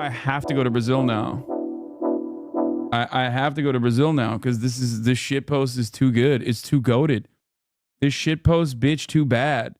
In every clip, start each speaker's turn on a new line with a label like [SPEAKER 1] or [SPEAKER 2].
[SPEAKER 1] I have to go to Brazil now. I have to go to Brazil now because this shit post is too good. It's too goated. This shit post, bitch, too bad.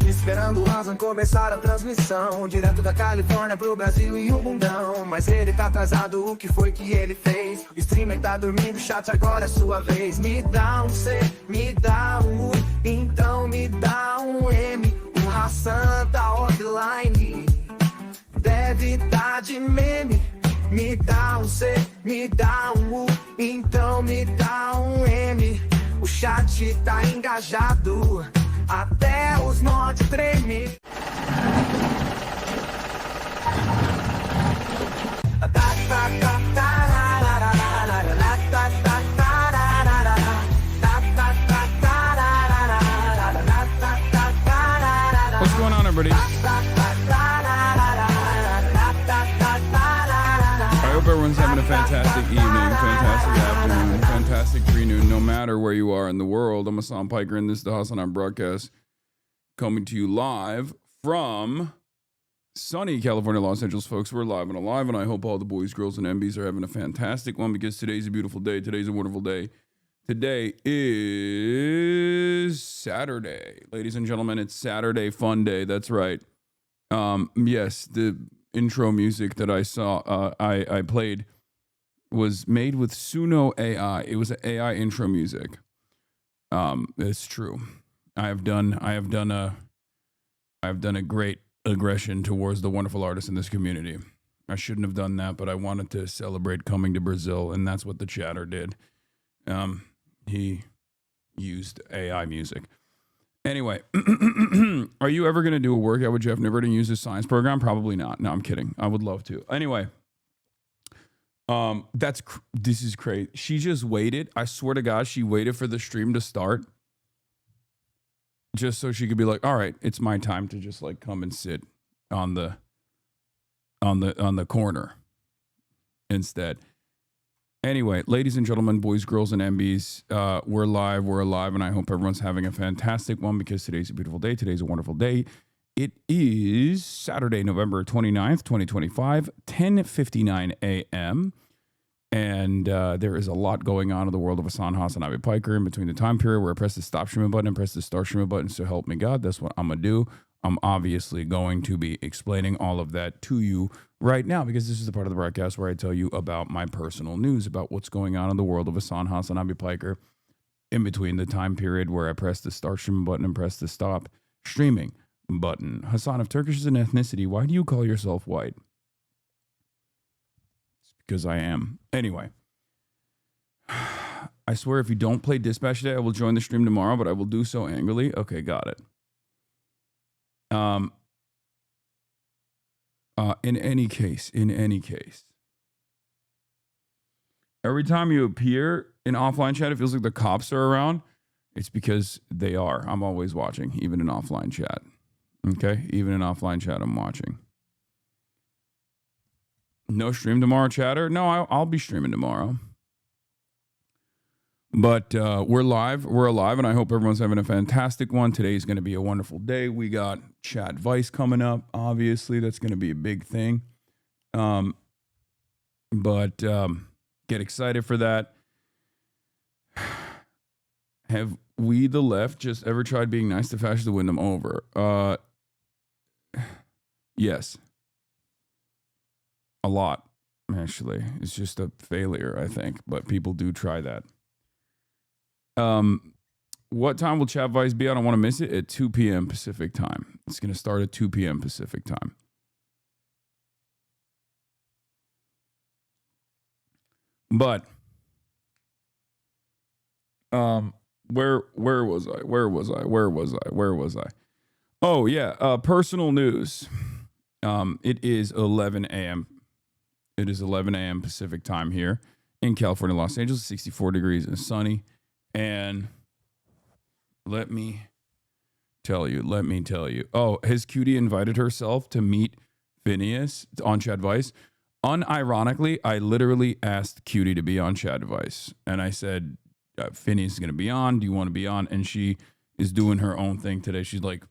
[SPEAKER 2] Esperando o Hasan começar a transmissão, direto da Califórnia pro Brasil e o mundão. Mas ele tá atrasado, o que foi que ele fez? O streamer tá dormindo, chat, agora é sua vez. Me dá um C, me dá um U, então me dá um M. O Hasan tá offline, deve tá de meme. Me dá um C, me dá um U, então me dá um M. O chat tá engajado, até os mods tremem.
[SPEAKER 1] What's going on, everybody? I hope everyone's having a fantastic evening, fantastic afternoon, fantastic pre-noon, no matter where you are in the world. I'm Hasan Piker, and this is the HasanAbi Broadcast, coming to you live from sunny California, Los Angeles, folks. We're live and alive, and I hope all the boys, girls, and MBs are having a fantastic one because today's a beautiful day. Today's a wonderful day. Today is Saturday. Ladies and gentlemen, it's Saturday Fun Day. That's right. Yes, the intro music that I saw, I played was made with Suno AI. It was an AI intro music. It's true. I have done a great aggression towards the wonderful artists in this community. I shouldn't have done that, but I wanted to celebrate coming to Brazil, and that's what the chatter did. He used AI music. Anyway, are you ever going to do a workout with Jeff Nibbert and use his science program? Probably not. No, I'm kidding. I would love to. Anyway, this is crazy. She just waited. I swear to God, she waited for the stream to start just so she could be like, all right, it's my time to just like come and sit on the corner instead. Anyway, ladies and gentlemen, boys, girls, and MBs, we're alive, and I hope everyone's having a fantastic one because today's a beautiful day. Today's a wonderful day. It is Saturday, November 29th, 2025, 10:59 a.m., and there is a lot going on in the world of HasanAbi Piker in between the time period where I press the stop streaming button and press the start streaming button, so help me God. That's what I'm going to do. I'm obviously going to be explaining all of that to you right now because this is the part of the broadcast where I tell you about my personal news, about what's going on in the world of HasanAbi Piker in between the time period where I press the start streaming button and press the stop streaming button. Hasan, if Turkish is an ethnicity, why do you call yourself white? It's because I am. Anyway, I swear if you don't play Dispatch today, I will join the stream tomorrow, but I will do so angrily. Okay, got it. In any case, every time you appear in offline chat, it feels like the cops are around. It's because they are. I'm always watching, even in offline chat. Okay? Even in offline chat, I'm watching. No stream tomorrow, chatter? No, I'll be streaming tomorrow. But we're live, we're alive, and I hope everyone's having a fantastic one. Today's going to be a wonderful day. We got Chadvice coming up, obviously. That's going to be a big thing. But get excited for that. Have we, the left, just ever tried being nice to fascists to win them over? Yes. A lot, actually. It's just a failure, I think. But people do try that. What time will Chadvice be? I don't want to miss it. At 2 p.m. Pacific time. It's going to start at 2 p.m. Pacific time. But where was I? Oh yeah, personal news. It is 11 a.m. It is 11 a.m. Pacific time here in California, Los Angeles. 64 degrees and sunny. And let me tell you. Oh, has Cutie invited herself to meet Phineas on Chadvice? unironically, I literally asked Cutie to be on Chadvice, and I said, "Phineas is going to be on. Do you want to be on?" And she is doing her own thing today. She's like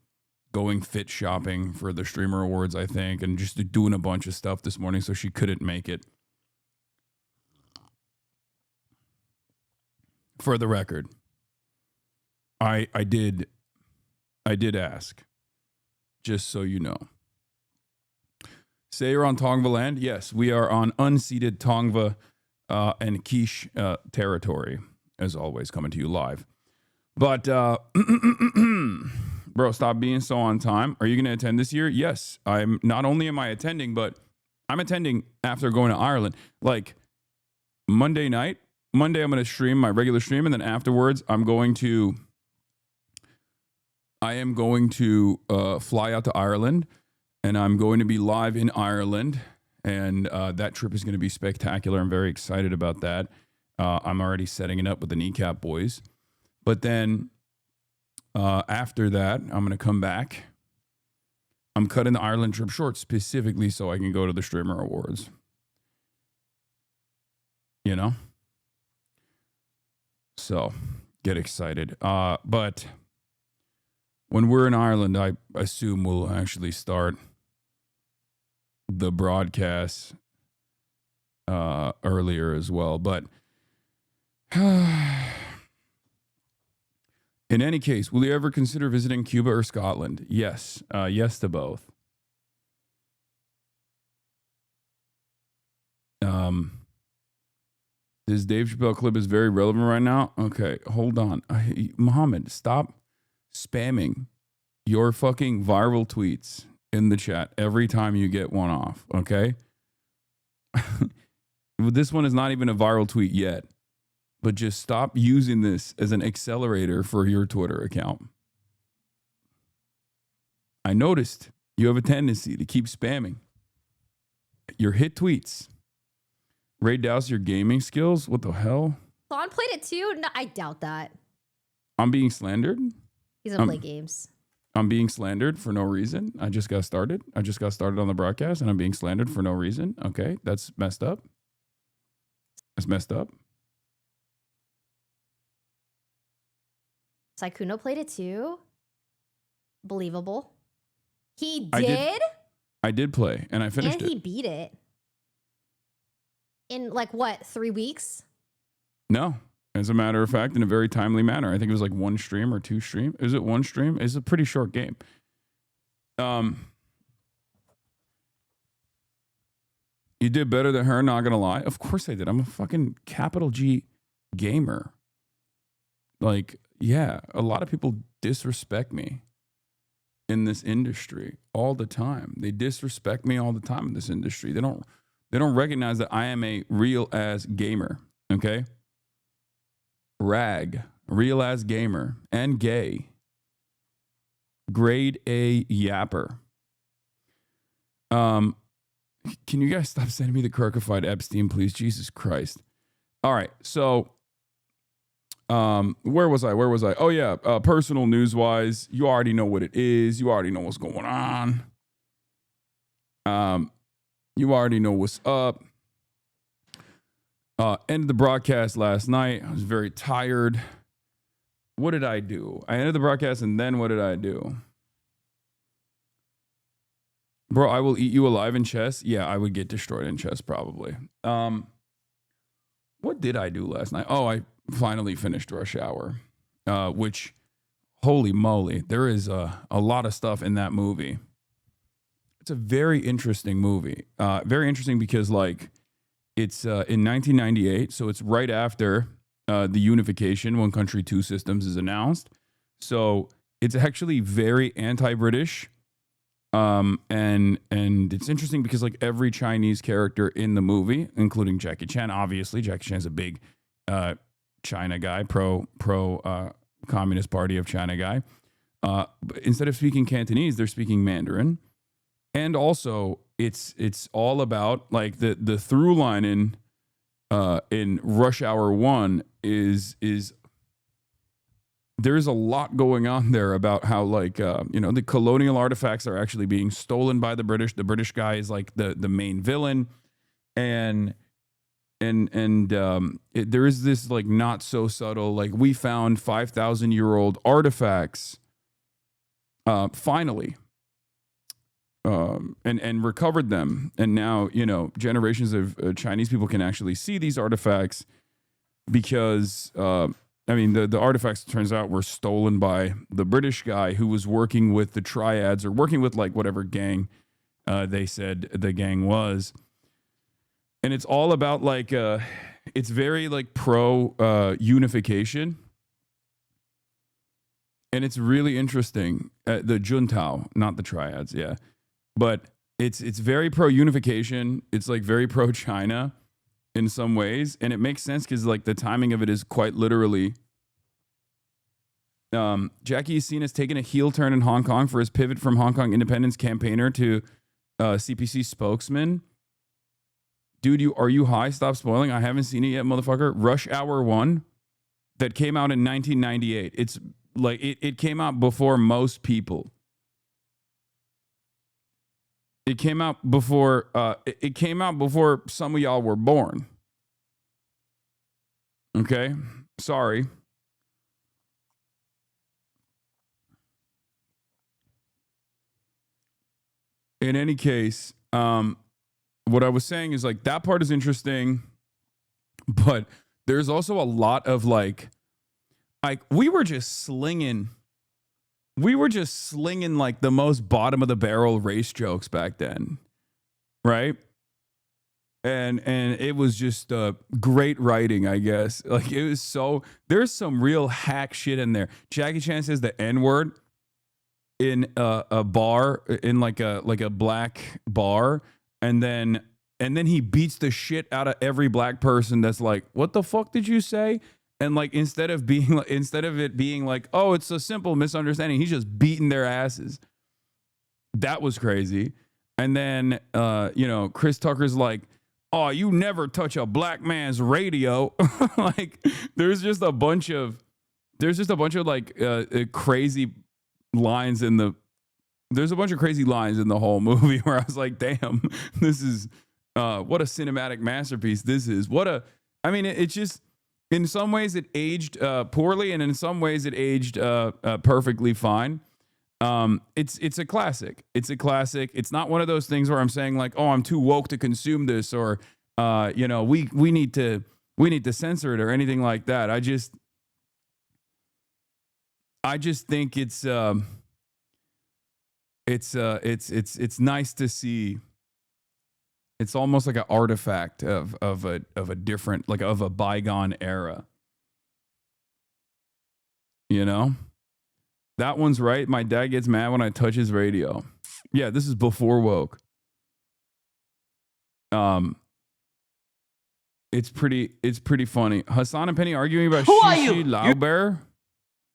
[SPEAKER 1] going fit shopping for the Streamer Awards, I think, and just doing a bunch of stuff this morning, so she couldn't make it. For the record, I did ask, just so you know. Say you're on Tongva land. Yes, we are on unceded Tongva and Quiche territory, as always, coming to you live. But, bro, stop being so on time. Are you going to attend this year? Yes. Not only am I attending, but I'm attending after going to Ireland. Like, Monday, I'm going to stream my regular stream, and then afterwards, I am going to fly out to Ireland, and I'm going to be live in Ireland, and that trip is going to be spectacular. I'm very excited about that. I'm already setting it up with the Kneecap boys. But then after that, I'm going to come back. I'm cutting the Ireland trip short specifically so I can go to the Streamer Awards. You know? So, get excited. But when we're in Ireland, I assume we'll actually start the broadcast earlier as well. But in any case, will you ever consider visiting Cuba or Scotland? Yes. Yes to both. This Dave Chappelle clip is very relevant right now. Okay, hold on. Muhammad, stop spamming your fucking viral tweets in the chat every time you get one off, okay? This one is not even a viral tweet yet, but just stop using this as an accelerator for your Twitter account. I noticed you have a tendency to keep spamming your hit tweets. Ray Douse, your gaming skills? What the hell?
[SPEAKER 3] Lon played it too? No, I doubt that.
[SPEAKER 1] I'm being slandered?
[SPEAKER 3] He's gonna play games.
[SPEAKER 1] I'm being slandered for no reason. I just got started. I just got started on the broadcast and I'm being slandered for no reason. Okay, that's messed up. That's messed up.
[SPEAKER 3] Saikuno played it too? Believable. He did?
[SPEAKER 1] I did play and I finished it.
[SPEAKER 3] And he beat it. In like what, 3 weeks?
[SPEAKER 1] No. As a matter of fact, in a very timely manner. I think it was like one stream or two stream. Is it one stream? It's a pretty short game. You did better than her, not gonna lie. Of course I did. I'm a fucking capital G gamer. Like, yeah, a lot of people disrespect me in this industry all the time. They disrespect me all the time in this industry. They don't recognize that I am a real ass gamer. Okay? Rag, real ass gamer, and gay. Grade A yapper. Can you guys stop sending me the croakified Epstein, please? Jesus Christ. All right, so where was I? Oh yeah, personal news wise, you already know what it is. You already know what's going on. You already know what's up. Ended the broadcast last night. I was very tired. What did I do? I ended the broadcast and then what did I do? Bro, I will eat you alive in chess. Yeah, I would get destroyed in chess probably. What did I do last night? Oh, I finally finished Rush Hour, which, holy moly, there is a lot of stuff in that movie. It's a very interesting movie. Very interesting because, like, it's in 1998, so it's right after the unification, One Country, Two Systems is announced. So it's actually very anti-British. And it's interesting because, like, every Chinese character in the movie, including Jackie Chan, obviously, Jackie Chan's a big China guy, pro Communist Party of China guy. But instead of speaking Cantonese, they're speaking Mandarin. And also, it's all about, like, the through line in Rush Hour 1 is there's a lot going on there about how, like, the colonial artifacts are actually being stolen by the British. The British guy is like the main villain. and there is this like not so subtle, like we found 5,000-year-old artifacts finally, and recovered them, and now generations of Chinese people can actually see these artifacts because the artifacts, turns out, were stolen by the British guy who was working with the triads, or working with like whatever gang they said the gang was. And it's all about like, it's very like pro unification. And it's really interesting. The Juntao, not the triads, yeah. But it's very pro unification. It's like very pro China in some ways. And it makes sense because like the timing of it is quite literally. Jackie is seen as taking a heel turn in Hong Kong for his pivot from Hong Kong independence campaigner to CPC spokesman. Dude, are you high? Stop spoiling. I haven't seen it yet, motherfucker. Rush Hour 1 that came out in 1998. It's like it came out before most people. It came out before some of y'all were born. Okay? Sorry. In any case, what I was saying is like that part is interesting, but there's also a lot of like we were just slinging like the most bottom of the barrel race jokes back then, right? And it was just great writing, I guess. Like it was there's some real hack shit in there. Jackie Chan says the N-word in a bar, in like a black bar, and then he beats the shit out of every black person that's like, what the fuck did you say? And like instead of it being like, oh, it's a simple misunderstanding, he's just beating their asses. That was crazy. And then Chris Tucker's like, oh, you never touch a black man's radio. Like there's just a bunch of like crazy lines in the whole movie where I was like, damn, this is what a cinematic masterpiece this is. It's just, in some ways it aged poorly, and in some ways it aged perfectly fine. It's a classic. It's a classic. It's not one of those things where I'm saying like, oh, I'm too woke to consume this, or we need to censor it or anything like that. I just think it's nice to see. It's almost like an artifact of a different, like of a bygone era. That one's right. My dad gets mad when I touch his radio. Yeah, this is before woke. It's pretty funny. Hasan and Penny arguing about Shishi Lauber.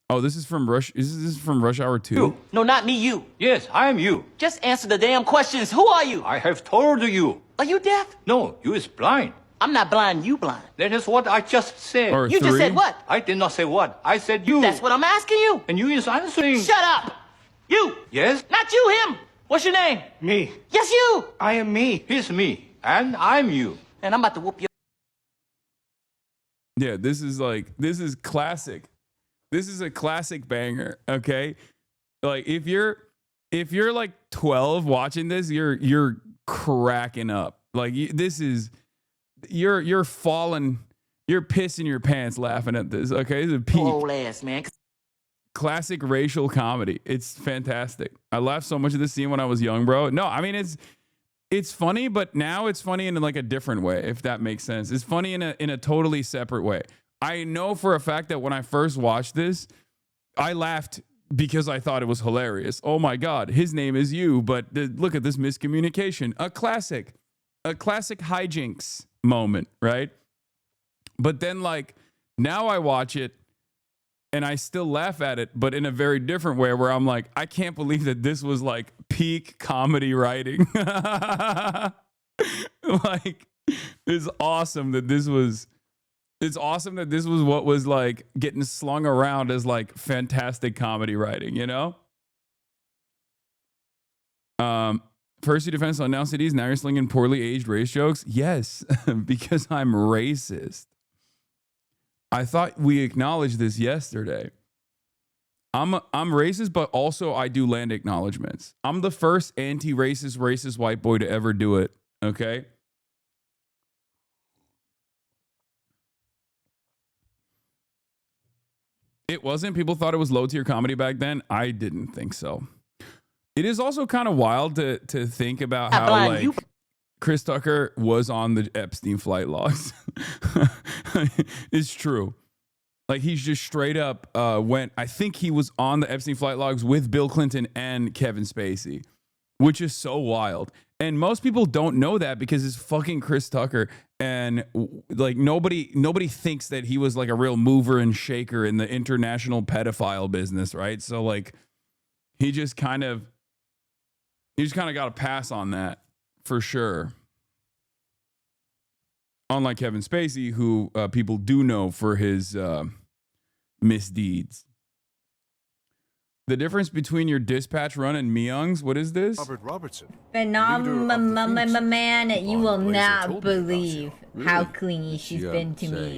[SPEAKER 1] Oh, this is from Rush. Is this from Rush Hour 2?
[SPEAKER 4] You. No, not me, you.
[SPEAKER 5] Yes, I am you.
[SPEAKER 4] Just answer the damn questions. Who are you?
[SPEAKER 5] I have told you.
[SPEAKER 4] Are you deaf?
[SPEAKER 5] No, you is blind.
[SPEAKER 4] I'm not blind, you blind.
[SPEAKER 5] That is what I just said.
[SPEAKER 1] Or
[SPEAKER 4] you
[SPEAKER 1] 3?
[SPEAKER 4] just said what?
[SPEAKER 5] I did not say what. I said you.
[SPEAKER 4] That's what I'm asking you.
[SPEAKER 5] And you is answering.
[SPEAKER 4] Shut up. You.
[SPEAKER 5] Yes?
[SPEAKER 4] Not you, him. What's your name?
[SPEAKER 5] Me.
[SPEAKER 4] Yes, you.
[SPEAKER 5] I am me. He's me. And I'm you.
[SPEAKER 4] And I'm about to whoop you.
[SPEAKER 1] Yeah, this is classic. This is a classic banger, okay? Like if you're like 12 watching this, you're cracking up. Like you're falling, you're pissing your pants laughing at this, okay? It's a peak.
[SPEAKER 4] Old ass, man.
[SPEAKER 1] Classic racial comedy. It's fantastic. I laughed so much at this scene when I was young, bro. No, I mean it's funny, but now it's funny in like a different way, if that makes sense. It's funny in a totally separate way. I know for a fact that when I first watched this, I laughed because I thought it was hilarious. Oh my God, his name is you, but look at this miscommunication. A classic hijinks moment, right? But then like now I watch it and I still laugh at it, but in a very different way where I'm like, I can't believe that this was like peak comedy writing. Like, it's awesome that this was what was like getting slung around as like fantastic comedy writing, First you defend sundown cities, now you're slinging poorly aged race jokes? Yes, because I'm racist. I thought we acknowledged this yesterday. I'm racist, but also I do land acknowledgments. I'm the first anti-racist, racist white boy to ever do it, okay? It wasn't. People thought it was low-tier comedy back then. I didn't think so. It is also kind of wild to think about how like Chris Tucker was on the Epstein flight logs. It's true. Like he's just straight up went. I think he was on the Epstein flight logs with Bill Clinton and Kevin Spacey, which is so wild. And most people don't know that because it's fucking Chris Tucker, and like nobody thinks that he was like a real mover and shaker in the international pedophile business, right? So like he just kind of got a pass on that for sure. Unlike Kevin Spacey, who people do know for his misdeeds. The difference between your dispatch run and Myung's, what is this?
[SPEAKER 6] Robert Robertson.
[SPEAKER 7] Man, you will not
[SPEAKER 6] Blazer
[SPEAKER 7] believe how clingy she's been to me.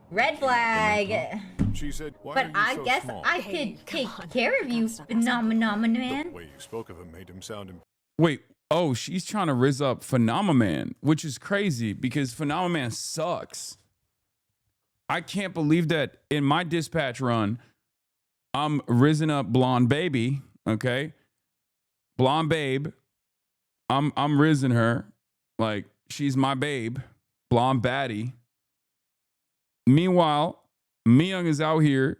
[SPEAKER 7] Red flag.
[SPEAKER 6] She said,
[SPEAKER 7] But I guess I could take care of you, phenomenon man.
[SPEAKER 6] The way you spoke of him made him sound
[SPEAKER 1] Wait, oh, she's trying to rizz up Phenomenon, which is crazy because Phenomenon sucks. I can't believe that in my dispatch run, I'm rizzing up Blonde Baby, okay? Blonde Babe. I'm rizzing her like she's my babe. Blonde Baddie. Meanwhile, Myung is out here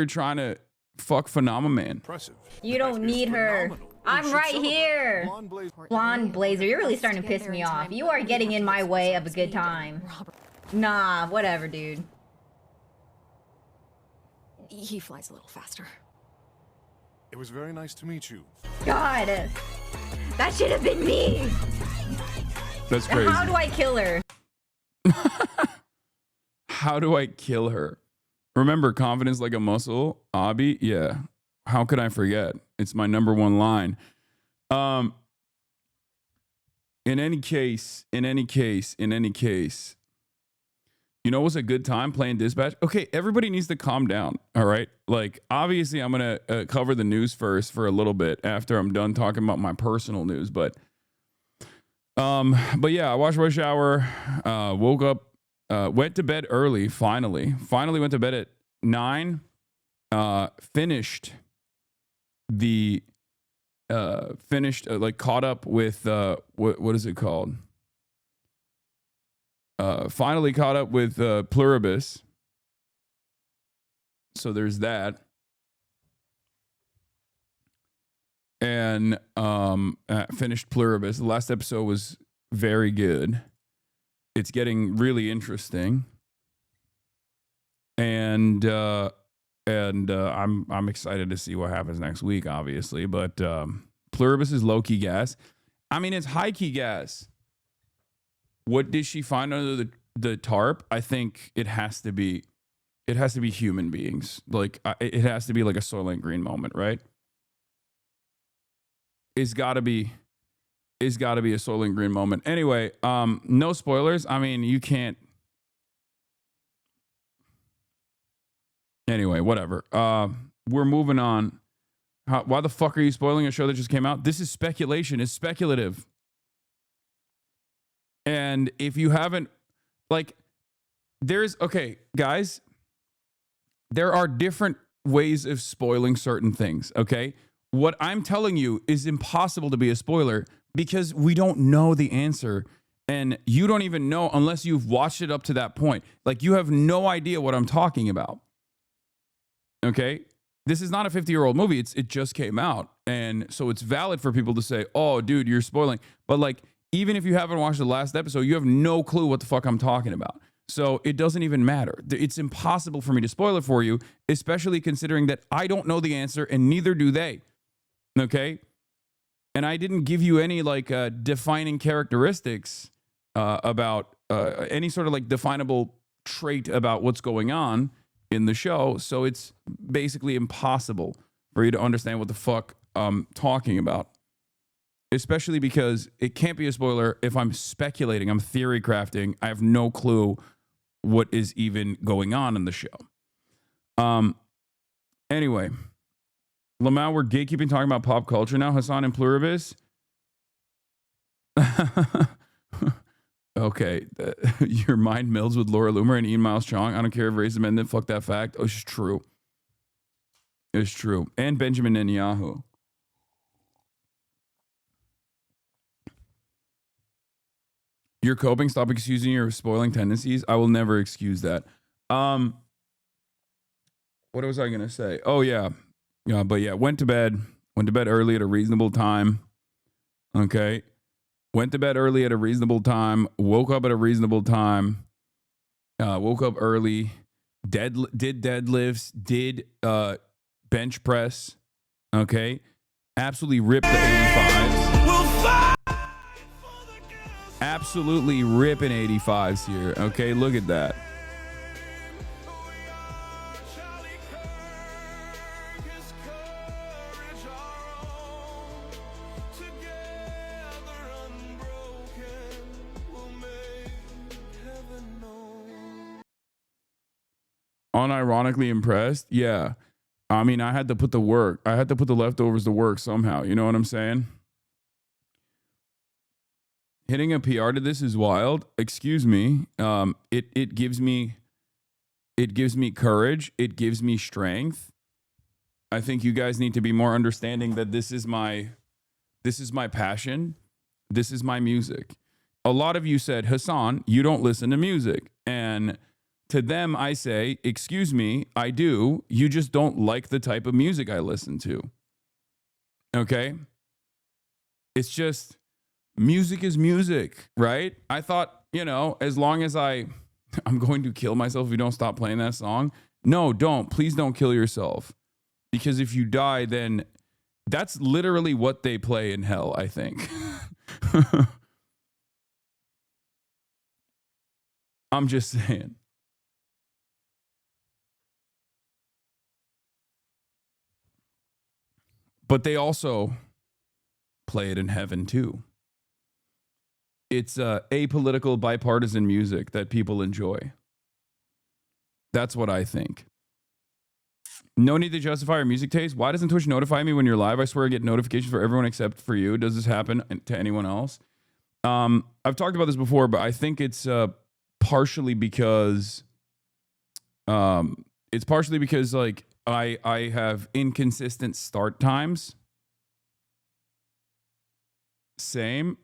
[SPEAKER 1] trying to fuck Phenomenon.
[SPEAKER 6] impressive.
[SPEAKER 7] You don't need her. I'm right here. Blonde Blazer, you're really starting to piss me off. You are getting in my way of a good time. Nah, whatever, dude.
[SPEAKER 8] He flies a little faster.
[SPEAKER 6] It was very nice to meet you.
[SPEAKER 7] God, that should have been me.
[SPEAKER 1] That's crazy.
[SPEAKER 7] How do I kill her?
[SPEAKER 1] How do I kill her? Remember, confidence like a muscle. Abi, yeah. How could I forget? It's my number one line. In any case, you know what's a good time playing dispatch? Okay, everybody needs to calm down, all right? Like, obviously, I'm going to cover the news first for a little bit after I'm done talking about my personal news. But yeah, I watched Rush Hour, woke up, went to bed early, finally went to bed at 9, finished caught up with, what is it called? Finally caught up with Pluribus. So there's that. And finished Pluribus. The last episode was very good. It's getting really interesting. And I'm excited to see what happens next week, obviously. But Pluribus is low-key gas. I mean, it's high-key gas. What did she find under the tarp? I think it has to be human beings. Like it has to be like a Soylent Green moment, right? It's got to be a Soylent Green moment. Anyway, no spoilers. I mean, you can't. Anyway, whatever. We're moving on. Why the fuck are you spoiling a show that just came out? This is speculation. It's speculative. And if you haven't, like, okay, guys, there are different ways of spoiling certain things, okay? What I'm telling you is impossible to be a spoiler because we don't know the answer. And you don't even know unless you've watched it up to that point. Like, you have no idea what I'm talking about. Okay? This is not a 50-year-old movie. It just came out. And so it's valid for people to say, oh, dude, you're spoiling. But, like, even if you haven't watched the last episode, you have no clue what the fuck I'm talking about. So it doesn't even matter. It's impossible for me to spoil it for you, especially considering that I don't know the answer and neither do they. Okay? And I didn't give you any like defining characteristics about any sort of like definable trait about what's going on in the show. So it's basically impossible for you to understand what the fuck I'm talking about. especially because it can't be a spoiler if I'm speculating, I'm theory crafting. I have no clue what is even going on in the show. Anyway, Lamau, we're gatekeeping talking about pop culture now. Hasan and Pluribus. Okay, your mind melds with Laura Loomer and Ian Miles Chong. I don't care if race amendment. Fuck that fact. Oh, it's true. It's true. And Benjamin Netanyahu. You're coping. Stop excusing your spoiling tendencies. I will never excuse that. What was I gonna say? Oh yeah, but yeah. Went to bed early at a reasonable time. Okay. Went to bed early at a reasonable time. Woke up at a reasonable time. Woke up early. Did deadlifts. Did bench press. Okay. Absolutely ripped the 85s. Absolutely ripping 85s here. Okay, look at that. Unironically impressed? Yeah. I mean, I had to put the work. I had to put the leftovers to work somehow. You know what I'm saying? Hitting a PR to this is wild. Excuse me. It gives me courage. It gives me strength. I think you guys need to be more understanding that this is my passion. This is my music. A lot of you said, Hasan, you don't listen to music. And to them, I say, excuse me, I do. You just don't like the type of music I listen to. Okay? It's just, music is music, right? I thought, as long as I'm going to kill myself if you don't stop playing that song. No, don't. Please don't kill yourself. Because if you die, then that's literally what they play in hell, I think. I'm just saying. But they also play it in heaven too. It's apolitical, bipartisan music that people enjoy. That's what I think. No need to justify our music taste. Why doesn't Twitch notify me when you're live? I swear I get notifications for everyone except for you. Does this happen to anyone else? I've talked about this before, but I think it's partially because like I have inconsistent start times. Same.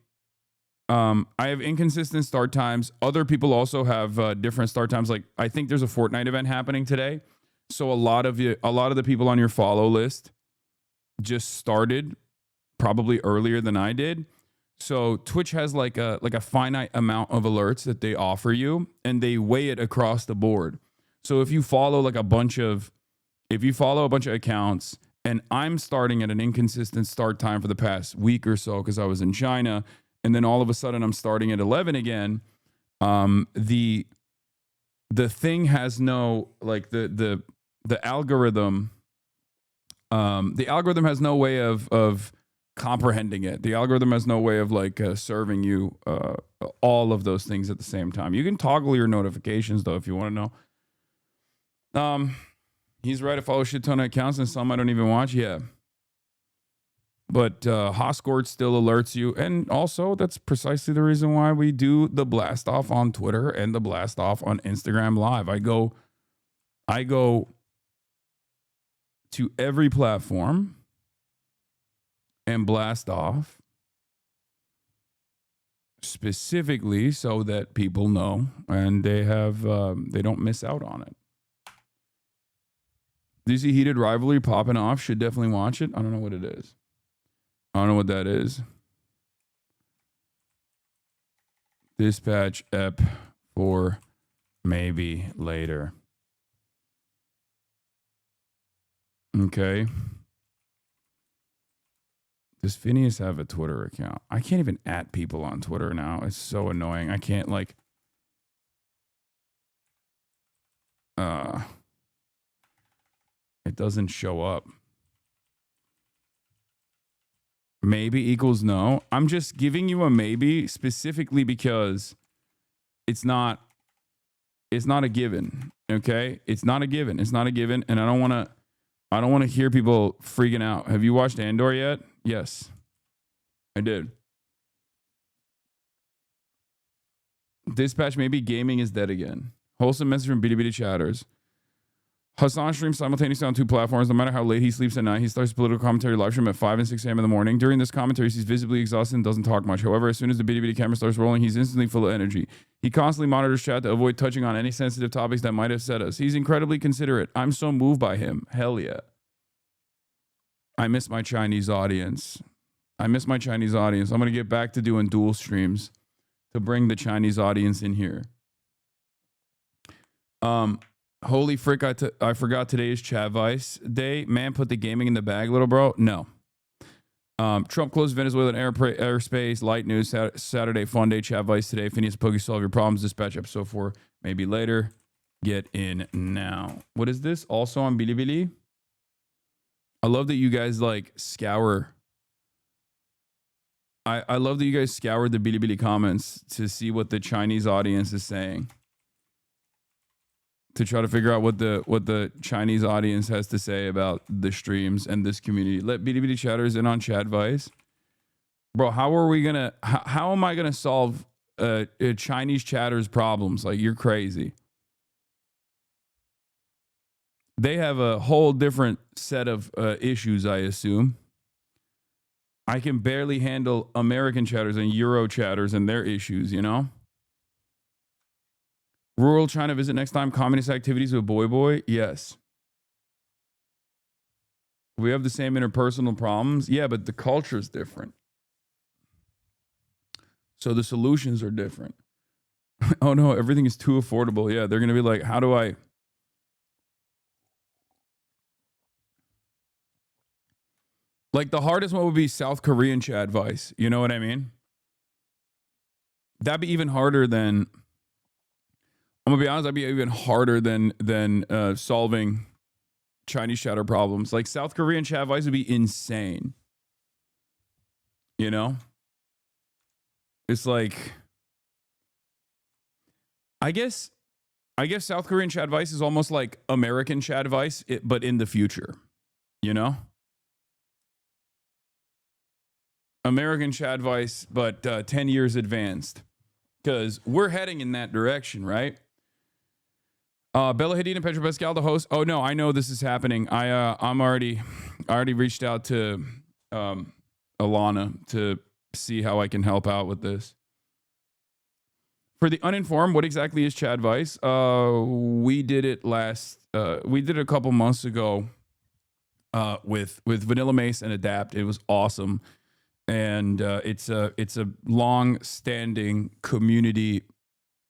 [SPEAKER 1] I have inconsistent start times. Other people also have different start times. Like I think there's a Fortnite event happening today. So a lot of the people on your follow list just started probably earlier than I did. So Twitch has like a finite amount of alerts that they offer you, and they weigh it across the board. So if you follow a bunch of accounts, and I'm starting at an inconsistent start time for the past week or so because I was in China, and then all of a sudden I'm starting at 11 again, the thing has no, like the algorithm, the algorithm has no way of comprehending it. The algorithm has no way of serving you all of those things at the same time. You can toggle your notifications though if you want to know. He's right. I follow a shit ton of accounts and some I don't even watch. Yeah. But Hoscord still alerts you. And also, that's precisely the reason why we do the blast off on Twitter and the blast off on Instagram Live. I go to every platform and blast off specifically so that people know and they don't miss out on it. Do you see Heated Rivalry popping off? Should definitely watch it. I don't know what it is. I don't know what that is. Dispatch ep for maybe later. Okay. Does Phineas have a Twitter account? I can't even @ people on Twitter now. It's so annoying. I can't it doesn't show up. Maybe equals no. I'm just giving you a maybe specifically because it's not a given. Okay? It's not a given. It's not a given. And I don't want to hear people freaking out. Have you watched Andor yet? Yes. I did. Dispatch, maybe gaming is dead again. Wholesome message from BDBD chatters. Hasan streams simultaneously on 2 platforms. No matter how late he sleeps at night, he starts political commentary live stream at 5 and 6 a.m. in the morning. During this commentary, he's visibly exhausted and doesn't talk much. However, as soon as the BDBD camera starts rolling, he's instantly full of energy. He constantly monitors chat to avoid touching on any sensitive topics that might upset us. He's incredibly considerate. I'm so moved by him. Hell yeah. I miss my Chinese audience. I'm going to get back to doing dual streams to bring the Chinese audience in here. Holy frick, I forgot today is Chadvice day. Man, put the gaming in the bag, little bro. No. Trump closed Venezuelan airspace. Litenews, Saturday, Funday, Chadvice today. FINNEAS+POKI, solve your problems. Dispatch episode 4, maybe later. Get in now. What is this? Also on Bilibili? I love that you guys like scour. I love that you guys scoured the Bilibili comments to see what the Chinese audience is saying. To try to figure out what the Chinese audience has to say about the streams and this community. Let Bilibili chatters in on Chadvice. Bro, how am I gonna solve Chinese chatters problems? Like, you're crazy. They have a whole different set of issues, I assume. I can barely handle American chatters and Euro chatters and their issues, you know? Rural China visit next time. Communist activities with Boy. Yes. We have the same interpersonal problems. Yeah, but the culture is different. So the solutions are different. Oh no, everything is too affordable. Yeah, they're going to be like, how do I... Like, the hardest one would be South Korean Chadvice. You know what I mean? That'd be even harder than... I'm going to be honest, that'd be even harder than solving Chinese chatter problems. Like, South Korean Chadvice would be insane. You know? It's like... I guess South Korean Chadvice is almost like American Chadvice, but in the future. You know? American Chadvice, but 10 years advanced. Because we're heading in that direction, right? Bella Hadid and Pedro Pascal, the host. Oh no, I know this is happening. I already reached out to Alana to see how I can help out with this. For the uninformed, what exactly is Chadvice? We did it a couple months ago with Vanilla Mace and Adapt. It was awesome. And it's a long-standing community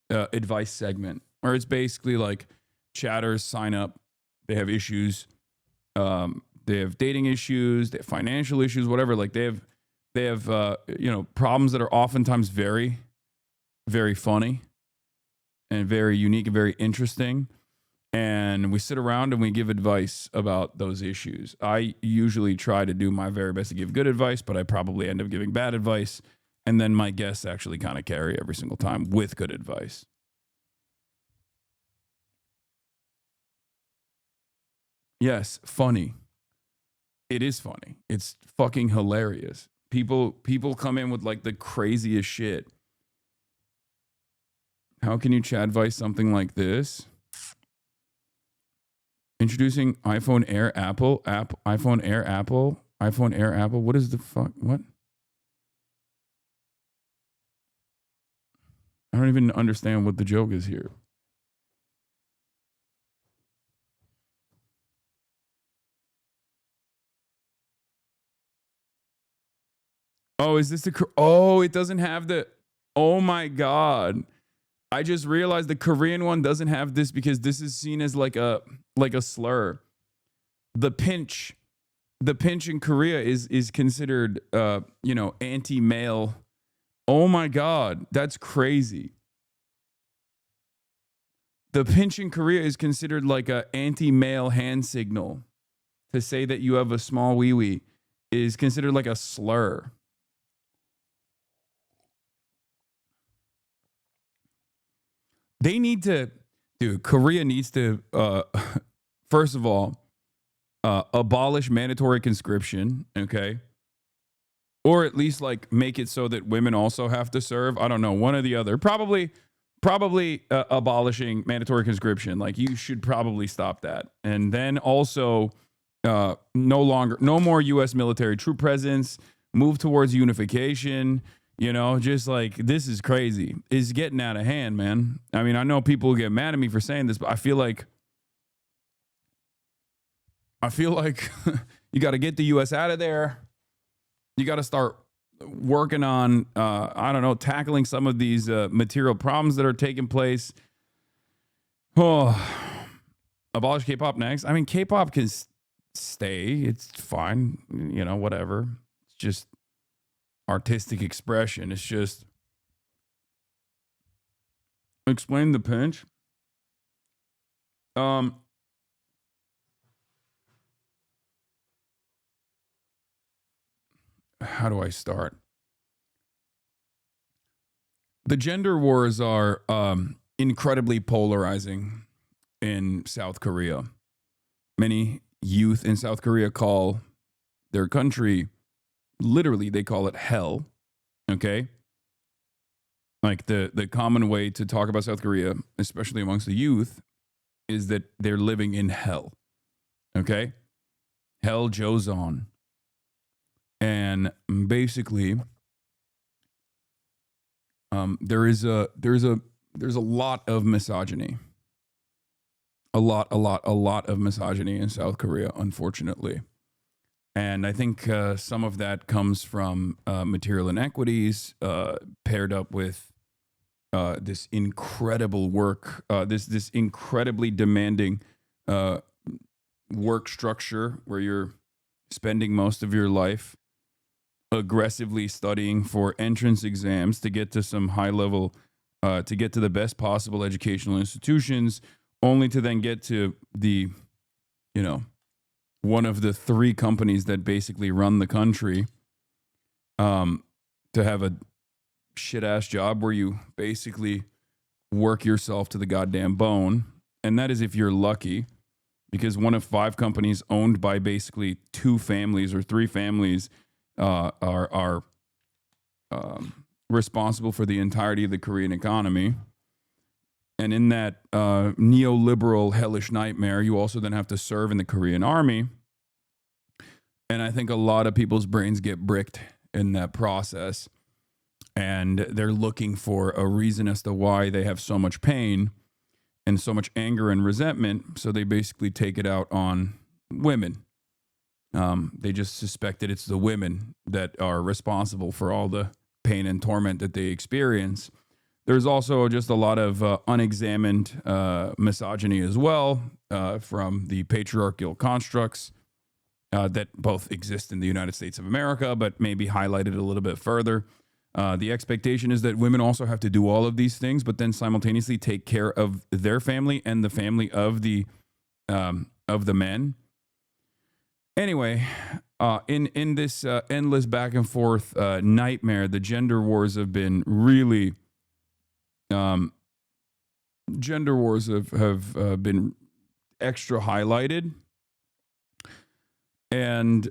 [SPEAKER 1] advice segment where it's basically like chatters sign up, they have issues, they have dating issues, they have financial issues, whatever. Like they have problems that are oftentimes very, very funny and very unique and very interesting. And we sit around and we give advice about those issues. I usually try to do my very best to give good advice, but I probably end up giving bad advice. And then my guests actually kind of carry every single time with good advice. Yes, funny. It is funny. It's fucking hilarious. People come in with like the craziest shit. How can you Chadvice something like this? Introducing iPhone Air Apple. iPhone Air Apple. What is the fuck? What? I don't even understand what the joke is here. Oh, is this the... Oh, it doesn't have the... Oh my God. I just realized the Korean one doesn't have this because this is seen as like a slur. The pinch in Korea is considered anti-male. Oh my God, that's crazy. The pinch in Korea is considered like a anti-male hand signal to say that you have a small wee-wee. is considered like a slur. They need to, dude, Korea needs to, first of all, abolish mandatory conscription, okay? Or at least like make it so that women also have to serve. I don't know, one or the other. Probably abolishing mandatory conscription. Like you should probably stop that. And then also no more U.S. military troop presence, move towards unification. You know, just like this is crazy. It's getting out of hand, man. I mean, I know people get mad at me for saying this, but I feel like you got to get the U.S. out of there. You got to start working on, I don't know, tackling some of these material problems that are taking place. Oh, abolish K-pop next. I mean, K-pop can stay. It's fine. You know, whatever. It's just artistic expression. It's just explain the pinch. How do I start? The gender wars are incredibly polarizing in South Korea. Many youth in South Korea call their country, literally, they call it hell. Okay? Like the common way to talk about South Korea, especially amongst the youth, is that they're living in hell. Okay? Hell Joseon. And basically, there's a lot of misogyny. A lot of misogyny in South Korea, unfortunately. And I think some of that comes from material inequities paired up with this incredible work, this incredibly demanding work structure where you're spending most of your life aggressively studying for entrance exams to get to some high level, to get to the best possible educational institutions, only to then get to the, you know, one of the three companies that basically run the country, to have a shit ass job where you basically work yourself to the goddamn bone. And that is if you're lucky, because one of 5 companies owned by basically 2 families or 3 families are responsible for the entirety of the Korean economy. And in that neoliberal hellish nightmare, you also then have to serve in the Korean army. And I think a lot of people's brains get bricked in that process. And they're looking for a reason as to why they have so much pain and so much anger and resentment. So they basically take it out on women. They just suspect that it's the women that are responsible for all the pain and torment that they experience. There's also just a lot of unexamined misogyny as well from the patriarchal constructs that both exist in the United States of America, but maybe highlighted a little bit further. The expectation is that women also have to do all of these things, but then simultaneously take care of their family and the family of the men. Anyway, in this endless back and forth nightmare, the gender wars have been really, gender wars have been extra highlighted. And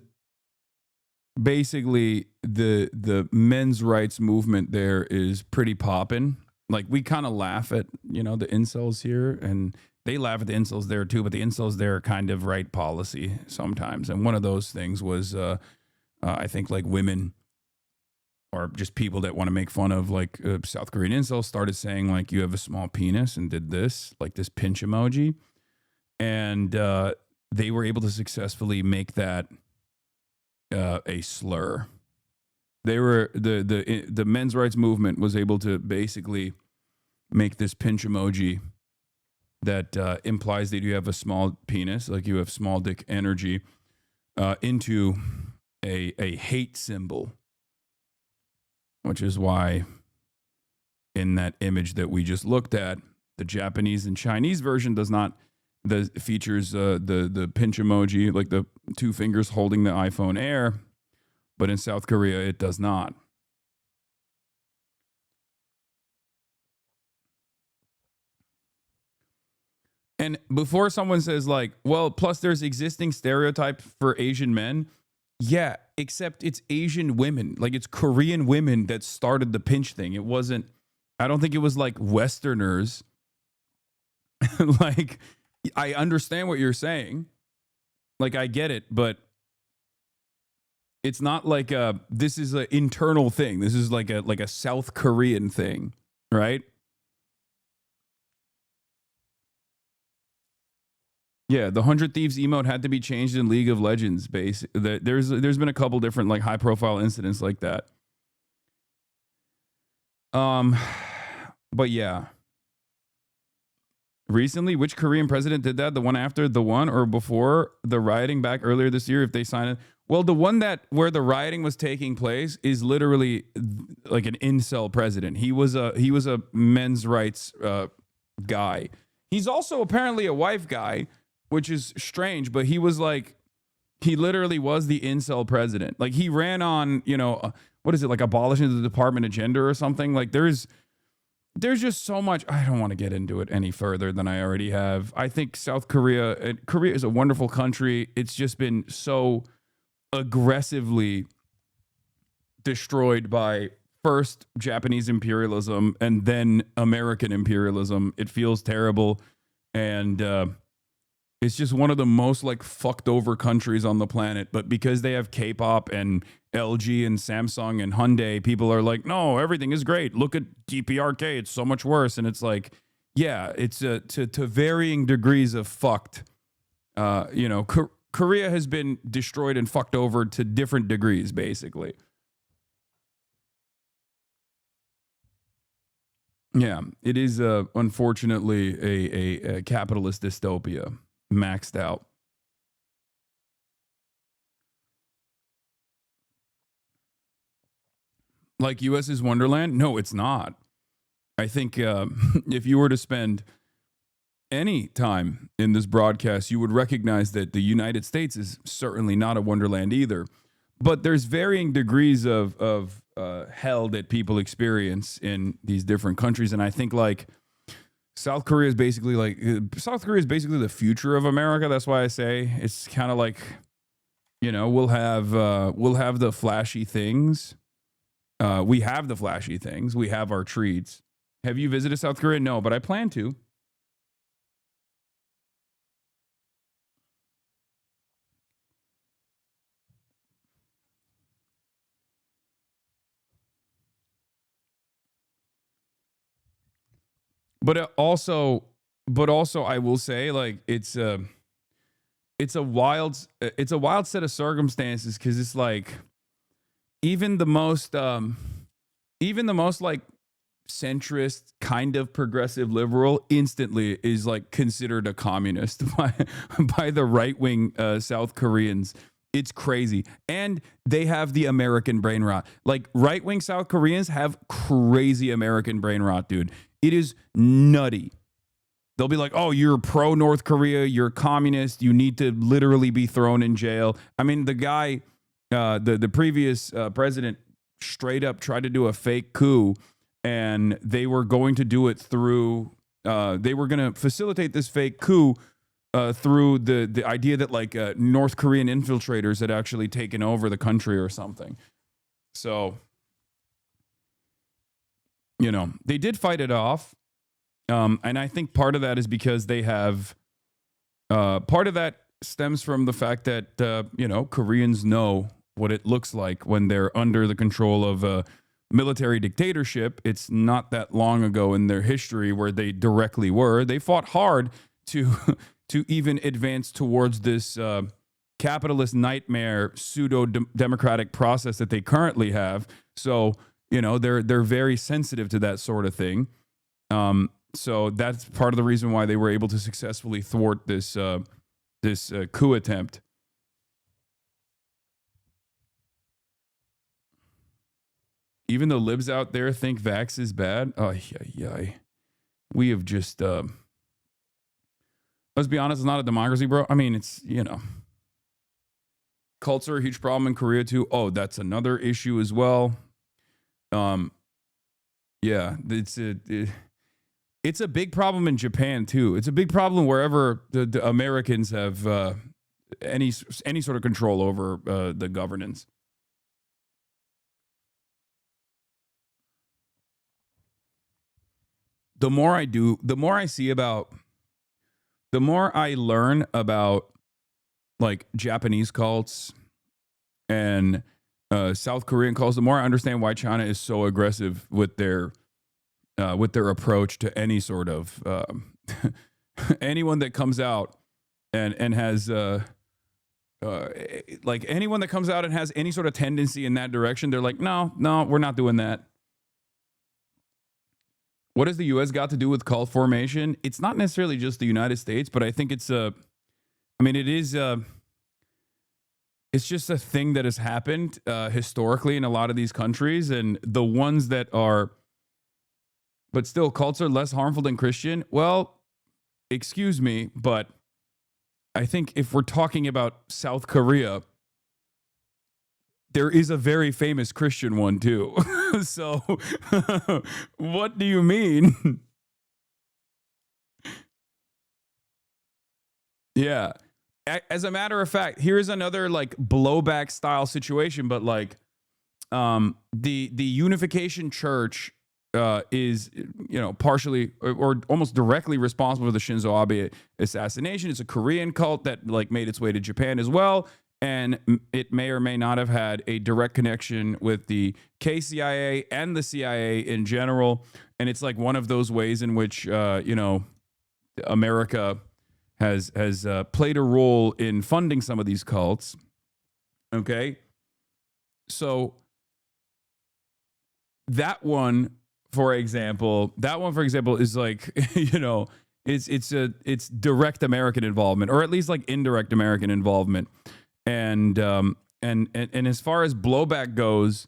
[SPEAKER 1] basically the men's rights movement there is pretty poppin'. Like we kind of laugh at, you know, the incels here, and they laugh at the incels there too, but the incels there are kind of right policy sometimes. And one of those things was, I think like women or just people that want to make fun of like South Korean incels started saying like, you have a small penis, and did this, like this pinch emoji. And they were able to successfully make that a slur. They were the men's rights movement was able to basically make this pinch emoji that implies that you have a small penis, like you have small dick energy, into a hate symbol, which is why in that image that we just looked at, the Japanese and Chinese version does not. Features the pinch emoji, like the 2 fingers holding the iPhone Air, but in South Korea, it does not. And before someone says like, well, plus there's existing stereotype for Asian men. Yeah, except it's Asian women. Like it's Korean women that started the pinch thing. It wasn't, I don't think it was like Westerners. Like, I understand what you're saying. Like, I get it, but it's not like this is an internal thing. This is like a South Korean thing, right? Yeah, the 100 Thieves emote had to be changed in League of Legends base. There's been a couple different like high profile incidents like that. But yeah. Recently, which Korean president did that? The one after the one or before the rioting back earlier this year? If they sign it, well, the one that where the rioting was taking place is literally like an incel president. He was a men's rights guy. He's also apparently a wife guy, which is strange. But he literally was the incel president. Like he ran on, what is it, like abolishing the Department of Gender or something? Like there's just so much. I don't want to get into it any further than I already have. I think South Korea is a wonderful country. It's just been so aggressively destroyed by first Japanese imperialism and then American imperialism. It feels terrible. And it's just one of the most like fucked over countries on the planet. But because they have K-pop and LG and Samsung and Hyundai, people are like, no, everything is great. Look at DPRK. It's so much worse. And it's like, yeah, it's to varying degrees of fucked. Korea has been destroyed and fucked over to different degrees, basically. Yeah, it is unfortunately a capitalist dystopia, maxed out. Like U.S.'s Wonderland? No, it's not. I think if you were to spend any time in this broadcast, you would recognize that the United States is certainly not a wonderland either. But there's varying degrees of hell that people experience in these different countries. And I think like South Korea is basically the future of America. That's why I say it's kind of like, we'll have the flashy things. We have the flashy things. We have our treats. Have you visited South Korea? No, but I plan to. But also, I will say, like it's a wild set of circumstances because it's like even the most like centrist kind of progressive liberal instantly is like considered a communist by the right wing South Koreans. It's crazy. And they have the American brain rot. Like right wing South Koreans have crazy American brain rot, dude. It is nutty. They'll be like, oh, you're pro North Korea, you're communist, you need to literally be thrown in jail. I mean, the guy, the previous president straight up tried to do a fake coup, and they were going to do it through, they were going to facilitate this fake coup through the idea that like North Korean infiltrators had actually taken over the country or something. So, they did fight it off. And I think part of that is because they have, part of that stems from the fact that, Koreans know what it looks like when they're under the control of a military dictatorship. It's not that long ago in their history where they directly were. They fought hard to even advance towards this capitalist nightmare pseudo-democratic process that they currently have. So, they're very sensitive to that sort of thing. So that's part of the reason why they were able to successfully thwart this coup attempt. Even the libs out there think vax is bad. Oh, yeah. We have just, let's be honest, it's not a democracy, bro. I mean, it's, cults are a huge problem in Korea too. Oh, that's another issue as well. Yeah, it's a big problem in Japan too. It's a big problem wherever the Americans have any sort of control over the governance. The more I do, the more I see about, the more I learn about like Japanese cults and South Korean cults, the more I understand why China is so aggressive with their approach to any sort of anyone that comes out and has like anyone that comes out and has any sort of tendency in that direction. They're like, no, we're not doing that. What has the U.S. got to do with cult formation? It's not necessarily just the United States, but I think it's it is it's just a thing that has happened historically in a lot of these countries, and the ones that are, but still cults are less harmful than Christian. Well, excuse me, but I think if we're talking about South Korea, there is a very famous Christian one too. So what do you mean? Yeah. As a matter of fact, here's another like blowback style situation, but like the Unification Church is, you know, partially or almost directly responsible for the Shinzo Abe assassination. It's a Korean cult that like made its way to Japan as well. And it may or may not have had a direct connection with the KCIA and the CIA in general. And it's like one of those ways in which, you know, America has played a role in funding some of these cults. Okay. So that one, for example, is like, you know, it's direct American involvement, or at least like indirect American involvement. And as far as blowback goes,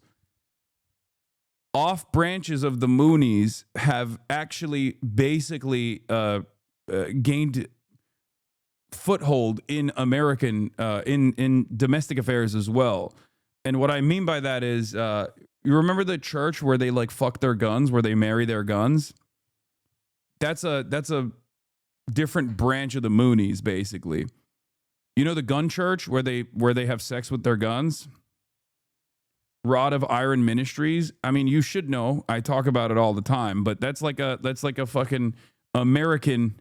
[SPEAKER 1] off branches of the Moonies have actually basically gained foothold in American in domestic affairs as well. And what I mean by that is, you remember the church where they like fuck their guns, where they marry their guns? That's a different branch of the Moonies, basically. You know the gun church where they have sex with their guns? Rod of Iron Ministries. I mean, you should know. I talk about it all the time, but that's like a fucking American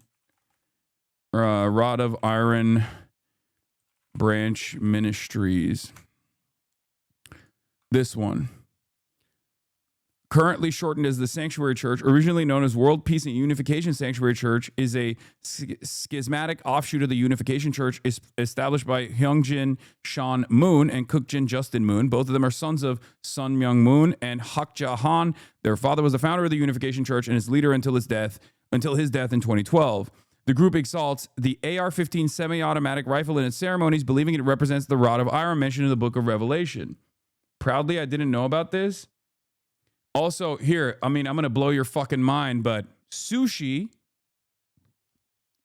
[SPEAKER 1] Rod of Iron Branch Ministries. This one. Currently shortened as the Sanctuary Church, originally known as World Peace and Unification Sanctuary Church, is a schismatic offshoot of the Unification Church established by Hyungjin Sean Moon and Kookjin Justin Moon. Both of them are sons of Sun Myung Moon and Hakja Han. Their father was the founder of the Unification Church and its leader until his death in 2012. The group exalts the AR-15 semi-automatic rifle in its ceremonies, believing it represents the rod of iron mentioned in the book of Revelation. Proudly, I didn't know about this. Also, here, I mean, I'm going to blow your fucking mind, but sushi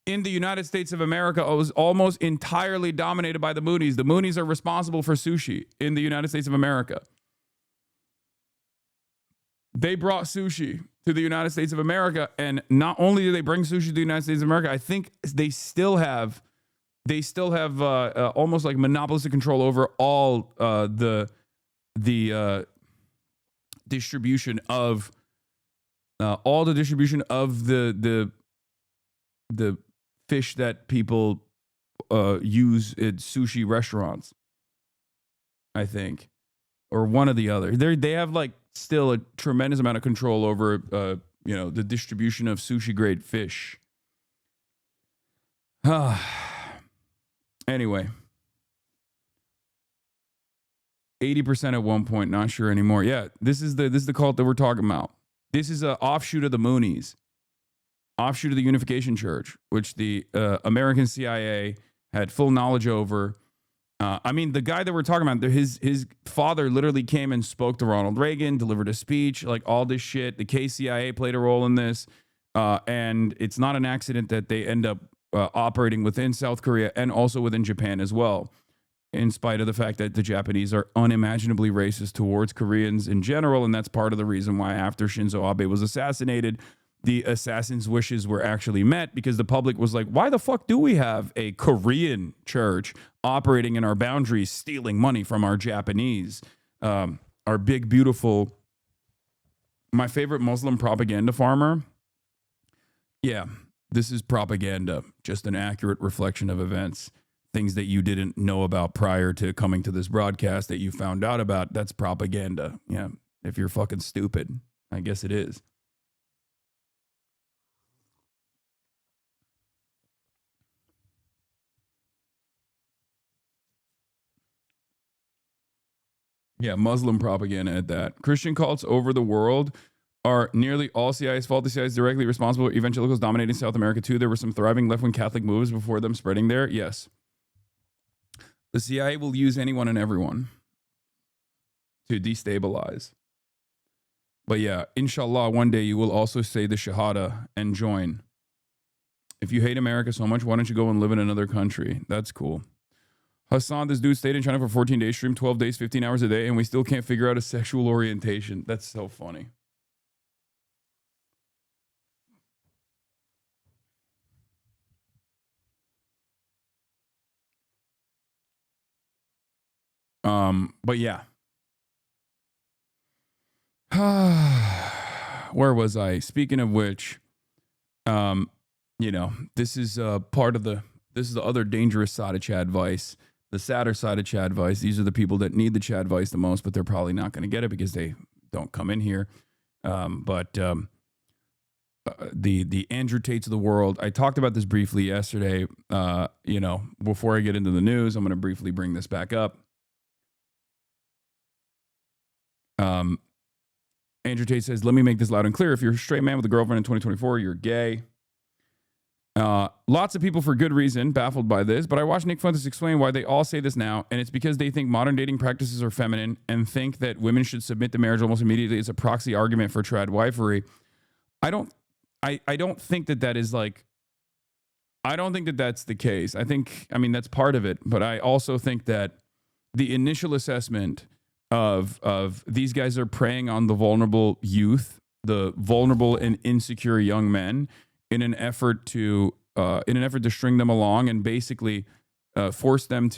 [SPEAKER 1] in the United States of America was almost entirely dominated by the Moonies. The Moonies are responsible for sushi in the United States of America. They brought sushi to the United States of America, and not only do they bring sushi to the United States of America, I think they still have almost like monopolistic control over all the distribution of the fish that people use at sushi restaurants, I think, or one or the other. They have like still a tremendous amount of control over the distribution of sushi grade fish. Anyway. 80% at one point, not sure anymore. Yeah, this is the cult that we're talking about. This is an offshoot of the Moonies, offshoot of the Unification Church, which the American CIA had full knowledge over. I mean, the guy that we're talking about, his father literally came and spoke to Ronald Reagan, delivered a speech, like all this shit. The KCIA played a role in this, and it's not an accident that they end up operating within South Korea and also within Japan as well. in spite of the fact that the Japanese are unimaginably racist towards Koreans in general. And that's part of the reason why after Shinzo Abe was assassinated, the assassin's wishes were actually met, because the public was like, why the fuck do we have a Korean church operating in our boundaries, stealing money from our Japanese, our big, beautiful, my favorite Muslim propaganda farmer? Yeah, this is propaganda, just an accurate reflection of events. Things that you didn't know about prior to coming to this broadcast that you found out about, that's propaganda. Yeah, if you're fucking stupid, I guess it is. Yeah, Muslim propaganda at that. Christian cults over the world are nearly all CIA's fault. The CIA is directly responsible for evangelicals dominating South America too. There were some thriving left-wing Catholic moves before them spreading there. Yes. The CIA will use anyone and everyone to destabilize. But yeah, inshallah, one day you will also say the Shahada and join. If you hate America so much, why don't you go and live in another country? That's cool. Hasan, this dude stayed in China for 14 days, streamed 12 days, 15 hours a day, and we still can't figure out his sexual orientation. That's so funny. But yeah. Where was I? Speaking of which, you know, this is part of the other dangerous side of Chadvice, the sadder side of Chadvice. These are the people that need the Chadvice the most, but they're probably not going to get it because they don't come in here. The Andrew Tates of the world. I talked about this briefly yesterday. You know, before I get into the news, I'm going to briefly bring this back up. Andrew Tate says, let me make this loud and clear. If you're a straight man with a girlfriend in 2024, you're gay. Lots of people, for good reason, baffled by this, but I watched Nick Fuentes explain why they all say this now, and it's because they think modern dating practices are feminine and think that women should submit to marriage almost immediately as a proxy argument for tradwifery. I don't think that is like, I don't think that that's the case. I mean, that's part of it, but I also think that the initial assessment of these guys are preying on the vulnerable youth, the vulnerable and insecure young men, in an effort to string them along and basically force them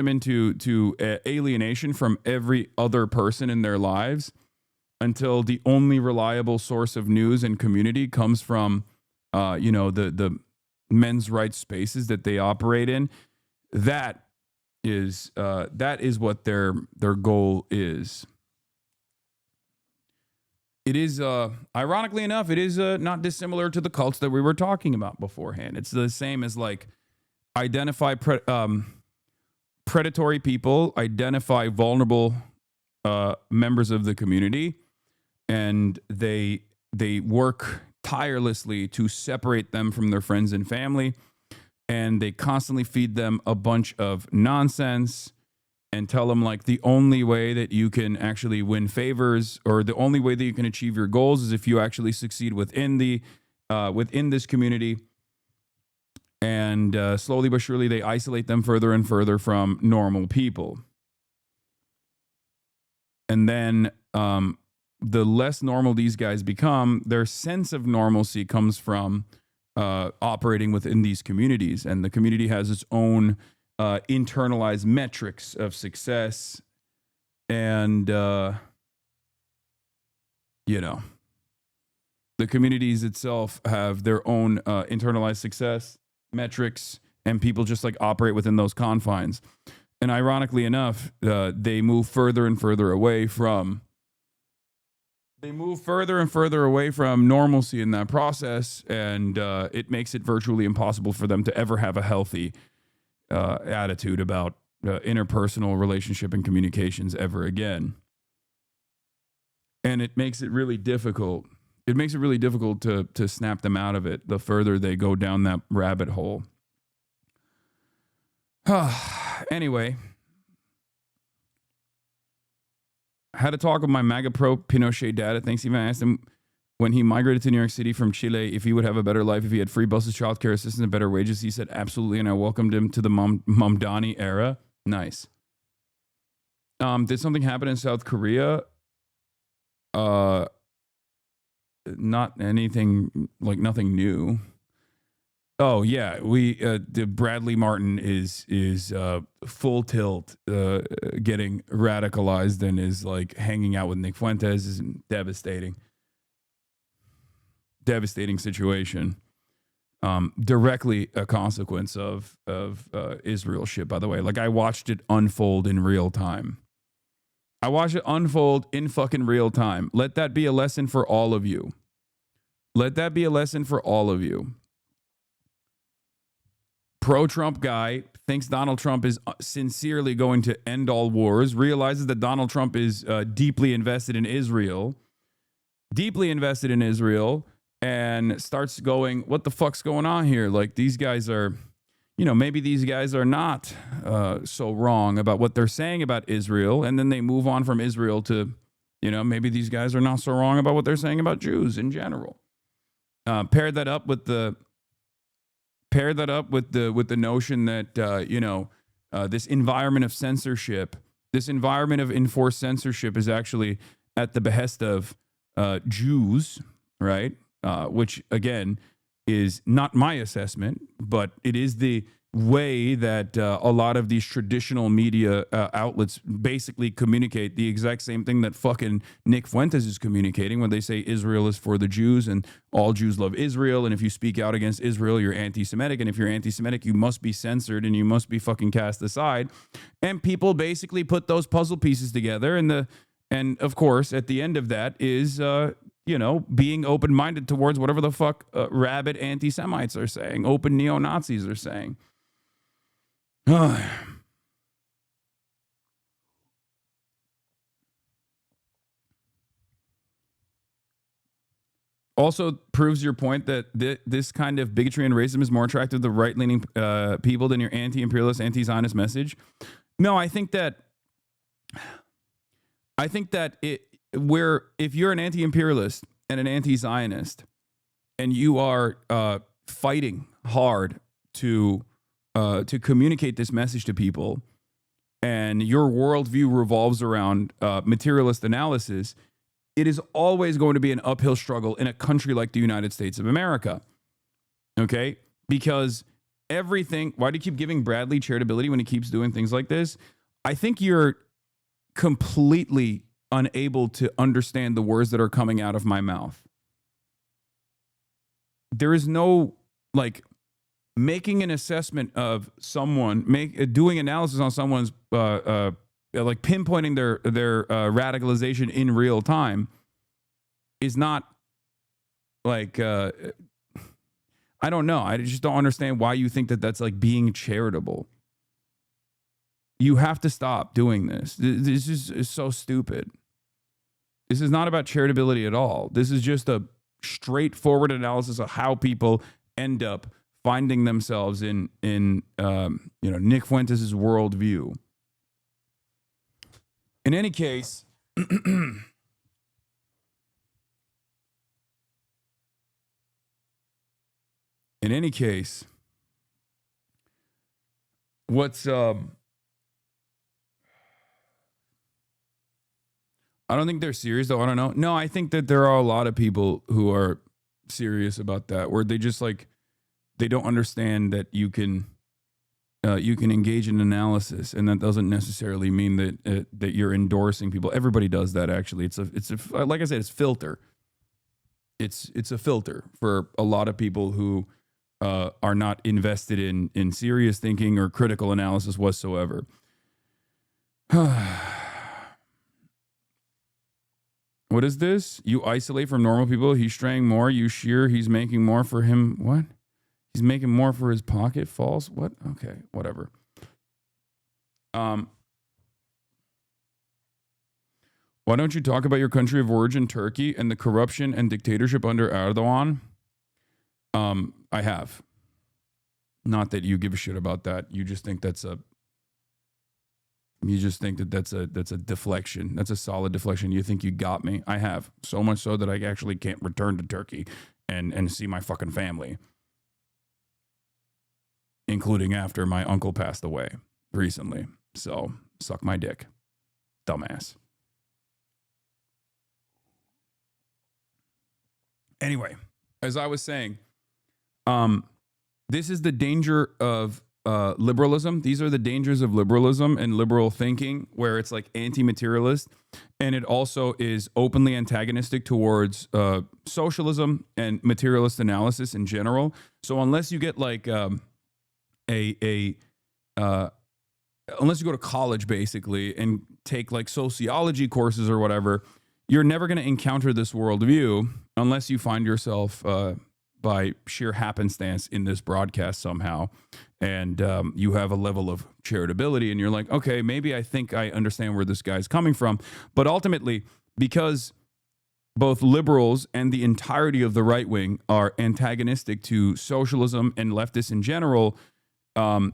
[SPEAKER 1] into alienation from every other person in their lives, until the only reliable source of news and community comes from the men's rights spaces that they operate in. That is what their goal is. It is, ironically enough, it is not dissimilar to the cults that we were talking about beforehand. It's the same as like identify predatory people, identify vulnerable members of the community, and they work tirelessly to separate them from their friends and family. And they constantly feed them a bunch of nonsense and tell them like the only way that you can actually win favors, or the only way that you can achieve your goals, is if you actually succeed within this community. And slowly but surely they isolate them further and further from normal people. And then the less normal these guys become, their sense of normalcy comes from operating within these communities, and the community has its own internalized metrics of success, and the communities itself have their own internalized success metrics, and people just like operate within those confines. And ironically enough, they move further and further away from normalcy in that process, and it makes it virtually impossible for them to ever have a healthy attitude about interpersonal relationship and communications ever again. And it makes it really difficult. It makes it really difficult to snap them out of it the further they go down that rabbit hole. Anyway, I had to talk with my MAGA pro Pinochet dad at Thanksgiving. I asked him when he migrated to New York City from Chile, if he would have a better life, if he had free buses, childcare assistance, and better wages. He said, absolutely, and I welcomed him to the Mamdani era. Nice. Did something happen in South Korea? Not anything, like nothing new. Oh yeah, the Bradley Martin is full tilt, getting radicalized and is like hanging out with Nick Fuentes. Is devastating situation. Directly a consequence of Israel shit. By the way, like I watched it unfold in real time. I watched it unfold in fucking real time. Let that be a lesson for all of you. Let that be a lesson for all of you. Pro-Trump guy thinks Donald Trump is sincerely going to end all wars, realizes that Donald Trump is deeply invested in Israel, and starts going, what the fuck's going on here? Like, these guys are, maybe these guys are not so wrong about what they're saying about Israel, and then they move on from Israel to, maybe these guys are not so wrong about what they're saying about Jews in general. Pair that up with the notion that this environment of censorship, this environment of enforced censorship is actually at the behest of Jews, right? Which again is not my assessment, but it is the way that a lot of these traditional media outlets basically communicate the exact same thing that fucking Nick Fuentes is communicating when they say Israel is for the Jews and all Jews love Israel, and if you speak out against Israel, you're anti-Semitic, and if you're anti-Semitic, you must be censored and you must be fucking cast aside. And people basically put those puzzle pieces together, and of course, at the end of that is being open-minded towards whatever the fuck rabid anti-Semites are saying, open neo-Nazis are saying. Also proves your point that this kind of bigotry and racism is more attractive to right-leaning people than your anti-imperialist, anti-Zionist message. No, I think that if you're an anti-imperialist and an anti-Zionist and you are fighting hard to communicate this message to people, and your worldview revolves around materialist analysis, it is always going to be an uphill struggle in a country like the United States of America. Okay? Because everything, why do you keep giving Bradley charitability when he keeps doing things like this? I think you're completely unable to understand the words that are coming out of my mouth. There is no, like, making an assessment of someone, doing analysis on someone's, like pinpointing their radicalization in real time is not like, I don't know. I just don't understand why you think that that's like being charitable. You have to stop doing this. This is so stupid. This is not about charitability at all. This is just a straightforward analysis of how people end up finding themselves in Nick Fuentes' worldview. In any case, what's I don't think they're serious though. I don't know. No, I think that there are a lot of people who are serious about that, where they just like, they don't understand that you can engage in analysis, and that doesn't necessarily mean that you're endorsing people. Everybody does that, actually. It's a like I said, it's filter. It's a filter for a lot of people who are not invested in serious thinking or critical analysis whatsoever. What is this? You isolate from normal people. He's straying more. You sheer. He's making more for him. What? He's making more for his pocket. False. What? Okay. Whatever. Why don't you talk about your country of origin, Turkey, and the corruption and dictatorship under Erdogan? I have. Not that you give a shit about that. You just think that's a You just think that that's a deflection. That's a solid deflection. You think you got me. I have. So much so that I actually can't return to Turkey and see my fucking family. Including after my uncle passed away recently. So, suck my dick. Dumbass. Anyway, as I was saying, this is the danger of liberalism. These are the dangers of liberalism and liberal thinking, where it's like anti-materialist, and it also is openly antagonistic towards socialism and materialist analysis in general. So unless you get like unless you go to college basically and take like sociology courses or whatever, you're never going to encounter this worldview unless you find yourself by sheer happenstance in this broadcast somehow, and you have a level of charitability and you're like, okay, maybe I think I understand where this guy's coming from. But ultimately, because both liberals and the entirety of the right wing are antagonistic to socialism and leftists in general, to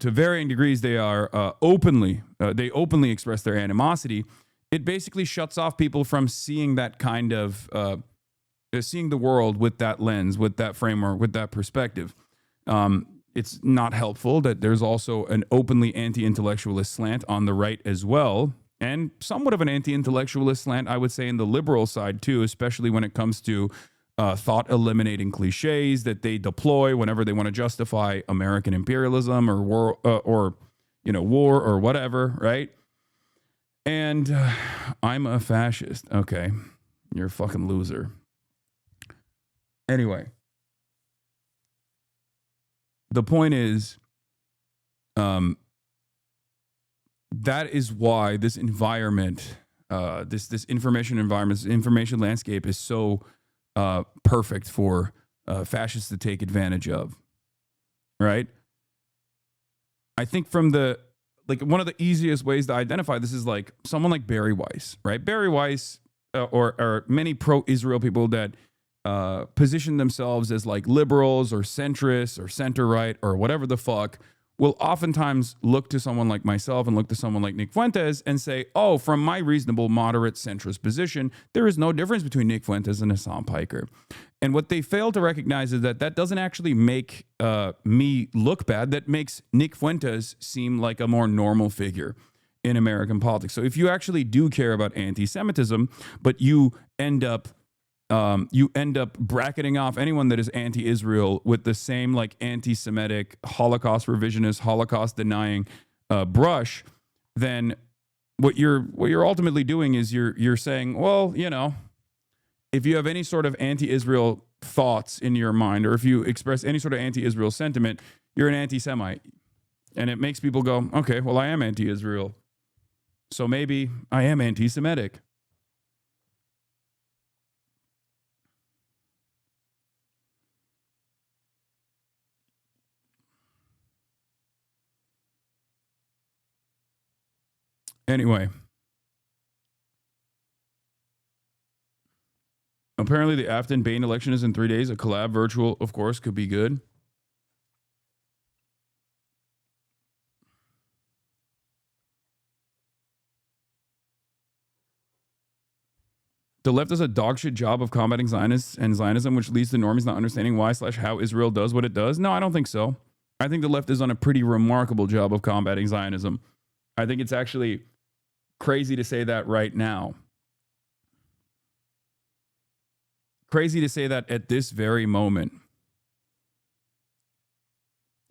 [SPEAKER 1] varying degrees, they are openly express their animosity. It basically shuts off people from seeing that kind of seeing the world with that lens, with that framework, with that perspective. It's not helpful that there's also an openly anti-intellectualist slant on the right as well, and somewhat of an anti-intellectualist slant, I would say, in the liberal side too, especially when it comes to thought eliminating cliches that they deploy whenever they want to justify American imperialism or war or whatever, right? And I'm a fascist. Okay, you're a fucking loser. Anyway, the point is, that is why this environment, this information environment, this information landscape is so perfect for fascists to take advantage of, right? I think from one of the easiest ways to identify this is like someone like Barry Weiss, right? Barry Weiss or many pro-Israel people that position themselves as like liberals or centrists or center-right or whatever the fuck will oftentimes look to someone like myself and look to someone like Nick Fuentes and say, oh, from my reasonable, moderate, centrist position, there is no difference between Nick Fuentes and Hasan Piker. And what they fail to recognize is that that doesn't actually make me look bad. That makes Nick Fuentes seem like a more normal figure in American politics. So if you actually do care about anti-Semitism, but you end up bracketing off anyone that is anti-Israel with the same like anti-Semitic, Holocaust revisionist, Holocaust denying brush, then what you're ultimately doing is you're saying, well, if you have any sort of anti-Israel thoughts in your mind, or if you express any sort of anti-Israel sentiment, you're an anti-Semite, and it makes people go, okay, well, I am anti-Israel, so maybe I am anti-Semitic. Anyway, apparently the Afton Bain election is in 3 days. A collab virtual, of course, could be good. The left does a dogshit job of combating Zionists and Zionism, which leads to normies not understanding why/how Israel does what it does. No, I don't think so. I think the left has done a pretty remarkable job of combating Zionism. I think it's actually crazy to say that right now. Crazy to say that at this very moment.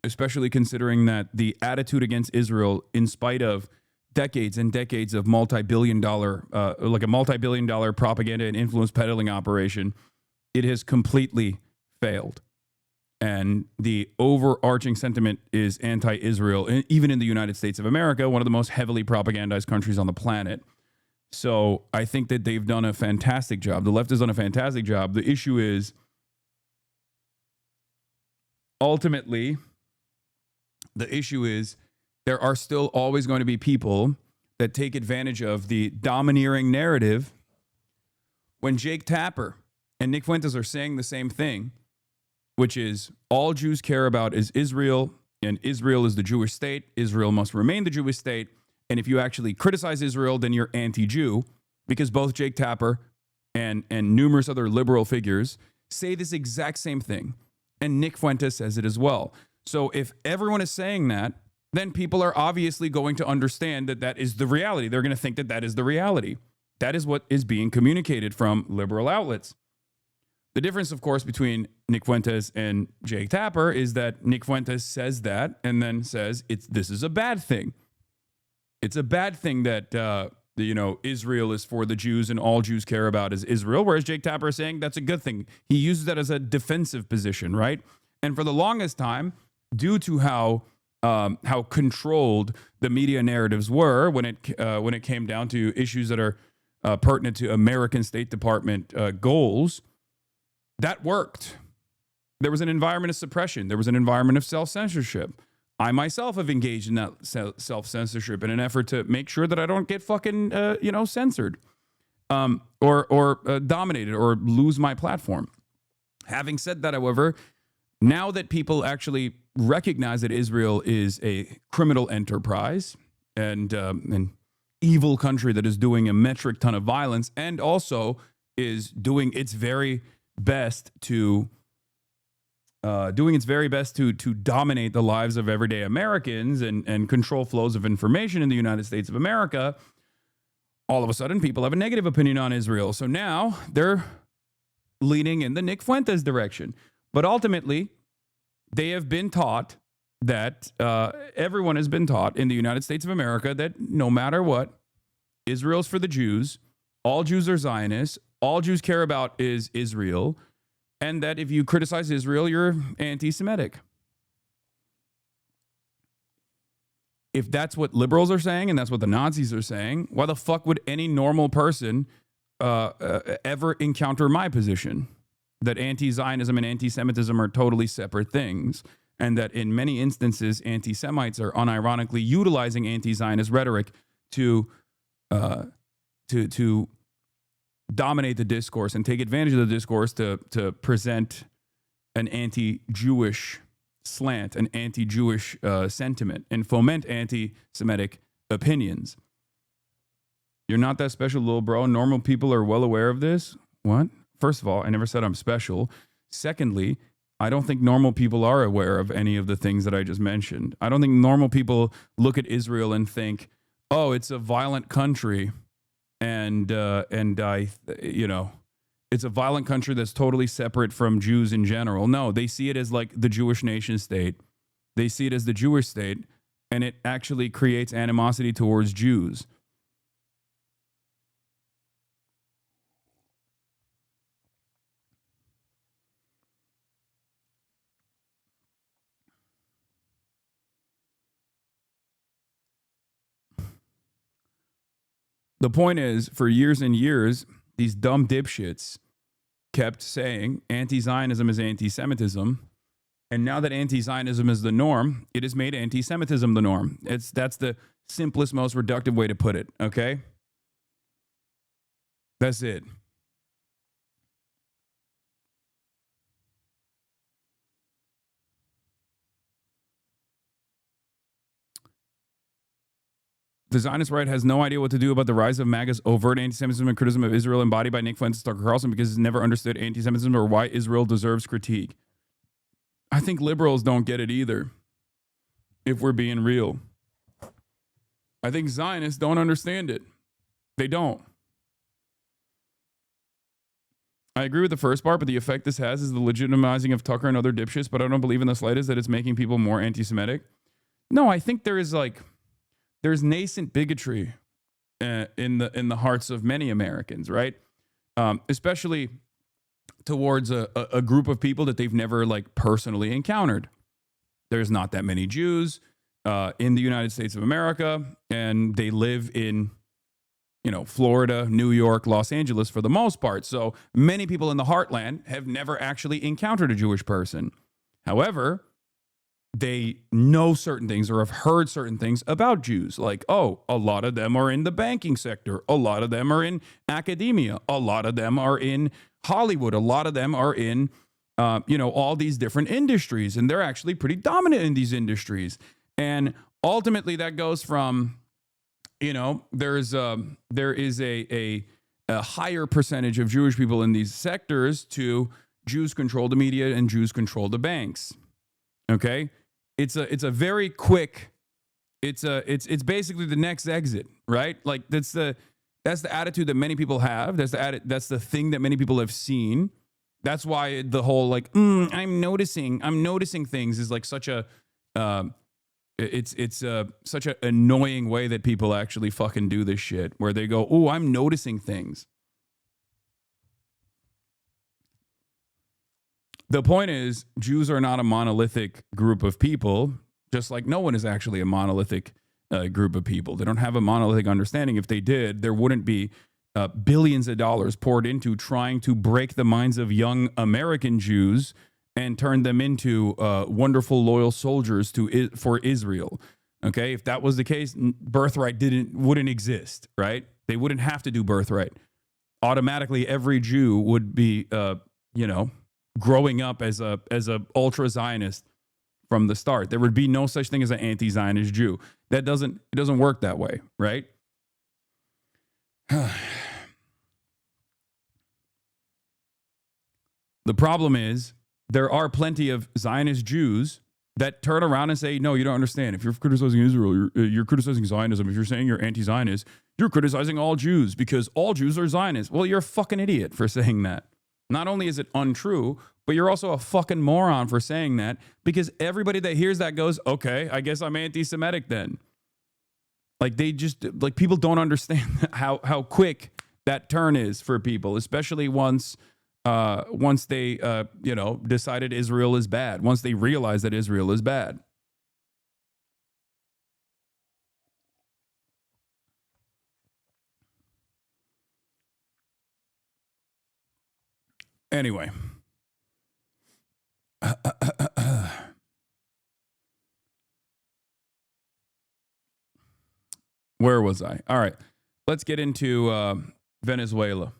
[SPEAKER 1] Especially considering that the attitude against Israel, in spite of decades and decades of multi-billion dollar propaganda and influence peddling operation, it has completely failed. And the overarching sentiment is anti-Israel, even in the United States of America, one of the most heavily propagandized countries on the planet. So I think that they've done a fantastic job. The left has done a fantastic job. The issue is, ultimately, there are still always going to be people that take advantage of the domineering narrative when Jake Tapper and Nick Fuentes are saying the same thing, which is all Jews care about is Israel, And Israel is the Jewish state. Israel must remain the Jewish state. And if you actually criticize Israel, then you're anti-Jew, because both Jake Tapper and numerous other liberal figures say this exact same thing. And Nick Fuentes says it as well. So if everyone is saying that, then people are obviously going to understand that that is the reality. They're going to think that that is the reality. That is what is being communicated from liberal outlets. The difference, of course, between Nick Fuentes and Jake Tapper is that Nick Fuentes says that and then says this is a bad thing. It's a bad thing that Israel is for the Jews and all Jews care about is Israel, whereas Jake Tapper is saying that's a good thing. He uses that as a defensive position, right? And for the longest time, due to how controlled the media narratives were when it came down to issues that are pertinent to American State Department goals, that worked. There was an environment of suppression. There was an environment of self-censorship. I myself have engaged in that self-censorship in an effort to make sure that I don't get fucking censored or dominated or lose my platform. Having said that, however, now that people actually recognize that Israel is a criminal enterprise and an evil country that is doing a metric ton of violence and also is doing its very best to dominate the lives of everyday Americans and control flows of information in the United States of America, all of a sudden people have a negative opinion on Israel. So now they're leaning in the Nick Fuentes direction. But ultimately, they have been taught that everyone has been taught in the United States of America that no matter what, Israel's for the Jews. All Jews are Zionists. All Jews care about is Israel. And that if you criticize Israel, you're anti-Semitic. If that's what liberals are saying and that's what the Nazis are saying, why the fuck would any normal person ever encounter my position? That anti-Zionism and anti-Semitism are totally separate things, and that in many instances, anti-Semites are unironically utilizing anti-Zionist rhetoric to dominate the discourse and take advantage of the discourse to present an anti-Jewish slant, an anti-Jewish sentiment, and foment anti-Semitic opinions. You're not that special, little bro. Normal people are well aware of this. What? First of all, I never said I'm special. Secondly, I don't think normal people are aware of any of the things that I just mentioned. I don't think normal people look at Israel and think, oh, it's a violent country. And it's a violent country that's totally separate from Jews in general. No, they see it as like the Jewish nation state. They see it as the Jewish state, and it actually creates animosity towards Jews. The point is, for years and years, these dumb dipshits kept saying anti-Zionism is anti-Semitism. And now that anti-Zionism is the norm, it has made anti-Semitism the norm. That's the simplest, most reductive way to put it, okay? That's it. The Zionist right has no idea what to do about the rise of MAGA's overt anti-Semitism and criticism of Israel embodied by Nick Fuentes and Tucker Carlson because it's never understood anti-Semitism or why Israel deserves critique. I think liberals don't get it either, if we're being real. I think Zionists don't understand it. They don't. I agree with the first part, but the effect this has is the legitimizing of Tucker and other dipshits, but I don't believe in the slightest that it's making people more anti-Semitic. No, I think there's nascent bigotry in the hearts of many Americans, right? Especially towards a group of people that they've never personally encountered. There's not that many Jews in the United States of America, and they live in Florida, New York, Los Angeles for the most part. So many people in the heartland have never actually encountered a Jewish person. However, they know certain things or have heard certain things about Jews. Like, oh, a lot of them are in the banking sector. A lot of them are in academia. A lot of them are in Hollywood. A lot of them are in all these different industries, and they're actually pretty dominant in these industries. And ultimately, that goes from, there is a higher percentage of Jewish people in these sectors to Jews control the media and Jews control the banks. Okay, it's a very quick. It's basically the next exit, right? Like that's the attitude that many people have. That's the thing that many people have seen. That's why the whole like I'm noticing things is like such a it's such an annoying way that people actually fucking do this shit, where they go, "Oh, I'm noticing things." The point is, Jews are not a monolithic group of people, just like no one is actually a monolithic group of people. They don't have a monolithic understanding. If they did, there wouldn't be billions of dollars poured into trying to break the minds of young American Jews and turn them into wonderful, loyal soldiers for Israel. Okay, if that was the case, birthright wouldn't exist, right? They wouldn't have to do birthright. Automatically, every Jew would be, growing up as a ultra Zionist from the start. There would be no such thing as an anti-Zionist Jew. It doesn't work that way, right? The problem is there are plenty of Zionist Jews that turn around and say, no, you don't understand. If you're criticizing Israel, you're criticizing Zionism. If you're saying you're anti-Zionist, you're criticizing all Jews because all Jews are Zionists. Well, you're a fucking idiot for saying that. Not only is it untrue, but you're also a fucking moron for saying that, because everybody that hears that goes, okay, I guess I'm anti-Semitic then. Like people don't understand how quick that turn is for people, especially once they decided Israel is bad, once they realize that Israel is bad. Anyway. Where was I? All right. Let's get into Venezuela.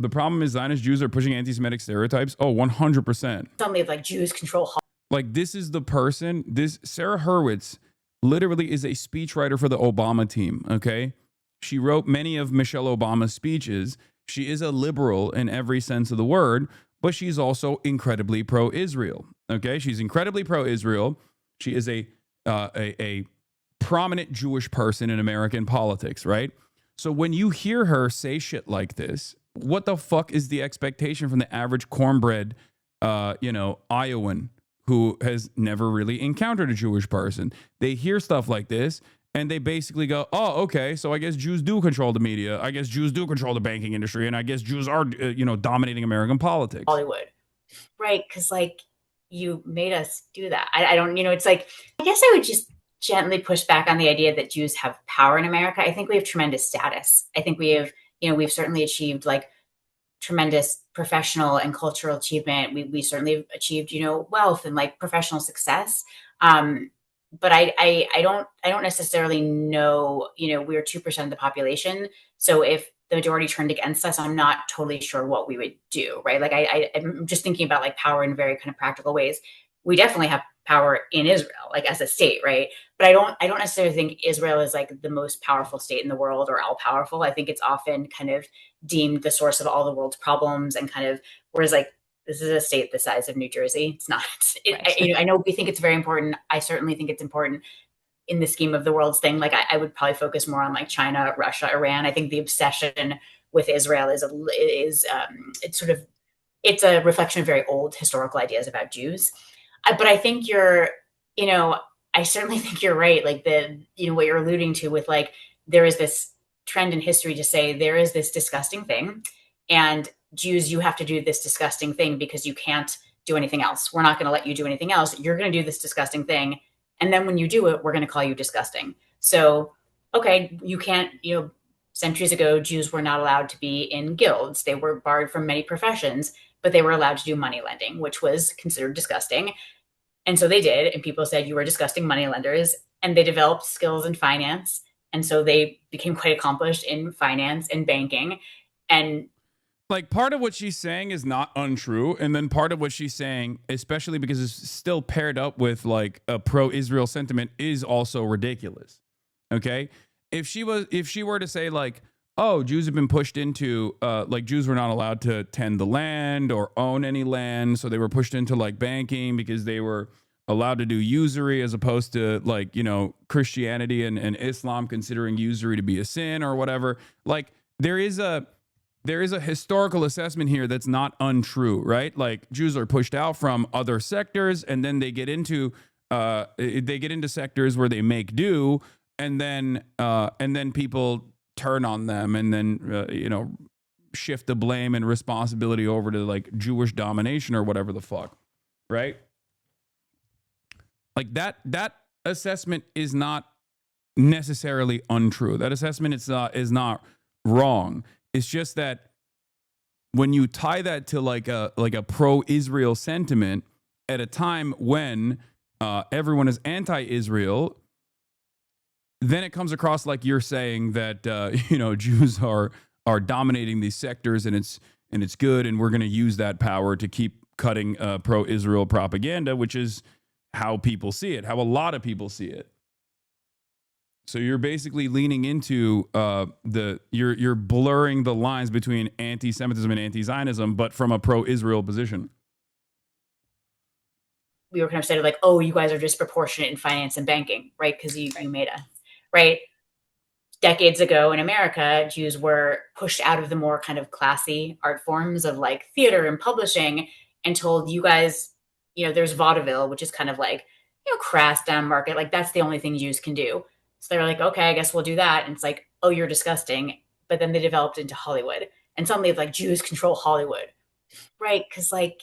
[SPEAKER 1] The problem is Zionist Jews are pushing anti-Semitic stereotypes. Oh, 100%.
[SPEAKER 7] Tell me if like Jews control.
[SPEAKER 1] Like this is the person, Sarah Hurwitz literally is a speechwriter for the Obama team, okay? She wrote many of Michelle Obama's speeches. She is a liberal in every sense of the word, but she's also incredibly pro-Israel, okay? She's incredibly pro-Israel. She is a prominent Jewish person in American politics, right? So when you hear her say shit like this, what the fuck is the expectation from the average cornbread, Iowan who has never really encountered a Jewish person? They hear stuff like this and they basically go, oh, okay, so I guess Jews do control the media. I guess Jews do control the banking industry. And I guess Jews are, dominating American politics.
[SPEAKER 7] Hollywood. Right, because like you made us do that. I don't, it's like, I guess I would just gently push back on the idea that Jews have power in America. I think we have tremendous status. I think we have, we've certainly achieved like tremendous professional and cultural achievement. We certainly have achieved, wealth and like professional success. But I don't necessarily know, we're 2% of the population. So if the majority turned against us, I'm not totally sure what we would do, right? Like I'm just thinking about like power in very kind of practical ways. We definitely have power in Israel, like as a state, right? But I don't necessarily think Israel is like the most powerful state in the world or all powerful. I think it's often kind of deemed the source of all the world's problems and kind of, whereas like this is a state the size of New Jersey. It's not. I know we think it's very important. I certainly think it's important in the scheme of the world's thing. Like I would probably focus more on like China, Russia, Iran. I think the obsession with Israel is it's a reflection of very old historical ideas about Jews. But I think I certainly think you're right. Like what you're alluding to with like, there is this trend in history to say there is this disgusting thing and Jews, you have to do this disgusting thing because you can't do anything else. We're not going to let you do anything else. You're going to do this disgusting thing. And then when you do it, we're going to call you disgusting. So, okay, you can't, centuries ago, Jews were not allowed to be in guilds. They were barred from many professions, but they were allowed to do money lending, which was considered disgusting. And so they did. And people said you were disgusting money lenders. And they developed skills in finance. And so they became quite accomplished in finance and banking. And
[SPEAKER 1] like part of what she's saying is not untrue, and then part of what she's saying, especially because it's still paired up with like a pro-Israel sentiment, is also ridiculous. Okay, if she were to say like, oh, Jews have been pushed into like Jews were not allowed to tend the land or own any land, so they were pushed into like banking because they were allowed to do usury as opposed to like, you know, Christianity and Islam considering usury to be a sin or whatever. Like there is a historical assessment here that's not untrue, right? Like Jews are pushed out from other sectors, and then they get into sectors where they make do, and then people turn on them, and then you know, shift the blame and responsibility over to like Jewish domination or whatever the fuck, right? Like that assessment is not necessarily untrue. That assessment is not wrong. It's just that when you tie that to like a pro-Israel sentiment at a time when everyone is anti-Israel, then it comes across like you're saying that you know, Jews are dominating these sectors, and it's good, and we're going to use that power to keep cutting pro-Israel propaganda, which is how people see it, how a lot of people see it. So you're basically leaning into you're blurring the lines between anti-Semitism and anti-Zionism, but from a pro-Israel position.
[SPEAKER 7] We were kind of said like, oh, you guys are disproportionate in finance and banking, right? Because you made us, right? Decades ago in America, Jews were pushed out of the more kind of classy art forms of like theater and publishing and told, you guys, you know, there's vaudeville, which is kind of like, you know, crass down market. Like that's the only thing Jews can do. So they're like, okay, I guess we'll do that. And it's like, oh, you're disgusting. But then they developed into Hollywood. And suddenly it's like Jews control Hollywood, right? Because like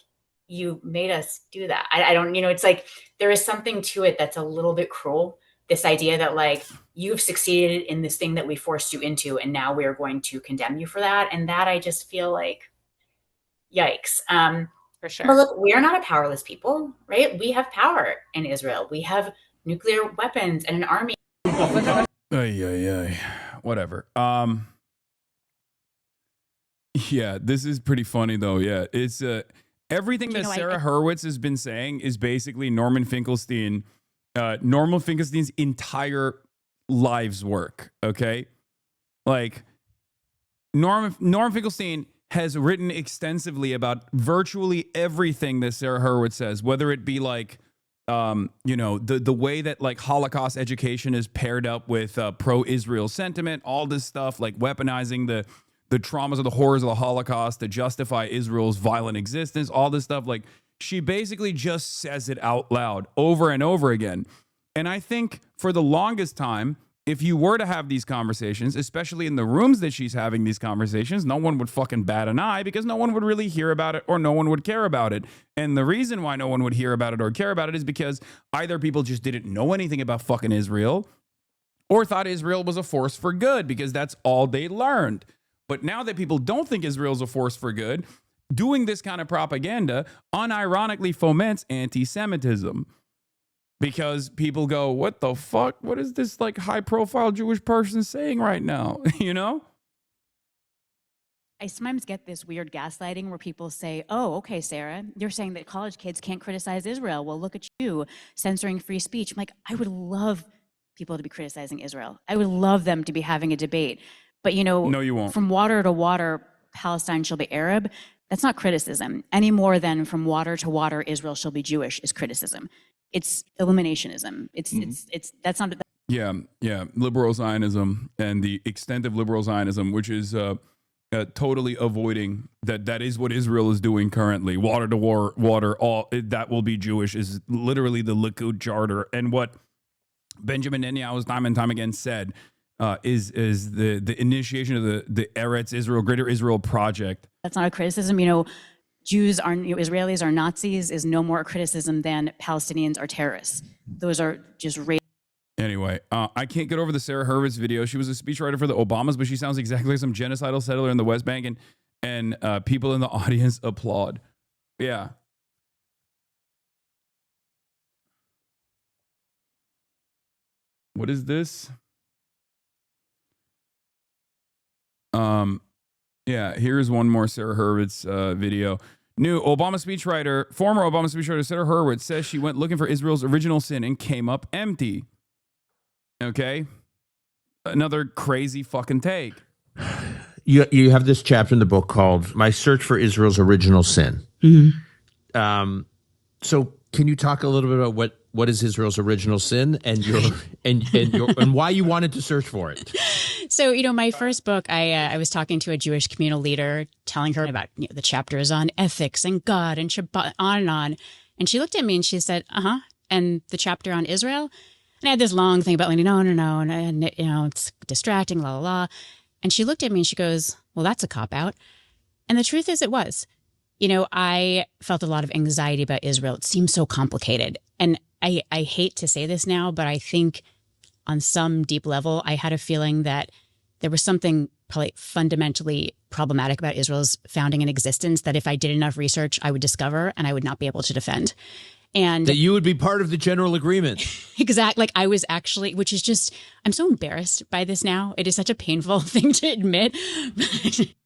[SPEAKER 7] you made us do that. I don't, you know, it's like there is something to it that's a little bit cruel. This idea that like you've succeeded in this thing that we forced you into, and now we are going to condemn you for that. And that I just feel like, yikes.
[SPEAKER 9] For sure.
[SPEAKER 7] But look, we are not a powerless people, right? We have power in Israel. We have nuclear weapons and an army.
[SPEAKER 1] Whatever. Yeah, this is pretty funny though. Yeah, it's everything that Sarah Hurwitz has been saying is basically Norman Finkelstein's entire life's work. Okay, like Norman Finkelstein has written extensively about virtually everything that Sarah Hurwitz says, whether it be like, you know, the way that like Holocaust education is paired up with pro-Israel sentiment, all this stuff, like weaponizing the traumas or the horrors of the Holocaust to justify Israel's violent existence, all this stuff. Like she basically just says it out loud over and over again. And I think for the longest time, if you were to have these conversations, especially in the rooms that she's having these conversations, no one would fucking bat an eye because no one would really hear about it or no one would care about it. And the reason why no one would hear about it or care about it is because either people just didn't know anything about fucking Israel or thought Israel was a force for good because that's all they learned. But now that people don't think Israel's a force for good, doing this kind of propaganda unironically foments anti-Semitism. Because people go, what the fuck? What is this like high profile Jewish person saying right now? You know?
[SPEAKER 9] I sometimes get this weird gaslighting where people say, oh, okay, Sarah, you're saying that college kids can't criticize Israel. Well, look at you censoring free speech. I'm like, I would love people to be criticizing Israel. I would love them to be having a debate. But, you know,
[SPEAKER 1] no, you won't.
[SPEAKER 9] From water to water, Palestine shall be Arab. That's not criticism any more than from water to water, Israel shall be Jewish is criticism. It's eliminationism. It's that's not.
[SPEAKER 1] Yeah. Liberal Zionism and the extent of liberal Zionism, which is totally avoiding that is what Israel is doing currently. Water to water, all that will be Jewish is literally the Likud charter. And what Benjamin Netanyahu has time and time again said is the initiation of the Eretz Israel, Greater Israel project.
[SPEAKER 9] That's not a criticism. You know, Jews are, you know, Israelis are Nazis is no more a criticism than Palestinians are terrorists. Those are just
[SPEAKER 1] Anyway, I can't get over the Sarah Hurwitz video. She was a speechwriter for the Obamas, but she sounds exactly like some genocidal settler in the West Bank, and people in the audience applaud. Yeah. What is this? Yeah, here's one more Sarah Hurwitz video. New Obama speechwriter, former Obama speechwriter Sarah Hurwitz says she went looking for Israel's original sin and came up empty. Okay? Another crazy fucking take.
[SPEAKER 10] You have this chapter in the book called "My Search for Israel's Original Sin." So can you talk a little bit about what is Israel's original sin and your and why you wanted to search for it?
[SPEAKER 9] So, my first book, I was talking to a Jewish communal leader, telling her about the chapters on ethics and God and Shabbat, on and on. And she looked at me and she said, and the chapter on Israel? And I had this long thing about, no, and it's distracting, la, la, la. And she looked at me and she goes, well, that's a cop-out. And the truth is it was. I felt a lot of anxiety about Israel. It seems so complicated. And I hate to say this now, but I think on some deep level, I had a feeling that there was something probably fundamentally problematic about Israel's founding and existence that if I did enough research, I would discover and I would not be able to defend. And
[SPEAKER 10] that you would be part of the general agreement.
[SPEAKER 9] Exactly. Like I was actually, which is just, I'm so embarrassed by this now. It is such a painful thing to admit.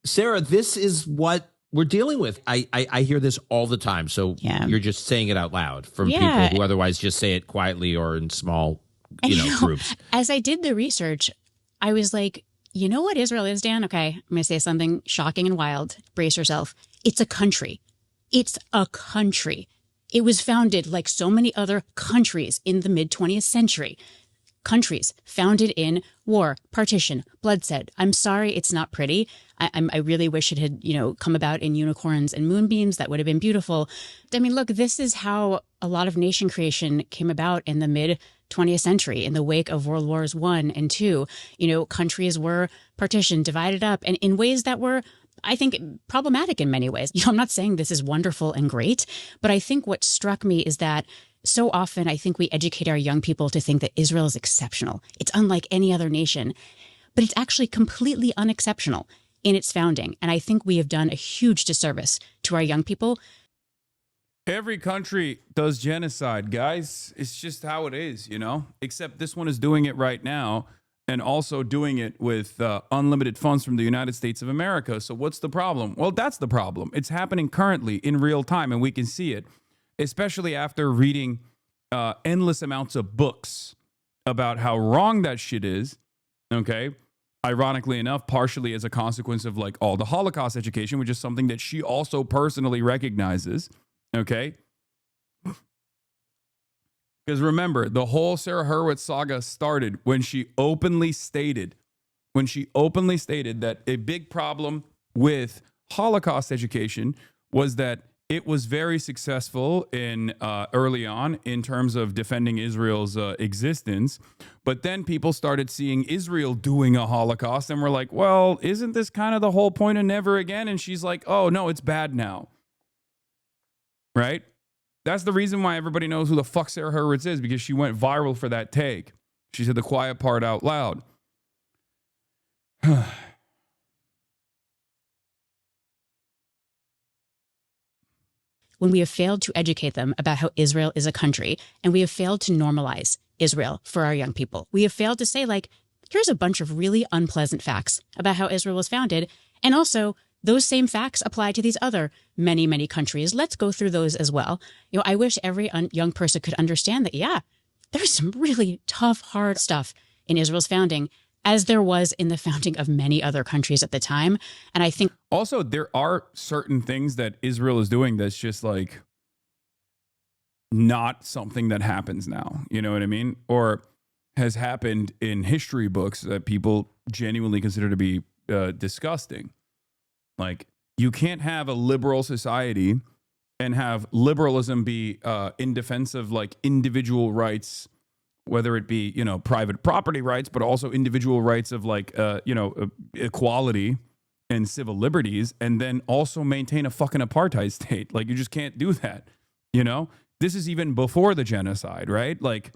[SPEAKER 10] Sarah, this is what we're dealing with. I hear this all the time. So you're just saying it out loud from people who otherwise just say it quietly or in small groups.
[SPEAKER 9] As I did the research, I was like, you know what Israel is, Dan? Okay, I'm going to say something shocking and wild. Brace yourself. It's a country. It's a country. It was founded like so many other countries in the mid-20th century. Countries founded in war, partition, bloodshed. I'm sorry it's not pretty. I really wish it had, come about in unicorns and moonbeams. That would have been beautiful. I mean, look, this is how a lot of nation creation came about in the mid-20th century in the wake of World Wars I and II. Countries were partitioned, divided up, and in ways that were, I think, problematic in many ways. I'm not saying this is wonderful and great, but I think what struck me is that so often I think we educate our young people to think that Israel is exceptional. It's unlike any other nation, but it's actually completely unexceptional in its founding. And I think we have done a huge disservice to our young people.
[SPEAKER 1] Every country does genocide, guys. It's just how it is, except this one is doing it right now and also doing it with unlimited funds from the United States of America. So what's the problem? Well, that's the problem. It's happening currently in real time, and we can see it, especially after reading endless amounts of books about how wrong that shit is, okay? Ironically enough, partially as a consequence of like all the Holocaust education, which is something that she also personally recognizes, okay? Because remember, the whole Sarah Hurwitz saga started when she openly stated that a big problem with Holocaust education was that it was very successful in early on in terms of defending Israel's existence. But then people started seeing Israel doing a Holocaust and were like, well, isn't this kind of the whole point of never again? And she's like, oh, no, it's bad now. Right? That's the reason why everybody knows who the fuck Sarah Hurwitz is, because she went viral for that take. She said the quiet part out loud.
[SPEAKER 9] When we have failed to educate them about how Israel is a country, and we have failed to normalize Israel for our young people. We have failed to say, like, here's a bunch of really unpleasant facts about how Israel was founded, and also those same facts apply to these other many, many countries. Let's go through those as well. I wish every young person could understand that, there's some really tough, hard stuff in Israel's founding, as there was in the founding of many other countries at the time. And I think
[SPEAKER 1] also there are certain things that Israel is doing that's just like not something that happens now. You know what I mean? Or has happened in history books that people genuinely consider to be disgusting. Like, you can't have a liberal society and have liberalism be in defense of like individual rights, whether it be, private property rights, but also individual rights of like, equality and civil liberties, and then also maintain a fucking apartheid state. Like, you just can't do that. This is even before the genocide, right? Like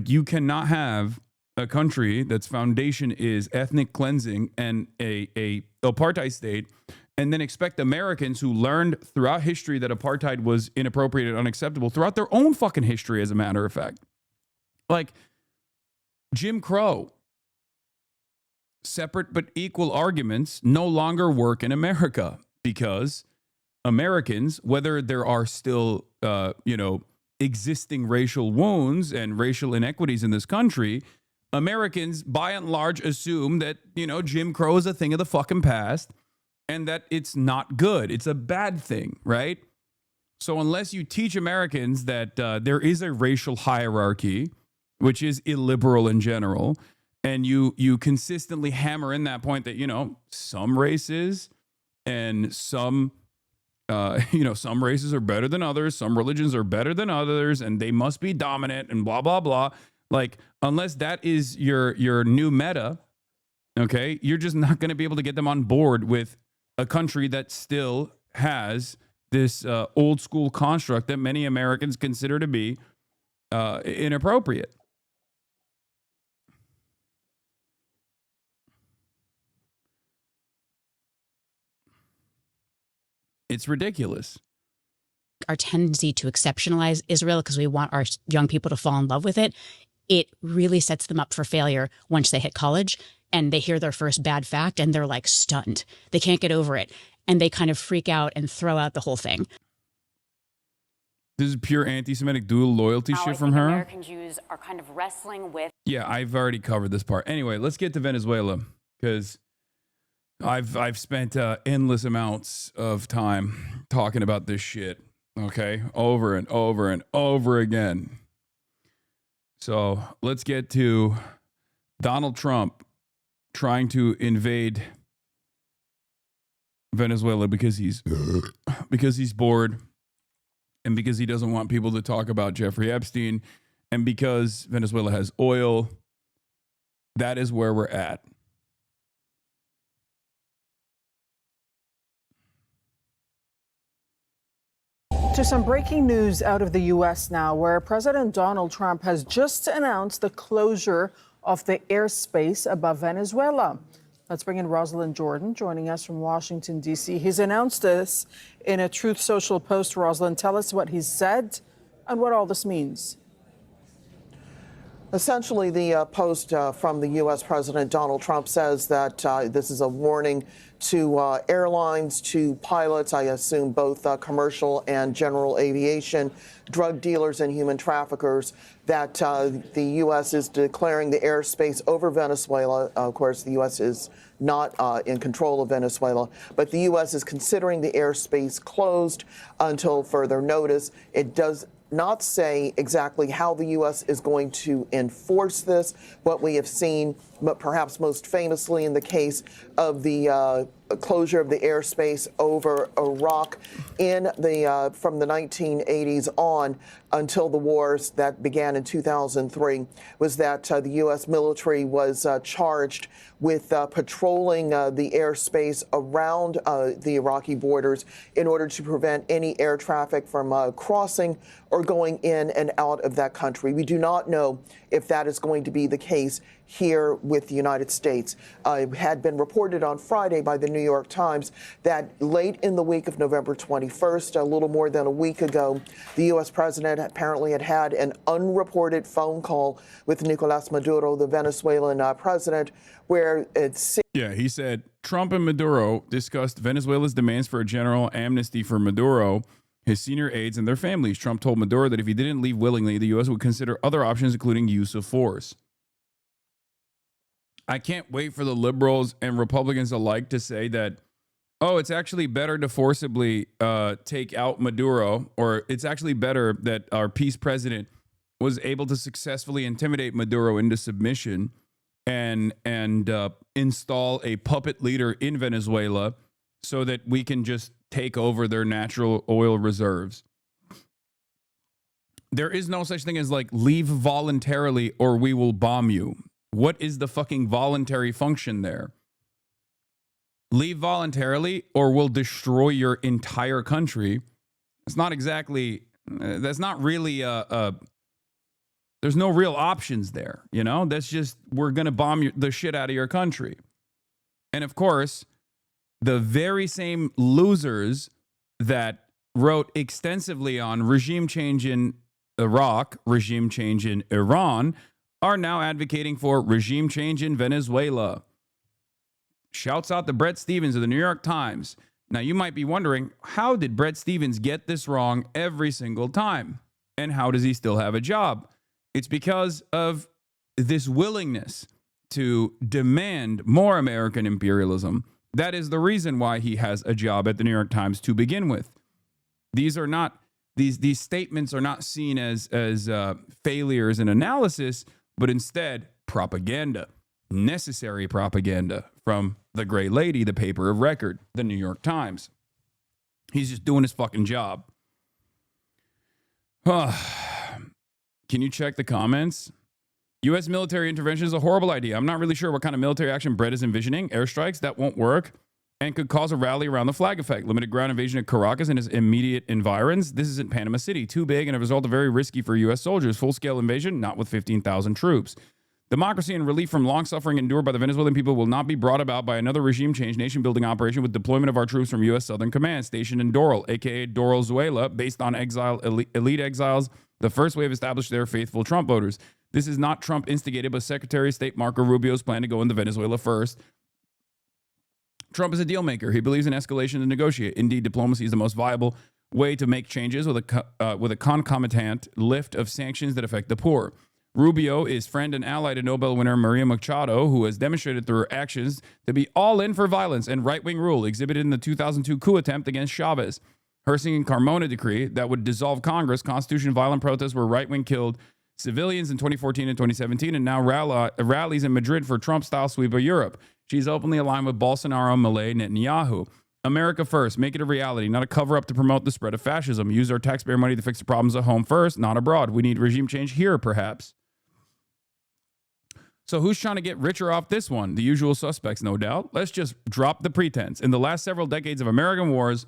[SPEAKER 1] you cannot have a country that's foundation is ethnic cleansing and a apartheid state, and then expect Americans who learned throughout history that apartheid was inappropriate and unacceptable throughout their own fucking history, as a matter of fact. Like Jim Crow. separate but equal arguments no longer work in America because Americans, whether there are still, existing racial wounds and racial inequities in this country, Americans, by and large, assume that, Jim Crow is a thing of the fucking past and that it's not good. It's a bad thing, right? So unless you teach Americans that there is a racial hierarchy, which is illiberal in general, and you consistently hammer in that point that, some races and some races are better than others, some religions are better than others, and they must be dominant and blah, blah, blah. Like, unless that is your new meta, okay, you're just not going to be able to get them on board with a country that still has this old school construct that many Americans consider to be inappropriate. It's ridiculous.
[SPEAKER 11] Our tendency to exceptionalize Israel because we want our young people to fall in love with it, it really sets them up for failure once they hit college and they hear their first bad fact and they're like stunned. They can't get over it. And they kind of freak out and throw out the whole thing.
[SPEAKER 1] This is pure anti-Semitic dual loyalty shit from her.
[SPEAKER 12] American Jews are kind of wrestling with.
[SPEAKER 1] Yeah, I've already covered this part. Anyway, let's get to Venezuela because I've spent endless amounts of time talking about this shit. Okay, over and over and over again. So let's get to Donald Trump trying to invade Venezuela because he's bored and because he doesn't want people to talk about Jeffrey Epstein and because Venezuela has oil. That is where we're at.
[SPEAKER 13] To some breaking news out of the U.S. now, where President Donald Trump has just announced the closure of the airspace above Venezuela. Let's bring in Rosalind Jordan, joining us from Washington, D.C. He's announced this in a Truth Social post. Rosalind, tell us what he's said and what all this means.
[SPEAKER 14] Essentially, the post from the U.S. President Donald Trump says that this is a warning to airlines, to pilots, I assume both commercial and general aviation, drug dealers and human traffickers, that the U.S. is declaring the airspace over Venezuela. Of course, the U.S. is not in control of Venezuela, but the U.S. is considering the airspace closed until further notice. It does not say exactly how the U.S. is going to enforce this. What we have seen, but perhaps most famously in the case of the closure of the airspace over Iraq from the 1980s on until the wars that began in 2003, was that the U.S. military was charged with patrolling the airspace around the Iraqi borders in order to prevent any air traffic from crossing or going in and out of that country. We do not know if that is going to be the case here with the United States. It had been reported on Friday by the New York Times that late in the week of November 21st, a little more than a week ago, the U.S. president apparently had an unreported phone call with Nicolas Maduro, the Venezuelan president, where it's...
[SPEAKER 1] Yeah, he said Trump and Maduro discussed Venezuela's demands for a general amnesty for Maduro, his senior aides, and their families. Trump told Maduro that if he didn't leave willingly, the U.S. would consider other options, including use of force. I can't wait for the liberals and Republicans alike to say that, oh, it's actually better to forcibly take out Maduro, or it's actually better that our peace president was able to successfully intimidate Maduro into submission and install a puppet leader in Venezuela so that we can just take over their natural oil reserves. There is no such thing as like leave voluntarily or we will bomb you. What is the fucking voluntary function there? Leave voluntarily or we'll destroy your entire country. It's not exactly, that's not really there's no real options there, you know? That's just, we're going to bomb the shit out of your country. And of course, the very same losers that wrote extensively on regime change in Iraq, regime change in Iran, are now advocating for regime change in Venezuela. Shouts out to Bret Stephens of the New York Times. Now, you might be wondering, how did Bret Stephens get this wrong every single time? And how does he still have a job? It's because of this willingness to demand more American imperialism. That is the reason why he has a job at the New York Times to begin with. These are not these statements are not seen as failures in analysis, but instead propaganda, necessary propaganda from the Gray Lady, the paper of record, the New York Times. He's just doing his fucking job. Can you check the comments? U.S. military intervention is a horrible idea. I'm not really sure what kind of military action Brett is envisioning. Airstrikes, that won't work and could cause a rally around the flag effect. Limited ground invasion of Caracas and its immediate environs. This isn't Panama City. Too big and a result of very risky for U.S. soldiers. Full-scale invasion, not with 15,000 troops. Democracy and relief from long suffering endured by the Venezuelan people will not be brought about by another regime change nation-building operation with deployment of our troops from U.S. Southern Command, stationed in Doral, a.k.a. Doralzuela, based on elite exiles. The first wave established their faithful Trump voters. This is not Trump instigated, but Secretary of State Marco Rubio's plan to go into Venezuela first. Trump is a deal maker. He believes in escalation to negotiate. Indeed, diplomacy is the most viable way to make changes with a concomitant lift of sanctions that affect the poor. Rubio is friend and ally to Nobel winner Maria Machado, who has demonstrated through her actions to be all in for violence and right-wing rule, exhibited in the 2002 coup attempt against Chavez. Her signing Carmona decree that would dissolve Congress, constitution, violent protests where right-wing killed civilians in 2014 and 2017, and now rallies in Madrid for Trump-style sweep of Europe. She's openly aligned with Bolsonaro, Milei, Netanyahu. America first. Make it a reality, not a cover-up to promote the spread of fascism. Use our taxpayer money to fix the problems at home first, not abroad. We need regime change here, perhaps. So who's trying to get richer off this one? The usual suspects, no doubt. Let's just drop the pretense. In the last several decades of American wars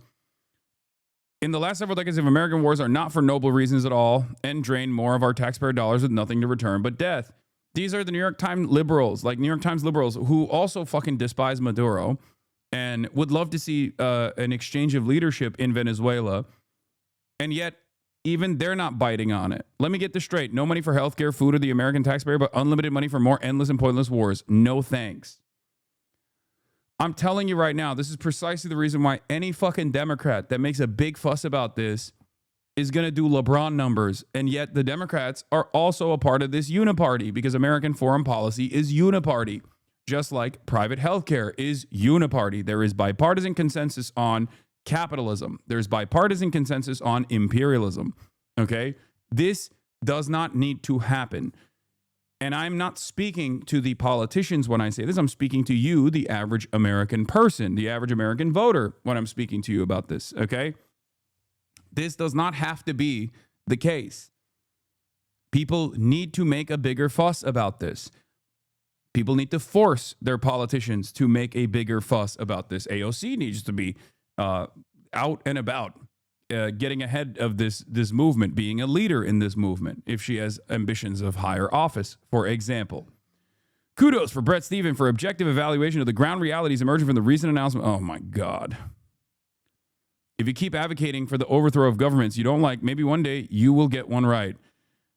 [SPEAKER 1] are not for noble reasons at all and drain more of our taxpayer dollars with nothing to return but death. These are the New York Times liberals, who also fucking despise Maduro and would love to see an exchange of leadership in Venezuela. And yet, even they're not biting on it. Let me get this straight. No money for healthcare, food, or the American taxpayer, but unlimited money for more endless and pointless wars. No thanks. I'm telling you right now, this is precisely the reason why any fucking Democrat that makes a big fuss about this is going to do LeBron numbers. And yet the Democrats are also a part of this uniparty because American foreign policy is uniparty, just like private healthcare is uniparty. There is bipartisan consensus on capitalism. There's bipartisan consensus on imperialism. Okay? This does not need to happen. And I'm not speaking to the politicians when I say this. I'm speaking to you, the average American person, the average American voter, when I'm speaking to you about this, okay? This does not have to be the case. People need to make a bigger fuss about this. People need to force their politicians to make a bigger fuss about this. AOC needs to be out and about, getting ahead of this movement, being a leader in this movement, if she has ambitions of higher office, for example. Kudos for Bret Stephens for objective evaluation of the ground realities emerging from the recent announcement. Oh, my God. If you keep advocating for the overthrow of governments you don't like, maybe one day you will get one right.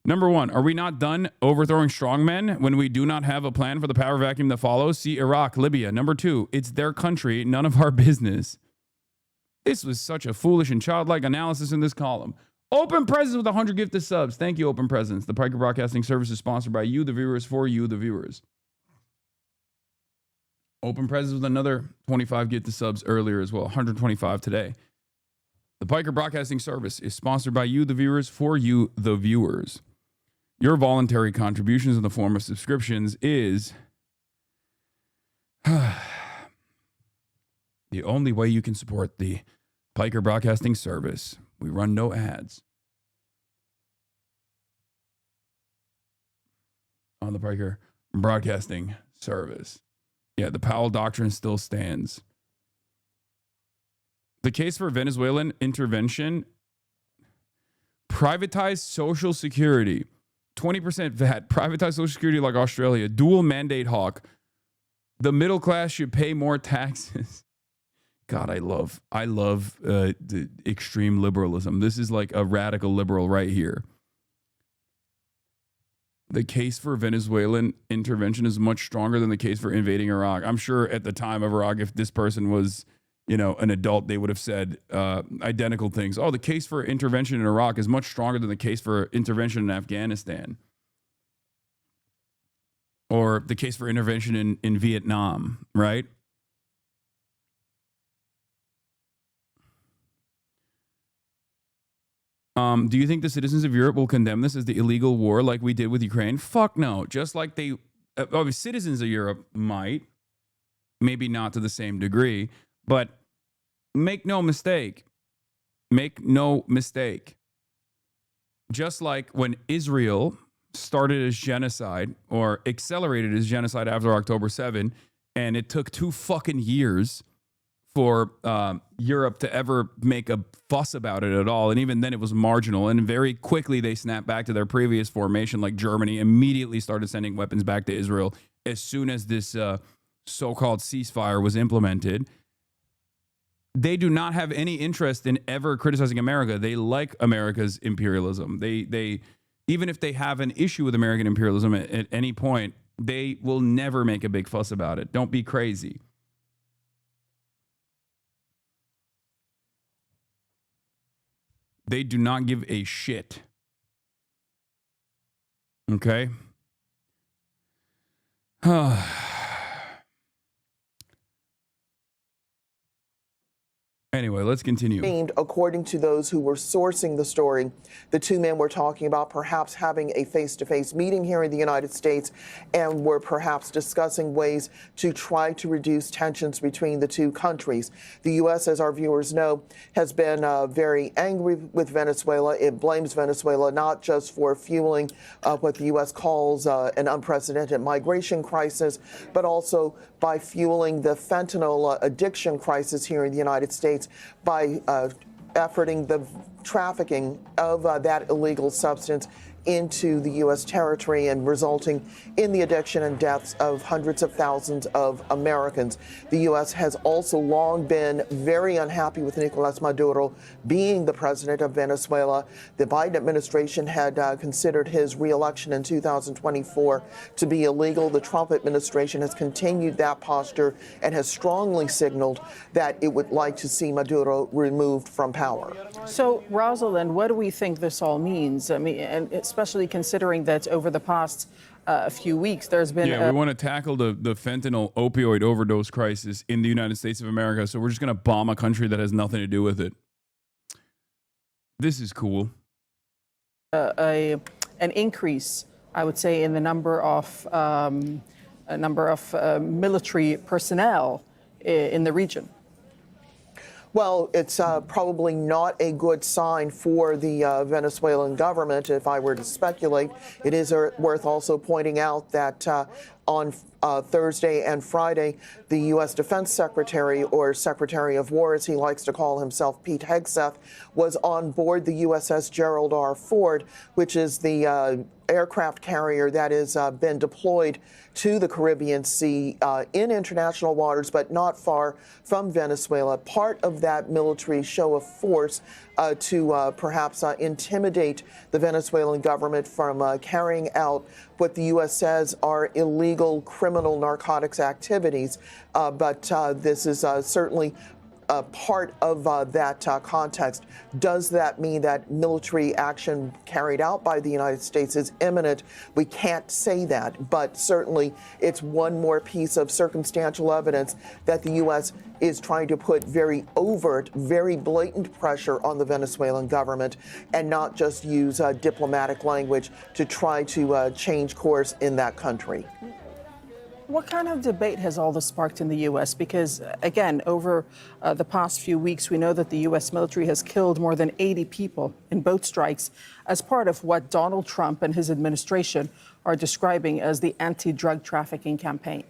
[SPEAKER 1] Number one, are we not done overthrowing strongmen when we do not have a plan for the power vacuum that follows? See Iraq, Libya. Number two, it's their country, none of our business. This was such a foolish and childlike analysis in this column. Open Presents with 100 gifted subs. Thank you, Open Presents. The Piker Broadcasting Service is sponsored by you, the viewers, for you, the viewers. Open Presents with another 25 gifted subs earlier as well. 125 today. The Piker Broadcasting Service is sponsored by you, the viewers, for you, the viewers. Your voluntary contributions in the form of subscriptions is the only way you can support the Piker Broadcasting Service. We run no ads on the Piker Broadcasting Service. Yeah, the Powell Doctrine still stands. The case for Venezuelan intervention: privatize Social Security, 20% VAT, privatize Social Security like Australia, dual mandate hawk. The middle class should pay more taxes. God, I love the extreme liberalism. This is like a radical liberal right here. the case for Venezuelan intervention is much stronger than the case for invading Iraq. I'm sure at the time of Iraq, if this person was, an adult, they would have said identical things. Oh, the case for intervention in Iraq is much stronger than the case for intervention in Afghanistan. Or the case for intervention in Vietnam, right? Do you think the citizens of Europe will condemn this as the illegal war like we did with Ukraine? Fuck no. Just like citizens of Europe might, maybe not to the same degree, but make no mistake. Make no mistake. Just like when Israel started as genocide or accelerated as genocide after October 7, and it took 2 fucking years for Europe to ever make a fuss about it at all. And even then it was marginal. And very quickly they snapped back to their previous formation, like Germany immediately started sending weapons back to Israel as soon as this so-called ceasefire was implemented. They do not have any interest in ever criticizing America. They like America's imperialism. They even if they have an issue with American imperialism at any point, they will never make a big fuss about it. Don't be crazy. They do not give a shit. Okay? Anyway, let's continue.
[SPEAKER 14] According to those who were sourcing the story, the 2 men were talking about perhaps having a face-to-face meeting here in the United States and were perhaps discussing ways to try to reduce tensions between the 2 countries. The U.S., as our viewers know, has been very angry with Venezuela. It blames Venezuela not just for fueling what the U.S. calls an unprecedented migration crisis, but also by fueling the fentanyl addiction crisis here in the United States by efforting the trafficking of that illegal substance into the U.S. territory and resulting in the addiction and deaths of hundreds of thousands of Americans. The U.S. has also long been very unhappy with Nicolas Maduro being the president of Venezuela. The Biden administration had considered his reelection in 2024 to be illegal. The Trump administration has continued that posture and has strongly signaled that it would like to see Maduro removed from power.
[SPEAKER 13] So, Rosalind, what do we think this all means? I mean, and especially considering that over the past few weeks, there's been...
[SPEAKER 1] we want to tackle the fentanyl opioid overdose crisis in the United States of America, so we're just going to bomb a country that has nothing to do with it. This is cool.
[SPEAKER 13] An increase, I would say, in the number of military personnel in the region.
[SPEAKER 14] Well, it's probably not a good sign for the Venezuelan government, if I were to speculate. It is worth also pointing out that on Thursday and Friday, the U.S. Defense Secretary, or Secretary of War, as he likes to call himself, Pete Hegseth, was on board the USS Gerald R. Ford, which is the aircraft carrier that has been deployed to the Caribbean Sea in international waters, but not far from Venezuela. Part of that military show of force to perhaps intimidate the Venezuelan government from carrying out what the U.S. says are illegal criminal narcotics activities. But this is certainly part of that context. Does that mean that military action carried out by the United States is imminent? We can't say that, but certainly it's one more piece of circumstantial evidence that the U.S. is trying to put very overt, very blatant pressure on the Venezuelan government and not just use diplomatic language to try to change course in that country.
[SPEAKER 13] What kind of debate has all this sparked in the U.S.? Because, again, over the past few weeks, we know that the U.S. military has killed more than 80 people in boat strikes as part of what Donald Trump and his administration are describing as the anti-drug trafficking campaign.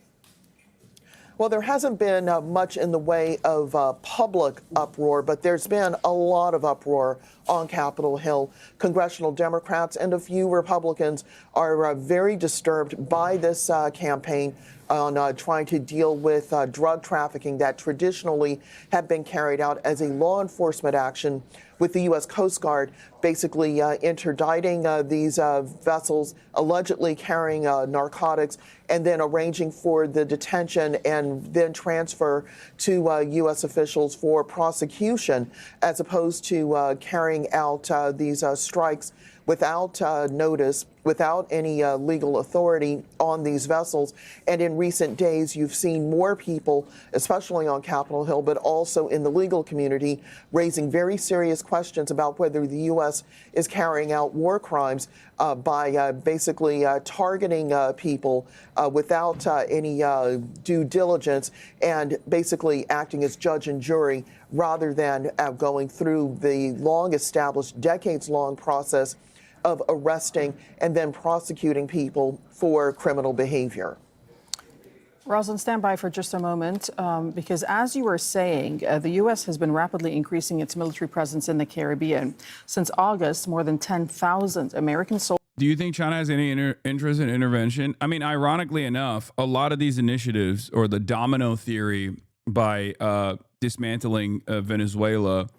[SPEAKER 14] Well, there hasn't been much in the way of public uproar, but there's been a lot of uproar on Capitol Hill. Congressional Democrats and a few Republicans are very disturbed by this campaign on trying to deal with drug trafficking that traditionally have been carried out as a law enforcement action with the U.S. Coast Guard basically interdicting these vessels allegedly carrying narcotics and then arranging for the detention and then transfer to U.S. officials for prosecution, as opposed to carrying out these strikes without notice, without any legal authority on these vessels. And in recent days, you've seen more people, especially on Capitol Hill, but also in the legal community, raising very serious questions about whether the U.S. is carrying out war crimes by basically targeting people without any due diligence and basically acting as judge and jury rather than going through the long-established, decades-long process of arresting and then prosecuting people for criminal behavior.
[SPEAKER 13] Rosalind, stand by for just a moment, because as you were saying, the U.S. has been rapidly increasing its military presence in the Caribbean. Since August, more than 10,000 American soldiers.
[SPEAKER 1] Do you think China has any interest in intervention? I mean, ironically enough, a lot of these initiatives, or the domino theory by dismantling Venezuela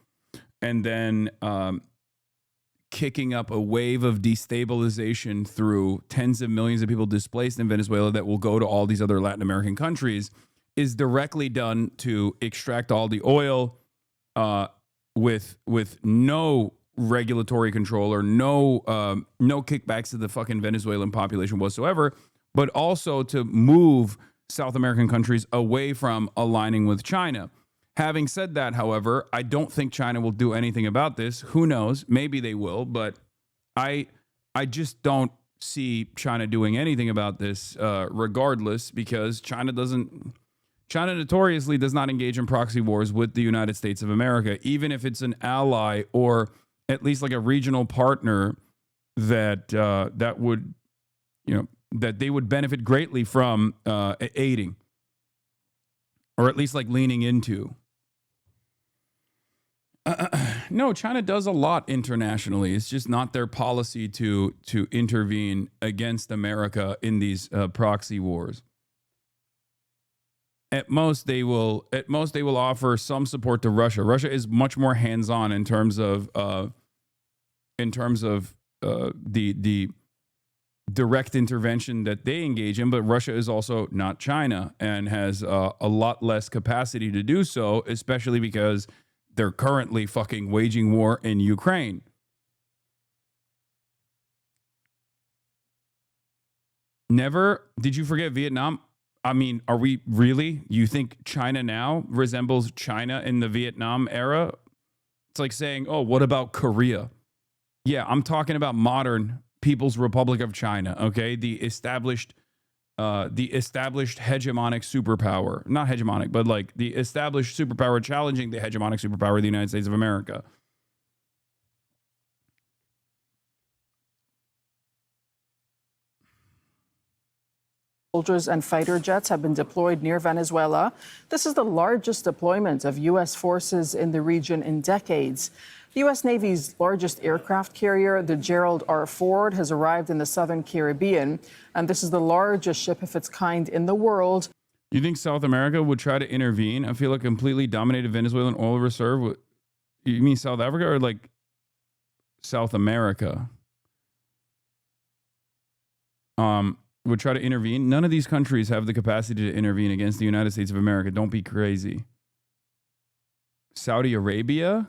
[SPEAKER 1] and then kicking up a wave of destabilization through tens of millions of people displaced in Venezuela that will go to all these other Latin American countries, is directly done to extract all the oil with no regulatory control or no kickbacks to the fucking Venezuelan population whatsoever, but also to move South American countries away from aligning with China. Having said that, however, I don't think China will do anything about this. Who knows? Maybe they will, but I just don't see China doing anything about this regardless, because China notoriously does not engage in proxy wars with the United States of America, even if it's an ally or at least like a regional partner that that would, that they would benefit greatly from aiding, or at least like leaning into. No, China does a lot internationally. It's just not their policy to intervene against America in these proxy wars. At most, they will offer some support to Russia. Russia is much more hands-on in terms of the direct intervention that they engage in. But Russia is also not China and has a lot less capacity to do so, especially because they're currently fucking waging war in Ukraine. Never did you forget Vietnam? I mean, are we really? You think China now resembles China in the Vietnam era? It's like saying, oh, what about Korea? Yeah, I'm talking about modern People's Republic of China, okay? The established hegemonic superpower. Not hegemonic, but like the established superpower challenging the hegemonic superpower of the United States of America.
[SPEAKER 13] Soldiers and fighter jets have been deployed near Venezuela. This is the largest deployment of U.S. forces in the region in decades. The U.S. Navy's largest aircraft carrier, the Gerald R. Ford, has arrived in the southern Caribbean, and this is the largest ship of its kind in the world.
[SPEAKER 1] You think South America would try to intervene? I feel like completely dominated Venezuelan oil reserve. You mean South Africa or like South America? Would try to intervene. None of these countries have the capacity to intervene against the United States of America. Don't be crazy. Saudi Arabia?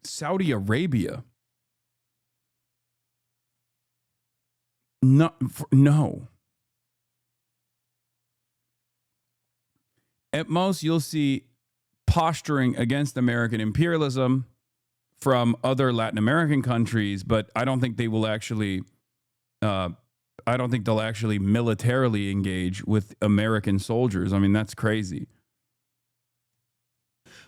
[SPEAKER 1] Saudi Arabia? No. At most, you'll see posturing against American imperialism from other Latin American countries, but I don't think they will actually. I don't think they'll actually militarily engage with American soldiers. I mean, that's crazy.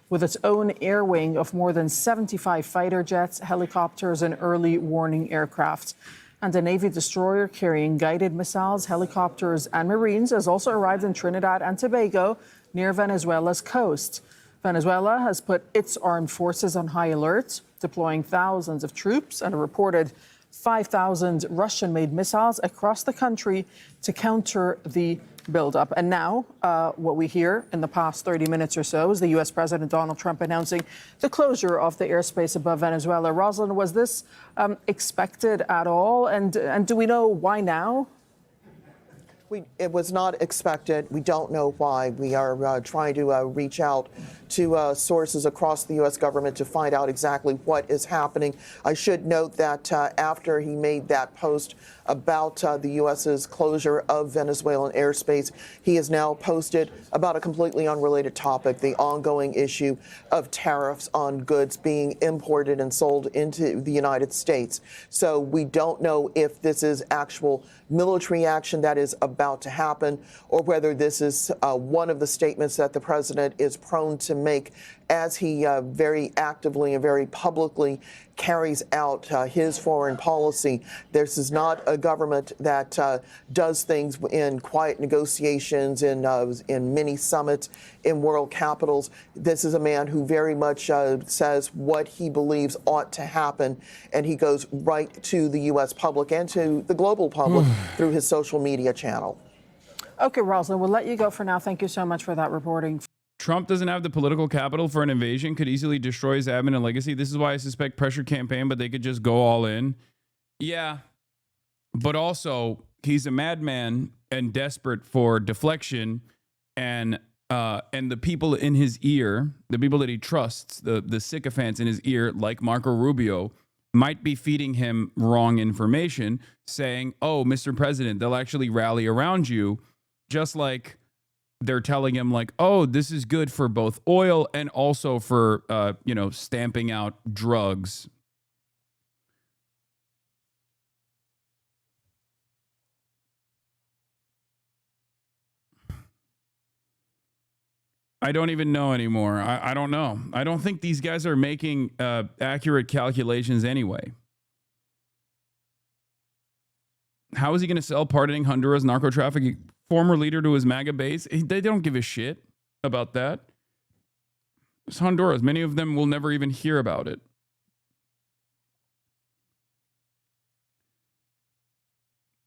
[SPEAKER 13] With its own air wing of more than 75 fighter jets, helicopters, and early warning aircraft. And a Navy destroyer carrying guided missiles, helicopters, and Marines has also arrived in Trinidad and Tobago near Venezuela's coast. Venezuela has put its armed forces on high alert, deploying thousands of troops and a reported 5,000 Russian-made missiles across the country to counter the buildup. And now, what we hear in the past 30 minutes or so is the U.S. President Donald Trump announcing the closure of the airspace above Venezuela. Rosalind, was this expected at all? And do we know why now?
[SPEAKER 14] It was not expected. We don't know why. We are trying to reach out to sources across the U.S. government to find out exactly what is happening. I should note that after he made that post about the U.S.'s closure of Venezuelan airspace, he has now posted about a completely unrelated topic, the ongoing issue of tariffs on goods being imported and sold into the United States. So we don't know if this is actual military action that is about to happen, or whether this is one of the statements that the president is prone to make as he very actively and very publicly carries out his foreign policy. This is not a government that does things in quiet negotiations, in mini summits, in world capitals. This is a man who very much says what he believes ought to happen, and he goes right to the U.S. public and to the global public through his social media channel.
[SPEAKER 13] Okay, Rosalind, we'll let you go for now. Thank you so much for that reporting.
[SPEAKER 1] Trump doesn't have the political capital for an invasion, could easily destroy his admin and legacy. This is why I suspect pressure campaign, but they could just go all in. Yeah, but also he's a madman and desperate for deflection, and the people in his ear, the people that he trusts, the sycophants in his ear, like Marco Rubio, might be feeding him wrong information, saying, "Oh, Mr. President, they'll actually rally around you," just like they're telling him, like, "Oh, this is good for both oil and also for, stamping out drugs." I don't even know anymore. I don't know. I don't think these guys are making accurate calculations anyway. How is he going to sell pardoning Honduras narco trafficking former leader to his MAGA base? They don't give a shit about that. It's Honduras. Many of them will never even hear about it.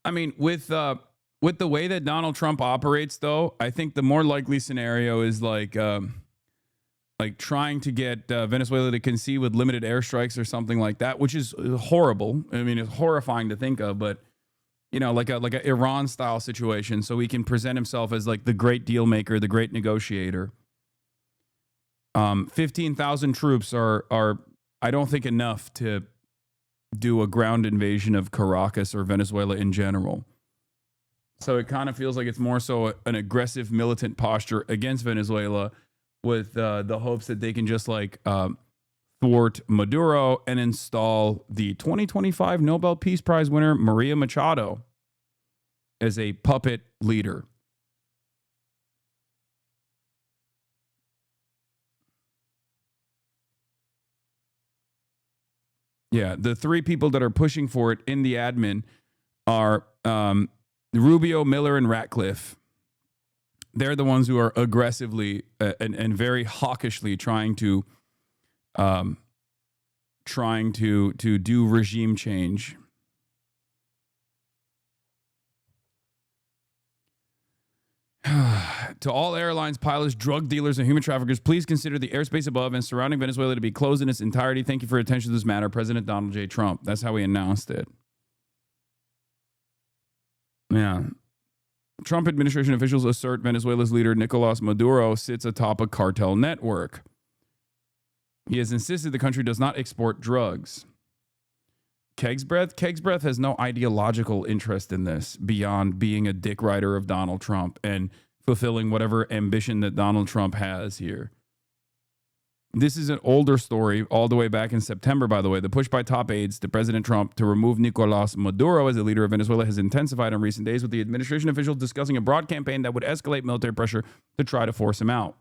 [SPEAKER 1] I mean, with the way that Donald Trump operates, though, I think the more likely scenario is like trying to get Venezuela to concede with limited airstrikes or something like that, which is horrible. I mean, it's horrifying to think of, but like a Iran style situation, so he can present himself as like the great deal maker, the great negotiator. 15,000 troops are I don't think enough to do a ground invasion of Caracas or Venezuela in general. So it kind of feels like it's more so an aggressive militant posture against Venezuela, with the hopes that they can just thwart Maduro and install the 2025 Nobel Peace Prize winner Maria Machado as a puppet leader. Yeah, the three people that are pushing for it in the admin are Rubio, Miller, and Ratcliffe. They're the ones who are aggressively and very hawkishly trying to do regime change. To all airlines, pilots, drug dealers, and human traffickers, please consider the airspace above and surrounding Venezuela to be closed in its entirety. Thank you for your attention to this matter, President Donald J. Trump. That's how he announced it. Yeah. Trump administration officials assert Venezuela's leader, Nicolas Maduro, sits atop a cartel network. He has insisted the country does not export drugs. Keg's Breath has no ideological interest in this beyond being a dick rider of Donald Trump and fulfilling whatever ambition that Donald Trump has here. This is an older story all the way back in September, by the way. The push by top aides to President Trump to remove Nicolas Maduro as the leader of Venezuela has intensified in recent days, with the administration officials discussing a broad campaign that would escalate military pressure to try to force him out.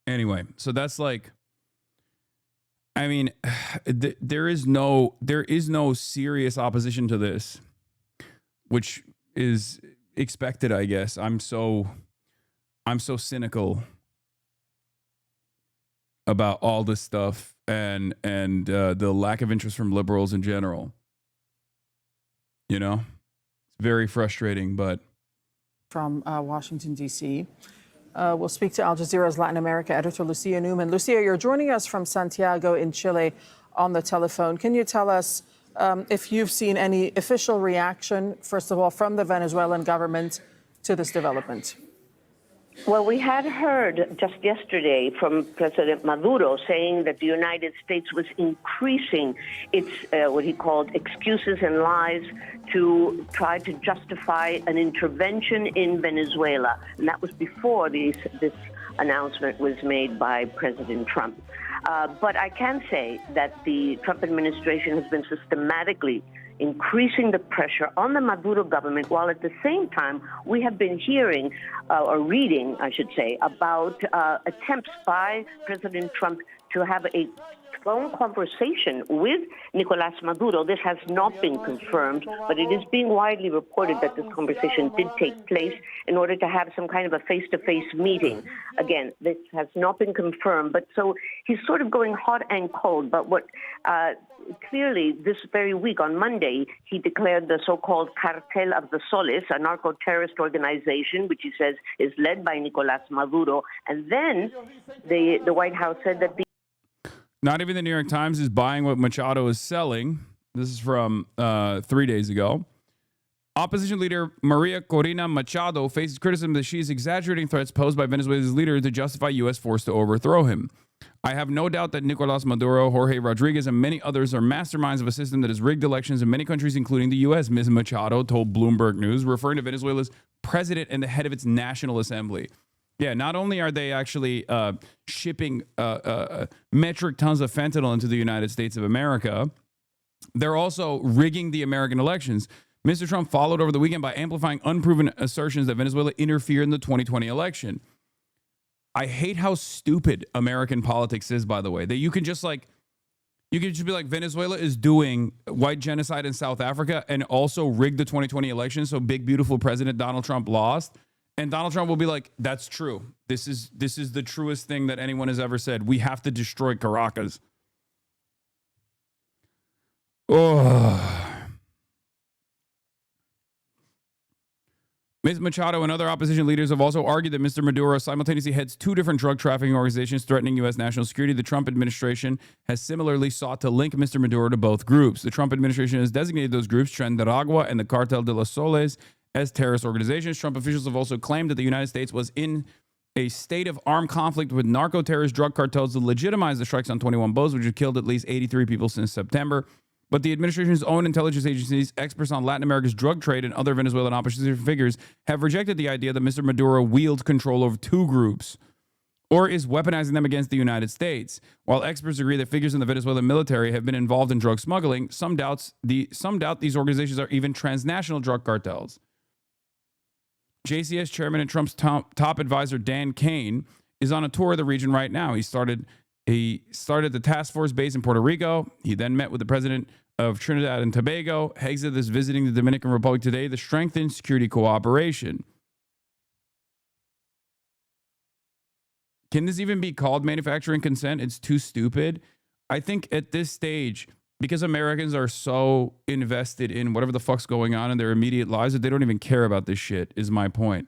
[SPEAKER 1] Anyway, so that's like, I mean, there is no serious opposition to this, which is expected, I guess. I'm so cynical about all this stuff and the lack of interest from liberals in general. You know, it's very frustrating, but
[SPEAKER 13] from Washington, D.C. We'll speak to Al Jazeera's Latin America editor, Lucia Newman. Lucia, you're joining us from Santiago in Chile on the telephone. Can you tell us if you've seen any official reaction, first of all, from the Venezuelan government to this development?
[SPEAKER 15] Well, we had heard just yesterday from President Maduro saying that the United States was increasing its, what he called excuses and lies to try to justify an intervention in Venezuela. And that was before this announcement was made by President Trump. But I can say that the Trump administration has been systematically increasing the pressure on the Maduro government, while at the same time we have been hearing, or reading, I should say, about attempts by President Trump to have a phone conversation with Nicolas Maduro. This has not been confirmed, but it is being widely reported that this conversation did take place in order to have some kind of a face-to-face meeting. Again, this has not been confirmed, but so he's sort of going hot and cold. But what clearly this very week on Monday, he declared the so-called Cartel of the Soles, a narco-terrorist organization, which he says is led by Nicolas Maduro. And then the White House said that
[SPEAKER 1] not even the New York Times is buying what Machado is selling. This is from 3 days ago. Opposition leader Maria Corina Machado faces criticism that she is exaggerating threats posed by Venezuela's leader to justify U.S. force to overthrow him. I have no doubt that Nicolas Maduro, Jorge Rodriguez, and many others are masterminds of a system that has rigged elections in many countries, including the U.S., Ms. Machado told Bloomberg News, referring to Venezuela's president and the head of its National Assembly. Yeah, not only are they actually shipping metric tons of fentanyl into the United States of America, they're also rigging the American elections. Mr. Trump followed over the weekend by amplifying unproven assertions that Venezuela interfered in the 2020 election. I hate how stupid American politics is, by the way, that you can just be like, Venezuela is doing white genocide in South Africa and also rigged the 2020 election. So big, beautiful President Donald Trump lost. And Donald Trump will be like, that's true. This is the truest thing that anyone has ever said. We have to destroy Caracas. Oh. Ms. Machado and other opposition leaders have also argued that Mr. Maduro simultaneously heads two different drug trafficking organizations threatening U.S. national security. The Trump administration has similarly sought to link Mr. Maduro to both groups. The Trump administration has designated those groups, Chandaragua and the Cartel de los Soles, as terrorist organizations. Trump officials have also claimed that the United States was in a state of armed conflict with narco-terrorist drug cartels to legitimize the strikes on 21 boats, which have killed at least 83 people since September. But the administration's own intelligence agencies, experts on Latin America's drug trade, and other Venezuelan opposition figures have rejected the idea that Mr. Maduro wields control over two groups or is weaponizing them against the United States. While experts agree that figures in the Venezuelan military have been involved in drug smuggling, some doubt these organizations are even transnational drug cartels. JCS chairman and Trump's top advisor, Dan Kane, is on a tour of the region right now. He started the task force base in Puerto Rico. He then met with the president of Trinidad and Tobago. Hexed is visiting the Dominican Republic today to strengthen security cooperation. Can this even be called manufacturing consent? It's too stupid. I think at this stage, because Americans are so invested in whatever the fuck's going on in their immediate lives that they don't even care about this shit, is my point.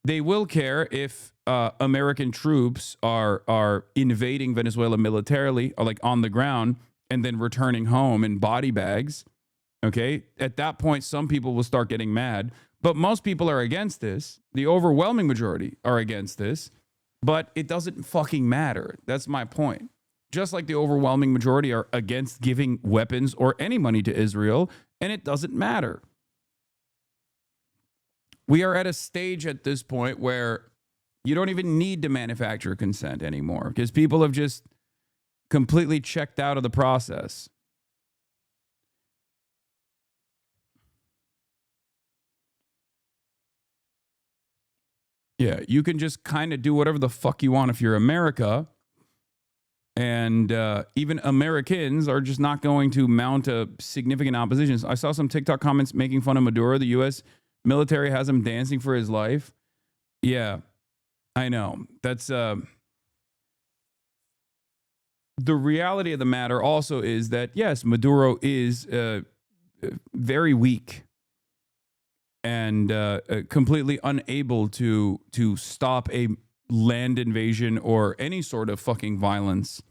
[SPEAKER 1] They will care if American troops are invading Venezuela militarily, or like on the ground, and then returning home in body bags. Okay? At that point, some people will start getting mad. But most people are against this. The overwhelming majority are against this. But it doesn't fucking matter. That's my point. Just like the overwhelming majority are against giving weapons or any money to Israel, and it doesn't matter. We are at a stage at this point where you don't even need to manufacture consent anymore because people have just completely checked out of the process. Yeah, you can just kind of do whatever the fuck you want if you're America. And even Americans are just not going to mount a significant opposition. I saw some TikTok comments making fun of Maduro. The U.S. military has him dancing for his life. Yeah, I know. That's the reality of the matter also is that, yes, Maduro is very weak and completely unable to stop a land invasion or any sort of fucking violence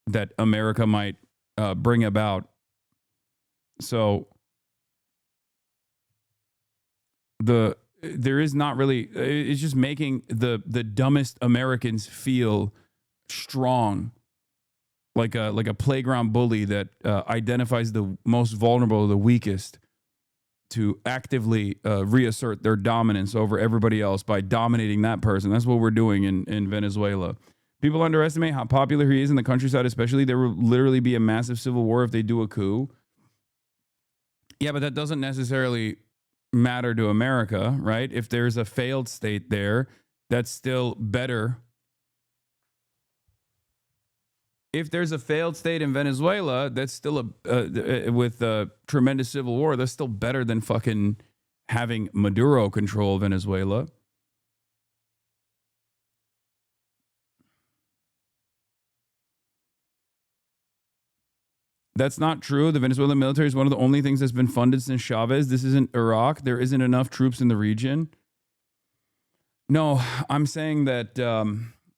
[SPEAKER 1] that America might bring about. So there is not really, it's just making the dumbest Americans feel strong, like a playground bully that identifies the most vulnerable, the weakest, to actively reassert their dominance over everybody else by dominating that person. That's what we're doing in Venezuela. People underestimate how popular he is in the countryside, especially. There will literally be a massive civil war if they do a coup. Yeah, but that doesn't necessarily matter to America, right? If there's a failed state there, that's still better. If there's a failed state in Venezuela, that's still with a tremendous civil war, that's still better than fucking having Maduro control Venezuela. That's not true. The Venezuelan military is one of the only things that's been funded since Chavez. This isn't Iraq. There isn't enough troops in the region. No, I'm saying that,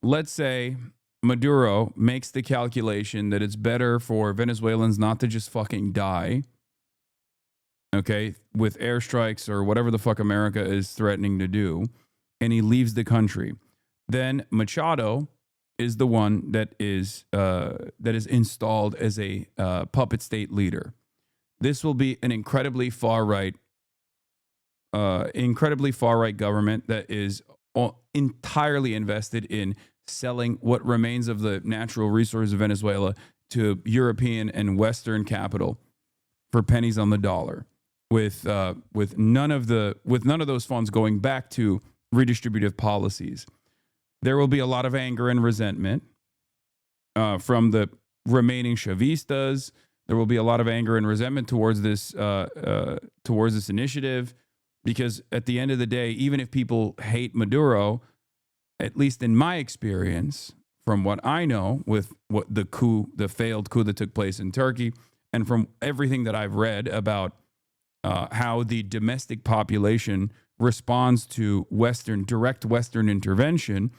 [SPEAKER 1] let's say Maduro makes the calculation that it's better for Venezuelans not to just fucking die, okay, with airstrikes or whatever the fuck America is threatening to do, and he leaves the country. Then Machado is the one that is installed as a puppet state leader. This will be an incredibly far right government that is entirely invested in selling what remains of the natural resources of Venezuela to European and Western capital for pennies on the dollar, with none of those funds going back to redistributive policies. There will be a lot of anger and resentment from the remaining Chavistas. There will be a lot of anger and resentment towards this initiative, because at the end of the day, even if people hate Maduro, at least in my experience, from what I know with what the failed coup that took place in Turkey, and from everything that I've read about how the domestic population responds to direct Western intervention,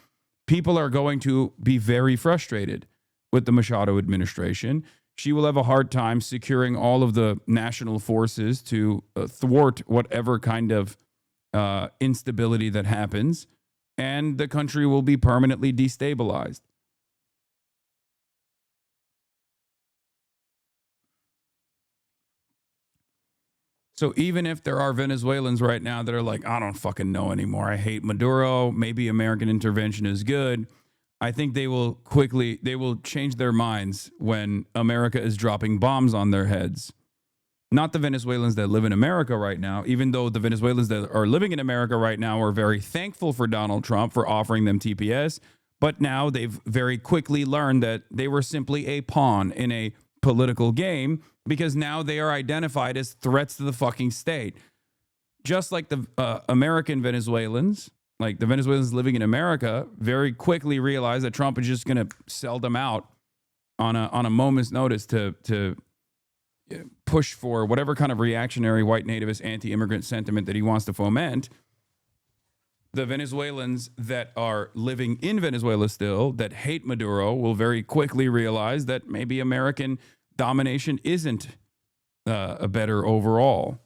[SPEAKER 1] people are going to be very frustrated with the Machado administration. She will have a hard time securing all of the national forces to thwart whatever kind of instability that happens, and the country will be permanently destabilized. So even if there are Venezuelans right now that are like, I don't fucking know anymore, I hate Maduro, maybe American intervention is good, I think they will change their minds when America is dropping bombs on their heads. Not the Venezuelans that live in America right now, even though the Venezuelans that are living in America right now are very thankful for Donald Trump for offering them TPS, but now they've very quickly learned that they were simply a pawn in a political game, because now they are identified as threats to the fucking state. Just like the American Venezuelans, like the Venezuelans living in America, very quickly realized that Trump is just going to sell them out on a moment's notice to push for whatever kind of reactionary white nativist anti-immigrant sentiment that he wants to foment. The Venezuelans that are living in Venezuela still, that hate Maduro, will very quickly realize that maybe American domination isn't a better overall.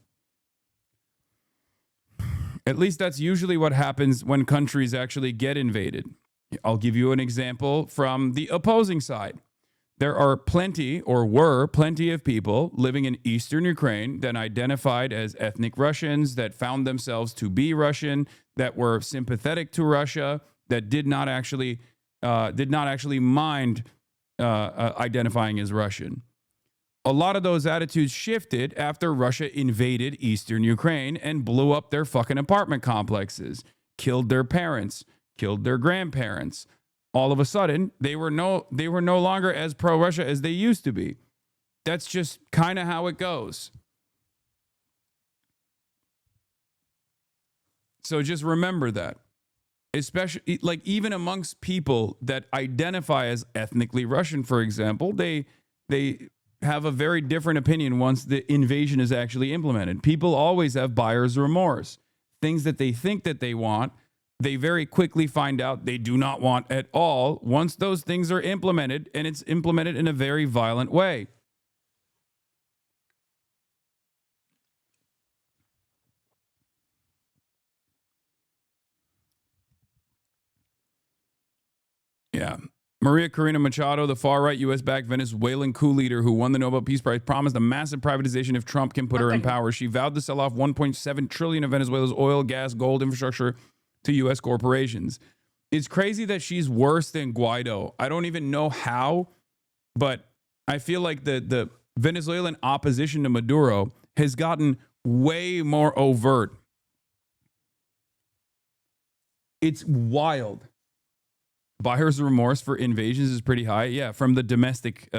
[SPEAKER 1] At least that's usually what happens when countries actually get invaded. I'll give you an example from the opposing side. There are were plenty of people living in eastern Ukraine that identified as ethnic Russians, that found themselves to be Russian, that were sympathetic to Russia, that did not actually mind identifying as Russian. A lot of those attitudes shifted after Russia invaded eastern Ukraine and blew up their fucking apartment complexes, killed their parents, killed their grandparents. all of a sudden they were no longer as pro-Russia as they used to be. That's just kind of how it goes. So just remember that. Especially, like, even amongst people that identify as ethnically Russian, for example, they have a very different opinion once the invasion is actually implemented. People always have buyer's remorse. Things that they think that they want, they very quickly find out they do not want at all once those things are implemented, and it's implemented in a very violent way. Yeah. Maria Corina Machado, the far-right U.S.-backed Venezuelan coup leader who won the Nobel Peace Prize, promised a massive privatization if Trump can put her in power. She vowed to sell off $1.7 trillion of Venezuela's oil, gas, gold infrastructure to U.S. corporations. It's crazy that she's worse than Guaido. I don't even know how, but I feel like the Venezuelan opposition to Maduro has gotten way more overt. It's wild. Buyer's remorse for invasions is pretty high. Yeah, from the domestic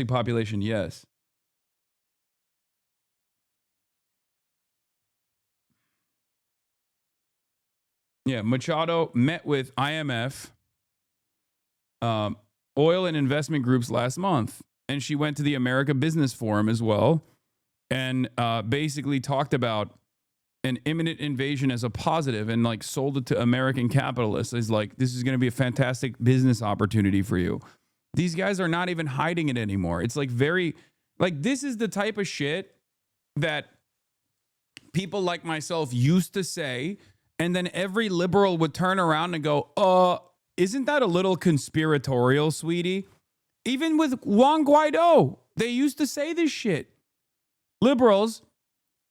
[SPEAKER 1] population, yes. Yeah, Machado met with IMF, oil and investment groups last month, and she went to the America Business Forum as well, and basically talked about an imminent invasion as a positive, and like sold it to American capitalists as like, this is going to be a fantastic business opportunity for you. These guys are not even hiding it anymore. It's like this is the type of shit that people like myself used to say, and then every liberal would turn around and go, isn't that a little conspiratorial, sweetie? Even with Juan Guaido, they used to say this shit. Liberals,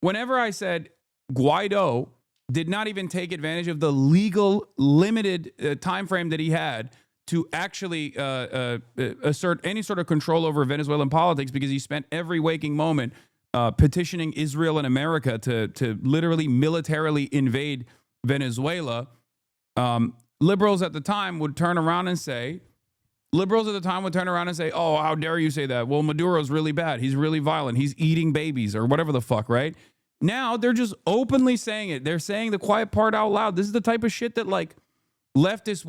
[SPEAKER 1] whenever I said Guaido did not even take advantage of the legal limited time frame that he had to actually assert any sort of control over Venezuelan politics, because he spent every waking moment petitioning Israel and America to literally militarily invade Venezuela. Liberals at the time would turn around and say, oh, how dare you say that? Well, Maduro's really bad. He's really violent. He's eating babies or whatever the fuck, right? Now they're just openly saying it. They're saying the quiet part out loud. This is the type of shit that leftists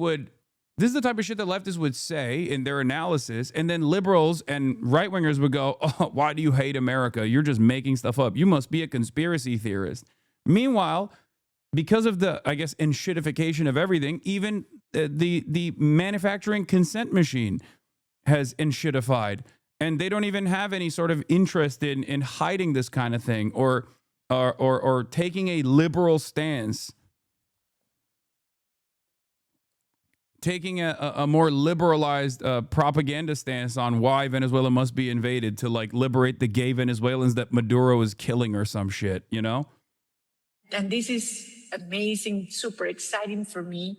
[SPEAKER 1] would say in their analysis. And then liberals and right-wingers would go, oh, why do you hate America? You're just making stuff up. You must be a conspiracy theorist. Meanwhile, because of the, I guess, enshittification of everything, even the manufacturing consent machine has enshittified. And they don't even have any sort of interest in hiding this kind of thing or taking a liberal stance, taking a more liberalized propaganda stance on why Venezuela must be invaded to like liberate the gay Venezuelans that Maduro is killing or some shit, you know?
[SPEAKER 16] And this is amazing, super exciting for me.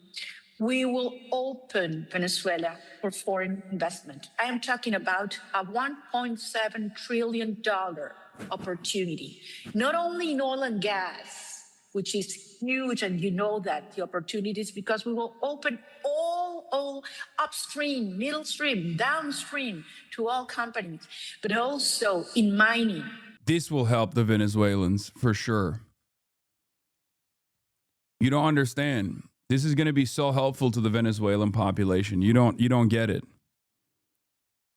[SPEAKER 16] We will open Venezuela for foreign investment. I am talking about a $1.7 trillion opportunity, not only in oil and gas, which is huge, and you know that the opportunities, because we will open all upstream, middle stream, downstream to all companies, but also in mining.
[SPEAKER 1] This will help the Venezuelans for sure. You don't understand. This is going to be so helpful to the Venezuelan population. You don't get it.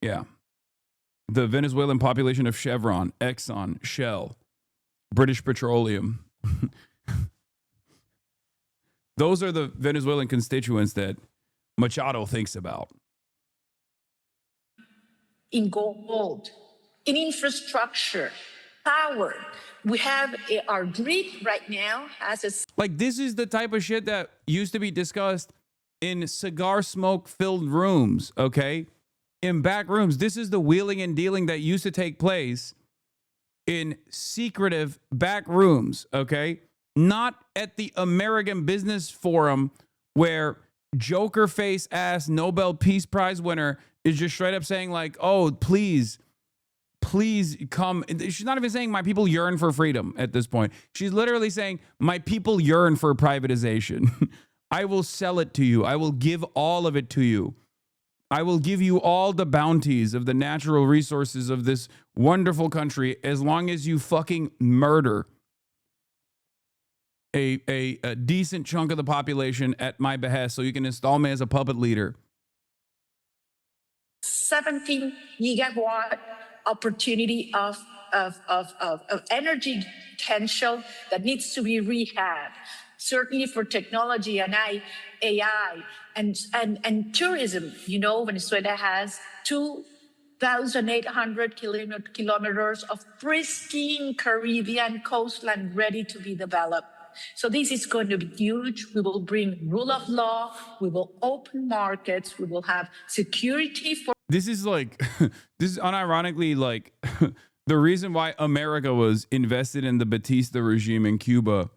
[SPEAKER 1] Yeah. The Venezuelan population of Chevron, Exxon, Shell, British Petroleum. Those are the Venezuelan constituents that Machado thinks about.
[SPEAKER 16] In gold, in infrastructure, power. We have our grid right now as a...
[SPEAKER 1] Like, this is the type of shit that used to be discussed in cigar smoke filled rooms, okay? In back rooms. This is the wheeling and dealing that used to take place in secretive back rooms, okay? Not at the American Business Forum where Joker face ass Nobel Peace Prize winner is just straight up saying like, oh, please come. She's not even saying my people yearn for freedom at this point. She's literally saying my people yearn for privatization. I will sell it to you. I will give all of it to you. I will give you all the bounties of the natural resources of this wonderful country as long as you fucking murder a decent chunk of the population at my behest so you can install me as a puppet leader.
[SPEAKER 16] 17 gigawatt opportunity of energy potential that needs to be rehabbed. Certainly for technology and AI and tourism. You know, Venezuela has 2,800 kilometers of pristine Caribbean coastline ready to be developed. So this is going to be huge. We will bring rule of law. We will open markets. We will have security for.
[SPEAKER 1] This is like, this is unironically like the reason why America was invested in the Batista regime in Cuba,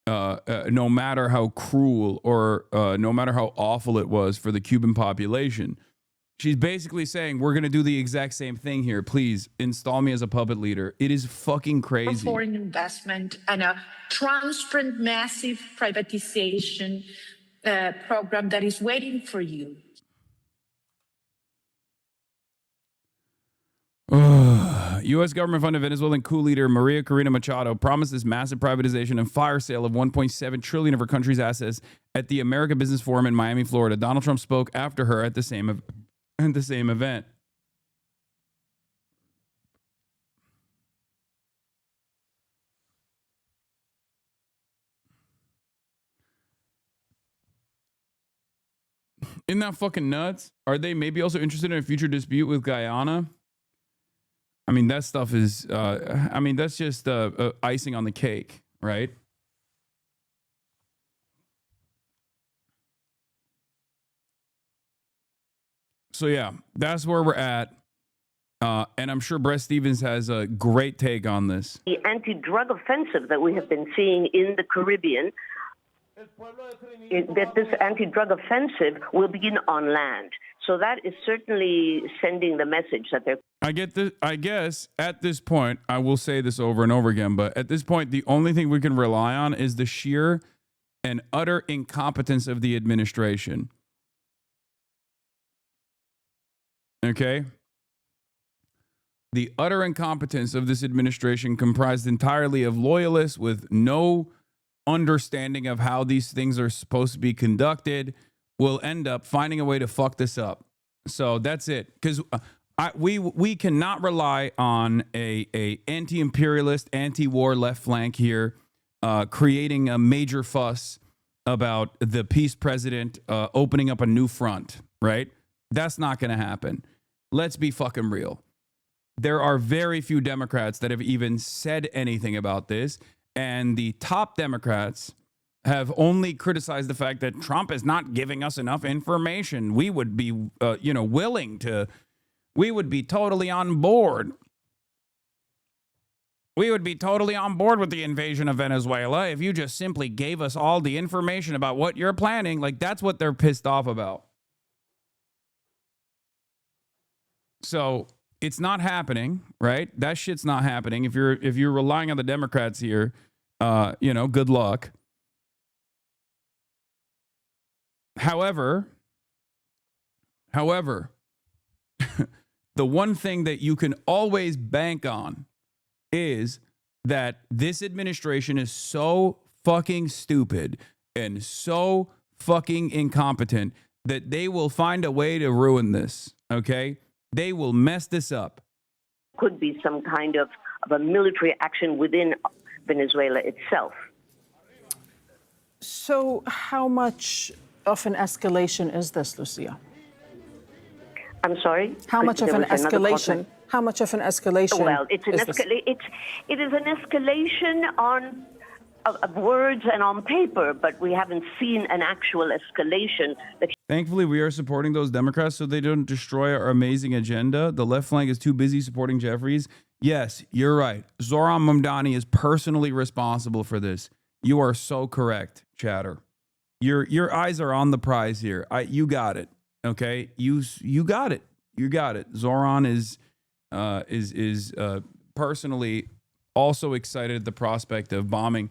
[SPEAKER 1] no matter how cruel or no matter how awful it was for the Cuban population. She's basically saying, we're going to do the exact same thing here. Please install me as a puppet leader. It is fucking crazy.
[SPEAKER 16] Foreign investment and a transparent, massive privatization program that is waiting for you.
[SPEAKER 1] U.S. government-funded Venezuelan coup leader Maria Corina Machado promises massive privatization and fire sale of $1.7 trillion of her country's assets at the America Business Forum in Miami, Florida. Donald Trump spoke after her at the same event. Isn't that fucking nuts? Are they maybe also interested in a future dispute with Guyana? I mean, that stuff is, that's just icing on the cake, right? So, yeah, that's where we're at. And I'm sure Brett Stevens has a great take on this.
[SPEAKER 15] The anti-drug offensive that we have been seeing in the Caribbean, that this anti-drug offensive will begin on land. So that is certainly sending the message that they're.
[SPEAKER 1] I guess at this point, I will say this over and over again, but at this point, the only thing we can rely on is the sheer and utter incompetence of the administration. Okay? The utter incompetence of this administration, comprised entirely of loyalists with no understanding of how these things are supposed to be conducted, will end up finding a way to fuck this up. So that's it. Because we cannot rely on a anti-imperialist, anti-war left flank here creating a major fuss about the peace president opening up a new front, right? That's not going to happen. Let's be fucking real. There are very few Democrats that have even said anything about this. And the top Democrats have only criticized the fact that Trump is not giving us enough information. We would be, willing to, we would be totally on board. We would be totally on board with the invasion of Venezuela if you just simply gave us all the information about what you're planning. Like, that's what they're pissed off about. So it's not happening, right? That shit's not happening. If you're relying on the Democrats here, good luck. However, the one thing that you can always bank on is that this administration is so fucking stupid and so fucking incompetent that they will find a way to ruin this, okay? They will mess this up.
[SPEAKER 15] Could be some kind of a military action within Venezuela itself.
[SPEAKER 13] So how much of an escalation is this, Lucia?
[SPEAKER 15] I'm sorry?
[SPEAKER 13] How much of an escalation? How much of an escalation?
[SPEAKER 15] Well, it's an it is an escalation on of words and on paper, but we haven't seen an actual escalation.
[SPEAKER 1] Thankfully, we are supporting those Democrats so they don't destroy our amazing agenda. The left flank is too busy supporting Jeffries. Yes, you're right. Zoran Mamdani is personally responsible for this. You are so correct, Chatter. Your eyes are on the prize here. You got it. Okay, you got it. You got it. Zoran is personally also excited at the prospect of bombing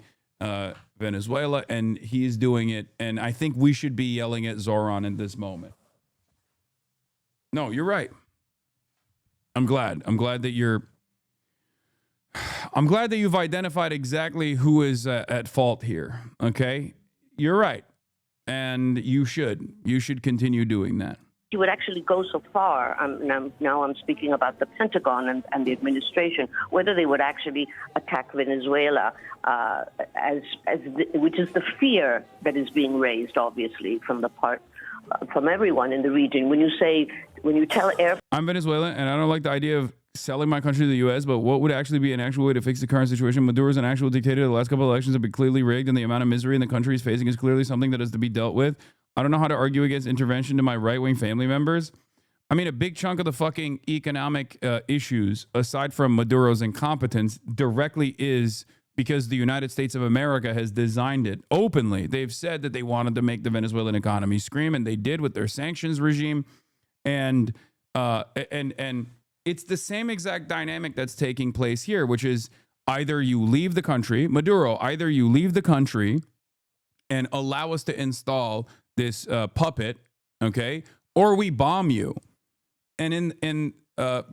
[SPEAKER 1] Venezuela, and he's doing it. And I think we should be yelling at Zoran in this moment. No, you're right. I'm glad that you've identified exactly who is at fault here. Okay, you're right, and you should continue doing that.
[SPEAKER 15] He would actually go so far, now I'm speaking about the Pentagon and the administration, whether they would actually attack Venezuela, which is the fear that is being raised, obviously, from everyone in the region. When you tell
[SPEAKER 1] I'm Venezuelan, and I don't like the idea of selling my country to the U.S., but what would actually be an actual way to fix the current situation? Maduro is an actual dictator. The last couple of elections have been clearly rigged, and the amount of misery in the country is facing is clearly something that has to be dealt with. I don't know how to argue against intervention to my right-wing family members. I mean, a big chunk of the fucking economic issues, aside from Maduro's incompetence, directly is because the United States of America has designed it openly. They've said that they wanted to make the Venezuelan economy scream, and they did with their sanctions regime. And it's the same exact dynamic that's taking place here, which is either you leave the country, Maduro, either you leave the country and allow us to install this puppet, okay, or we bomb you. And in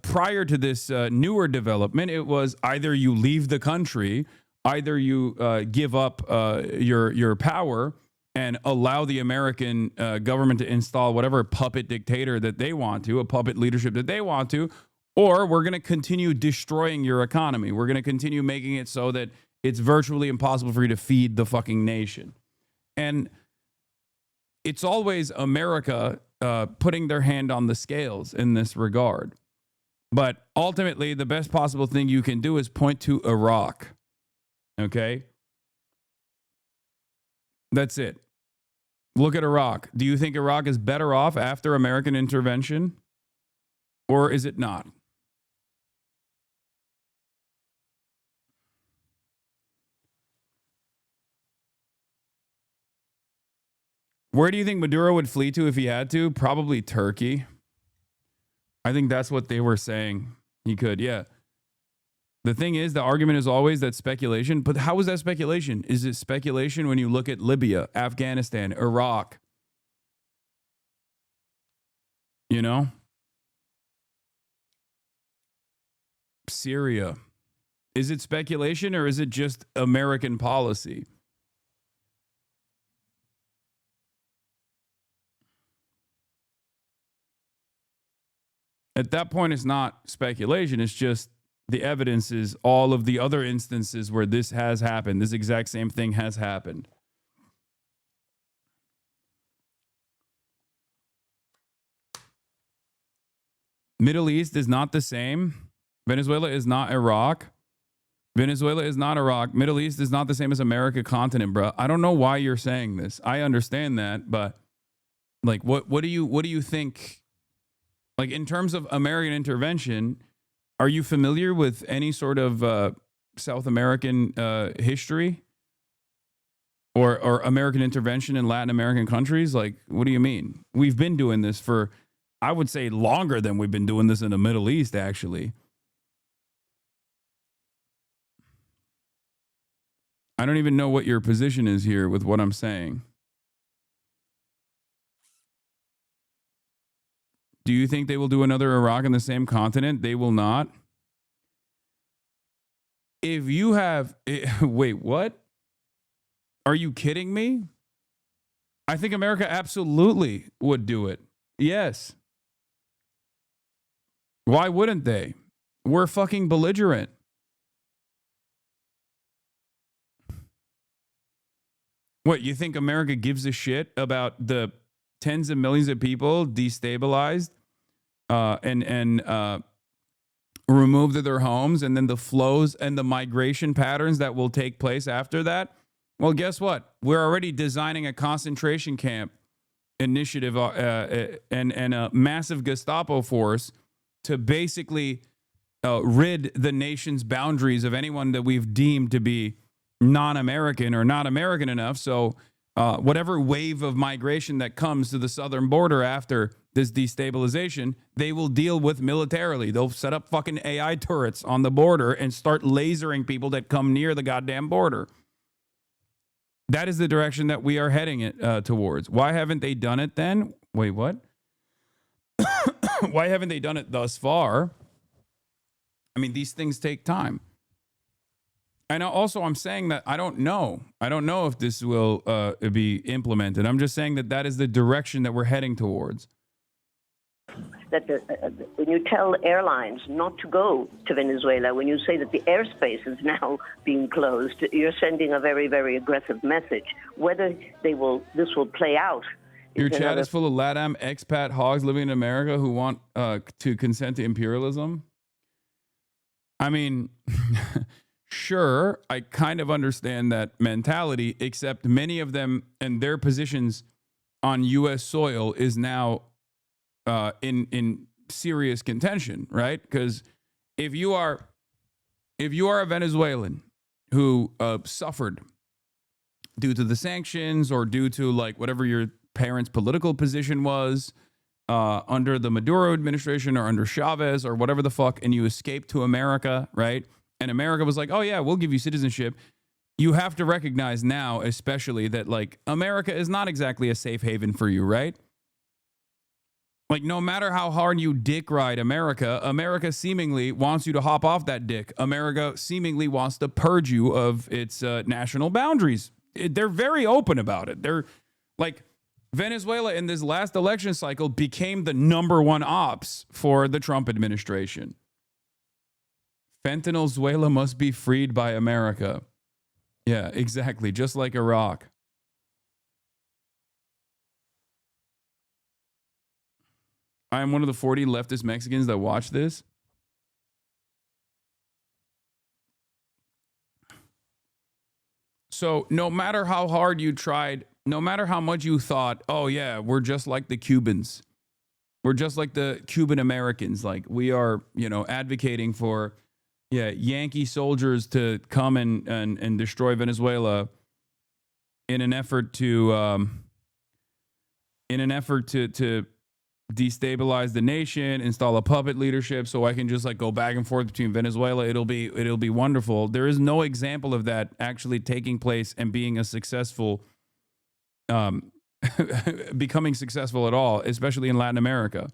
[SPEAKER 1] prior to this newer development, it was either you leave the country, either you give up your power and allow the American government to install whatever puppet dictator that they want to, a puppet leadership that they want to, or we're going to continue destroying your economy. We're going to continue making it so that it's virtually impossible for you to feed the fucking nation. And it's always America putting their hand on the scales in this regard. But ultimately, the best possible thing you can do is point to Iraq. Okay? That's it. Look at Iraq. Do you think Iraq is better off after American intervention? Or is it not? Where do you think Maduro would flee to if he had to? Probably Turkey. I think that's what they were saying. He could, yeah. The thing is, the argument is always that speculation. But how is that speculation? Is it speculation when you look at Libya, Afghanistan, Iraq? You know? Syria. Is it speculation or is it just American policy? At that point, it's not speculation. It's just the evidence is all of the other instances where this has happened. This exact same thing has happened. Middle East is not the same. Venezuela is not Iraq. Venezuela is not Iraq. Middle East is not the same as America continent, bro. I don't know why you're saying this. I understand that, but like, what do you think? Like, in terms of American intervention, are you familiar with any sort of South American history or American intervention in Latin American countries? Like, what do you mean? We've been doing this for, I would say, longer than we've been doing this in the Middle East, actually. I don't even know what your position is here with what I'm saying. Do you think they will do another Iraq on the same continent? They will not. If you have... Wait, what? Are you kidding me? I think America absolutely would do it. Yes. Why wouldn't they? We're fucking belligerent. What, you think America gives a shit about the tens of millions of people destabilized and removed their homes, and then the flows and the migration patterns that will take place after that? Well, guess what? We're already designing a concentration camp initiative and a massive Gestapo force to basically rid the nation's boundaries of anyone that we've deemed to be non-American or not American enough. So whatever wave of migration that comes to the southern border after this destabilization, they will deal with militarily. They'll set up fucking AI turrets on the border and start lasering people that come near the goddamn border. That is the direction that we are heading it towards. Why haven't they done it then? Wait, what? Why haven't they done it thus far? I mean, these things take time. And also, I'm saying that I don't know. I don't know if this will be implemented. I'm just saying that that is the direction that we're heading towards.
[SPEAKER 15] That when you tell airlines not to go to Venezuela, when you say that the airspace is now being closed, you're sending a very, very aggressive message. Whether this will play out.
[SPEAKER 1] Your chat is full of LATAM expat hogs living in America who want to consent to imperialism. I mean, sure, I kind of understand that mentality, except many of them and their positions on U.S. soil is now in serious contention, right? Because if you are a Venezuelan who suffered due to the sanctions or due to like whatever your parents' political position was under the Maduro administration or under Chavez or whatever the fuck, and you escaped to America, right? And America was like, oh yeah, we'll give you citizenship. You have to recognize now, especially that like America is not exactly a safe haven for you, right? Like, no matter how hard you dick ride America, America seemingly wants you to hop off that dick. America seemingly wants to purge you of its national boundaries. They're very open about it. They're like, Venezuela in this last election cycle became the #1 ops for the Trump administration. Fentanyl must be freed by America. Yeah, exactly. Just like Iraq. I am one of the 40 leftist Mexicans that watch this. So no matter how hard you tried, no matter how much you thought, oh yeah, we're just like the Cubans. We're just like the Cuban Americans. Like we are, advocating for, Yankee soldiers to come and destroy Venezuela in an effort to destabilize the nation, install a puppet leadership so I can just like go back and forth between Venezuela. It'll be wonderful. There is no example of that actually taking place and being a successful, becoming successful at all, especially in Latin America.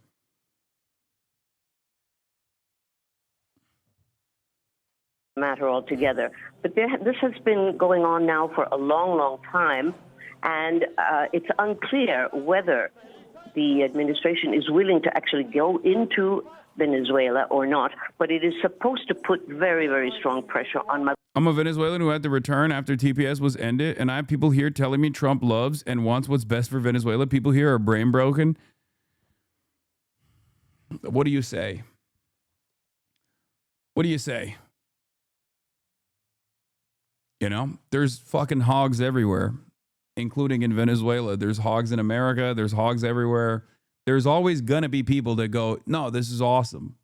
[SPEAKER 15] Matter altogether. But this has been going on now for a long, long time, and it's unclear whether the administration is willing to actually go into Venezuela or not, but it is supposed to put very, very strong pressure on Maduro.
[SPEAKER 1] I'm a Venezuelan who had to return after TPS was ended, and I have people here telling me Trump loves and wants what's best for Venezuela. People here are brain broken. What do you say? What do you say? There's fucking hogs everywhere, including in Venezuela. There's hogs in America. There's hogs everywhere. There's always going to be people that go, no, this is awesome.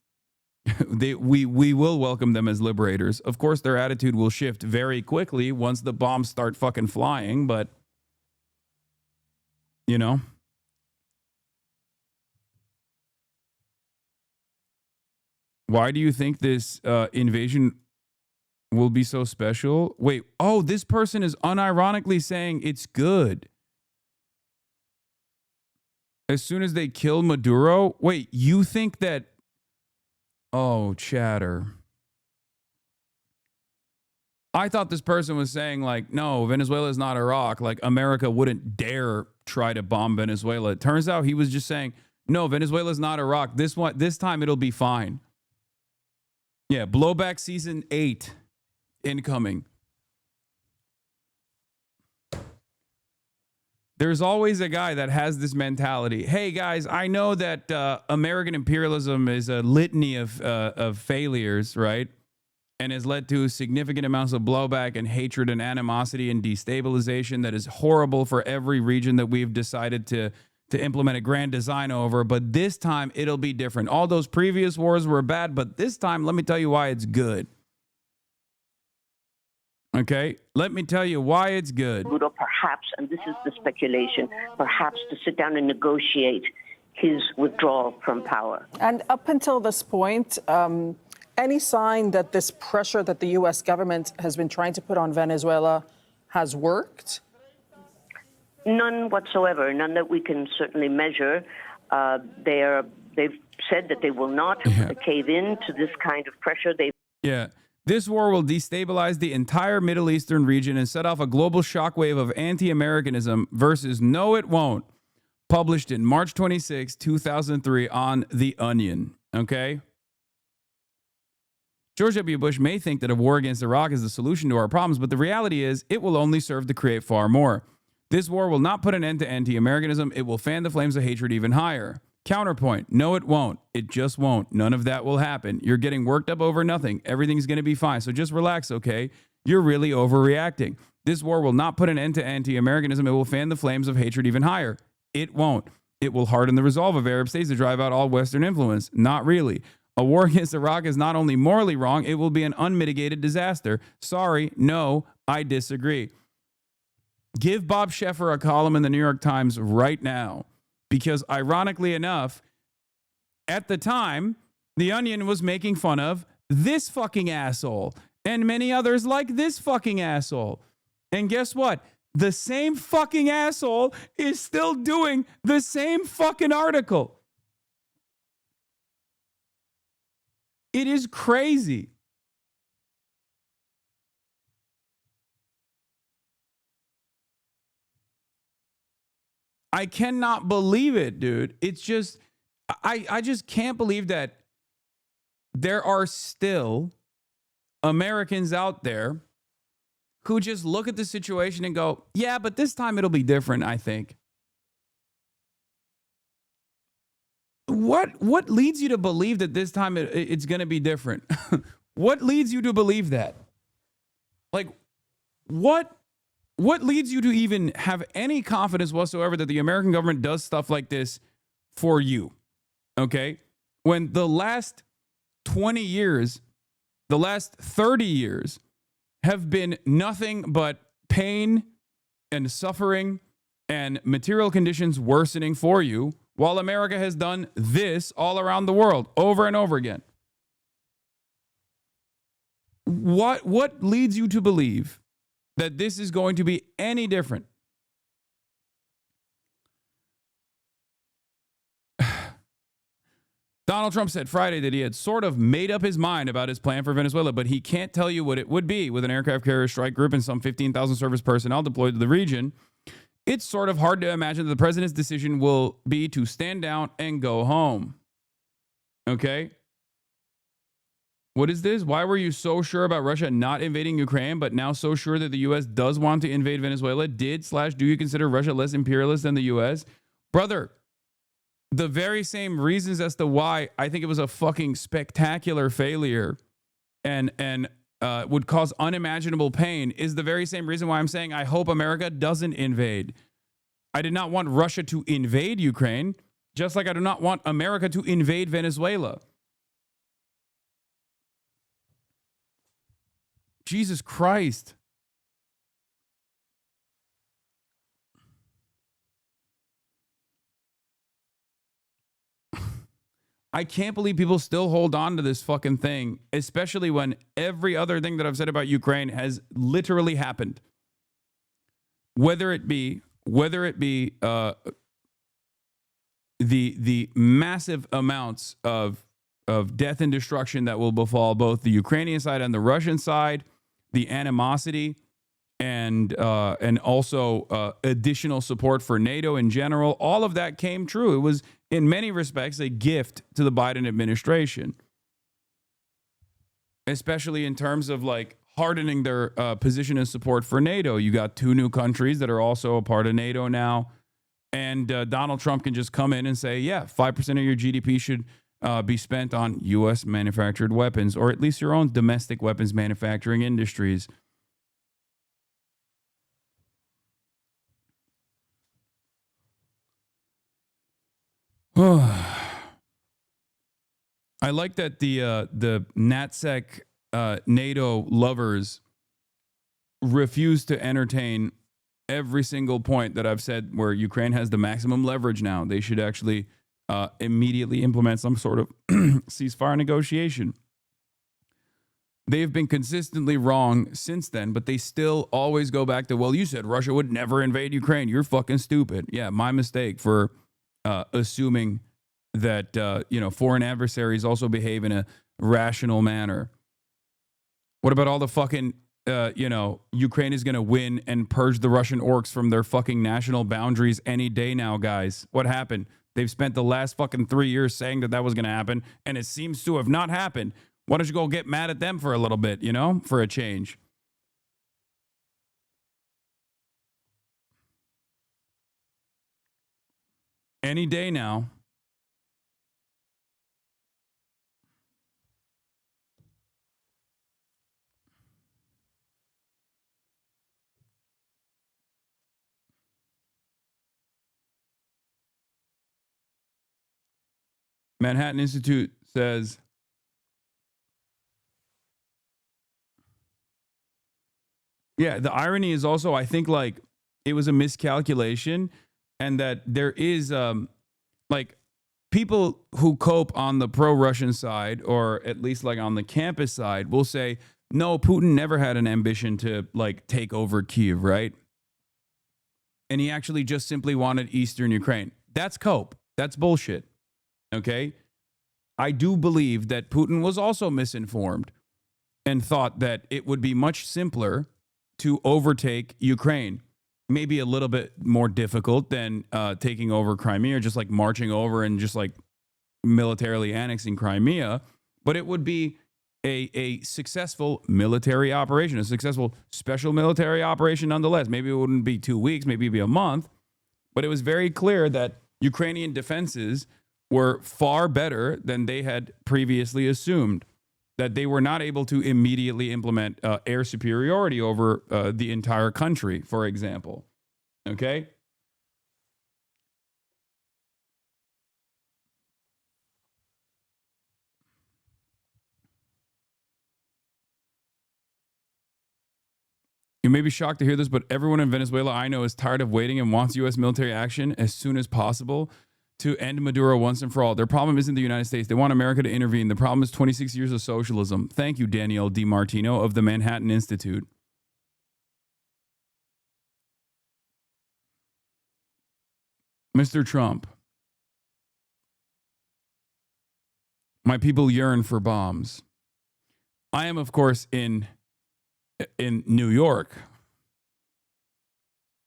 [SPEAKER 1] We will welcome them as liberators. Of course, their attitude will shift very quickly once the bombs start fucking flying, but, Why do you think this invasion will be so special? Wait, this person is unironically saying it's good. As soon as they kill Maduro? Wait, you think that... Oh, chatter. I thought this person was saying, like, no, Venezuela is not Iraq. Like, America wouldn't dare try to bomb Venezuela. It turns out he was just saying, no, Venezuela is not Iraq. This time it'll be fine. Yeah, blowback season 8 incoming. There's always a guy that has this mentality. Hey, guys, I know that American imperialism is a litany of failures, right? And has led to significant amounts of blowback and hatred and animosity and destabilization that is horrible for every region that we've decided to implement a grand design over. But this time, it'll be different. All those previous wars were bad, but this time, let me tell you why it's good. Okay, let me tell you why it's good.
[SPEAKER 15] Perhaps, and this is the speculation, perhaps to sit down and negotiate his withdrawal from power.
[SPEAKER 13] And up until this point, any sign that this pressure that the U.S. government has been trying to put on Venezuela has worked?
[SPEAKER 15] None whatsoever. None that we can certainly measure. They've said that they will not cave in to this kind of pressure.
[SPEAKER 1] This war will destabilize the entire Middle Eastern region and set off a global shockwave of anti-Americanism versus no, it won't. Published in March 26, 2003 on The Onion. Okay? George W. Bush may think that a war against Iraq is the solution to our problems, but the reality is it will only serve to create far more. This war will not put an end to anti-Americanism. It will fan the flames of hatred even higher. Counterpoint, no, it won't. It just won't. None of that will happen. You're getting worked up over nothing. Everything's going to be fine. So just relax, okay? You're really overreacting. This war will not put an end to anti-Americanism. It will fan the flames of hatred even higher. It won't. It will harden the resolve of Arab states to drive out all Western influence. Not really. A war against Iraq is not only morally wrong, it will be an unmitigated disaster. Sorry, no, I disagree. Give Bob Scheffer a column in the New York Times right now. Because ironically enough, at the time, The Onion was making fun of this fucking asshole and many others like this fucking asshole. And guess what? The same fucking asshole is still doing the same fucking article. It is crazy. I cannot believe it, dude. It's just, I just can't believe that there are still Americans out there who just look at the situation and go, yeah, but this time it'll be different, I think. What leads you to believe that this time it's going to be different? What leads you to believe that? Like, what leads you to even have any confidence whatsoever that the American government does stuff like this for you? Okay? When the last 20 years, the last 30 years have been nothing but pain and suffering and material conditions worsening for you, while America has done this all around the world over and over again. What leads you to believe that this is going to be any different? Donald Trump said Friday that he had sort of made up his mind about his plan for Venezuela, but he can't tell you what it would be. With an aircraft carrier strike group and some 15,000 service personnel deployed to the region, it's sort of hard to imagine that the president's decision will be to stand down and go home. Okay? What is this? Why were you so sure about Russia not invading Ukraine, but now so sure that the U.S. does want to invade Venezuela? Do you consider Russia less imperialist than the U.S.? Brother, the very same reasons as to why I think it was a fucking spectacular failure and would cause unimaginable pain is the very same reason why I'm saying I hope America doesn't invade. I did not want Russia to invade Ukraine, just like I do not want America to invade Venezuela. Jesus Christ. I can't believe people still hold on to this fucking thing, especially when every other thing that I've said about Ukraine has literally happened. Whether it be the massive amounts of death and destruction that will befall both the Ukrainian side and the Russian side, the animosity, and also additional support for NATO in general, all of that came true. It was, in many respects, a gift to the Biden administration, especially in terms of like hardening their position and support for NATO. You got two new countries that are also a part of NATO now, and Donald Trump can just come in and say, yeah, 5% of your GDP should be spent on U.S. manufactured weapons, or at least your own domestic weapons manufacturing industries. I like that the NatSec NATO lovers refuse to entertain every single point that I've said where Ukraine has the maximum leverage now. They should actually immediately implement some sort of ceasefire negotiation. They've been consistently wrong since then, but they still always go back to, well, you said Russia would never invade Ukraine. You're fucking stupid. Yeah, my mistake for assuming that, foreign adversaries also behave in a rational manner. What about all the fucking, Ukraine is going to win and purge the Russian orcs from their fucking national boundaries any day now, guys? What happened? They've spent the last fucking 3 years saying that was going to happen, and it seems to have not happened. Why don't you go get mad at them for a little bit, for a change? Any day now. Manhattan Institute says, yeah, the irony is also, I think, like, it was a miscalculation, and that there is, people who cope on the pro-Russian side, or at least like on the campus side, will say, no, Putin never had an ambition to like take over Kyiv, right? And he actually just simply wanted Eastern Ukraine. That's cope. That's bullshit. Okay? I do believe that Putin was also misinformed and thought that it would be much simpler to overtake Ukraine. Maybe a little bit more difficult than taking over Crimea, just like marching over and just like militarily annexing Crimea. But it would be a successful military operation, a successful special military operation nonetheless. Maybe it wouldn't be 2 weeks, maybe it'd be a month. But it was very clear that Ukrainian defenses were far better than they had previously assumed, that they were not able to immediately implement air superiority over the entire country, for example. Okay? You may be shocked to hear this, but everyone in Venezuela I know is tired of waiting and wants U.S. military action as soon as possible to end Maduro once and for all. Their problem isn't the United States. They want America to intervene. The problem is 26 years of socialism. Thank you, Danielle DiMartino of the Manhattan Institute. Mr. Trump, my people yearn for bombs. I am, of course, in New York,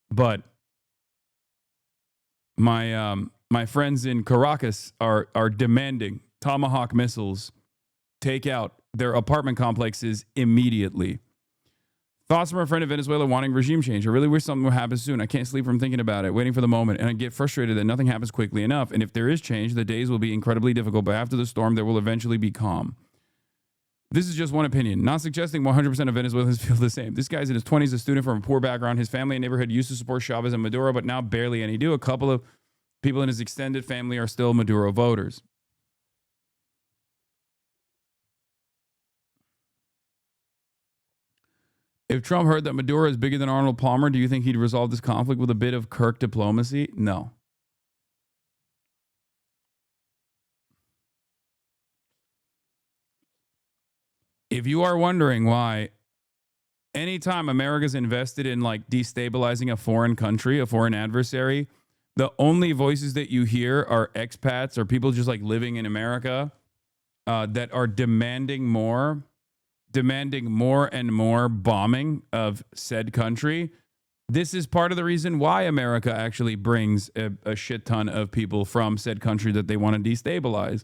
[SPEAKER 1] but my friends in Caracas are demanding Tomahawk missiles take out their apartment complexes immediately. Thoughts from a friend in Venezuela wanting regime change. I really wish something would happen soon. I can't sleep from thinking about it, waiting for the moment, and I get frustrated that nothing happens quickly enough. And if there is change, the days will be incredibly difficult, but after the storm, there will eventually be calm. This is just one opinion, not suggesting 100% of Venezuelans feel the same. This guy's in his 20s, a student from a poor background. His family and neighborhood used to support Chavez and Maduro, but now barely any do. A couple of people in his extended family are still Maduro voters. If Trump heard that Maduro is bigger than Arnold Palmer, do you think he'd resolve this conflict with a bit of Kirk diplomacy? No. If you are wondering why anytime America's invested in like destabilizing a foreign country, a foreign adversary, the only voices that you hear are expats or people just like living in America that are demanding more and more bombing of said country. This is part of the reason why America actually brings a shit ton of people from said country that they want to destabilize.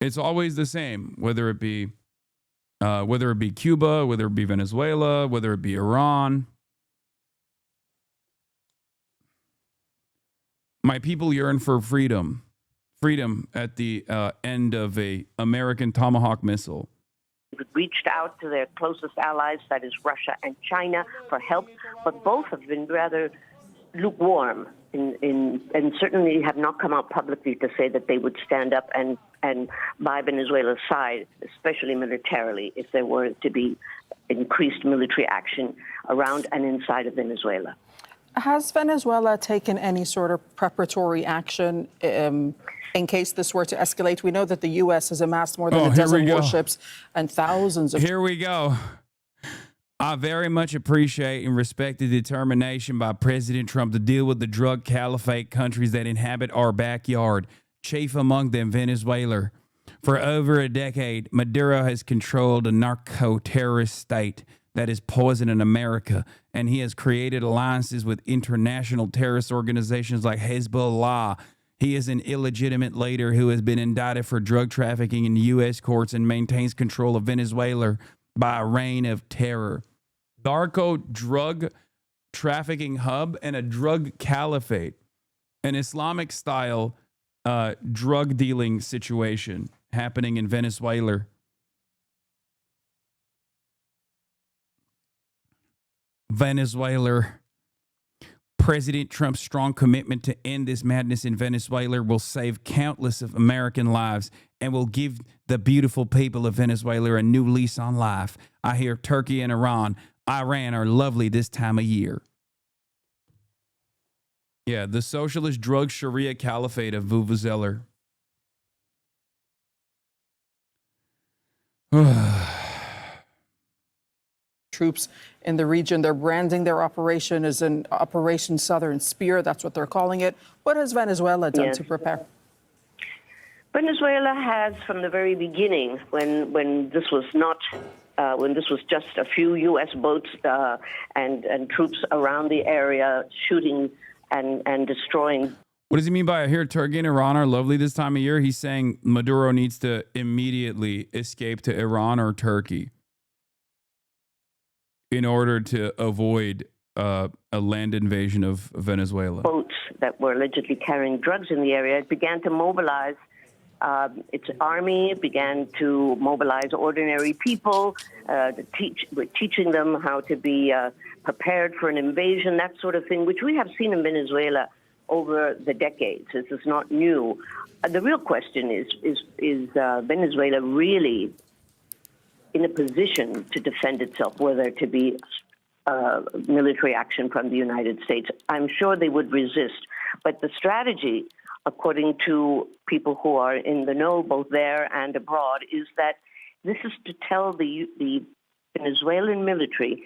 [SPEAKER 1] It's always the same, whether it be Cuba, whether it be Venezuela, whether it be Iran. My people yearn for freedom. Freedom at the end of a American Tomahawk missile.
[SPEAKER 15] Reached out to their closest allies, that is Russia and China, for help, but both have been rather lukewarm and certainly have not come out publicly to say that they would stand up and by Venezuela's side, especially militarily, if there were to be increased military action around and inside of Venezuela.
[SPEAKER 13] Has Venezuela taken any sort of preparatory action in case this were to escalate? We know that the U.S. has amassed more than a dozen warships and thousands of...
[SPEAKER 1] Here we go. I very much appreciate and respect the determination by President Trump to deal with the drug caliphate countries that inhabit our backyard, chief among them Venezuela. For over a decade, Maduro has controlled a narco-terrorist state that is poisoning America, and he has created alliances with international terrorist organizations like Hezbollah. He is an illegitimate leader who has been indicted for drug trafficking in U.S. courts and maintains control of Venezuela by a reign of terror. Narco drug trafficking hub and a drug caliphate, an Islamic-style drug dealing situation happening in Venezuela. President Trump's strong commitment to end this madness in Venezuela will save countless of American lives and will give the beautiful people of Venezuela a new lease on life. I hear Turkey and Iran are lovely this time of year. Yeah, the socialist drug Sharia caliphate of Vuvuzeller.
[SPEAKER 13] Troops in the region. They're branding their operation as an Operation Southern Spear. That's what they're calling it. What has Venezuela done to prepare?
[SPEAKER 15] Venezuela has, from the very beginning, when this was not, when this was just a few U.S. boats and troops around the area shooting and destroying.
[SPEAKER 1] What does he mean by I hear Turkey and Iran are lovely this time of year? He's saying Maduro needs to immediately escape to Iran or Turkey in order to avoid a land invasion of Venezuela.
[SPEAKER 15] Boats that were allegedly carrying drugs in the area, it began to mobilize its army, began to mobilize ordinary people, teaching them how to be prepared for an invasion, that sort of thing, which we have seen in Venezuela over the decades. This is not new. The real question is Venezuela really in a position to defend itself, whether to be military action from the United States? I'm sure they would resist. But the strategy, according to people who are in the know, both there and abroad, is that this is to tell the Venezuelan military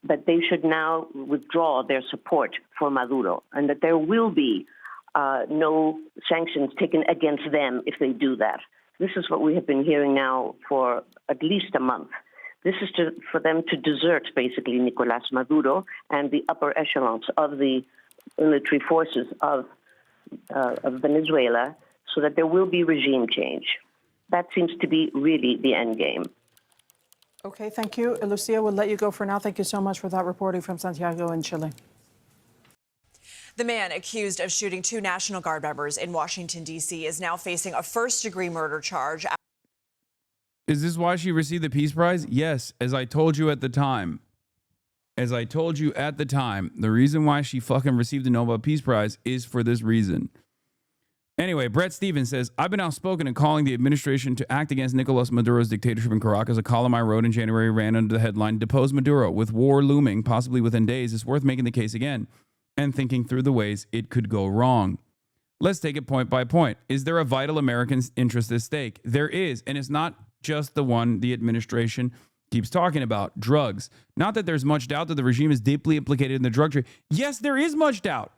[SPEAKER 15] that they should now withdraw their support for Maduro and that there will be no sanctions taken against them if they do that. This is what we have been hearing now for at least a month. This is for them to desert, basically, Nicolás Maduro and the upper echelons of the military forces of Venezuela so that there will be regime change. That seems to be really the end game.
[SPEAKER 13] Okay, thank you. Lucia, we'll let you go for now. Thank you so much for that reporting from Santiago in Chile.
[SPEAKER 17] The man accused of shooting 2 National Guard members in Washington, D.C. is now facing a first-degree murder charge.
[SPEAKER 1] Is this why she received the Peace Prize? Yes, as I told you at the time. The reason why she fucking received the Nobel Peace Prize is for this reason. Anyway, Brett Stevens says, I've been outspoken in calling the administration to act against Nicolas Maduro's dictatorship in Caracas. A column I wrote in January ran under the headline, Depose Maduro. With war looming, possibly within days, it's worth making the case again and thinking through the ways it could go wrong. Let's take it point by point. Is there a vital American interest at stake? There is, and it's not just the one the administration keeps talking about, drugs. Not that there's much doubt that the regime is deeply implicated in the drug trade. Yes, there is much doubt.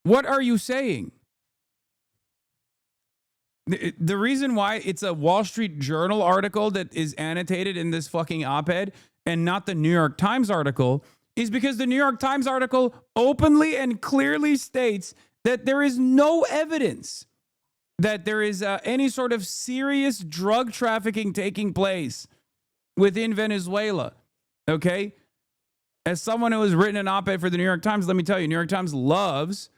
[SPEAKER 1] What are you saying? The reason why it's a Wall Street Journal article that is annotated in this fucking op-ed and not the New York Times article is because the New York Times article openly and clearly states that there is no evidence that there is any sort of serious drug trafficking taking place within Venezuela. Okay? As someone who has written an op-ed for the New York Times, let me tell you, New York Times loves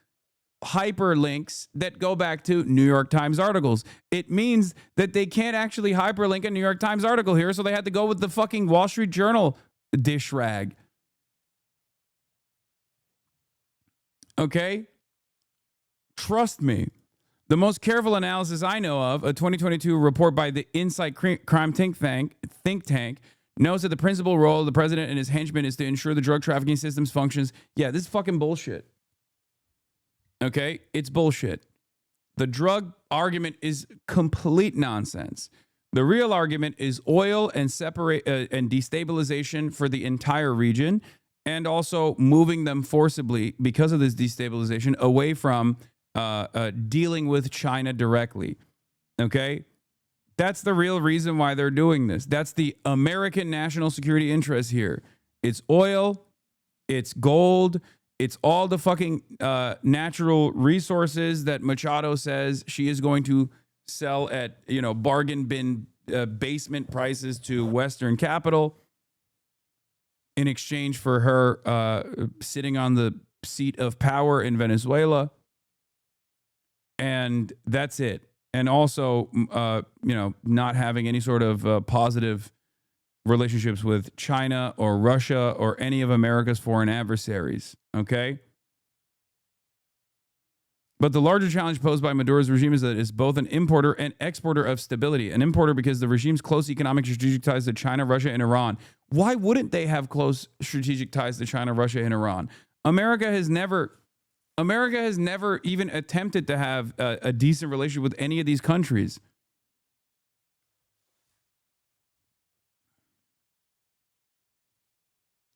[SPEAKER 1] hyperlinks that go back to New York Times articles. It means that they can't actually hyperlink a New York Times article here, so they had to go with the fucking Wall Street Journal dish rag. Okay? Trust me. The most careful analysis I know of, a 2022 report by the Insight Crime think tank, knows that the principal role of the president and his henchmen is to ensure the drug trafficking systems functions. Yeah, this is fucking bullshit. Okay? It's bullshit. The drug argument is complete nonsense. The real argument is oil and and destabilization for the entire region, and also moving them forcibly because of this destabilization away from dealing with China directly. Okay? That's the real reason why they're doing this. That's the American national security interest here. It's oil, it's gold, it's all the fucking natural resources that Machado says she is going to sell at, bargain bin basement prices to Western capital in exchange for her sitting on the seat of power in Venezuela. And that's it. And also, not having any sort of positive relationships with China or Russia or any of America's foreign adversaries. Okay? But the larger challenge posed by Maduro's regime is that it's both an importer and exporter of stability. An importer because the regime's close economic strategic ties to China, Russia, and Iran. Why wouldn't they have close strategic ties to China, Russia, and Iran? America has never even attempted to have a decent relationship with any of these countries.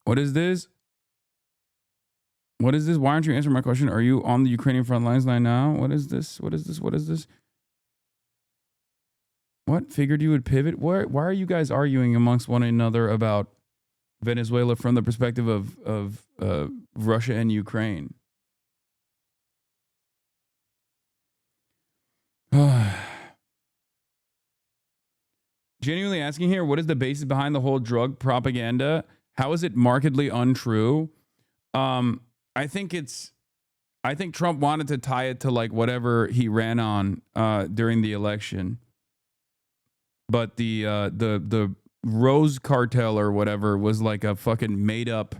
[SPEAKER 1] What is this? What is this? Why aren't you answering my question? Are you on the Ukrainian front lines now? What is this? What is this? What is this? What? Figured you would pivot? Why are you guys arguing amongst one another about Venezuela from the perspective of Russia and Ukraine? Genuinely asking here, what is the basis behind the whole drug propaganda? How is it markedly untrue? I think Trump wanted to tie it to like whatever he ran on during the election. But the Rose Cartel or whatever was like a fucking made up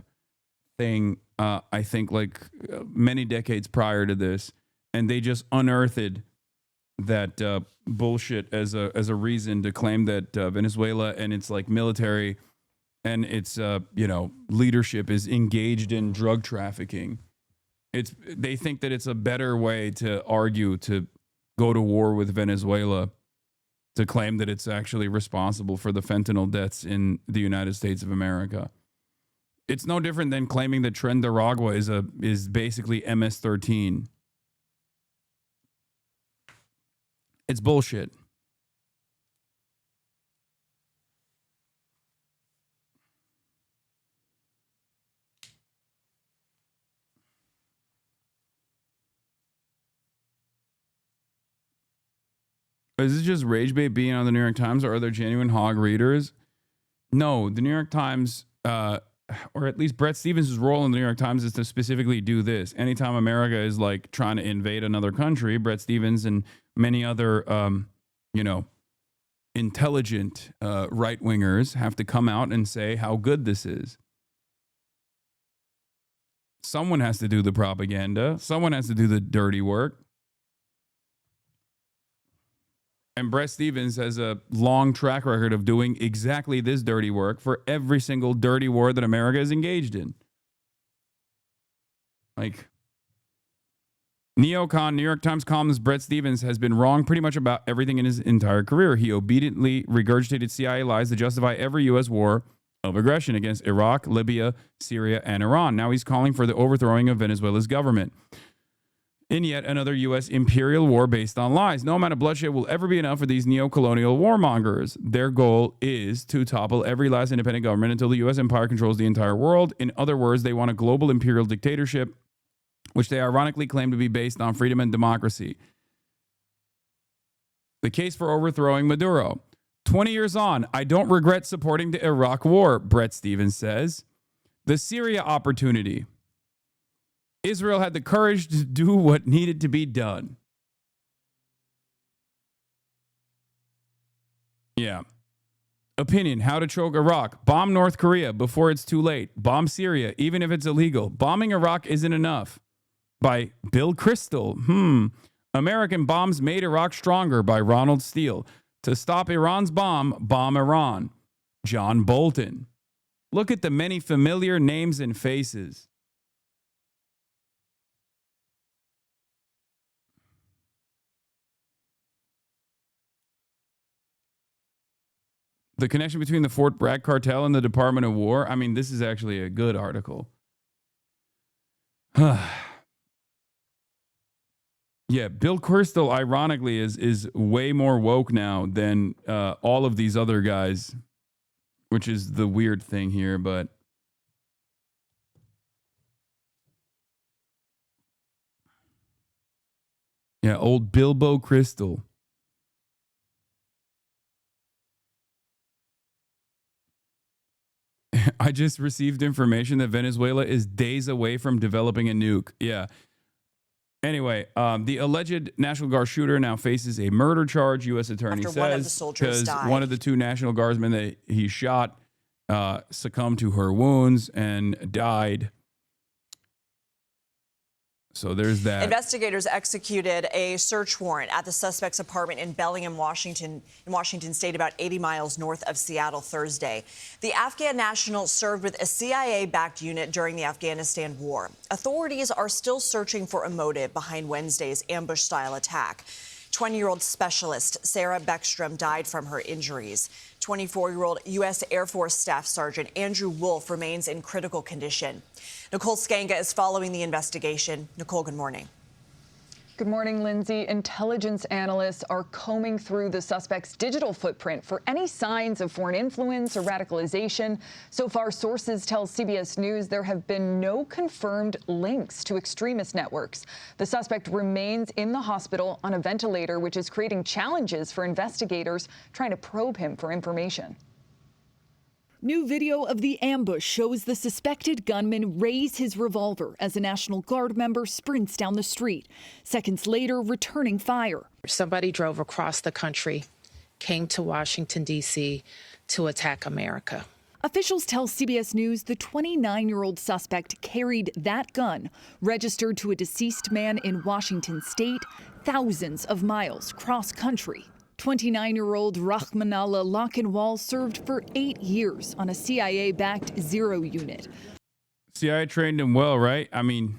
[SPEAKER 1] thing, I think like many decades prior to this. And they just unearthed that bullshit as a reason to claim that Venezuela and its like military and its leadership is engaged in drug trafficking. They think that it's a better way to argue to go to war with Venezuela, to claim that it's actually responsible for the fentanyl deaths in the United States of America. It's no different than claiming that Trendaragua is basically MS-13. It's bullshit. Is this just rage bait being on the New York Times, or are there genuine hog readers? No, the New York Times, or at least Brett Stevens' role in the New York Times is to specifically do this. Anytime America is like trying to invade another country, Brett Stevens and many other, intelligent right-wingers have to come out and say how good this is. Someone has to do the propaganda. Someone has to do the dirty work. And Brett Stevens has a long track record of doing exactly this dirty work for every single dirty war that America is engaged in. Like, neocon, New York Times columnist Brett Stevens has been wrong pretty much about everything in his entire career. He obediently regurgitated CIA lies to justify every U.S. war of aggression against Iraq, Libya, Syria, and Iran. Now he's calling for the overthrowing of Venezuela's government in yet another U.S. imperial war based on lies. No amount of bloodshed will ever be enough for these neo-colonial warmongers. Their goal is to topple every last independent government until the U.S. empire controls the entire world. In other words, they want a global imperial dictatorship, which they ironically claim to be based on freedom and democracy. The case for overthrowing Maduro. 20 years on, I don't regret supporting the Iraq war, Brett Stevens says. The Syria opportunity. Israel had the courage to do what needed to be done. Yeah. Opinion, how to choke Iraq. Bomb North Korea before it's too late. Bomb Syria, even if it's illegal. Bombing Iraq isn't enough. By Bill Kristol. American bombs made Iraq stronger by Ronald Steele. To stop Iran's bomb Iran. John Bolton. Look at the many familiar names and faces. The connection between the Fort Bragg cartel and the Department of War. I mean, this is actually a good article. Yeah, Bill Kristol, ironically, is way more woke now than all of these other guys, which is the weird thing here, but yeah, old Bilbo Crystal. I just received information that Venezuela is days away from developing a nuke. Yeah. Anyway, the alleged National Guard shooter now faces a murder charge, U.S. attorney
[SPEAKER 17] After
[SPEAKER 1] says,
[SPEAKER 17] one of the soldiers died.
[SPEAKER 1] one of the two National Guardsmen that he shot succumbed to her wounds and died. So there's that.
[SPEAKER 17] Investigators executed a search warrant at the suspect's apartment in Bellingham, Washington State, about 80 miles north of Seattle Thursday. The Afghan national served with a CIA-backed unit during the Afghanistan war. Authorities are still searching for a motive behind Wednesday's ambush-style attack. 20-year-old specialist Sarah Beckstrom died from her injuries. 24-year-old U.S. Air Force Staff Sergeant Andrew Wolf remains in critical condition. Nicole Skanga is following the investigation. Nicole, good morning.
[SPEAKER 18] Good morning, Lindsay. Intelligence analysts are combing through the suspect's digital footprint for any signs of foreign influence or radicalization. So far, sources tell CBS News there have been no confirmed links to extremist networks. The suspect remains in the hospital on a ventilator, which is creating challenges for investigators trying to probe him for information.
[SPEAKER 19] New video of the ambush shows the suspected gunman raise his revolver as a National Guard member sprints down the street. Seconds later, returning fire.
[SPEAKER 20] Somebody drove across the country, came to Washington, D.C. to attack America.
[SPEAKER 19] Officials tell CBS News the 29-year-old suspect carried that gun, registered to a deceased man in Washington state, thousands of miles cross-country. 29-year-old Rahmanallah Lochinwall served for 8 years on a CIA-backed Zero unit.
[SPEAKER 1] CIA trained him well, right? I mean,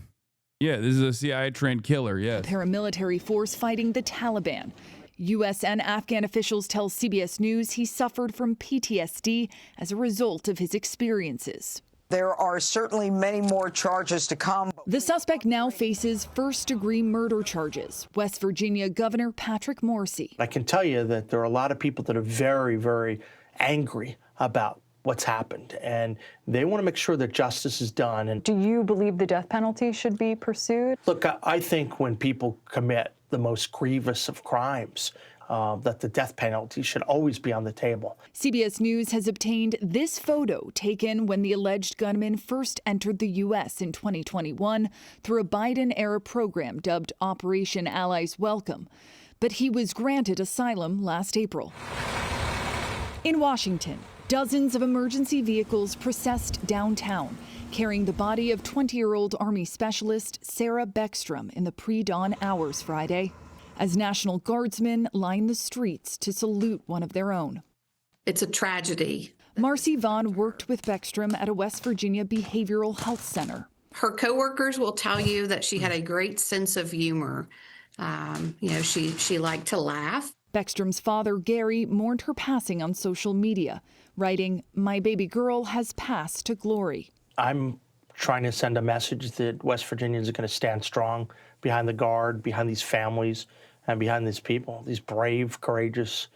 [SPEAKER 1] yeah, this is a CIA-trained killer, yes.
[SPEAKER 19] Paramilitary force fighting the Taliban. U.S. and Afghan officials tell CBS News he suffered from PTSD as a result of his experiences.
[SPEAKER 21] There are certainly many more charges to come.
[SPEAKER 19] The suspect now faces first-degree murder charges. West Virginia Governor Patrick Morrisey.
[SPEAKER 22] I can tell you that there are a lot of people that are very, very angry about what's happened, and they want to make sure that justice is done. And
[SPEAKER 18] do you believe the death penalty should be pursued?
[SPEAKER 22] Look, I think when people commit the most grievous of crimes, that the death penalty should always be on the table.
[SPEAKER 19] CBS News has obtained this photo taken when the alleged gunman first entered the U.S. in 2021 through a Biden-era program dubbed Operation Allies Welcome. But he was granted asylum last April. In Washington, dozens of emergency vehicles processed downtown, carrying the body of 20-year-old Army specialist Sarah Beckstrom in the pre-dawn hours Friday, as National Guardsmen line the streets to salute one of their own.
[SPEAKER 23] It's a tragedy.
[SPEAKER 19] Marcy Vaughn worked with Beckstrom at a West Virginia behavioral health center.
[SPEAKER 23] Her coworkers will tell you that she had a great sense of humor. She liked to laugh.
[SPEAKER 19] Beckstrom's father, Gary, mourned her passing on social media, writing, "My baby girl has passed to glory."
[SPEAKER 22] I'm trying to send a message that West Virginians are going to stand strong behind the Guard, behind these families, and behind these people, these brave, courageous,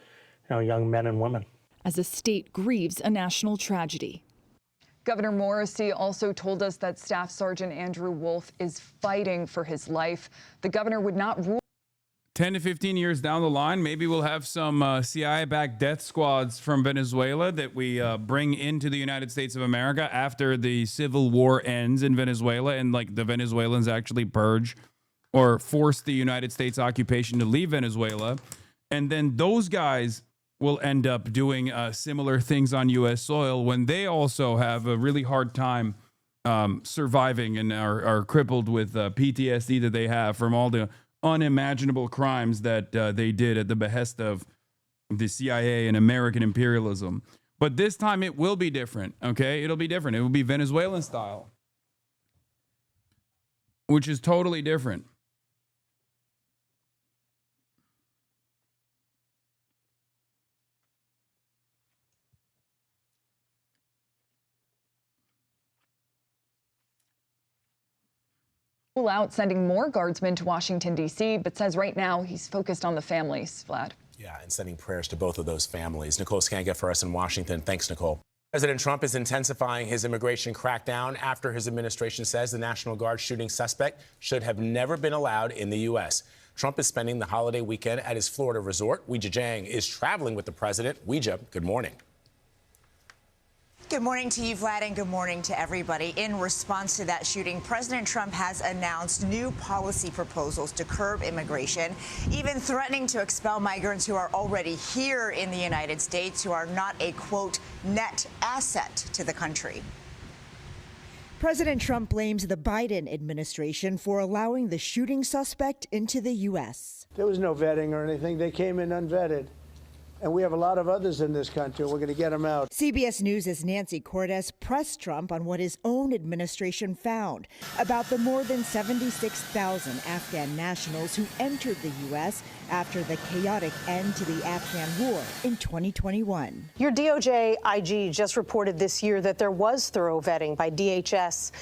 [SPEAKER 22] young men and women.
[SPEAKER 19] As a state grieves a national tragedy.
[SPEAKER 18] Governor Morrisey also told us that Staff Sergeant Andrew Wolf is fighting for his life. The governor would not rule.
[SPEAKER 1] 10 to 15 years down the line, maybe we'll have some CIA-backed death squads from Venezuela that we bring into the United States of America after the civil war ends in Venezuela and the Venezuelans actually purge or force the United States occupation to leave Venezuela. And then those guys will end up doing similar things on U.S. soil when they also have a really hard time surviving and are crippled with PTSD that they have from all the unimaginable crimes that they did at the behest of the CIA and American imperialism. But this time it will be different, okay? It'll be different. It will be Venezuelan style, which is totally different.
[SPEAKER 18] Out sending more guardsmen to Washington, D.C., but says right now he's focused on the families, Vlad.
[SPEAKER 2] Yeah, and sending prayers to both of those families. Nicole Skanka for us in Washington. Thanks, Nicole. President Trump is intensifying his immigration crackdown after his administration says the National Guard shooting suspect should have never been allowed in the U.S. Trump is spending the holiday weekend at his Florida resort. Weijia Jiang is traveling with the president. Weijia, good morning.
[SPEAKER 3] Good morning to you, Vlad, and good morning to everybody. In response to that shooting, President Trump has announced new policy proposals to curb immigration, even threatening to expel migrants who are already here in the United States, who are not a, quote, net asset to the country.
[SPEAKER 5] President Trump blames the Biden administration for allowing the shooting suspect into the U.S.
[SPEAKER 24] There was no vetting or anything. They came in unvetted. And we have a lot of others in this country. We're going to get them out.
[SPEAKER 5] CBS News' Nancy Cordes pressed Trump on what his own administration found about the more than 76,000 Afghan nationals who entered the U.S. after the chaotic end to the Afghan war in 2021.
[SPEAKER 25] Your DOJ IG just reported this year that there was thorough vetting by DHS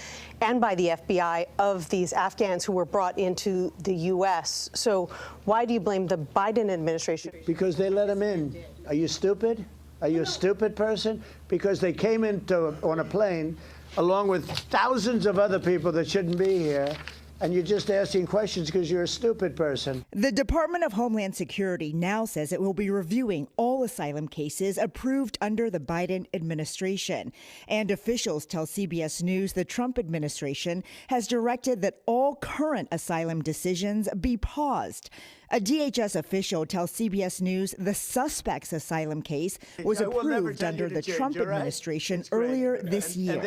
[SPEAKER 25] and by the FBI of these Afghans who were brought into the U.S. So why do you blame the Biden administration?
[SPEAKER 24] Because they let them in. Are you stupid? Are you a stupid person? Because they came on a plane along with thousands of other people that shouldn't be here. And you're just asking questions because you're a stupid person.
[SPEAKER 5] The Department of Homeland Security now says it will be reviewing all asylum cases approved under the Biden administration. And officials tell CBS News the Trump administration has directed that all current asylum decisions be paused. A DHS official tells CBS News the suspect's asylum case was approved under the Trump administration earlier this year.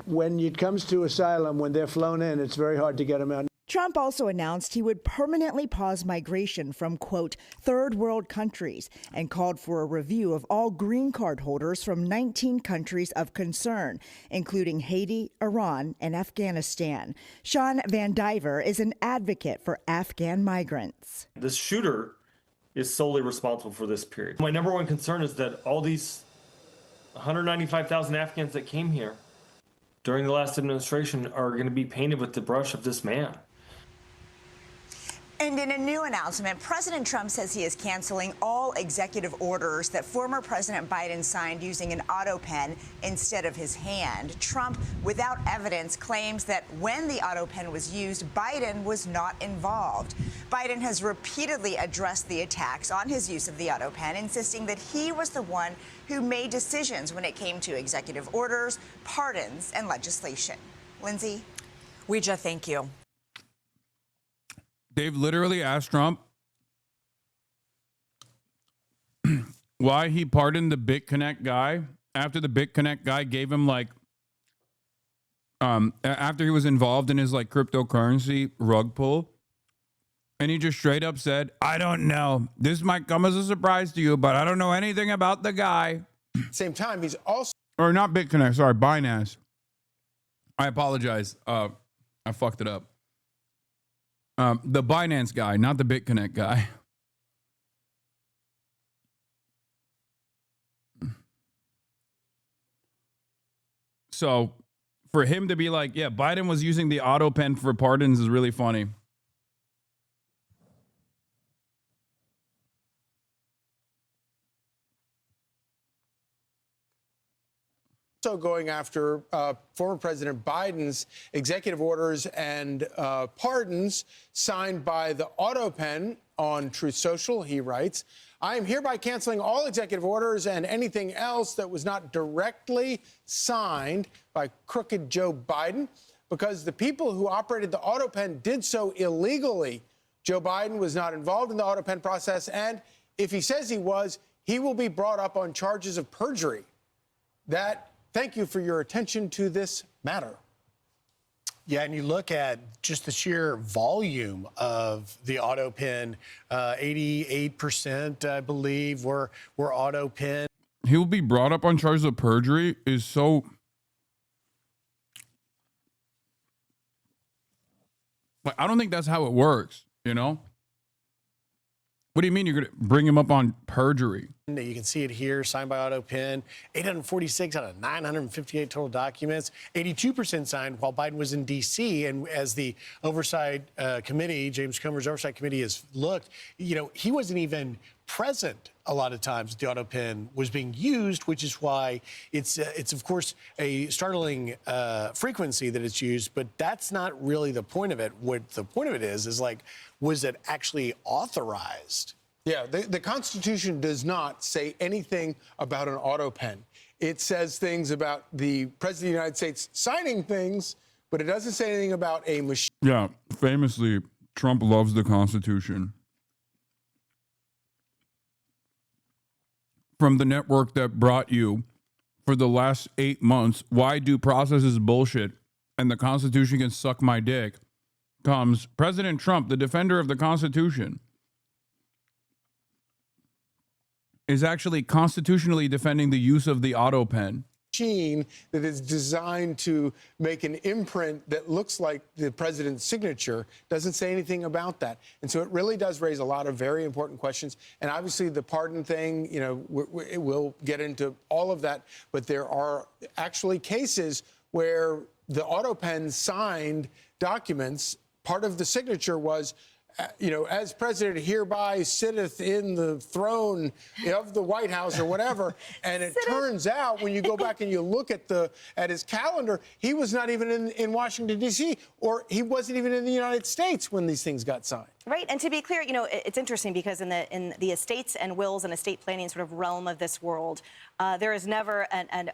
[SPEAKER 24] When it comes to asylum, when they're flown in, it's very hard to get them out.
[SPEAKER 5] Trump also announced he would permanently pause migration from, quote, third world countries and called for a review of all green card holders from 19 countries of concern, including Haiti, Iran, and Afghanistan. Sean Van Diver is an advocate for Afghan migrants.
[SPEAKER 26] This shooter is solely responsible for this period. My number one concern is that all these 195,000 Afghans that came here during the last administration are going to be painted with the brush of this man.
[SPEAKER 3] And in a new announcement, President Trump says he is canceling all executive orders that former President Biden signed using an auto pen instead of his hand. Trump, without evidence, claims that when the auto pen was used, Biden was not involved. Biden has repeatedly addressed the attacks on his use of the auto pen, insisting that he was the one who made decisions when it came to executive orders, pardons, and legislation. Lindsay?
[SPEAKER 17] Weijia, thank you.
[SPEAKER 1] They've literally asked Trump why he pardoned the BitConnect guy after the BitConnect guy gave him after he was involved in his cryptocurrency rug pull. And he just straight up said, I don't know. This might come as a surprise to you, but I don't know anything about the guy.
[SPEAKER 27] Same time, he's also...
[SPEAKER 1] Or not BitConnect, sorry, Binance. I apologize. I fucked it up. The Binance guy, not the BitConnect guy. So for him to be like, yeah, Biden was using the auto pen for pardons is really funny.
[SPEAKER 27] Also going after former President Biden's executive orders and pardons signed by the auto pen on Truth Social. He writes, I am hereby canceling all executive orders and anything else that was not directly signed by crooked Joe Biden because the people who operated the auto pen did so illegally. Joe Biden was not involved in the auto pen process, and if he says he was, he will be brought up on charges of perjury. Thank you for your attention to this matter.
[SPEAKER 28] Yeah, and you look at just the sheer volume of the auto pen, 88%, I believe, were auto pen.
[SPEAKER 1] he will be brought up on charges of perjury is so... Like, I don't think that's how it works, you know? What do you mean you're going to bring him up on perjury?
[SPEAKER 28] You can see it here, signed by auto pen. 846 out of 958 total documents. 82% signed while Biden was in D.C. And as the Oversight Committee, James Comer's Oversight Committee has looked, you know, he wasn't even present a lot of times the auto pen was being used, which is why it's of course a startling frequency that it's used, but that's not really the point of it. What the point of it is like, was it actually authorized?
[SPEAKER 27] Yeah, the Constitution does not say anything about an auto pen. It says things about the President of the United States signing things, but it doesn't say anything about a machine.
[SPEAKER 1] Yeah, famously, Trump loves the Constitution. From the network that brought you for the last 8 months, why due process is bullshit and the Constitution can suck my dick, comes President Trump, the defender of the Constitution, is actually constitutionally defending the use of the auto pen.
[SPEAKER 27] Machine that is designed to make an imprint that looks like the president's signature doesn't say anything about that. And so it really does raise a lot of very important questions. And obviously the pardon thing, you know, we'll get into all of that. But there are actually cases where the auto pen signed documents, part of the signature was, you know, as president hereby sitteth in the throne of the White House or whatever. And it turns out when you go back and you look at his calendar, he was not even in Washington, D.C., or he wasn't even in the United States when these things got signed.
[SPEAKER 4] Right. And to be clear, you know, it's interesting because in the estates and wills and estate planning sort of realm of this world, there is never and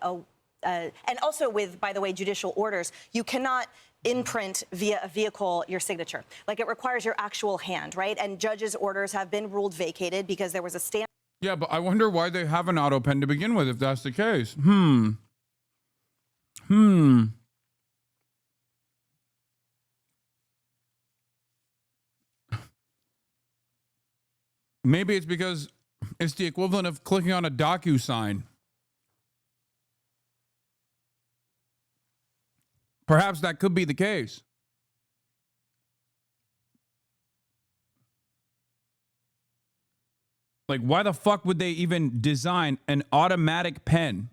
[SPEAKER 4] also with, by the way, judicial orders, you cannot imprint via a vehicle your signature. Like, it requires your actual hand, right? And judges' orders have been ruled vacated because there was a stamp.
[SPEAKER 1] Yeah, but I wonder why they have an auto pen to begin with if that's the case. Maybe it's because it's the equivalent of clicking on a DocuSign. Perhaps that could be the case. Like, why the fuck would they even design an automatic pen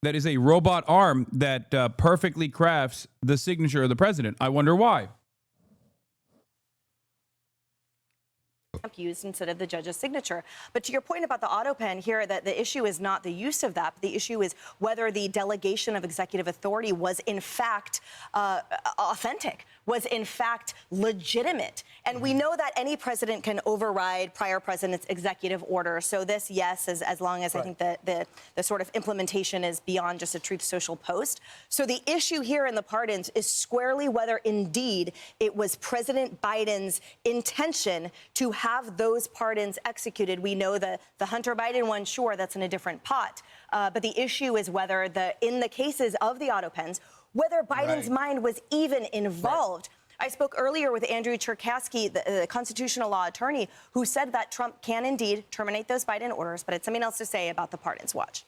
[SPEAKER 1] that is a robot arm that perfectly crafts the signature of the president? I wonder why.
[SPEAKER 4] Used instead of the judge's signature. But to your point about the auto pen here, that the issue is not the use of that, but the issue is whether the delegation of executive authority was in fact authentic, was in fact legitimate. And we know that any president can override prior president's executive order. So this, yes, as long as I think the sort of implementation is beyond just a Truth Social post. So the issue here in the pardons is squarely whether indeed it was President Biden's intention to have those pardons executed. We know the Hunter Biden one, sure, that's in a different pot. But the issue is whether in the cases of the auto pens, whether Biden's mind was even involved. I spoke earlier with Andrew Cherkasky, the constitutional law attorney, who said that Trump can indeed terminate those Biden orders, but it's something else to say about the pardons. Watch.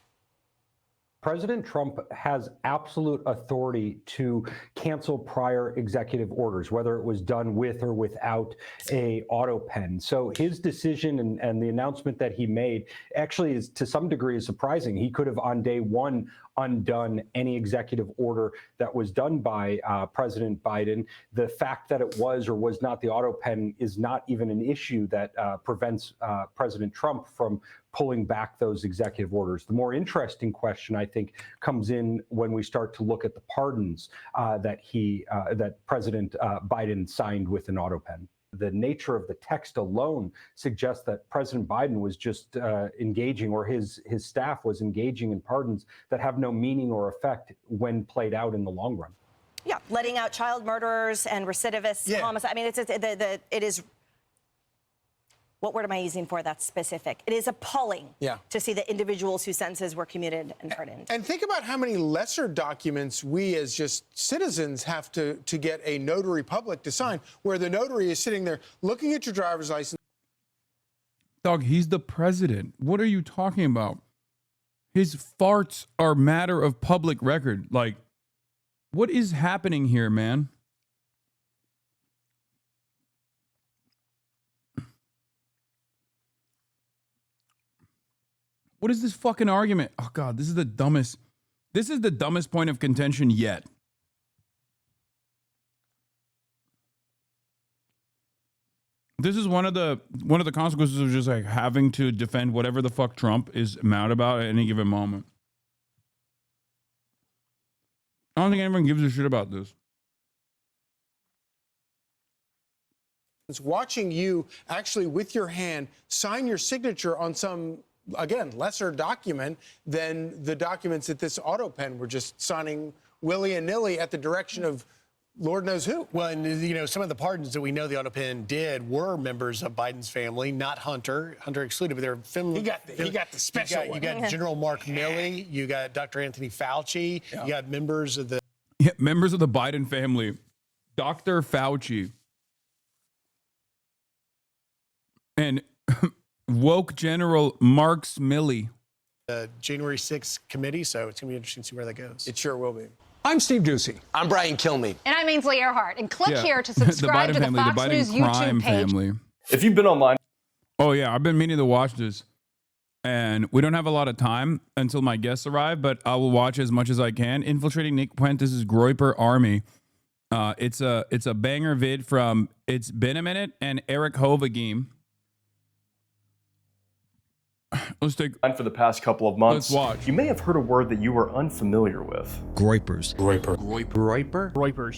[SPEAKER 6] President Trump has absolute authority to cancel prior executive orders, whether it was done with or without a auto pen. So his decision and the announcement that he made actually is to some degree is surprising. He could have on day one undone any executive order that was done by President Biden. The fact that it was or was not the auto pen is not even an issue that prevents President Trump from pulling back those executive orders. The more interesting question, I think, comes in when we start to look at the pardons that President Biden signed with an auto pen. The nature of the text alone suggests that President Biden was just engaging, or his staff was engaging in pardons that have no meaning or effect when played out in the long run.
[SPEAKER 4] Yeah, letting out child murderers and recidivists, homicide. I mean, it is. What word am I using for that's specific? It is appalling to see the individuals whose sentences were commuted and pardoned.
[SPEAKER 27] And think about how many lesser documents we as just citizens have to get a notary public to sign, where the notary is sitting there looking at your driver's license.
[SPEAKER 1] Dog, he's the president. What are you talking about? His farts are matter of public record. Like, what is happening here, man? What is this fucking argument? Oh, God, this is the dumbest. This is the dumbest point of contention yet. This is one of the consequences of just like having to defend whatever the fuck Trump is mad about at any given moment. I don't think anyone gives a shit about this.
[SPEAKER 27] It's watching you actually with your hand sign your signature on some, again, lesser document than the documents that this auto pen were just signing willy and nilly at the direction of Lord knows who.
[SPEAKER 28] Well, and you know, some of the pardons that we know the auto pen did were members of Biden's family, not Hunter. Hunter excluded, but they're family.
[SPEAKER 27] He got the special one.
[SPEAKER 28] You got General Mark Milley. You got Dr. Anthony Fauci.
[SPEAKER 27] Yeah.
[SPEAKER 28] You got members of the
[SPEAKER 1] members of the Biden family, Dr. Fauci, and woke General Mark Milley.
[SPEAKER 28] January 6th committee. So it's gonna be interesting to see where that goes.
[SPEAKER 27] It sure will be.
[SPEAKER 7] I'm Steve Ducey.
[SPEAKER 8] I'm Brian Kilmeade.
[SPEAKER 9] And I'm Ainsley Earhart. And click here to subscribe to the Fox News YouTube page.
[SPEAKER 1] Family.
[SPEAKER 7] If you've been online.
[SPEAKER 1] Oh, yeah. I've been meaning to watch this. And we don't have a lot of time until my guests arrive, but I will watch as much as I can. Infiltrating Nick Puente's Groyper Army. It's a banger vid from It's Been a Minute and Eric Hovagim. Let's take
[SPEAKER 7] for the past couple of months.
[SPEAKER 1] Let's watch.
[SPEAKER 7] You may have heard a word that you were unfamiliar with.
[SPEAKER 10] Groypers.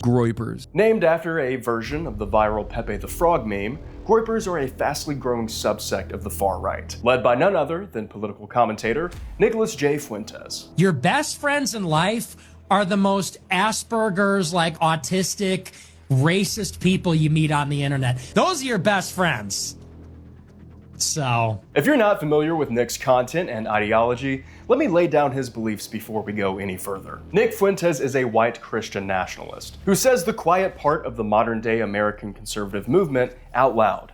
[SPEAKER 1] Groypers.
[SPEAKER 7] Named after a version of the viral Pepe the Frog meme, Groypers are a fastly growing subsect of the far right, led by none other than political commentator Nicholas J. Fuentes.
[SPEAKER 11] Your best friends in life are the most Asperger's, like autistic, racist people you meet on the internet. Those are your best friends. So,
[SPEAKER 7] if you're not familiar with Nick's content and ideology, let me lay down his beliefs before we go any further. Nick Fuentes is a white Christian nationalist who says the quiet part of the modern-day American conservative movement out loud.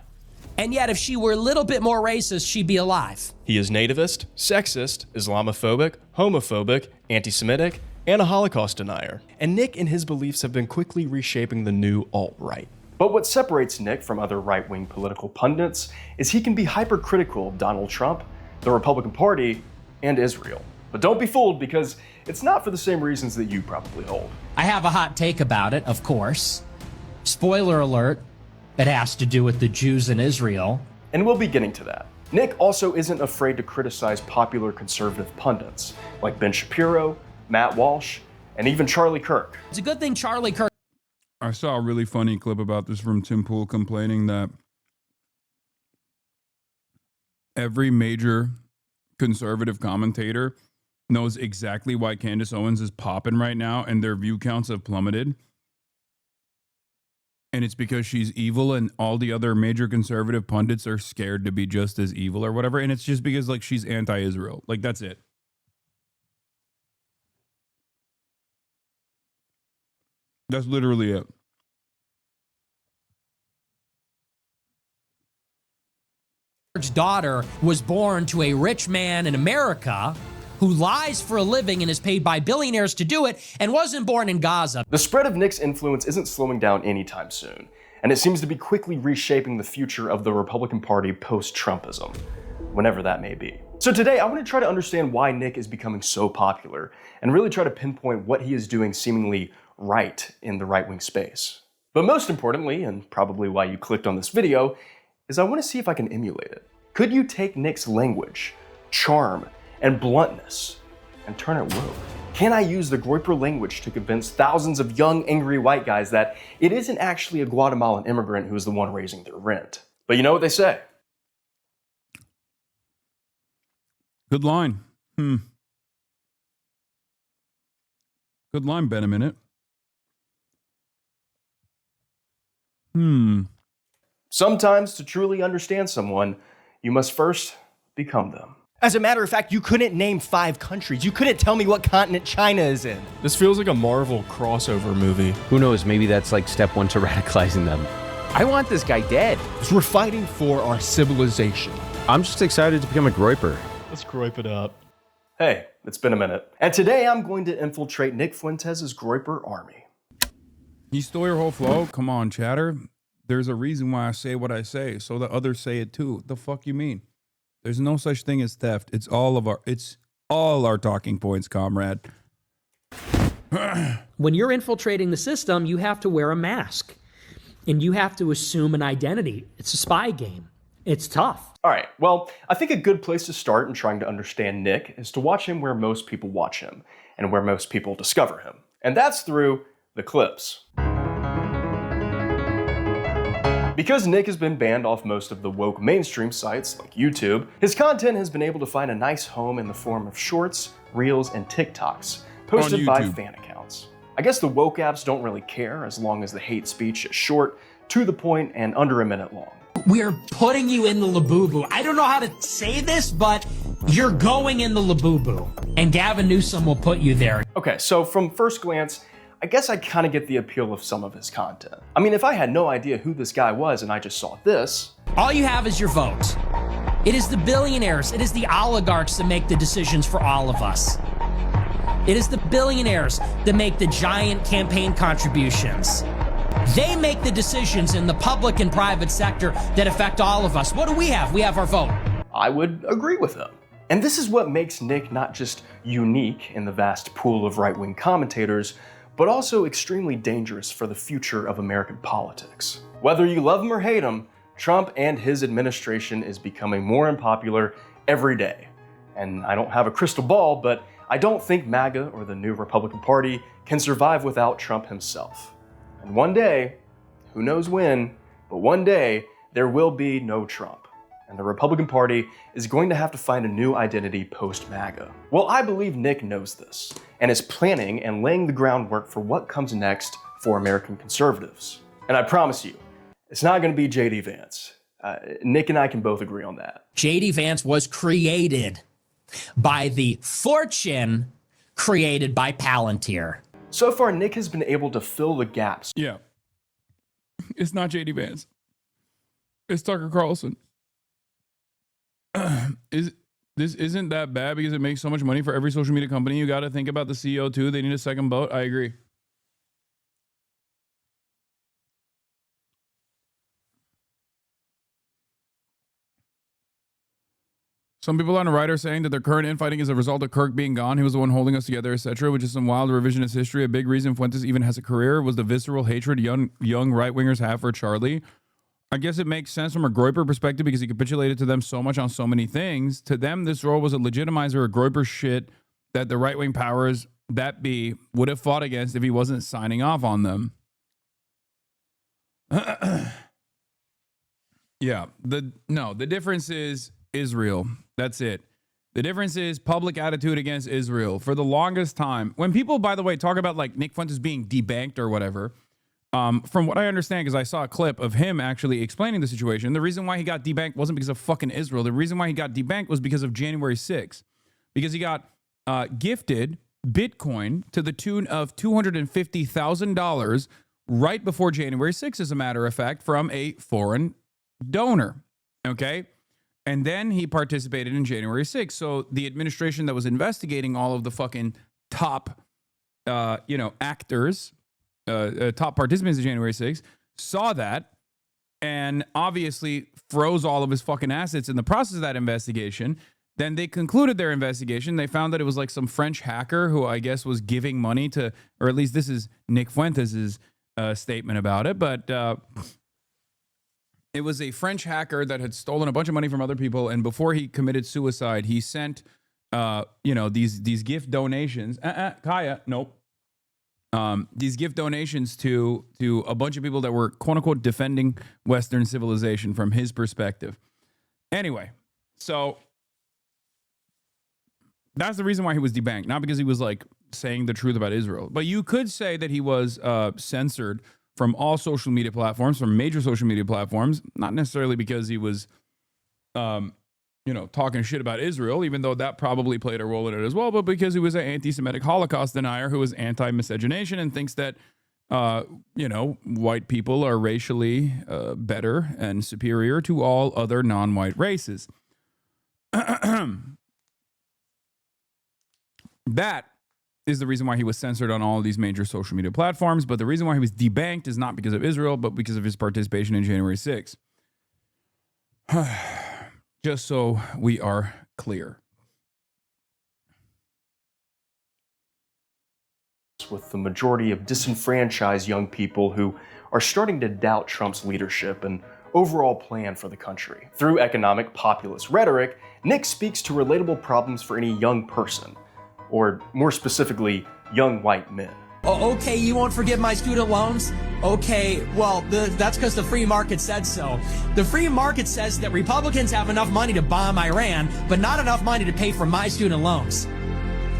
[SPEAKER 11] And yet, if she were a little bit more racist, she'd be alive.
[SPEAKER 7] He is nativist, sexist, Islamophobic, homophobic, anti-Semitic, and a Holocaust denier. And Nick and his beliefs have been quickly reshaping the new alt-right. But what separates Nick from other right-wing political pundits is he can be hypercritical of Donald Trump, the Republican Party, and Israel. But don't be fooled, because it's not for the same reasons that you probably hold.
[SPEAKER 11] I have a hot take about it, of course. Spoiler alert, it has to do with the Jews in Israel.
[SPEAKER 7] And we'll be getting to that. Nick also isn't afraid to criticize popular conservative pundits, like Ben Shapiro, Matt Walsh, and even Charlie Kirk.
[SPEAKER 11] It's a good thing Charlie Kirk.
[SPEAKER 1] I saw a really funny clip about this from Tim Pool complaining that every major conservative commentator knows exactly why Candace Owens is popping right now and their view counts have plummeted. And it's because she's evil and all the other major conservative pundits are scared to be just as evil or whatever. And it's just because like she's anti-Israel. Like that's it. That's literally it.
[SPEAKER 11] Daughter was born to a rich man in America who lies for a living and is paid by billionaires to do it and wasn't born in Gaza.
[SPEAKER 7] The spread of Nick's influence isn't slowing down anytime soon, and it seems to be quickly reshaping the future of the Republican Party post-Trumpism, whenever that may be. So today, I want to try to understand why Nick is becoming so popular and really try to pinpoint what he is doing seemingly right in the right-wing space. But most importantly, and probably why you clicked on this video, is I want to see if I can emulate it. Could you take Nick's language, charm, and bluntness and turn it woke? Can I use the Groyper language to convince thousands of young, angry white guys that it isn't actually a Guatemalan immigrant who is the one raising their rent? But you know what they say.
[SPEAKER 1] Good line. Good line, Ben, a minute.
[SPEAKER 7] Sometimes to truly understand someone, you must first become them.
[SPEAKER 12] As a matter of fact, you couldn't name 5 countries. You couldn't tell me what continent China is in.
[SPEAKER 7] This feels like a Marvel crossover movie.
[SPEAKER 14] Who knows, maybe that's like step 1 to radicalizing them. I want this guy dead.
[SPEAKER 12] We're fighting for our civilization.
[SPEAKER 14] I'm just excited to become a groiper.
[SPEAKER 22] Let's groip it up.
[SPEAKER 7] Hey, it's been a minute. And today I'm going to infiltrate Nick Fuentes' groiper army.
[SPEAKER 1] You stole your whole flow? Come on, chatter. There's a reason why I say what I say, so that others say it too. The fuck you mean? There's no such thing as theft. It's all our talking points, comrade.
[SPEAKER 11] When you're infiltrating the system, you have to wear a mask and you have to assume an identity. It's a spy game. It's tough.
[SPEAKER 7] All right, well, I think a good place to start in trying to understand Nick is to watch him where most people watch him and where most people discover him. And that's through the clips. Because Nick has been banned off most of the woke mainstream sites like YouTube, his content has been able to find a nice home in the form of shorts, reels, and TikToks posted by fan accounts. I guess the woke apps don't really care as long as the hate speech is short, to the point, and under a minute long.
[SPEAKER 11] We're putting you in the labubu. I don't know how to say this, but you're going in the labubu. And Gavin Newsom will put you there.
[SPEAKER 7] Okay, so from first glance, I guess I kind of get the appeal of some of his content. I mean, if I had no idea who this guy was and I just saw this...
[SPEAKER 11] All you have is your vote. It is the billionaires, it is the oligarchs that make the decisions for all of us. It is the billionaires that make the giant campaign contributions. They make the decisions in the public and private sector that affect all of us. What do we have? We have our vote.
[SPEAKER 7] I would agree with him. And this is what makes Nick not just unique in the vast pool of right-wing commentators, but also extremely dangerous for the future of American politics. Whether you love him or hate him, Trump and his administration is becoming more unpopular every day. And I don't have a crystal ball, but I don't think MAGA or the new Republican Party can survive without Trump himself. And one day, who knows when, but one day, there will be no Trump. And the Republican Party is going to have to find a new identity post-MAGA. Well, I believe Nick knows this, and is planning and laying the groundwork for what comes next for American conservatives. And I promise you, it's not going to be J.D. Vance. Nick and I can both agree on that.
[SPEAKER 11] J.D. Vance was created by the fortune created by Palantir.
[SPEAKER 7] So far, Nick has been able to fill the gaps.
[SPEAKER 1] Yeah. It's not J.D. Vance. It's Tucker Carlson. Isn't that bad because it makes so much money for every social media company? You got to think about the CEO too. They need a second boat. I agree. Some people on the right are saying that their current infighting is a result of Kirk being gone. He was the one holding us together, etc., which is some wild revisionist history. A big reason Fuentes even has a career was the visceral hatred young right-wingers have for Charlie. I guess it makes sense from a Groiper perspective because he capitulated to them so much on so many things. To them, this role was a legitimizer of Groiper shit that the right-wing powers that be would have fought against if he wasn't signing off on them. Yeah, the difference is Israel. That's it. The difference is public attitude against Israel. For the longest time, when people, by the way, talk about like Nick Fuentes being debanked or whatever, from what I understand, because I saw a clip of him actually explaining the situation, the reason why he got debanked wasn't because of fucking Israel. The reason why he got debanked was because of January 6th. Because he got gifted Bitcoin to the tune of $250,000 right before January 6th, as a matter of fact, from a foreign donor. Okay? And then he participated in January 6th. So the administration that was investigating all of the fucking top, actors, top participants in January 6th, saw that and obviously froze all of his fucking assets in the process of that investigation. Then they concluded their investigation. They found that it was like some French hacker who I guess was giving money to, or at least this is Nick Fuentes' statement about it, but it was a French hacker that had stolen a bunch of money from other people, and before he committed suicide, he sent, these gift donations. Kaya, nope. These gift donations to a bunch of people that were quote unquote defending Western civilization from his perspective. Anyway, so that's the reason why he was debanked, not because he was like saying the truth about Israel. But you could say that he was censored from all social media platforms, from major social media platforms, not necessarily because he was, talking shit about Israel, even though that probably played a role in it as well, but because he was an anti-Semitic Holocaust denier who was anti-miscegenation and thinks that, white people are racially better and superior to all other non-white races. That is the reason why he was censored on all of these major social media platforms. But the reason why he was debanked is not because of Israel, but because of his participation in January 6th. Just so we are clear.
[SPEAKER 7] With the majority of disenfranchised young people who are starting to doubt Trump's leadership and overall plan for the country. Through economic populist rhetoric, Nick speaks to relatable problems for any young person, or more specifically, young white men.
[SPEAKER 11] Oh, okay, you won't forgive my student loans? Okay, well, that's because the free market said so. The free market says that Republicans have enough money to bomb Iran, but not enough money to pay for my student loans.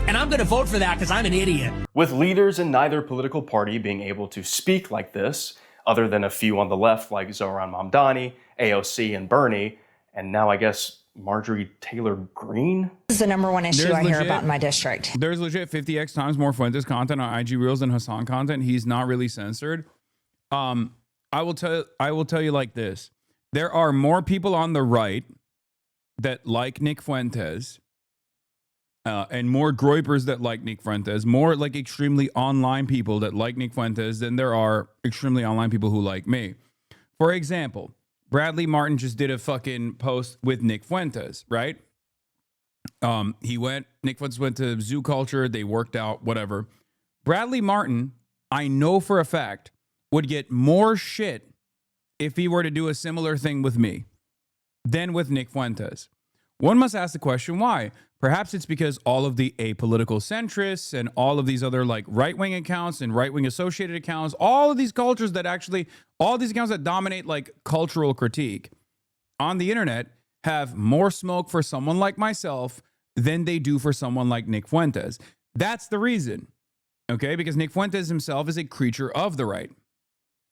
[SPEAKER 11] And I'm going to vote for that because I'm an idiot.
[SPEAKER 7] With leaders in neither political party being able to speak like this, other than a few on the left like Zohran Mamdani, AOC, and Bernie, and now I guess Marjorie Taylor Greene?
[SPEAKER 3] This is the number one issue I hear about in my district.
[SPEAKER 1] There's legit 50x times more Fuentes content on IG Reels than Hasan content. He's not really censored. I will tell you like this. There are more people on the right that like Nick Fuentes, and more groypers that like Nick Fuentes, more like extremely online people that like Nick Fuentes than there are extremely online people who like me. For example, Bradley Martin just did a fucking post with Nick Fuentes, right? Nick Fuentes went to Zoo Culture, they worked out, whatever. Bradley Martin, I know for a fact, would get more shit if he were to do a similar thing with me than with Nick Fuentes. One must ask the question, why? Perhaps it's because all of the apolitical centrists and all of these other like right-wing accounts and right-wing associated accounts, all of these cultures that actually, all these accounts that dominate like cultural critique on the internet have more smoke for someone like myself than they do for someone like Nick Fuentes. That's the reason, okay? Because Nick Fuentes himself is a creature of the right,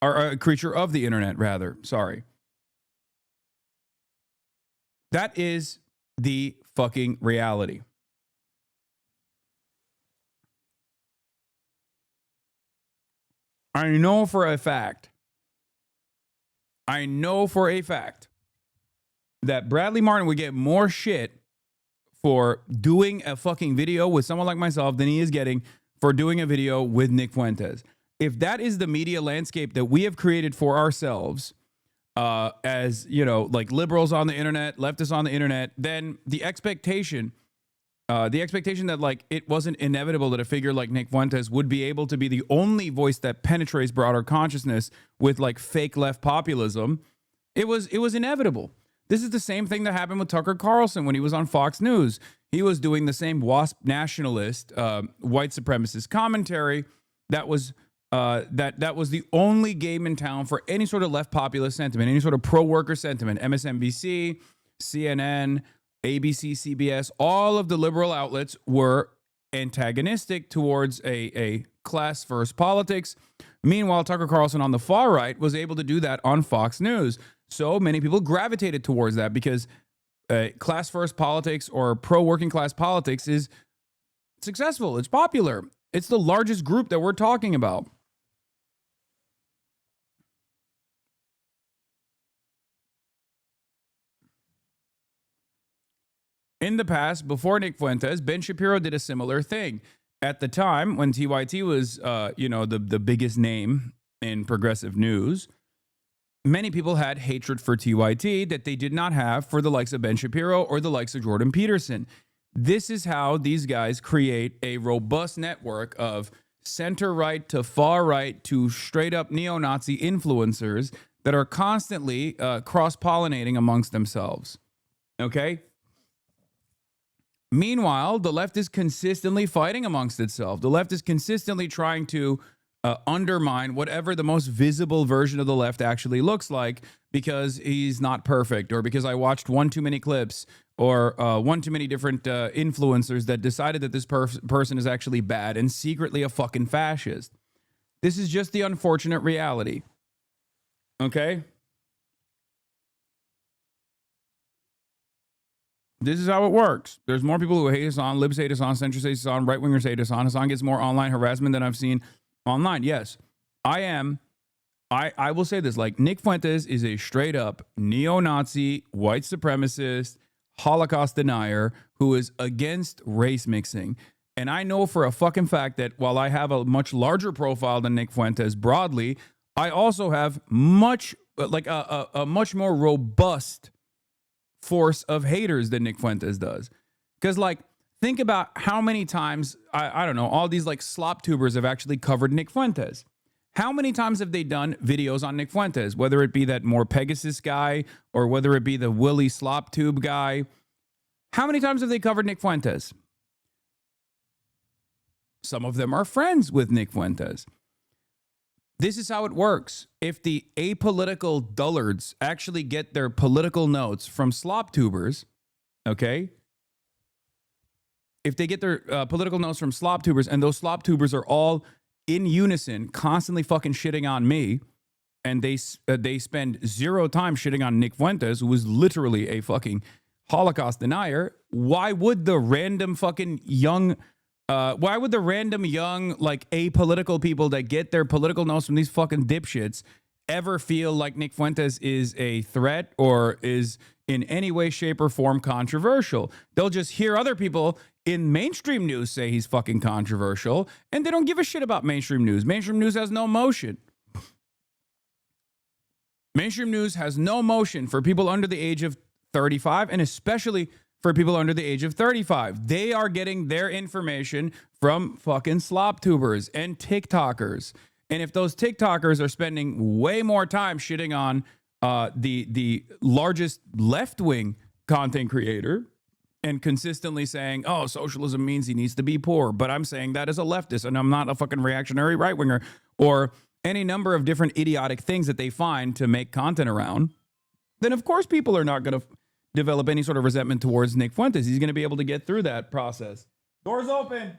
[SPEAKER 1] or a creature of the internet, rather. Sorry. That is the fucking reality. I know for a fact that Bradley Martin would get more shit for doing a fucking video with someone like myself than he is getting for doing a video with Nick Fuentes. If that is the media landscape that we have created for ourselves, as, you know, like liberals on the internet, leftists on the internet, then the expectation that like it wasn't inevitable that a figure like Nick Fuentes would be able to be the only voice that penetrates broader consciousness with like fake left populism, it was inevitable. This is the same thing that happened with Tucker Carlson when he was on Fox News. He was doing the same WASP nationalist, white supremacist commentary that was that was the only game in town for any sort of left populist sentiment, any sort of pro-worker sentiment. MSNBC, CNN, ABC, CBS, all of the liberal outlets were antagonistic towards a class-first politics. Meanwhile, Tucker Carlson on the far right was able to do that on Fox News. So many people gravitated towards that because class-first politics or pro-working class politics is successful. It's popular. It's the largest group that we're talking about. In the past, before Nick Fuentes, Ben Shapiro did a similar thing. At the time, when TYT was, the biggest name in progressive news, many people had hatred for TYT that they did not have for the likes of Ben Shapiro or the likes of Jordan Peterson. This is how these guys create a robust network of center-right to far-right to straight-up neo-Nazi influencers that are constantly cross-pollinating amongst themselves. Okay? Meanwhile, the left is consistently fighting amongst itself. The left is consistently trying to undermine whatever the most visible version of the left actually looks like because he's not perfect, or because I watched one too many clips, or one too many different influencers that decided that this person is actually bad and secretly a fucking fascist. This is just the unfortunate reality. Okay? This is how it works. There's more people who hate Hasan, libs hate Hasan, centrists hate Hasan, right-wingers hate Hasan. Hasan gets more online harassment than I've seen online. Yes, I will say this, like Nick Fuentes is a straight up neo-Nazi, white supremacist, Holocaust denier who is against race mixing. And I know for a fucking fact that while I have a much larger profile than Nick Fuentes broadly, I also have much a much more robust force of haters than Nick Fuentes does. Because like, think about how many times, I don't know, all these like slop tubers have actually covered Nick Fuentes. How many times have they done videos on Nick Fuentes, whether it be that more Pegasus guy or whether it be the Willie slop tube guy? How many times have they covered Nick Fuentes? Some of them are friends with Nick Fuentes. This is how it works. If the apolitical dullards actually get their political notes from slop tubers, okay? If they get their political notes from slop tubers and those slop tubers are all in unison, constantly fucking shitting on me, and they spend zero time shitting on Nick Fuentes, who was literally a fucking Holocaust denier, why would the random fucking young, like apolitical people that get their political notes from these fucking dipshits ever feel like Nick Fuentes is a threat or is in any way, shape, or form controversial? They'll just hear other people in mainstream news say he's fucking controversial, and they don't give a shit about mainstream news. Mainstream news has no motion. Mainstream news has no motion for people under the age of 35, and especially for people under the age of 35. They are getting their information from fucking slop tubers and TikTokers. And if those TikTokers are spending way more time shitting on the largest left-wing content creator and consistently saying, oh, socialism means he needs to be poor, but I'm saying that as a leftist and I'm not a fucking reactionary right-winger, or any number of different idiotic things that they find to make content around, then of course people are not going to develop any sort of resentment towards Nick Fuentes. He's going to be able to get through that process. Doors open.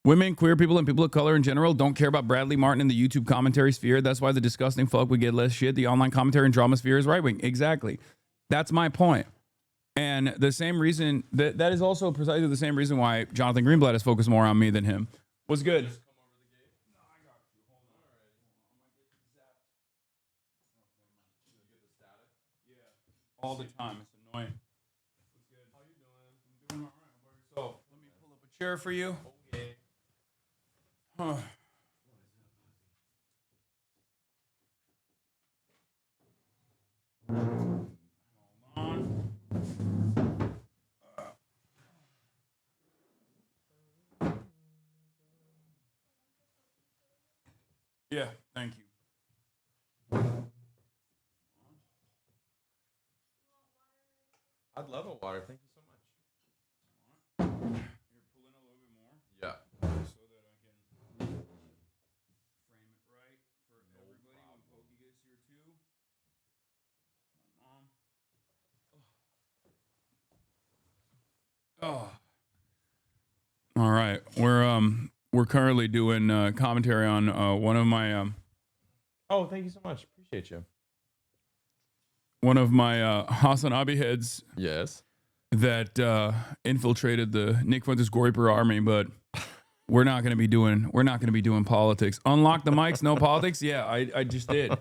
[SPEAKER 1] Women, queer people, and people of color in general don't care about Bradley Martin in the YouTube commentary sphere. That's why the disgusting fuck would get less shit. The online commentary and drama sphere is right-wing. Exactly. That's my point. And the same reason, that is also precisely the same reason why Jonathan Greenblatt is focused more on me than him. What's good? All the time. It's annoying. What's good? How you doing? I'm doing all right. How about yourself? Let me pull up a chair for you. Okay. Huh. Hold on. Yeah, thank you.
[SPEAKER 14] I'd love a water. Thank you so much.
[SPEAKER 1] You're pulling a little bit more?
[SPEAKER 14] Yeah.
[SPEAKER 1] So that I can frame it right for everybody when Pokey gets here too. Oh. All right. We're currently doing commentary on one of my
[SPEAKER 14] Oh, thank you so much. Appreciate you.
[SPEAKER 1] One of my HasanAbi heads.
[SPEAKER 14] Yes.
[SPEAKER 1] That infiltrated the Nick Fuentes Groyper army, but we're not going to be doing politics. Unlock the mics, no politics. Yeah, I just did.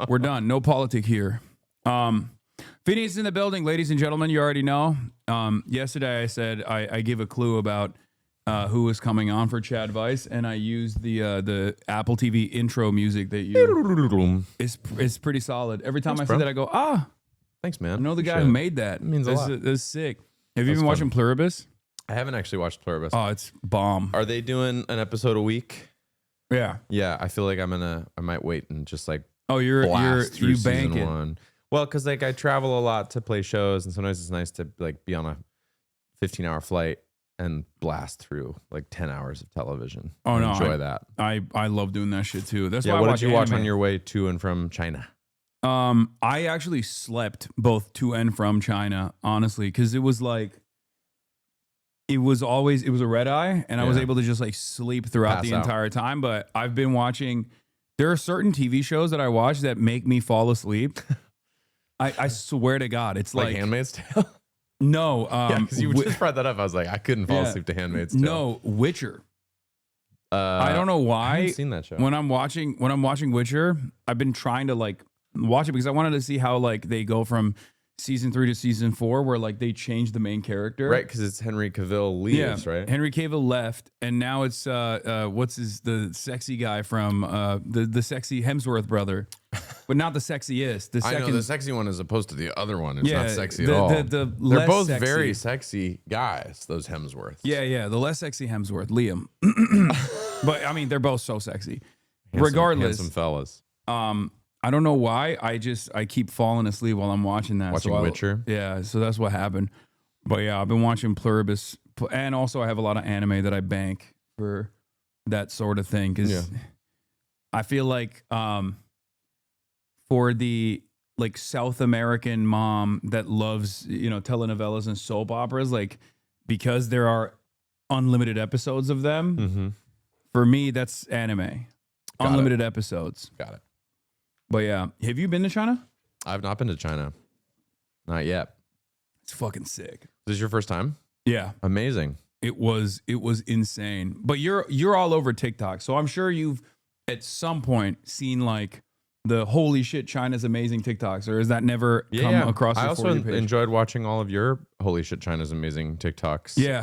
[SPEAKER 1] We're done. No politic here. Phineas in the building, ladies and gentlemen. You already know. Yesterday I said I give a clue about who was coming on for Chadvice, and I used the Apple TV intro music that you. It's pretty solid. Every time
[SPEAKER 14] Thanks,
[SPEAKER 1] I see
[SPEAKER 14] bro.
[SPEAKER 1] that, I go, ah.
[SPEAKER 14] Thanks, man.
[SPEAKER 1] I know the guy who made that.
[SPEAKER 14] It means a lot.
[SPEAKER 1] That's sick. Have you been watching Pluribus?
[SPEAKER 14] I haven't actually watched Pluribus.
[SPEAKER 1] Oh, it's bomb.
[SPEAKER 14] Are they doing an episode a week?
[SPEAKER 1] Yeah.
[SPEAKER 14] Yeah, I feel like I might wait and just like
[SPEAKER 1] you
[SPEAKER 14] through
[SPEAKER 1] bank
[SPEAKER 14] season
[SPEAKER 1] it.
[SPEAKER 14] 1. Well, because like I travel a lot to play shows, and sometimes it's nice to like be on a 15-hour flight and blast through like 10 hours of television.
[SPEAKER 1] Oh no,
[SPEAKER 14] enjoy that.
[SPEAKER 1] I love doing that shit too. That's why
[SPEAKER 14] what
[SPEAKER 1] I
[SPEAKER 14] did
[SPEAKER 1] watch
[SPEAKER 14] you watch
[SPEAKER 1] anime.
[SPEAKER 14] on your way to and from China?
[SPEAKER 1] I actually slept both to and from China, honestly, because it was like it was a red eye, and I was able to just like sleep throughout the entire time. But I've been watching. There are certain TV shows that I watch that make me fall asleep. I swear to God, it's like
[SPEAKER 14] Handmaid's Tale.
[SPEAKER 1] No,
[SPEAKER 14] because you just brought that up. I was like, I couldn't fall asleep to Handmaid's Tale.
[SPEAKER 1] No, Witcher. I don't know why.
[SPEAKER 14] I haven't seen that show.
[SPEAKER 1] When I'm watching Witcher, I've been trying to like watch it because I wanted to see how like they go from season 3 to season 4, where like they change the main character,
[SPEAKER 14] Right, because it's Henry Cavill leaves, right?
[SPEAKER 1] Henry Cavill left, and now it's the sexy guy from the sexy Hemsworth brother, but not the sexiest. The second,
[SPEAKER 14] I know the sexy one as opposed to the other one. It's not sexy at
[SPEAKER 1] the-
[SPEAKER 14] all.
[SPEAKER 1] the
[SPEAKER 14] They're
[SPEAKER 1] less
[SPEAKER 14] both
[SPEAKER 1] sexy.
[SPEAKER 14] very sexy guys. Those Hemsworths.
[SPEAKER 1] Yeah, the less sexy Hemsworth, Liam. But I mean, they're both so sexy.
[SPEAKER 14] Handsome-
[SPEAKER 1] Regardless,
[SPEAKER 14] handsome fellas.
[SPEAKER 1] I don't know why. I keep falling asleep while I'm watching that.
[SPEAKER 14] Watching
[SPEAKER 1] so
[SPEAKER 14] Witcher?
[SPEAKER 1] Yeah, so that's what happened. But yeah, I've been watching Pluribus, and also I have a lot of anime that I bank for that sort of thing because I feel like for the like South American mom that loves telenovelas and soap operas, like because there are unlimited episodes of them. For me, that's anime. Unlimited episodes.
[SPEAKER 14] Got it.
[SPEAKER 1] But yeah, have you been to China?
[SPEAKER 14] I've not been to China. Not yet.
[SPEAKER 1] It's fucking sick.
[SPEAKER 14] This is your first time?
[SPEAKER 1] Yeah.
[SPEAKER 14] Amazing.
[SPEAKER 1] It was insane. But you're all over TikTok, so I'm sure you've at some point seen like the holy shit China's amazing TikToks, or has that never come across your
[SPEAKER 14] I also
[SPEAKER 1] For You page?
[SPEAKER 14] enjoyed watching all of your holy shit China's amazing TikToks.
[SPEAKER 1] Yeah,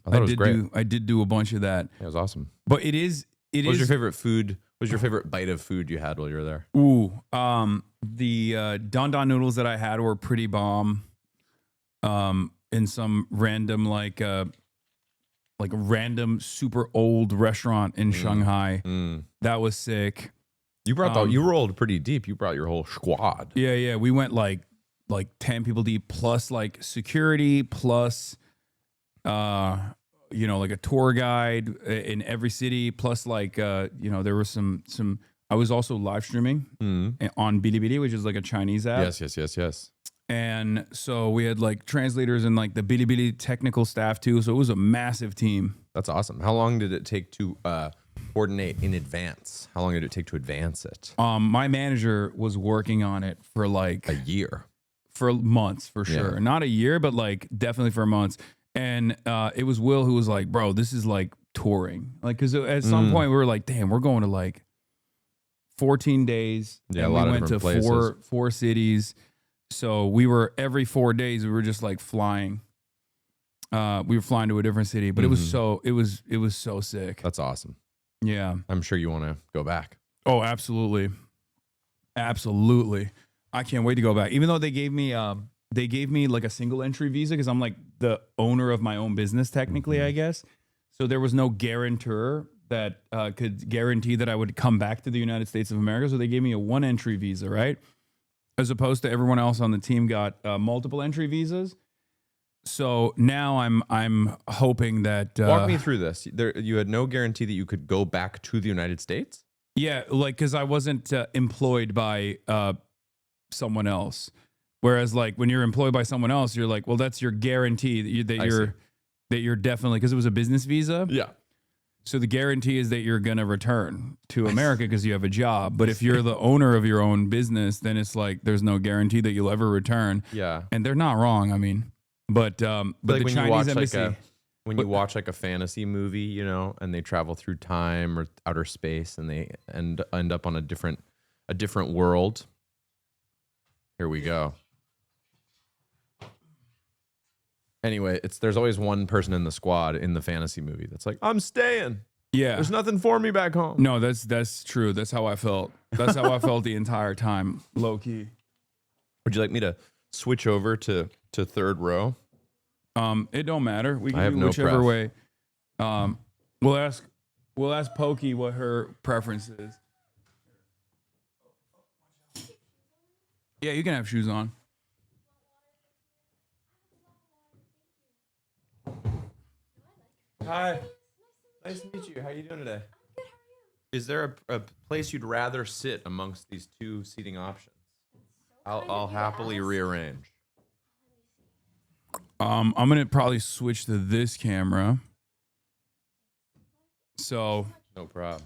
[SPEAKER 14] I thought it was great.
[SPEAKER 1] I did do a bunch of that.
[SPEAKER 14] It was awesome.
[SPEAKER 1] But it is.
[SPEAKER 14] What was your favorite food? What was your favorite bite of food you had while you were there?
[SPEAKER 1] Ooh, the Don Don noodles that I had were pretty bomb. In some random like a random super old restaurant in Shanghai. That was sick.
[SPEAKER 14] You brought you rolled pretty deep. You brought your whole squad.
[SPEAKER 1] Yeah. We went like 10 people deep plus like security plus like a tour guide in every city plus like there was some I was also live streaming on Bilibili, which is like a Chinese app.
[SPEAKER 14] Yes.
[SPEAKER 1] And so we had like translators and like the Bilibili technical staff too. So it was a massive team.
[SPEAKER 14] That's awesome. How long did it take to coordinate in advance? How long did it take to advance it?
[SPEAKER 1] My manager was working on it for like
[SPEAKER 14] a year,
[SPEAKER 1] for months for sure.
[SPEAKER 14] Yeah.
[SPEAKER 1] Not a year, but like definitely for months. And it was Will who was like, bro, this is like touring. Like, cause at some point we were like, damn, we're going to like 14 days.
[SPEAKER 14] Yeah,
[SPEAKER 1] and
[SPEAKER 14] a lot
[SPEAKER 1] we
[SPEAKER 14] of
[SPEAKER 1] went to
[SPEAKER 14] different places.
[SPEAKER 1] four cities. So we were every 4 days we were just like flying. We were flying to a different city, but it was so sick.
[SPEAKER 14] That's awesome.
[SPEAKER 1] Yeah.
[SPEAKER 14] I'm sure you want to go back.
[SPEAKER 1] Oh, absolutely. Absolutely. I can't wait to go back. Even though they gave me like a single entry visa because I'm like the owner of my own business technically, I guess. So there was no guarantor that could guarantee that I would come back to the United States of America. So they gave me a 1 entry visa, right? As opposed to everyone else on the team got multiple entry visas. So now I'm hoping that
[SPEAKER 14] walk me through this. You had no guarantee that you could go back to the United States?
[SPEAKER 1] Yeah, like because I wasn't employed by someone else. Whereas like when you're employed by someone else, you're like, well, that's your guarantee that you're definitely, because it was a business visa.
[SPEAKER 14] Yeah.
[SPEAKER 1] So the guarantee is that you're going to return to America because you have a job. But if you're the owner of your own business, then it's like there's no guarantee that you'll ever return.
[SPEAKER 14] Yeah.
[SPEAKER 1] And they're not wrong. I mean, but
[SPEAKER 14] like
[SPEAKER 1] the
[SPEAKER 14] when
[SPEAKER 1] Chinese
[SPEAKER 14] you watch
[SPEAKER 1] embassy.
[SPEAKER 14] when you watch like a fantasy movie, and they travel through time or outer space and they end up on a different world. Here we go. Anyway, there's always one person in the squad in the fantasy movie that's like, I'm staying.
[SPEAKER 1] Yeah.
[SPEAKER 14] There's nothing for me back home.
[SPEAKER 1] No, that's true. That's how I felt. That's how I felt the entire time, low key.
[SPEAKER 14] Would you like me to switch over to third row?
[SPEAKER 1] It don't matter. We
[SPEAKER 14] I have
[SPEAKER 1] can do
[SPEAKER 14] no
[SPEAKER 1] whichever
[SPEAKER 14] pref.
[SPEAKER 1] way. We'll ask Pokey what her preference is. Yeah, you can have shoes on.
[SPEAKER 14] Hi. Nice to meet you. How are you doing today? Is there a place you'd rather sit amongst these two seating options? I'll happily rearrange.
[SPEAKER 1] I'm gonna probably switch to this camera. So
[SPEAKER 14] no problem.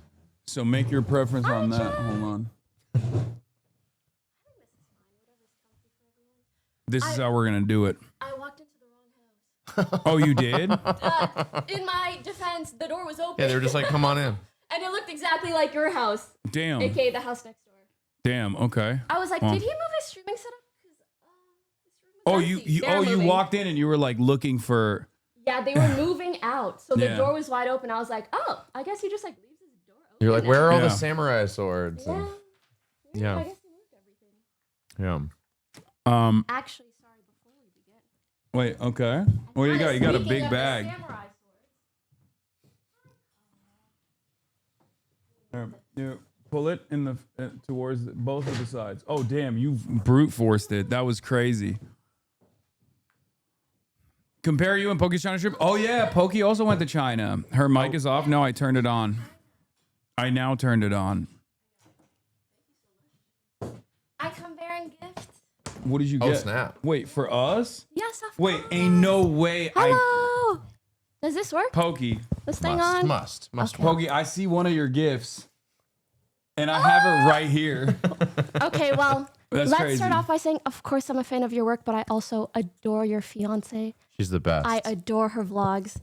[SPEAKER 1] So make your preference on that. Hold on. This is how we're gonna do it.
[SPEAKER 8] I walked into the wrong house.
[SPEAKER 1] Oh, you did?
[SPEAKER 8] In my defense, friends. The door was open.
[SPEAKER 14] Yeah, they were just like, come on in.
[SPEAKER 8] And it looked exactly like your house.
[SPEAKER 1] Damn.
[SPEAKER 8] AKA the house next door.
[SPEAKER 1] Damn. Okay.
[SPEAKER 8] I was like,
[SPEAKER 1] Well,
[SPEAKER 8] did he move his streaming setup?
[SPEAKER 1] Oh, you
[SPEAKER 8] moving.
[SPEAKER 1] walked in and you were like looking for.
[SPEAKER 8] Yeah, they were moving out. So the
[SPEAKER 1] Yeah.
[SPEAKER 8] door was wide open. I was like, oh, I guess he just like leaves his door open.
[SPEAKER 14] You're like, where are all the
[SPEAKER 1] Yeah.
[SPEAKER 14] samurai swords?
[SPEAKER 8] Yeah.
[SPEAKER 14] And-
[SPEAKER 8] I
[SPEAKER 14] yeah.
[SPEAKER 8] guess he moved everything.
[SPEAKER 14] Yeah.
[SPEAKER 8] Actually, sorry, before we begin.
[SPEAKER 1] Wait. Okay. Well, you got a
[SPEAKER 8] Speaking
[SPEAKER 1] big
[SPEAKER 8] of the
[SPEAKER 1] bag.
[SPEAKER 8] samurai
[SPEAKER 1] Yeah, pull it in the towards both of the sides. Oh damn, you brute forced it. That was crazy. Compare you and Poki's China trip. Oh yeah, Poki also went to China. Her mic is off. No, I turned it on. I now turned it on.
[SPEAKER 8] I come bearing gifts.
[SPEAKER 1] What did you
[SPEAKER 14] Oh,
[SPEAKER 1] get?
[SPEAKER 14] snap.
[SPEAKER 1] Wait, for us?
[SPEAKER 8] Yes, of
[SPEAKER 1] Wait, ain't no way.
[SPEAKER 8] Hello. Does this work?
[SPEAKER 1] Poki.
[SPEAKER 8] This thing on?
[SPEAKER 14] Must. Okay.
[SPEAKER 1] Poki, I see one of your gifts. And I have it right here.
[SPEAKER 8] Okay, well,
[SPEAKER 1] That's
[SPEAKER 8] let's
[SPEAKER 1] crazy.
[SPEAKER 8] start off by saying, of course, I'm a fan of your work, but I also adore your fiance.
[SPEAKER 14] She's the best.
[SPEAKER 8] I adore her vlogs.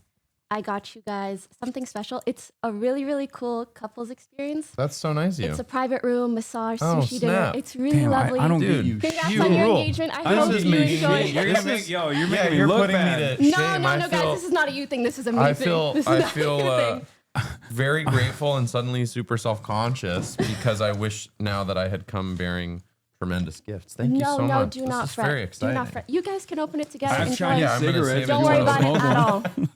[SPEAKER 8] I got you guys something special. It's a really, really cool couples experience.
[SPEAKER 14] That's so nice of you.
[SPEAKER 8] It's a private room, massage,
[SPEAKER 14] Oh,
[SPEAKER 8] sushi dinner.
[SPEAKER 14] snap.
[SPEAKER 8] It's really
[SPEAKER 1] Damn,
[SPEAKER 8] lovely.
[SPEAKER 1] I don't
[SPEAKER 14] Dude,
[SPEAKER 1] get you.
[SPEAKER 8] Congrats
[SPEAKER 14] you
[SPEAKER 8] on your
[SPEAKER 14] rule.
[SPEAKER 8] engagement. I
[SPEAKER 1] This
[SPEAKER 8] hope
[SPEAKER 1] is
[SPEAKER 8] you
[SPEAKER 1] making
[SPEAKER 8] enjoy.
[SPEAKER 1] me. You're
[SPEAKER 14] This
[SPEAKER 1] gonna
[SPEAKER 14] is-
[SPEAKER 1] make you're
[SPEAKER 14] yeah,
[SPEAKER 1] making me
[SPEAKER 14] you're
[SPEAKER 1] look
[SPEAKER 14] putting me
[SPEAKER 1] bad.
[SPEAKER 14] to
[SPEAKER 8] No,
[SPEAKER 14] shame.
[SPEAKER 8] no,
[SPEAKER 14] I
[SPEAKER 8] no,
[SPEAKER 14] feel-
[SPEAKER 8] guys. This is not a you thing. This is a me
[SPEAKER 14] I
[SPEAKER 8] thing.
[SPEAKER 14] feel
[SPEAKER 8] This is not a you thing.
[SPEAKER 14] very grateful and suddenly super self-conscious because I wish now that I had come bearing tremendous gifts. Thank you so
[SPEAKER 8] No,
[SPEAKER 14] much.
[SPEAKER 8] do
[SPEAKER 14] This
[SPEAKER 8] not
[SPEAKER 14] is
[SPEAKER 8] fret.
[SPEAKER 14] very
[SPEAKER 8] Do
[SPEAKER 14] exciting.
[SPEAKER 8] not fret. You guys can open it together.
[SPEAKER 1] I have
[SPEAKER 8] Enjoy.
[SPEAKER 1] Chinese
[SPEAKER 14] I'm gonna
[SPEAKER 1] cigarettes.
[SPEAKER 14] save it
[SPEAKER 1] if
[SPEAKER 8] Don't
[SPEAKER 1] you
[SPEAKER 8] worry
[SPEAKER 1] wanna
[SPEAKER 8] about
[SPEAKER 1] smoke
[SPEAKER 8] it at
[SPEAKER 1] one.
[SPEAKER 8] all.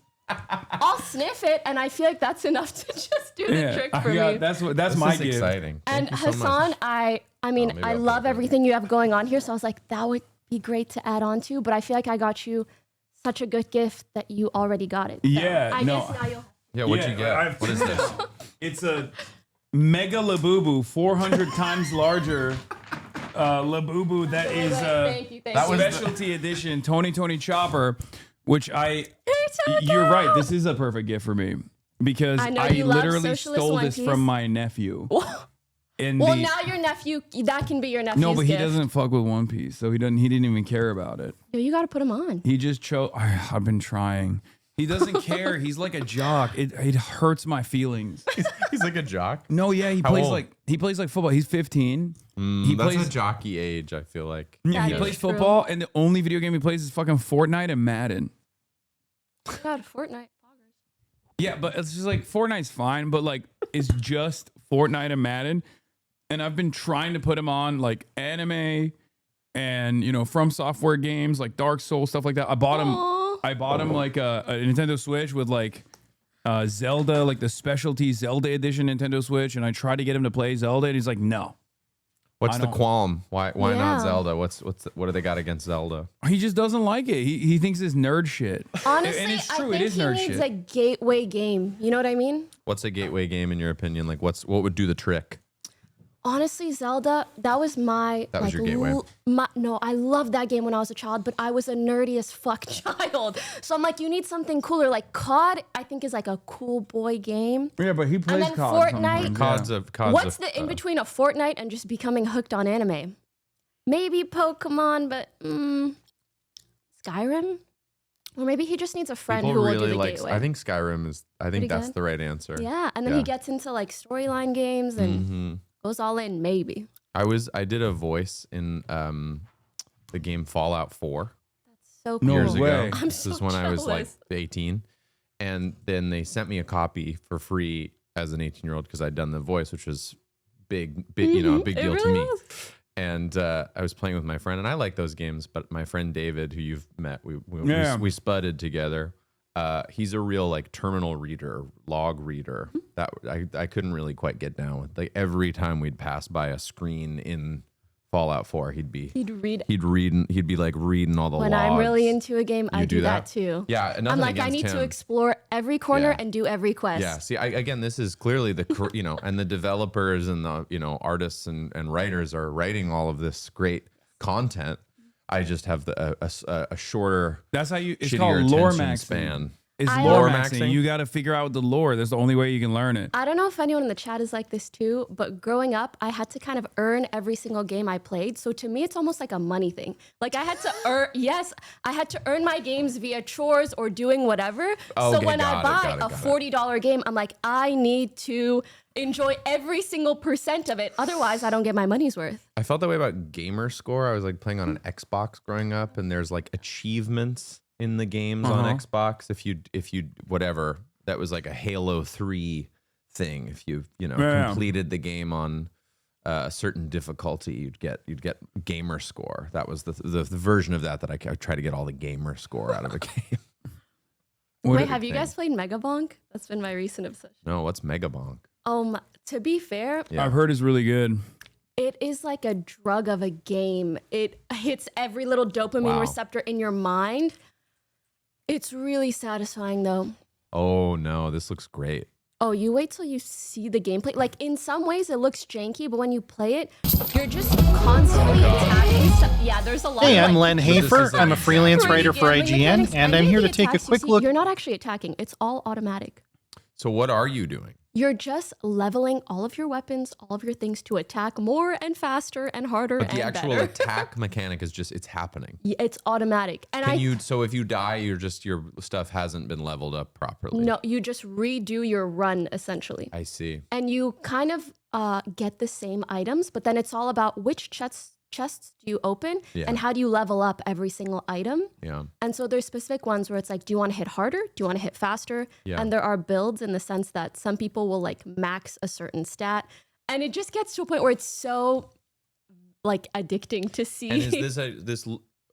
[SPEAKER 8] I'll sniff it, and I feel like that's enough to just do the trick for me.
[SPEAKER 1] That's
[SPEAKER 14] This
[SPEAKER 1] my
[SPEAKER 14] is
[SPEAKER 1] gift.
[SPEAKER 14] exciting.
[SPEAKER 8] And
[SPEAKER 14] Thank you so
[SPEAKER 8] Hasan,
[SPEAKER 14] much.
[SPEAKER 8] I mean,
[SPEAKER 14] maybe
[SPEAKER 8] I
[SPEAKER 14] I'll
[SPEAKER 8] love
[SPEAKER 14] put it
[SPEAKER 8] everything you have going on here. So I was like, that would be great to add on to. But I feel like I got you such a good gift that you already got it. So
[SPEAKER 1] Yeah,
[SPEAKER 8] I
[SPEAKER 1] no.
[SPEAKER 8] guess now you'll.
[SPEAKER 14] Yeah, what'd you
[SPEAKER 1] I
[SPEAKER 14] get?
[SPEAKER 1] have
[SPEAKER 14] What is
[SPEAKER 1] two
[SPEAKER 14] this?
[SPEAKER 1] now. It's a mega labubu, 400 times larger labubu that is
[SPEAKER 8] Thank you.
[SPEAKER 14] That was the-
[SPEAKER 1] specialty edition Tony Chopper, which you're right. This is a perfect gift for me because
[SPEAKER 8] I know
[SPEAKER 1] I
[SPEAKER 8] you love
[SPEAKER 1] literally
[SPEAKER 8] Socialist
[SPEAKER 1] stole
[SPEAKER 8] One
[SPEAKER 1] this
[SPEAKER 8] Piece.
[SPEAKER 1] from my nephew. And
[SPEAKER 8] Well, now your nephew, that can be your nephew's
[SPEAKER 1] no, but he
[SPEAKER 8] gift.
[SPEAKER 1] doesn't fuck with One Piece, so he didn't even care about it.
[SPEAKER 8] Yo, you got to put him on.
[SPEAKER 1] He just chose. I've been trying. He doesn't care. He's like a jock. It hurts my feelings.
[SPEAKER 14] He's like a jock.
[SPEAKER 1] No, yeah, he
[SPEAKER 14] How
[SPEAKER 1] plays
[SPEAKER 14] old?
[SPEAKER 1] like football. He's 15. He
[SPEAKER 14] That's
[SPEAKER 1] plays
[SPEAKER 14] a jockey age, I feel like.
[SPEAKER 1] Yeah, he
[SPEAKER 8] That
[SPEAKER 1] plays
[SPEAKER 8] is true.
[SPEAKER 1] football, and the only video game he plays is fucking Fortnite and Madden.
[SPEAKER 8] God, Fortnite.
[SPEAKER 1] Yeah, but it's just like Fortnite's fine, but like it's just Fortnite and Madden. And I've been trying to put him on like anime and From Software games like Dark Souls, stuff like that. I bought him like a Nintendo Switch with like Zelda, like the specialty Zelda edition Nintendo Switch, and I tried to get him to play Zelda, and he's like, no.
[SPEAKER 14] What's the
[SPEAKER 1] don't-
[SPEAKER 14] qualm? Why
[SPEAKER 8] Yeah.
[SPEAKER 14] not Zelda? What do they got against Zelda?
[SPEAKER 1] He just doesn't like it. He thinks it's nerd shit.
[SPEAKER 8] Honestly,
[SPEAKER 1] and it's true.
[SPEAKER 8] I think
[SPEAKER 1] It is
[SPEAKER 8] he
[SPEAKER 1] nerd
[SPEAKER 8] needs
[SPEAKER 1] shit.
[SPEAKER 8] a gateway game. You know what I mean?
[SPEAKER 14] What's a gateway game in your opinion? Like what would do the trick?
[SPEAKER 8] Honestly, Zelda, that was my
[SPEAKER 14] That was your gateway.
[SPEAKER 8] No, I loved that game when I was a child, but I was a nerdy as fuck child. So I'm like, you need something cooler. Like COD, I think is like a cool boy game.
[SPEAKER 1] Yeah, but he plays
[SPEAKER 8] then
[SPEAKER 1] COD
[SPEAKER 8] Fortnite.
[SPEAKER 1] sometimes,
[SPEAKER 8] What's the in between a Fortnite and just becoming hooked on anime? Maybe Pokemon, but Skyrim? Or maybe he just needs a friend
[SPEAKER 14] People
[SPEAKER 8] who will
[SPEAKER 14] really
[SPEAKER 8] do the
[SPEAKER 14] like.
[SPEAKER 8] gateway.
[SPEAKER 14] I think Skyrim is. I think
[SPEAKER 8] Pretty
[SPEAKER 14] that's
[SPEAKER 8] good.
[SPEAKER 14] the right answer.
[SPEAKER 8] Yeah, and then he gets into like storyline games and goes all in, maybe.
[SPEAKER 14] I did a voice in the game Fallout 4.
[SPEAKER 8] So cool.
[SPEAKER 14] Years ago.
[SPEAKER 8] I'm
[SPEAKER 14] This
[SPEAKER 8] so
[SPEAKER 14] is when I was like
[SPEAKER 8] jealous.
[SPEAKER 14] 18, and then they sent me a copy for free as an 18-year-old because I'd done the voice, which was big, a big
[SPEAKER 8] It
[SPEAKER 14] deal to
[SPEAKER 8] really
[SPEAKER 14] me.
[SPEAKER 8] was.
[SPEAKER 14] And I was playing with my friend, and I like those games. But my friend David, who you've met, we
[SPEAKER 1] Yeah.
[SPEAKER 14] spudded together. He's a real like terminal reader, log reader that I couldn't really quite get down with. Like every time we'd pass by a screen in Fallout 4, he'd read and he'd be like reading all the
[SPEAKER 8] When
[SPEAKER 14] logs.
[SPEAKER 8] I'm really into a game, I
[SPEAKER 14] You
[SPEAKER 8] do that too.
[SPEAKER 14] Yeah, and
[SPEAKER 8] I'm
[SPEAKER 14] nothing
[SPEAKER 8] like, I
[SPEAKER 14] against
[SPEAKER 8] need to
[SPEAKER 14] him.
[SPEAKER 8] explore every corner
[SPEAKER 14] Yeah.
[SPEAKER 8] and do every quest.
[SPEAKER 14] Yeah. See, again, this is clearly the and the developers and the artists and writers are writing all of this great content. I just have a shorter.
[SPEAKER 1] That's how you. It's
[SPEAKER 14] shittier
[SPEAKER 1] called lore
[SPEAKER 14] attention
[SPEAKER 1] maxing.
[SPEAKER 14] span.
[SPEAKER 1] It's
[SPEAKER 8] I
[SPEAKER 1] lore
[SPEAKER 14] Lore
[SPEAKER 1] maxing.
[SPEAKER 14] maxing?
[SPEAKER 1] You got to figure out the lore. That's the only way you can learn it.
[SPEAKER 8] I don't know if anyone in the chat is like this too, but growing up, I had to kind of earn every single game I played. So to me, it's almost like a money thing. Like I had to earn, yes, I had to earn my games via chores or doing whatever. So
[SPEAKER 14] Okay,
[SPEAKER 8] when I buy
[SPEAKER 14] got
[SPEAKER 8] a
[SPEAKER 14] it.
[SPEAKER 8] $40 game, I'm like, I need to enjoy every single percent of it. Otherwise, I don't get my money's worth.
[SPEAKER 14] I felt that way about Gamer Score. I was like playing on an Xbox growing up, and there's like achievements in the games on Xbox. If you whatever, that was like a Halo 3 thing. If you completed the game on a certain difficulty, you'd get Gamer Score. That was the version of that I try to get all the Gamer Score out of a game.
[SPEAKER 8] Wait, have you guys played Megabonk? That's been my recent obsession.
[SPEAKER 14] No, what's Megabonk?
[SPEAKER 8] To be fair,
[SPEAKER 1] I've heard it's really good.
[SPEAKER 8] it is like a drug of a game. It hits every little dopamine receptor in your mind. It's really satisfying though.
[SPEAKER 14] Oh no, this looks great.
[SPEAKER 8] Oh, you wait till you see the gameplay. Like in some ways it looks janky, but when you play it, you're just constantly attacking stuff. Yeah, there's a lot
[SPEAKER 10] Hey,
[SPEAKER 8] of
[SPEAKER 10] I'm Len Hafer. I'm a freelance writer for IGN, and I'm here to take a quick look.
[SPEAKER 8] You're not actually attacking. It's all automatic.
[SPEAKER 14] So what are you doing?
[SPEAKER 8] You're just leveling all of your weapons, all of your things to attack more and faster and harder
[SPEAKER 14] But the
[SPEAKER 8] and
[SPEAKER 14] actual
[SPEAKER 8] better.
[SPEAKER 14] attack mechanic is just, it's happening.
[SPEAKER 8] It's automatic. And
[SPEAKER 14] So if you die, your stuff hasn't been leveled up properly.
[SPEAKER 8] No, you just redo your run essentially.
[SPEAKER 14] I see.
[SPEAKER 8] And you kind of get the same items, but then it's all about which chests do you open and how do you level up every single item.
[SPEAKER 14] Yeah.
[SPEAKER 8] And so there's specific ones where it's like, do you want to hit harder? Do you want to hit faster?
[SPEAKER 14] Yeah.
[SPEAKER 8] And there are builds in the sense that some people will like max a certain stat. And it just gets to a point where it's so like addicting to see.
[SPEAKER 14] And is this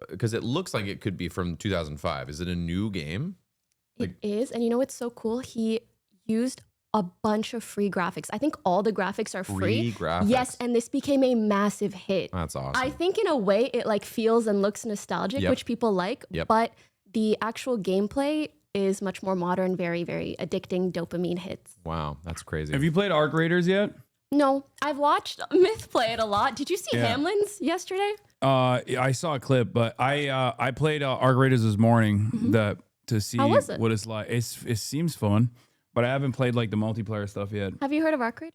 [SPEAKER 14] because it looks like it could be from 2005. Is it a new game?
[SPEAKER 8] It is. And you know what's so cool? He used a bunch of free graphics. I think all the graphics are free.
[SPEAKER 14] Free graphics?
[SPEAKER 8] Yes, and this became a massive hit.
[SPEAKER 14] That's awesome.
[SPEAKER 8] I think in a way it like feels and looks nostalgic,
[SPEAKER 14] Yep.
[SPEAKER 8] which people like,
[SPEAKER 14] Yep.
[SPEAKER 8] but the actual gameplay is much more modern, very, very addicting dopamine hits.
[SPEAKER 14] Wow, that's crazy.
[SPEAKER 1] Have you played Arc Raiders yet?
[SPEAKER 8] No, I've watched Myth play it a lot. Did you see
[SPEAKER 1] Yeah.
[SPEAKER 8] Hamlin's yesterday?
[SPEAKER 1] I saw a clip, but I played Arc Raiders this morning to see
[SPEAKER 8] How was it?
[SPEAKER 1] what it's like. It seems fun, but I haven't played like the multiplayer stuff yet.
[SPEAKER 8] Have you heard of Arc Raiders?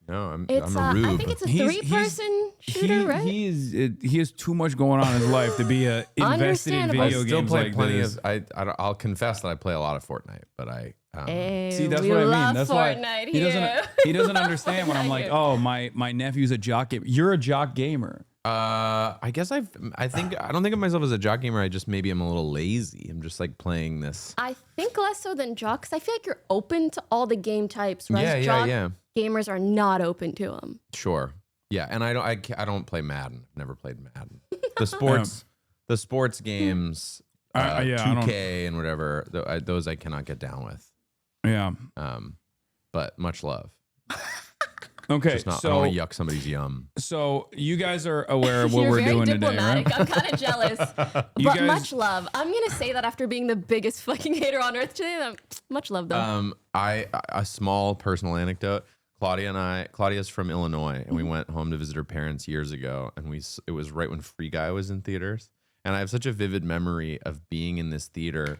[SPEAKER 14] No, I'm
[SPEAKER 8] It's
[SPEAKER 14] a rube.
[SPEAKER 8] I think it's a three-person shooter, right?
[SPEAKER 1] He has too much going on in his life to be invested in
[SPEAKER 8] Understandable.
[SPEAKER 1] video
[SPEAKER 14] I still
[SPEAKER 1] games
[SPEAKER 14] play
[SPEAKER 1] like
[SPEAKER 14] plenty
[SPEAKER 1] this.
[SPEAKER 14] of. I'll confess that I play a lot of Fortnite, but I.
[SPEAKER 1] See, that's
[SPEAKER 8] we
[SPEAKER 1] what I mean.
[SPEAKER 8] love
[SPEAKER 1] That's
[SPEAKER 8] Fortnite
[SPEAKER 1] why
[SPEAKER 8] here.
[SPEAKER 1] he doesn't understand when I'm like,
[SPEAKER 8] Here.
[SPEAKER 1] oh, my nephew's a jock gamer. You're a jock gamer.
[SPEAKER 14] I guess I don't think of myself as a jock gamer. I just maybe I'm a little lazy. I'm just like playing this.
[SPEAKER 8] I think less so than jock, because I feel like you're open to all the game types, whereas jock gamers are not open to them.
[SPEAKER 14] Sure. Yeah, and I don't play Madden. I've never played Madden. The sports games,
[SPEAKER 1] I
[SPEAKER 14] 2K and whatever. Those I cannot get down with.
[SPEAKER 1] Yeah.
[SPEAKER 14] But much love.
[SPEAKER 1] Okay,
[SPEAKER 14] Just not,
[SPEAKER 1] so
[SPEAKER 14] I don't want to yuck somebody's yum.
[SPEAKER 1] So you guys are aware of what
[SPEAKER 8] You're
[SPEAKER 1] we're
[SPEAKER 8] very
[SPEAKER 1] doing today,
[SPEAKER 8] diplomatic.
[SPEAKER 1] right?
[SPEAKER 8] I'm kind of jealous, but
[SPEAKER 1] guys-
[SPEAKER 8] much love. I'm gonna say that after being the biggest fucking hater on earth today. Much love though.
[SPEAKER 14] A small personal anecdote. Claudia's from Illinois, and we went home to visit her parents years ago, and it was right when Free Guy was in theaters, and I have such a vivid memory of being in this theater.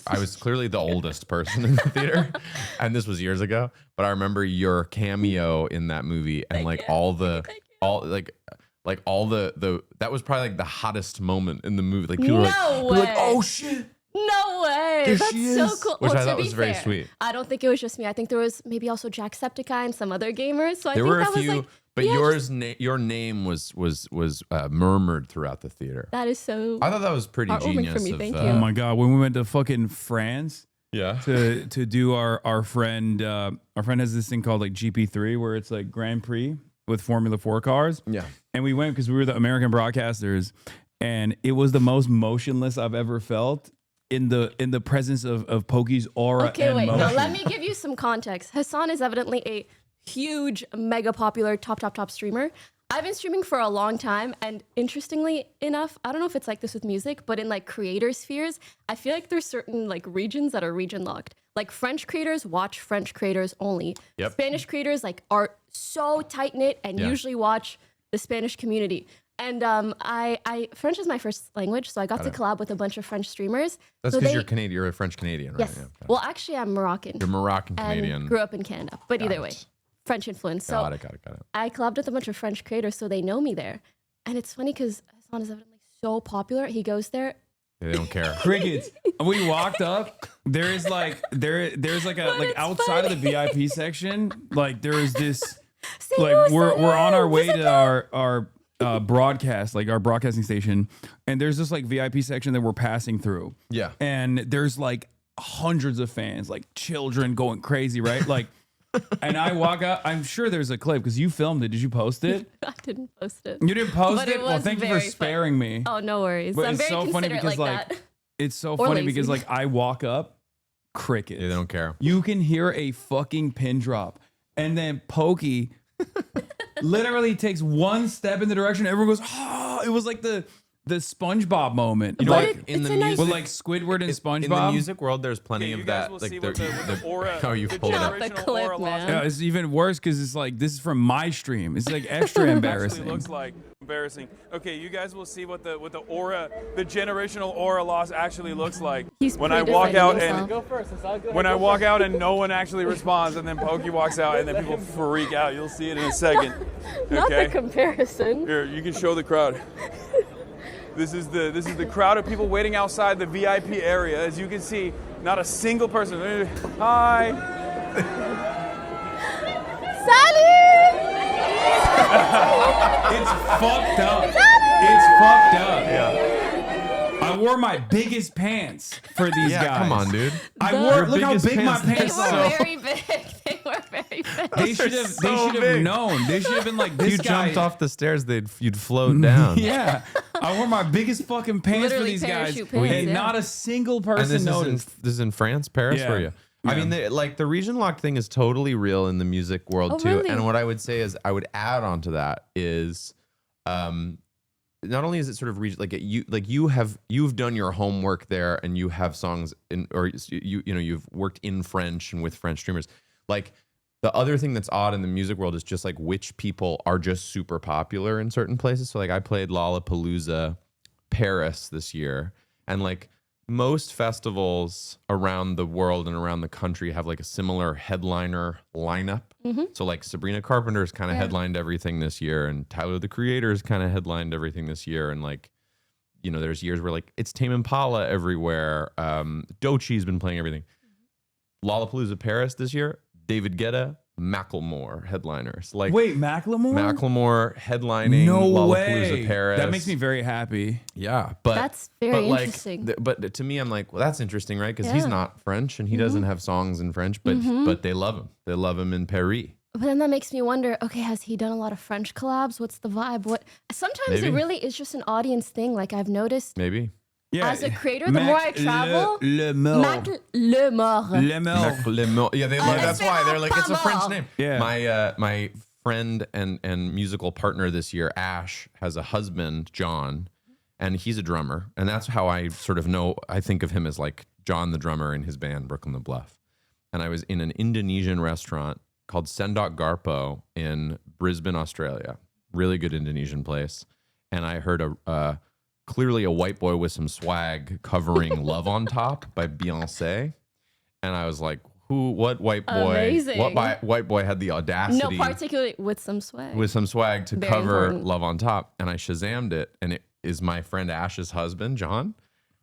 [SPEAKER 14] I was clearly the oldest person in the theater, and this was years ago. But I remember your cameo in that movie, and that was probably like the hottest moment in the movie. Like people were like, "Oh shit."
[SPEAKER 8] No way.
[SPEAKER 14] There
[SPEAKER 8] That's
[SPEAKER 14] she
[SPEAKER 8] so
[SPEAKER 14] is.
[SPEAKER 8] cool.
[SPEAKER 14] Which
[SPEAKER 8] Well,
[SPEAKER 14] I
[SPEAKER 8] to
[SPEAKER 14] thought
[SPEAKER 8] be
[SPEAKER 14] was very
[SPEAKER 8] fair,
[SPEAKER 14] sweet.
[SPEAKER 8] I don't think it was just me. I think there was maybe also Jacksepticeye and some other gamers. So I
[SPEAKER 14] There
[SPEAKER 8] think
[SPEAKER 14] were a
[SPEAKER 8] that was
[SPEAKER 14] few,
[SPEAKER 8] like,
[SPEAKER 14] but
[SPEAKER 8] yeah,
[SPEAKER 14] your name was murmured throughout the theater.
[SPEAKER 8] that is so.
[SPEAKER 14] I thought that was pretty
[SPEAKER 8] heartwarming
[SPEAKER 14] genius.
[SPEAKER 8] for me. Thank you.
[SPEAKER 1] Oh my god, when we went to fucking France,
[SPEAKER 14] yeah,
[SPEAKER 1] to do our friend has this thing called like GP3 where it's like Grand Prix with Formula 4 cars.
[SPEAKER 14] Yeah,
[SPEAKER 1] and we went because we were the American broadcasters, and it was the most motionless I've ever felt in the presence of Poki's aura.
[SPEAKER 8] Okay,
[SPEAKER 1] and
[SPEAKER 8] wait.
[SPEAKER 1] motion.
[SPEAKER 8] No, let me give you some context. Hasan is evidently a huge, mega popular top streamer. I've been streaming for a long time, and interestingly enough, I don't know if it's like this with music, but in like creator spheres, I feel like there's certain like regions that are region locked. Like French creators watch French creators only.
[SPEAKER 14] Yep.
[SPEAKER 8] Spanish creators like are so tight knit and
[SPEAKER 14] Yeah.
[SPEAKER 8] usually watch the Spanish community. And French is my first language, so I got to collab with a bunch of French streamers.
[SPEAKER 14] That's because you're Canadian. You're a French Canadian, right?
[SPEAKER 8] Yes.
[SPEAKER 14] Yeah.
[SPEAKER 8] Well, actually, I'm Moroccan.
[SPEAKER 14] You're Moroccan Canadian.
[SPEAKER 8] And grew up in Canada, but either way, French influence. So
[SPEAKER 14] Got it.
[SPEAKER 8] I collabed with a bunch of French creators, so they know me there. And it's funny because Hasan is evidently so popular. He goes there.
[SPEAKER 14] They don't care.
[SPEAKER 1] Crickets. We walked up. There's like outside of the VIP section. Like there is this. Like we're on our way to our broadcast, like our broadcasting station, and there's this like VIP section that we're passing through.
[SPEAKER 14] Yeah.
[SPEAKER 1] And there's like hundreds of fans, like children going crazy, right? Like, and I walk out. I'm sure there's a clip because you filmed it. Did you post it?
[SPEAKER 8] I didn't post it.
[SPEAKER 1] You didn't post
[SPEAKER 8] But
[SPEAKER 1] it? Well,
[SPEAKER 8] was
[SPEAKER 1] thank you for
[SPEAKER 8] very
[SPEAKER 1] sparing me.
[SPEAKER 8] Oh, no worries.
[SPEAKER 1] But
[SPEAKER 8] I'm
[SPEAKER 1] it's
[SPEAKER 8] very
[SPEAKER 1] so funny
[SPEAKER 8] considerate
[SPEAKER 1] because
[SPEAKER 8] like that.
[SPEAKER 1] it's so
[SPEAKER 8] Or
[SPEAKER 1] funny
[SPEAKER 8] lazy.
[SPEAKER 1] because like I walk up, crickets.
[SPEAKER 14] They don't care.
[SPEAKER 1] You can hear a fucking pin drop, and then Pokey literally takes one step in the direction. Everyone goes, oh, it was like the SpongeBob moment. You know,
[SPEAKER 14] But
[SPEAKER 1] like
[SPEAKER 14] in the music,
[SPEAKER 1] with like Squidward and SpongeBob.
[SPEAKER 14] in the music world, there's plenty of that. Like oh, you pulled it up.
[SPEAKER 8] The clip, man.
[SPEAKER 1] Yeah, it's even worse because it's like this is from my stream. It's like extra embarrassing.
[SPEAKER 13] Actually looks like embarrassing. Okay, you guys will see what the aura, the generational aura loss actually looks like. When I walk out and when I walk out and no one actually responds, and then Pokey walks out and then people freak out. You'll see it in a second.
[SPEAKER 8] Not
[SPEAKER 13] Okay?
[SPEAKER 8] the comparison.
[SPEAKER 13] Here, you can show the crowd. This is the crowd of people waiting outside the VIP area. As you can see, not a single person. Hi.
[SPEAKER 1] It's fucked up. It's fucked up. Yeah. I wore my biggest pants for these guys.
[SPEAKER 14] Come on, dude.
[SPEAKER 1] I wore.
[SPEAKER 14] Your
[SPEAKER 1] Look how
[SPEAKER 14] biggest
[SPEAKER 1] big my
[SPEAKER 14] pants
[SPEAKER 1] pants
[SPEAKER 8] They were
[SPEAKER 1] are.
[SPEAKER 8] very big. They were very big.
[SPEAKER 1] They should have. They should have known. They should have been like
[SPEAKER 14] If
[SPEAKER 1] this
[SPEAKER 14] you
[SPEAKER 1] guy.
[SPEAKER 14] jumped off the stairs, you'd float down.
[SPEAKER 1] Yeah, I wore my biggest fucking pants
[SPEAKER 8] Literally
[SPEAKER 1] for these guys,
[SPEAKER 8] parachute pants,
[SPEAKER 1] and
[SPEAKER 8] yeah.
[SPEAKER 1] not a single
[SPEAKER 14] And
[SPEAKER 1] person noticed.
[SPEAKER 14] this is in France, Paris,
[SPEAKER 1] Yeah.
[SPEAKER 14] for you. I mean, the region lock thing is totally real in the music world
[SPEAKER 8] Oh,
[SPEAKER 14] too.
[SPEAKER 8] really?
[SPEAKER 14] And what I would say is, I would add on to that is, not only is it sort of you've done your homework there and you have songs you've worked in French and with French streamers. Like the other thing that's odd in the music world is just like which people are just super popular in certain places. So like I played Lollapalooza Paris this year, and like most festivals around the world and around the country have like a similar headliner lineup. So like Sabrina Carpenter's kind of headlined everything this year, and Tyler the Creator's kind of headlined everything this year, and like, you know, there's years where like it's Tame Impala everywhere. Doechie's been playing everything. Lollapalooza Paris this year, David Guetta, Macklemore headliners. Like
[SPEAKER 1] Wait, Macklemore?
[SPEAKER 14] Macklemore headlining
[SPEAKER 1] No
[SPEAKER 14] Lollapalooza
[SPEAKER 1] way.
[SPEAKER 14] Paris.
[SPEAKER 1] That makes me very happy.
[SPEAKER 14] Yeah, but
[SPEAKER 8] That's very
[SPEAKER 14] like,
[SPEAKER 8] interesting.
[SPEAKER 14] but to me, I'm like, well, that's interesting, right? Because he's
[SPEAKER 8] Yeah.
[SPEAKER 14] not French and he doesn't have songs in French, but they love him. They love him in Paris.
[SPEAKER 8] But then that makes me wonder, okay, has he done a lot of French collabs? What's the vibe? Sometimes
[SPEAKER 14] Maybe.
[SPEAKER 8] it really is just an audience thing. Like I've noticed
[SPEAKER 14] Maybe.
[SPEAKER 1] Yeah,
[SPEAKER 8] as a creator, the more I travel,
[SPEAKER 1] Le Mort.
[SPEAKER 8] Le Mort.
[SPEAKER 1] Le Mort.
[SPEAKER 14] Yeah, they love. That's why they're like, it's a French name.
[SPEAKER 1] Yeah.
[SPEAKER 14] My friend and musical partner this year, Ash, has a husband, John, and he's a drummer, and that's how I sort of know. I think of him as like John the drummer in his band Brooklyn the Bluff. And I was in an Indonesian restaurant called Sendok Garpo in Brisbane, Australia. Really good Indonesian place, and I heard clearly a white boy with some swag covering Love on Top by Beyonce. And I was like, what white boy,
[SPEAKER 8] Amazing.
[SPEAKER 14] white boy had the audacity
[SPEAKER 8] No, particularly with some swag.
[SPEAKER 14] to
[SPEAKER 8] Very
[SPEAKER 14] cover
[SPEAKER 8] important.
[SPEAKER 14] Love on Top. And I Shazammed it, and it is my friend Ash's husband, John.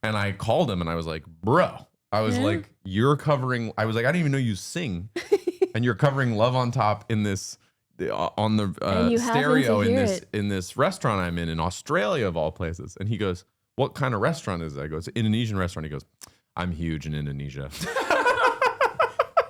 [SPEAKER 14] And I called him and I was like, bro, I was like, you're covering, I was like, I didn't even know you sing. And you're covering Love on Top in this, on the
[SPEAKER 8] And you happen
[SPEAKER 14] stereo
[SPEAKER 8] to
[SPEAKER 14] in
[SPEAKER 8] hear
[SPEAKER 14] this
[SPEAKER 8] it.
[SPEAKER 14] in this restaurant I'm in Australia of all places. And he goes, what kind of restaurant is that? I go, it's an Indonesian restaurant. He goes, I'm huge in Indonesia.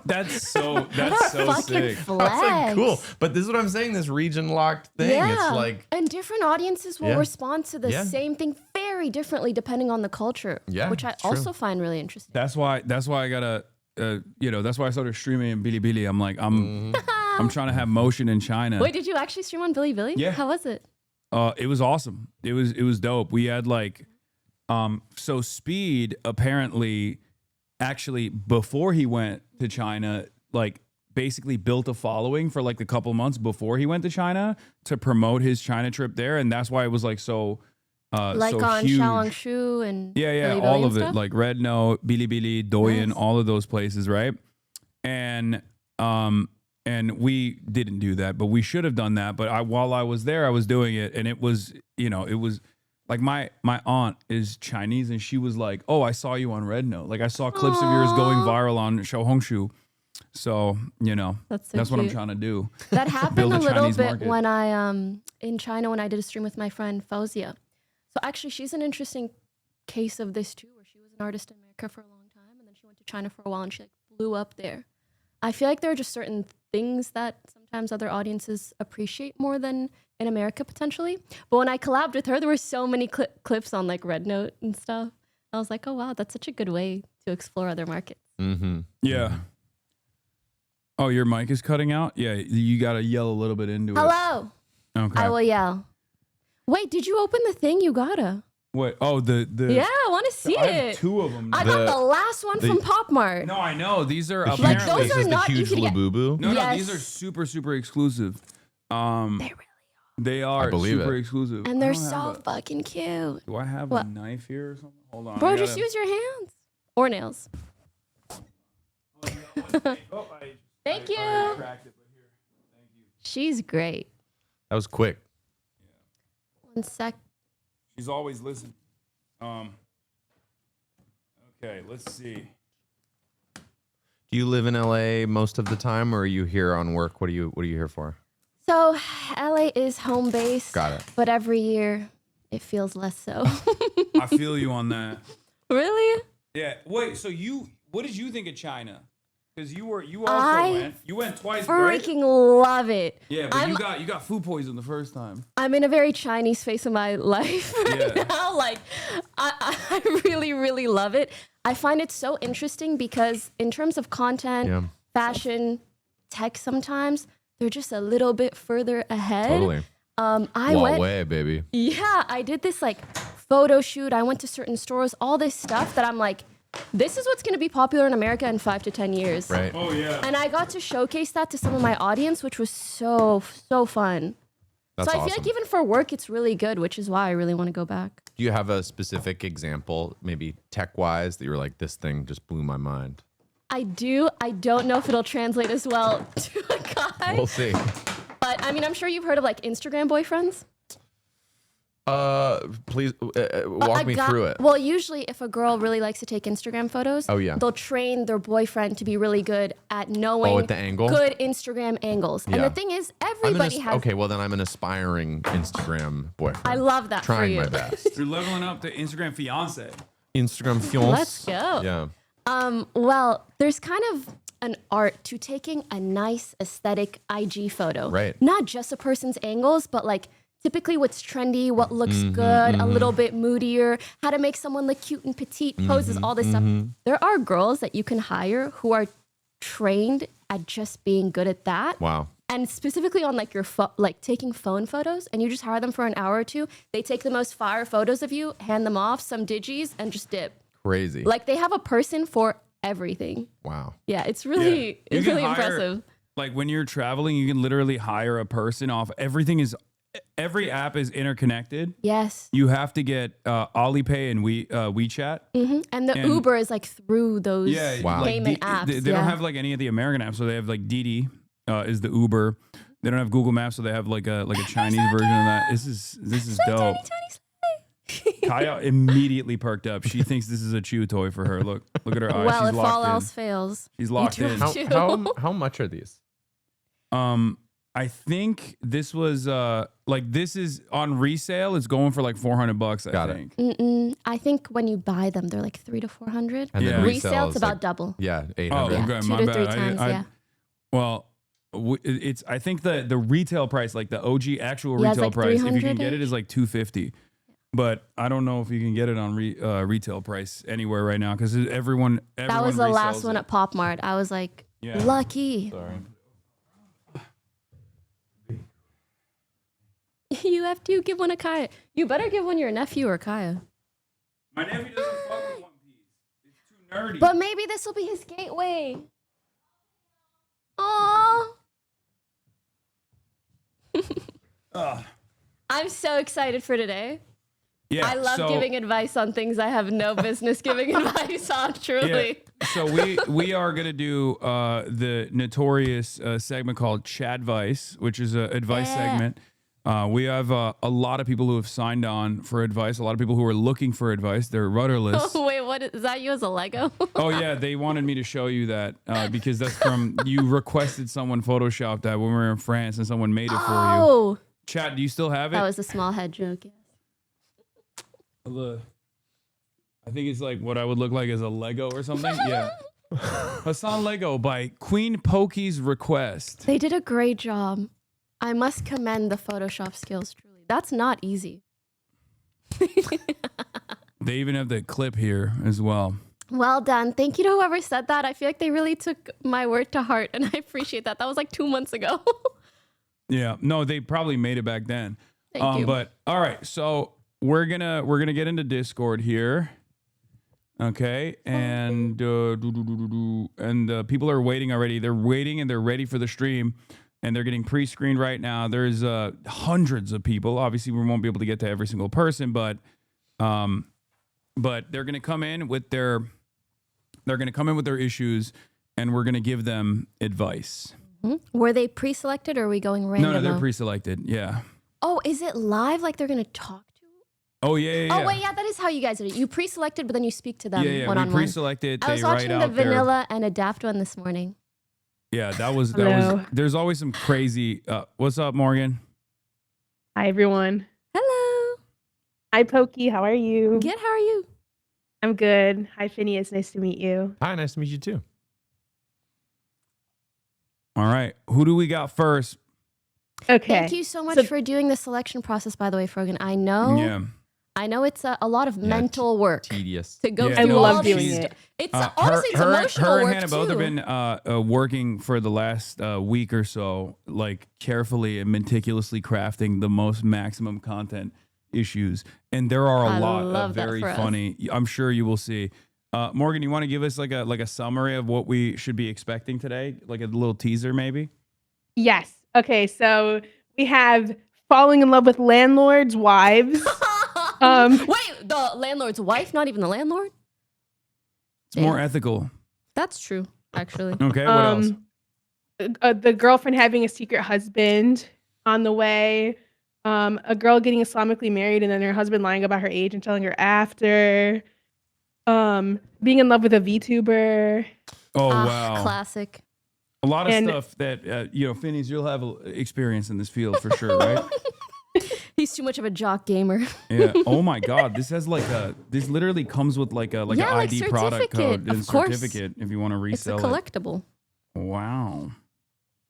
[SPEAKER 1] That's so
[SPEAKER 8] Fucking
[SPEAKER 1] sick.
[SPEAKER 14] I was like,
[SPEAKER 8] flex.
[SPEAKER 14] cool. But this is what I'm saying, this region locked thing.
[SPEAKER 8] Yeah.
[SPEAKER 14] It's like,
[SPEAKER 8] and different audiences will
[SPEAKER 14] Yeah.
[SPEAKER 8] respond to the
[SPEAKER 14] Yeah.
[SPEAKER 8] same thing very differently depending on the culture.
[SPEAKER 14] Yeah,
[SPEAKER 8] which I
[SPEAKER 14] it's true.
[SPEAKER 8] also find really interesting.
[SPEAKER 1] That's why I gotta, that's why I started streaming in Bilibili. I'm like, I'm trying to have motion in China.
[SPEAKER 8] Wait, did you actually stream on Bilibili?
[SPEAKER 1] Yeah.
[SPEAKER 8] How was it?
[SPEAKER 1] It was awesome. It was dope. We had like, so Speed apparently, actually before he went to China, like basically built a following for like the couple months before he went to China to promote his China trip there, and that's why it was like so
[SPEAKER 8] like
[SPEAKER 1] so
[SPEAKER 8] on
[SPEAKER 1] huge.
[SPEAKER 8] Xiaohongshu and
[SPEAKER 1] Yeah,
[SPEAKER 8] Bilibili
[SPEAKER 1] all
[SPEAKER 8] and
[SPEAKER 1] of it,
[SPEAKER 8] stuff?
[SPEAKER 1] like Red Note, Bilibili, Douyin,
[SPEAKER 8] Nice.
[SPEAKER 1] all of those places, right? And we didn't do that, but we should have done that. But while I was there, I was doing it, and it was, it was like my aunt is Chinese, and she was like, "Oh, I saw you on Red Note. Like I saw clips of yours going viral on Xiaohongshu." So
[SPEAKER 8] That's
[SPEAKER 1] what I'm
[SPEAKER 8] cute.
[SPEAKER 1] trying to do.
[SPEAKER 8] That happened
[SPEAKER 1] Build
[SPEAKER 8] a little
[SPEAKER 1] Chinese
[SPEAKER 8] bit
[SPEAKER 1] market.
[SPEAKER 8] when I in China when I did a stream with my friend Fauzia. So actually, she's an interesting case of this too, where she was an artist in America for a long time, and then she went to China for a while, and she like blew up there. I feel like there are just certain things that sometimes other audiences appreciate more than in America potentially. But when I collabed with her, there were so many clips on like Red Note and stuff. I was like, oh wow, that's such a good way to explore other markets.
[SPEAKER 14] Mm-hmm.
[SPEAKER 1] Yeah. Oh, your mic is cutting out? Yeah, you got to yell a little bit into it.
[SPEAKER 8] Hello.
[SPEAKER 1] Okay.
[SPEAKER 8] I will yell. Wait, did you open the thing? You gotta.
[SPEAKER 1] What? Oh, the
[SPEAKER 8] Yeah, I want to see
[SPEAKER 1] I
[SPEAKER 8] it.
[SPEAKER 1] have two of them.
[SPEAKER 8] I got the last one from Pop Mart.
[SPEAKER 1] No, I know. These are
[SPEAKER 14] The
[SPEAKER 1] apparently
[SPEAKER 8] Like, those are not
[SPEAKER 14] the huge
[SPEAKER 8] easy to get.
[SPEAKER 14] Labubu.
[SPEAKER 1] No,
[SPEAKER 8] Yes.
[SPEAKER 1] these are super, super exclusive. They really are. They are
[SPEAKER 14] believe
[SPEAKER 1] super
[SPEAKER 14] it.
[SPEAKER 1] exclusive.
[SPEAKER 8] And they're
[SPEAKER 1] I don't
[SPEAKER 8] so
[SPEAKER 1] have
[SPEAKER 8] fucking cute.
[SPEAKER 1] Do I have
[SPEAKER 8] What?
[SPEAKER 1] a knife here or something? Hold on.
[SPEAKER 8] Bro,
[SPEAKER 1] I
[SPEAKER 8] just
[SPEAKER 1] gotta-
[SPEAKER 8] use your hands. Or nails. Thank you. She's great.
[SPEAKER 14] That was quick.
[SPEAKER 8] 1 sec.
[SPEAKER 1] She's always listening. Okay, let's see.
[SPEAKER 14] Do you live in LA most of the time, or are you here on work? What are you here for?
[SPEAKER 8] So, LA is home base.
[SPEAKER 14] Got it.
[SPEAKER 8] But every year, it feels less so.
[SPEAKER 1] I feel you on that.
[SPEAKER 8] Really?
[SPEAKER 1] Yeah. Wait. So what did you think of China? Because you also went. You went twice, right?
[SPEAKER 8] Freaking love it.
[SPEAKER 1] Yeah, but you got food poison the first time.
[SPEAKER 8] I'm in a very Chinese phase of my life right
[SPEAKER 1] Yeah.
[SPEAKER 8] now. Like, I really, really love it. I find it so interesting because in terms of content, fashion, tech, sometimes they're just a little bit further ahead.
[SPEAKER 14] Totally.
[SPEAKER 8] I went,
[SPEAKER 14] Huawei, baby.
[SPEAKER 8] yeah, I did this like photo shoot. I went to certain stores, all this stuff that I'm like, this is what's going to be popular in America in 5 to 10 years.
[SPEAKER 14] Right.
[SPEAKER 1] Oh yeah.
[SPEAKER 8] And I got to showcase that to some of my audience, which was so fun.
[SPEAKER 14] That's
[SPEAKER 8] so I feel
[SPEAKER 14] awesome.
[SPEAKER 8] like even for work, it's really good, which is why I really want to go back.
[SPEAKER 14] Do you have a specific example, maybe tech-wise, that you were like, this thing just blew my mind?
[SPEAKER 8] I do. I don't know if it'll translate as well to a guy.
[SPEAKER 14] We'll see.
[SPEAKER 8] But I mean, I'm sure you've heard of like Instagram boyfriends.
[SPEAKER 14] Please walk me through it.
[SPEAKER 8] Well, usually if a girl really likes to take Instagram photos,
[SPEAKER 14] Oh, yeah.
[SPEAKER 8] they'll train their boyfriend to be really good at knowing
[SPEAKER 14] at the angle?
[SPEAKER 8] good Instagram angles. And
[SPEAKER 14] Yeah.
[SPEAKER 8] the thing is, everybody has.
[SPEAKER 14] Okay, well then I'm an aspiring Instagram boyfriend.
[SPEAKER 8] I love that for
[SPEAKER 14] Trying
[SPEAKER 8] you.
[SPEAKER 14] my best.
[SPEAKER 1] You're leveling up to Instagram fiance.
[SPEAKER 14] Instagram fiance.
[SPEAKER 8] Let's go.
[SPEAKER 14] Yeah.
[SPEAKER 8] Well, there's kind of an art to taking a nice aesthetic IG photo.
[SPEAKER 14] Right.
[SPEAKER 8] Not just a person's angles, but like typically what's trendy, what looks good, a little bit moodier, how to make someone look cute and petite, poses, all this stuff. There are girls that you can hire who are trained at just being good at that.
[SPEAKER 14] Wow.
[SPEAKER 8] And specifically on like your like taking phone photos, and you just hire them for an hour or two. They take the most fire photos of you, hand them off, some digis, and just dip.
[SPEAKER 14] Crazy.
[SPEAKER 8] Like they have a person for everything.
[SPEAKER 14] Wow.
[SPEAKER 8] Yeah, it's really
[SPEAKER 1] You
[SPEAKER 8] it's
[SPEAKER 1] can
[SPEAKER 8] really
[SPEAKER 1] hire-
[SPEAKER 8] impressive.
[SPEAKER 1] Like when you're traveling, you can literally hire a person off. Every app is interconnected.
[SPEAKER 8] Yes.
[SPEAKER 1] You have to get Alipay and WeChat.
[SPEAKER 8] And the Uber is like through those payment apps.
[SPEAKER 1] They don't have like any of the American apps, so they have like Didi is the Uber. They don't have Google Maps, so they have like a Chinese version of that. This is dope. Kaya immediately perked up. She thinks this is a chew toy for her. Look at her eyes.
[SPEAKER 8] Well,
[SPEAKER 1] She's
[SPEAKER 8] if
[SPEAKER 1] locked
[SPEAKER 8] all
[SPEAKER 1] in.
[SPEAKER 8] else fails,
[SPEAKER 1] She's
[SPEAKER 8] you
[SPEAKER 1] locked
[SPEAKER 8] do
[SPEAKER 1] in.
[SPEAKER 8] have to.
[SPEAKER 14] How much are these?
[SPEAKER 1] I think this was this is on resale. It's going for like $400. I think.
[SPEAKER 8] I think when you buy them, they're like $300 to $400.
[SPEAKER 14] And then
[SPEAKER 8] Resale, it's
[SPEAKER 14] is
[SPEAKER 8] about
[SPEAKER 14] like-
[SPEAKER 8] double.
[SPEAKER 14] Yeah,
[SPEAKER 1] Oh,
[SPEAKER 14] 800.
[SPEAKER 1] okay,
[SPEAKER 8] Yeah, 2
[SPEAKER 1] my
[SPEAKER 8] to
[SPEAKER 1] bad.
[SPEAKER 8] 3 times, yeah.
[SPEAKER 1] Well, it's I think the retail price, like the OG actual
[SPEAKER 8] Yeah, it's
[SPEAKER 1] retail
[SPEAKER 8] like
[SPEAKER 1] price, if you can get it,
[SPEAKER 8] 300-ish.
[SPEAKER 1] is like $250. But I don't know if you can get it on retail price anywhere right now because everyone
[SPEAKER 8] That was the last
[SPEAKER 1] resells
[SPEAKER 8] one
[SPEAKER 1] it.
[SPEAKER 8] at Pop Mart. I was like,
[SPEAKER 1] Yeah.
[SPEAKER 8] lucky.
[SPEAKER 1] Sorry.
[SPEAKER 8] You have to give one to Kaya. You better give one your nephew or Kaya.
[SPEAKER 1] My nephew doesn't fuck with One Piece. It's too nerdy.
[SPEAKER 8] But maybe this will be his gateway. Oh, I'm so excited for today.
[SPEAKER 1] Yeah,
[SPEAKER 8] I love giving advice on things I have no business giving advice on, truly.
[SPEAKER 1] Yeah. So we are going to do the notorious segment called Chadvice, which is an advice segment. We have a lot of people who have signed on for advice, a lot of people who are looking for advice. They're rudderless.
[SPEAKER 8] Oh, wait, what is that? You as a Lego?
[SPEAKER 1] Oh, yeah. They wanted me to show you that because that's from you requested someone Photoshopped that when we were in France and someone made it for you. Chad, do you still have it?
[SPEAKER 8] That was a small head joke, yes.
[SPEAKER 1] Look. I think it's like what I would look like as a Lego or something. Yeah. Hasan Lego by Queen Poki's request.
[SPEAKER 8] They did a great job. I must commend the Photoshop skills, truly. That's not easy.
[SPEAKER 1] They even have the clip here as well.
[SPEAKER 8] Well done. Thank you to whoever said that. I feel like they really took my word to heart, and I appreciate that. That was like 2 months ago.
[SPEAKER 1] Yeah. No, they probably made it back then.
[SPEAKER 8] Thank you.
[SPEAKER 1] But all right, so we're gonna get into Discord here. Okay, and people are waiting already. They're waiting and they're ready for the stream, and they're getting pre-screened right now. There's hundreds of people. Obviously, we won't be able to get to every single person, but they're gonna come in with their issues, and we're gonna give them advice.
[SPEAKER 8] Mm-hmm. Were they pre-selected, or are we going random?
[SPEAKER 1] No, they're pre-selected. Yeah.
[SPEAKER 8] Oh, is it live? Like they're gonna talk?
[SPEAKER 1] Oh, yeah.
[SPEAKER 8] Oh, wait, yeah, that is how you guys did it. You pre-selected, but then you speak to them one-on-one.
[SPEAKER 1] We pre-selected.
[SPEAKER 8] I was watching the vanilla and adapt one this morning.
[SPEAKER 1] Yeah, that was. There's always some crazy. What's up, Morgan?
[SPEAKER 2] Hi, everyone.
[SPEAKER 8] Hello.
[SPEAKER 2] Hi, Pokey. How are you?
[SPEAKER 8] Good. How are you?
[SPEAKER 2] I'm good. Hi, Phineas. Nice to meet you.
[SPEAKER 14] Hi, nice to meet you too.
[SPEAKER 1] All right, who do we got first?
[SPEAKER 2] Okay.
[SPEAKER 8] Thank you so much for doing the selection process, by the way, Frogan. I know it's a lot of mental work.
[SPEAKER 14] Tedious.
[SPEAKER 8] To go
[SPEAKER 2] I
[SPEAKER 8] through
[SPEAKER 2] love
[SPEAKER 8] all
[SPEAKER 2] doing
[SPEAKER 8] these.
[SPEAKER 2] it.
[SPEAKER 8] It's honestly it's emotional
[SPEAKER 1] her and
[SPEAKER 8] work
[SPEAKER 1] Hannah
[SPEAKER 8] too.
[SPEAKER 1] both have been working for the last week or so, like carefully and meticulously crafting the most maximum content issues, and there are a lot of very funny. I'm sure you will see. Morgan, you want to give us like a summary of what we should be expecting today, like a little teaser, maybe?
[SPEAKER 2] Yes. Okay. So we have falling in love with landlords' wives.
[SPEAKER 8] Wait, the landlord's wife, not even the landlord?
[SPEAKER 1] It's more ethical.
[SPEAKER 8] That's true, actually.
[SPEAKER 1] Okay, what else?
[SPEAKER 2] The girlfriend having a secret husband on the way. A girl getting Islamically married and then her husband lying about her age and telling her after. Being in love with a VTuber.
[SPEAKER 1] Oh, wow.
[SPEAKER 8] Classic.
[SPEAKER 1] A lot of stuff that, Phineas, you'll have experience in this field for sure, right?
[SPEAKER 8] He's too much of a jock gamer.
[SPEAKER 1] Yeah. Oh my God. This has this literally comes with like an ID product code and certificate if you want to resell it.
[SPEAKER 8] It's a collectible.
[SPEAKER 1] Wow.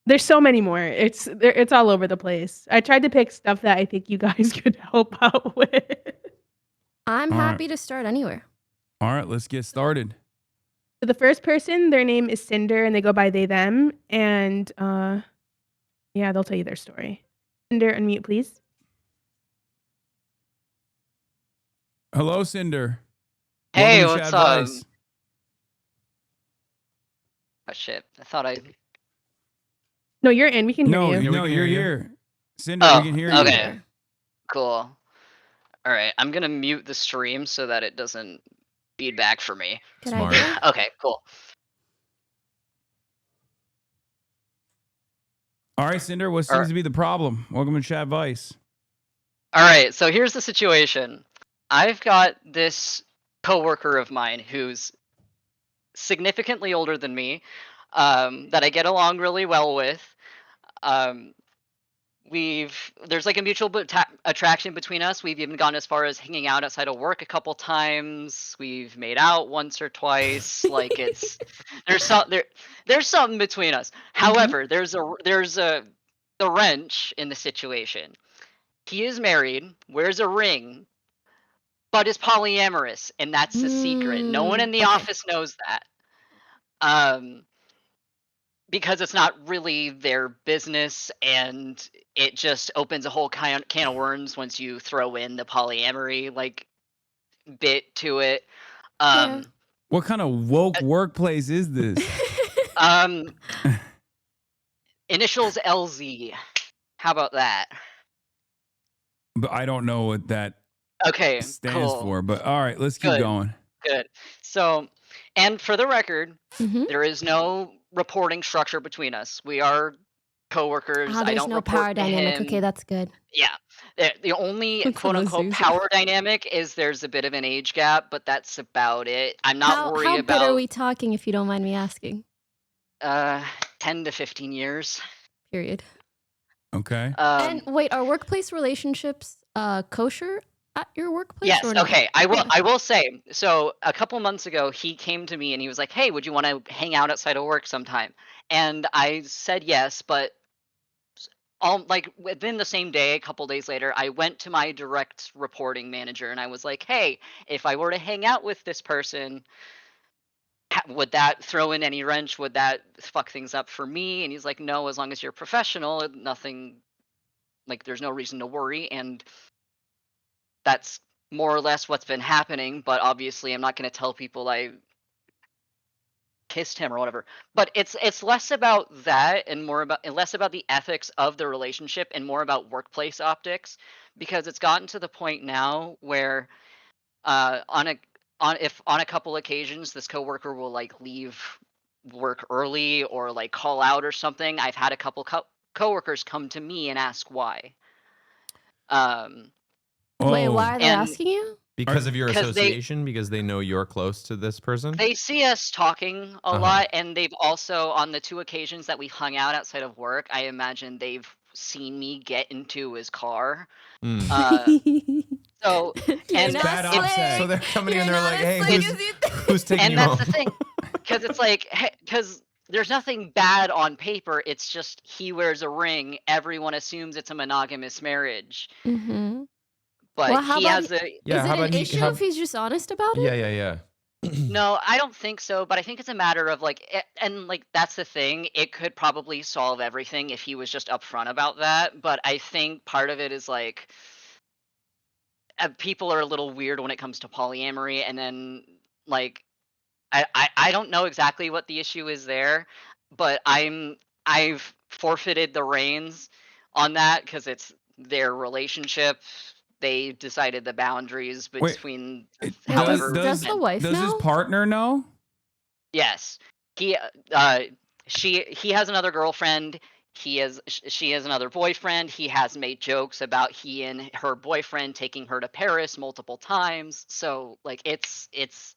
[SPEAKER 2] There's so many more. It's all over the place. I tried to pick stuff that I think you guys could help out with.
[SPEAKER 8] I'm happy to start anywhere.
[SPEAKER 1] All right, let's get started.
[SPEAKER 2] So the first person, their name is Cinder, and they go by they, them. And they'll tell you their story. Cinder, unmute, please.
[SPEAKER 1] Hello, Cinder.
[SPEAKER 15] Hey,
[SPEAKER 1] welcome to
[SPEAKER 15] what's up?
[SPEAKER 1] Chadvice.
[SPEAKER 15] Oh shit! I thought I.
[SPEAKER 2] No, you're in. We can hear you.
[SPEAKER 1] No, you're here. Cinder, we can hear you.
[SPEAKER 15] Okay. Cool. All right, I'm gonna mute the stream so that it doesn't feedback for me.
[SPEAKER 14] Smart.
[SPEAKER 15] Okay, cool.
[SPEAKER 1] All right, Cinder, what seems to be the problem? Welcome to Chadvice.
[SPEAKER 15] All right, so here's the situation. I've got this coworker of mine who's significantly older than me, that I get along really well with. There's like a mutual attraction between us. We've even gone as far as hanging out outside of work a couple times. We've made out once or twice. Like there's something between us. However, there's the wrench in the situation. He is married, wears a ring, but is polyamorous, and that's a secret. No one in the office knows that. Because it's not really their business, and it just opens a whole can of worms once you throw in the polyamory bit to it.
[SPEAKER 1] What kind of woke workplace is this?
[SPEAKER 15] Initials LZ. How about that?
[SPEAKER 1] but I don't know what that stands
[SPEAKER 15] cool.
[SPEAKER 1] for. But all right, let's keep going.
[SPEAKER 15] Good. So, and for the record, there is no reporting structure between us. We are coworkers. I
[SPEAKER 8] There's
[SPEAKER 15] don't
[SPEAKER 8] no
[SPEAKER 15] report
[SPEAKER 8] power
[SPEAKER 15] to
[SPEAKER 8] dynamic.
[SPEAKER 15] him.
[SPEAKER 8] Okay, that's good.
[SPEAKER 15] Yeah. The only
[SPEAKER 8] That's
[SPEAKER 15] quote unquote
[SPEAKER 8] losers.
[SPEAKER 15] power dynamic is there's a bit of an age gap, but that's about it. I'm not worried
[SPEAKER 8] How big are
[SPEAKER 15] about
[SPEAKER 8] we talking, if you don't mind me asking?
[SPEAKER 15] 10 to 15 years.
[SPEAKER 8] Period.
[SPEAKER 1] Okay.
[SPEAKER 8] And wait, are workplace relationships kosher at your workplace?
[SPEAKER 15] Yes.
[SPEAKER 8] Or not?
[SPEAKER 15] Okay. I will say. So a couple months ago, he came to me and he was like, "Hey, would you want to hang out outside of work sometime?" And I said yes, but like within the same day, a couple days later, I went to my direct reporting manager and I was like, "Hey, if I were to hang out with this person, would that throw in any wrench? Would that fuck things up for me?" And he's like, "No, as long as you're professional, nothing. Like, there's no reason to worry." And that's more or less what's been happening, but obviously I'm not going to tell people I kissed him or whatever. But it's less about that and less about the ethics of the relationship and more about workplace optics, because it's gotten to the point now where on a couple occasions this coworker will like leave work early or like call out or something. I've had a couple coworkers come to me and ask why.
[SPEAKER 8] Wait, why are they
[SPEAKER 15] And
[SPEAKER 8] asking you?
[SPEAKER 14] Because of your
[SPEAKER 15] 'cause they-
[SPEAKER 14] association, because they know you're close to this person.
[SPEAKER 15] They see us talking a lot, and they've also, on the 2 occasions that we hung out outside of work, I imagine they've seen me get into his car. So, and
[SPEAKER 14] bad
[SPEAKER 15] it's-
[SPEAKER 14] offset. So they're coming in, they're like, "Hey, who's taking
[SPEAKER 15] and
[SPEAKER 14] you
[SPEAKER 15] that's
[SPEAKER 14] home?"
[SPEAKER 15] the thing, because it's like, because there's nothing bad on paper. It's just he wears a ring. Everyone assumes it's a monogamous marriage.
[SPEAKER 8] Mm-hmm.
[SPEAKER 15] But
[SPEAKER 8] Well, how
[SPEAKER 15] he
[SPEAKER 8] about
[SPEAKER 15] has a.
[SPEAKER 8] is it an issue if he's just honest about it?
[SPEAKER 14] Yeah.
[SPEAKER 15] No, I don't think so, but I think it's a matter of like, and like that's the thing. It could probably solve everything if he was just upfront about that. But I think part of it is like, people are a little weird when it comes to polyamory, and then like, I don't know exactly what the issue is there, but I've forfeited the reins on that because it's their relationship. They decided the boundaries between however.
[SPEAKER 8] Does the wife
[SPEAKER 1] Does his
[SPEAKER 8] know?
[SPEAKER 1] partner know?
[SPEAKER 15] Yes, he has another girlfriend. She has another boyfriend. He has made jokes about he and her boyfriend taking her to Paris multiple times. So like it's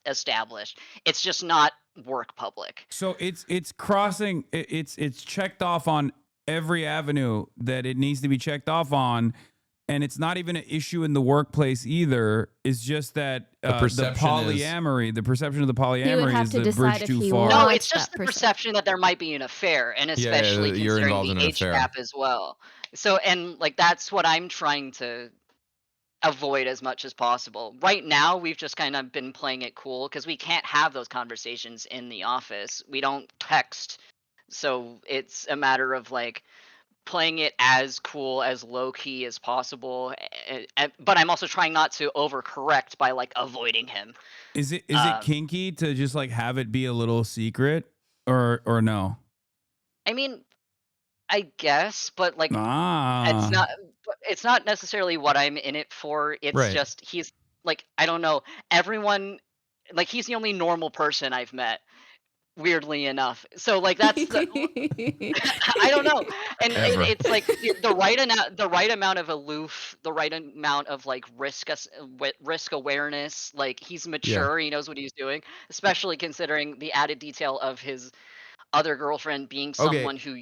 [SPEAKER 15] established. It's just not work public.
[SPEAKER 1] So it's crossing. It's checked off on every avenue that it needs to be checked off on. And it's not even an issue in the workplace either. It's just that the polyamory, the perception of the polyamory is the bridge too far.
[SPEAKER 15] No, it's just the perception that there might be an affair, and especially
[SPEAKER 14] you're
[SPEAKER 15] considering
[SPEAKER 14] involved in
[SPEAKER 15] the
[SPEAKER 14] an
[SPEAKER 15] age
[SPEAKER 14] affair.
[SPEAKER 15] gap as well. So, and like that's what I'm trying to avoid as much as possible. Right now, we've just kind of been playing it cool because we can't have those conversations in the office. We don't text, so it's a matter of like playing it as cool, as low key as possible, but I'm also trying not to overcorrect by like avoiding him.
[SPEAKER 1] Is it kinky to just like have it be a little secret, or no?
[SPEAKER 15] I mean, I guess, but like it's not necessarily what I'm in it for. It's just he's like, I don't know, everyone, like he's the only normal person I've met, weirdly enough. So like that's I don't know, and it's like the right amount of aloof, the right amount of like risk awareness. Like he's mature, he knows what he's doing, especially considering the added detail of his other girlfriend being someone who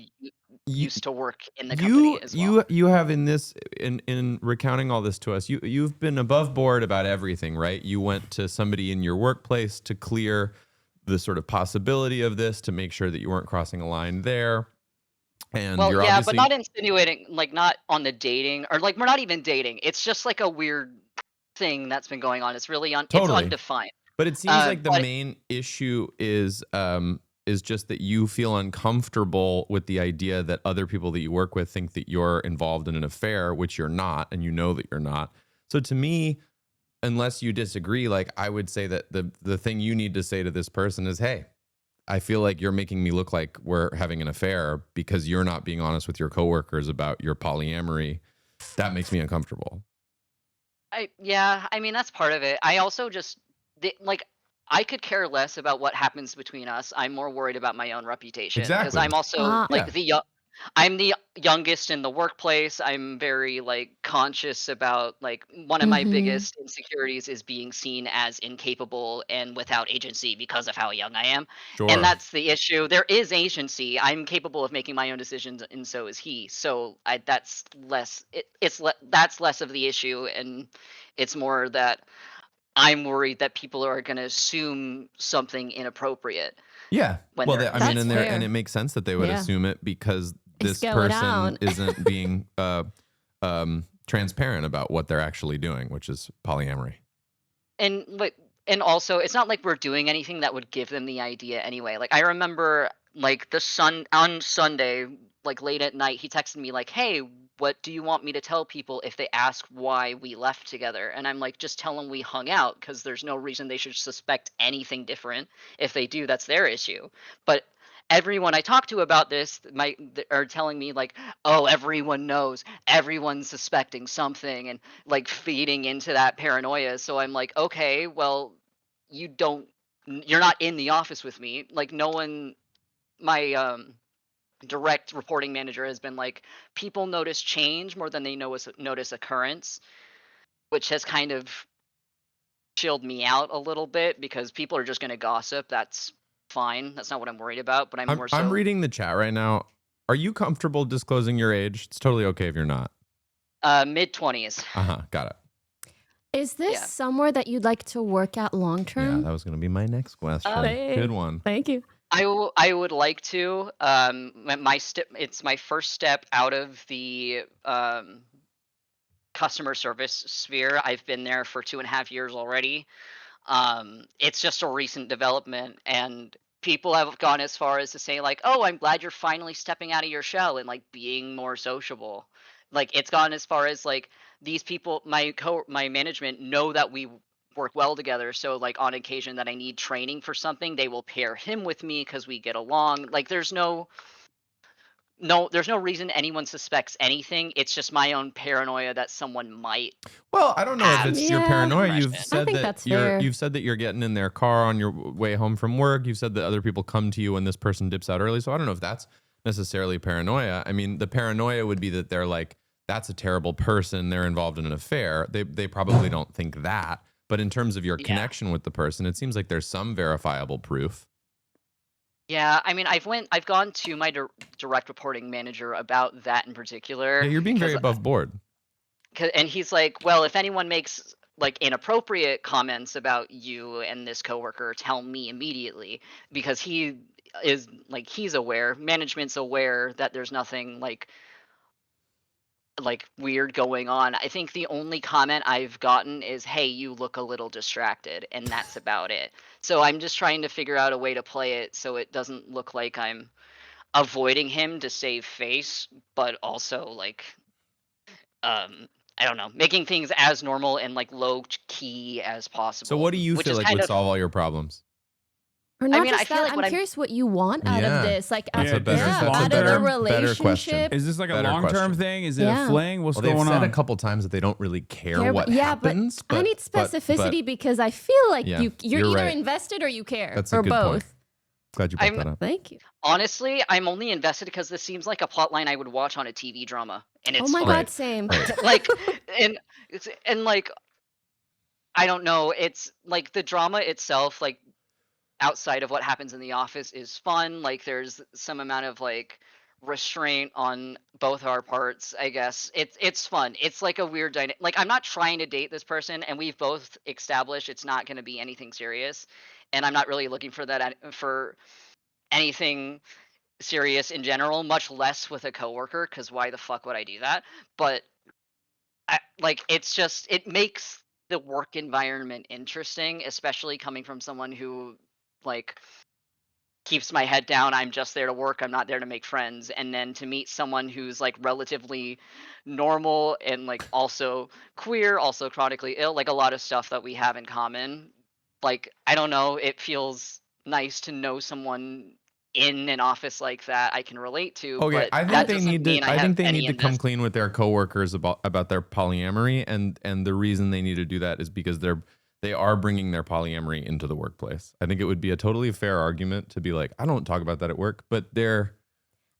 [SPEAKER 15] used to work in the company as well.
[SPEAKER 14] You have in recounting all this to us, you've been above board about everything, right? You went to somebody in your workplace to clear the sort of possibility of this, to make sure that you weren't crossing a line there. And
[SPEAKER 15] well,
[SPEAKER 14] you're
[SPEAKER 15] yeah,
[SPEAKER 14] obviously...
[SPEAKER 15] but not insinuating, like not on the dating, or like we're not even dating. It's just like a weird thing that's been going on. It's really it's undefined.
[SPEAKER 14] But it seems like the main issue is just that you feel uncomfortable with the idea that other people that you work with think that you're involved in an affair, which you're not, and you know that you're not. So to me, unless you disagree, like I would say that the thing you need to say to this person is, hey, I feel like you're making me look like we're having an affair because you're not being honest with your coworkers about your polyamory. That makes me uncomfortable.
[SPEAKER 15] Yeah, I mean that's part of it. I also just like I could care less about what happens between us. I'm more worried about my own reputation because
[SPEAKER 14] Exactly.
[SPEAKER 15] I'm also
[SPEAKER 14] Yeah.
[SPEAKER 15] like I'm the youngest in the workplace. I'm very like conscious about like one of my
[SPEAKER 8] Mhm.
[SPEAKER 15] biggest insecurities is being seen as incapable and without agency because of how young I am. And
[SPEAKER 14] Sure.
[SPEAKER 15] that's the issue. There is agency. I'm capable of making my own decisions and so is he. So that's less that's less of the issue and it's more that I'm worried that people are going to assume something inappropriate
[SPEAKER 14] Yeah.
[SPEAKER 15] when
[SPEAKER 14] Well,
[SPEAKER 15] they're
[SPEAKER 14] I mean,
[SPEAKER 8] That's
[SPEAKER 14] and it
[SPEAKER 8] fair.
[SPEAKER 14] makes sense that they would
[SPEAKER 8] Yeah.
[SPEAKER 14] assume it because
[SPEAKER 8] It's
[SPEAKER 14] this
[SPEAKER 8] going
[SPEAKER 14] person
[SPEAKER 8] out.
[SPEAKER 14] isn't being transparent about what they're actually doing, which is polyamory.
[SPEAKER 15] and like and also it's not like we're doing anything that would give them the idea anyway. Like I remember like on Sunday, like late at night, he texted me like, "Hey, what do you want me to tell people if they ask why we left together?" And I'm like, "Just tell them we hung out because there's no reason they should suspect anything different. If they do, that's their issue." But everyone I talk to about this are telling me like, "Oh, everyone knows. Everyone's suspecting something." And like feeding into that paranoia. So I'm like, okay, well, you're not in the office with me. Like no one, my direct reporting manager has been like, people notice change more than they notice occurrence, which has kind of chilled me out a little bit because people are just going to gossip. That's fine. That's not what I'm worried about. But I'm more
[SPEAKER 14] I'm
[SPEAKER 15] so
[SPEAKER 14] reading the chat right now. Are you comfortable disclosing your age? It's totally okay if you're not.
[SPEAKER 15] mid-20s.
[SPEAKER 14] Got it.
[SPEAKER 8] Is this
[SPEAKER 15] Yeah.
[SPEAKER 8] somewhere that you'd like to work at long
[SPEAKER 14] Yeah,
[SPEAKER 8] term?
[SPEAKER 14] that was going to be my next question.
[SPEAKER 8] Thank-
[SPEAKER 14] Good one.
[SPEAKER 8] Thank you.
[SPEAKER 15] I would like to. It's my first step out of the customer service sphere. I've been there for 2.5 years already. It's just a recent development, and people have gone as far as to say like, "Oh, I'm glad you're finally stepping out of your shell and like being more sociable." Like it's gone as far as like these people, my management know that we work well together. So like on occasion that I need training for something, they will pair him with me because we get along. Like there's no reason anyone suspects anything. It's just my own paranoia that someone might.
[SPEAKER 14] Well, I don't know if it's your
[SPEAKER 8] Yeah.
[SPEAKER 14] paranoia.
[SPEAKER 15] I
[SPEAKER 14] You've
[SPEAKER 15] think
[SPEAKER 14] said that
[SPEAKER 8] that's fair.
[SPEAKER 14] you've said that you're getting in their car on your way home from work. You've said that other people come to you when this person dips out early. So I don't know if that's necessarily paranoia. I mean, the paranoia would be that they're like, that's a terrible person. They're involved in an affair. They probably don't think that. But in terms of your
[SPEAKER 15] Yeah.
[SPEAKER 14] connection with the person, it seems like there's some verifiable proof.
[SPEAKER 15] Yeah, I mean, I've gone to my direct reporting manager about that in particular.
[SPEAKER 14] Yeah, you're being very
[SPEAKER 15] 'cause-
[SPEAKER 14] above board.
[SPEAKER 15] and he's like, well, if anyone makes like inappropriate comments about you and this coworker, tell me immediately because he's aware, management's aware that there's nothing like weird going on. I think the only comment I've gotten is, "Hey, you look a little distracted," and that's about it. So I'm just trying to figure out a way to play it so it doesn't look like I'm avoiding him to save face, but also like I don't know, making things as normal and like low key as possible.
[SPEAKER 14] So what do you
[SPEAKER 15] which
[SPEAKER 14] feel
[SPEAKER 15] is
[SPEAKER 14] like
[SPEAKER 15] kind
[SPEAKER 14] would
[SPEAKER 15] of,
[SPEAKER 14] solve all your problems?
[SPEAKER 8] Or not
[SPEAKER 15] mean, I
[SPEAKER 8] just
[SPEAKER 15] feel
[SPEAKER 8] that,
[SPEAKER 15] like
[SPEAKER 8] I'm
[SPEAKER 15] what I'm-
[SPEAKER 8] curious what you want out
[SPEAKER 14] Yeah.
[SPEAKER 8] of this. Like,
[SPEAKER 14] That's
[SPEAKER 1] Yeah,
[SPEAKER 14] a better,
[SPEAKER 1] that's
[SPEAKER 14] that's
[SPEAKER 1] a
[SPEAKER 8] out of
[SPEAKER 1] better-
[SPEAKER 8] the
[SPEAKER 14] better question.
[SPEAKER 8] relationship.
[SPEAKER 1] Is this like a
[SPEAKER 14] Better
[SPEAKER 1] long term
[SPEAKER 14] question.
[SPEAKER 1] thing? Is it
[SPEAKER 8] Yeah.
[SPEAKER 1] a fling? What's
[SPEAKER 14] Well, they've
[SPEAKER 1] going
[SPEAKER 14] said
[SPEAKER 1] on?
[SPEAKER 14] a couple times that they don't really care
[SPEAKER 8] Care
[SPEAKER 14] what
[SPEAKER 8] about- yeah,
[SPEAKER 14] happens.
[SPEAKER 8] but I need specificity
[SPEAKER 14] but
[SPEAKER 8] because I feel like
[SPEAKER 14] Yeah,
[SPEAKER 8] you're
[SPEAKER 14] you're
[SPEAKER 8] either
[SPEAKER 14] right.
[SPEAKER 8] invested or you care,
[SPEAKER 14] That's a
[SPEAKER 8] or
[SPEAKER 14] good
[SPEAKER 8] both.
[SPEAKER 14] point. Glad you brought that up.
[SPEAKER 8] Thank you.
[SPEAKER 15] honestly, I'm only invested because this seems like a plot line I would watch on a TV drama, and it's
[SPEAKER 8] Oh my
[SPEAKER 15] fun.
[SPEAKER 8] God, same.
[SPEAKER 15] like and like I don't know, it's like the drama itself, like outside of what happens in the office is fun. Like there's some amount of like restraint on both our parts, I guess. It's fun. It's like a weird like I'm not trying to date this person and we've both established it's not going to be anything serious. And I'm not really looking for that for anything serious in general, much less with a coworker cuz why the fuck would I do that? But it's just it makes the work environment interesting, especially coming from someone who like keeps my head down. I'm just there to work. I'm not there to make friends. And then to meet someone who's like relatively normal and like also queer, also chronically ill, like a lot of stuff that we have in common. Like I don't know, it feels nice to know someone in an office like that I can relate to.
[SPEAKER 14] Okay,
[SPEAKER 15] but
[SPEAKER 14] I
[SPEAKER 15] that
[SPEAKER 14] think
[SPEAKER 15] doesn't mean
[SPEAKER 14] I think they need to come
[SPEAKER 15] investment.
[SPEAKER 14] clean with their coworkers about their polyamory, and the reason they need to do that is because they are bringing their polyamory into the workplace. I think it would be a totally fair argument to be like, I don't talk about that at work, but they're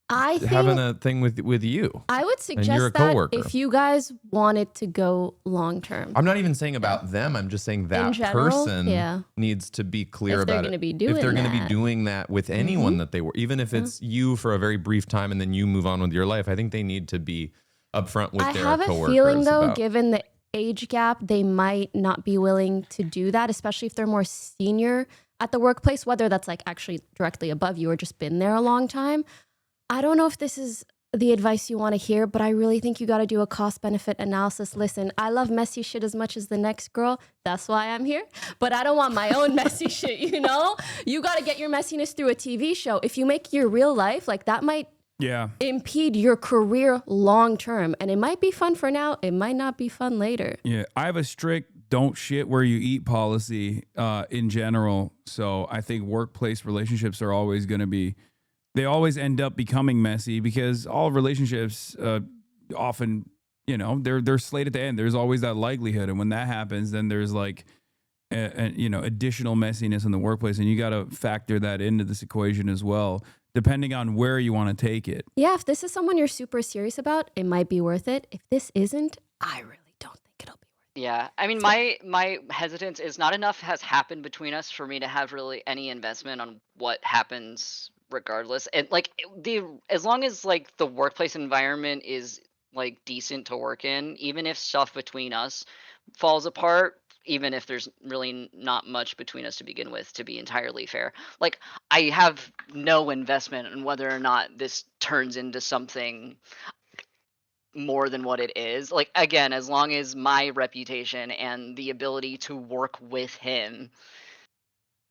[SPEAKER 14] having a thing with you.
[SPEAKER 8] I would
[SPEAKER 14] and you're a
[SPEAKER 8] suggest that
[SPEAKER 14] coworker.
[SPEAKER 8] if you guys wanted to go long term.
[SPEAKER 14] I'm not even saying about them. I'm just saying that
[SPEAKER 8] general,
[SPEAKER 14] person
[SPEAKER 8] yeah.
[SPEAKER 14] needs to be clear
[SPEAKER 8] If they're
[SPEAKER 14] about
[SPEAKER 8] gonna
[SPEAKER 14] it.
[SPEAKER 8] be
[SPEAKER 14] If
[SPEAKER 8] doing
[SPEAKER 14] they're going to be
[SPEAKER 8] that.
[SPEAKER 14] doing that with anyone that they were, even if it's you for a very brief time and then you move on with your life, I think they need to be upfront with
[SPEAKER 8] I
[SPEAKER 14] their
[SPEAKER 8] have a
[SPEAKER 14] coworkers.
[SPEAKER 8] feeling though,
[SPEAKER 14] about,
[SPEAKER 8] given the age gap, they might not be willing to do that, especially if they're more senior at the workplace, whether that's like actually directly above you or just been there a long time. I don't know if this is the advice you want to hear, but I really think you got to do a cost benefit analysis. Listen, I love messy shit as much as the next girl. That's why I'm here. But I don't want my own messy shit, you know? You got to get your messiness through a TV show. If you make your real life, like that might impede your career long term. And it might be fun for now. It might not be fun later.
[SPEAKER 1] Yeah, I have a strict don't shit where you eat policy in general. So I think workplace relationships are always going to be, they always end up becoming messy because all relationships often, you know, they're slated to end. There's always that likelihood. And when that happens, then there's like, you know, additional messiness in the workplace. And you got to factor that into this equation as well, depending on where you want to take it.
[SPEAKER 8] Yeah, if this is someone you're super serious about, it might be worth it. If this isn't, I really don't think it'll be worth it.
[SPEAKER 15] Yeah, I mean, my hesitance is not enough has happened between us for me to have really any investment on what happens regardless. And like as long as like the workplace environment is like decent to work in, even if stuff between us falls apart, even if there's really not much between us to begin with, to be entirely fair, like I have no investment in whether or not this turns into something more than what it is. Like again, as long as my reputation and the ability to work with him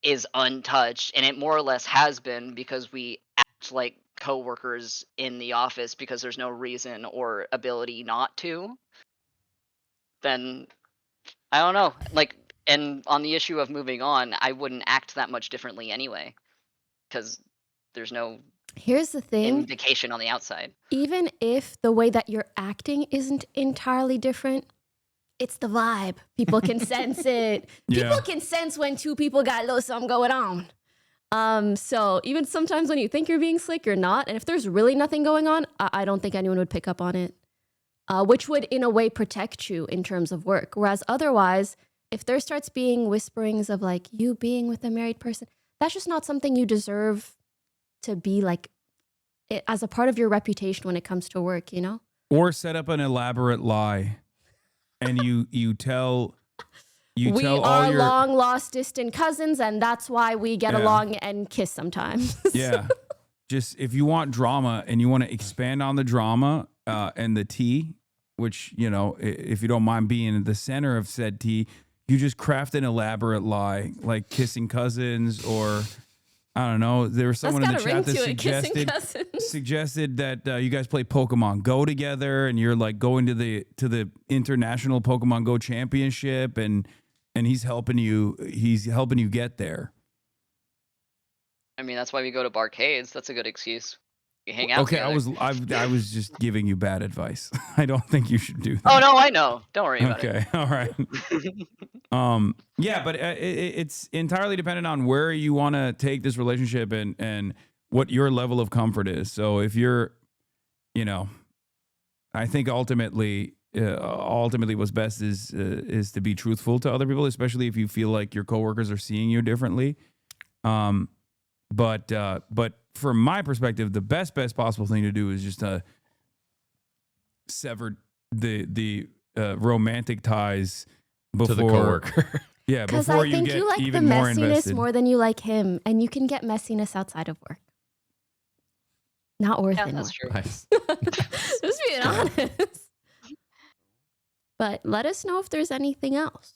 [SPEAKER 15] is untouched, and it more or less has been because we act like coworkers in the office because there's no reason or ability not to, then I don't know. Like, and on the issue of moving on, I wouldn't act that much differently anyway because there's no
[SPEAKER 8] Here's the thing.
[SPEAKER 15] indication on the outside.
[SPEAKER 8] Even if the way that you're acting isn't entirely different, it's the vibe. People can sense it. People can sense when two people got a little something going on. So even sometimes when you think you're being slick, you're not. And if there's really nothing going on, I don't think anyone would pick up on it, which would in a way protect you in terms of work. Whereas otherwise, if there starts being whisperings of like you being with a married person, that's just not something you deserve to be like as a part of your reputation when it comes to work, you know?
[SPEAKER 1] Or set up an elaborate lie. And you tell
[SPEAKER 8] we
[SPEAKER 1] all
[SPEAKER 8] are
[SPEAKER 1] your
[SPEAKER 8] long lost distant cousins, and that's why we get along and kiss sometimes.
[SPEAKER 1] Yeah. Just if you want drama and you want to expand on the drama and the tea, which, you know, if you don't mind being in the center of said tea, you just craft an elaborate lie like kissing cousins, or I don't know. There was someone in the chat that suggested that you guys play Pokemon Go together, and you're like going to the international Pokemon Go championship, and he's helping you get there.
[SPEAKER 15] I mean, that's why we go to barcades. That's a good excuse. You hang out
[SPEAKER 1] Okay,
[SPEAKER 15] together.
[SPEAKER 1] I was just giving you bad advice. I don't think you should do that.
[SPEAKER 15] Oh no, I know. Don't worry about it.
[SPEAKER 1] Okay, all right. Yeah, but it's entirely dependent on where you want to take this relationship and what your level of comfort is. So if you're, you know, I think ultimately what's best is to be truthful to other people, especially if you feel like your coworkers are seeing you differently. But from my perspective, the best possible thing to do is just sever the romantic ties before
[SPEAKER 14] to the coworker.
[SPEAKER 1] Yeah,
[SPEAKER 8] Because
[SPEAKER 1] before
[SPEAKER 8] I think
[SPEAKER 1] you get
[SPEAKER 8] you like the
[SPEAKER 1] even more
[SPEAKER 8] messiness
[SPEAKER 1] invested.
[SPEAKER 8] more than you like him, and you can get messiness outside of work. Not worth it.
[SPEAKER 15] That's true.
[SPEAKER 14] Nice.
[SPEAKER 8] Just being honest. But let us know if there's anything else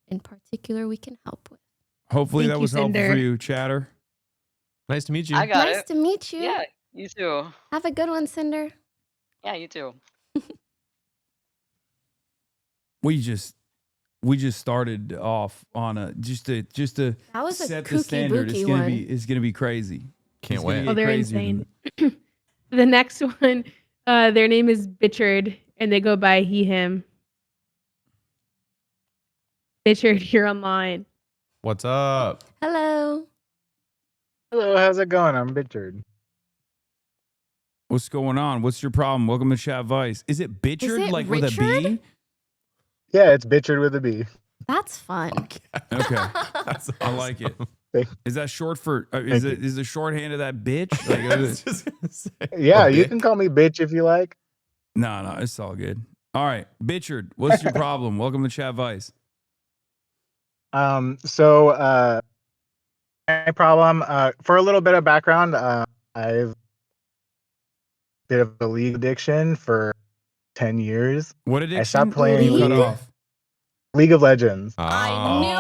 [SPEAKER 8] in particular we can help with.
[SPEAKER 1] Hopefully
[SPEAKER 2] Thank
[SPEAKER 1] that
[SPEAKER 2] you,
[SPEAKER 1] was helpful
[SPEAKER 2] Cinder.
[SPEAKER 1] for you, Chatter.
[SPEAKER 14] Nice to meet you.
[SPEAKER 15] I got
[SPEAKER 8] Nice
[SPEAKER 15] it.
[SPEAKER 8] to meet you.
[SPEAKER 15] Yeah, you too.
[SPEAKER 8] Have a good one, Cinder.
[SPEAKER 15] Yeah, you too.
[SPEAKER 1] We just started off on a just to
[SPEAKER 8] That was a
[SPEAKER 1] set the
[SPEAKER 8] kooky
[SPEAKER 1] standard.
[SPEAKER 8] booky one.
[SPEAKER 1] It's gonna be crazy.
[SPEAKER 14] Can't wait.
[SPEAKER 2] Oh, they're
[SPEAKER 1] Crazy,
[SPEAKER 2] insane. The next one, their name is Bitchard, and they go by he, him. Bitchard, you're online.
[SPEAKER 14] What's up?
[SPEAKER 8] Hello.
[SPEAKER 16] Hello, how's it going? I'm Bitchard.
[SPEAKER 1] What's going on? What's your problem? Welcome to Chadvice. Is it Bitchard,
[SPEAKER 8] it
[SPEAKER 1] like with a B?
[SPEAKER 16] Yeah, it's Bitchard with a B.
[SPEAKER 8] That's fun.
[SPEAKER 1] Okay.
[SPEAKER 14] That's
[SPEAKER 1] I like it.
[SPEAKER 16] Thank-
[SPEAKER 1] Is that short for,
[SPEAKER 16] Thank you.
[SPEAKER 1] is the shorthand of that bitch? Like, is it-
[SPEAKER 16] Yeah,
[SPEAKER 1] a
[SPEAKER 16] you
[SPEAKER 1] bitch?
[SPEAKER 16] can call me bitch if you like.
[SPEAKER 1] No, it's all good. All right, Bitchard, what's your problem? Welcome to Chadvice.
[SPEAKER 16] My problem, for a little bit of background, I've bit of a league addiction for 10 years.
[SPEAKER 1] What addiction?
[SPEAKER 16] I stopped playing
[SPEAKER 1] You cut off.
[SPEAKER 16] League of Legends.
[SPEAKER 8] I knew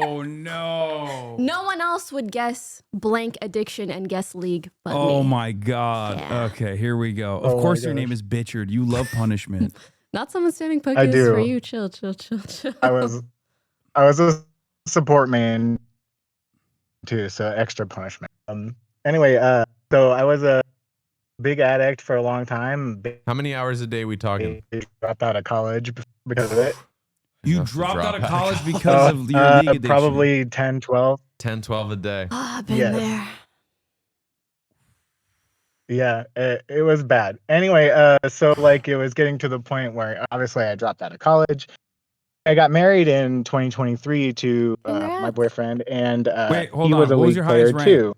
[SPEAKER 1] Oh no.
[SPEAKER 8] no one else would guess blank addiction and guess league but
[SPEAKER 1] Oh
[SPEAKER 8] me.
[SPEAKER 1] my God.
[SPEAKER 8] Yeah.
[SPEAKER 1] Okay, here we go.
[SPEAKER 16] Oh
[SPEAKER 1] Of
[SPEAKER 16] my
[SPEAKER 1] course, your
[SPEAKER 16] gosh.
[SPEAKER 1] name is Bitchard. You love punishment.
[SPEAKER 8] Not someone spamming
[SPEAKER 16] I
[SPEAKER 8] Pokemon
[SPEAKER 16] do.
[SPEAKER 8] for you. Chill.
[SPEAKER 16] I was a support main too, so extra punishment. Anyway, so I was a big addict for a long time.
[SPEAKER 14] How many hours a day we talking?
[SPEAKER 16] Dropped out of college because of it.
[SPEAKER 1] You
[SPEAKER 14] Enough to
[SPEAKER 1] dropped
[SPEAKER 14] drop
[SPEAKER 1] out of
[SPEAKER 14] out of
[SPEAKER 1] college
[SPEAKER 14] college.
[SPEAKER 1] because of your league addiction.
[SPEAKER 16] Probably 10, 12.
[SPEAKER 14] 10, 12 a day.
[SPEAKER 8] I've been
[SPEAKER 16] Yes.
[SPEAKER 8] there.
[SPEAKER 16] Yeah, it was bad. Anyway, so like it was getting to the point where obviously I dropped out of college. I got married in 2023 to my
[SPEAKER 8] Congrats.
[SPEAKER 16] boyfriend, and
[SPEAKER 1] Wait, hold
[SPEAKER 16] he
[SPEAKER 1] on.
[SPEAKER 16] was a
[SPEAKER 1] What was
[SPEAKER 16] league
[SPEAKER 1] your
[SPEAKER 16] player
[SPEAKER 1] highest rank?
[SPEAKER 16] too.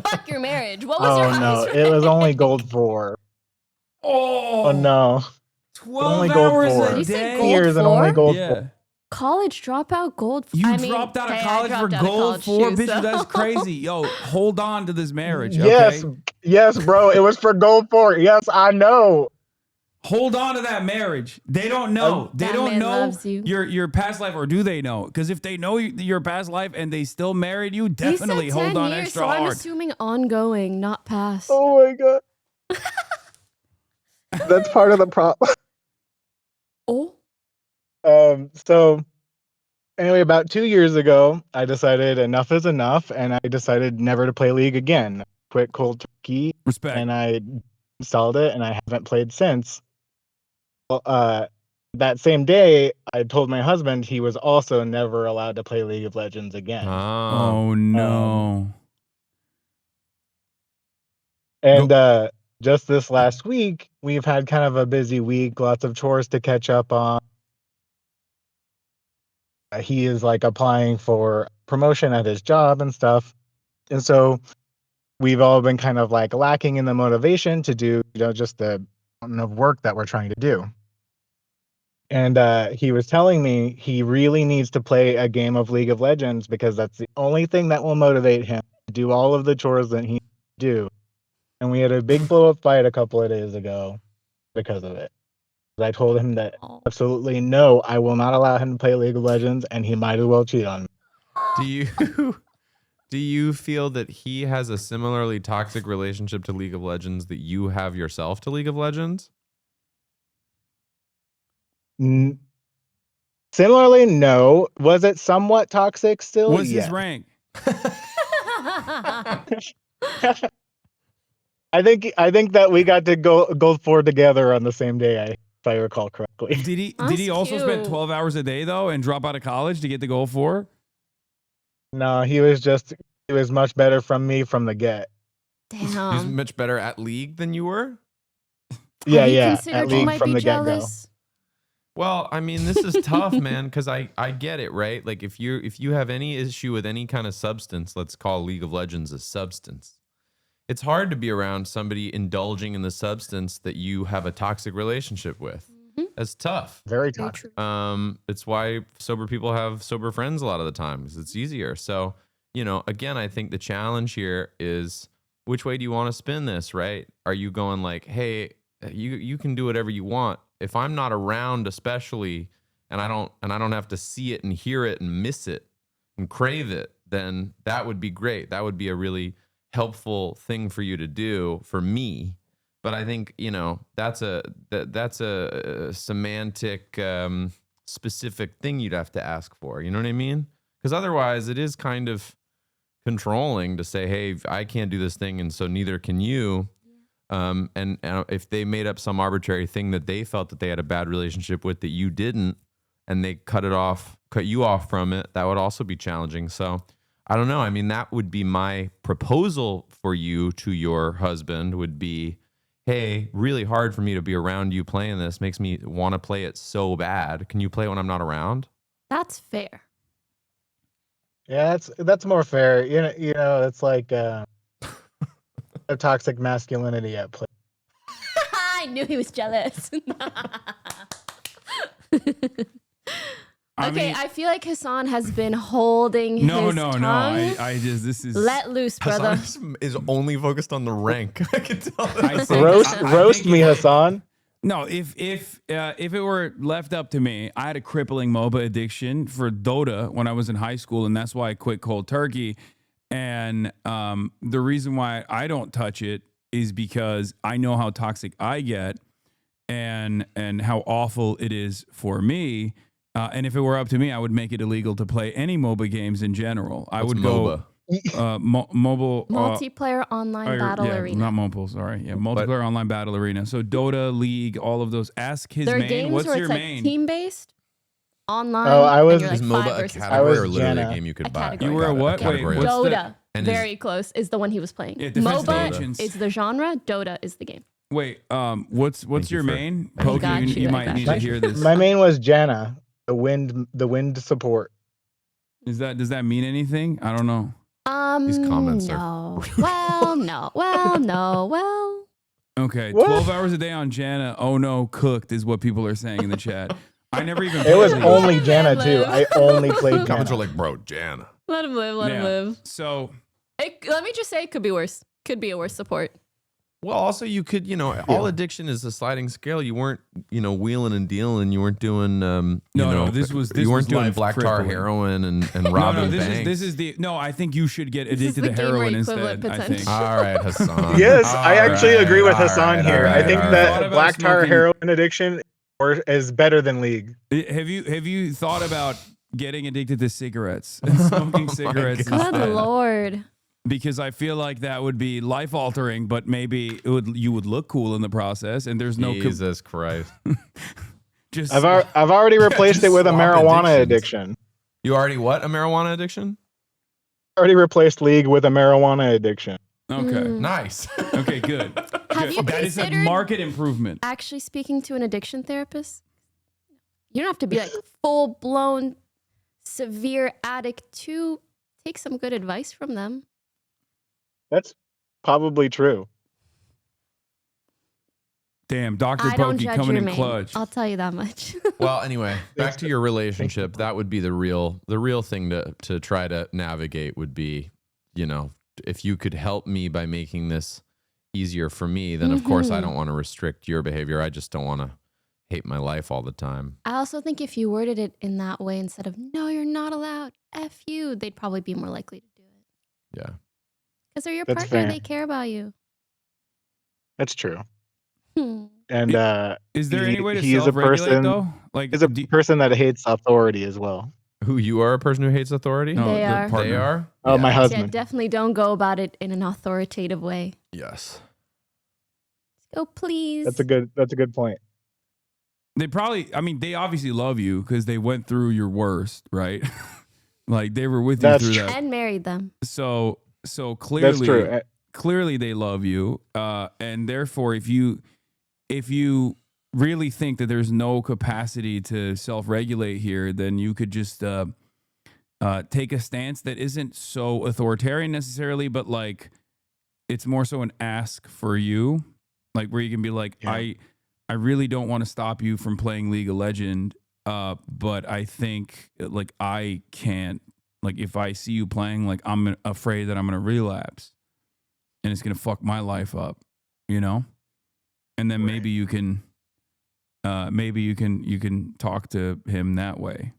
[SPEAKER 8] Fuck your marriage. What was your
[SPEAKER 16] Oh no,
[SPEAKER 8] highest
[SPEAKER 16] it was
[SPEAKER 8] rank?
[SPEAKER 16] only gold 4. Oh no,
[SPEAKER 1] 12
[SPEAKER 16] only gold
[SPEAKER 1] hours
[SPEAKER 16] 4.
[SPEAKER 1] a
[SPEAKER 8] You said
[SPEAKER 1] day?
[SPEAKER 8] gold
[SPEAKER 16] Years and only
[SPEAKER 8] 4?
[SPEAKER 16] gold
[SPEAKER 1] Yeah.
[SPEAKER 16] 4.
[SPEAKER 8] College dropout gold.
[SPEAKER 1] You
[SPEAKER 8] I mean,
[SPEAKER 1] dropped out of
[SPEAKER 8] hey, I
[SPEAKER 1] college for
[SPEAKER 8] dropped out of
[SPEAKER 1] gold
[SPEAKER 8] college
[SPEAKER 1] 4?
[SPEAKER 8] too,
[SPEAKER 1] Bitch,
[SPEAKER 8] so-
[SPEAKER 1] that's crazy. Yo, hold on to this marriage,
[SPEAKER 16] Yes,
[SPEAKER 1] okay?
[SPEAKER 16] yes, bro, it was for gold 4. Yes, I know.
[SPEAKER 1] Hold on to that marriage. They don't know. They
[SPEAKER 8] That
[SPEAKER 1] don't
[SPEAKER 8] man
[SPEAKER 1] know
[SPEAKER 8] loves you.
[SPEAKER 1] your past life, or do they know? Because if they know your past life and they still married you,
[SPEAKER 8] He
[SPEAKER 1] definitely
[SPEAKER 8] said 10
[SPEAKER 1] hold on
[SPEAKER 8] years,
[SPEAKER 1] extra
[SPEAKER 8] so I'm
[SPEAKER 1] hard.
[SPEAKER 8] assuming ongoing, not past.
[SPEAKER 16] Oh my god, that's part of the problem.
[SPEAKER 8] Oh.
[SPEAKER 16] So anyway, about 2 years ago, I decided enough is enough, and I decided never to play League again. Quit cold turkey.
[SPEAKER 1] Respect.
[SPEAKER 16] And I installed it, and I haven't played since. Well, that same day, I told my husband he was also never allowed to play League of Legends again.
[SPEAKER 1] Oh no.
[SPEAKER 16] And just this last week, we've had kind of a busy week, lots of chores to catch up on. He is like applying for promotion at his job and stuff. And so we've all been kind of like lacking in the motivation to do, just the amount of work that we're trying to do. And he was telling me he really needs to play a game of League of Legends because that's the only thing that will motivate him to do all of the chores that he do. And we had a big blow up fight a couple of days ago because of it. I told him that absolutely no, I will not allow him to play League of Legends, and he might as well cheat on me.
[SPEAKER 14] Do you feel that he has a similarly toxic relationship to League of Legends that you have yourself to League of Legends?
[SPEAKER 16] Similarly, no. Was it somewhat toxic still?
[SPEAKER 1] What's
[SPEAKER 16] Yes.
[SPEAKER 1] his rank?
[SPEAKER 16] I think that we got to go forward together on the same day, if I recall correctly.
[SPEAKER 1] Did he also spend 12 hours a day though and drop out of college to get the goal 4?
[SPEAKER 16] No, he was much better from me from the get.
[SPEAKER 14] He's much better at League than you were?
[SPEAKER 16] Yeah,
[SPEAKER 8] Have you
[SPEAKER 16] yeah.
[SPEAKER 8] considered
[SPEAKER 16] At
[SPEAKER 8] you
[SPEAKER 16] League
[SPEAKER 8] might
[SPEAKER 16] from
[SPEAKER 8] be
[SPEAKER 16] the get-go.
[SPEAKER 8] jealous?
[SPEAKER 14] Well, I mean, this is tough, man, because I get it, right? Like if you have any issue with any kind of substance, let's call League of Legends a substance. It's hard to be around somebody indulging in the substance that you have a toxic relationship with. That's tough.
[SPEAKER 16] Very toxic.
[SPEAKER 14] It's why sober people have sober friends a lot of the time because it's easier. So, again, I think the challenge here is which way do you want to spin this, right? Are you going like, hey, you can do whatever you want. If I'm not around, especially, and I don't have to see it and hear it and miss it and crave it, then that would be great. That would be a really helpful thing for you to do for me. But I think, that's a semantic specific thing you'd have to ask for. You know what I mean? Because otherwise it is kind of, controlling to say, hey, I can't do this thing, and so neither can you. And if they made up some arbitrary thing that they felt that they had a bad relationship with that you didn't, and they cut you off from it, that would also be challenging. So I don't know. I mean, that would be my proposal for you to your husband would be, hey, really hard for me to be around you playing this. Makes me want to play it so bad. Can you play it when I'm not around?
[SPEAKER 8] That's fair.
[SPEAKER 16] Yeah, that's more fair. You know, it's like a toxic masculinity at play.
[SPEAKER 8] I knew he was jealous. I feel like Hasan has been holding his tongue.
[SPEAKER 1] No. I just, this is...
[SPEAKER 8] Let loose, brother.
[SPEAKER 14] Hasan is only focused on the rank. I can tell that.
[SPEAKER 16] Roast me, Hasan.
[SPEAKER 1] No, if it were left up to me, I had a crippling MOBA addiction for Dota when I was in high school, and that's why I quit cold turkey. And the reason why I don't touch it is because I know how toxic I get and how awful it is for me. And if it were up to me, I would make it illegal to play any MOBA games in general. I would go mobile
[SPEAKER 8] multiplayer online battle arena.
[SPEAKER 1] Not mobile, sorry. Yeah, multiplayer online battle arena. So Dota, League, all of those. Ask his
[SPEAKER 8] there are
[SPEAKER 1] main.
[SPEAKER 8] games
[SPEAKER 1] What's
[SPEAKER 8] where
[SPEAKER 1] your
[SPEAKER 8] it's
[SPEAKER 1] main?
[SPEAKER 8] like team-based, online.
[SPEAKER 16] Oh, I was
[SPEAKER 8] and you're like
[SPEAKER 14] MOBA a category or literally a game you could buy?
[SPEAKER 1] You were a what? Wait, what's
[SPEAKER 8] Dota.
[SPEAKER 14] And
[SPEAKER 8] Very close is the one he was playing.
[SPEAKER 1] Yeah, Defense
[SPEAKER 8] MOBA
[SPEAKER 1] Agents.
[SPEAKER 8] is the genre. Dota is the game.
[SPEAKER 1] Wait, what's your main?
[SPEAKER 8] I got
[SPEAKER 1] Pokey,
[SPEAKER 8] you,
[SPEAKER 1] you
[SPEAKER 8] I
[SPEAKER 1] might
[SPEAKER 8] got
[SPEAKER 1] need
[SPEAKER 8] you.
[SPEAKER 1] to hear this.
[SPEAKER 16] My main was Janna, the wind support.
[SPEAKER 1] Does that mean anything? I don't know.
[SPEAKER 14] These comments
[SPEAKER 8] no. Well.
[SPEAKER 1] Okay,
[SPEAKER 16] What?
[SPEAKER 1] 12 hours a day on Janna. Oh no, cooked is what people are saying in the chat. I never even.
[SPEAKER 16] It was
[SPEAKER 1] played
[SPEAKER 16] only Janna too. I only played
[SPEAKER 14] Comments
[SPEAKER 16] Janna.
[SPEAKER 14] are like, bro, Janna.
[SPEAKER 8] Let him live. Let him
[SPEAKER 1] Yeah.
[SPEAKER 8] live.
[SPEAKER 1] So
[SPEAKER 8] Let me just say, it could be worse. Could be a worse support.
[SPEAKER 14] Well, also you could, all addiction is a sliding scale. You weren't, wheeling and dealing. You weren't doing,
[SPEAKER 1] this was
[SPEAKER 14] you weren't doing
[SPEAKER 1] life
[SPEAKER 14] black tar
[SPEAKER 1] crippling.
[SPEAKER 14] heroin and robbing banks.
[SPEAKER 1] This is the no. I think you should get addicted
[SPEAKER 8] the
[SPEAKER 1] to
[SPEAKER 8] gamer
[SPEAKER 1] heroin
[SPEAKER 8] equivalent
[SPEAKER 1] instead. I think.
[SPEAKER 14] All right, Hassan.
[SPEAKER 16] Yes, I actually
[SPEAKER 14] All
[SPEAKER 16] agree with
[SPEAKER 14] right,
[SPEAKER 16] Hasan
[SPEAKER 14] all
[SPEAKER 16] here.
[SPEAKER 14] right,
[SPEAKER 16] I think
[SPEAKER 14] all
[SPEAKER 16] that
[SPEAKER 1] Thought about
[SPEAKER 16] black tar
[SPEAKER 1] smoking-
[SPEAKER 16] heroin addiction is better than League.
[SPEAKER 1] Have you thought about getting addicted to cigarettes and smoking cigarettes
[SPEAKER 8] Good
[SPEAKER 1] instead?
[SPEAKER 8] Lord.
[SPEAKER 1] Because I feel like that would be life altering, but maybe you would look cool in the process, and there's no
[SPEAKER 14] Jesus Christ.
[SPEAKER 1] just
[SPEAKER 16] I've already replaced it with a
[SPEAKER 14] swap
[SPEAKER 16] marijuana
[SPEAKER 14] addictions.
[SPEAKER 16] addiction.
[SPEAKER 14] You already what? A marijuana addiction?
[SPEAKER 16] Already replaced League with a marijuana addiction.
[SPEAKER 1] okay.
[SPEAKER 14] Nice.
[SPEAKER 1] Okay, good.
[SPEAKER 8] Have you
[SPEAKER 1] That is a
[SPEAKER 8] considered
[SPEAKER 1] market improvement.
[SPEAKER 8] actually speaking to an addiction therapist? You don't have to be like full blown severe addict to take some good advice from them.
[SPEAKER 16] That's probably true.
[SPEAKER 1] Damn, Dr.
[SPEAKER 8] I don't
[SPEAKER 1] Pokey
[SPEAKER 8] judge
[SPEAKER 1] coming
[SPEAKER 8] your
[SPEAKER 1] in
[SPEAKER 8] main.
[SPEAKER 1] clutch.
[SPEAKER 8] I'll tell you that much.
[SPEAKER 14] Well, anyway, back to your relationship. That would be the real thing to try to navigate would be, if you could help me by making this easier for me, then of course I don't want to restrict your behavior. I just don't want to hate my life all the time.
[SPEAKER 8] I also think if you worded it in that way instead of, no, you're not allowed, F you, they'd probably be more likely to do it.
[SPEAKER 14] Yeah.
[SPEAKER 8] Because they're your
[SPEAKER 16] That's
[SPEAKER 8] partner,
[SPEAKER 16] fair.
[SPEAKER 8] they care about you.
[SPEAKER 16] That's true.
[SPEAKER 8] Hmm.
[SPEAKER 16] And
[SPEAKER 1] Is there any way to
[SPEAKER 16] he is a
[SPEAKER 1] self-regulate
[SPEAKER 16] person,
[SPEAKER 1] though? Like,
[SPEAKER 16] he's a person that hates authority as well.
[SPEAKER 14] Who, you are a person who hates authority?
[SPEAKER 1] No,
[SPEAKER 8] They
[SPEAKER 1] the
[SPEAKER 8] are.
[SPEAKER 1] partner.
[SPEAKER 14] They are?
[SPEAKER 16] Oh, my
[SPEAKER 8] Yeah,
[SPEAKER 16] husband.
[SPEAKER 8] definitely don't go about it in an authoritative way.
[SPEAKER 14] Yes.
[SPEAKER 8] Go, please.
[SPEAKER 16] That's a good point.
[SPEAKER 1] They probably, they obviously love you because they went through your worst, right? Like they were with you
[SPEAKER 16] That's
[SPEAKER 1] through
[SPEAKER 16] true.
[SPEAKER 1] that.
[SPEAKER 8] And married them.
[SPEAKER 1] So
[SPEAKER 16] That's
[SPEAKER 1] clearly,
[SPEAKER 16] true.
[SPEAKER 1] clearly they love you, and therefore, if you really think that there's no capacity to self-regulate here, then you could just take a stance that isn't so authoritarian necessarily, but like it's more so an ask for you, like where you can be like,
[SPEAKER 16] Yeah.
[SPEAKER 1] I really don't want to stop you from playing League of Legends, but I think like I can't. Like if I see you playing, like I'm afraid that I'm gonna relapse, and it's gonna fuck my life up, And then maybe you can, you can talk to him that way.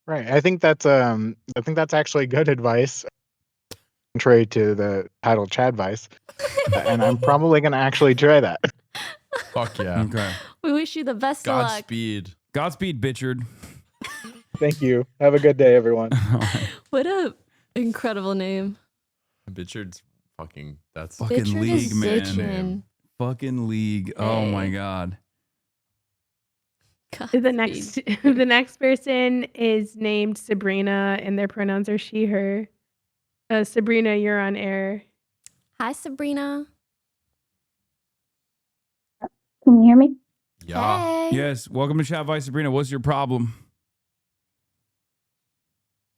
[SPEAKER 16] Right. I think that's actually good advice, contrary to the title Chadvice, and I'm probably gonna actually try that.
[SPEAKER 14] Fuck yeah.
[SPEAKER 1] Okay.
[SPEAKER 8] We wish you the best of luck.
[SPEAKER 1] Godspeed, Bitchard.
[SPEAKER 16] Thank you. Have a good day, everyone.
[SPEAKER 8] What up? Incredible name.
[SPEAKER 14] Bichard's fucking. That's
[SPEAKER 1] fucking
[SPEAKER 8] Bichard
[SPEAKER 1] league,
[SPEAKER 8] is
[SPEAKER 1] man.
[SPEAKER 8] bitchin'.
[SPEAKER 1] Fucking league. Oh my god.
[SPEAKER 2] The next person is named Sabrina, and their pronouns are she, her. Sabrina, you're on air.
[SPEAKER 8] Hi, Sabrina.
[SPEAKER 5] Can you hear me?
[SPEAKER 14] Yeah.
[SPEAKER 8] Hey.
[SPEAKER 1] Yes. Welcome to Chadvice, Sabrina. What's your problem?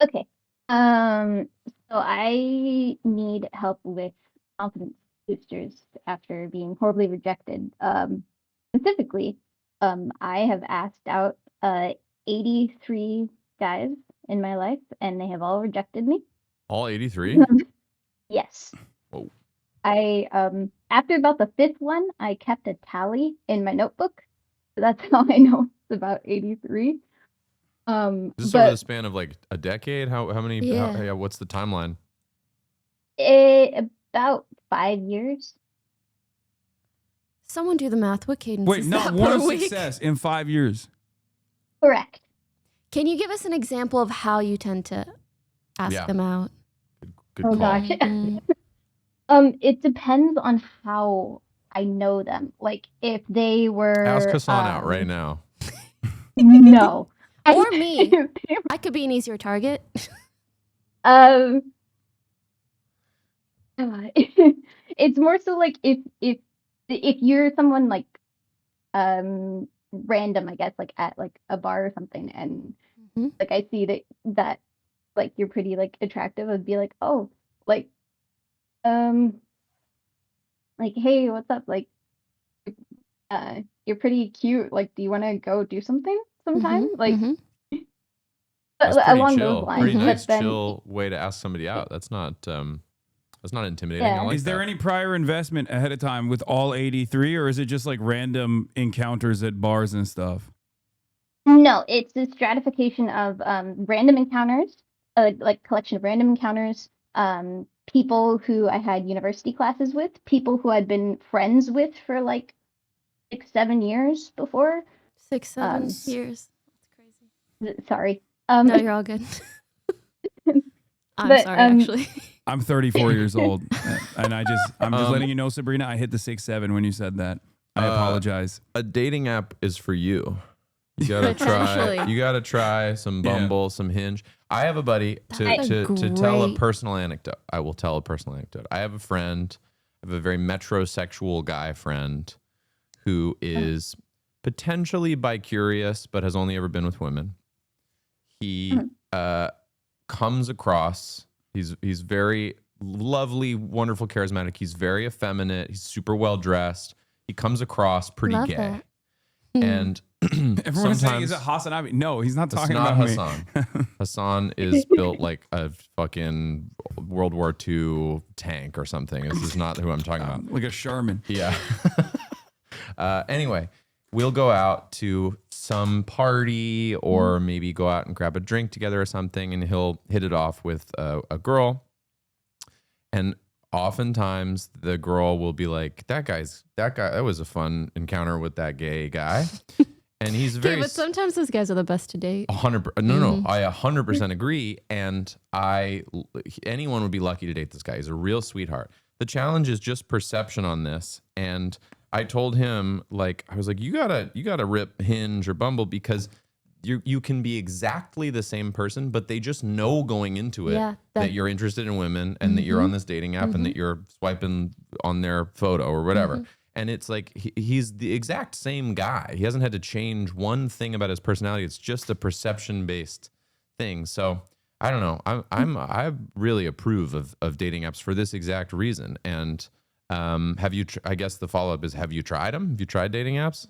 [SPEAKER 5] Okay. So I need help with confidence boosters after being horribly rejected. Specifically, I have asked out 83 guys in my life, and they have all rejected me.
[SPEAKER 14] All 83?
[SPEAKER 5] Yes.
[SPEAKER 14] Whoa.
[SPEAKER 5] I after about the 5th one, I kept a tally in my notebook. So that's how I know it's about 83.
[SPEAKER 14] Is this over the span of like a decade? How many?
[SPEAKER 5] Yeah.
[SPEAKER 14] What's the timeline?
[SPEAKER 5] About 5 years.
[SPEAKER 8] Someone do the math. What cadence
[SPEAKER 1] Wait,
[SPEAKER 8] is
[SPEAKER 1] not
[SPEAKER 8] that
[SPEAKER 1] one
[SPEAKER 8] per week?
[SPEAKER 1] success in 5 years.
[SPEAKER 5] Correct.
[SPEAKER 8] Can you give us an example of how you tend to ask them out?
[SPEAKER 14] Good
[SPEAKER 5] Oh
[SPEAKER 14] call.
[SPEAKER 5] gosh. It depends on how I know them. Like if they were
[SPEAKER 14] Ask Hasan out right now.
[SPEAKER 5] No.
[SPEAKER 8] Or me. I could be an easier target.
[SPEAKER 5] It's more so like if you're someone like random, I guess, like at like a bar or something, and like I see that like you're pretty like attractive, I'd be like, oh, like hey, what's up? Like you're pretty cute. Like, do you want to go do something sometime? Like
[SPEAKER 14] That's pretty
[SPEAKER 5] along
[SPEAKER 14] chill.
[SPEAKER 5] those lines.
[SPEAKER 14] Pretty
[SPEAKER 5] But
[SPEAKER 14] nice,
[SPEAKER 5] then
[SPEAKER 14] chill way to ask somebody out. That's not intimidating. I like
[SPEAKER 1] Is there
[SPEAKER 14] that.
[SPEAKER 1] any prior investment ahead of time with all 83, or is it just like random encounters at bars and stuff?
[SPEAKER 5] No, it's a stratification of random encounters, like collection of random encounters, people who I had university classes with, people who I'd been friends with for like 6-7 years before.
[SPEAKER 8] 6-7 years.
[SPEAKER 5] Sorry.
[SPEAKER 8] No, you're all good. I'm
[SPEAKER 5] But,
[SPEAKER 8] sorry, actually.
[SPEAKER 1] I'm 34 years old, and I'm just letting you know, Sabrina, I hit the 6'7" when you said that. I apologize.
[SPEAKER 14] A dating app is for you. You gotta try.
[SPEAKER 8] Potentially.
[SPEAKER 14] You gotta try some Bumble, some Hinge. I have a buddy
[SPEAKER 8] That's
[SPEAKER 14] to tell a
[SPEAKER 8] great.
[SPEAKER 14] personal anecdote. I will tell a personal anecdote. I have a friend. I have a very metrosexual guy friend who is potentially bi-curious, but has only ever been with women. He comes across. He's very lovely, wonderful, charismatic. He's very effeminate. He's super well dressed. He comes across pretty
[SPEAKER 8] Love
[SPEAKER 14] gay.
[SPEAKER 8] that.
[SPEAKER 14] And
[SPEAKER 1] Everyone's saying, is it HasanAbi? No, he's not talking about
[SPEAKER 14] Hasan.
[SPEAKER 1] me.
[SPEAKER 14] Hasan is built like a fucking World War II tank or something. This is not who I'm talking about.
[SPEAKER 1] Like a Sherman.
[SPEAKER 14] Yeah. Anyway, we'll go out to some party or maybe go out and grab a drink together or something, and he'll hit it off with a girl. And oftentimes the girl will be like, that was a fun encounter with that gay guy. And he's very...
[SPEAKER 8] Okay, but sometimes those guys are the best to date.
[SPEAKER 14] 100%. No, I 100% agree. And anyone would be lucky to date this guy. He's a real sweetheart. The challenge is just perception on this. And I told him, like, I was like, you gotta rip Hinge or Bumble, because you can be exactly the same person, but they just know going into it that you're interested in women and that you're on this dating app and that you're swiping on their photo or whatever. And it's like he's the exact same guy. He hasn't had to change one thing about his personality. It's just a perception-based thing. So I don't know. I really approve of dating apps for this exact reason. And have you? I guess the follow-up is: have you tried them? Have you tried dating apps?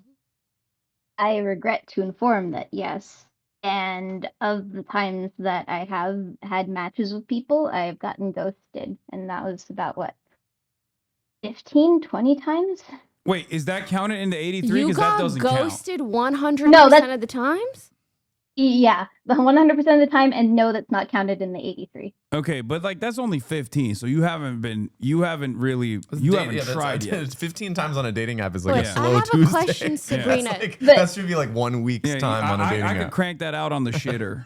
[SPEAKER 5] I regret to inform that yes. And of the times that I have had matches with people, I've gotten ghosted. And that was about what? 15, 20 times?
[SPEAKER 1] Wait, is that counted in the 83?
[SPEAKER 8] You
[SPEAKER 1] Because that
[SPEAKER 8] got
[SPEAKER 1] doesn't count.
[SPEAKER 8] ghosted 100% of the times?
[SPEAKER 5] Yeah, the 100% of the time, and no, that's not counted in the 83.
[SPEAKER 1] Okay, but like that's only 15, so you haven't tried yet.
[SPEAKER 14] 15 times on a dating app is like
[SPEAKER 8] Wait,
[SPEAKER 14] a slow
[SPEAKER 8] I have
[SPEAKER 14] Tuesday.
[SPEAKER 8] a question, Sabrina.
[SPEAKER 14] That should be like 1 week's time on a dating
[SPEAKER 1] I
[SPEAKER 14] app.
[SPEAKER 1] could crank that out on the shitter.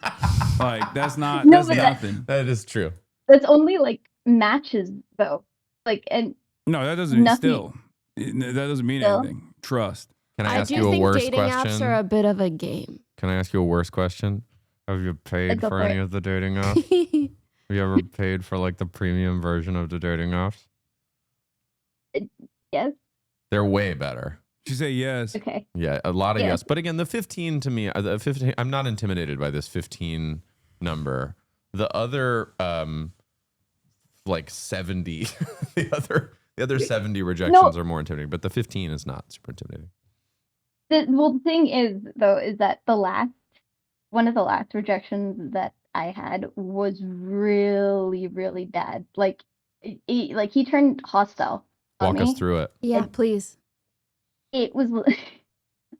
[SPEAKER 1] Like that's
[SPEAKER 5] No, but
[SPEAKER 1] nothing.
[SPEAKER 14] That is true.
[SPEAKER 5] That's only like matches though. Like, and
[SPEAKER 1] No, that doesn't
[SPEAKER 5] nothing.
[SPEAKER 1] that doesn't mean
[SPEAKER 5] Still?
[SPEAKER 1] anything. Trust.
[SPEAKER 14] Can I
[SPEAKER 8] I
[SPEAKER 14] ask
[SPEAKER 8] do
[SPEAKER 14] you a
[SPEAKER 8] think
[SPEAKER 14] worse
[SPEAKER 8] dating apps
[SPEAKER 14] question?
[SPEAKER 8] are a bit of a game.
[SPEAKER 14] Can I ask you a worse question? Have you paid
[SPEAKER 5] Go
[SPEAKER 14] for
[SPEAKER 5] for
[SPEAKER 14] any
[SPEAKER 5] it.
[SPEAKER 14] of the dating apps? Have you ever paid for like the premium version of the dating apps?
[SPEAKER 5] Yes.
[SPEAKER 14] They're way better.
[SPEAKER 1] She say yes.
[SPEAKER 5] Okay.
[SPEAKER 14] Yeah, a lot of
[SPEAKER 5] Yeah.
[SPEAKER 14] yes. But again, the 15 to me, the 15. I'm not intimidated by this 15 number. The other, like 70, the other 70 rejections are more intimidating. But the 15 is not super intimidating.
[SPEAKER 5] The thing is though, is that one of the last rejections that I had was really, really bad. Like, he turned hostile on
[SPEAKER 14] Walk us
[SPEAKER 5] me.
[SPEAKER 14] through it.
[SPEAKER 8] Yeah, please.
[SPEAKER 5] It was,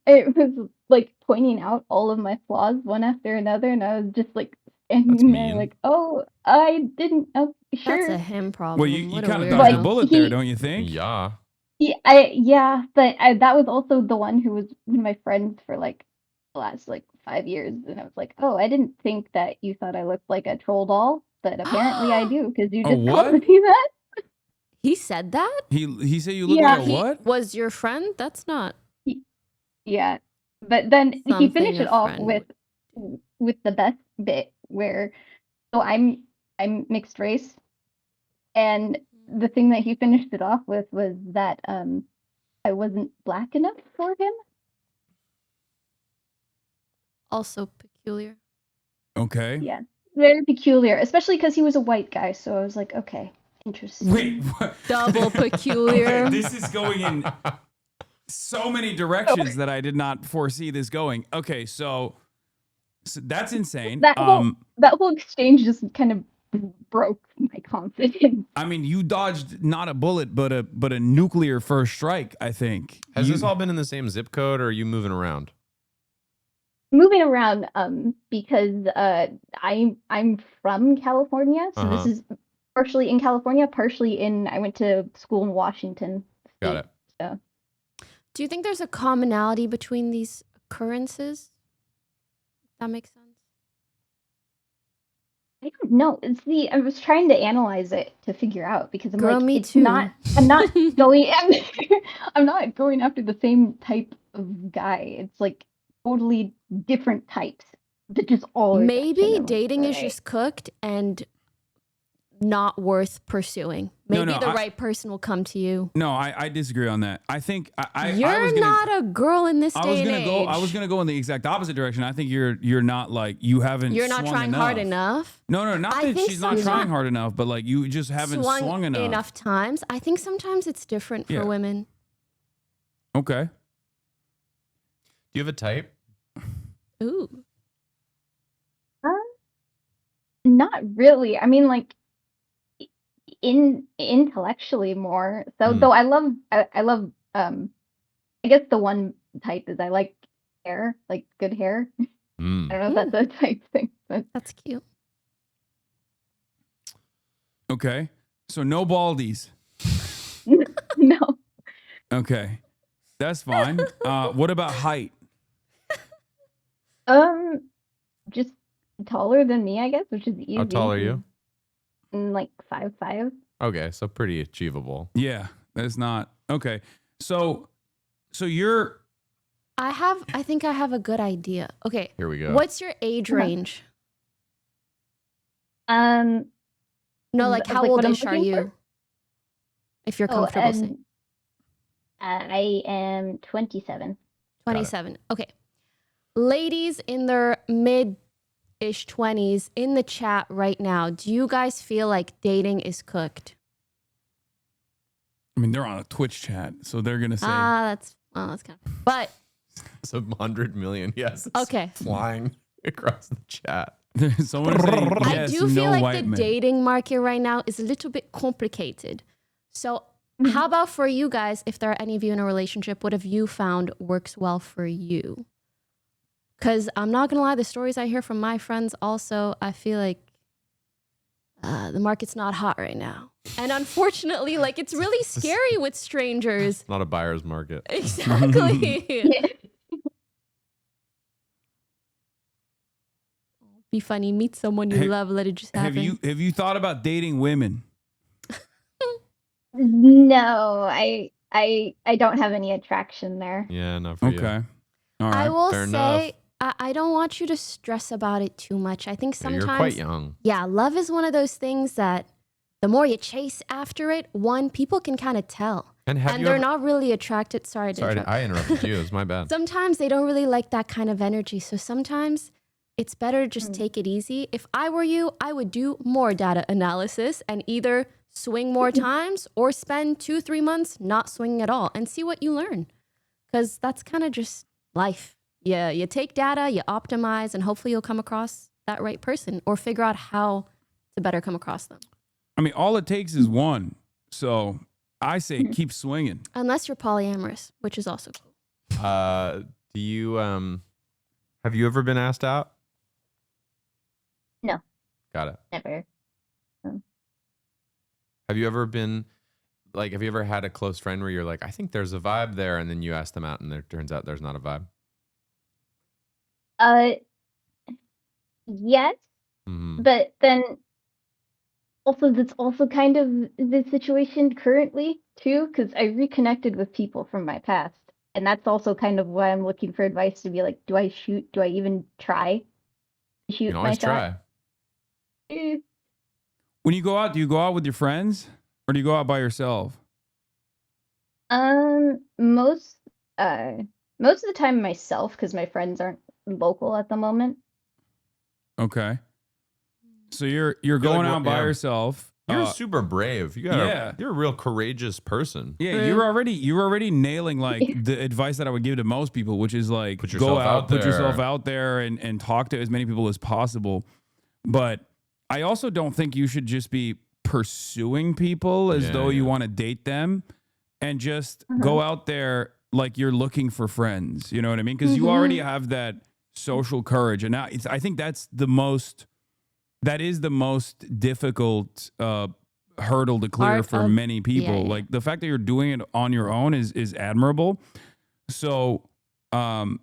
[SPEAKER 5] it was like pointing out all of my flaws one after another, and I was just like standing there,
[SPEAKER 14] mean.
[SPEAKER 5] like, "Oh, I didn't. Oh, sure."
[SPEAKER 8] That's a him problem.
[SPEAKER 1] Well, you
[SPEAKER 8] What a
[SPEAKER 1] kind of
[SPEAKER 8] weirdo.
[SPEAKER 1] dodged a bullet there, don't you think?
[SPEAKER 14] Yeah.
[SPEAKER 5] Yeah, but that was also the one who was one of my friends for like the last like 5 years, and I was like, "Oh, I didn't think that you thought I looked like a troll doll, but apparently I do because you
[SPEAKER 1] A
[SPEAKER 5] just called
[SPEAKER 1] what?
[SPEAKER 5] me that."
[SPEAKER 8] He said that?
[SPEAKER 1] He said you look
[SPEAKER 5] Yeah.
[SPEAKER 1] like a what?
[SPEAKER 8] Was your friend? That's not.
[SPEAKER 5] Yeah, but then he
[SPEAKER 8] Something
[SPEAKER 5] finished
[SPEAKER 8] a
[SPEAKER 5] it off
[SPEAKER 8] friend
[SPEAKER 5] with the best bit where, so I'm mixed race, and the thing that he finished it off with was that I wasn't black enough for him.
[SPEAKER 8] Also peculiar.
[SPEAKER 1] Okay.
[SPEAKER 5] Yeah, very peculiar, especially because he was a white guy. So I was like, okay, interesting.
[SPEAKER 1] Wait, what?
[SPEAKER 8] Double peculiar.
[SPEAKER 1] Okay, this is going in so many directions that I did not foresee this going. Okay, so that's insane.
[SPEAKER 5] That whole exchange just kind of broke my confidence.
[SPEAKER 1] I mean, you dodged not a bullet, but a nuclear first strike. I think.
[SPEAKER 14] Has this all been in the same zip code, or are you moving around?
[SPEAKER 5] Moving around, because I'm from California, so
[SPEAKER 14] Uh-huh.
[SPEAKER 5] this is partially in California, partially I went to school in Washington.
[SPEAKER 14] Got it.
[SPEAKER 5] So
[SPEAKER 8] Do you think there's a commonality between these occurrences? That makes sense.
[SPEAKER 5] I don't know. See, I was trying to analyze it to figure out because I'm
[SPEAKER 8] Girl,
[SPEAKER 5] like,
[SPEAKER 8] me
[SPEAKER 5] it's
[SPEAKER 8] too.
[SPEAKER 5] not. I'm not going. I'm not going after the same type of guy. It's like totally different types, but just all.
[SPEAKER 8] Maybe dating is just cooked and not worth pursuing. Maybe the right person will come to you.
[SPEAKER 1] No, I disagree on that. I think
[SPEAKER 8] You're not a girl in this day and age.
[SPEAKER 1] I was gonna go in the exact opposite direction. I think you're not like you haven't.
[SPEAKER 8] You're not
[SPEAKER 1] swung
[SPEAKER 8] trying hard enough.
[SPEAKER 1] No, not
[SPEAKER 8] I
[SPEAKER 1] that
[SPEAKER 8] think
[SPEAKER 1] she's not trying
[SPEAKER 8] sometimes-
[SPEAKER 1] hard enough, but like you just haven't swung enough.
[SPEAKER 8] times. I think sometimes it's different for
[SPEAKER 1] Yeah.
[SPEAKER 8] women.
[SPEAKER 1] Okay.
[SPEAKER 14] Do you have a type?
[SPEAKER 8] Ooh.
[SPEAKER 5] Not really. I mean, like intellectually more. So though I love I guess the one type is I like hair, like good hair. I don't know if that's a type thing, but
[SPEAKER 8] that's cute.
[SPEAKER 1] Okay. So no baldies.
[SPEAKER 5] No.
[SPEAKER 1] Okay. That's fine. What about height?
[SPEAKER 5] Just taller than me, I guess, which is easy.
[SPEAKER 14] How tall are you?
[SPEAKER 5] Like 5'5".
[SPEAKER 14] Okay, so pretty achievable.
[SPEAKER 1] Yeah, that's not okay. So you're.
[SPEAKER 8] I think I have a good idea. Okay.
[SPEAKER 14] Here we go.
[SPEAKER 8] What's your age range?
[SPEAKER 5] No,
[SPEAKER 8] like how
[SPEAKER 5] like what I'm
[SPEAKER 8] oldish are
[SPEAKER 5] looking
[SPEAKER 8] you?
[SPEAKER 5] for?
[SPEAKER 8] If you're comfortable saying.
[SPEAKER 5] I am 27.
[SPEAKER 8] 27. Okay. Ladies in their mid-ish 20s in the chat right now, do you guys feel like dating is cooked?
[SPEAKER 1] I mean, they're on a Twitch chat, so they're gonna say.
[SPEAKER 8] That's kind of. But
[SPEAKER 14] it's 100 million. Yes. It's
[SPEAKER 8] Okay.
[SPEAKER 14] Flying across the chat.
[SPEAKER 1] Someone is saying
[SPEAKER 8] I
[SPEAKER 1] yes,
[SPEAKER 8] do feel
[SPEAKER 1] no
[SPEAKER 8] like
[SPEAKER 1] white
[SPEAKER 8] the
[SPEAKER 1] men.
[SPEAKER 8] dating market right now is a little bit complicated. So how about for you guys, if there are any of you in a relationship, what have you found works well for you? Because I'm not going to lie, the stories I hear from my friends also, I feel like the market's not hot right now. And unfortunately, like it's really scary with strangers.
[SPEAKER 14] Not a buyer's market.
[SPEAKER 8] Exactly. Be funny. Meet someone you love. Let it just happen.
[SPEAKER 1] Have you thought about dating women?
[SPEAKER 5] No, I don't have any attraction there.
[SPEAKER 14] Yeah, not for you.
[SPEAKER 1] Okay. All right.
[SPEAKER 8] I will
[SPEAKER 14] Fair
[SPEAKER 8] say, I don't want you to stress about it too much. I think
[SPEAKER 14] Yeah,
[SPEAKER 8] sometimes
[SPEAKER 14] you're quite young.
[SPEAKER 8] Yeah, love is one of those things that the more you chase after it, people can kind of tell.
[SPEAKER 14] And have you
[SPEAKER 8] they're
[SPEAKER 14] ever-
[SPEAKER 8] not really attracted. Sorry to interrupt.
[SPEAKER 14] I interrupted you. It's my bad.
[SPEAKER 8] Sometimes they don't really like that kind of energy. So sometimes it's better to just take it easy. If I were you, I would do more data analysis and either swing more times or spend 2-3 months not swinging at all and see what you learn. Because that's kind of just life. Yeah, you take data, you optimize, and hopefully you'll come across that right person or figure out how to better come across them.
[SPEAKER 1] I mean, all it takes is one. So I say keep swinging.
[SPEAKER 8] Unless you're polyamorous, which is also cool.
[SPEAKER 14] Do you have you ever been asked out?
[SPEAKER 5] No.
[SPEAKER 14] Got it.
[SPEAKER 5] Never.
[SPEAKER 14] Have you ever been like, have you ever had a close friend where you're like, I think there's a vibe there, and then you ask them out and it turns out there's not a vibe?
[SPEAKER 5] Yes,
[SPEAKER 14] Mm-hmm.
[SPEAKER 5] but then also that's also kind of the situation currently too, because I reconnected with people from my past, and that's also kind of why I'm looking for advice to be like, do I shoot? Do I even try to shoot
[SPEAKER 14] You can
[SPEAKER 5] my
[SPEAKER 14] always
[SPEAKER 5] shot?
[SPEAKER 14] try.
[SPEAKER 1] When you go out, do you go out with your friends or do you go out by yourself?
[SPEAKER 5] Most of the time myself, because my friends aren't local at the moment.
[SPEAKER 1] Okay. So you're going out by yourself.
[SPEAKER 14] You're super brave. You're a real courageous person.
[SPEAKER 1] Yeah, you're already nailing like the advice that I would give to most people, which is like
[SPEAKER 14] Put
[SPEAKER 1] go
[SPEAKER 14] yourself
[SPEAKER 1] out,
[SPEAKER 14] out
[SPEAKER 1] put
[SPEAKER 14] there.
[SPEAKER 1] yourself out there and talk to as many people as possible. But I also don't think you should just be pursuing people as though you want to date them and just go out there like you're looking for friends. You know what I mean? Because you already have that social courage. And now I think that is the most difficult hurdle to clear for many people. Like the fact that you're doing it on your own is admirable. So when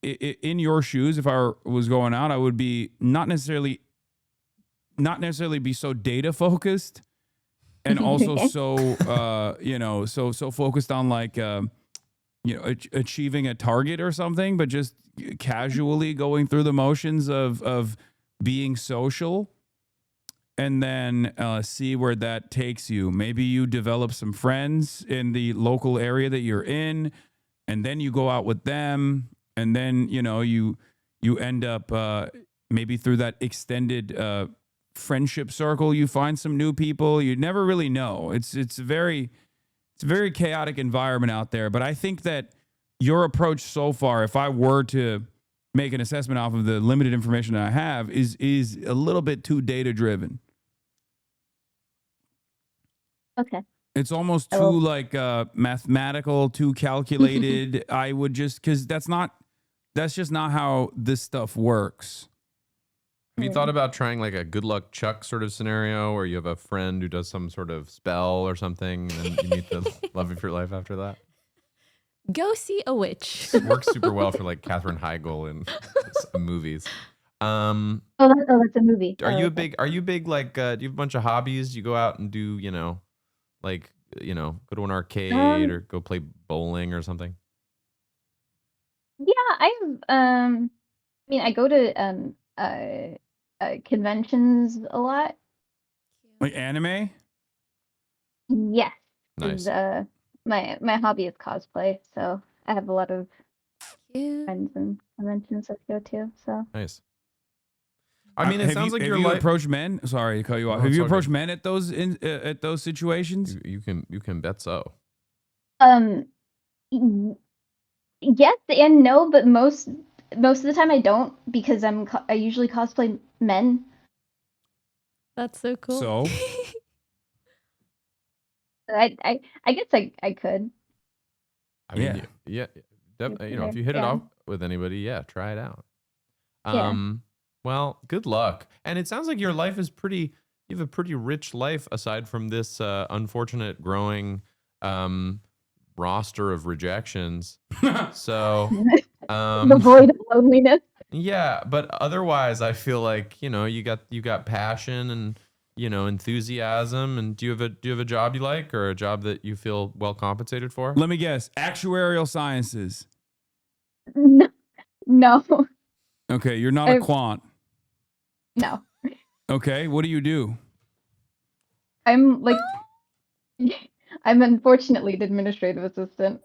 [SPEAKER 1] in your shoes, if I was going out, I would be not necessarily be so data focused and also so focused on like achieving a target or something, but just casually going through the motions of being social, and then see where that takes you. Maybe you develop some friends in the local area that you're in, and then you go out with them, and then you end up maybe through that extended friendship circle, you find some new people. You never really know. It's a very chaotic environment out there. But I think that your approach so far, if I were to make an assessment off of the limited information that I have, is a little bit too data driven.
[SPEAKER 5] Okay.
[SPEAKER 1] It's almost too like mathematical, too calculated. I would just, because that's just not how this stuff works.
[SPEAKER 14] Have you thought about trying like a good luck Chuck sort of scenario where you have a friend who does some sort of spell or something, and then you meet the love of your life after that?
[SPEAKER 8] Go see a witch.
[SPEAKER 14] It works super well for like Katherine Heigl in movies.
[SPEAKER 5] Oh, that's a movie.
[SPEAKER 14] Are you big like do you have a bunch of hobbies? You go out and do, go to an arcade or go play bowling or something?
[SPEAKER 5] Yeah, I go to conventions a lot.
[SPEAKER 1] Like anime?
[SPEAKER 5] Yes.
[SPEAKER 14] Nice.
[SPEAKER 5] My hobby is cosplay, so I have a lot of friends and conventions that I go to. So
[SPEAKER 14] nice. I mean, it sounds like your life.
[SPEAKER 1] Approached men. Sorry to cut you off. Have you approached men at those at those situations?
[SPEAKER 14] You can bet so.
[SPEAKER 5] Yes and no, but most of the time I don't, because I usually cosplay men.
[SPEAKER 8] That's so cool.
[SPEAKER 1] So
[SPEAKER 5] I guess I could.
[SPEAKER 14] I mean, if you hit it off with anybody, try it out. Well, good luck. And it sounds like your life is you have a pretty rich life aside from this unfortunate growing roster of rejections. So
[SPEAKER 5] the void of loneliness.
[SPEAKER 14] Yeah, but otherwise, I feel like you got passion and enthusiasm. And do you have a job you like, or a job that you feel well compensated for?
[SPEAKER 1] Let me guess. Actuarial sciences.
[SPEAKER 5] No.
[SPEAKER 1] Okay, you're not a quant.
[SPEAKER 5] No.
[SPEAKER 1] Okay, what do you do?
[SPEAKER 5] I'm like, I'm unfortunately the administrative assistant.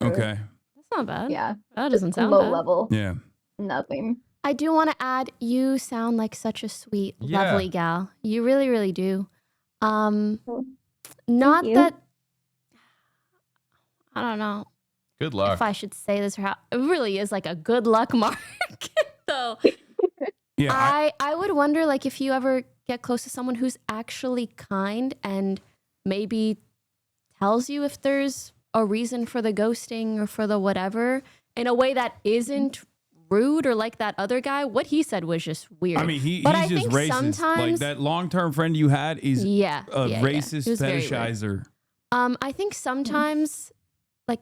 [SPEAKER 1] Okay.
[SPEAKER 8] That's not bad.
[SPEAKER 5] Yeah.
[SPEAKER 8] That doesn't sound
[SPEAKER 5] low
[SPEAKER 8] bad.
[SPEAKER 5] level.
[SPEAKER 1] Yeah.
[SPEAKER 5] Nothing.
[SPEAKER 8] I do want to add, you sound like such a sweet,
[SPEAKER 14] Yeah.
[SPEAKER 8] lovely gal. You really, really do. Not
[SPEAKER 5] you.
[SPEAKER 8] that, I don't know
[SPEAKER 14] Good luck.
[SPEAKER 8] if I should say this or how, it really is like a good luck mark. So
[SPEAKER 1] Yeah.
[SPEAKER 8] I would wonder, like, if you ever get close to someone who's actually kind and maybe tells you if there's a reason for the ghosting or for the whatever in a way that isn't rude, or like that other guy, what he said was just weird.
[SPEAKER 1] I mean, he's
[SPEAKER 8] But I
[SPEAKER 1] just
[SPEAKER 8] think
[SPEAKER 1] racist. Like
[SPEAKER 8] sometimes-
[SPEAKER 1] that long-term friend you had is
[SPEAKER 8] Yeah,
[SPEAKER 1] a
[SPEAKER 8] yeah.
[SPEAKER 1] racist
[SPEAKER 8] He was very rude.
[SPEAKER 1] fetishizer.
[SPEAKER 8] I think sometimes, like,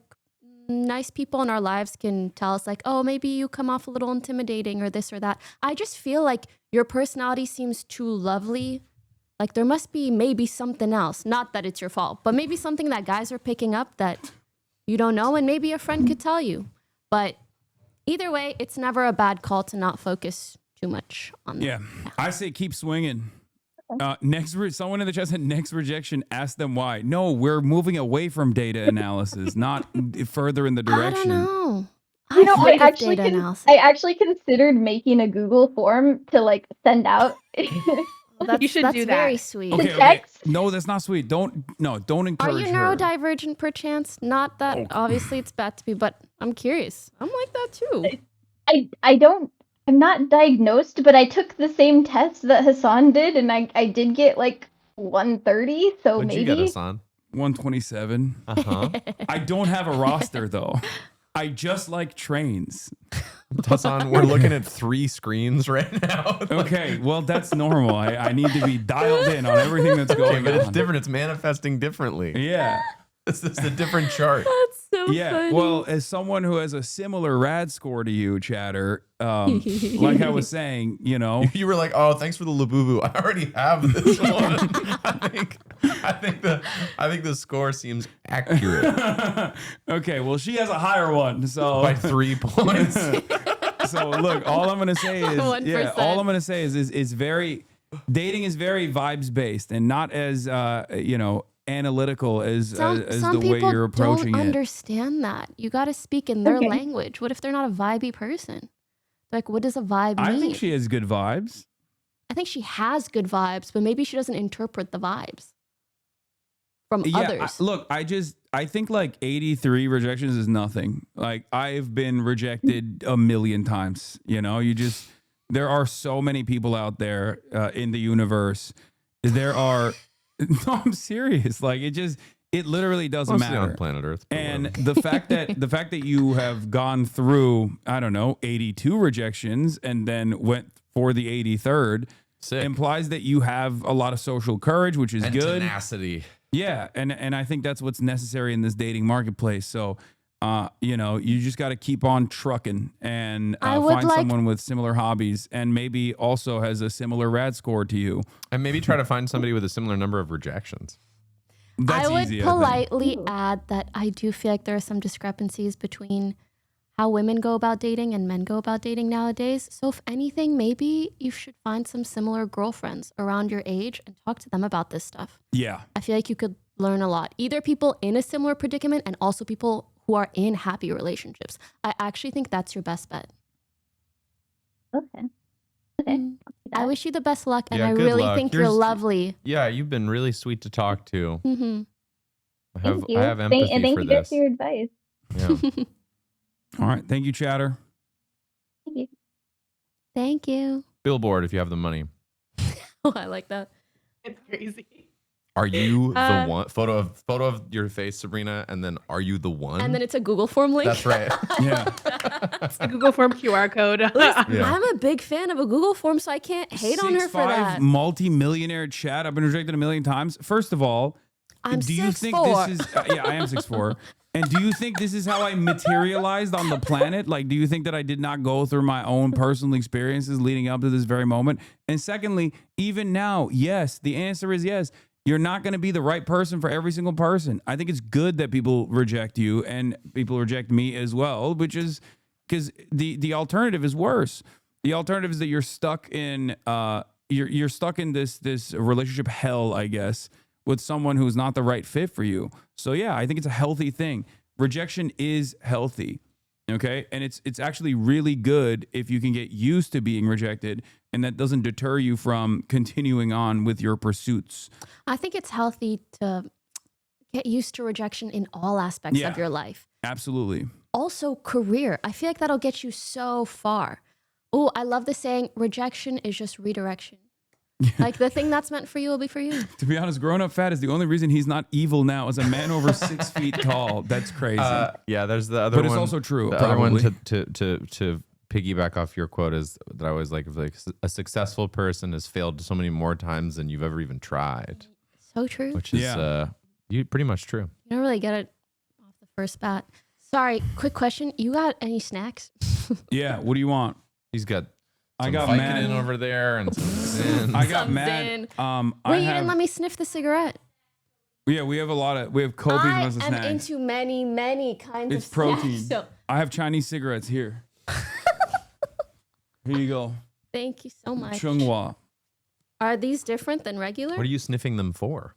[SPEAKER 8] nice people in our lives can tell us, like, oh, maybe you come off a little intimidating or this or that. I just feel like your personality seems too lovely. Like, there must be maybe something else. Not that it's your fault, but maybe something that guys are picking up that you don't know, and maybe a friend could tell you. But either way, it's never a bad call to not focus too much on that.
[SPEAKER 1] Yeah. I say keep swinging. Someone in the chat said next rejection, ask them why. No, we're moving away from data analysis, not further in the direction.
[SPEAKER 8] I don't know.
[SPEAKER 5] You know, I
[SPEAKER 8] I
[SPEAKER 5] actually considered making a Google form to like send out.
[SPEAKER 8] You should
[SPEAKER 2] do that.
[SPEAKER 8] Very sweet.
[SPEAKER 1] Okay. No, that's not sweet. Don't
[SPEAKER 8] Are
[SPEAKER 1] encourage
[SPEAKER 8] you
[SPEAKER 1] her.
[SPEAKER 8] neurodivergent perchance? Not that obviously it's bad to be, but I'm curious. I'm like that too.
[SPEAKER 5] I'm not diagnosed, but I took the same test that Hasan did, and I did get like 130. So
[SPEAKER 14] What'd
[SPEAKER 5] maybe
[SPEAKER 14] you get, Hasan?
[SPEAKER 1] 127. I don't have a roster though. I just like trains.
[SPEAKER 14] Hasan, we're looking at 3 screens right now.
[SPEAKER 1] Okay, well that's normal. I need to be dialed in on everything that's going
[SPEAKER 14] but
[SPEAKER 1] on.
[SPEAKER 14] it's different. It's manifesting differently.
[SPEAKER 1] Yeah.
[SPEAKER 14] This is a different chart.
[SPEAKER 8] That's so
[SPEAKER 1] Yeah,
[SPEAKER 8] funny.
[SPEAKER 1] well, as someone who has a similar rad score to you, Chatter, like I was saying,
[SPEAKER 14] You were like, oh, thanks for the Labubu. I already have this one. I think the score seems accurate.
[SPEAKER 1] Okay, well, she has a higher one, so
[SPEAKER 14] by 3 points.
[SPEAKER 1] So look, all I'm gonna say is,
[SPEAKER 8] 1%.
[SPEAKER 1] all I'm gonna say is very dating is very vibes based and not as analytical as
[SPEAKER 8] Some
[SPEAKER 1] the way
[SPEAKER 8] people
[SPEAKER 1] you're approaching
[SPEAKER 8] don't
[SPEAKER 1] it.
[SPEAKER 8] understand that. You got to speak in their
[SPEAKER 5] Okay.
[SPEAKER 8] language. What if they're not a vibey person? Like, what does a vibe mean?
[SPEAKER 1] I think she has good vibes.
[SPEAKER 8] I think she has good vibes, but maybe she doesn't interpret the vibes from others.
[SPEAKER 1] Look, I think like 83 rejections is nothing. Like I've been rejected a million times. There are so many people out there in the universe. There are, no, I'm serious. Like it literally doesn't
[SPEAKER 14] Mostly
[SPEAKER 1] matter
[SPEAKER 14] on planet Earth. but
[SPEAKER 1] And
[SPEAKER 14] whatever.
[SPEAKER 1] the fact that you have gone through, I don't know, 82 rejections and then went for the 83rd implies that you have a lot of social courage, which is
[SPEAKER 14] and
[SPEAKER 1] good.
[SPEAKER 14] tenacity.
[SPEAKER 1] Yeah, and I think that's what's necessary in this dating marketplace. So, you just got to keep on trucking and find someone with similar hobbies and maybe also has a similar rad score to you.
[SPEAKER 14] And maybe try to find somebody with a similar number of rejections.
[SPEAKER 1] That's
[SPEAKER 8] I would
[SPEAKER 1] easy,
[SPEAKER 8] politely add that I do feel like there are some discrepancies between how women go about dating and men go about dating nowadays. So if anything, maybe you should find some similar girlfriends around your age and talk to them about this stuff.
[SPEAKER 1] Yeah.
[SPEAKER 8] I feel like you could learn a lot. Either people in a similar predicament and also people who are in happy relationships. I actually think that's your best bet.
[SPEAKER 5] Okay.
[SPEAKER 8] I wish you the best luck, and
[SPEAKER 14] Yeah,
[SPEAKER 8] I
[SPEAKER 14] good
[SPEAKER 8] really
[SPEAKER 14] luck.
[SPEAKER 8] think you're lovely.
[SPEAKER 14] Yeah, you've been really sweet to talk to.
[SPEAKER 8] Mm-hmm.
[SPEAKER 5] Thank you.
[SPEAKER 14] I have empathy
[SPEAKER 5] Thank
[SPEAKER 14] for
[SPEAKER 5] you guys
[SPEAKER 14] this.
[SPEAKER 5] for your advice.
[SPEAKER 14] Yeah.
[SPEAKER 1] All right. Thank you, Chatter.
[SPEAKER 5] Thank you.
[SPEAKER 8] Thank you.
[SPEAKER 14] Billboard, if you have the money.
[SPEAKER 8] Oh, I like that.
[SPEAKER 2] It's crazy.
[SPEAKER 14] Are you the one? Photo of your face, Sabrina, and then are you the one?
[SPEAKER 8] And then it's a Google form link.
[SPEAKER 14] That's right.
[SPEAKER 1] Yeah.
[SPEAKER 2] It's a Google form QR code.
[SPEAKER 8] I'm a big fan of a Google form, so I can't hate on her for
[SPEAKER 1] 6'5"
[SPEAKER 8] that.
[SPEAKER 1] multi-millionaire chat. I've been rejected a million times. First of all,
[SPEAKER 8] I'm
[SPEAKER 1] do you think
[SPEAKER 8] 6'4".
[SPEAKER 1] this is? Yeah, I am 6'4". And do you think this is how I materialized on the planet? Like, do you think that I did not go through my own personal experiences leading up to this very moment? And secondly, even now, yes, the answer is yes. You're not going to be the right person for every single person. I think it's good that people reject you and people reject me as well, which is because the alternative is worse. The alternative is that you're stuck in you're stuck in this relationship hell, I guess, with someone who's not the right fit for you. So yeah, I think it's a healthy thing. Rejection is healthy. Okay. And it's actually really good if you can get used to being rejected and that doesn't deter you from continuing on with your pursuits.
[SPEAKER 8] I think it's healthy to get used to rejection in all aspects of your life.
[SPEAKER 1] Absolutely.
[SPEAKER 8] Also, career. I feel like that'll get you so far. Oh, I love the saying, rejection is just redirection. Like the thing that's meant for you will be for you.
[SPEAKER 1] To be honest, Grown Up Fat is the only reason he's not evil now as a man over 6 feet tall. That's crazy.
[SPEAKER 14] Yeah, there's the other one.
[SPEAKER 1] But it's also true.
[SPEAKER 14] The
[SPEAKER 1] probably.
[SPEAKER 14] other one to piggyback off your quote is that I always like a successful person has failed so many more times than you've ever even tried.
[SPEAKER 8] So true.
[SPEAKER 14] Which is pretty much true.
[SPEAKER 8] You don't really get it off the first bat. Sorry, quick question. You got any snacks?
[SPEAKER 1] Yeah, what do you want?
[SPEAKER 14] He's got
[SPEAKER 1] I got
[SPEAKER 14] Vicodin
[SPEAKER 1] mad
[SPEAKER 14] over there and some Zin.
[SPEAKER 1] I got
[SPEAKER 8] Some
[SPEAKER 1] mad.
[SPEAKER 8] Zin.
[SPEAKER 1] I
[SPEAKER 8] Wait, you
[SPEAKER 1] have,
[SPEAKER 8] didn't let me sniff the cigarette.
[SPEAKER 1] Yeah, we have copious amounts of
[SPEAKER 8] I am
[SPEAKER 1] snacks.
[SPEAKER 8] into many kinds
[SPEAKER 1] It's
[SPEAKER 8] of
[SPEAKER 1] protein.
[SPEAKER 8] snacks. So
[SPEAKER 1] I have Chinese cigarettes here. Here you go.
[SPEAKER 8] thank you so much.
[SPEAKER 1] Chunghwa.
[SPEAKER 8] Are these different than regular?
[SPEAKER 14] What are you sniffing them for?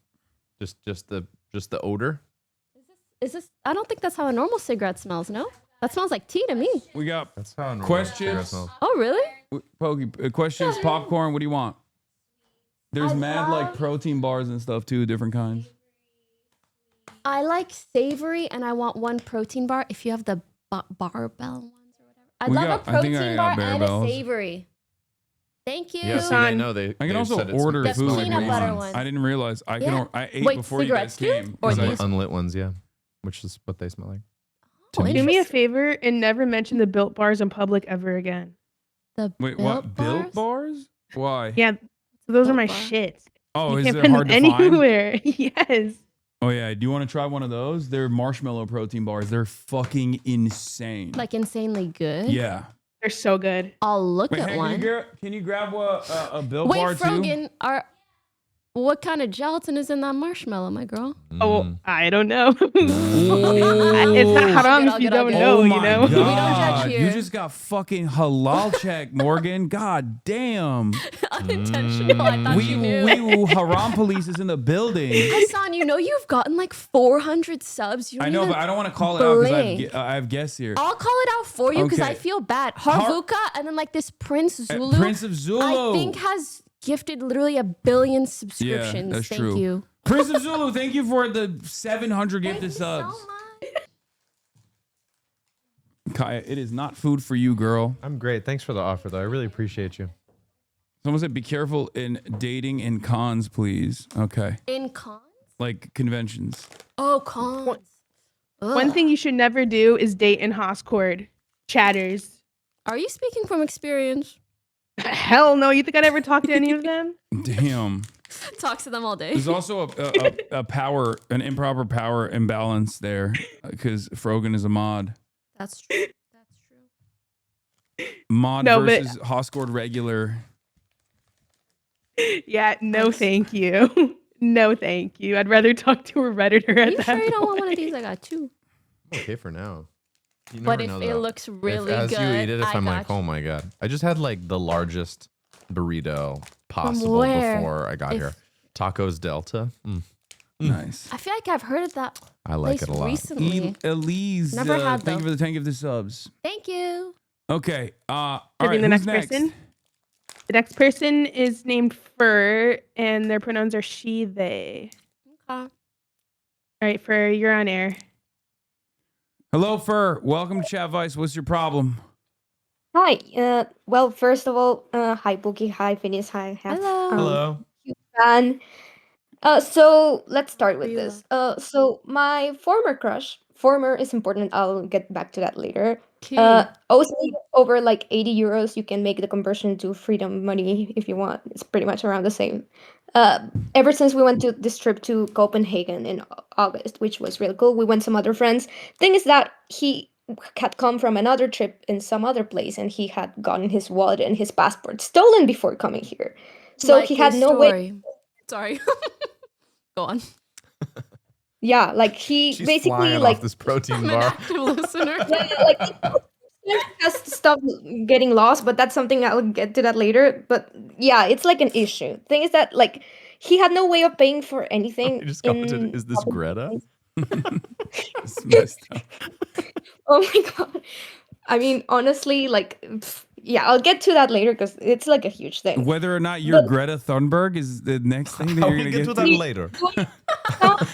[SPEAKER 14] Just the odor?
[SPEAKER 8] Is this? I don't think that's how a normal cigarette smells. No, that smells like tea to me.
[SPEAKER 1] We got
[SPEAKER 14] That's how a normal
[SPEAKER 1] questions.
[SPEAKER 14] cigarette smells.
[SPEAKER 8] Oh, really?
[SPEAKER 1] Pokey, questions, popcorn. What do you want? There's mad like protein bars and stuff too, different kinds.
[SPEAKER 8] I like savory, and I want one protein bar. If you have the barbell ones or whatever, I love a protein bar and a savory. Thank you.
[SPEAKER 14] Yeah, see, they know they.
[SPEAKER 1] I can
[SPEAKER 14] they've
[SPEAKER 1] also
[SPEAKER 14] said it's
[SPEAKER 1] order
[SPEAKER 8] The
[SPEAKER 1] food.
[SPEAKER 8] peanut butter ones.
[SPEAKER 1] I didn't realize I
[SPEAKER 8] Yeah.
[SPEAKER 1] I ate
[SPEAKER 8] Wait,
[SPEAKER 1] before you guys
[SPEAKER 8] cigarettes too?
[SPEAKER 1] came.
[SPEAKER 8] Or
[SPEAKER 14] the
[SPEAKER 8] these?
[SPEAKER 14] unlit ones, yeah, which is what they smell like.
[SPEAKER 8] Oh,
[SPEAKER 2] Do me a favor and never mention the Built bars in public ever again.
[SPEAKER 8] The
[SPEAKER 1] Wait, what? Built bars? Why?
[SPEAKER 2] Yeah, those are
[SPEAKER 8] Built
[SPEAKER 2] my
[SPEAKER 8] bar.
[SPEAKER 2] shits.
[SPEAKER 1] Oh,
[SPEAKER 2] You
[SPEAKER 1] is
[SPEAKER 2] can't
[SPEAKER 1] it
[SPEAKER 2] find
[SPEAKER 1] hard
[SPEAKER 2] them
[SPEAKER 1] to find?
[SPEAKER 2] anywhere. Yes.
[SPEAKER 1] Oh yeah. Do you want to try one of those? They're marshmallow protein bars. They're fucking insane.
[SPEAKER 8] Like insanely good.
[SPEAKER 1] Yeah.
[SPEAKER 2] They're so good.
[SPEAKER 8] I'll look
[SPEAKER 1] Wait,
[SPEAKER 8] at
[SPEAKER 1] hey,
[SPEAKER 8] one.
[SPEAKER 1] Can you grab a Built
[SPEAKER 8] Wait,
[SPEAKER 1] bar too?
[SPEAKER 8] Frogan, what kind of gelatin is in that marshmallow, my girl?
[SPEAKER 2] Oh, I don't know. It's not haram if you don't know,
[SPEAKER 1] Oh
[SPEAKER 2] you
[SPEAKER 1] my
[SPEAKER 2] know?
[SPEAKER 1] God.
[SPEAKER 8] here.
[SPEAKER 1] You just got fucking halal check, Morgan. God damn.
[SPEAKER 8] Unintentional. I thought you knew.
[SPEAKER 1] Haram police is in the building.
[SPEAKER 8] Hasan, you know you've gotten like 400 subs. You don't
[SPEAKER 1] I know,
[SPEAKER 8] even
[SPEAKER 1] but I don't want to call it out
[SPEAKER 8] blink.
[SPEAKER 1] because I have guests here.
[SPEAKER 8] I'll call it out for you because
[SPEAKER 1] Okay.
[SPEAKER 8] I feel bad. Harvuka and then like this Prince Zulu.
[SPEAKER 1] Prince of Zulu.
[SPEAKER 8] I think has gifted literally 1 billion subscriptions.
[SPEAKER 1] Yeah, that's
[SPEAKER 8] Thank
[SPEAKER 1] true.
[SPEAKER 8] you.
[SPEAKER 1] Prince of Zulu, thank you for the 700 gifted subs. Kaya, it is not food for you, girl.
[SPEAKER 14] I'm great. Thanks for the offer, though. I really appreciate you.
[SPEAKER 1] Someone said, be careful in dating in cons, please. Okay.
[SPEAKER 8] In cons?
[SPEAKER 1] Like conventions.
[SPEAKER 8] Oh, cons.
[SPEAKER 2] One thing you should never do is date in Hoscord. Chatters.
[SPEAKER 8] Are you speaking from experience?
[SPEAKER 2] Hell no. You think I'd ever talk to any of them?
[SPEAKER 1] Damn.
[SPEAKER 8] Talks to them all day.
[SPEAKER 1] There's also an improper power imbalance there because Frogan is a mod.
[SPEAKER 8] That's true.
[SPEAKER 1] Mod
[SPEAKER 2] No, but-
[SPEAKER 1] versus Hoscord regular.
[SPEAKER 2] Yeah, no thank you. No thank you. I'd rather talk to a Redditor at
[SPEAKER 8] You
[SPEAKER 2] that
[SPEAKER 8] sure you don't want
[SPEAKER 2] point.
[SPEAKER 8] one of these? I got two.
[SPEAKER 14] I'm okay for now. You
[SPEAKER 8] But
[SPEAKER 14] never
[SPEAKER 8] if
[SPEAKER 14] know,
[SPEAKER 8] it
[SPEAKER 14] though.
[SPEAKER 8] looks really
[SPEAKER 14] as
[SPEAKER 8] good,
[SPEAKER 14] you eat it, if
[SPEAKER 8] I
[SPEAKER 14] I'm like,
[SPEAKER 8] got you.
[SPEAKER 14] oh my God. I just had like the largest burrito possible
[SPEAKER 8] where?
[SPEAKER 14] before I got
[SPEAKER 8] If-
[SPEAKER 14] here. Tacos Delta.
[SPEAKER 1] Nice.
[SPEAKER 8] I feel like I've heard of that
[SPEAKER 14] I like
[SPEAKER 8] place
[SPEAKER 14] it a lot.
[SPEAKER 8] recently.
[SPEAKER 1] Elise,
[SPEAKER 8] Never had
[SPEAKER 1] thank you
[SPEAKER 8] though.
[SPEAKER 1] for the 10 gifted subs.
[SPEAKER 8] Thank you.
[SPEAKER 1] Okay. All
[SPEAKER 2] Should I
[SPEAKER 1] right,
[SPEAKER 2] be the
[SPEAKER 1] who's
[SPEAKER 2] next person? The next person is named Fur, and their pronouns are she, they.
[SPEAKER 8] Okay.
[SPEAKER 2] All right, Fur, you're on air.
[SPEAKER 1] Hello, Fur. Welcome to Chadvice. What's your problem?
[SPEAKER 18] Hi. Well, first of all, hi, Pookie. Hi, Phineas. Hi, Hef.
[SPEAKER 8] Hello.
[SPEAKER 18] Huge fan. So let's start with this. So my former is important. I'll get back to that later. Owes me over like 80 euros. You can make the conversion to freedom money if you want. It's pretty much around the same. ever since we went to this trip to Copenhagen in August, which was really cool. We went some other friends. Thing is that he had come from another trip in some other place, and he had gotten his wallet and his passport stolen before coming here. So
[SPEAKER 8] Like
[SPEAKER 18] he had
[SPEAKER 8] his
[SPEAKER 18] no way.
[SPEAKER 8] story. Sorry. Go on.
[SPEAKER 18] Yeah, like he
[SPEAKER 14] She's
[SPEAKER 18] basically
[SPEAKER 14] flying
[SPEAKER 18] like
[SPEAKER 14] off this protein
[SPEAKER 8] I'm an
[SPEAKER 14] bar.
[SPEAKER 8] active listener.
[SPEAKER 18] yeah, like he has to stop getting lost, but that's something I'll get to that later. But yeah, it's like an issue. Thing is that like he had no way of paying for anything.
[SPEAKER 14] I just commented, is this Greta?
[SPEAKER 1] It's messed up.
[SPEAKER 18] Oh my god. I mean, honestly, like, yeah, I'll get to that later because it's like a huge thing.
[SPEAKER 1] Whether or not you're
[SPEAKER 18] But-
[SPEAKER 1] Greta Thunberg is the next thing that
[SPEAKER 14] How
[SPEAKER 1] you're
[SPEAKER 14] we
[SPEAKER 1] gonna
[SPEAKER 14] get
[SPEAKER 1] get
[SPEAKER 14] to that later.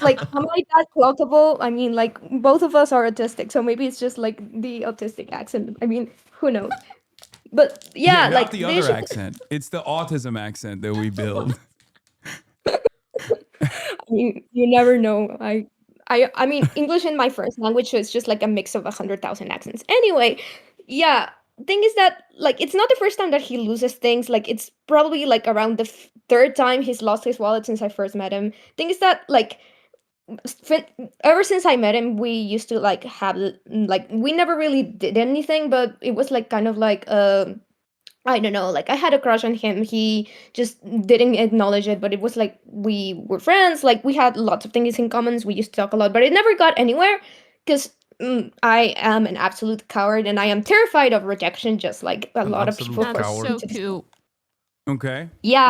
[SPEAKER 18] Like, am I that clockable? I mean, like, both of us are autistic, so maybe it's just like the autistic accent. I mean, who knows? But yeah,
[SPEAKER 1] not
[SPEAKER 18] like
[SPEAKER 1] the
[SPEAKER 18] the
[SPEAKER 1] other
[SPEAKER 18] issue-
[SPEAKER 1] accent. It's the autism accent that we build.
[SPEAKER 18] you never know. I mean, English in my first language, so it's just like a mix of 100,000 accents. Anyway, yeah. Thing is that like it's not the first time that he loses things. Like it's probably like around the third time he's lost his wallet since I first met him. Thing is that like ever since I met him, we used to like have like we never really did anything, but it was like kind of like I don't know, like I had a crush on him. He just didn't acknowledge it, but it was like we were friends. Like we had lots of things in common. We used to talk a lot, but it never got anywhere because I am an absolute coward and I am terrified of rejection, just like a lot of people.
[SPEAKER 8] That's so cute.
[SPEAKER 1] Okay.
[SPEAKER 18] Yeah,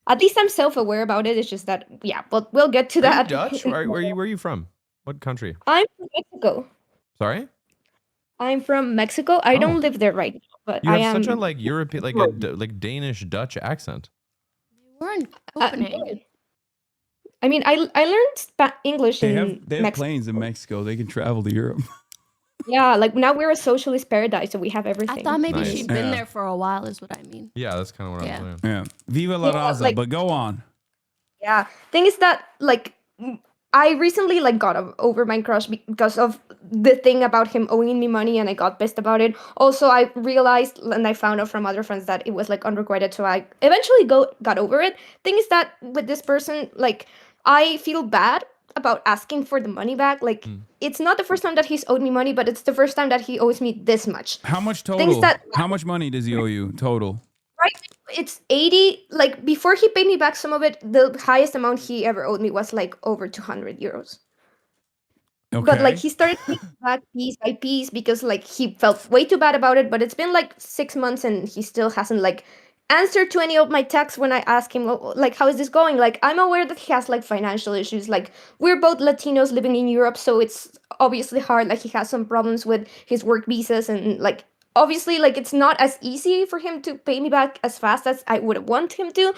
[SPEAKER 18] at least I'm self-aware about it. It's just that, yeah, but we'll get to
[SPEAKER 14] Are
[SPEAKER 18] that.
[SPEAKER 14] you Dutch? Where are you from? What country?
[SPEAKER 18] I'm from Mexico.
[SPEAKER 14] Sorry?
[SPEAKER 18] I'm from Mexico. I
[SPEAKER 14] Oh.
[SPEAKER 18] don't live there right now, but
[SPEAKER 14] You
[SPEAKER 18] I
[SPEAKER 14] have
[SPEAKER 18] am.
[SPEAKER 14] such a like European, like a like Danish Dutch accent.
[SPEAKER 8] We're in Copenhagen.
[SPEAKER 18] I mean, I learned English
[SPEAKER 1] They
[SPEAKER 18] in
[SPEAKER 1] have
[SPEAKER 18] Mexico.
[SPEAKER 1] planes in Mexico. They can travel to Europe.
[SPEAKER 18] Yeah, like now we're a socialist paradise, so we have everything.
[SPEAKER 8] I thought maybe
[SPEAKER 14] Nice.
[SPEAKER 8] she'd been
[SPEAKER 1] Yeah.
[SPEAKER 8] there for a while, is what I mean.
[SPEAKER 14] Yeah, that's kind of what
[SPEAKER 8] Yeah.
[SPEAKER 14] I'm saying.
[SPEAKER 1] Yeah. Viva la
[SPEAKER 18] Yeah,
[SPEAKER 1] raza.
[SPEAKER 18] like-
[SPEAKER 1] But go on.
[SPEAKER 18] Yeah, thing is that like I recently like got over my crush because of the thing about him owing me money, and I got pissed about it. Also, I realized and I found out from other friends that it was like unrequited, so I eventually got over it. Thing is that with this person, like I feel bad about asking for the money back. Like it's not the first time that he's owed me money, but it's the first time that he owes me this much.
[SPEAKER 1] How much
[SPEAKER 18] Things
[SPEAKER 1] total?
[SPEAKER 18] that-
[SPEAKER 1] How much money does he owe you total?
[SPEAKER 18] Right, it's 80. Like before he paid me back some of it, the highest amount he ever owed me was like over 200 euros.
[SPEAKER 1] Okay.
[SPEAKER 18] But like he started paying back piece by piece because like he felt way too bad about it. But it's been like 6 months and he still hasn't like answered to any of my texts when I ask him like how is this going. Like I'm aware that he has like financial issues. Like we're both Latinos living in Europe, so it's obviously hard. Like he has some problems with his work visas and like obviously like it's not as easy for him to pay me back as fast as I would want him to.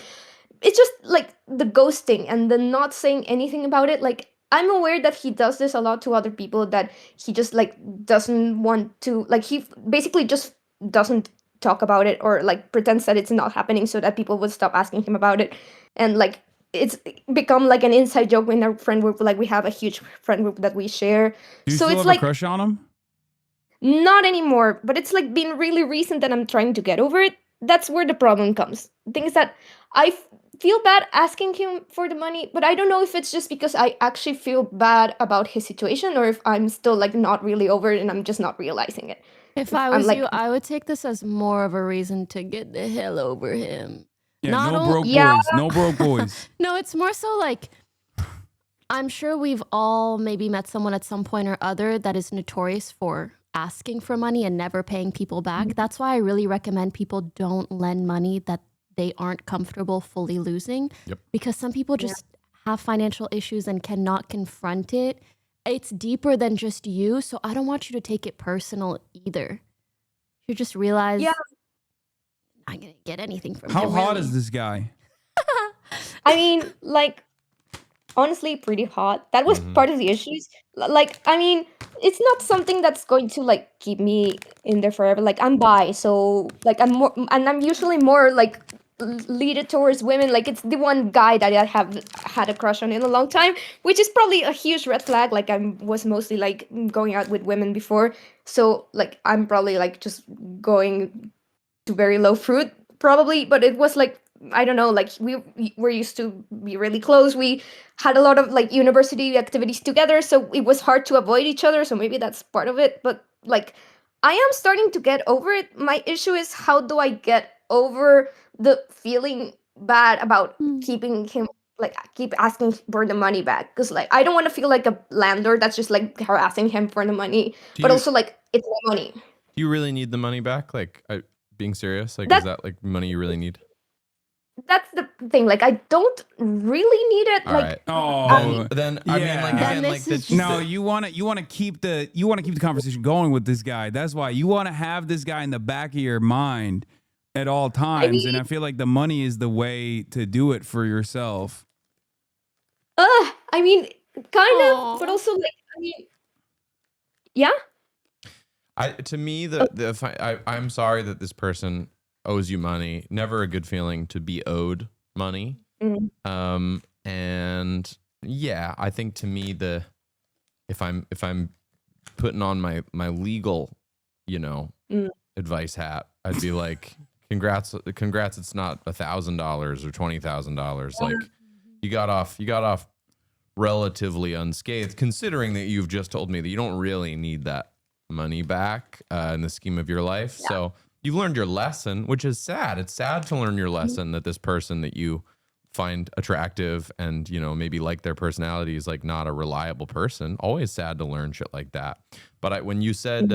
[SPEAKER 18] It's just like the ghosting and the not saying anything about it. Like I'm aware that he does this a lot to other people, that he just like doesn't want to, like he basically just doesn't talk about it or like pretends that it's not happening so that people would stop asking him about it. And like it's become like an inside joke in our friend group. Like we have a huge friend group that we share.
[SPEAKER 1] Do you
[SPEAKER 18] So
[SPEAKER 1] still
[SPEAKER 18] it's
[SPEAKER 1] have
[SPEAKER 18] like
[SPEAKER 1] a crush on him?
[SPEAKER 18] not anymore, but it's like been really recent that I'm trying to get over it. That's where the problem comes. The thing is that I feel bad asking him for the money, but I don't know if it's just because I actually feel bad about his situation or if I'm still like not really over it and I'm just not realizing it.
[SPEAKER 8] If I was you, I would take this as more of a reason to get the hell over him.
[SPEAKER 1] Yeah,
[SPEAKER 8] Not
[SPEAKER 1] no
[SPEAKER 8] on-
[SPEAKER 1] broke
[SPEAKER 18] Yeah.
[SPEAKER 1] boys. No broke boys.
[SPEAKER 8] No, it's more so like I'm sure we've all maybe met someone at some point or other that is notorious for asking for money and never paying people back. That's why I really recommend people don't lend money that they aren't comfortable fully losing.
[SPEAKER 14] Yep.
[SPEAKER 8] Because some people just have financial issues and cannot confront it. It's deeper than just you, so I don't want you to take it personal either. You just realize
[SPEAKER 18] Yeah.
[SPEAKER 8] I'm not gonna get anything from
[SPEAKER 1] How
[SPEAKER 8] him.
[SPEAKER 1] hot
[SPEAKER 8] really.
[SPEAKER 1] is this guy?
[SPEAKER 18] I mean, like, honestly, pretty hot. That was part of the issues. Like, I mean, it's not something that's going to like keep me in there forever. Like, I'm bi, so like I'm more, and I'm usually more like leaded towards women. Like, it's the one guy that I have had a crush on in a long time, which is probably a huge red flag. Like, I was mostly like going out with women before, so like I'm probably like just going to very low fruit probably, but it was like I don't know, like we were used to be really close. We had a lot of like university activities together, so it was hard to avoid each other. So maybe that's part of it. But like, I am starting to get over it. My issue is, how do I get over the feeling bad about keeping him, like keep asking for the money back? Because like, I don't want to feel like a landlord that's just like harassing him for the money, but also like, it's my money.
[SPEAKER 14] Do you really need the money back? Like, being serious, like, is that like money you really need?
[SPEAKER 18] That's the thing. Like, I don't really need it.
[SPEAKER 14] All
[SPEAKER 18] like,
[SPEAKER 14] right.
[SPEAKER 1] Oh,
[SPEAKER 14] then I mean, like, again, like,
[SPEAKER 1] no, you want to keep the conversation going with this guy. That's why you want to have this guy in the back of your mind at all times. And I feel like the money is the way to do it for yourself.
[SPEAKER 18] I mean, kind of, but also like, I mean, yeah.
[SPEAKER 14] To me, I'm sorry that this person owes you money. Never a good feeling to be owed money. And yeah, I think to me, if I'm putting on my legal, advice hat, I'd be like, congrats. It's not $1,000 or $20,000. Like, you got off relatively unscathed, considering that you've just told me that you don't really need that money back in the scheme of your life. Yeah. So you've learned your lesson, which is sad. It's sad to learn your lesson that this person that you find attractive and, maybe like their personality is like not a reliable person. Always sad to learn shit like that. But when you said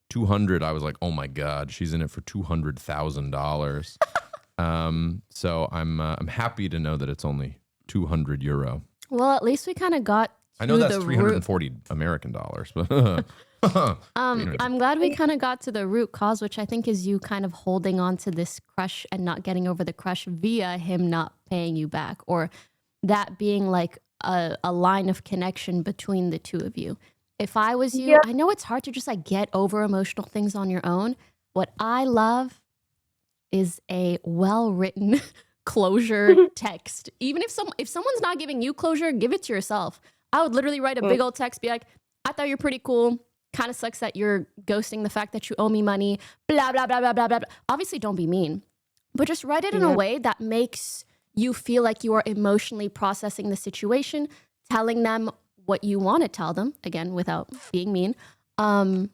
[SPEAKER 14] 200, I was like, oh my God, she's in it for $200,000. So I'm happy to know that it's only €200.
[SPEAKER 8] Well, at least we kind of got.
[SPEAKER 14] I know that's 340 American dollars, but
[SPEAKER 8] I'm glad we kind of got to the root cause, which I think is you kind of holding on to this crush and not getting over the crush via him not paying you back, or that being like a line of connection between the two of you. If I was you, I know it's hard to just like get over emotional things on your own. What I love is a well-written closure text. Even if someone's not giving you closure, give it to yourself. I would literally write a big old text, be like, I thought you're pretty cool. Kind of sucks that you're ghosting the fact that you owe me money. Blah, blah, blah, blah, blah, blah. Obviously, don't be mean. But just write it in a way that makes you feel like you are emotionally processing the situation, telling them what you want to tell them, again, without being mean. And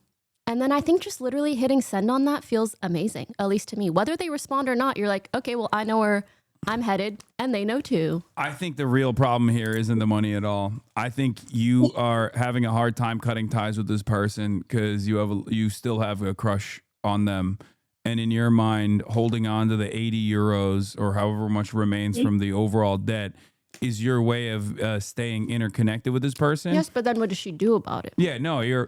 [SPEAKER 8] then I think just literally hitting send on that feels amazing, at least to me. Whether they respond or not, you're like, okay, well, I know where I'm headed, and they know too.
[SPEAKER 1] I think the real problem here isn't the money at all. I think you are having a hard time cutting ties with this person because you still have a crush on them. And in your mind, holding on to the €80 or however much remains from the overall debt is your way of staying interconnected with this person.
[SPEAKER 8] Yes, but then what does she do about it?
[SPEAKER 1] Yeah, no,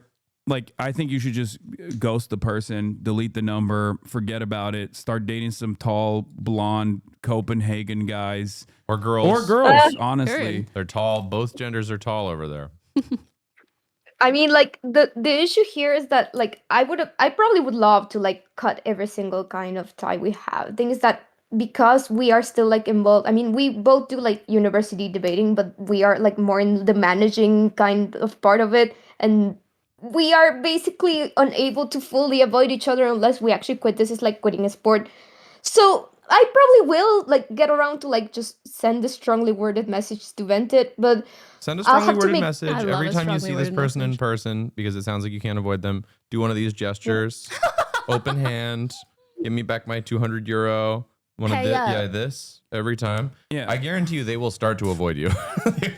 [SPEAKER 1] I think you should just ghost the person, delete the number, forget about it, start dating some tall, blonde Copenhagen guys.
[SPEAKER 14] Or girls.
[SPEAKER 1] Honestly.
[SPEAKER 14] They're tall. Both genders are tall over there.
[SPEAKER 18] I mean, like, the issue here is that, like, I probably would love to, like, cut every single kind of tie we have. Things that, because we are still, like, involved. I mean, we both do, like, university debating, but we are, like, more in the managing kind of part of it. And we are basically unable to fully avoid each other unless we actually quit. This is like quitting a sport. So I probably will like get around to like just send a strongly worded message to vent it, but
[SPEAKER 14] send a strongly worded message every time you see this person in person, because it sounds like you can't avoid them. Do one of these gestures, open hand, give me back my €200. This every time. Yeah, I guarantee you they will start to avoid you.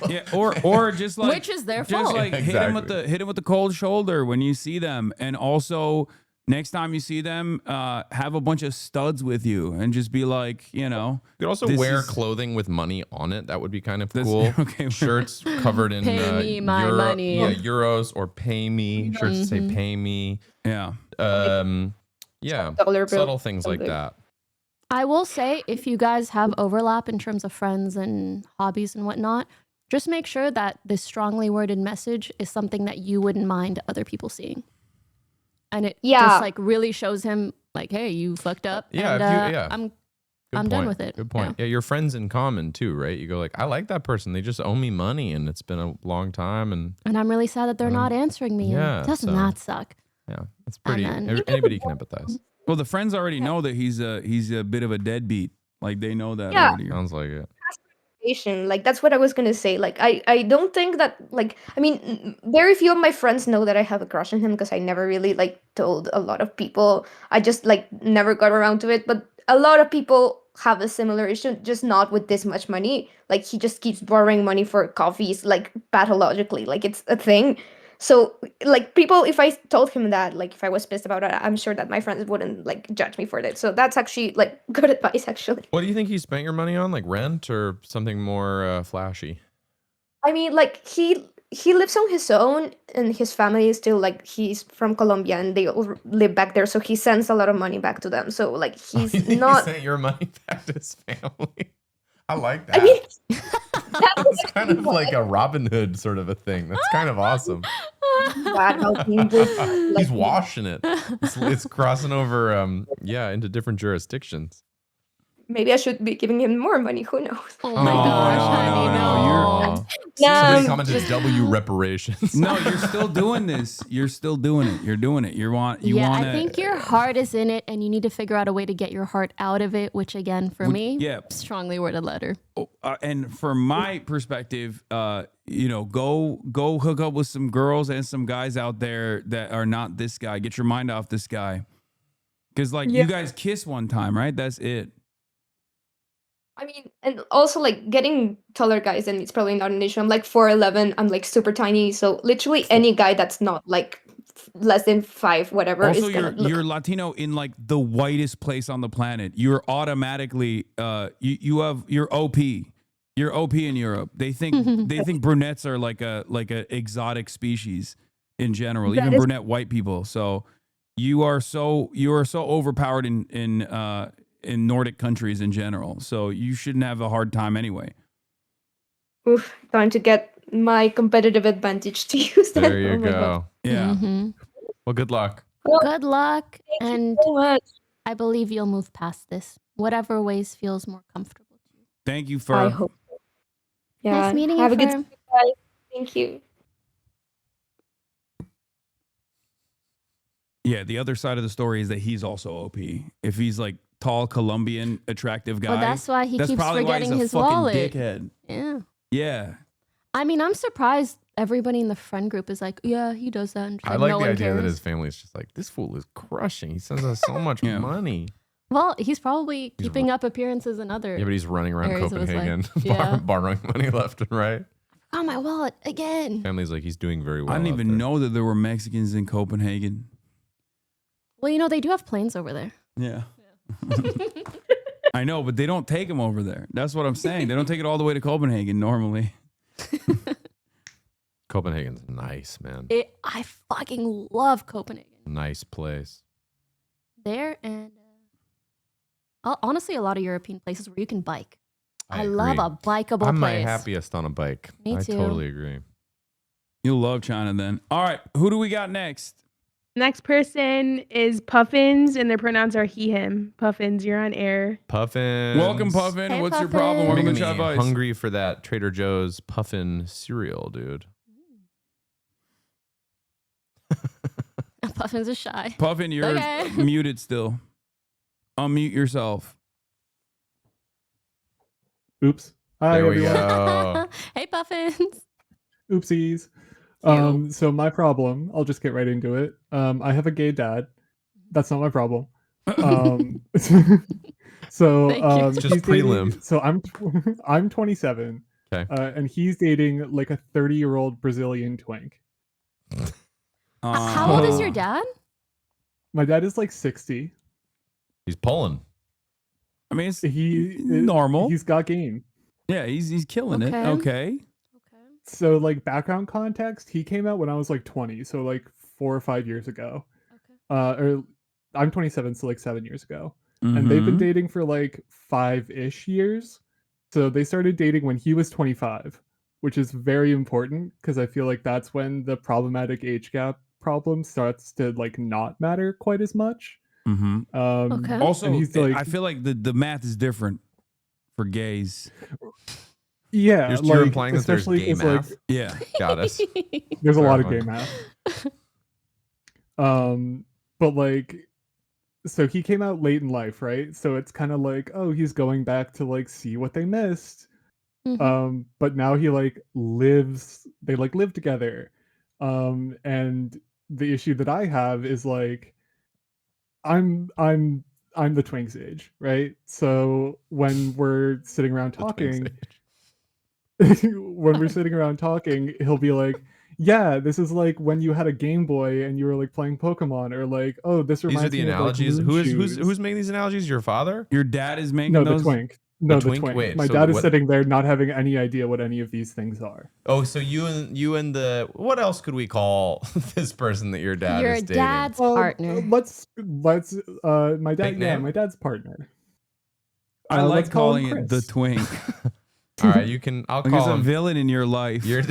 [SPEAKER 1] Yeah, or just like,
[SPEAKER 8] which is their fault.
[SPEAKER 1] Just like hit him with the cold shoulder when you see them, and also next time you see them, have a bunch of studs with you, and just be like, you could
[SPEAKER 14] also wear clothing with money on it. That would be kind of cool. Okay, shirts covered in
[SPEAKER 8] pay me my money.
[SPEAKER 14] Yeah, euros, or pay me. Shirts that say pay me.
[SPEAKER 1] Yeah.
[SPEAKER 14] Yeah. Subtle things like that.
[SPEAKER 8] I will say, if you guys have overlap in terms of friends and hobbies and whatnot, just make sure that this strongly worded message is something that you wouldn't mind other people seeing. And it just like really shows him like, hey, you fucked up.
[SPEAKER 14] Yeah,
[SPEAKER 8] and, I'm done with it.
[SPEAKER 14] Good point. Yeah, your friends in common too, right? You go like, I like that person. They just owe me money and it's been a long time. And
[SPEAKER 8] I'm really sad that they're not answering me.
[SPEAKER 14] Yeah,
[SPEAKER 8] doesn't that suck?
[SPEAKER 14] Yeah, that's pretty. Anybody can empathize.
[SPEAKER 1] Well, the friends already know that he's a bit of a deadbeat. Like they know that
[SPEAKER 18] Yeah.
[SPEAKER 1] already.
[SPEAKER 14] Sounds like it.
[SPEAKER 18] Like that's what I was gonna say. Like I don't think that like I mean very few of my friends know that I have a crush on him because I never really like told a lot of people. I just like never got around to it. But a lot of people have a similar issue, just not with this much money. Like he just keeps borrowing money for coffees, like pathologically, like it's a thing. So like people, if I told him that, like if I was pissed about it, I'm sure that my friends wouldn't like judge me for that. So that's actually like good advice, actually.
[SPEAKER 14] What do you think he spent your money on? Like rent or something more flashy?
[SPEAKER 18] I mean, like he lives on his own, and his family is still like he's from Colombia, and they all live back there. So he sends a lot of money back to them. So like he's not.
[SPEAKER 14] He sent your money back to his family. I like that.
[SPEAKER 18] I mean,
[SPEAKER 14] that's kind of like a Robin Hood sort of a thing. That's kind of awesome. He's washing it. It's crossing over, into different jurisdictions.
[SPEAKER 18] Maybe I should be giving him more money. Who knows?
[SPEAKER 8] Oh my gosh, honey, no.
[SPEAKER 14] Somebody commented W reparations.
[SPEAKER 1] No, you're still doing this. You're still doing it. You're doing it. You want.
[SPEAKER 8] I think your heart is in it, and you need to figure out a way to get your heart out of it. Which, again, for me, strongly worded letter.
[SPEAKER 1] And from my perspective, go hook up with some girls and some guys out there that are not this guy. Get your mind off this guy, because you guys kiss one time, right? That's it.
[SPEAKER 18] I mean, and also like getting taller guys, and it's probably not an issue. I'm like 4'11", I'm like super tiny, so literally any guy that's not like less than 5, whatever.
[SPEAKER 1] Also,
[SPEAKER 18] is gonna
[SPEAKER 1] you're Latino in like the whitest place on the planet. You're automatically you're OP. You're OP in Europe. They think brunettes are like a exotic species in general, even brunette white people. So you are so overpowered in Nordic countries in general. So you shouldn't have a hard time anyway.
[SPEAKER 18] Oof, trying to get my competitive advantage to use that.
[SPEAKER 14] There you go.
[SPEAKER 18] God.
[SPEAKER 1] Yeah.
[SPEAKER 8] Mm-hmm.
[SPEAKER 14] Well, good luck.
[SPEAKER 8] Good luck.
[SPEAKER 18] Thank you so much.
[SPEAKER 8] I believe you'll move past this, whatever ways feels more comfortable to you.
[SPEAKER 1] Thank you, Fur.
[SPEAKER 18] I hope so. Yeah.
[SPEAKER 8] Nice meeting you,
[SPEAKER 18] Have a good
[SPEAKER 8] Fur.
[SPEAKER 18] day, guys. Thank you.
[SPEAKER 1] Yeah, the other side of the story is that he's also OP. If he's like tall, Colombian, attractive guy.
[SPEAKER 8] Well, that's why he keeps
[SPEAKER 1] probably
[SPEAKER 8] forgetting
[SPEAKER 1] why he's a
[SPEAKER 8] his
[SPEAKER 1] fucking
[SPEAKER 8] wallet.
[SPEAKER 1] Dickhead.
[SPEAKER 8] Yeah.
[SPEAKER 1] Yeah.
[SPEAKER 8] I mean, I'm surprised everybody in the friend group is like, yeah, he does that. And just,
[SPEAKER 14] I like
[SPEAKER 8] no
[SPEAKER 14] the
[SPEAKER 8] one
[SPEAKER 14] idea that
[SPEAKER 8] cares.
[SPEAKER 14] his family is just like, this fool is crushing. He sends us so much money.
[SPEAKER 8] Well, he's probably keeping up appearances in other.
[SPEAKER 14] Yeah, but he's running around
[SPEAKER 8] areas of his
[SPEAKER 14] Copenhagen,
[SPEAKER 8] life. Yeah.
[SPEAKER 14] borrowing money left and right.
[SPEAKER 8] Oh, my wallet again.
[SPEAKER 14] Family's like, he's doing very well.
[SPEAKER 1] I didn't
[SPEAKER 14] out
[SPEAKER 1] even
[SPEAKER 14] there.
[SPEAKER 1] know that there were Mexicans in Copenhagen.
[SPEAKER 8] Well, they do have planes over there.
[SPEAKER 1] Yeah. I know, but they don't take them over there. That's what I'm saying. They don't take it all the way to Copenhagen normally.
[SPEAKER 14] Copenhagen's nice, man.
[SPEAKER 8] I fucking love Copenhagen.
[SPEAKER 14] Nice place.
[SPEAKER 8] There and honestly, a lot of European places where you can bike. I
[SPEAKER 14] agree.
[SPEAKER 8] love a bikeable
[SPEAKER 14] I'm my
[SPEAKER 8] place.
[SPEAKER 14] happiest on a bike.
[SPEAKER 8] Me
[SPEAKER 14] I
[SPEAKER 8] too.
[SPEAKER 14] totally agree.
[SPEAKER 1] You'll love China then. All right, who do we got next?
[SPEAKER 2] Next person is Puffins, and their pronouns are he, him. Puffins, you're on air.
[SPEAKER 14] Puffin.
[SPEAKER 1] Welcome, Puffin.
[SPEAKER 8] Hey,
[SPEAKER 1] What's your
[SPEAKER 8] Puffin.
[SPEAKER 1] problem? Welcome
[SPEAKER 14] Making
[SPEAKER 1] to
[SPEAKER 14] me
[SPEAKER 1] Chadvice.
[SPEAKER 14] hungry for that Trader Joe's Puffin cereal, dude.
[SPEAKER 8] Puffins is shy.
[SPEAKER 1] Puffin, you're
[SPEAKER 8] Okay.
[SPEAKER 1] muted still. Unmute yourself.
[SPEAKER 17] Oops. Hi,
[SPEAKER 14] There we
[SPEAKER 17] everyone.
[SPEAKER 14] go.
[SPEAKER 8] Hey, Puffins.
[SPEAKER 17] Oopsies. So my problem, I'll just get right into it. I have a gay dad. That's not my problem. So
[SPEAKER 8] Thank you.
[SPEAKER 14] It's just
[SPEAKER 17] he's dating-
[SPEAKER 14] prelim.
[SPEAKER 17] So I'm 27.
[SPEAKER 14] Okay.
[SPEAKER 17] And he's dating like a 30-year-old Brazilian twink.
[SPEAKER 8] How old is your dad?
[SPEAKER 17] My dad is like 60.
[SPEAKER 14] He's pulling.
[SPEAKER 1] I mean, it's
[SPEAKER 17] normal. He's got game.
[SPEAKER 1] Yeah, he's killing it.
[SPEAKER 17] Okay.
[SPEAKER 1] Okay.
[SPEAKER 17] So like background context, he came out when I was like 20, so like 4 or 5 years ago. Or I'm 27, so like 7 years ago. And they've been
[SPEAKER 1] Mhm.
[SPEAKER 17] dating for like 5-ish years. So they started dating when he was 25, which is very important because I feel like that's when the problematic age gap problem starts to like not matter quite as much.
[SPEAKER 1] Mm-hmm. Also,
[SPEAKER 17] and he's like,
[SPEAKER 1] I feel like the math is different for gays.
[SPEAKER 17] yeah,
[SPEAKER 14] You're implying that there's
[SPEAKER 17] especially
[SPEAKER 14] gay
[SPEAKER 17] 'cause,
[SPEAKER 14] math?
[SPEAKER 17] like,
[SPEAKER 1] Yeah.
[SPEAKER 14] Got us.
[SPEAKER 17] there's a lot of gay
[SPEAKER 14] Clarifying.
[SPEAKER 17] math. But like, so he came out late in life, right? So it's kind of like, oh, he's going back to like see what they missed. But now he like they like live together. And the issue that I have is like I'm the twinks age, right? So when we're sitting around talking, when we're sitting around talking, he'll be like, yeah, this is like when you had a Game Boy and you were like playing Pokemon, or like, oh, this
[SPEAKER 14] These
[SPEAKER 17] reminds
[SPEAKER 14] are the
[SPEAKER 17] me
[SPEAKER 14] analogies.
[SPEAKER 17] of like
[SPEAKER 14] Who's making these analogies? Your father?
[SPEAKER 1] Your dad is making
[SPEAKER 17] No,
[SPEAKER 1] those?
[SPEAKER 17] the twink. No, the
[SPEAKER 14] twink?
[SPEAKER 17] twink.
[SPEAKER 14] Wait,
[SPEAKER 17] My
[SPEAKER 14] so
[SPEAKER 17] dad is
[SPEAKER 14] what-
[SPEAKER 17] sitting there not having any idea what any of these things are.
[SPEAKER 14] Oh, so you and the what else could we call this person that your dad
[SPEAKER 8] Your
[SPEAKER 14] is dating?
[SPEAKER 8] dad's partner.
[SPEAKER 17] Let's my dad.
[SPEAKER 14] Fake
[SPEAKER 17] Yeah,
[SPEAKER 14] name?
[SPEAKER 17] my dad's partner.
[SPEAKER 1] I like
[SPEAKER 17] let's call him
[SPEAKER 1] calling it the
[SPEAKER 17] Chris.
[SPEAKER 1] twink.
[SPEAKER 14] All right, you can. I'll
[SPEAKER 1] Like it's
[SPEAKER 14] call
[SPEAKER 1] a
[SPEAKER 14] him.
[SPEAKER 1] villain in your life.
[SPEAKER 14] You're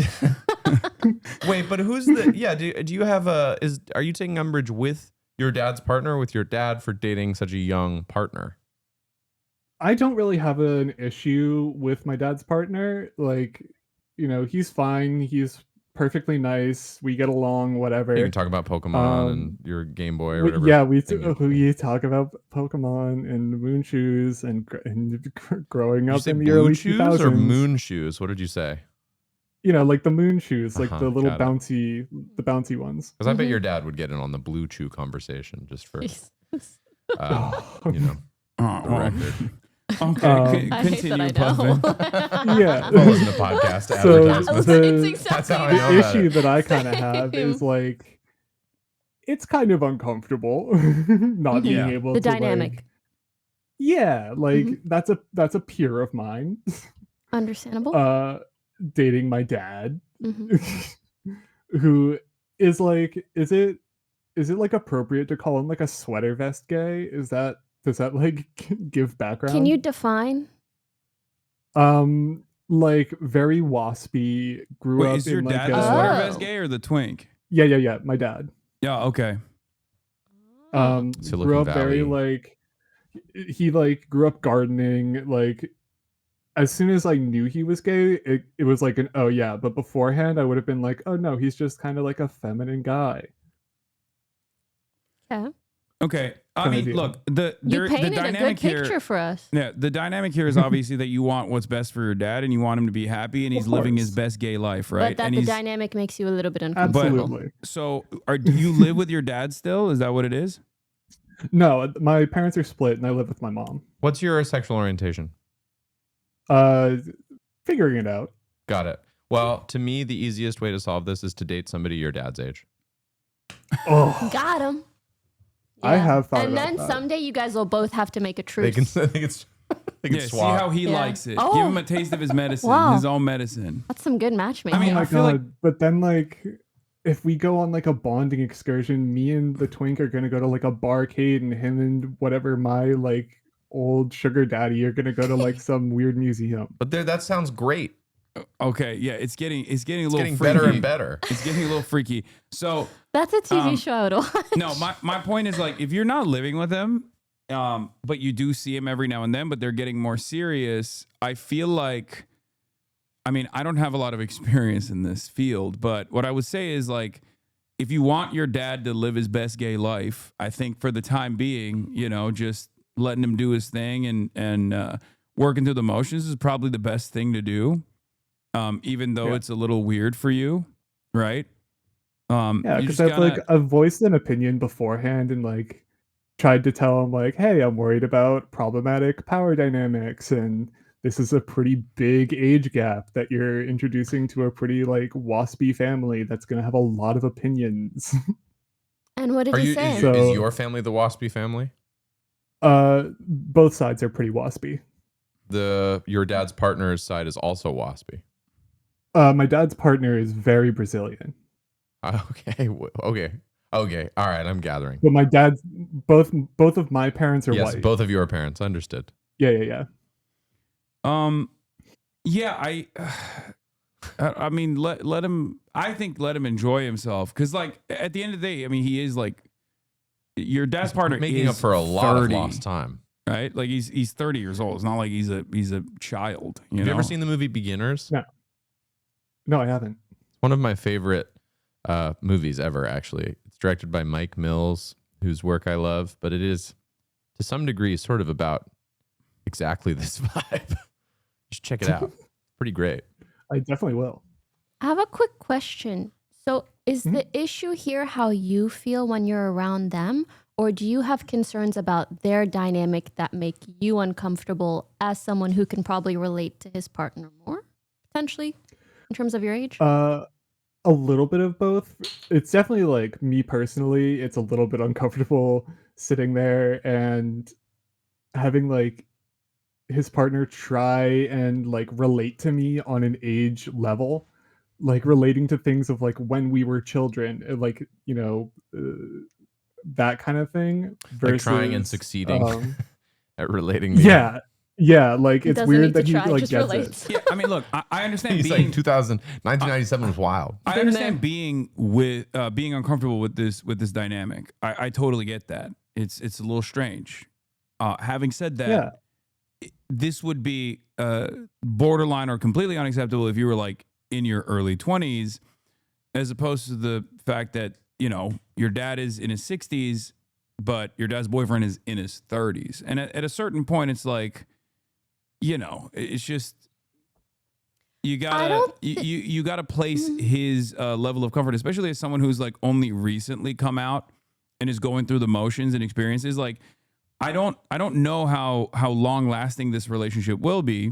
[SPEAKER 14] Wait, but who's the? Yeah, do you have a? Are you taking umbrage with your dad's partner, or with your dad for dating such a young partner?
[SPEAKER 17] I don't really have an issue with my dad's partner. Like, he's fine. He's perfectly nice. We get along. Whatever.
[SPEAKER 14] You can talk about Pokemon and your Game Boy or whatever.
[SPEAKER 17] Yeah, we talk about Pokemon and moon shoes and growing
[SPEAKER 14] Did you
[SPEAKER 17] up
[SPEAKER 14] say
[SPEAKER 17] in the
[SPEAKER 14] blue
[SPEAKER 17] early
[SPEAKER 14] shoes
[SPEAKER 17] 2000s.
[SPEAKER 14] or moon shoes? What did you say?
[SPEAKER 17] Like the moon shoes, like the little
[SPEAKER 14] got it.
[SPEAKER 17] bouncy ones.
[SPEAKER 14] Because I bet your dad would get in on the blue chew conversation just for,
[SPEAKER 17] Oh,
[SPEAKER 14] the record.
[SPEAKER 1] Okay,
[SPEAKER 17] I
[SPEAKER 8] hate that
[SPEAKER 1] continue,
[SPEAKER 8] I know.
[SPEAKER 1] Puffin.
[SPEAKER 17] Yeah.
[SPEAKER 14] That wasn't a podcast
[SPEAKER 17] So
[SPEAKER 14] advertisement. That's how I know
[SPEAKER 17] the
[SPEAKER 14] about
[SPEAKER 17] issue
[SPEAKER 14] it.
[SPEAKER 17] that I kind of have is like, it's kind of uncomfortable not being able
[SPEAKER 8] The
[SPEAKER 17] to
[SPEAKER 8] dynamic.
[SPEAKER 17] like, yeah, like that's a peer of mine.
[SPEAKER 8] Understandable.
[SPEAKER 17] Dating my dad,
[SPEAKER 8] Mm-hmm.
[SPEAKER 17] who is like, is it like appropriate to call him like a sweater vest gay? Does that like give background?
[SPEAKER 8] Can you define?
[SPEAKER 17] Like very waspy. Grew
[SPEAKER 1] Wait,
[SPEAKER 17] up
[SPEAKER 1] is your
[SPEAKER 17] in like
[SPEAKER 1] dad
[SPEAKER 17] a
[SPEAKER 1] the sweater vest gay or the twink?
[SPEAKER 17] Yeah. My dad.
[SPEAKER 1] Yeah, okay.
[SPEAKER 17] Grew up very like he like grew up gardening. Like as soon as I knew he was gay, it was like an oh yeah. But beforehand, I would have been like, oh no, he's just kind of like a feminine guy.
[SPEAKER 8] Yeah.
[SPEAKER 1] Okay. I
[SPEAKER 17] Kinda
[SPEAKER 1] mean,
[SPEAKER 17] deal.
[SPEAKER 1] look, the
[SPEAKER 8] painted a
[SPEAKER 1] dynamic
[SPEAKER 8] good
[SPEAKER 1] here.
[SPEAKER 8] picture for us.
[SPEAKER 1] Yeah, the dynamic here is obviously that you want what's best for your dad and you want him to be happy and he's living his best gay life, right?
[SPEAKER 8] But that
[SPEAKER 1] and
[SPEAKER 8] the
[SPEAKER 1] he's
[SPEAKER 8] dynamic makes you a little bit uncomfortable.
[SPEAKER 17] Absolutely.
[SPEAKER 1] so do you live with your dad still? Is that what it is?
[SPEAKER 17] No, my parents are split, and I live with my mom.
[SPEAKER 14] What's your sexual orientation?
[SPEAKER 17] Figuring it out.
[SPEAKER 14] Got it. Well, to me, the easiest way to solve this is to date somebody your dad's age.
[SPEAKER 17] Oh,
[SPEAKER 8] Got him.
[SPEAKER 17] I have thought
[SPEAKER 8] And
[SPEAKER 17] about
[SPEAKER 8] then
[SPEAKER 17] that.
[SPEAKER 8] someday you guys will both have to make a truce.
[SPEAKER 14] They can
[SPEAKER 1] Yeah, see
[SPEAKER 14] swap.
[SPEAKER 1] how he
[SPEAKER 8] Yeah.
[SPEAKER 1] likes it.
[SPEAKER 8] Oh.
[SPEAKER 1] Give him a taste of his medicine,
[SPEAKER 8] Wow.
[SPEAKER 1] his own medicine.
[SPEAKER 8] That's some good matchmaking.
[SPEAKER 1] I mean,
[SPEAKER 17] Oh my
[SPEAKER 1] I feel
[SPEAKER 17] god!
[SPEAKER 1] like
[SPEAKER 17] But then, like, if we go on like a bonding excursion, me and the twink are gonna go to like a barcade, and him and whatever my like old sugar daddy are gonna go to like some weird museum.
[SPEAKER 14] But that sounds great.
[SPEAKER 1] okay, yeah, it's getting a little
[SPEAKER 14] getting
[SPEAKER 1] freaky.
[SPEAKER 14] better and better.
[SPEAKER 1] It's getting a little freaky. So
[SPEAKER 8] That's a TV show I would watch.
[SPEAKER 1] no, my point is like if you're not living with him, but you do see him every now and then, but they're getting more serious. I feel like, I mean, I don't have a lot of experience in this field, but what I would say is like, if you want your dad to live his best gay life, I think for the time being, just letting him do his thing and working through the motions is probably the best thing to do. Even though it's a little weird for you, right?
[SPEAKER 17] Yeah,
[SPEAKER 1] you
[SPEAKER 17] because
[SPEAKER 1] just
[SPEAKER 17] I've
[SPEAKER 1] gotta-
[SPEAKER 17] like I've voiced an opinion beforehand and like tried to tell him like, hey, I'm worried about problematic power dynamics, and this is a pretty big age gap that you're introducing to a pretty like waspy family that's gonna have a lot of opinions.
[SPEAKER 8] And what did he say?
[SPEAKER 14] Is your family the waspy family?
[SPEAKER 17] Both sides are pretty waspy.
[SPEAKER 14] Your dad's partner's side is also waspy.
[SPEAKER 17] My dad's partner is very Brazilian.
[SPEAKER 14] Okay. All right, I'm gathering.
[SPEAKER 17] But my dad's both of my parents are
[SPEAKER 14] Yes,
[SPEAKER 17] white.
[SPEAKER 14] both of your parents. Understood.
[SPEAKER 17] Yeah.
[SPEAKER 1] Yeah, I mean, let him. I think let him enjoy himself because, like, at the end of the day, I mean, he is like your dad's partner
[SPEAKER 14] Making
[SPEAKER 1] is
[SPEAKER 14] up for a lot
[SPEAKER 1] 30,
[SPEAKER 14] of lost time.
[SPEAKER 1] right? Like he's 30 years old. It's not like he's a child.
[SPEAKER 14] Have you ever seen the movie Beginners?
[SPEAKER 17] No, I haven't.
[SPEAKER 14] One of my favorite movies ever. Actually, it's directed by Mike Mills, whose work I love. But it is to some degree sort of about exactly this vibe. Just check it out. Pretty great.
[SPEAKER 17] I definitely will.
[SPEAKER 8] I have a quick question. So is the issue here how you feel when you're around them? Or do you have concerns about their dynamic that make you uncomfortable as someone who can probably relate to his partner more, potentially, in terms of your age?
[SPEAKER 17] A little bit of both. It's definitely like me personally, it's a little bit uncomfortable sitting there and having like his partner try and like relate to me on an age level, like relating to things of like when we were children, like, you know, that kind of thing. Versus,
[SPEAKER 14] Like trying and succeeding at relating.
[SPEAKER 17] Yeah. Yeah, like it's
[SPEAKER 8] Doesn't
[SPEAKER 17] weird
[SPEAKER 8] need to
[SPEAKER 17] that he
[SPEAKER 8] try,
[SPEAKER 17] like
[SPEAKER 8] just
[SPEAKER 17] gets
[SPEAKER 8] relates.
[SPEAKER 17] it.
[SPEAKER 1] Yeah, I mean, look, I understand
[SPEAKER 14] He's
[SPEAKER 1] being
[SPEAKER 14] like 1997 was wild.
[SPEAKER 1] I understand being with being uncomfortable with this dynamic. I totally get that. It's a little strange. Having said that, this would be borderline or completely unacceptable if you were like in your early 20s, as opposed to the fact that, you know, your dad is in his 60s, but your dad's boyfriend is in his 30s. And at a certain point, it's like, you know, it's just you gotta place his level of comfort, especially as someone who's like only recently come out and is going through the motions and experiences. Like, I don't know how long lasting this relationship will be.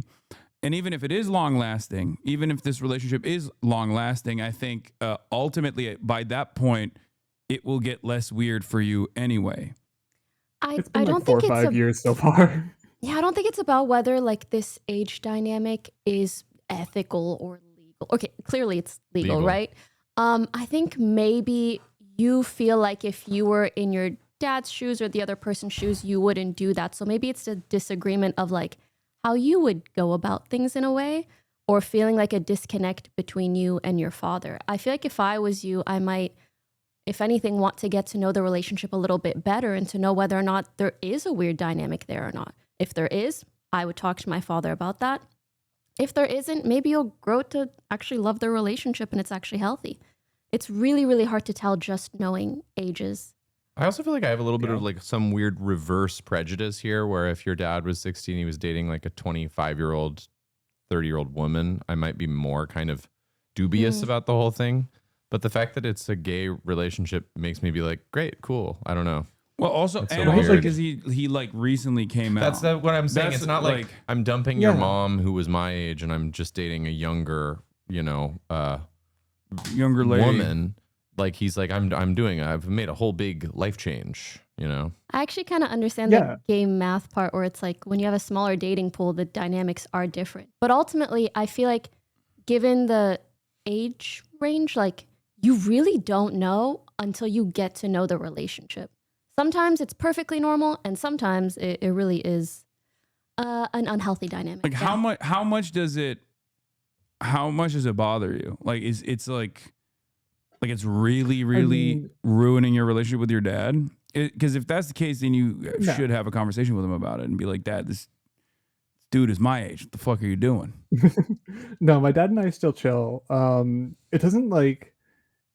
[SPEAKER 1] And even if it is long lasting, even if this relationship is long lasting, I think ultimately by that point, it will get less weird for you anyway.
[SPEAKER 17] It's been
[SPEAKER 8] I
[SPEAKER 17] like
[SPEAKER 8] don't
[SPEAKER 17] 4 or
[SPEAKER 8] think
[SPEAKER 17] 5 years so far.
[SPEAKER 8] Yeah, I don't think it's about whether like this age dynamic is ethical or legal. Okay, clearly it's legal, right? I think maybe you feel like if you were in your dad's shoes or the other person's shoes, you wouldn't do that. So maybe it's a disagreement of like how you would go about things in a way, or feeling like a disconnect between you and your father. I feel like if I was you, I might, if anything, want to get to know the relationship a little bit better and to know whether or not there is a weird dynamic there or not. If there is, I would talk to my father about that. If there isn't, maybe you'll grow to actually love the relationship and it's actually healthy. It's really, really hard to tell just knowing ages.
[SPEAKER 14] I also feel like I have a little bit of like some weird reverse prejudice here, where if your dad was 60 and he was dating like a 25-year-old, 30-year-old woman, I might be more kind of dubious about the whole thing. But the fact that it's a gay relationship makes me be like, great, cool. I don't know.
[SPEAKER 1] Well, also,
[SPEAKER 14] It's so
[SPEAKER 1] and also
[SPEAKER 14] weird.
[SPEAKER 1] because he like recently came out.
[SPEAKER 14] That's what I'm saying.
[SPEAKER 1] That's
[SPEAKER 14] It's not like I'm dumping your mom who was my age and I'm just dating a younger, you know,
[SPEAKER 1] younger lady.
[SPEAKER 14] woman. Like he's like, I've made a whole big life change, you know?
[SPEAKER 8] I actually kind of understand the game math part where it's like when you have a smaller dating pool, the dynamics are different. But ultimately, I feel like given the age range, like you really don't know until you get to know the relationship. Sometimes it's perfectly normal, and sometimes it really is an unhealthy dynamic.
[SPEAKER 1] Like how much does it bother you? Like it's like it's really ruining your relationship with your dad? Because if that's the case, then you should have a conversation with him about it and be like, Dad, this dude is my age. What the fuck are you doing?
[SPEAKER 17] No, my dad and I still chill. It doesn't like,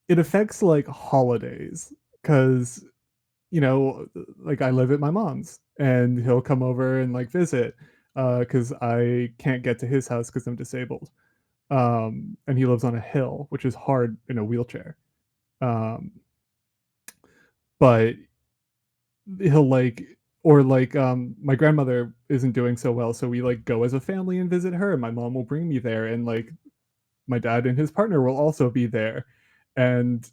[SPEAKER 17] it affects like holidays because, you know, like I live at my mom's and he'll come over and like visit because I can't get to his house because I'm disabled. And he lives on a hill, which is hard in a wheelchair. But he'll like, or like my grandmother isn't doing so well, so we like go as a family and visit her, and my mom will bring me there, and like my dad and his partner will also be there, and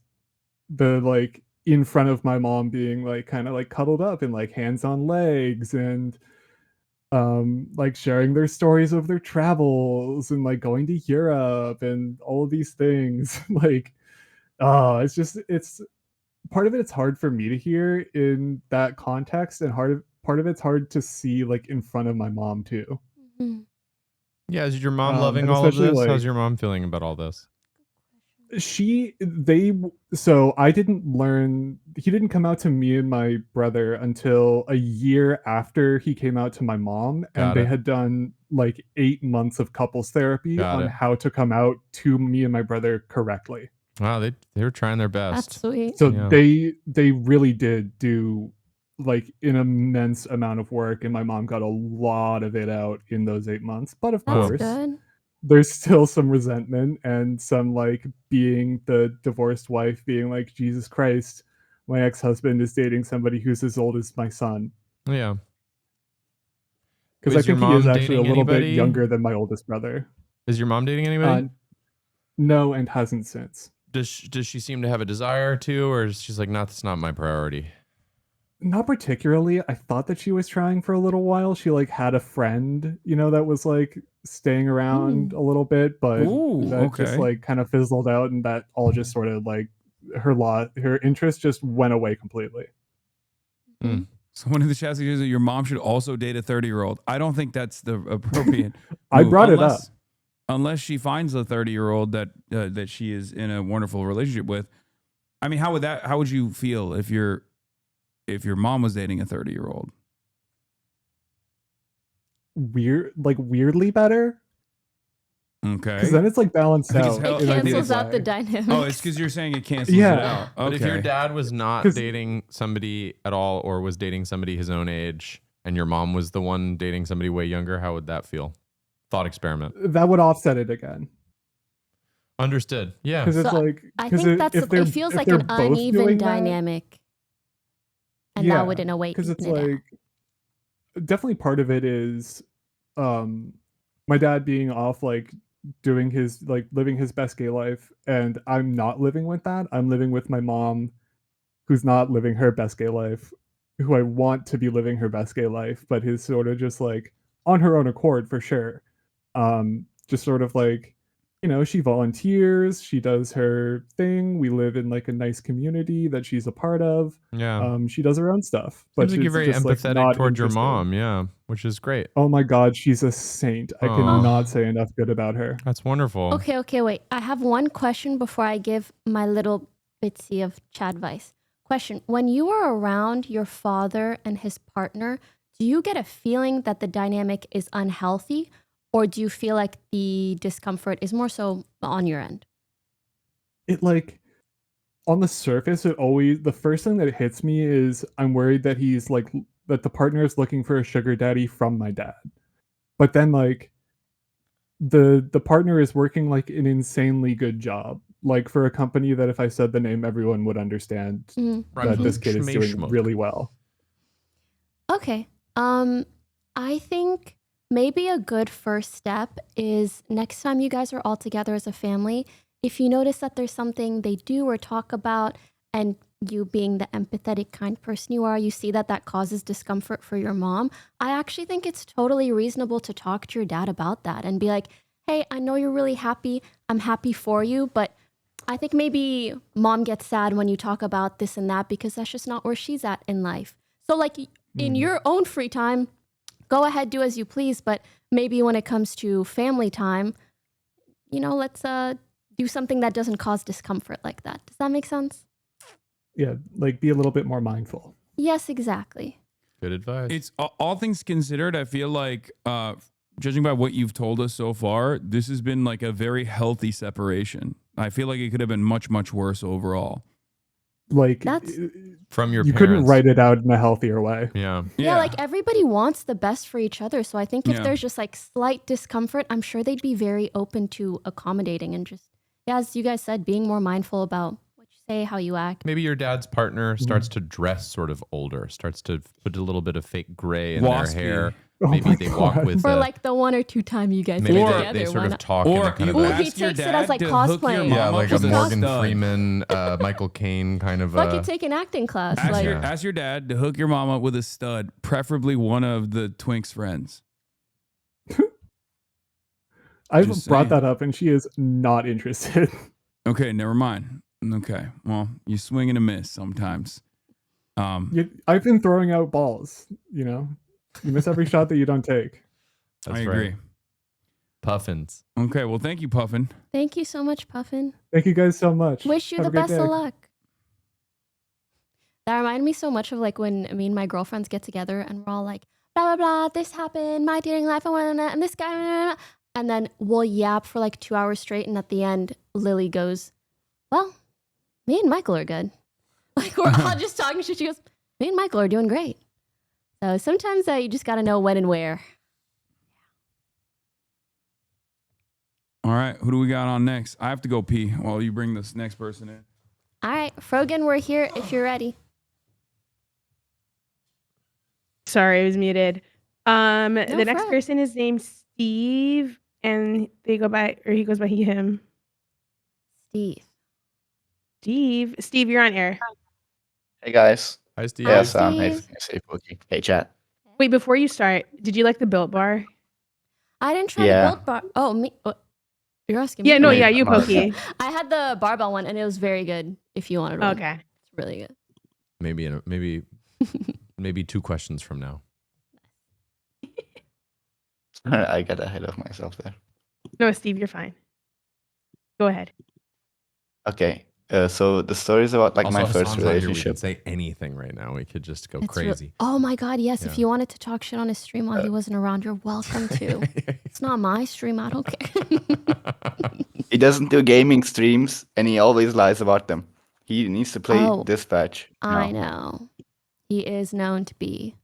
[SPEAKER 17] the like in front of my mom being like kind of like cuddled up and like hands on legs and like sharing their stories of their travels and like going to Europe and all of these things. Like it's just, it's part of it, it's hard for me to hear in that context, and part of it's hard to see like in front of my mom too.
[SPEAKER 14] Yeah, is your mom loving all of this? Like, how's your mom feeling about all this?
[SPEAKER 17] So I didn't learn, he didn't come out to me and my brother until a year after he came out to my mom, and they had done like 8 months of couples therapy on how to come out to me and my brother correctly.
[SPEAKER 14] Wow, they were trying their best.
[SPEAKER 8] That's sweet.
[SPEAKER 17] So they really did do like an immense amount of work, and my mom got a lot of it out in those 8 months. But of
[SPEAKER 8] That's
[SPEAKER 17] course,
[SPEAKER 8] good.
[SPEAKER 17] there's still some resentment and some like being the divorced wife being like, Jesus Christ, my ex-husband is dating somebody who's as old as my son.
[SPEAKER 14] Yeah.
[SPEAKER 17] Because I
[SPEAKER 14] Is your
[SPEAKER 17] think he is
[SPEAKER 14] mom
[SPEAKER 17] actually a
[SPEAKER 14] dating
[SPEAKER 17] little bit
[SPEAKER 14] anybody?
[SPEAKER 17] younger than my oldest brother.
[SPEAKER 14] Is your mom dating anybody?
[SPEAKER 17] No, and hasn't since.
[SPEAKER 14] Does she seem to have a desire to, or is she's like, no, that's not my priority?
[SPEAKER 17] Not particularly. I thought that she was trying for a little while. She like had a friend, that was like staying around a little bit, but that just
[SPEAKER 1] okay.
[SPEAKER 17] like kind of fizzled out, and that all just sort of like her interest just went away completely.
[SPEAKER 1] So one of the chats is that your mom should also date a 30-year-old. I don't think that's the appropriate
[SPEAKER 17] I
[SPEAKER 1] move,
[SPEAKER 17] brought it up.
[SPEAKER 1] Unless she finds a 30-year-old that she is in a wonderful relationship with. I mean, how would you feel if your mom was dating a 30-year-old?
[SPEAKER 17] Weirdly better.
[SPEAKER 1] Okay.
[SPEAKER 17] Because then it's like balanced out.
[SPEAKER 8] It cancels out the dynamics.
[SPEAKER 1] Oh, it's because you're saying it cancels it out.
[SPEAKER 14] But if
[SPEAKER 1] Okay.
[SPEAKER 14] your dad was not dating somebody at all, or was dating somebody his own age, and your mom was the one dating somebody way younger, how would that feel? Thought experiment.
[SPEAKER 17] That would offset it again.
[SPEAKER 14] Understood. Yeah.
[SPEAKER 17] Because it's like,
[SPEAKER 8] I think it feels like an uneven dynamic. And that would in a way
[SPEAKER 17] because it's
[SPEAKER 8] even it out.
[SPEAKER 17] like definitely part of it is my dad being off like doing his like living his best gay life, and I'm not living with that. I'm living with my mom who's not living her best gay life, who I want to be living her best gay life, but is sort of just like on her own accord for sure. Just sort of like, she volunteers, she does her thing. We live in like a nice community that she's a part of.
[SPEAKER 14] Yeah.
[SPEAKER 17] She does her own stuff.
[SPEAKER 14] Seems like you're
[SPEAKER 17] it's
[SPEAKER 14] very
[SPEAKER 17] just, like,
[SPEAKER 14] empathetic
[SPEAKER 17] not
[SPEAKER 14] towards your
[SPEAKER 17] interested.
[SPEAKER 14] mom. Yeah. Which is great.
[SPEAKER 17] Oh my God, she's a saint. I cannot say enough good about her.
[SPEAKER 14] That's wonderful.
[SPEAKER 8] Okay, wait. I have one question before I give my little bitsy of Chadvice. Question. When you are around your father and his partner, do you get a feeling that the dynamic is unhealthy? Or do you feel like the discomfort is more so on your end?
[SPEAKER 17] It like, on the surface, the first thing that hits me is I'm worried that that the partner is looking for a sugar daddy from my dad. But then like, the partner is working like an insanely good job. Like for a company that if I said the name, everyone would understand that this kid is doing really well.
[SPEAKER 8] Okay. I think maybe a good first step is next time you guys are all together as a family, if you notice that there's something they do or talk about, and you being the empathetic kind person you are, you see that causes discomfort for your mom, I actually think it's totally reasonable to talk to your dad about that and be like, hey, I know you're really happy. I'm happy for you, but I think maybe mom gets sad when you talk about this and that because that's just not where she's at in life. So like in your own free time, go ahead, do as you please. But maybe when it comes to family time, let's do something that doesn't cause discomfort like that. Does that make sense?
[SPEAKER 17] Yeah, like be a little bit more mindful.
[SPEAKER 8] Yes, exactly.
[SPEAKER 14] Good advice.
[SPEAKER 1] It's all things considered. I feel like, judging by what you've told us so far, this has been like a very healthy separation. I feel like it could have been much, much worse overall.
[SPEAKER 17] Like
[SPEAKER 14] from your
[SPEAKER 17] you
[SPEAKER 14] parents.
[SPEAKER 17] couldn't write it out in a healthier way.
[SPEAKER 14] Yeah.
[SPEAKER 8] Yeah, like everybody wants the best for each other. So I think if there's just like slight discomfort, I'm sure they'd be very open to accommodating and just, as you guys said, being more mindful about what you say, how you act.
[SPEAKER 14] Maybe your dad's partner starts to dress sort of older, starts to put a little bit of fake gray in their hair. Maybe they walk with
[SPEAKER 8] or like the one or two time you guys
[SPEAKER 14] maybe
[SPEAKER 8] get
[SPEAKER 14] they
[SPEAKER 8] together.
[SPEAKER 14] sort of talk in a kind of
[SPEAKER 8] he takes it as like cosplaying.
[SPEAKER 14] Yeah, like a Morgan Freeman, Michael Caine kind of.
[SPEAKER 8] Like you take an acting class.
[SPEAKER 1] Ask your dad to hook your mom up with a stud, preferably one of the Twink's friends.
[SPEAKER 17] I've brought that up and she is not interested.
[SPEAKER 1] Okay, never mind. Okay, well, you swing and a miss sometimes.
[SPEAKER 17] I've been throwing out balls, You miss every shot that you don't take.
[SPEAKER 14] That's
[SPEAKER 1] I agree.
[SPEAKER 14] Right. Puffins.
[SPEAKER 1] Okay, well, thank you, Puffin.
[SPEAKER 8] Thank you so much, Puffin.
[SPEAKER 17] Thank you guys so much.
[SPEAKER 8] Wish you the best of luck. That reminded me so much of like when me and my girlfriends get together and we're all like, blah, blah, blah, this happened, my dating life, and this guy, blah, blah, blah. And then we'll yap for like 2 hours straight. And at the end, Lily goes, well, me and Michael are good. Like we're all just talking shit. She goes, Me and Michael are doing great. So sometimes you just got to know when and where.
[SPEAKER 1] All right, who do we got on next? I have to go pee while you bring this next person in.
[SPEAKER 8] All right, Frogan, we're here if you're ready.
[SPEAKER 2] Sorry, I was muted. The next person is named Steve, and he goes by he, him. Steve, you're on air.
[SPEAKER 6] Hey guys.
[SPEAKER 14] Hi Steve.
[SPEAKER 6] Hey Hasan. Hey Pokey. Hey chat.
[SPEAKER 2] Wait, before you start, did you like the Built Bar?
[SPEAKER 8] I didn't try the Built Bar. Oh, me. You're asking me?
[SPEAKER 2] Yeah, no, yeah, you, Pokey.
[SPEAKER 8] I had the barbell one, and it was very good. If you wanted one,
[SPEAKER 2] okay,
[SPEAKER 8] it's really good.
[SPEAKER 14] Maybe 2 questions from now.
[SPEAKER 6] I got ahead of myself there.
[SPEAKER 2] No, Steve, you're fine. Go ahead.
[SPEAKER 6] Okay. So the story is about
[SPEAKER 14] Also,
[SPEAKER 6] my first
[SPEAKER 14] Hasan's not here. We
[SPEAKER 6] relationship.
[SPEAKER 14] could say anything right now. We could just go
[SPEAKER 8] It's
[SPEAKER 14] crazy.
[SPEAKER 8] Oh my God, yes.
[SPEAKER 14] Yeah.
[SPEAKER 8] If you wanted to talk shit on his stream while he wasn't around, you're welcome to. It's not my stream. I don't care.
[SPEAKER 6] He doesn't do gaming streams, and he always lies about them. He needs to play Dispatch.
[SPEAKER 8] I know. He is known to be.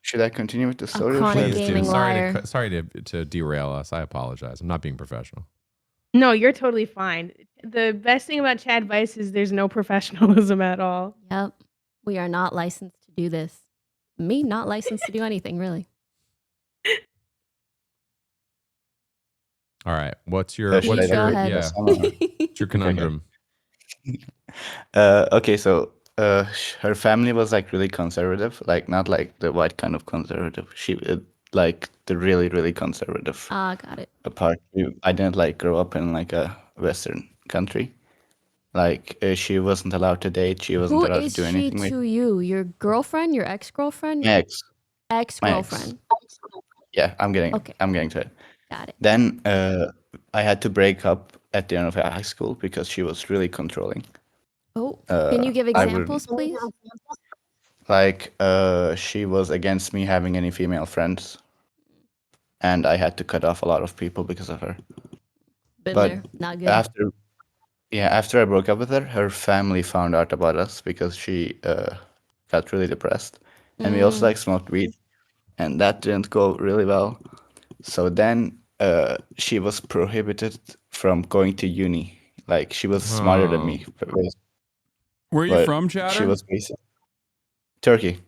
[SPEAKER 6] Should I continue with the story?
[SPEAKER 8] chronic gaming liar.
[SPEAKER 14] Sorry to derail us. I apologize. I'm not being professional.
[SPEAKER 2] No, you're totally fine. The best thing about Chadvice is there's no professionalism at all.
[SPEAKER 8] Yep. We are not licensed to do this. Me, not licensed to do anything, really.
[SPEAKER 14] All right. What's your
[SPEAKER 6] Go ahead.
[SPEAKER 14] yeah? What's your conundrum?
[SPEAKER 6] Okay, so her family was like really conservative, like not like the white kind of conservative. She like the really, really conservative.
[SPEAKER 8] Ah, got it.
[SPEAKER 6] Part. I didn't like grow up in like a Western country. Like she wasn't allowed to date. She wasn't
[SPEAKER 8] Who
[SPEAKER 6] allowed to
[SPEAKER 8] is
[SPEAKER 6] do
[SPEAKER 8] she
[SPEAKER 6] anything.
[SPEAKER 8] to you? Your girlfriend? Your ex-girlfriend?
[SPEAKER 6] My ex.
[SPEAKER 8] Ex-girlfriend.
[SPEAKER 6] Yeah, I'm getting to it.
[SPEAKER 8] Got it.
[SPEAKER 6] Then I had to break up at the end of high school because she was really controlling.
[SPEAKER 8] Oh, can you give
[SPEAKER 6] I would-
[SPEAKER 8] examples, please?
[SPEAKER 6] Like she was against me having any female friends, and I had to cut off a lot of people because of her.
[SPEAKER 8] Been
[SPEAKER 6] But
[SPEAKER 8] there. Not good.
[SPEAKER 6] after I broke up with her family found out about us because she got really depressed, and we also like smoked weed, and that didn't go really well. So then she was prohibited from going to uni. Like she was smarter than me.
[SPEAKER 1] Where are you
[SPEAKER 6] But
[SPEAKER 1] from, Chatter?
[SPEAKER 6] She was basic. Turkey.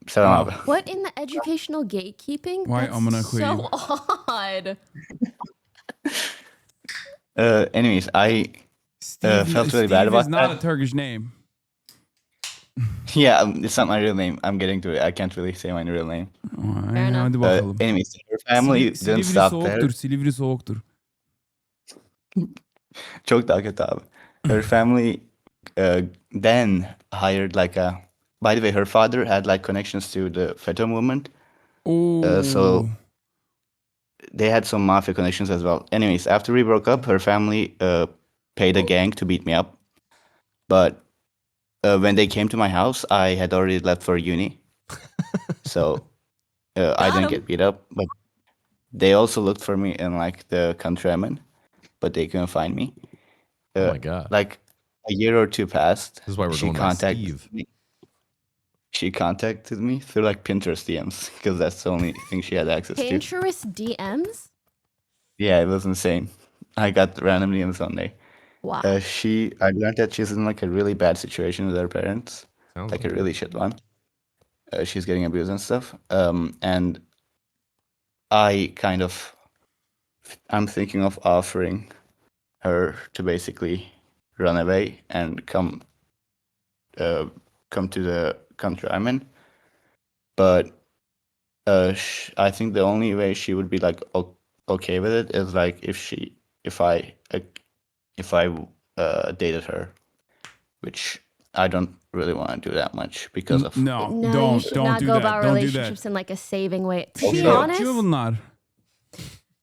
[SPEAKER 6] Salam abi.
[SPEAKER 8] What in the educational gatekeeping?
[SPEAKER 6] Why
[SPEAKER 8] That's
[SPEAKER 6] amına
[SPEAKER 8] so
[SPEAKER 6] koyayım?
[SPEAKER 8] odd.
[SPEAKER 6] Anyways, I felt really bad
[SPEAKER 1] Steve
[SPEAKER 6] about
[SPEAKER 1] is not
[SPEAKER 6] that.
[SPEAKER 1] a Turkish name.
[SPEAKER 6] Yeah, it's not my real name. I'm getting to it. I can't really say my real name.
[SPEAKER 1] Hadi bakalım.
[SPEAKER 6] Anyways, her family didn't
[SPEAKER 1] Silivri
[SPEAKER 6] stop
[SPEAKER 1] soğuktur.
[SPEAKER 6] there.
[SPEAKER 1] Silivri soğuktur.
[SPEAKER 6] Çok daha kötü abi. Her family then hired like a. By the way, her father had like connections to the FETÖ movement. So they had some mafia connections as well. Anyways, after we broke up, her family paid a gang to beat me up. But when they came to my house, I had already left for uni. So I didn't get beat up. But they also looked for me in like the country I'm in, but they couldn't find me.
[SPEAKER 14] Oh my God.
[SPEAKER 6] Like a year or two passed.
[SPEAKER 14] This is why we're going by Steve.
[SPEAKER 6] She contacted me through like Pinterest DMs because that's the only thing she had access to.
[SPEAKER 8] Pinterest DMs?
[SPEAKER 6] Yeah, it was insane. I got random DMs one day.
[SPEAKER 8] Wow.
[SPEAKER 6] I learned that she's in like a really bad situation with her parents,
[SPEAKER 14] Sounds
[SPEAKER 6] like a really shit one. She's getting abused and stuff. And I'm thinking of offering her to basically run away and come to the country I'm in. But I think the only way she would be like okay with it is like if I dated her, which I don't really want to do that much because of
[SPEAKER 1] No,
[SPEAKER 8] You
[SPEAKER 1] don't
[SPEAKER 8] should
[SPEAKER 1] don't
[SPEAKER 8] not
[SPEAKER 1] do
[SPEAKER 8] go
[SPEAKER 1] that.
[SPEAKER 8] about
[SPEAKER 1] Don't do
[SPEAKER 8] relationships
[SPEAKER 1] that.
[SPEAKER 8] in like a saving way. To
[SPEAKER 6] Okay.
[SPEAKER 8] be honest,
[SPEAKER 1] Bunlar.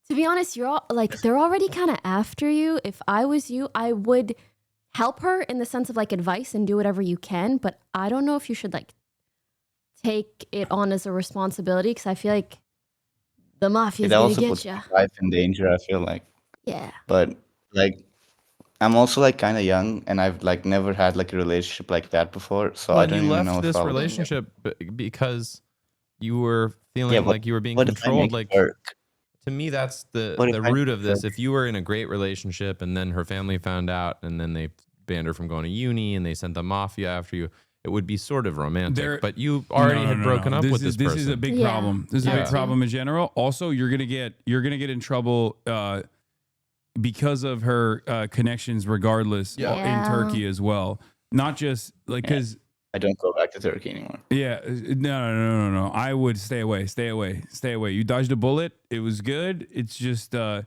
[SPEAKER 8] to be honest, you're all like they're already kind of after you. If I was you, I would help her in the sense of like advice and do whatever you can. But I don't know if you should like take it on as a responsibility because I feel like the mafia is
[SPEAKER 6] it
[SPEAKER 8] gonna
[SPEAKER 6] also
[SPEAKER 8] get
[SPEAKER 6] puts
[SPEAKER 8] you.
[SPEAKER 6] my life in danger, I feel like.
[SPEAKER 8] Yeah.
[SPEAKER 6] But like I'm also like kind of young, and I've like never had like a relationship like that before, so
[SPEAKER 14] Well,
[SPEAKER 6] I
[SPEAKER 14] and
[SPEAKER 6] don't
[SPEAKER 14] you
[SPEAKER 6] even know
[SPEAKER 14] left
[SPEAKER 6] if
[SPEAKER 14] this
[SPEAKER 6] I would.
[SPEAKER 14] relationship because you were
[SPEAKER 6] Yeah,
[SPEAKER 14] feeling
[SPEAKER 6] but
[SPEAKER 14] like you were being
[SPEAKER 6] what if I
[SPEAKER 14] controlled.
[SPEAKER 6] make it
[SPEAKER 14] Like,
[SPEAKER 6] work?
[SPEAKER 14] to me, that's the
[SPEAKER 6] What if I
[SPEAKER 14] root
[SPEAKER 6] make
[SPEAKER 14] of
[SPEAKER 6] it
[SPEAKER 14] this.
[SPEAKER 6] work?
[SPEAKER 14] If you were in a great relationship and then her family found out and then they banned her from going to uni and they sent the mafia after you, it would be sort of romantic. But you already had broken up with this person.
[SPEAKER 1] This is a big problem. This is a big problem in general. Also, you're gonna get in trouble because of her connections, regardless, in Turkey as well. Not just like because
[SPEAKER 6] I don't go back to Turkey anymore.
[SPEAKER 1] Yeah, no. I would stay away. You dodged a bullet. It was good. It's just I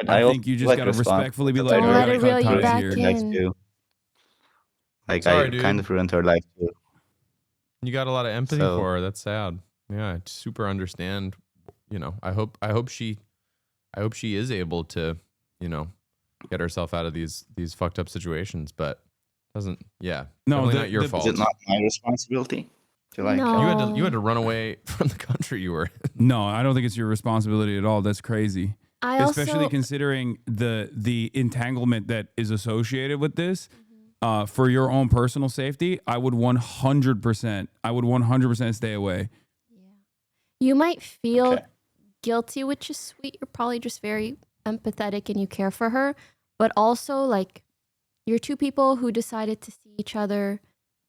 [SPEAKER 1] think you just gotta respectfully be like,
[SPEAKER 8] Don't let it reel you back
[SPEAKER 1] here.
[SPEAKER 8] in.
[SPEAKER 6] Like
[SPEAKER 14] Sorry,
[SPEAKER 6] I
[SPEAKER 14] dude.
[SPEAKER 6] kind of ruined her life too.
[SPEAKER 14] You got a lot of empathy
[SPEAKER 6] So-
[SPEAKER 14] for her. That's sad. Yeah, I super understand. You know, I hope she is able to, you know, get herself out of these fucked up situations. But doesn't. Yeah, definitely not your fault.
[SPEAKER 6] Is it not my responsibility? To like,
[SPEAKER 14] You had to run away from the country you were in.
[SPEAKER 1] No, I don't think it's your responsibility at all. That's crazy. Especially
[SPEAKER 8] also-
[SPEAKER 1] considering the entanglement that is associated with this. For your own personal safety, I would 100% stay away.
[SPEAKER 8] You might feel guilty, which is sweet. You're probably just very empathetic and you care for her. But also, like, you're two people who decided to see each other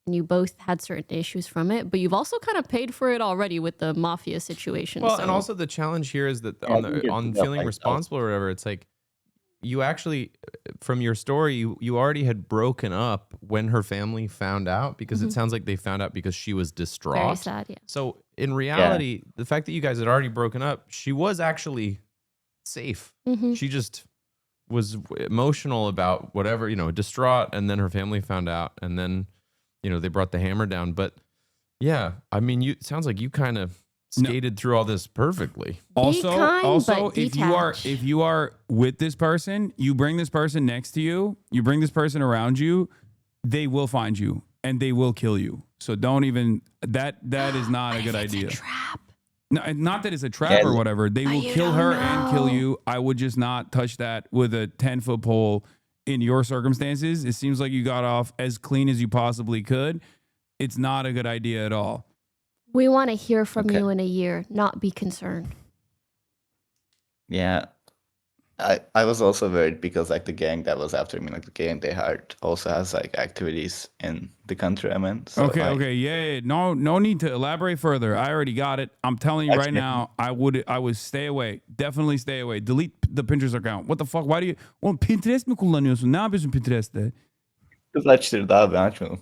[SPEAKER 8] and you both had certain issues from it. But you've also kind of paid for it already with the mafia situation.
[SPEAKER 14] Well,
[SPEAKER 8] so.
[SPEAKER 14] and also the challenge here is that
[SPEAKER 6] Yeah, I think
[SPEAKER 14] on
[SPEAKER 6] it's
[SPEAKER 14] feeling
[SPEAKER 6] like
[SPEAKER 14] responsible or whatever, it's like you actually, from your story, you already had broken up when her family found out because it sounds like they found out because she was distraught.
[SPEAKER 8] Very sad, yeah.
[SPEAKER 14] So in reality, the fact that you guys had already broken up, she was actually safe. She just was emotional about whatever, you know, distraught, and then her family found out, and then, you know, they brought the hammer down. But yeah, I mean, it sounds like you kind of skated through all this perfectly.
[SPEAKER 1] Also, if you are with this person, you bring this person next to you, you bring this person around you, they will find you and they will kill you. So don't even that is not a good idea.
[SPEAKER 8] It's a trap.
[SPEAKER 1] No, not that it's a trap or whatever. They will kill her and kill you. I would just not touch that with a 10-foot pole in your circumstances. It seems like you got off as clean as you possibly could. It's not a good idea at all.
[SPEAKER 8] We want to hear from you in a year, not be concerned.
[SPEAKER 6] Yeah. I was also worried because like the gang that was after me, like the gang they hired, also has like activities in the country I'm in. So,
[SPEAKER 1] Okay, yeah. No need to elaborate further. I already got it. I'm telling you right now, I would stay away. Definitely stay away. Delete the Pinterest account. What the fuck? Why do you... Oğlum Pinterest mi kullanıyorsun? Ne yapıyorsun Pinterest'te?
[SPEAKER 6] Kız açtırdı abi, açmadım.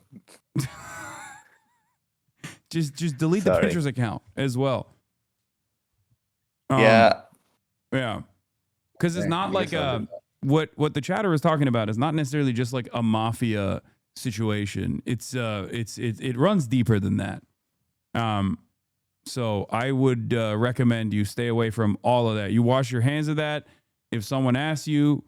[SPEAKER 1] Just delete the Pinterest account as well.
[SPEAKER 6] Yeah.
[SPEAKER 1] Because it's not like what the chatter is talking about is not necessarily just like a mafia situation. It runs deeper than that. So I would recommend you stay away from all of that. You wash your hands of that. If someone asks you,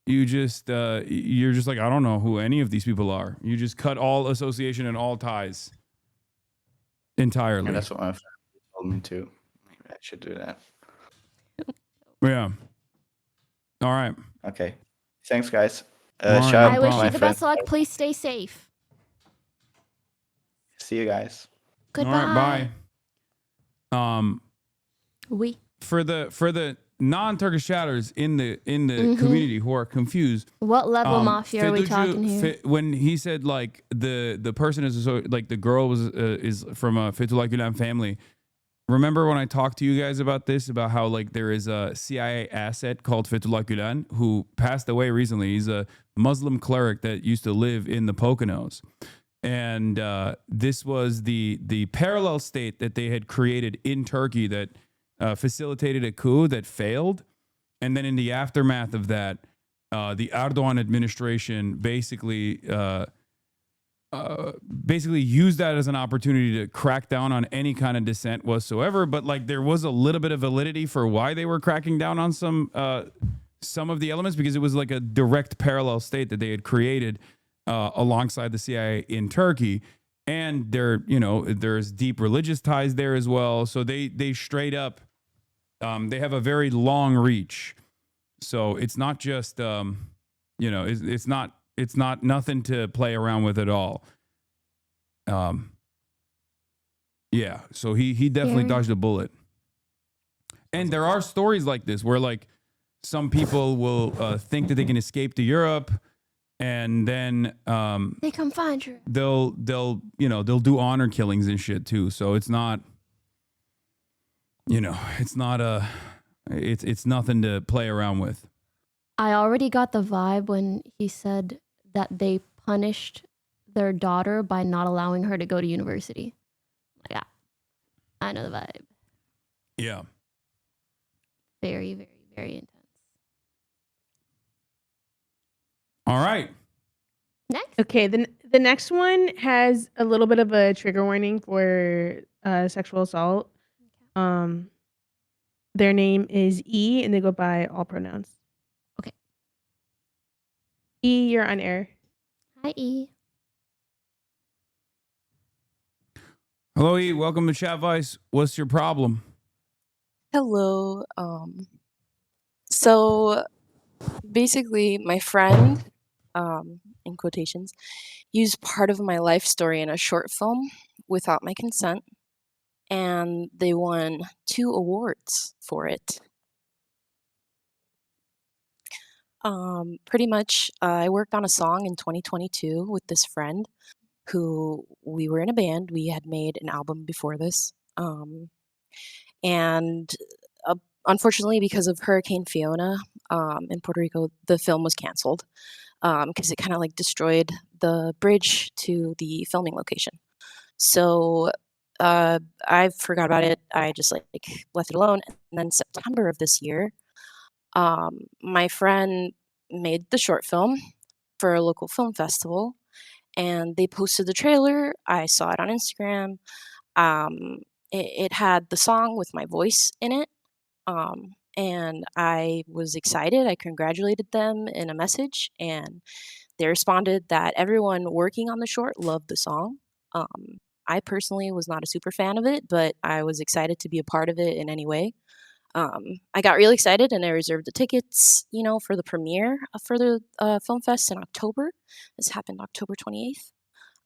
[SPEAKER 1] you just you're just like, I don't know who any of these people are. You just cut all association and all ties entirely.
[SPEAKER 6] And that's what my friend told me too. Maybe I should do that.
[SPEAKER 1] Yeah. All right.
[SPEAKER 6] Okay. Thanks, guys.
[SPEAKER 1] Right.
[SPEAKER 6] Shout
[SPEAKER 8] I
[SPEAKER 6] out
[SPEAKER 8] wish
[SPEAKER 6] to
[SPEAKER 8] you
[SPEAKER 6] my
[SPEAKER 8] the
[SPEAKER 6] friend.
[SPEAKER 8] best luck. Please stay safe.
[SPEAKER 6] See you guys.
[SPEAKER 8] Goodbye.
[SPEAKER 1] All right, bye. For the non-Turkish chatters in the community who are confused,
[SPEAKER 8] What level mafia are we talking here?
[SPEAKER 1] When he said like the person is like the girl is from a Fethullah Gülen family. Remember when I talked to you guys about this, about how like there is a CIA asset called Fethullah Gülen who passed away recently. He's a Muslim cleric that used to live in the Poconos. And this was the parallel state that they had created in Turkey that facilitated a coup that failed. And then in the aftermath of that, the Erdogan administration basically used that as an opportunity to crack down on any kind of dissent whatsoever. But like there was a little bit of validity for why they were cracking down on some of the elements, because it was like a direct parallel state that they had created alongside the CIA in Turkey. And there's deep religious ties there as well. So they straight up, they have a very long reach. So it's not just You know, it's not nothing to play around with at all. Yeah, so he definitely dodged a bullet. And there are stories like this where like some people will think that they can escape to Europe, and then
[SPEAKER 8] they come find you.
[SPEAKER 1] They'll do honor killings and shit too. So it's not, it's nothing to play around with.
[SPEAKER 8] I already got the vibe when he said that they punished their daughter by not allowing her to go to university. Yeah, I know the vibe.
[SPEAKER 1] Yeah.
[SPEAKER 8] Very, very, very intense.
[SPEAKER 1] All right.
[SPEAKER 2] Next. Okay, the next one has a little bit of a trigger warning for sexual assault. Their name is E, and they go by all pronouns.
[SPEAKER 8] Okay.
[SPEAKER 2] E, you're on air.
[SPEAKER 8] Hi, E.
[SPEAKER 1] Hello, E. Welcome to Chadvice. What's your problem?
[SPEAKER 4] Hello. So basically my friend, in quotations, used part of my life story in a short film without my consent, and they won 2 awards for it. Pretty much, I worked on a song in 2022 with this friend who we were in a band. We had made an album before this. And unfortunately, because of Hurricane Fiona in Puerto Rico, the film was canceled because it kind of like destroyed the bridge to the filming location. So I forgot about it. I just like left it alone. And then September of this year, my friend made the short film for a local film festival, and they posted the trailer. I saw it on Instagram. It had the song with my voice in it. And I was excited. I congratulated them in a message, and they responded that everyone working on the short loved the song. I personally was not a super fan of it, but I was excited to be a part of it in any way. I got really excited, and I reserved the tickets, for the premiere for the film fest in October. This happened October 28th.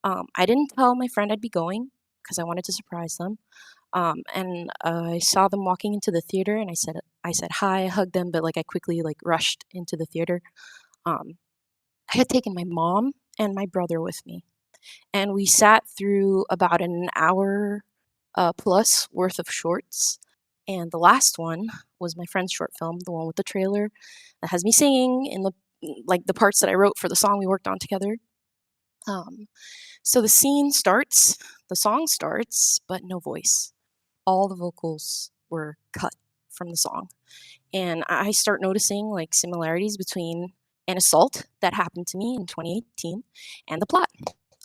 [SPEAKER 4] I didn't tell my friend I'd be going because I wanted to surprise them. And I saw them walking into the theater, and I said hi, I hugged them, but like I quickly rushed into the theater. I had taken my mom and my brother with me, and we sat through about an hour plus worth of shorts. And the last one was my friend's short film, the one with the trailer that has me singing in the parts that I wrote for the song we worked on together. So the song starts, but no voice. All the vocals were cut from the song. And I start noticing similarities between an assault that happened to me in 2018 and the plot,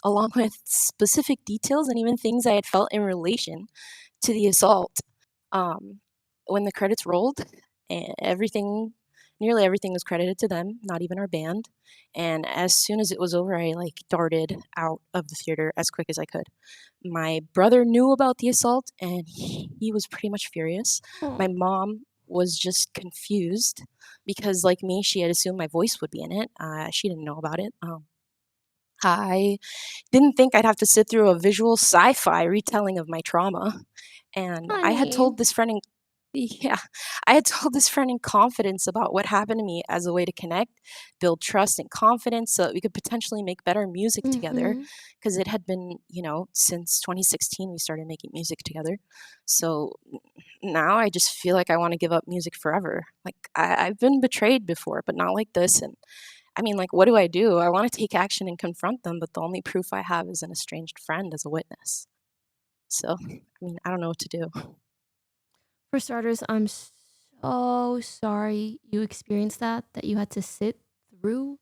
[SPEAKER 4] along with specific details and even things I had felt in relation to the assault. When the credits rolled, nearly everything was credited to them, not even our band. And as soon as it was over, I darted out of the theater as quick as I could. My brother knew about the assault, and he was pretty much furious. My mom was just confused because, like me, she had assumed my voice would be in it. She didn't know about it. I didn't think I'd have to sit through a visual sci-fi retelling of my trauma. And I had told this friend in confidence about what happened to me as a way to connect, build trust and confidence so that we could potentially make better music together. Because it had been, since 2016 we started making music together. So now I just feel like I want to give up music forever. I've been betrayed before, but not like this. And I mean, what do? I want to take action and confront them, but the only proof I have is an estranged friend as a witness. So, I don't know what to do.
[SPEAKER 8] For starters, I'm so sorry you experienced that you had to sit through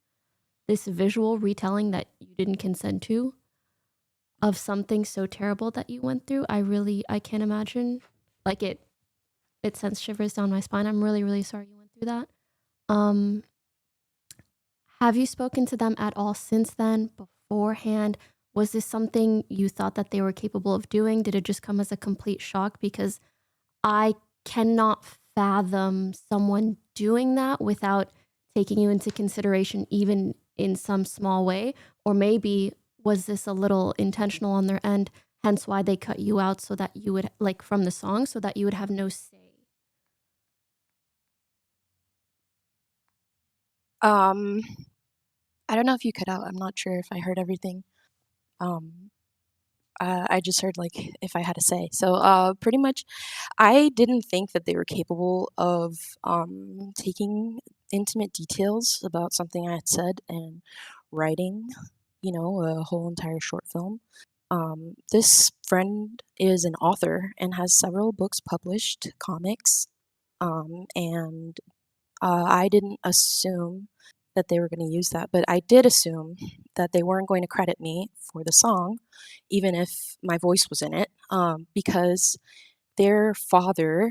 [SPEAKER 8] this visual retelling that you didn't consent to of something so terrible that you went through. I can't imagine. It sends shivers down my spine. I'm really, really sorry you went through that. Have you spoken to them at all since then, beforehand? Was this something you thought that they were capable of doing? Did it just come as a complete shock? Because I cannot fathom someone doing that without taking you into consideration even in some small way? Or maybe was this a little intentional on their end, hence why they cut you out so that you would, like, from the song, so that you would have no say?
[SPEAKER 4] I don't know if you cut out. I'm not sure if I heard everything. I just heard like if I had to say. So pretty much, I didn't think that they were capable of taking intimate details about something I had said and writing, a whole entire short film. This friend is an author and has several books published, comics, and I didn't assume that they were going to use that, but I did assume that they weren't going to credit me for the song, even if my voice was in it, because their father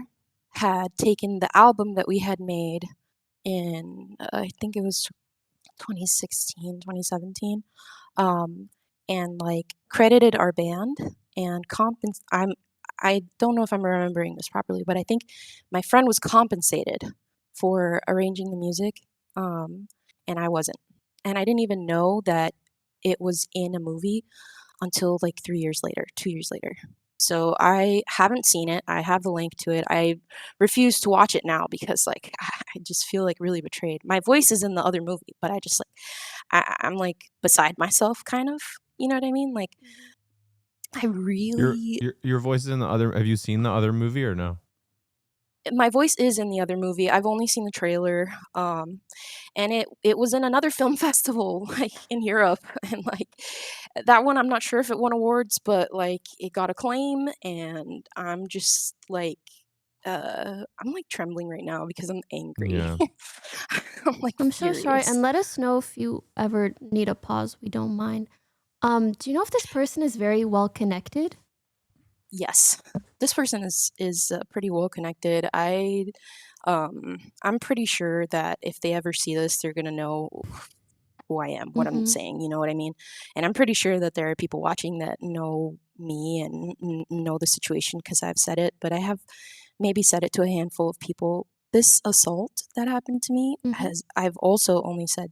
[SPEAKER 4] had taken the album that we had made in, I think it was 2016, 2017, and like credited our band and I don't know if I'm remembering this properly, but I think my friend was compensated for arranging the music, and I wasn't. And I didn't even know that it was in a movie until like 3 years later, 2 years later. So I haven't seen it. I have the link to it. I refuse to watch it now because like I just feel like really betrayed. My voice is in the other movie, but I just like I'm like beside myself kind of. You know what I mean? Like I really
[SPEAKER 14] Your voice is in the other. Have you seen the other movie or no?
[SPEAKER 4] my voice is in the other movie. I've only seen the trailer. And it was in another film festival like in Europe, and like that one I'm not sure if it won awards, but like it got acclaim, and I'm just like I'm like trembling right now because I'm angry.
[SPEAKER 14] Yeah.
[SPEAKER 8] I'm so sorry, and let us know if you ever need a pause. We don't mind. Do you know if this person is very well connected?
[SPEAKER 4] Yes, this person is pretty well connected. I'm pretty sure that if they ever see this, they're gonna know who I am, what I'm saying. You know what I mean? And I'm pretty sure that there are people watching that know me and know the situation because I've said it. But I have maybe said it to a handful of people. This assault that happened to me I've also only said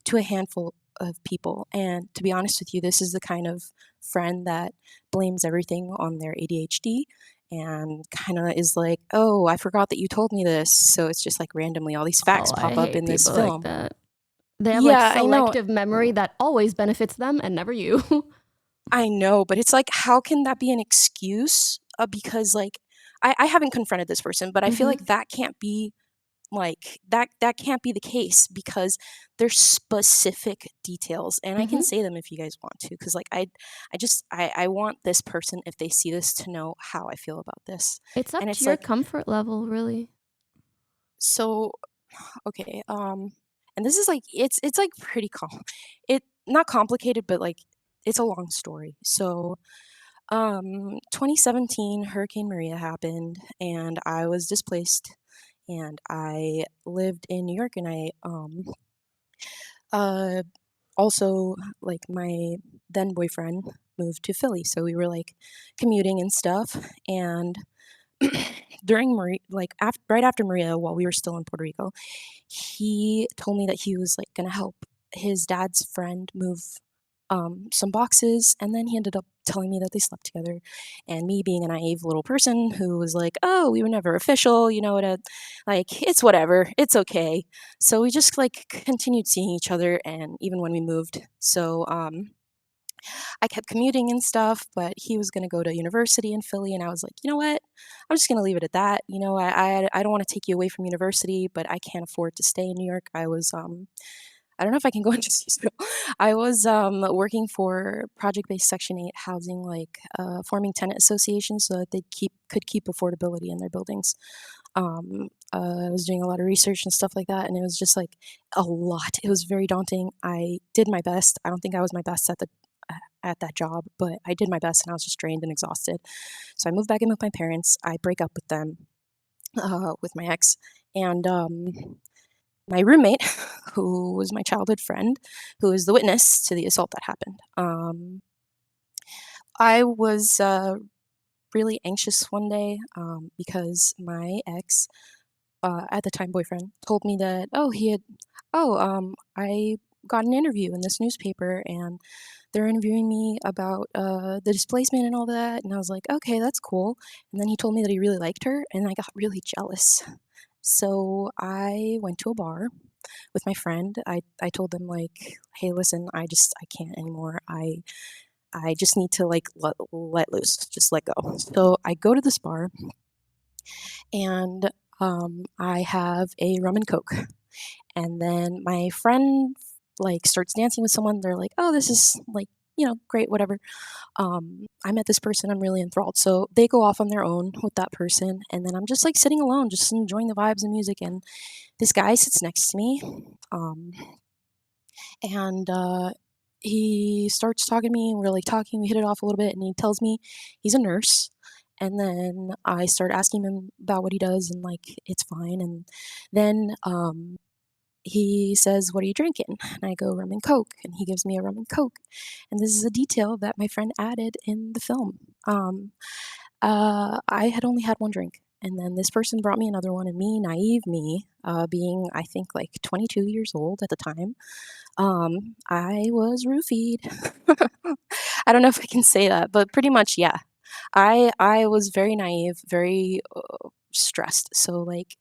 [SPEAKER 4] to a handful of people. And to be honest with you, this is the kind of friend that blames everything on their ADHD and kind of is like, "Oh, I forgot that you told me this." So it's just like randomly all these facts
[SPEAKER 8] I
[SPEAKER 4] pop up
[SPEAKER 8] hate
[SPEAKER 4] in this
[SPEAKER 8] people like
[SPEAKER 4] film.
[SPEAKER 8] that. They have
[SPEAKER 4] Yeah,
[SPEAKER 8] like
[SPEAKER 4] I know.
[SPEAKER 8] selective memory that always benefits them and never you.
[SPEAKER 4] I know, but it's like, how can that be an excuse? Because like, I haven't confronted this person, but I feel like that can't be like that can't be the case because there's specific details, and I can say them if you guys want to, because like I want this person, if they see this, to know how I feel about this.
[SPEAKER 8] It's up
[SPEAKER 4] And
[SPEAKER 8] to
[SPEAKER 4] it's
[SPEAKER 8] your
[SPEAKER 4] like,
[SPEAKER 8] comfort level, really.
[SPEAKER 4] so okay, and this is like it's like pretty it not complicated, but like it's a long story. So 2017 Hurricane Maria happened, and I was displaced, and I lived in New York, and I uh also like my then boyfriend moved to Philly, so we were like commuting and stuff. And during Maria, like right after Maria, while we were still in Puerto Rico, he told me that he was like gonna help his dad's friend move some boxes, and then he ended up telling me that they slept together. And me being a naive little person who was like, "Oh, we were never official, like it's whatever, it's okay." So we just like continued seeing each other, and even when we moved. So I kept commuting and stuff, but he was gonna go to university in Philly, and I was like, you know what? I'm just gonna leave it at that. I don't want to take you away from university, but I can't afford to stay in New York. I don't know if I can go into detail. I was working for project-based Section 8 housing, like forming tenant associations so that they could keep affordability in their buildings. I was doing a lot of research and stuff like that, and it was just like a lot. It was very daunting. I did my best. I don't think I was my best at that job, but I did my best, and I was just drained and exhausted. So I moved back in with my parents. I break up with them, with my ex, and my roommate, who was my childhood friend, who is the witness to the assault that happened. I was really anxious one day because my ex at the time boyfriend, told me that, I got an interview in this newspaper and they're interviewing me about the displacement and all that. And I was like, okay, that's cool. And then he told me that he really liked her, and I got really jealous. So I went to a bar with my friend. I told them like, hey, listen, I can't anymore. I just need to like let loose, just let go. So I go to this bar and I have a rum and coke. And then my friend like starts dancing with someone. They're like, oh, this is like, great, whatever. I met this person, I'm really enthralled. So they go off on their own with that person. And then I'm just like sitting alone, just enjoying the vibes and music. And this guy sits next to me. And he starts talking to me, and we're like talking, we hit it off a little bit, and he tells me he's a nurse. And then I start asking him about what he does, and like it's fine. And then he says, what are you drinking? And I go, rum and coke. And he gives me a rum and coke. And this is a detail that my friend added in the film. I had only had one drink. And then this person brought me another one, and me, naive me, being, I think, like 22 years old at the time, I was roofied. I don't know if I can say that, but pretty much, yeah. I was very naive, very stressed. So, like,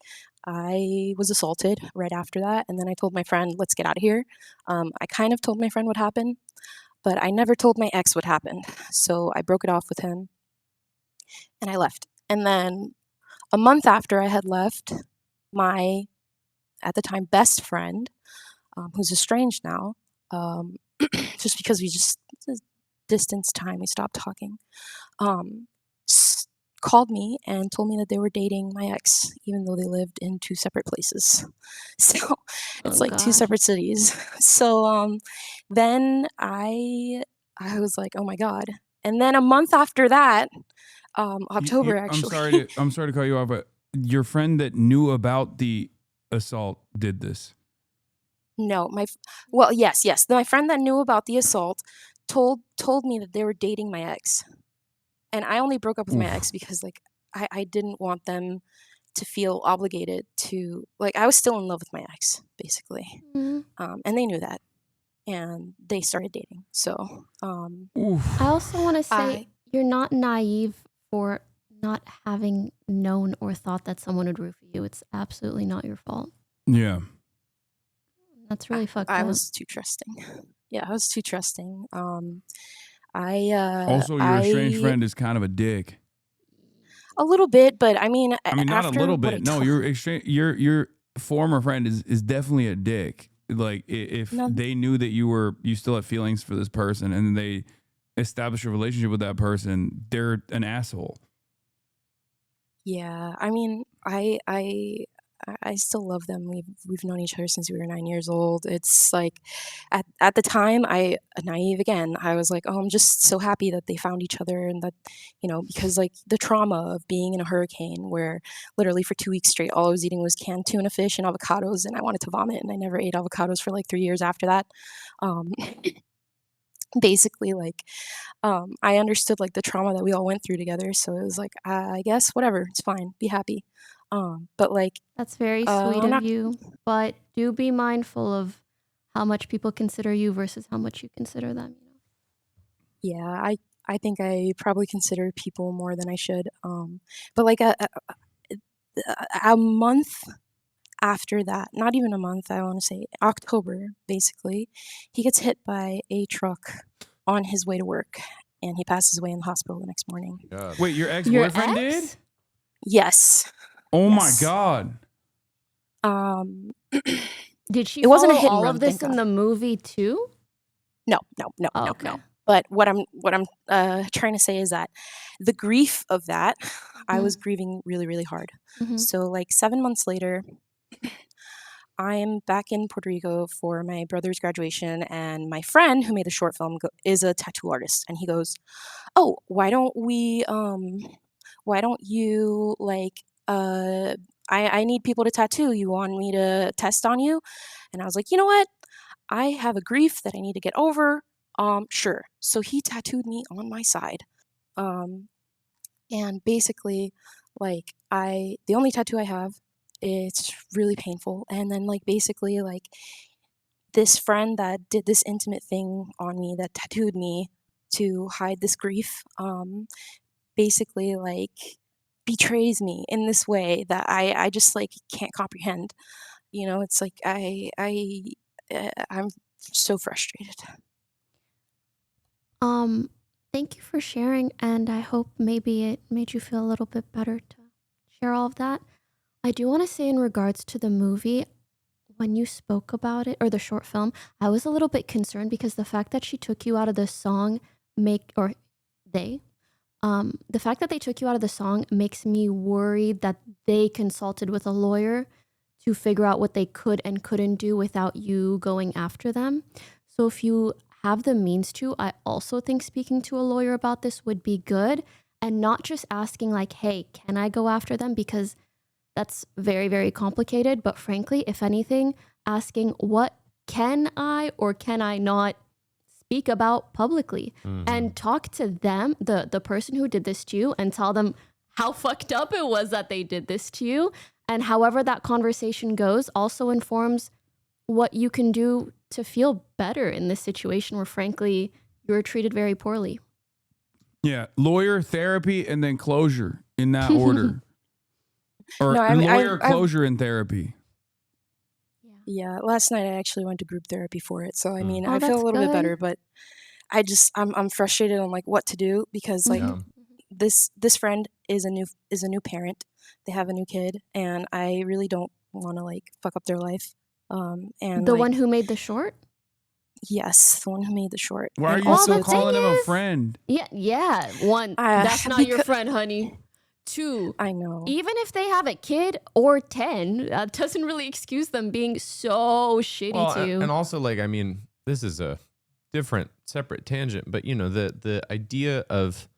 [SPEAKER 4] I was assaulted right after that, and then I told my friend, let's get out of here. I kind of told my friend what happened, but I never told my ex what happened. So I broke it off with him, and I left. And then a month after I had left, my, at the time, best friend, who's estranged now, just because we just, distance time, we stopped talking, called me and told me that they were dating my ex, even though they lived in two separate places. So it's like two separate cities. So then I was like, oh my God. And then a month after that, October actually.
[SPEAKER 1] I'm sorry to cut you off, but your friend that knew about the assault did this.
[SPEAKER 4] No, well, yes. My friend that knew about the assault told me that they were dating my ex. And I only broke up with my ex because like I didn't want them to feel obligated to, like, I was still in love with my ex, basically.
[SPEAKER 8] Mm-hmm.
[SPEAKER 4] And they knew that. And they started dating. So
[SPEAKER 8] I also want to say you're not naive for not having known or thought that someone would roofie you. It's absolutely not your fault.
[SPEAKER 1] Yeah.
[SPEAKER 8] That's really fucked up.
[SPEAKER 4] I was too trusting. Yeah, I was too trusting.
[SPEAKER 1] Also, your estranged friend is kind of a dick.
[SPEAKER 4] A little bit, but I mean,
[SPEAKER 1] not a little bit. No, your former friend is definitely a dick. Like if they knew that you still have feelings for this person, and they establish a relationship with that person, they're an asshole.
[SPEAKER 4] Yeah, I mean, I still love them. We've known each other since we were 9 years old. It's like at the time, naive again. I was like, oh, I'm just so happy that they found each other, and that, because like the trauma of being in a hurricane where literally for 2 weeks straight, all I was eating was canned tuna fish and avocados, and I wanted to vomit, and I never ate avocados for like 3 years after that. Basically, like, I understood like the trauma that we all went through together. So it was like, I guess whatever, it's fine, be happy. But like,
[SPEAKER 8] that's very sweet of you, but do be mindful of how much people consider you versus how much you consider them.
[SPEAKER 4] Yeah, I think I probably consider people more than I should. But like a month after that, not even a month, I want to say October, basically, he gets hit by a truck on his way to work, and he passes away in the hospital the next morning.
[SPEAKER 1] Wait, your ex-boyfriend did?
[SPEAKER 4] Yes.
[SPEAKER 1] Oh my God.
[SPEAKER 8] Did she
[SPEAKER 4] It wasn't a
[SPEAKER 8] follow
[SPEAKER 4] hit and
[SPEAKER 8] all
[SPEAKER 4] run,
[SPEAKER 8] of this
[SPEAKER 4] thank
[SPEAKER 8] in the movie too?
[SPEAKER 4] No.
[SPEAKER 8] Okay.
[SPEAKER 4] But what I'm trying to say is that the grief of that, I was grieving really, really hard.
[SPEAKER 8] Mhm.
[SPEAKER 4] So like 7 months later, I am back in Puerto Rico for my brother's graduation, and my friend who made the short film is a tattoo artist, and he goes, "Oh, why don't you like I need people to tattoo. You want me to test on you?" And I was like, "You know what? I have a grief that I need to get over. Sure." So he tattooed me on my side. And basically, like, the only tattoo I have it's really painful. And then like basically like this friend that did this intimate thing on me, that tattooed me to hide this grief, basically like betrays me in this way that I just like can't comprehend. You know, it's like I'm so frustrated.
[SPEAKER 8] Thank you for sharing, and I hope maybe it made you feel a little bit better to share all of that. I do want to say in regards to the movie, when you spoke about it, or the short film, I was a little bit concerned because the fact that she took you out of the song the fact that they took you out of the song makes me worried that they consulted with a lawyer to figure out what they could and couldn't do without you going after them. So if you have the means to, I also think speaking to a lawyer about this would be good, and not just asking like, hey, can I go after them? Because that's very, very complicated. But frankly, if anything, asking what can I or can I not speak about publicly, and talk to them, the person who did this to you, and tell them how fucked up it was that they did this to you. And however that conversation goes also informs what you can do to feel better in this situation where frankly you were treated very poorly.
[SPEAKER 1] Yeah, lawyer, therapy, and then closure in that order. Or
[SPEAKER 4] No,
[SPEAKER 1] lawyer, closure, and therapy.
[SPEAKER 4] Yeah, last night I actually went to group therapy for it. So I mean,
[SPEAKER 8] Oh,
[SPEAKER 4] I feel
[SPEAKER 8] that's
[SPEAKER 4] a little bit
[SPEAKER 8] good.
[SPEAKER 4] better, but I'm frustrated on like what to do because like this friend is a new parent. They have a new kid, and I really don't want to like fuck up their life. And
[SPEAKER 8] The
[SPEAKER 4] like,
[SPEAKER 8] one who made the short?
[SPEAKER 4] yes, the one who made the short.
[SPEAKER 1] Why are
[SPEAKER 4] And
[SPEAKER 1] you
[SPEAKER 4] also
[SPEAKER 1] still
[SPEAKER 4] it's
[SPEAKER 1] calling
[SPEAKER 4] like,
[SPEAKER 1] him a friend?
[SPEAKER 8] Yeah. One, that's not your friend, honey. Two,
[SPEAKER 4] I know.
[SPEAKER 8] Even if they have a kid or 10, that doesn't really excuse them being so shitty to you.
[SPEAKER 14] And also, like, I mean, this is a different, separate tangent, but you know, the idea of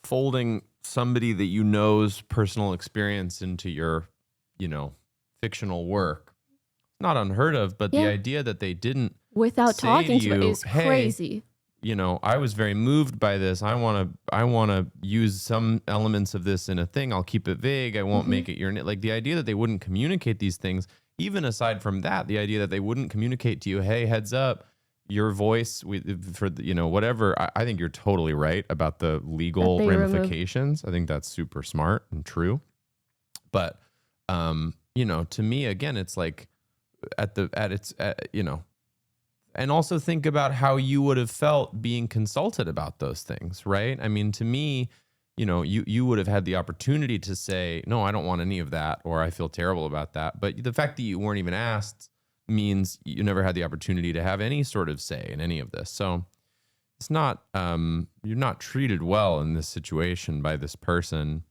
[SPEAKER 14] folding somebody that you know's personal experience into your, you know, fictional work, not unheard of, but the idea that they didn't
[SPEAKER 8] without
[SPEAKER 14] say
[SPEAKER 8] talking
[SPEAKER 14] to
[SPEAKER 8] to it
[SPEAKER 14] you,
[SPEAKER 8] is
[SPEAKER 14] hey,
[SPEAKER 8] crazy.
[SPEAKER 14] you know, I was very moved by this. I want to use some elements of this in a thing. I'll keep it vague. I won't make it your, like the idea that they wouldn't communicate these things, even aside from that, the idea that they wouldn't communicate to you, hey, heads up, your voice for, you know, whatever. I think you're totally right about the legal ramifications. I think that's super smart and true. But, you know, to me, again, it's like you know, and also think about how you would have felt being consulted about those things, right? I mean, to me, you know, you would have had the opportunity to say, no, I don't want any of that, or I feel terrible about that. But the fact that you weren't even asked means you never had the opportunity to have any sort of say in any of this. So it's not, you're not treated well in this situation by this person.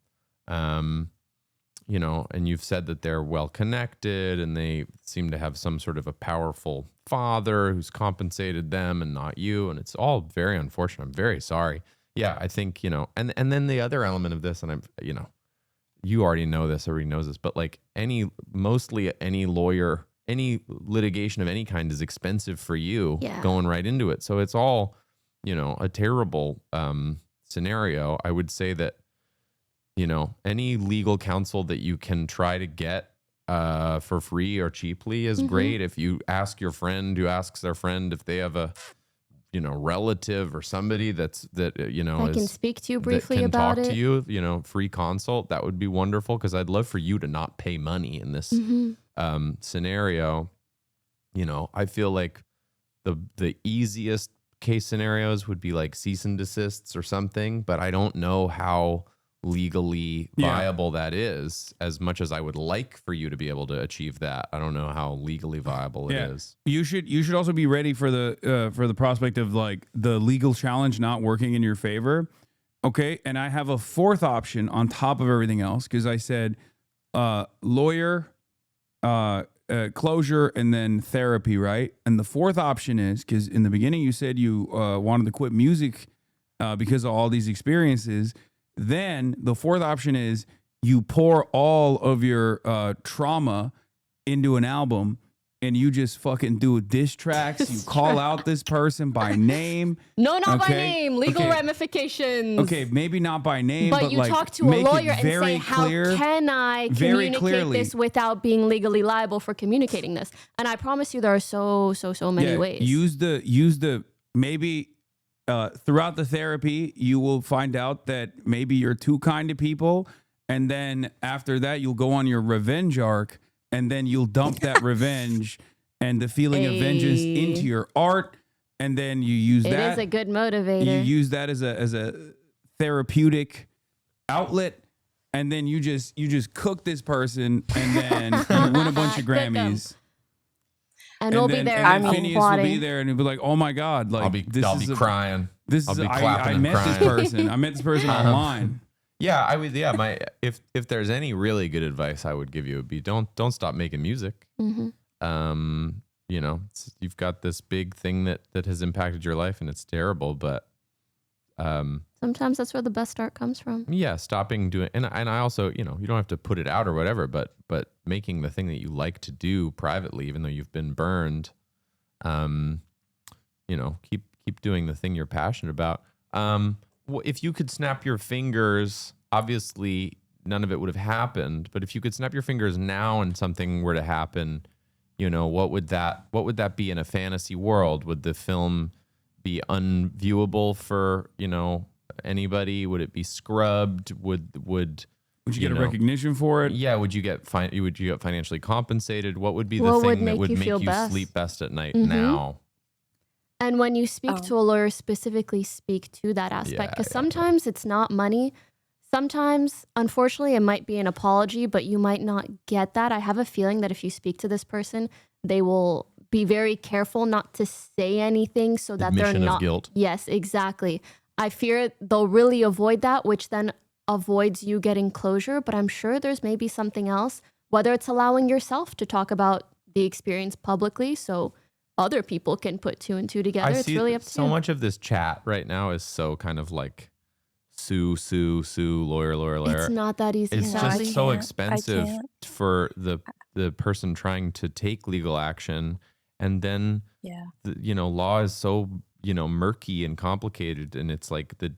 [SPEAKER 14] You know, and you've said that they're well connected and they seem to have some sort of a powerful father who's compensated them and not you. And it's all very unfortunate. I'm very sorry. Yeah, I think, you know, and then the other element of this, and I'm, you know, you already know this, everybody knows this, but like mostly any lawyer, any litigation of any kind is expensive for you going right into it. So it's all, you know, a terrible scenario. I would say that, you know, any legal counsel that you can try to get for free or cheaply is great. If you ask your friend who asks their friend if they have a, you know, relative or somebody that you know,
[SPEAKER 8] I can speak to you briefly
[SPEAKER 14] can
[SPEAKER 8] about
[SPEAKER 14] talk
[SPEAKER 8] it.
[SPEAKER 14] to you, you know, free consult, that would be wonderful, because I'd love for you to not pay money in this scenario. You know, I feel like the easiest case scenarios would be like cease and desists or something, but I don't know how legally viable that is, as much as I would like for you to be able to achieve that. I don't know how legally viable it is.
[SPEAKER 1] You should also be ready for the prospect of like the legal challenge not working in your favor. Okay, and I have a fourth option on top of everything else, because I said lawyer, closure, and then therapy, right? And the fourth option is, because in the beginning you said you wanted to quit music because of all these experiences. Then the fourth option is you pour all of your trauma into an album, and you just fucking do diss tracks. You call out this person by name.
[SPEAKER 8] No, not by name. Legal ramifications.
[SPEAKER 1] Okay, maybe not by name,
[SPEAKER 8] but you
[SPEAKER 1] like,
[SPEAKER 8] talk to a
[SPEAKER 1] make
[SPEAKER 8] lawyer
[SPEAKER 1] it
[SPEAKER 8] and say,
[SPEAKER 1] very
[SPEAKER 8] how
[SPEAKER 1] clear,
[SPEAKER 8] can I
[SPEAKER 1] very
[SPEAKER 8] communicate
[SPEAKER 1] clearly.
[SPEAKER 8] this without being legally liable for communicating this? And I promise you there are so many ways.
[SPEAKER 1] Use the maybe throughout the therapy, you will find out that maybe you're too kind to people. And then after that, you'll go on your revenge arc, and then you'll dump that revenge and the feeling of vengeance into your art. And then you use that.
[SPEAKER 8] It is a good motivator.
[SPEAKER 1] You use that as a therapeutic outlet. And then you just cook this person, and then you win a bunch of Grammys.
[SPEAKER 8] And we'll be there.
[SPEAKER 1] And then Phineas will be there, and he'll be like, "Oh my God!" Like
[SPEAKER 14] I'll be crying.
[SPEAKER 1] I'll be clapping. I met this person. I met this person online.
[SPEAKER 14] Yeah, I would. Yeah, if there's any really good advice I would give you, it would be don't stop making music.
[SPEAKER 8] Mm-hmm.
[SPEAKER 14] You know, you've got this big thing that has impacted your life, and it's terrible, but
[SPEAKER 8] sometimes that's where the best art comes from.
[SPEAKER 14] Yeah, stopping doing, and I also, you know, you don't have to put it out or whatever, but making the thing that you like to do privately, even though you've been burned, you know, keep doing the thing you're passionate about. If you could snap your fingers, obviously none of it would have happened, but if you could snap your fingers now and something were to happen, you know, what would that be in a fantasy world? Would the film be unviewable for, you know, anybody? Would it be scrubbed? Would you
[SPEAKER 1] get a recognition for it?
[SPEAKER 14] Yeah. Would you get financially compensated? What would be the thing that would make you sleep best at night now?
[SPEAKER 8] And when you speak to a lawyer, specifically speak to that aspect, because sometimes it's not money. Sometimes, unfortunately, it might be an apology, but you might not get that. I have a feeling that if you speak to this person, they will be very careful not to say anything so that they're not.
[SPEAKER 14] Of guilt.
[SPEAKER 8] Yes, exactly. I fear they'll really avoid that, which then avoids you getting closure. But I'm sure there's maybe something else, whether it's allowing yourself to talk about the experience publicly so other people can put two and two together. It's really up to you.
[SPEAKER 14] So much of this chat right now is so kind of like sue, lawyer.
[SPEAKER 8] It's not that easy.
[SPEAKER 14] It's just so expensive for the person trying to take legal action. And then, you know, law is so, you know, murky and complicated. And it's like the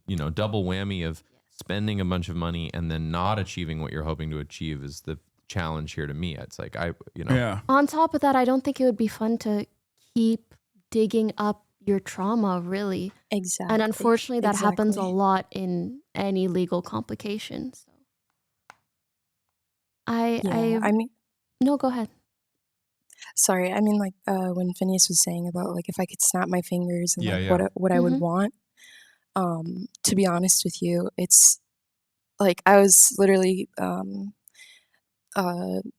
[SPEAKER 14] you know, double whammy of spending a bunch of money and then not achieving what you're hoping to achieve is the challenge here to me. It's like,
[SPEAKER 8] On top of that, I don't think it would be fun to keep digging up your trauma, really.
[SPEAKER 4] Exactly.
[SPEAKER 8] And unfortunately, that happens a lot in any legal complications. So. I mean, no, go ahead.
[SPEAKER 4] Sorry, I mean, like when Phineas was saying about like if I could snap my fingers and what I would want. To be honest with you, it's like I was literally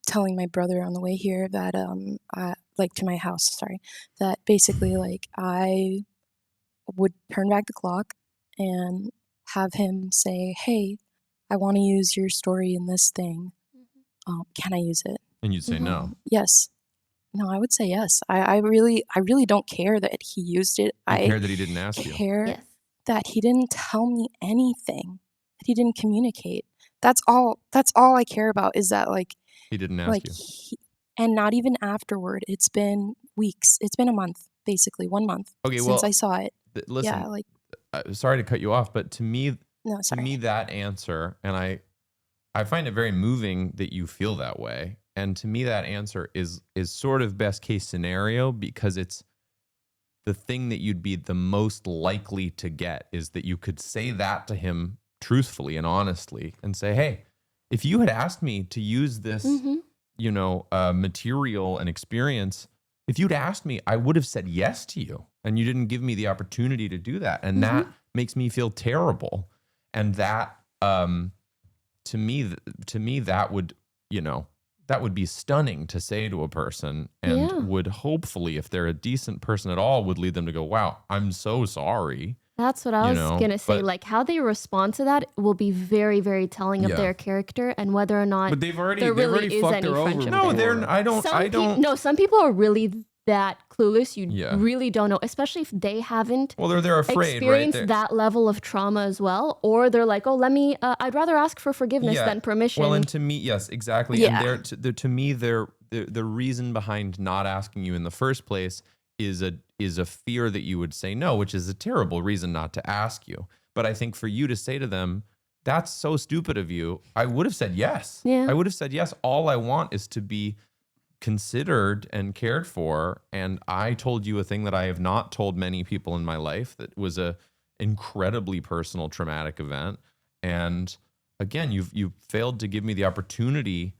[SPEAKER 4] telling my brother on the way here that like to my house, that basically like I would turn back the clock and have him say, "Hey, I want to use your story in this thing. Can I use it?"
[SPEAKER 14] And you'd say no.
[SPEAKER 4] Yes. No, I would say yes. I really don't care that he used it.
[SPEAKER 14] I care that he didn't ask you.
[SPEAKER 4] I care that he didn't tell me anything, that he didn't communicate. That's all I care about is that like
[SPEAKER 14] he didn't ask you.
[SPEAKER 4] And not even afterward. It's been weeks. It's been a month, basically 1 month since I saw it.
[SPEAKER 14] Listen,
[SPEAKER 4] yeah, like
[SPEAKER 14] sorry to cut you off, but to me
[SPEAKER 4] sorry.
[SPEAKER 14] To me that answer, and I find it very moving that you feel that way. And to me that answer is sort of best case scenario because it's the thing that you'd be the most likely to get is that you could say that to him truthfully and honestly and say, "Hey, if you had asked me to use this, you know, material and experience, if you'd asked me, I would have said yes to you. And you didn't give me the opportunity to do that. And that makes me feel terrible. And that, to me, that would, you know, that would be stunning to say to a person and would hopefully, if they're a decent person at all, would lead them to go, wow, I'm so sorry.
[SPEAKER 8] That's what I was going to say. Like how they respond to that will be very, very telling of their character and whether or not
[SPEAKER 1] but they've already fucked her over.
[SPEAKER 14] No,
[SPEAKER 8] No, some people are really that clueless. You really don't know, especially if they haven't
[SPEAKER 14] they're afraid,
[SPEAKER 8] experienced that level of trauma as well. Or they're like, oh, I'd rather ask for forgiveness than permission.
[SPEAKER 14] Well, and to me, yes, exactly.
[SPEAKER 8] Yeah.
[SPEAKER 14] And to me, they're the reason behind not asking you in the first place is a fear that you would say no, which is a terrible reason not to ask you. But I think for you to say to them, that's so stupid of you, I would have said yes.
[SPEAKER 8] Yeah.
[SPEAKER 14] I would have said yes. All I want is to be considered and cared for. And I told you a thing that I have not told many people in my life that was a incredibly personal, traumatic event. And again, you failed to give me the opportunity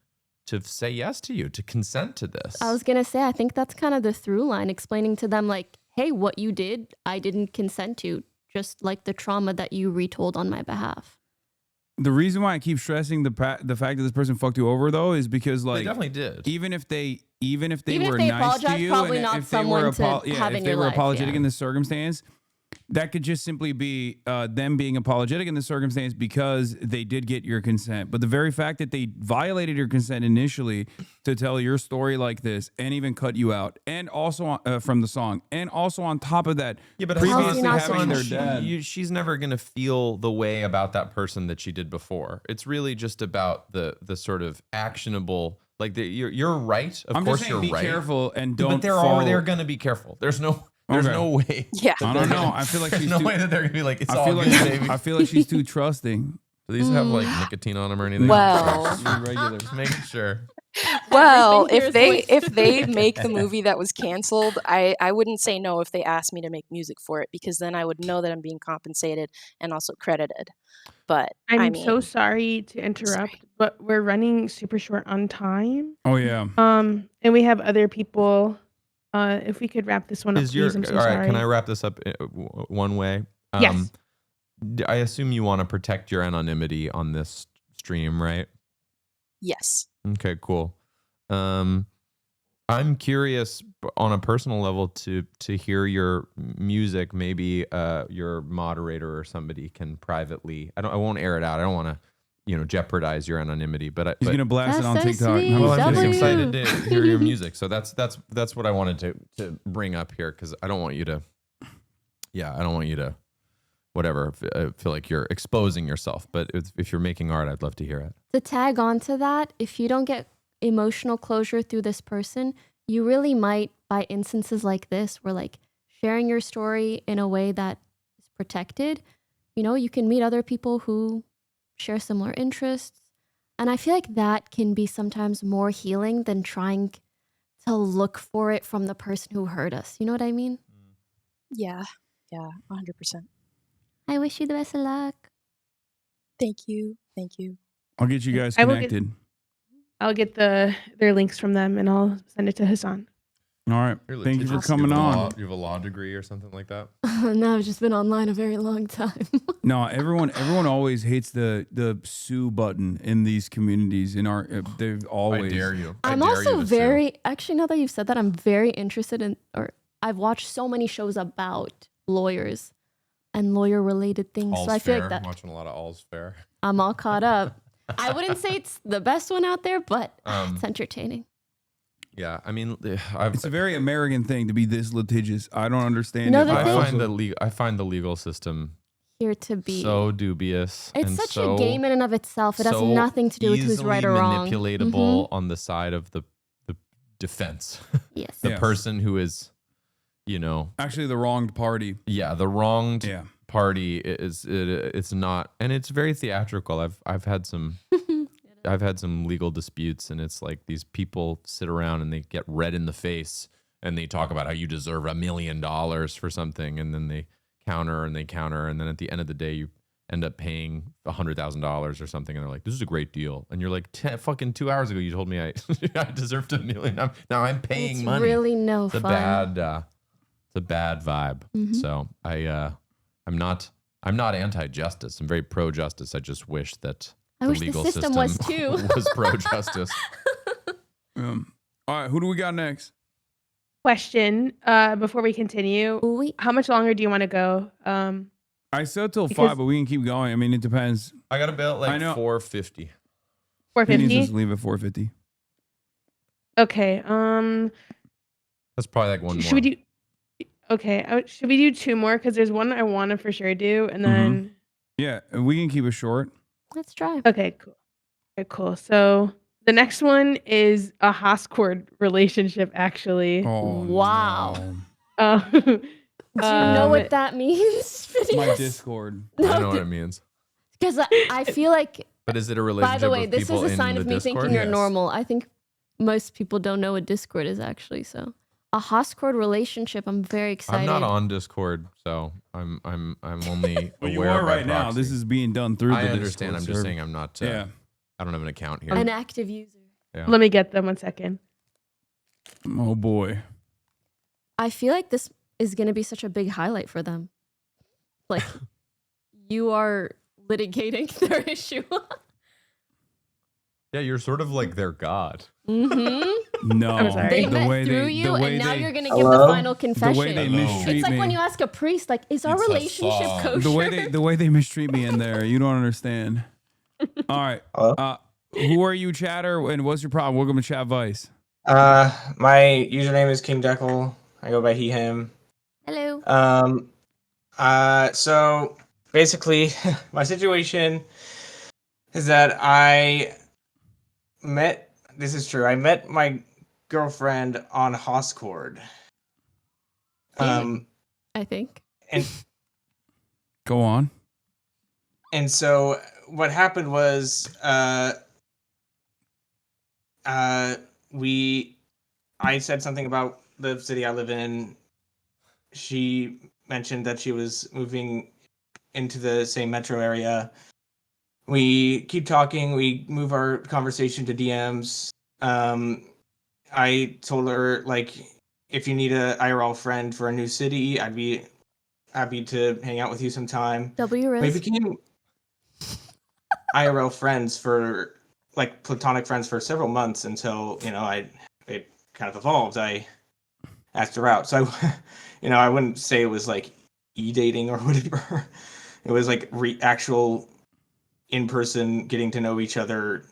[SPEAKER 14] to say yes to you, to consent to this.
[SPEAKER 8] I was gonna say, I think that's kind of the through line, explaining to them like, hey, what you did, I didn't consent to, just like the trauma that you retold on my behalf.
[SPEAKER 1] The reason why I keep stressing the fact that this person fucked you over though is because like
[SPEAKER 14] They definitely did.
[SPEAKER 1] Even if they
[SPEAKER 8] Even
[SPEAKER 1] were
[SPEAKER 8] if they
[SPEAKER 1] nice to
[SPEAKER 8] apologize,
[SPEAKER 1] you,
[SPEAKER 8] probably
[SPEAKER 1] and
[SPEAKER 8] not
[SPEAKER 1] if they were
[SPEAKER 8] someone to have
[SPEAKER 1] if
[SPEAKER 8] in
[SPEAKER 1] they
[SPEAKER 8] your
[SPEAKER 1] were
[SPEAKER 8] life,
[SPEAKER 1] apologetic
[SPEAKER 8] yeah.
[SPEAKER 1] in this circumstance, that could just simply be them being apologetic in the circumstance because they did get your consent. But the very fact that they violated your consent initially to tell your story like this and even cut you out, and also from the song, and also on top of that,
[SPEAKER 14] Yeah, but
[SPEAKER 1] previously
[SPEAKER 14] Hasan,
[SPEAKER 1] having their dad.
[SPEAKER 14] she's never going to feel the way about that person that she did before. It's really just about the sort of actionable, like you're right. Of
[SPEAKER 1] I'm
[SPEAKER 14] course,
[SPEAKER 1] just saying,
[SPEAKER 14] you're
[SPEAKER 1] be
[SPEAKER 14] right.
[SPEAKER 1] careful and
[SPEAKER 14] But
[SPEAKER 1] don't.
[SPEAKER 14] they're going to be careful. There's no way.
[SPEAKER 4] Yeah.
[SPEAKER 1] I don't know. I feel like
[SPEAKER 14] there's
[SPEAKER 1] she's
[SPEAKER 14] no
[SPEAKER 1] too,
[SPEAKER 14] way that they're going to be like, it's
[SPEAKER 1] I
[SPEAKER 14] all
[SPEAKER 1] feel
[SPEAKER 14] good,
[SPEAKER 1] like
[SPEAKER 14] baby.
[SPEAKER 1] I feel like she's too trusting.
[SPEAKER 14] Do these have like nicotine on them or anything?
[SPEAKER 4] Well.
[SPEAKER 1] Regular.
[SPEAKER 14] Just making sure.
[SPEAKER 4] Well,
[SPEAKER 8] Everything here
[SPEAKER 4] if
[SPEAKER 8] is
[SPEAKER 4] they make the movie that was canceled, I wouldn't say no if they asked me to make music for it, because then I would know that I'm being compensated and also credited. But
[SPEAKER 2] I'm
[SPEAKER 4] I mean,
[SPEAKER 2] so sorry to interrupt, but we're running super short on time.
[SPEAKER 1] Oh yeah.
[SPEAKER 2] And we have other people. If we could wrap this one up,
[SPEAKER 14] Is your
[SPEAKER 2] please. I'm so
[SPEAKER 14] all right?
[SPEAKER 2] sorry.
[SPEAKER 14] Can I wrap this up one way?
[SPEAKER 2] Yes.
[SPEAKER 14] I assume you want to protect your anonymity on this stream, right?
[SPEAKER 4] yes.
[SPEAKER 14] Okay, cool. I'm curious on a personal level to hear your music. Maybe your moderator or somebody can privately. I won't air it out. I don't want to, jeopardize your anonymity. But
[SPEAKER 1] He's gonna blast it on
[SPEAKER 8] That's so
[SPEAKER 1] TikTok.
[SPEAKER 8] sweet.
[SPEAKER 14] well, I'm just
[SPEAKER 8] W.
[SPEAKER 14] excited to hear your music. So that's what I wanted to bring up here, because I don't want you to. Yeah, I don't want you to. Whatever. I feel like you're exposing yourself. But if you're making art, I'd love to hear it.
[SPEAKER 8] To tag on to that, if you don't get emotional closure through this person, you really might, by instances like this, where like sharing your story in a way that is protected, you can meet other people who share similar interests. And I feel like that can be sometimes more healing than trying to look for it from the person who hurt us. You know what I mean?
[SPEAKER 4] Yeah. Yeah. 100%.
[SPEAKER 8] I wish you the best of luck.
[SPEAKER 4] Thank you. Thank you.
[SPEAKER 1] I'll get you guys
[SPEAKER 2] I will
[SPEAKER 1] connected.
[SPEAKER 2] I'll get their links from them and I'll send it to Hasan.
[SPEAKER 1] All right.
[SPEAKER 14] You're
[SPEAKER 1] Thank you for
[SPEAKER 14] litigious.
[SPEAKER 1] coming on.
[SPEAKER 14] You have a law degree or something like that?
[SPEAKER 8] No, I've just been online a very long time.
[SPEAKER 1] No, everyone always hates the sue button in these communities. They've always.
[SPEAKER 14] I dare you.
[SPEAKER 8] I'm also actually, now that you've said that, I'm very interested in, or I've watched so many shows about lawyers and lawyer related things.
[SPEAKER 14] All's
[SPEAKER 8] so I feel
[SPEAKER 14] Fair.
[SPEAKER 8] like that
[SPEAKER 14] I'm watching a lot of All's Fair.
[SPEAKER 8] I'm all caught up. I wouldn't say it's the best one out there, but it's entertaining.
[SPEAKER 14] Yeah, I mean,
[SPEAKER 1] It's a very American thing to be this litigious. I don't understand
[SPEAKER 8] No,
[SPEAKER 1] it.
[SPEAKER 8] the
[SPEAKER 1] but
[SPEAKER 8] thing-
[SPEAKER 14] I find the legal system
[SPEAKER 8] Here to be.
[SPEAKER 14] so dubious.
[SPEAKER 8] It's
[SPEAKER 14] and
[SPEAKER 8] such
[SPEAKER 14] so,
[SPEAKER 8] a game in and of itself. It has
[SPEAKER 14] so
[SPEAKER 8] nothing to do with who's right or
[SPEAKER 14] easily
[SPEAKER 8] wrong.
[SPEAKER 14] manipulatable on the side of the defense.
[SPEAKER 8] Yes.
[SPEAKER 14] The
[SPEAKER 1] Yes.
[SPEAKER 14] person who is,
[SPEAKER 1] actually the wronged party.
[SPEAKER 14] Yeah, the wronged
[SPEAKER 1] Yeah.
[SPEAKER 14] party it's not, and it's very theatrical. I've had some legal disputes, and it's like these people sit around and they get red in the face and they talk about how you deserve $1 million for something, and then they counter, and then at the end of the day you end up paying $100,000 or something, and they're like, "This is a great deal," and you're like, fucking 2 hours ago you told me I deserved $1 million. Now I'm paying
[SPEAKER 8] It's
[SPEAKER 14] money.
[SPEAKER 8] really no
[SPEAKER 14] It's
[SPEAKER 8] fun.
[SPEAKER 14] It's a bad vibe.
[SPEAKER 8] Mhm.
[SPEAKER 14] So I'm not anti-justice. I'm very pro-justice. I just wish that
[SPEAKER 8] I
[SPEAKER 14] the
[SPEAKER 8] wish the
[SPEAKER 14] legal
[SPEAKER 8] system was too.
[SPEAKER 14] was pro-justice.
[SPEAKER 1] All right, who do we got next?
[SPEAKER 2] Question before we continue. How much longer do you want to go?
[SPEAKER 1] I said till
[SPEAKER 2] Because-
[SPEAKER 1] 5, but we can keep going. I mean, it depends.
[SPEAKER 14] I got about
[SPEAKER 1] I
[SPEAKER 14] like
[SPEAKER 1] know.
[SPEAKER 14] 450.
[SPEAKER 1] He
[SPEAKER 2] 450?
[SPEAKER 1] needs us to leave at 450.
[SPEAKER 2] Okay.
[SPEAKER 14] That's probably like one
[SPEAKER 2] should
[SPEAKER 14] more.
[SPEAKER 2] we do? Okay. Should we do 2 more? Because there's one I want to for sure do, and then.
[SPEAKER 1] Yeah, we can keep it short.
[SPEAKER 8] Let's try.
[SPEAKER 2] Okay. Cool. Okay. Cool. So The next one is a Hoscord relationship, actually.
[SPEAKER 1] Oh,
[SPEAKER 8] Wow.
[SPEAKER 1] no.
[SPEAKER 8] Do you know what that means?
[SPEAKER 1] My Discord.
[SPEAKER 14] I don't know what it means.
[SPEAKER 8] Because I feel like,
[SPEAKER 14] But is it a relationship
[SPEAKER 8] by the way,
[SPEAKER 14] with
[SPEAKER 8] this is
[SPEAKER 14] people
[SPEAKER 8] a sign
[SPEAKER 14] in
[SPEAKER 8] of
[SPEAKER 14] the
[SPEAKER 8] me
[SPEAKER 14] Discord?
[SPEAKER 8] thinking you're normal. I think most people don't know what Discord is actually. So a Hoscord relationship. I'm very excited.
[SPEAKER 14] I'm not on Discord, so I'm only
[SPEAKER 1] Well, you
[SPEAKER 14] aware
[SPEAKER 1] are
[SPEAKER 14] by
[SPEAKER 1] right now.
[SPEAKER 14] proxy.
[SPEAKER 1] This is being done through
[SPEAKER 14] I
[SPEAKER 1] the
[SPEAKER 14] understand.
[SPEAKER 1] Discord
[SPEAKER 14] I'm just
[SPEAKER 1] server.
[SPEAKER 14] saying I'm not.
[SPEAKER 1] Yeah.
[SPEAKER 14] I don't have an account here.
[SPEAKER 8] An active user.
[SPEAKER 14] Yeah.
[SPEAKER 2] Let me get them 1 second.
[SPEAKER 1] Oh boy.
[SPEAKER 8] I feel like this is going to be such a big highlight for them. Like, you are litigating their issue.
[SPEAKER 14] Yeah, you're sort of like their god.
[SPEAKER 8] Mm-hmm.
[SPEAKER 1] No.
[SPEAKER 2] I'm sorry.
[SPEAKER 8] They
[SPEAKER 1] The
[SPEAKER 8] met
[SPEAKER 1] way
[SPEAKER 8] through
[SPEAKER 1] they-
[SPEAKER 8] you,
[SPEAKER 1] the way
[SPEAKER 8] and now
[SPEAKER 1] they-
[SPEAKER 8] you're going to give the final confession.
[SPEAKER 1] The way they mistreat
[SPEAKER 8] It's like
[SPEAKER 1] me.
[SPEAKER 8] when you ask a priest, like, is our
[SPEAKER 1] It's
[SPEAKER 8] relationship kosher?
[SPEAKER 1] the way they mistreat me in there, you don't understand. All right. Who are you, Chatter? And what's your problem? Welcome to Chadvice.
[SPEAKER 19] My username is King Deckle. I go by he, him.
[SPEAKER 8] Hello.
[SPEAKER 19] So basically, my situation is that this is true. I met my girlfriend on Hoscord.
[SPEAKER 8] I think.
[SPEAKER 19] And
[SPEAKER 1] Go on.
[SPEAKER 19] And so what happened was, I said something about the city I live in. She mentioned that she was moving into the same metro area. We keep talking. We move our conversation to DMs. I told her, like, if you need a IRL friend for a new city, I'd be happy to hang out with you sometime.
[SPEAKER 8] W
[SPEAKER 19] We
[SPEAKER 8] risk.
[SPEAKER 19] became IRL friends for, like, platonic friends for several months until, it kind of evolved. I asked her out. So, I wouldn't say it was like e-dating or whatever. It was like actual in-person getting to know each other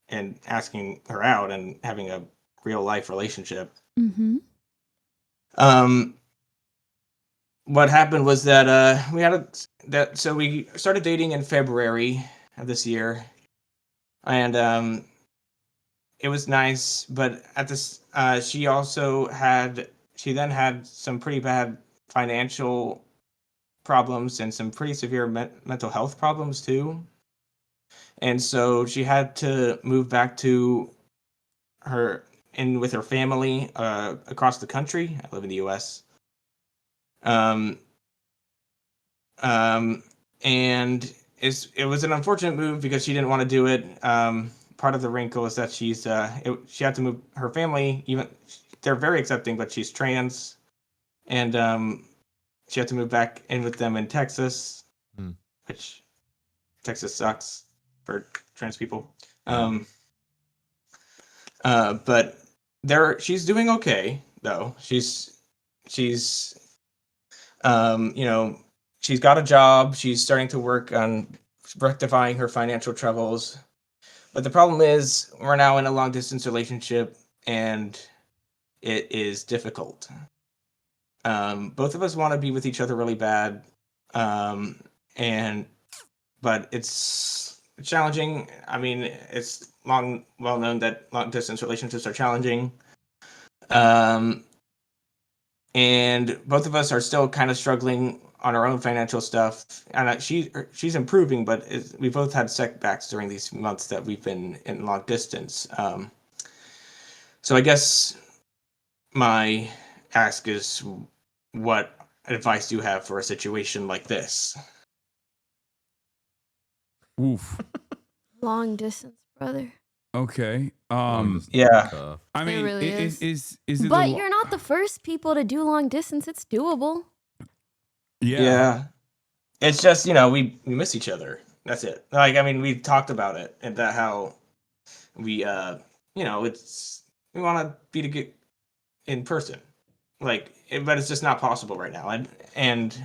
[SPEAKER 19] and asking her out and having a real life relationship.
[SPEAKER 8] Mm-hmm.
[SPEAKER 19] What happened was that so we started dating in February of this year, and it was nice. But at this, she then had some pretty bad financial problems and some pretty severe mental health problems too. And so she had to move back to with her family across the country. I live in the U.S. And it was an unfortunate move because she didn't want to do it. Part of the wrinkle is that she had to move her family. Even they're very accepting, but she's trans, and she had to move back in with them in Texas, which Texas sucks for trans people. But she's doing okay though. She's she's got a job. She's starting to work on rectifying her financial troubles. But the problem is we're now in a long distance relationship and it is difficult. Both of us want to be with each other really bad. But it's challenging. I mean, it's well known that long distance relationships are challenging. And both of us are still kind of struggling on our own financial stuff. And she's improving, but we both had setbacks during these months that we've been in long distance. So I guess my ask is, what advice do you have for a situation like this?
[SPEAKER 1] Oof.
[SPEAKER 8] Long distance, brother.
[SPEAKER 1] Okay.
[SPEAKER 19] Yeah.
[SPEAKER 1] I mean,
[SPEAKER 8] It really
[SPEAKER 1] is it?
[SPEAKER 8] But you're not the first people to do long distance. It's doable.
[SPEAKER 19] Yeah. It's just, we miss each other. That's it. Like, I mean, we talked about it and that how we, we want to be together in person. Like, but it's just not possible right now. And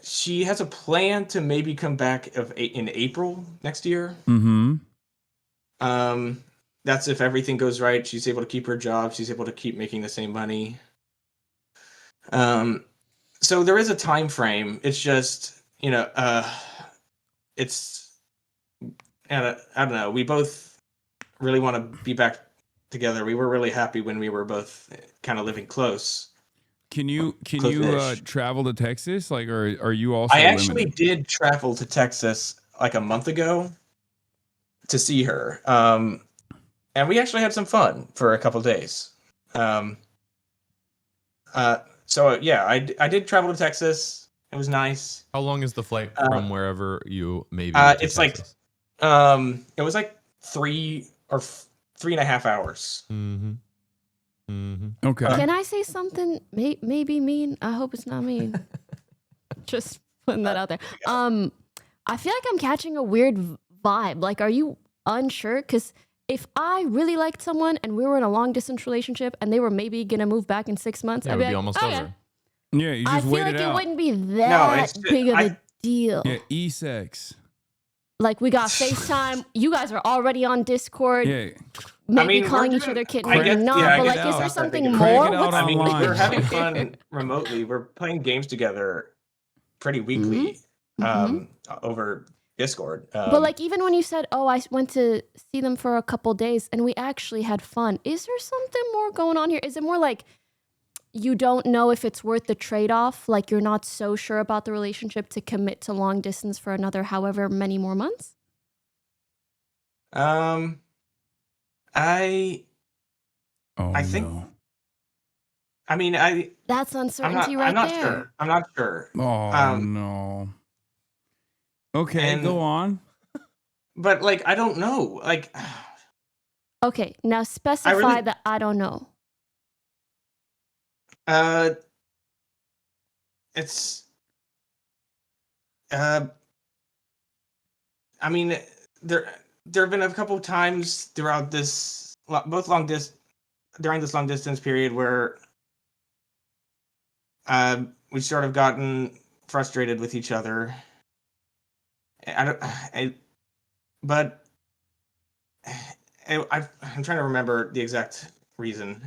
[SPEAKER 19] she has a plan to maybe come back in April next year.
[SPEAKER 1] Mm-hmm.
[SPEAKER 19] That's if everything goes right. She's able to keep her job. She's able to keep making the same money. So there is a time frame. It's just, and I don't know. We both really want to be back together. We were really happy when we were both kind of living close.
[SPEAKER 1] Can you
[SPEAKER 19] Close-ish.
[SPEAKER 1] travel to Texas? Like, or are you also
[SPEAKER 19] I actually
[SPEAKER 1] limited?
[SPEAKER 19] did travel to Texas like a month ago to see her. And we actually had some fun for a couple days. So yeah, I did travel to Texas. It was nice.
[SPEAKER 14] How long is the flight from wherever you maybe to
[SPEAKER 19] It's
[SPEAKER 14] Texas?
[SPEAKER 19] it was like 3.5 hours.
[SPEAKER 14] Mm-hmm. Mm-hmm.
[SPEAKER 1] Okay.
[SPEAKER 8] Can I say something? Maybe mean. I hope it's not mean. Just putting that out there. I feel like I'm catching a weird vibe. Like, are you unsure? Because if I really liked someone and we were in a long distance relationship and they were maybe gonna move back in 6 months,
[SPEAKER 14] Yeah, it
[SPEAKER 8] I'd
[SPEAKER 14] would
[SPEAKER 8] be
[SPEAKER 14] be
[SPEAKER 8] like,
[SPEAKER 14] almost
[SPEAKER 8] okay.
[SPEAKER 14] over.
[SPEAKER 1] Yeah, you
[SPEAKER 8] I
[SPEAKER 1] just
[SPEAKER 8] feel
[SPEAKER 1] wait
[SPEAKER 8] like
[SPEAKER 1] it
[SPEAKER 8] it
[SPEAKER 1] out.
[SPEAKER 8] wouldn't be that big of a deal.
[SPEAKER 1] Yeah, e-sex.
[SPEAKER 8] Like, we got FaceTime. You guys are already on Discord.
[SPEAKER 1] Yeah.
[SPEAKER 8] Maybe
[SPEAKER 19] we're
[SPEAKER 8] calling each
[SPEAKER 19] doing-
[SPEAKER 8] other kitten,
[SPEAKER 19] I
[SPEAKER 8] maybe
[SPEAKER 19] guess-
[SPEAKER 8] not.
[SPEAKER 19] yeah, I
[SPEAKER 8] but
[SPEAKER 19] guess
[SPEAKER 8] like,
[SPEAKER 19] it's
[SPEAKER 8] is there
[SPEAKER 19] not that big
[SPEAKER 8] something
[SPEAKER 19] of a
[SPEAKER 8] more?
[SPEAKER 19] deal.
[SPEAKER 8] What's
[SPEAKER 19] I mean,
[SPEAKER 1] online.
[SPEAKER 19] we're having fun remotely. We're playing games together pretty weekly over Discord.
[SPEAKER 8] But like, even when you said, "Oh, I went to see them for a couple days and we actually had fun," is there something more going on here? Is it more like you don't know if it's worth the trade-off? Like, you're not so sure about the relationship to commit to long distance for another however many more months?
[SPEAKER 19] I think.
[SPEAKER 1] No.
[SPEAKER 19] I mean,
[SPEAKER 8] That's uncertainty right
[SPEAKER 19] I'm not
[SPEAKER 8] there.
[SPEAKER 19] sure. I'm not sure.
[SPEAKER 1] Oh no. Okay,
[SPEAKER 19] and-
[SPEAKER 1] go on.
[SPEAKER 19] But like, I don't know. Like,
[SPEAKER 8] Okay, now specify
[SPEAKER 19] really-
[SPEAKER 8] that I don't know.
[SPEAKER 19] it's. I mean, there have been a couple of times throughout this during this long distance period where we sort of gotten frustrated with each other. I'm trying to remember the exact reason.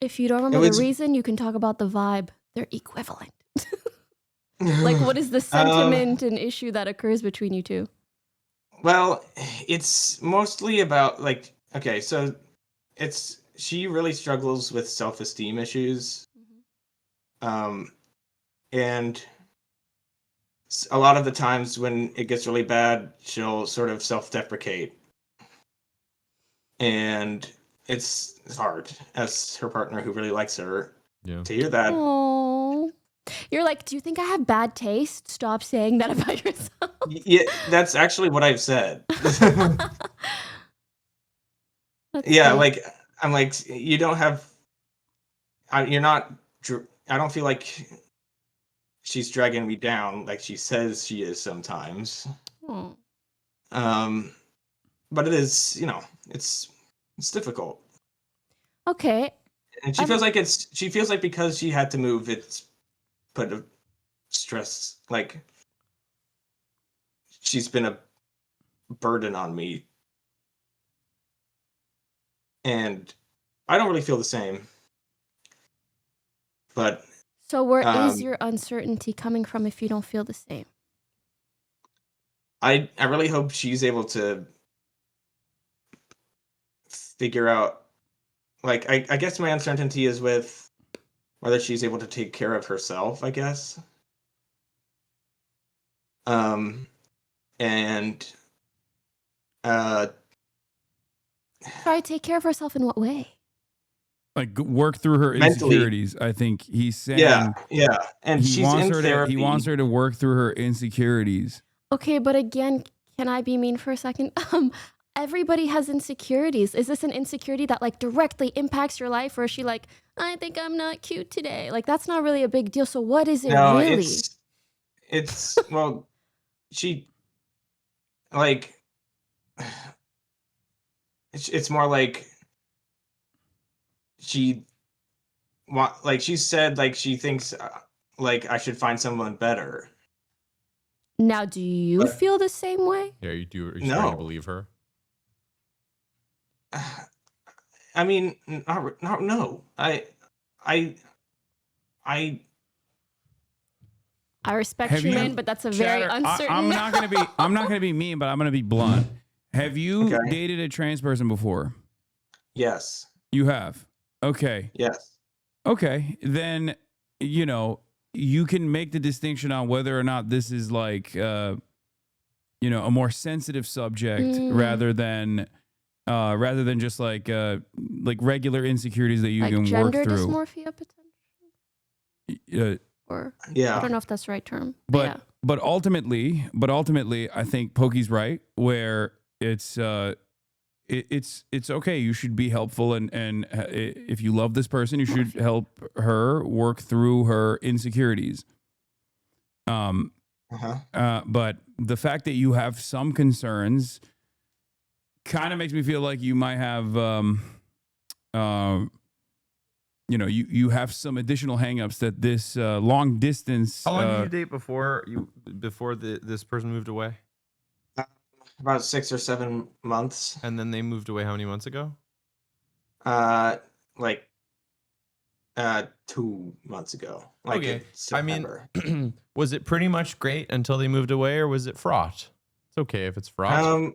[SPEAKER 8] If you don't remember the reason, you can talk about the vibe. They're equivalent. Like, what is the sentiment and issue that occurs between you two?
[SPEAKER 19] Well, it's mostly about like, okay, so she really struggles with self-esteem issues. And a lot of the times when it gets really bad, she'll sort of self-deprecate. And it's hard as her partner who really likes her to hear that.
[SPEAKER 8] Oh, you're like, do you think I have bad taste? Stop saying that about yourself.
[SPEAKER 19] Yeah, that's actually what I've said. Yeah, like, I'm like, you don't have, you're not, I don't feel like she's dragging me down like she says she is sometimes.
[SPEAKER 8] Oh.
[SPEAKER 19] But it is, it's difficult.
[SPEAKER 8] Okay.
[SPEAKER 19] And she feels like because she had to move, it's put a stress, like she's been a burden on me. And I don't really feel the same. But
[SPEAKER 8] So where is your uncertainty coming from if you don't feel the same?
[SPEAKER 19] I really hope she's able to figure out, like, I guess my uncertainty is with whether she's able to take care of herself, I guess. And
[SPEAKER 8] Try to take care of herself in what way?
[SPEAKER 1] Like, work through her
[SPEAKER 19] Mentally.
[SPEAKER 1] insecurities. I think he's saying.
[SPEAKER 19] Yeah. And
[SPEAKER 1] he
[SPEAKER 19] she's
[SPEAKER 1] wants
[SPEAKER 19] in
[SPEAKER 1] her
[SPEAKER 19] therapy.
[SPEAKER 1] he wants her to work through her insecurities.
[SPEAKER 8] Okay, but again, can I be mean for a second? Everybody has insecurities. Is this an insecurity that like directly impacts your life, or is she like, I think I'm not cute today? Like, that's not really a big deal. So what is it
[SPEAKER 19] No,
[SPEAKER 8] really?
[SPEAKER 19] it's well, she like it's more like she said like she thinks like I should find someone better.
[SPEAKER 8] Now, do you feel the same way?
[SPEAKER 14] Yeah, are you starting
[SPEAKER 19] No.
[SPEAKER 14] to believe her?
[SPEAKER 19] I mean, no. I
[SPEAKER 8] I respect
[SPEAKER 1] Have
[SPEAKER 8] you,
[SPEAKER 1] you-
[SPEAKER 8] man, but that's a very
[SPEAKER 1] Chatter,
[SPEAKER 8] uncertain.
[SPEAKER 1] I'm not gonna be mean, but I'm gonna be blunt. Have you
[SPEAKER 19] Okay.
[SPEAKER 1] dated a trans person before?
[SPEAKER 19] Yes.
[SPEAKER 1] You have. Okay.
[SPEAKER 19] Yes.
[SPEAKER 1] Okay. Then you can make the distinction on whether or not this is like a more sensitive subject rather than just like regular insecurities that you
[SPEAKER 8] like
[SPEAKER 1] can
[SPEAKER 8] gender
[SPEAKER 1] work through.
[SPEAKER 8] dysmorphia potential. Or
[SPEAKER 19] Yeah.
[SPEAKER 8] I don't know if that's the right term.
[SPEAKER 1] But ultimately, I think Poki's right where it's okay. You should be helpful and if you love this person, you should help her work through her insecurities. But the fact that you have some concerns kind of makes me feel like you might have you have some additional hangups that this long distance.
[SPEAKER 14] How long did you date before this person moved away?
[SPEAKER 19] About 6 or 7 months.
[SPEAKER 14] And then they moved away how many months ago?
[SPEAKER 19] 2 months ago.
[SPEAKER 14] Okay.
[SPEAKER 19] In September.
[SPEAKER 14] I mean, was it pretty much great until they moved away, or was it fraught? It's okay if it's fraught.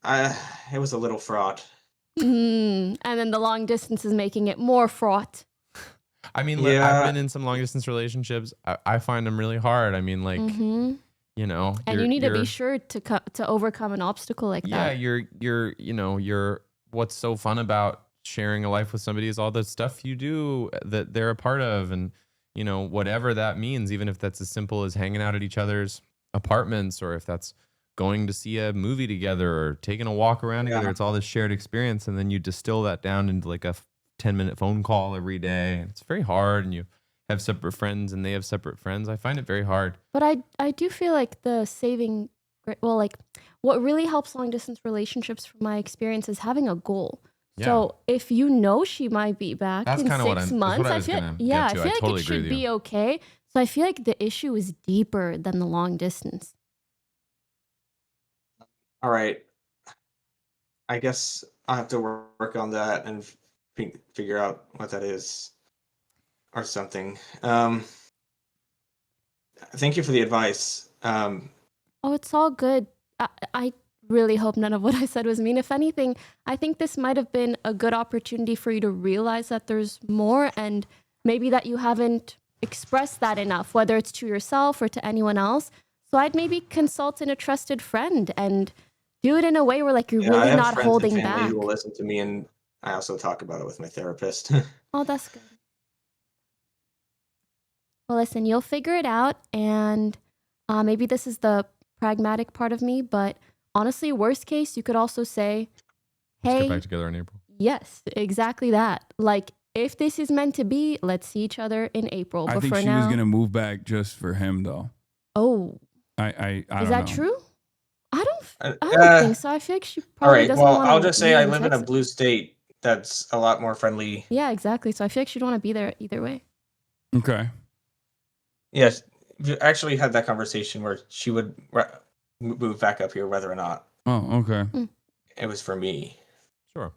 [SPEAKER 19] It was a little fraught.
[SPEAKER 8] And then the long distance is making it more fraught.
[SPEAKER 14] I mean, I've been in some long distance relationships. I find them really hard. I mean, like,
[SPEAKER 8] and you need to be sure to overcome an obstacle like that.
[SPEAKER 14] Yeah, you're what's so fun about sharing a life with somebody is all the stuff you do that they're a part of, and whatever that means, even if that's as simple as hanging out at each other's apartments, or if that's going to see a movie together or taking a walk around together. It's all this shared experience, and then you distill that down into like a 10-minute phone call every day. It's very hard, and you have separate friends and they have separate friends. I find it very hard.
[SPEAKER 8] But I do feel like what really helps long distance relationships from my experience is having a goal.
[SPEAKER 14] Yeah.
[SPEAKER 8] So if she might be back in 6 months, I feel like it should be okay. So I feel like the issue is deeper than the long distance.
[SPEAKER 19] All right. I guess I'll have to work on that and figure out what that is or something. Thank you for the advice.
[SPEAKER 8] Oh, it's all good. I really hope none of what I said was mean. If anything, I think this might have been a good opportunity for you to realize that there's more, and maybe that you haven't expressed that enough, whether it's to yourself or to anyone else. So I'd maybe consult a trusted friend and do it in a way where like you're really not holding
[SPEAKER 19] and family
[SPEAKER 8] back.
[SPEAKER 19] who will listen to me, and I also talk about it with my therapist.
[SPEAKER 8] Oh, that's good. Well, listen, you'll figure it out, and maybe this is the pragmatic part of me, but honestly, worst case, you could also say, hey,
[SPEAKER 14] let's get back together in April.
[SPEAKER 8] Yes, exactly that. Like, if this is meant to be, let's see each other in April.
[SPEAKER 1] I
[SPEAKER 8] But
[SPEAKER 1] think
[SPEAKER 8] for
[SPEAKER 1] she
[SPEAKER 8] now,
[SPEAKER 1] was gonna move back just for him, though.
[SPEAKER 8] Oh,
[SPEAKER 1] I don't
[SPEAKER 8] is that
[SPEAKER 1] know.
[SPEAKER 8] true? I don't think so. I feel like she
[SPEAKER 19] All
[SPEAKER 8] probably
[SPEAKER 19] right.
[SPEAKER 8] doesn't
[SPEAKER 19] Well,
[SPEAKER 8] want
[SPEAKER 19] I'll just say
[SPEAKER 8] be
[SPEAKER 19] I
[SPEAKER 8] in
[SPEAKER 19] live in a
[SPEAKER 8] Texas.
[SPEAKER 19] blue state that's a lot more friendly.
[SPEAKER 8] Yeah, exactly. So I feel like she'd want to be there either way.
[SPEAKER 1] Okay.
[SPEAKER 19] Yes, we actually had that conversation where she would move back up here, whether or not
[SPEAKER 1] Oh, okay.
[SPEAKER 19] it was for me.
[SPEAKER 14] Sure.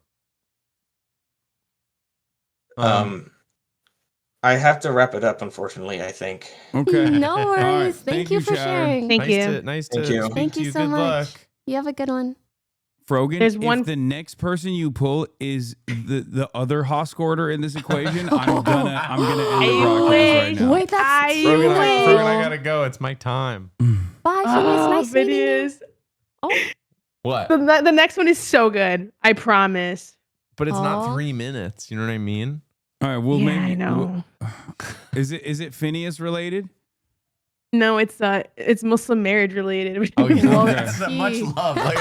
[SPEAKER 19] I have to wrap it up, unfortunately, I think.
[SPEAKER 1] Okay.
[SPEAKER 8] No
[SPEAKER 1] All
[SPEAKER 8] worries.
[SPEAKER 1] right.
[SPEAKER 8] Thank you for
[SPEAKER 1] Chatter.
[SPEAKER 8] sharing.
[SPEAKER 14] Nice to speak
[SPEAKER 8] Thank
[SPEAKER 14] to
[SPEAKER 8] you
[SPEAKER 14] you.
[SPEAKER 8] so
[SPEAKER 14] Good
[SPEAKER 8] much.
[SPEAKER 14] luck.
[SPEAKER 8] You have a good one.
[SPEAKER 1] Frogan,
[SPEAKER 2] There's
[SPEAKER 1] if
[SPEAKER 2] one-
[SPEAKER 1] the next person you pull is the other Hoscorder in this equation, I'm gonna end the broadcast right now.
[SPEAKER 8] Wait, that's
[SPEAKER 14] Frogan, I gotta go. It's my time.
[SPEAKER 8] Bye. Nice meeting you.
[SPEAKER 2] Phineas.
[SPEAKER 14] What?
[SPEAKER 2] The next one is so good. I promise.
[SPEAKER 14] But it's not
[SPEAKER 8] Aw.
[SPEAKER 14] 3 minutes. You know what I mean?
[SPEAKER 1] All right, well,
[SPEAKER 2] Yeah,
[SPEAKER 1] maybe
[SPEAKER 2] I know.
[SPEAKER 1] Is it Phineas related?
[SPEAKER 2] No, it's Muslim marriage related.
[SPEAKER 1] Okay.
[SPEAKER 14] That's not much love. Like,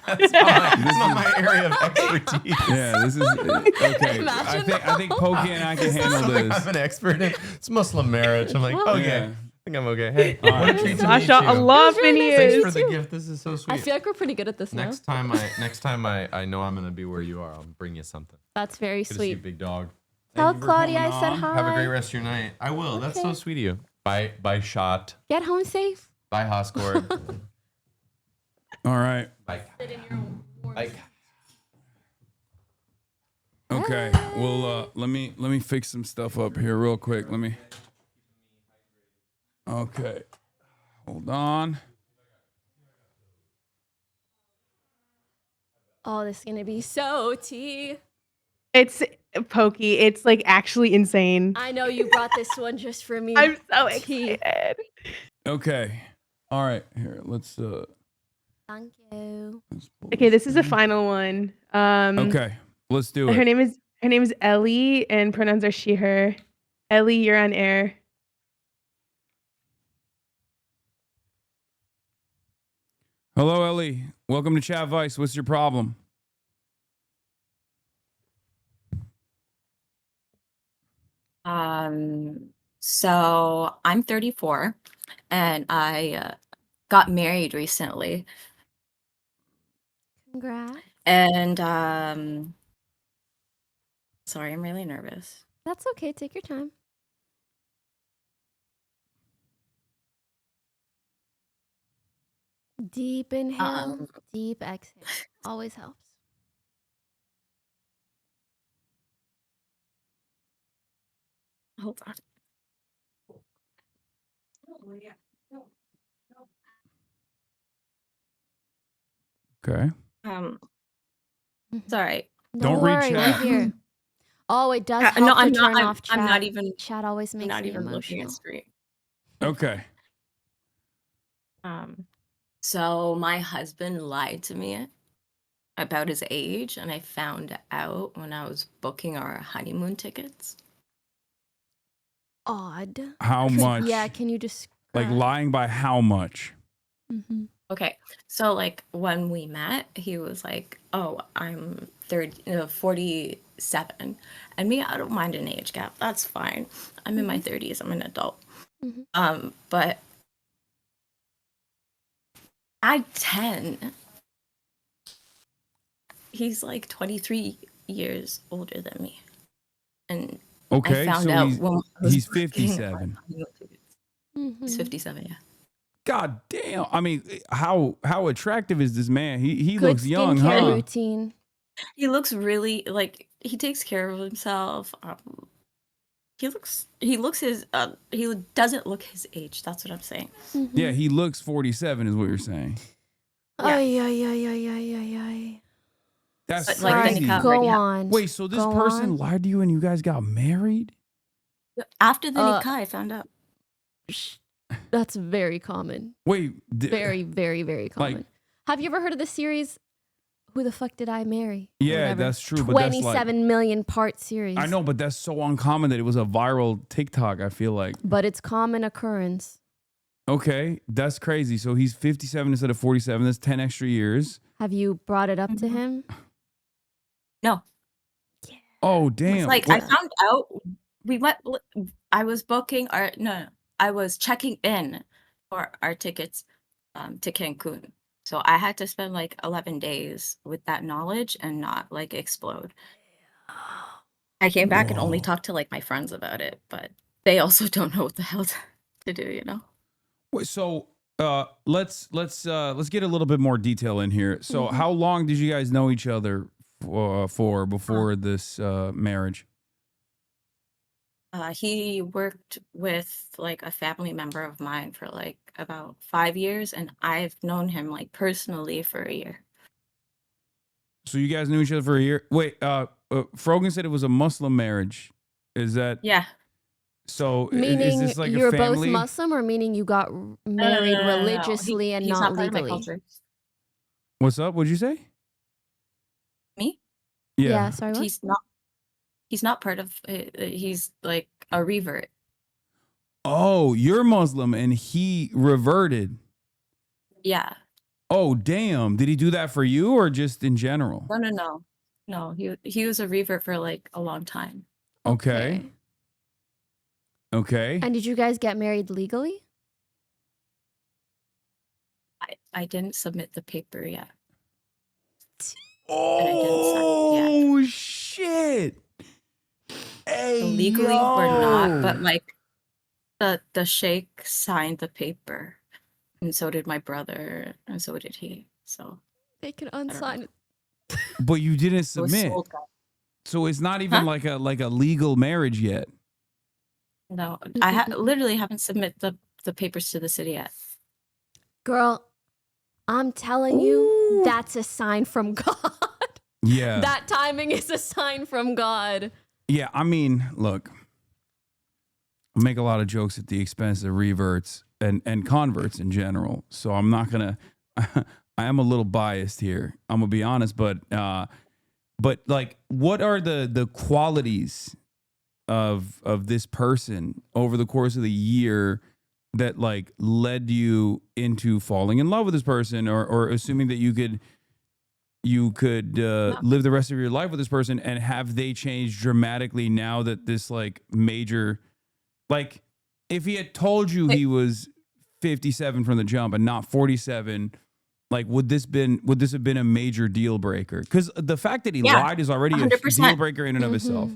[SPEAKER 14] that's not my area of expertise.
[SPEAKER 1] Yeah, this is okay. I think Pokey and I can handle this.
[SPEAKER 14] I'm an expert in it's Muslim marriage. I'm like, okay.
[SPEAKER 1] Yeah.
[SPEAKER 14] I think I'm okay. Hey,
[SPEAKER 1] All
[SPEAKER 14] what a
[SPEAKER 1] right.
[SPEAKER 14] treat to meet you.
[SPEAKER 2] Masha Allah, Phineas.
[SPEAKER 14] Thanks for the gift. This is so sweet.
[SPEAKER 8] I feel like we're pretty good at this
[SPEAKER 14] Next time I know I'm gonna be where you are. I'll bring you something.
[SPEAKER 8] That's very
[SPEAKER 14] Good to see you,
[SPEAKER 8] sweet.
[SPEAKER 14] big dog.
[SPEAKER 8] Tell
[SPEAKER 1] Thank you for
[SPEAKER 8] Claudia I
[SPEAKER 1] coming
[SPEAKER 8] said
[SPEAKER 1] on.
[SPEAKER 8] hi.
[SPEAKER 14] Have a great rest of your night. I will. That's so
[SPEAKER 8] Okay.
[SPEAKER 14] sweet of you. Bye, Shot.
[SPEAKER 8] Get home safe.
[SPEAKER 14] Bye, Hoscord.
[SPEAKER 1] All right.
[SPEAKER 14] Bye. Bye.
[SPEAKER 1] Okay. Well, let me fix some stuff up here real quick. Let me. Okay. Hold on.
[SPEAKER 8] Oh, this is gonna be so tea.
[SPEAKER 2] It's Pokey. It's like actually insane.
[SPEAKER 8] I know you brought this one just for me.
[SPEAKER 2] I'm so
[SPEAKER 8] Tea.
[SPEAKER 2] excited.
[SPEAKER 1] Okay. All right. Here, let's
[SPEAKER 8] Thank you.
[SPEAKER 2] Okay, this is the final one.
[SPEAKER 1] Okay. Let's do it.
[SPEAKER 2] Her name is Ellie, and pronouns are she, her. Ellie, you're on air.
[SPEAKER 1] Hello, Ellie. Welcome to Chadvice. What's your problem?
[SPEAKER 20] So I'm 34 and I got married recently.
[SPEAKER 8] Congrats.
[SPEAKER 20] And sorry, I'm really nervous.
[SPEAKER 8] That's okay. Take your time. Deep inhale, deep exhale. Always helps.
[SPEAKER 20] Hold on.
[SPEAKER 1] Okay.
[SPEAKER 20] Sorry.
[SPEAKER 1] Don't
[SPEAKER 8] worry,
[SPEAKER 1] reach
[SPEAKER 8] we're
[SPEAKER 1] out.
[SPEAKER 8] here. Oh, it does help
[SPEAKER 20] no,
[SPEAKER 8] to
[SPEAKER 20] I'm
[SPEAKER 8] turn
[SPEAKER 20] not.
[SPEAKER 8] off chat.
[SPEAKER 20] I'm not even.
[SPEAKER 8] Chat always makes
[SPEAKER 20] not
[SPEAKER 8] me
[SPEAKER 20] even looking
[SPEAKER 8] emotional.
[SPEAKER 20] at screen.
[SPEAKER 1] Okay.
[SPEAKER 20] So my husband lied to me about his age, and I found out when I was booking our honeymoon tickets.
[SPEAKER 8] Odd.
[SPEAKER 1] How much?
[SPEAKER 8] Yeah, can you just
[SPEAKER 1] Like lying by how much?
[SPEAKER 20] Okay, so like when we met, he was like, "Oh, I'm 47," and me, I don't mind an age gap. That's fine. I'm in my 30s. I'm an adult. But at 10, he's like 23 years older than me, and
[SPEAKER 1] Okay,
[SPEAKER 20] I found
[SPEAKER 1] so
[SPEAKER 20] out
[SPEAKER 1] he's-
[SPEAKER 20] when I was
[SPEAKER 1] he's
[SPEAKER 20] booking our
[SPEAKER 1] 57.
[SPEAKER 20] honeymoon tickets. He's 57, yeah.
[SPEAKER 1] God damn. I mean, how attractive is this man? He
[SPEAKER 20] Good
[SPEAKER 1] looks young,
[SPEAKER 20] skincare
[SPEAKER 1] huh?
[SPEAKER 8] routine.
[SPEAKER 20] He looks really like he takes care of himself. He doesn't look his age. That's what I'm saying.
[SPEAKER 1] Yeah, he looks 47 is what you're saying.
[SPEAKER 8] Ay, ay, ay, ay, ay, ay, ay.
[SPEAKER 1] That's
[SPEAKER 20] But, like, then
[SPEAKER 1] crazy.
[SPEAKER 20] he got
[SPEAKER 8] Go
[SPEAKER 20] already ha-
[SPEAKER 8] on.
[SPEAKER 1] Wait, so this
[SPEAKER 8] Go
[SPEAKER 1] person
[SPEAKER 8] on.
[SPEAKER 1] lied to you and you guys got married?
[SPEAKER 20] After the nikah, I found out.
[SPEAKER 8] That's very common.
[SPEAKER 1] Wait,
[SPEAKER 8] Very, very, very common.
[SPEAKER 1] like-
[SPEAKER 8] Have you ever heard of the series Who the Fuck Did I Marry? Or
[SPEAKER 1] Yeah,
[SPEAKER 8] whatever?
[SPEAKER 1] that's true, but that's like-
[SPEAKER 8] 27 million part series.
[SPEAKER 1] I know, but that's so uncommon that it was a viral TikTok, I feel like.
[SPEAKER 8] But it's common occurrence.
[SPEAKER 1] Okay, that's crazy. So he's 57 instead of 47. That's 10 extra years.
[SPEAKER 8] Have you brought it up to him?
[SPEAKER 20] No.
[SPEAKER 1] Oh,
[SPEAKER 20] It's
[SPEAKER 1] damn.
[SPEAKER 20] like I found out I was booking I was checking in for our tickets to Cancun. So I had to spend like 11 days with that knowledge and not like explode. I came back and only talked to like my friends about it, but they also don't know what the hell to do, you know?
[SPEAKER 1] Wait, so let's get a little bit more detail in here. So
[SPEAKER 20] Mhm.
[SPEAKER 1] how long did you guys know each other for before this marriage?
[SPEAKER 20] He worked with like a family member of mine for like about 5 years, and I've known him like personally for a year.
[SPEAKER 1] So you guys knew each other for a year. Wait, Frogan said it was a Muslim marriage. Is that
[SPEAKER 20] Yeah.
[SPEAKER 1] so? Is
[SPEAKER 8] Meaning
[SPEAKER 1] this like
[SPEAKER 8] you're
[SPEAKER 1] a family?
[SPEAKER 8] both Muslim, or meaning you got married
[SPEAKER 20] No.
[SPEAKER 8] religiously and
[SPEAKER 20] He's
[SPEAKER 8] not
[SPEAKER 20] part of my
[SPEAKER 8] legally?
[SPEAKER 20] culture.
[SPEAKER 1] What's up? What'd you say?
[SPEAKER 20] Me?
[SPEAKER 1] Yeah.
[SPEAKER 8] Sorry, what?
[SPEAKER 20] He's not part of he's like a revert.
[SPEAKER 1] Oh, you're Muslim and he reverted.
[SPEAKER 20] Yeah.
[SPEAKER 1] Oh, damn. Did he do that for you or just in general?
[SPEAKER 20] No, he was a revert for like a long time.
[SPEAKER 1] Okay. Okay.
[SPEAKER 8] And did you guys get married legally?
[SPEAKER 20] I didn't submit the paper yet.
[SPEAKER 1] Oh shit. Hey,
[SPEAKER 20] So legally we're not,
[SPEAKER 1] yo.
[SPEAKER 20] but like the sheikh signed the paper, and so did my brother, and so did he. So
[SPEAKER 8] They can unsign it.
[SPEAKER 1] But you didn't
[SPEAKER 20] it was
[SPEAKER 1] submit.
[SPEAKER 20] sold, guys.
[SPEAKER 1] So it's not even like a legal marriage yet.
[SPEAKER 20] No, I literally haven't submit the the papers to the city yet.
[SPEAKER 8] Girl, I'm telling you, that's a sign from God.
[SPEAKER 1] Yeah.
[SPEAKER 8] That timing is a sign from God.
[SPEAKER 1] Yeah, I mean, look, I make a lot of jokes at the expense of reverts and converts in general. So I'm not gonna. I am a little biased here. I'm gonna be honest, but like, what are the qualities of this person over the course of the year that like led you into falling in love with this person, or assuming that you could live the rest of your life with this person, and have they changed dramatically now that this like major, like if he had told you he was 57 from the jump and not 47, like would this have been a major deal breaker? Because the fact that he lied is already 100%. A deal breaker in and of itself.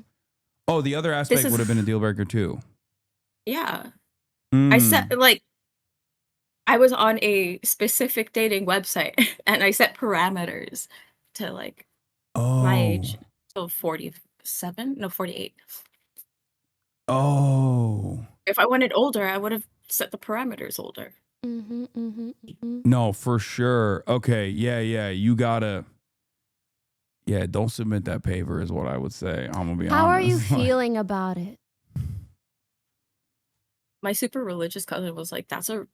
[SPEAKER 1] Oh, the other aspect would have been a deal breaker too.
[SPEAKER 20] Yeah. I set like I was on a specific dating website and I set parameters to like my age. So 47? No, 48.
[SPEAKER 1] Oh.
[SPEAKER 20] If I wanted older, I would have set the parameters older.
[SPEAKER 1] No, for sure. Okay. Yeah. You gotta. Yeah, don't submit that paper is what I would say. I'm gonna be honest.
[SPEAKER 8] How are you feeling about it?
[SPEAKER 20] My super religious cousin was like, that's a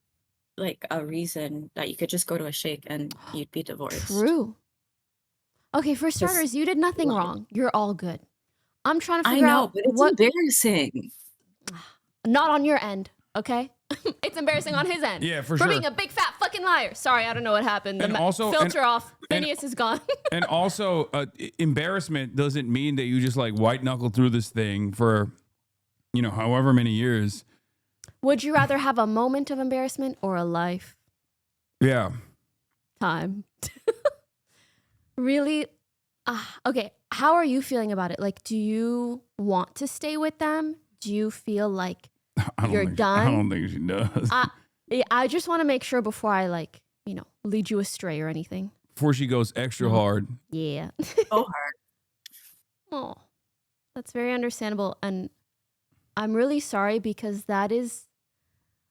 [SPEAKER 20] reason that you could just go to a sheikh and you'd be divorced.
[SPEAKER 8] True. Okay, for starters, you did nothing wrong. You're all good. I'm trying to figure out
[SPEAKER 20] but it's
[SPEAKER 8] what
[SPEAKER 20] embarrassing.
[SPEAKER 8] Not on your end, okay? It's embarrassing on his end.
[SPEAKER 1] Yeah, for
[SPEAKER 8] For
[SPEAKER 1] sure.
[SPEAKER 8] being a big fat fucking liar. Sorry, I don't know what happened. The
[SPEAKER 1] And also-
[SPEAKER 8] filter
[SPEAKER 1] and-
[SPEAKER 8] off. Phineas is gone.
[SPEAKER 1] And also, embarrassment doesn't mean that you just like white knuckle through this thing for, however many years.
[SPEAKER 8] Would you rather have a moment of embarrassment or a life?
[SPEAKER 1] Yeah.
[SPEAKER 8] Time. Really? Okay, how are you feeling about it? Like, do you want to stay with them? Do you feel like you're done?
[SPEAKER 1] I don't think she does.
[SPEAKER 8] I just want to make sure before I lead you astray or anything.
[SPEAKER 1] Before she goes extra hard.
[SPEAKER 8] Yeah.
[SPEAKER 20] So hard.
[SPEAKER 8] Oh, that's very understandable. And I'm really sorry because that is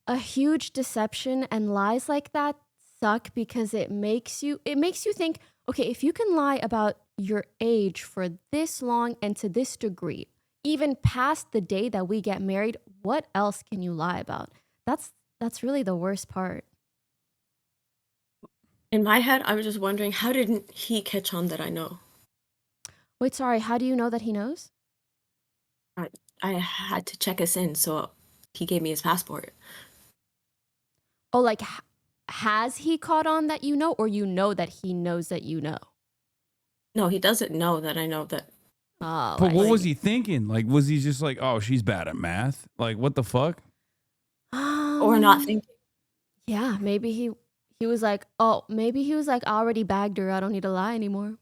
[SPEAKER 8] a huge deception, and lies like that suck because it makes you think, okay, if you can lie about your age for this long and to this degree, even past the day that we get married, what else can you lie about? That's really the worst part.
[SPEAKER 20] In my head, I was just wondering, how didn't he catch on that I know?
[SPEAKER 8] Wait, sorry, how do you know that he knows?
[SPEAKER 20] I had to check us in, so he gave me his passport.
[SPEAKER 8] Oh, like, has he caught on that you know, or you know that he knows that you know?
[SPEAKER 20] No, he doesn't know that I know that.
[SPEAKER 8] Oh,
[SPEAKER 1] But what was he thinking? Like, was he just like, oh, she's bad at math? Like, what the fuck?
[SPEAKER 20] Or not thinking.
[SPEAKER 8] Yeah, maybe he was like, oh, maybe he was like, I already bagged her. I don't need to lie anymore.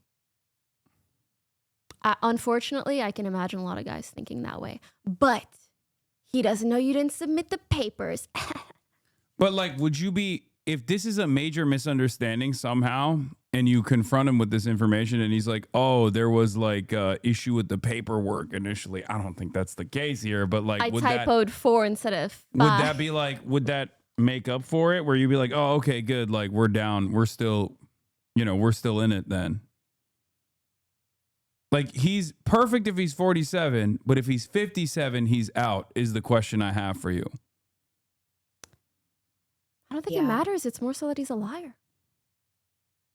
[SPEAKER 8] Unfortunately, I can imagine a lot of guys thinking that way. But he doesn't know you didn't submit the papers.
[SPEAKER 1] But like, would you be, if this is a major misunderstanding somehow, and you confront him with this information and he's like, oh, there was like issue with the paperwork initially. I don't think that's the case here, but like,
[SPEAKER 8] I typoed 4 instead of 5.
[SPEAKER 1] Would that be like, would that make up for it? Where you'd be like, oh, okay, good. Like, we're down. We're still, we're still in it then. Like, he's perfect if he's 47, but if he's 57, he's out, is the question I have for you.
[SPEAKER 8] I don't think it matters. It's more so that he's a liar.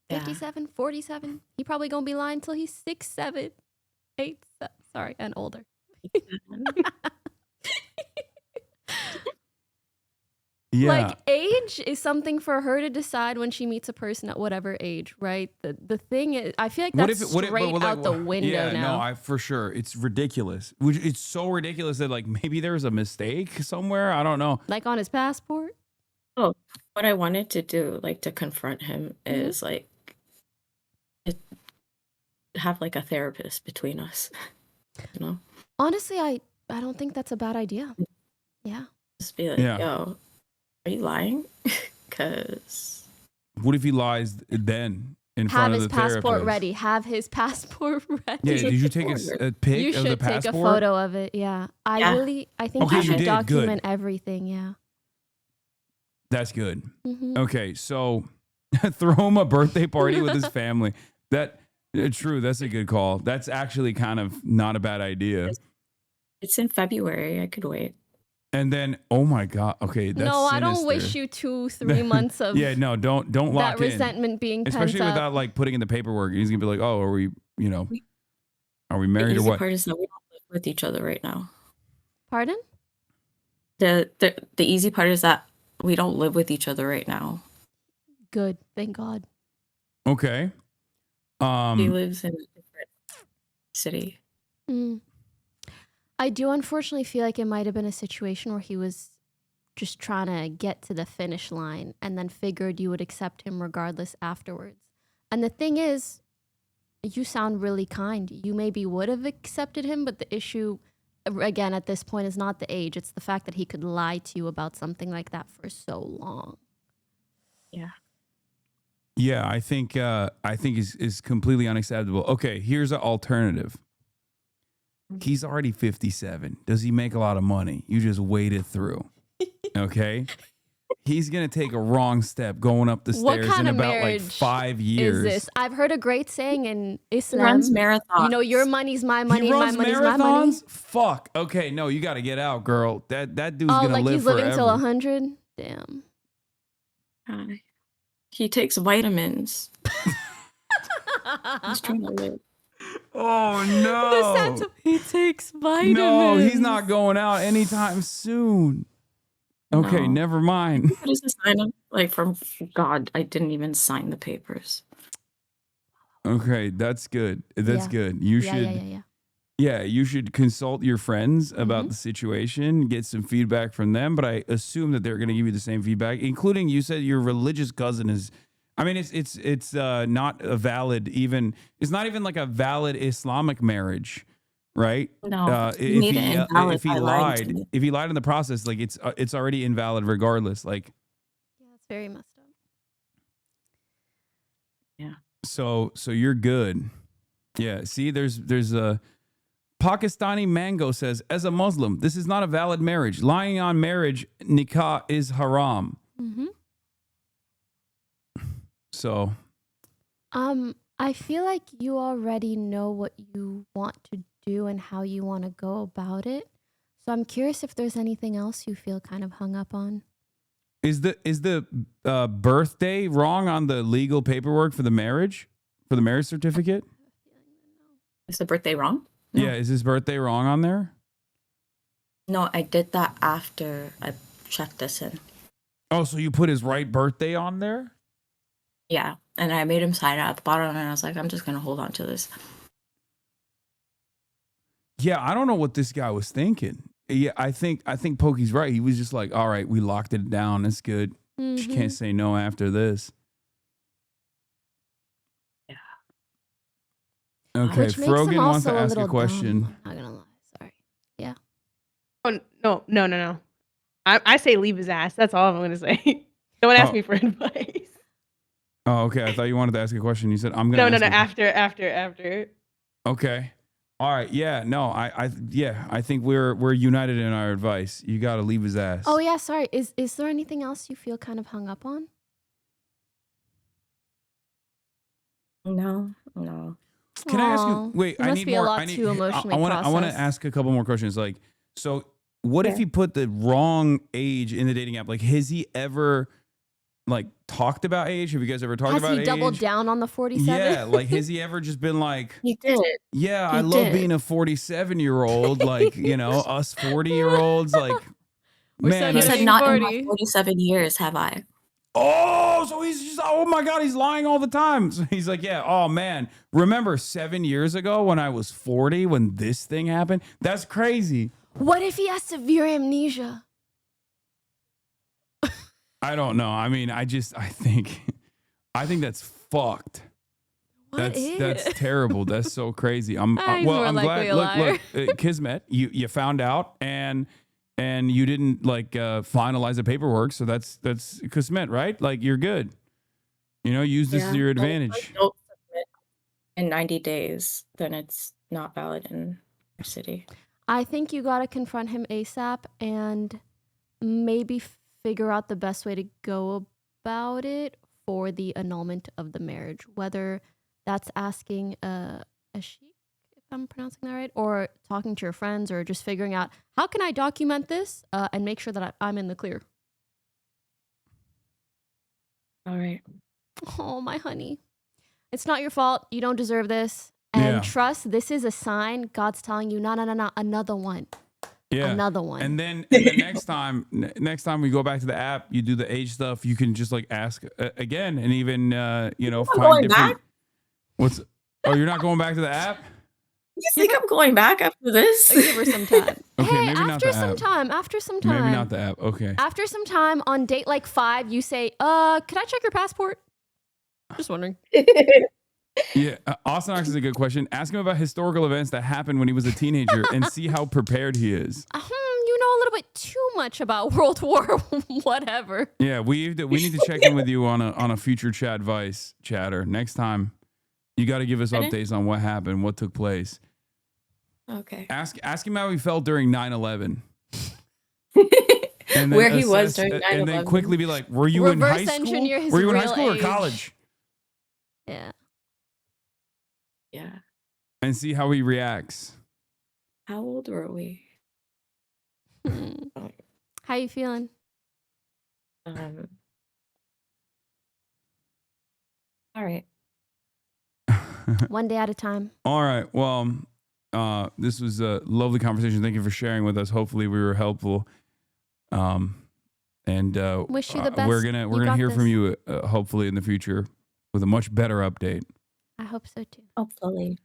[SPEAKER 8] 57, 47. He probably gonna be lying till he's 6, 7, 8, sorry, and older.
[SPEAKER 1] Yeah.
[SPEAKER 8] Like, age is something for her to decide when she meets a person at whatever age, right? The thing is, I feel like that's straight out the window now.
[SPEAKER 1] No, for sure. It's ridiculous. It's so ridiculous that like maybe there's a mistake somewhere. I don't know.
[SPEAKER 8] Like on his passport?
[SPEAKER 20] Oh, what I wanted to do, like to confront him, is like have like a therapist between us.
[SPEAKER 8] Honestly, I don't think that's a bad idea. Yeah.
[SPEAKER 20] Just be like, yo, are you lying? Because
[SPEAKER 1] what if he lies then in front of the therapist?
[SPEAKER 8] Have his passport ready. Have his passport ready.
[SPEAKER 1] Yeah, did you take a pic
[SPEAKER 8] you
[SPEAKER 1] of the
[SPEAKER 8] should
[SPEAKER 1] passport?
[SPEAKER 8] take a photo of it, yeah. I think
[SPEAKER 1] Okay,
[SPEAKER 8] you
[SPEAKER 1] you
[SPEAKER 8] should
[SPEAKER 1] did,
[SPEAKER 8] document
[SPEAKER 1] good.
[SPEAKER 8] everything, yeah.
[SPEAKER 1] That's good.
[SPEAKER 8] Mhm.
[SPEAKER 1] Okay, so throw him a birthday party with his family. True, that's a good call. That's actually kind of not a bad idea.
[SPEAKER 20] It's in February. I could wait.
[SPEAKER 1] And then, oh my God, okay, that's
[SPEAKER 8] No, I don't wish
[SPEAKER 1] sinister.
[SPEAKER 8] you 2-3 months of
[SPEAKER 1] Yeah, no, don't lock
[SPEAKER 8] that
[SPEAKER 1] in.
[SPEAKER 8] resentment being pent
[SPEAKER 1] Especially
[SPEAKER 8] up.
[SPEAKER 1] without like putting in the paperwork. He's gonna be like, oh, are we
[SPEAKER 20] The
[SPEAKER 1] married or
[SPEAKER 20] easy
[SPEAKER 1] what?
[SPEAKER 20] part is that we don't live with each other right now.
[SPEAKER 8] Pardon?
[SPEAKER 20] The easy part is that we don't live with each other right now.
[SPEAKER 8] Good, thank God.
[SPEAKER 1] Okay.
[SPEAKER 20] He lives in a different city.
[SPEAKER 8] Mm. I do unfortunately feel like it might have been a situation where he was just trying to get to the finish line and then figured you would accept him regardless afterwards. And the thing is, you sound really kind. You maybe would have accepted him, but the issue, again, at this point is not the age. It's the fact that he could lie to you about something like that for so long.
[SPEAKER 20] Yeah.
[SPEAKER 1] Yeah, I think is completely unacceptable. Okay, here's an alternative. He's already 57. Does he make a lot of money? You just wait it through. Okay? He's going to take a wrong step going up the
[SPEAKER 8] What
[SPEAKER 1] stairs
[SPEAKER 8] kind
[SPEAKER 1] in
[SPEAKER 8] of
[SPEAKER 1] about like
[SPEAKER 8] marriage
[SPEAKER 1] 5 years.
[SPEAKER 8] Is this? I've heard a great saying in Islam.
[SPEAKER 20] runs marathons.
[SPEAKER 8] You know, your money's my money,
[SPEAKER 1] He
[SPEAKER 8] my
[SPEAKER 1] runs
[SPEAKER 8] money's my money.
[SPEAKER 1] marathons? Fuck. Okay, no, you got to get out, girl. That dude's
[SPEAKER 8] Oh,
[SPEAKER 1] going to
[SPEAKER 8] like
[SPEAKER 1] live
[SPEAKER 8] he's
[SPEAKER 1] forever.
[SPEAKER 8] living till 100? Damn.
[SPEAKER 20] He takes vitamins. He's trying to live.
[SPEAKER 1] Oh no.
[SPEAKER 8] He takes vitamins.
[SPEAKER 1] No, he's not going out anytime soon. Okay,
[SPEAKER 20] No.
[SPEAKER 1] never mind.
[SPEAKER 20] What is the sign up? Like, from God, I didn't even sign the papers.
[SPEAKER 1] Okay, that's good. That's
[SPEAKER 8] Yeah.
[SPEAKER 1] good. You
[SPEAKER 8] Yeah,
[SPEAKER 1] should
[SPEAKER 8] yeah, yeah, yeah.
[SPEAKER 1] Yeah, you should consult your friends about
[SPEAKER 8] Mhm.
[SPEAKER 1] the situation, get some feedback from them, but I assume that they're going to give you the same feedback, including you said your religious cousin is I mean it's not a valid it's not even like a valid Islamic marriage, right?
[SPEAKER 20] No, he made it invalid
[SPEAKER 1] if he
[SPEAKER 20] by lying to
[SPEAKER 1] lied,
[SPEAKER 20] me.
[SPEAKER 1] if he lied in the process, like it's already invalid regardless, like
[SPEAKER 8] Yeah, that's very messed up.
[SPEAKER 20] Yeah.
[SPEAKER 1] so you're good. Yeah, see there's a Pakistani Mango says, as a Muslim, this is not a valid marriage. Lying on marriage, nikah, is haram.
[SPEAKER 8] Mm-hmm.
[SPEAKER 1] So,
[SPEAKER 8] I feel like you already know what you want to do and how you want to go about it. So I'm curious if there's anything else you feel kind of hung up on.
[SPEAKER 1] is the birthday wrong on the legal paperwork for the marriage certificate?
[SPEAKER 20] Is the birthday wrong? No.
[SPEAKER 1] Yeah, is his birthday wrong on there?
[SPEAKER 20] No, I did that after I checked this in.
[SPEAKER 1] Oh, so you put his right birthday on there?
[SPEAKER 20] Yeah, and I made him sign it at the bottom, and I was like, I'm just gonna hold on to this.
[SPEAKER 1] Yeah, I don't know what this guy was thinking. Yeah, I think Pokey's right. He was just like, all right, we locked it down. It's good. She
[SPEAKER 8] Mhm.
[SPEAKER 1] can't say no after this. Okay,
[SPEAKER 8] Which makes him
[SPEAKER 1] Frogan wants
[SPEAKER 8] also
[SPEAKER 1] to
[SPEAKER 8] a
[SPEAKER 1] ask
[SPEAKER 8] little
[SPEAKER 1] a question.
[SPEAKER 8] dumb, I'm not gonna lie. Sorry. Yeah.
[SPEAKER 2] Oh no. I say leave his ass. That's all I'm gonna say. Don't ask
[SPEAKER 1] Oh.
[SPEAKER 2] me for advice.
[SPEAKER 1] Oh, okay. I thought you wanted to ask a question. You said I'm gonna.
[SPEAKER 2] No.
[SPEAKER 1] ask you."
[SPEAKER 2] After.
[SPEAKER 1] Okay. All right. Yeah. No. I think we're united in our advice. You got to leave his ass.
[SPEAKER 8] Oh yeah, sorry. Is there anything else you feel kind of hung up on?
[SPEAKER 20] No.
[SPEAKER 1] Can I ask
[SPEAKER 8] Aw,
[SPEAKER 1] you? Wait.
[SPEAKER 8] you
[SPEAKER 1] I
[SPEAKER 8] must
[SPEAKER 1] need
[SPEAKER 8] be a
[SPEAKER 1] more.
[SPEAKER 8] lot
[SPEAKER 1] I need.
[SPEAKER 8] too emotionally
[SPEAKER 1] I want to
[SPEAKER 8] processed.
[SPEAKER 1] ask a couple more questions. Like, so what if
[SPEAKER 20] Yeah.
[SPEAKER 1] he put the wrong age in the dating app? Like, has he ever like talked about age? Have you guys ever talked
[SPEAKER 8] Has
[SPEAKER 1] about
[SPEAKER 8] he
[SPEAKER 1] age?
[SPEAKER 8] doubled down on the 47?
[SPEAKER 1] Yeah. Like, has he ever just been like?
[SPEAKER 20] He did.
[SPEAKER 1] Yeah,
[SPEAKER 20] He
[SPEAKER 1] I love
[SPEAKER 20] did.
[SPEAKER 1] being a 47-year-old, like, us 40-year-olds, like,
[SPEAKER 8] We're
[SPEAKER 1] man.
[SPEAKER 20] He
[SPEAKER 8] so
[SPEAKER 20] said,
[SPEAKER 8] Turning
[SPEAKER 20] not in
[SPEAKER 8] 40.
[SPEAKER 20] my 47 years have I.
[SPEAKER 1] Oh, so he's just, oh my God, he's lying all the time. So he's like, yeah, oh man, remember 7 years ago when I was 40, when this thing happened? That's crazy.
[SPEAKER 8] What if he has severe amnesia?
[SPEAKER 1] I don't know. I mean, I think that's fucked.
[SPEAKER 8] What
[SPEAKER 1] That's
[SPEAKER 8] is?
[SPEAKER 1] terrible. That's so crazy.
[SPEAKER 8] He's
[SPEAKER 1] I'm
[SPEAKER 8] more
[SPEAKER 1] glad.
[SPEAKER 8] likely a liar.
[SPEAKER 1] Look, Kismet, you found out and you didn't like finalize the paperwork, so that's Kismet, right? Like you're good. Use this to your
[SPEAKER 20] but if I
[SPEAKER 1] advantage.
[SPEAKER 20] don't submit in 90 days, then it's not valid in our city.
[SPEAKER 8] I think you got to confront him ASAP and maybe figure out the best way to go about it for the annulment of the marriage, whether that's asking a sheikh, if I'm pronouncing that right, or talking to your friends, or just figuring out how can I document this and make sure that I'm in the clear.
[SPEAKER 20] All right.
[SPEAKER 8] Oh, my honey. It's not your fault. You don't deserve this. And trust, this is a sign God's telling you, no, another one.
[SPEAKER 1] Yeah.
[SPEAKER 8] Another one.
[SPEAKER 1] And then next time we go back to the app, you do the age stuff. You can just like ask again, and even find
[SPEAKER 20] going
[SPEAKER 1] different.
[SPEAKER 20] back?
[SPEAKER 1] Oh, you're not going back to the app?
[SPEAKER 20] You think I'm going back after this?
[SPEAKER 8] Give her some time.
[SPEAKER 1] Okay,
[SPEAKER 8] hey,
[SPEAKER 1] maybe not the app.
[SPEAKER 8] After some time.
[SPEAKER 1] Maybe not the app. Okay.
[SPEAKER 8] After some time, on date like 5, you say, could I check your passport? Just wondering.
[SPEAKER 1] Yeah, Austin asks is a good question. Ask him about historical events that happened when he was a teenager and see how prepared he is.
[SPEAKER 8] You know a little bit too much about World War whatever.
[SPEAKER 1] Yeah, we need to check in with you on a future Chadvice chatter. Next time, you got to give us updates on what happened, what took place.
[SPEAKER 20] Okay.
[SPEAKER 1] Ask him how he felt during 9/11.
[SPEAKER 20] Where he was during 9/11.
[SPEAKER 1] And then quickly be like, were you in high school? Were you in high school or college?
[SPEAKER 8] Yeah.
[SPEAKER 20] Yeah.
[SPEAKER 1] And see how he reacts.
[SPEAKER 20] How old were we?
[SPEAKER 8] How you feeling?
[SPEAKER 20] All right.
[SPEAKER 8] One day at a time.
[SPEAKER 1] All right. Well, this was a lovely conversation. Thank you for sharing with us. Hopefully we were helpful. And
[SPEAKER 8] wish you the best.
[SPEAKER 1] We're gonna hear from you hopefully in the future with a much better update.
[SPEAKER 8] I hope so too.
[SPEAKER 20] Hopefully.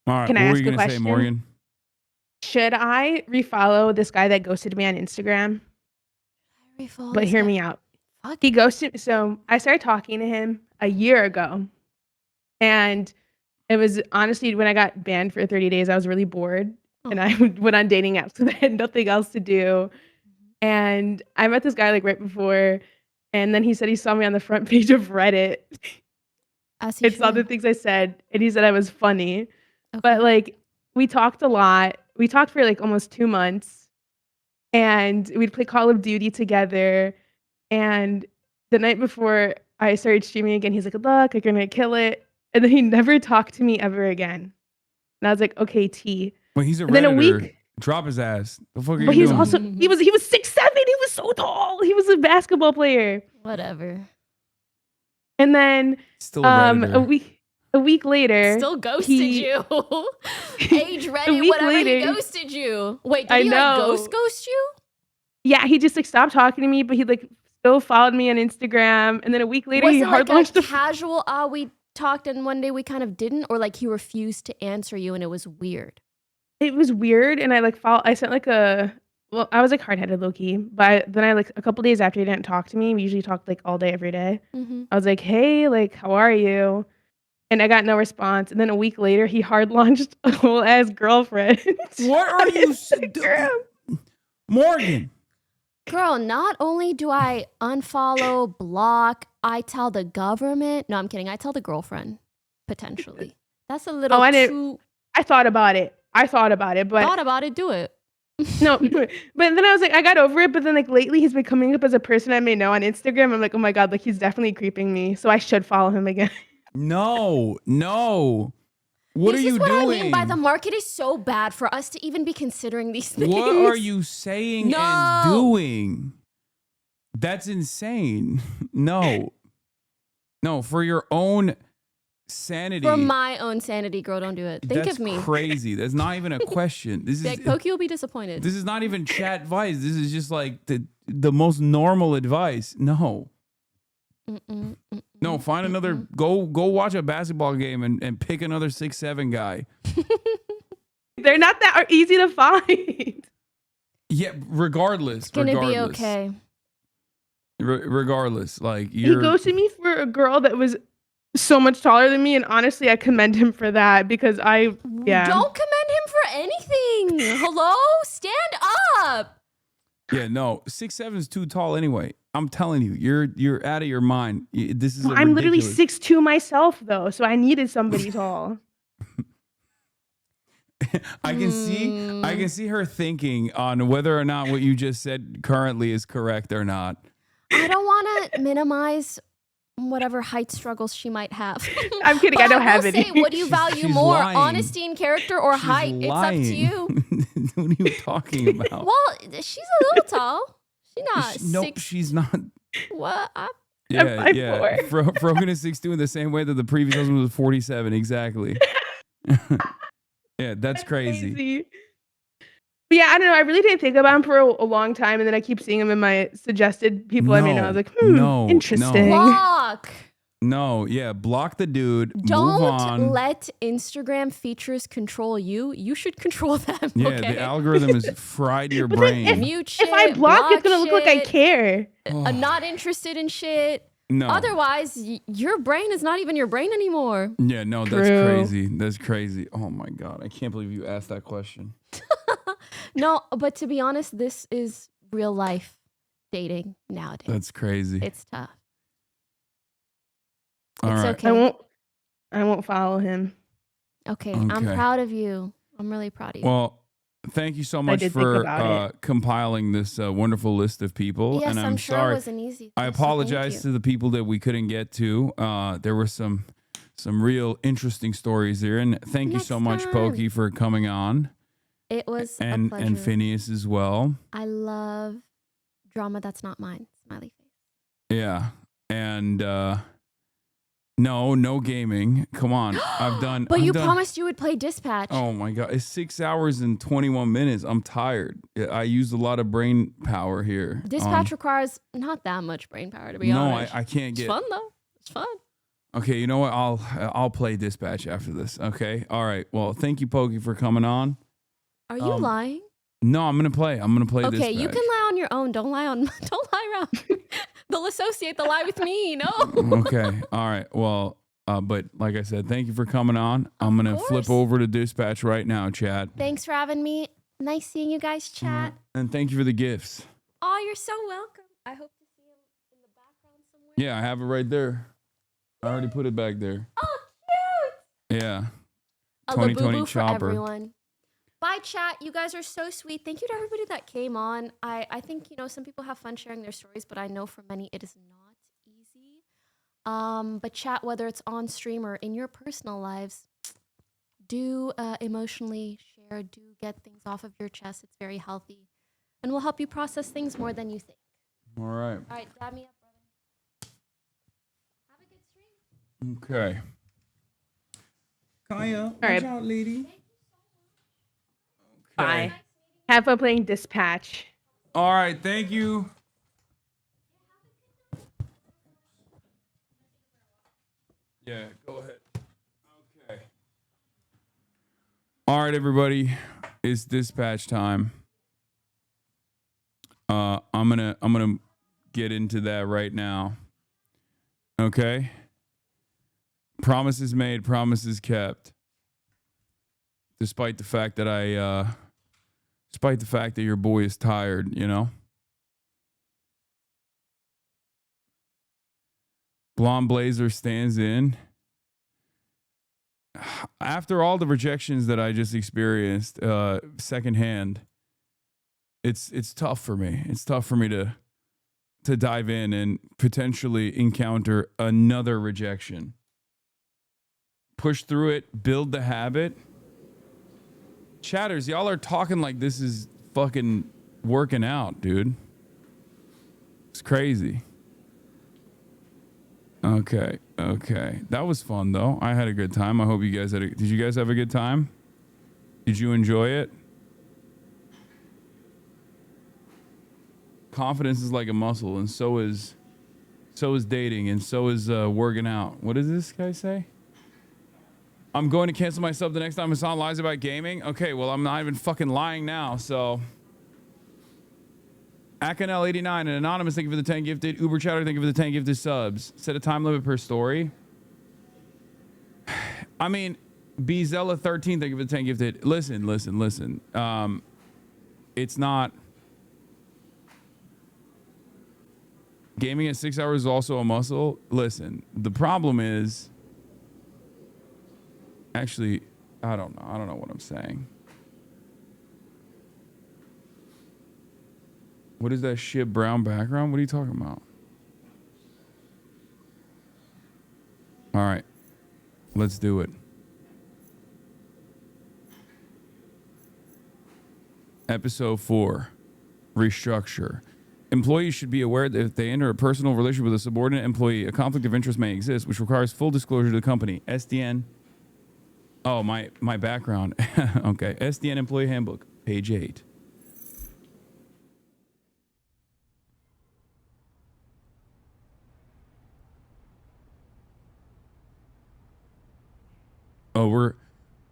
[SPEAKER 1] All right.
[SPEAKER 2] Can I
[SPEAKER 1] what were
[SPEAKER 2] ask
[SPEAKER 1] you
[SPEAKER 2] a
[SPEAKER 1] gonna say,
[SPEAKER 2] question?
[SPEAKER 1] Morgan?
[SPEAKER 2] Should I refollow this guy that ghosted me on Instagram? But hear me out. He ghosted. So I started talking to him a year ago. And it was honestly when I got banned for 30 days, I was really bored. And I went on dating apps because I had nothing else to do. And I met this guy like right before. And then he said he saw me on the front page of Reddit. And saw the things I said. And he said I was funny. Okay. But like we talked a lot. We talked for like almost 2 months. And we'd play Call of Duty together. And the night before I started streaming again, he's like, good luck, you're gonna kill it. And then he never talked to me ever again. And I was like, okay, T.
[SPEAKER 1] Well, he's a
[SPEAKER 2] and then
[SPEAKER 1] Redditor.
[SPEAKER 2] a week.
[SPEAKER 1] Drop his ass. The fuck are
[SPEAKER 2] But
[SPEAKER 1] you
[SPEAKER 2] he's
[SPEAKER 1] doing?
[SPEAKER 2] also he was 6'7". He was so tall. He was a basketball player.
[SPEAKER 8] Whatever.
[SPEAKER 2] And then
[SPEAKER 1] Still a Redditor.
[SPEAKER 2] a week later,
[SPEAKER 8] still ghosted you. Age ready,
[SPEAKER 2] week
[SPEAKER 8] whatever.
[SPEAKER 2] later-
[SPEAKER 8] He ghosted you. Wait, did
[SPEAKER 2] I
[SPEAKER 8] he
[SPEAKER 2] know.
[SPEAKER 8] like ghost you?
[SPEAKER 2] Yeah, he just like stopped talking to me, but he like still followed me on Instagram. And then a week later,
[SPEAKER 8] Was
[SPEAKER 2] he
[SPEAKER 8] it
[SPEAKER 2] hard
[SPEAKER 8] like
[SPEAKER 2] launched
[SPEAKER 8] a casual? We talked, and one day we kind of didn't, or like he refused to answer you, and it was weird.
[SPEAKER 2] It was weird, and I like I sent like I was like hard-headed low-key, but then I like a couple days after he didn't talk to me. We usually talked like all day every day.
[SPEAKER 8] Mhm.
[SPEAKER 2] I was like, hey, like how are you? And I got no response. And then a week later, he hard launched a whole ass girlfriend.
[SPEAKER 1] What are you doing, Morgan?
[SPEAKER 8] Girl, not only do I unfollow, block, I tell the government. No, I'm kidding. I tell the girlfriend potentially. That's a little too.
[SPEAKER 2] I thought about it, but
[SPEAKER 8] Thought about it. Do it.
[SPEAKER 2] no. But then I was like, I got over it. But then like lately, he's been coming up as a person I may know on Instagram. I'm like, oh my god, like he's definitely creeping me. So I should follow him again.
[SPEAKER 1] No. What
[SPEAKER 8] this
[SPEAKER 1] are you
[SPEAKER 8] is what
[SPEAKER 1] doing?
[SPEAKER 8] I mean by the market is so bad for us to even be considering these things.
[SPEAKER 1] What are you saying and doing? That's insane. No, for your own sanity.
[SPEAKER 8] For my own sanity, girl, don't do it. Think
[SPEAKER 1] That's
[SPEAKER 8] of me.
[SPEAKER 1] crazy. That's not even a question. This is
[SPEAKER 8] Like, Pokey will be disappointed.
[SPEAKER 1] This is not even Chadvice. This is just like the most normal advice. No. No, find another. Go watch a basketball game and pick another 6'7" guy.
[SPEAKER 2] They're not that easy to find.
[SPEAKER 1] Yeah, regardless.
[SPEAKER 8] It's gonna be okay.
[SPEAKER 1] Regardless, like
[SPEAKER 2] He ghosted me for a girl that was so much taller than me, and honestly, I commend him for that because
[SPEAKER 8] Don't commend him for anything. Hello, stand up.
[SPEAKER 1] Yeah, no, 6'7" is too tall anyway. I'm telling you, you're out of your mind. This is.
[SPEAKER 2] I'm literally
[SPEAKER 1] ridiculous.
[SPEAKER 2] 6'2" myself, though, so I needed somebody tall.
[SPEAKER 1] I can see her thinking on whether or not what you just said currently is correct or not.
[SPEAKER 8] I don't want to minimize whatever height struggles she might have.
[SPEAKER 2] I'm kidding.
[SPEAKER 8] But
[SPEAKER 2] I don't have
[SPEAKER 8] will
[SPEAKER 2] any.
[SPEAKER 8] say, what do you value
[SPEAKER 1] she's
[SPEAKER 8] more,
[SPEAKER 1] lying.
[SPEAKER 8] honesty in character or height? It's up to you.
[SPEAKER 1] What are you talking about?
[SPEAKER 8] Well, she's a little tall. She's not
[SPEAKER 1] Nope,
[SPEAKER 8] six.
[SPEAKER 1] she's not.
[SPEAKER 8] What?
[SPEAKER 1] Yeah. Frogan is 6'2" in the same way that the previous husband was 47. Exactly. Yeah, that's crazy.
[SPEAKER 2] But yeah, I don't know. I really didn't think about him for a long time, and then I keep seeing him in my suggested people I may know. I was like, interesting.
[SPEAKER 8] Block.
[SPEAKER 1] No, yeah, block the dude. Move
[SPEAKER 8] Don't
[SPEAKER 1] on.
[SPEAKER 8] let Instagram features control you. You should control them.
[SPEAKER 1] Yeah,
[SPEAKER 8] okay?
[SPEAKER 1] the algorithm is fried your brain.
[SPEAKER 8] Mute shit,
[SPEAKER 2] If I block, it's gonna look like I
[SPEAKER 8] shit,
[SPEAKER 2] care.
[SPEAKER 8] not interested in shit.
[SPEAKER 1] No.
[SPEAKER 8] Otherwise, your brain is not even your brain anymore.
[SPEAKER 1] Yeah, no, that's
[SPEAKER 2] True.
[SPEAKER 1] crazy. That's crazy. Oh my God, I can't believe you asked that question.
[SPEAKER 8] No, but to be honest, this is real life dating nowadays.
[SPEAKER 1] That's crazy.
[SPEAKER 8] It's tough.
[SPEAKER 1] All
[SPEAKER 8] It's
[SPEAKER 1] right.
[SPEAKER 8] okay.
[SPEAKER 2] I won't follow him.
[SPEAKER 8] Okay, I'm
[SPEAKER 1] Okay.
[SPEAKER 8] proud of you. I'm really proud of you.
[SPEAKER 1] Well, thank you so much
[SPEAKER 2] did think
[SPEAKER 1] for
[SPEAKER 2] about
[SPEAKER 1] compiling this wonderful list of people.
[SPEAKER 8] Yes,
[SPEAKER 1] and
[SPEAKER 8] I'm
[SPEAKER 1] I'm
[SPEAKER 8] sure it
[SPEAKER 1] sorry.
[SPEAKER 8] wasn't easy.
[SPEAKER 1] I
[SPEAKER 8] So thank
[SPEAKER 1] apologize
[SPEAKER 8] you.
[SPEAKER 1] to the people that we couldn't get to. There were some real interesting stories there, and thank you so much,
[SPEAKER 8] time.
[SPEAKER 1] Pokey, for coming on,
[SPEAKER 8] It was a
[SPEAKER 1] and
[SPEAKER 8] pleasure.
[SPEAKER 1] Phineas as well.
[SPEAKER 8] I love drama that's not mine. Smiley face.
[SPEAKER 1] Yeah, and no gaming. Come on, I've done.
[SPEAKER 8] But
[SPEAKER 1] I've
[SPEAKER 8] you
[SPEAKER 1] done-
[SPEAKER 8] promised you would play Dispatch.
[SPEAKER 1] Oh my God, it's 6 hours and 21 minutes. I'm tired. I used a lot of brain power here.
[SPEAKER 8] Dispatch requires not that much brain power, to be
[SPEAKER 1] No,
[SPEAKER 8] honest.
[SPEAKER 1] I can't
[SPEAKER 8] It's
[SPEAKER 1] get.
[SPEAKER 8] fun though. It's fun.
[SPEAKER 1] Okay, you know what? I'll play Dispatch after this. Okay, all right. Well, thank you, Pokey, for coming on.
[SPEAKER 8] Are you lying?
[SPEAKER 1] No, I'm gonna play.
[SPEAKER 8] Okay,
[SPEAKER 1] Dispatch.
[SPEAKER 8] you can lie on your own. Don't lie around. They'll associate the lie with me. No.
[SPEAKER 1] Okay, all right. Well, but like I said, thank you for coming on. I'm gonna flip over to Dispatch right now, chat.
[SPEAKER 8] Thanks for having me. Nice seeing you guys chat.
[SPEAKER 1] And thank you for the gifts.
[SPEAKER 8] Oh, you're so welcome. I hope to see him in the background somewhere.
[SPEAKER 1] Yeah, I have it right there. I already put it back there.
[SPEAKER 8] Oh, cute.
[SPEAKER 1] Yeah.
[SPEAKER 8] A
[SPEAKER 1] 2020
[SPEAKER 8] Labubu for
[SPEAKER 1] chopper.
[SPEAKER 8] everyone. Bye, chat. You guys are so sweet. Thank you to everybody that came on. I think, some people have fun sharing their stories, but I know for many it is not easy. But chat, whether it's on stream or in your personal lives, do emotionally share, do get things off of your chest. It's very healthy and will help you process things more than you think.
[SPEAKER 1] All right.
[SPEAKER 8] All right, dab me up, brother. Have a good stream.
[SPEAKER 1] Okay. Kaya,
[SPEAKER 2] All right.
[SPEAKER 1] out, lady.
[SPEAKER 2] Bye. Have fun playing Dispatch.
[SPEAKER 1] All right, thank you. Yeah, go ahead. Okay. All right, everybody, it's Dispatch time. I'm gonna get into that right now. Okay. Promises made, promises kept. Despite the fact that your boy is tired, Blonde Blazer stands in. After all the rejections that I just experienced secondhand, it's tough for me. It's tough for me to dive in and potentially encounter another rejection. Push through it, build the habit. Chatters, y'all are talking like this is fucking working out, dude. It's crazy. Okay. That was fun, though. I had a good time. I hope you guys did you guys have a good time? Did you enjoy it? Confidence is like a muscle, and so is dating, and so is working out. What does this guy say? I'm going to cancel myself the next time Hasan lies about gaming. Okay, well, I'm not even fucking lying now, so. Akanel89 and Anonymous, thank you for the 10 gifted. Uber Chatter, thank you for the 10 gifted subs. Set a time limit per story. I mean, Bzella13, thank you for the 10 gifted. Listen. It's not. Gaming at 6 hours is also a muscle. Listen, the problem is. Actually, I don't know what I'm saying. What is that shit brown background? What are you talking about? All right. Let's do it. Episode 4. Restructure. Employees should be aware that if they enter a personal relationship with a subordinate employee, a conflict of interest may exist, which requires full disclosure to the company. SDN. Oh, my background. Okay. SDN Employee Handbook, page 8.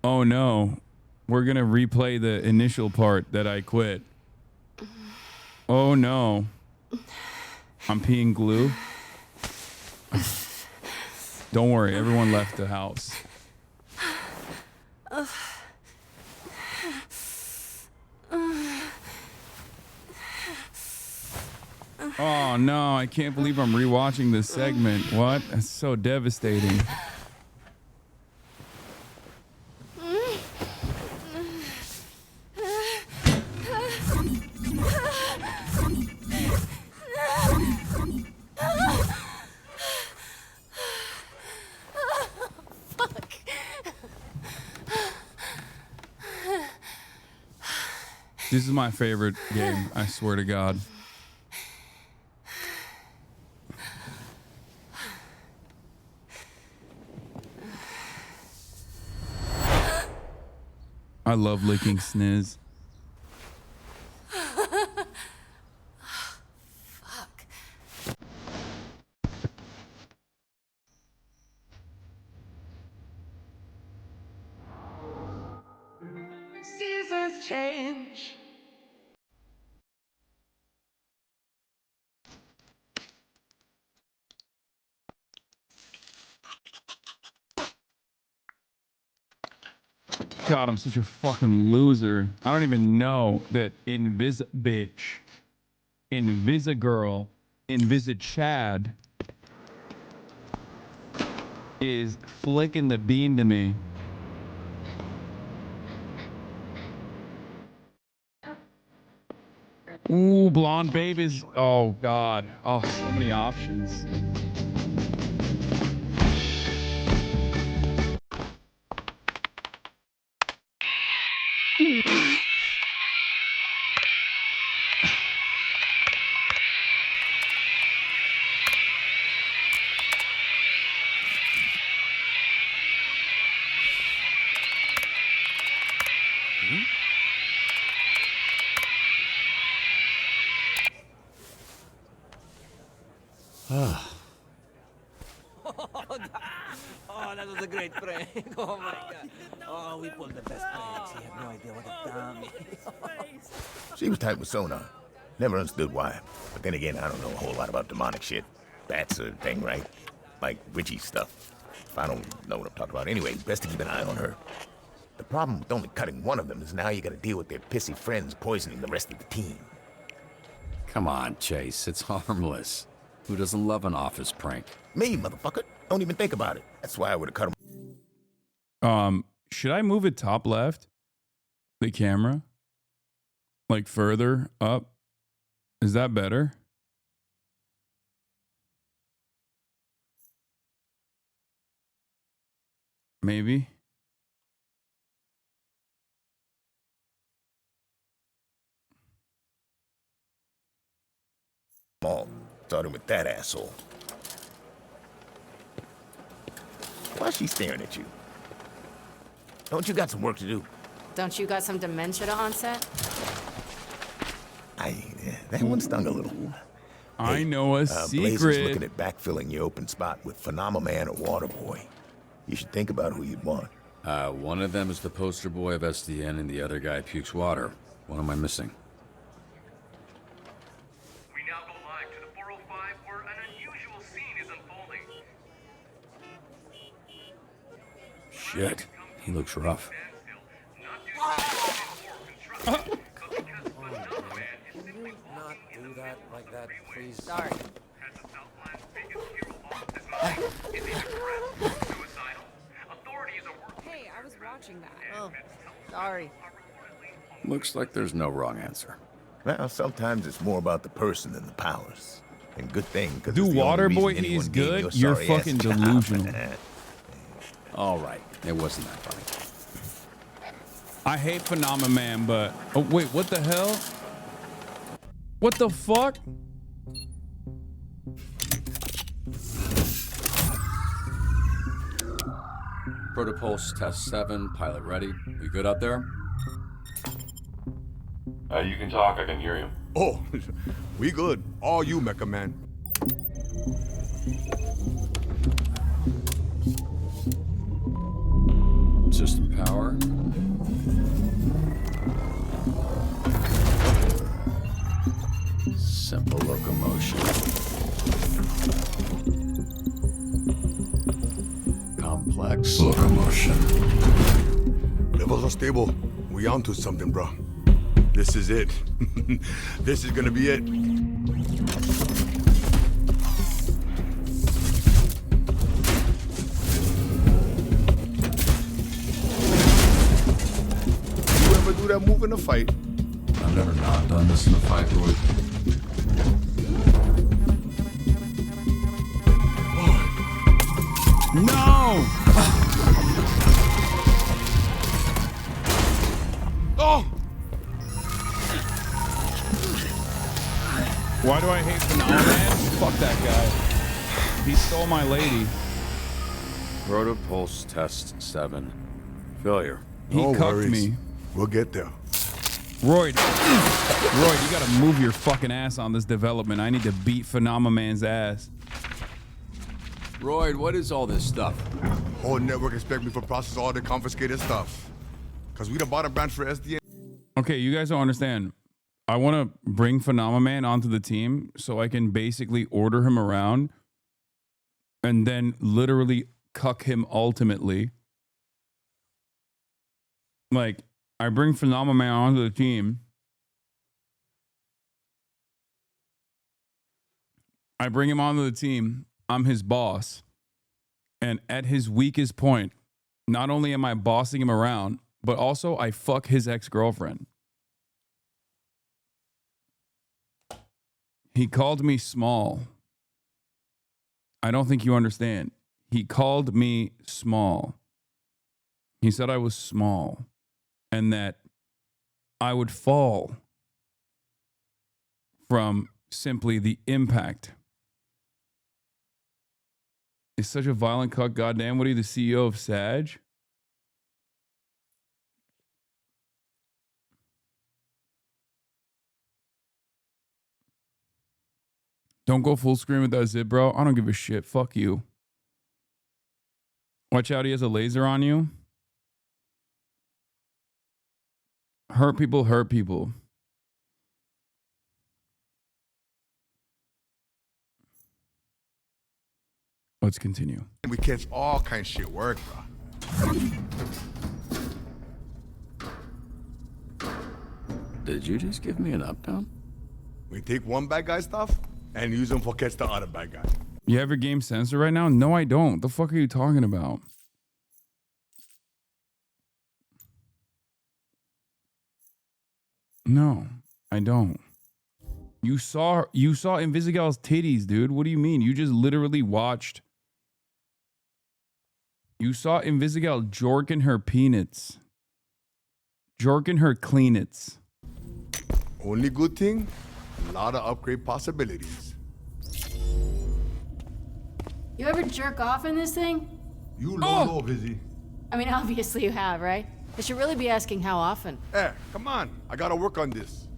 [SPEAKER 1] Oh no. We're going to replay the initial part that I quit. Oh no. I'm peeing glue. Don't worry, everyone left the house. Oh no, I can't believe I'm rewatching this segment. What? That's so devastating. This is my favorite game, I swear to God. I love licking sniz.
[SPEAKER 9] Seasons change.
[SPEAKER 1] God, I'm such a fucking loser. I don't even know that Invisagirl, Chad is flicking the bean to me. Ooh, blonde babies. Oh, God. Oh, so many options.
[SPEAKER 21] Oh, that was a great prank. Oh my god. Oh, we pulled the best pranks. You have no idea what a dummy.
[SPEAKER 23] She was tight with sonar. Never understood why. But then again, I don't know a whole lot about demonic shit. That's a thing, right? Like Richie's stuff. I don't know what I'm talking about. Anyway, best to keep an eye on her. The problem with only cutting one of them is now you gotta deal with their pissy friends poisoning the rest of the team.
[SPEAKER 24] Come on, Chase. It's harmless. Who doesn't love an office prank?
[SPEAKER 23] Me, motherfucker. Don't even think about it. That's why I would have cut him.
[SPEAKER 1] Should I move it top left? The camera? Like further up? Is that better? Maybe.
[SPEAKER 23] All starting with that asshole. Why's she staring at you? Don't you got some work to do?
[SPEAKER 25] Don't you got some dementia to onset?
[SPEAKER 23] That one stung a little.
[SPEAKER 1] I know a
[SPEAKER 23] Blazer's
[SPEAKER 1] secret.
[SPEAKER 23] looking at backfilling your open spot with Phenomenon or Waterboy. You should think about who you'd want.
[SPEAKER 24] One of them is the poster boy of SDN and the other guy pukes water. What am I missing?
[SPEAKER 9] We now go live to the 405 where an unusual scene is unfolding.
[SPEAKER 24] Shit, he looks rough.
[SPEAKER 21] Not do that like that, please.
[SPEAKER 25] Sorry. Hey, I was watching that. Oh, sorry.
[SPEAKER 24] Looks like there's no wrong answer.
[SPEAKER 23] Well, sometimes it's more about the person than the powers. And good thing, because
[SPEAKER 1] Do Waterboy, he's good? You're fucking delusional.
[SPEAKER 24] All right, it wasn't that funny.
[SPEAKER 1] I hate Phenomenon, but... Oh, wait, what the hell? What the fuck?
[SPEAKER 24] Protopulse test 7, pilot ready. We good out there?
[SPEAKER 3] You can talk, I can hear you.
[SPEAKER 7] Oh, we good. All you, Mecha Man.
[SPEAKER 24] System power. Simple locomotion. Complex locomotion.
[SPEAKER 7] Levels are stable. We onto something, bro. This is it. This is gonna be it. You ever do that move in a fight?
[SPEAKER 24] I've never not done this in a fight, Roy.
[SPEAKER 1] No!
[SPEAKER 7] Oh!
[SPEAKER 1] Why do I hate Phenomenon? Fuck that guy. He stole my lady.
[SPEAKER 24] Protopulse test 7. Failure.
[SPEAKER 1] He cucked me.
[SPEAKER 7] We'll get there.
[SPEAKER 1] Royd, you gotta move your fucking ass on this development. I need to beat Phenomenon's ass.
[SPEAKER 24] Royd, what is all this stuff?
[SPEAKER 7] Whole network expect me to process all the confiscated stuff. Cause we the bottom branch for SDA.
[SPEAKER 1] Okay, you guys don't understand. I want to bring Phenomenon onto the team so I can basically order him around and then literally cuck him ultimately. Like, I bring Phenomenon onto the team. I bring him onto the team. I'm his boss. And at his weakest point, not only am I bossing him around, but also I fuck his ex-girlfriend. He called me small. I don't think you understand. He called me small. He said I was small and that I would fall from simply the impact. It's such a violent cuck. Goddamn, what are you, the CEO of SAG? Don't go full screen with that zip, bro. I don't give a shit. Fuck you. Watch out, he has a laser on you. Hurt people hurt people. Let's continue.
[SPEAKER 7] We catch all kind of shit work, bro.
[SPEAKER 24] Did you just give me an up-down?
[SPEAKER 7] We take one bad guy stuff and use them for catch the other bad guy.
[SPEAKER 1] You have your game censored right now? No, I don't. The fuck are you talking about? No, I don't. You saw Invisigal's titties, dude. What do you mean? You just literally watched. You saw Invisigal jorking her peanuts. Jorking her cleanits.
[SPEAKER 7] Only good thing, a lot of upgrade possibilities.
[SPEAKER 25] You ever jerk off in this thing?
[SPEAKER 7] You low, Vizzy.
[SPEAKER 25] I mean, obviously you have, right? I should really be asking how often.
[SPEAKER 7] Eh, come on. I gotta work on this.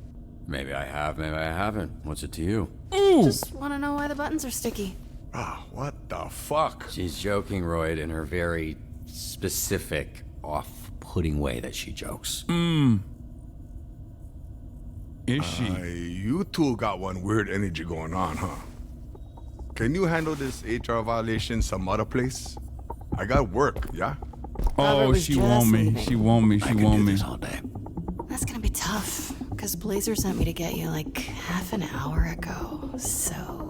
[SPEAKER 24] Maybe I have, maybe I haven't. What's it to you?
[SPEAKER 25] Just want to know why the buttons are sticky.
[SPEAKER 7] Ah, what the fuck?
[SPEAKER 24] She's joking, Royd, in her very specific, off-putting way that she jokes.
[SPEAKER 1] Is she?
[SPEAKER 7] You two got one weird energy going on, huh? Can you handle this HR violation some other place? I got work, yeah?
[SPEAKER 1] Oh, she won't me. She won't me. She won't me.
[SPEAKER 25] That's gonna be tough, because Blazer sent me to get you like half an hour ago, so...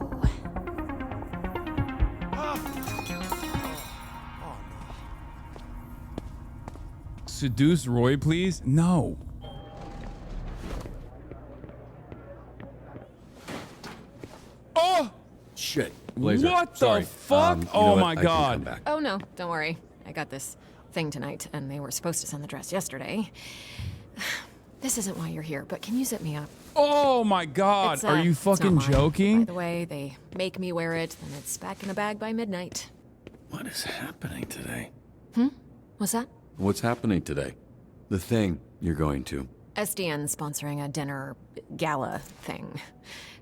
[SPEAKER 1] Seduce Roy, please? No.
[SPEAKER 24] Blazer,
[SPEAKER 1] What
[SPEAKER 24] sorry.
[SPEAKER 1] the fuck?
[SPEAKER 24] You know
[SPEAKER 1] Oh
[SPEAKER 24] what?
[SPEAKER 1] my
[SPEAKER 24] I can come
[SPEAKER 1] god.
[SPEAKER 24] back.
[SPEAKER 10] Oh no, don't worry. I got this thing tonight, and they were supposed to send the dress yesterday. This isn't why you're here, but can you zip me up?
[SPEAKER 1] Oh my god. Are you
[SPEAKER 10] It's not
[SPEAKER 1] fucking
[SPEAKER 10] mine.
[SPEAKER 1] joking?
[SPEAKER 10] By the way, they make me wear it, and it's back in a bag by midnight.
[SPEAKER 24] What is happening today?
[SPEAKER 10] What's that?
[SPEAKER 24] What's happening today? The thing you're going to.
[SPEAKER 10] SDN sponsoring a dinner gala thing.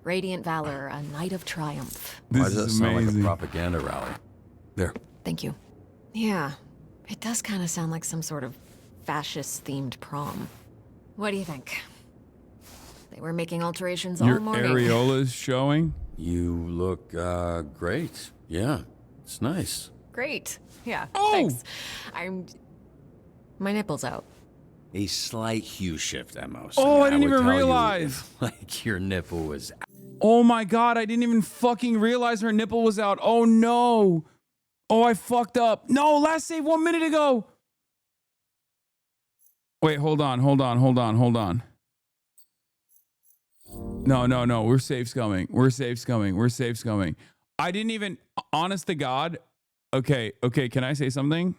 [SPEAKER 10] Radiant Valor, a night of triumph.
[SPEAKER 24] Why does that sound like a propaganda rally? There.
[SPEAKER 10] Thank you. Yeah, it does kind of sound like some sort of fascist-themed prom. What do you think? They were making alterations
[SPEAKER 1] Your
[SPEAKER 10] all morning.
[SPEAKER 1] areola's showing?
[SPEAKER 24] You look great. Yeah, it's nice.
[SPEAKER 10] Great. Yeah, thanks. My nipple's out.
[SPEAKER 24] A slight hue shift, Emos.
[SPEAKER 1] Oh, I didn't
[SPEAKER 24] would
[SPEAKER 1] even
[SPEAKER 24] tell you
[SPEAKER 1] realize.
[SPEAKER 24] if, like your nipple was.
[SPEAKER 1] Oh my god, I didn't even fucking realize her nipple was out. Oh no. Oh, I fucked up. No, last save 1 minute ago. Wait, hold on. No. We're safe scumming. I didn't even, honest to God. Okay. Can I say something?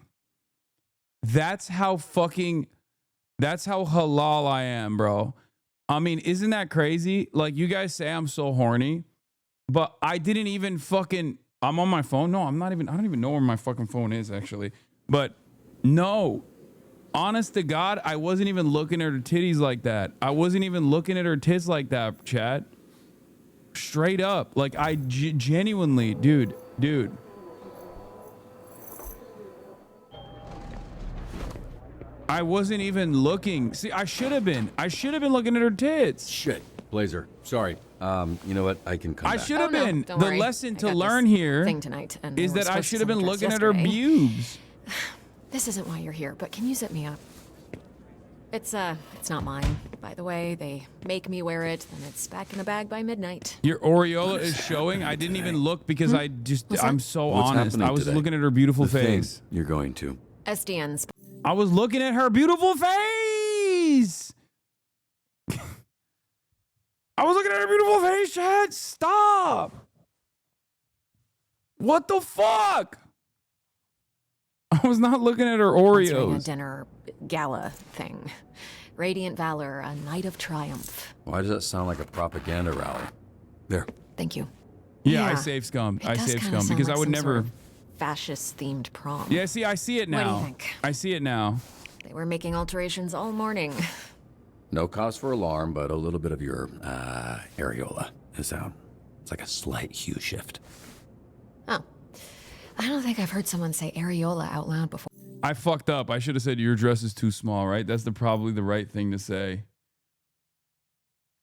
[SPEAKER 1] That's how halal I am, bro. I mean, isn't that crazy? Like, you guys say I'm so horny, but I didn't even fucking, I'm on my phone. No, I don't even know where my fucking phone is, actually. But no, honest to God, I wasn't even looking at her titties like that. I wasn't even looking at her tits like that, chat. Straight up. Like, I genuinely, dude. I wasn't even looking. See, I should have been looking at her tits.
[SPEAKER 24] Shit, Blazer. Sorry. You know what? I can come
[SPEAKER 1] I
[SPEAKER 24] back.
[SPEAKER 1] should have been.
[SPEAKER 10] don't
[SPEAKER 1] The
[SPEAKER 10] worry.
[SPEAKER 1] lesson
[SPEAKER 10] I
[SPEAKER 1] to
[SPEAKER 10] got
[SPEAKER 1] learn
[SPEAKER 10] this
[SPEAKER 1] here
[SPEAKER 10] thing tonight, and they
[SPEAKER 1] is
[SPEAKER 10] were
[SPEAKER 1] that I
[SPEAKER 10] supposed
[SPEAKER 1] should
[SPEAKER 10] to
[SPEAKER 1] have been
[SPEAKER 10] send the dress
[SPEAKER 1] looking at her
[SPEAKER 10] yesterday.
[SPEAKER 1] pubes.
[SPEAKER 10] This isn't why you're here, but can you zip me up? It's not mine. By the way, they make me wear it, and it's back in a bag by midnight.
[SPEAKER 1] Your areola is showing. I didn't even look because I'm so
[SPEAKER 24] What's
[SPEAKER 1] honest.
[SPEAKER 24] happening
[SPEAKER 1] I was
[SPEAKER 24] today?
[SPEAKER 1] looking at her beautiful
[SPEAKER 24] The thing
[SPEAKER 1] face.
[SPEAKER 24] you're going to.
[SPEAKER 10] SDN's.
[SPEAKER 1] I was looking at her beautiful face. I was looking at her beautiful face, Chad. Stop. What the fuck? I was not looking at her
[SPEAKER 10] Sponsoring a
[SPEAKER 1] Oreos.
[SPEAKER 10] dinner gala thing. Radiant Valor, a night of triumph.
[SPEAKER 24] Why does that sound like a propaganda rally? There.
[SPEAKER 10] Thank you.
[SPEAKER 1] Yeah, I save scum. I save scum because I would never.
[SPEAKER 10] Fascist-themed prom.
[SPEAKER 1] Yeah, see, I see it now.
[SPEAKER 10] What do you think?
[SPEAKER 1] I see it now.
[SPEAKER 10] They were making alterations all morning.
[SPEAKER 24] No cause for alarm, but a little bit of your areola is out. It's like a slight hue shift.
[SPEAKER 10] Oh. I don't think I've heard someone say areola out loud before.
[SPEAKER 1] I fucked up. I should have said your dress is too small, right? That's probably the right thing to say.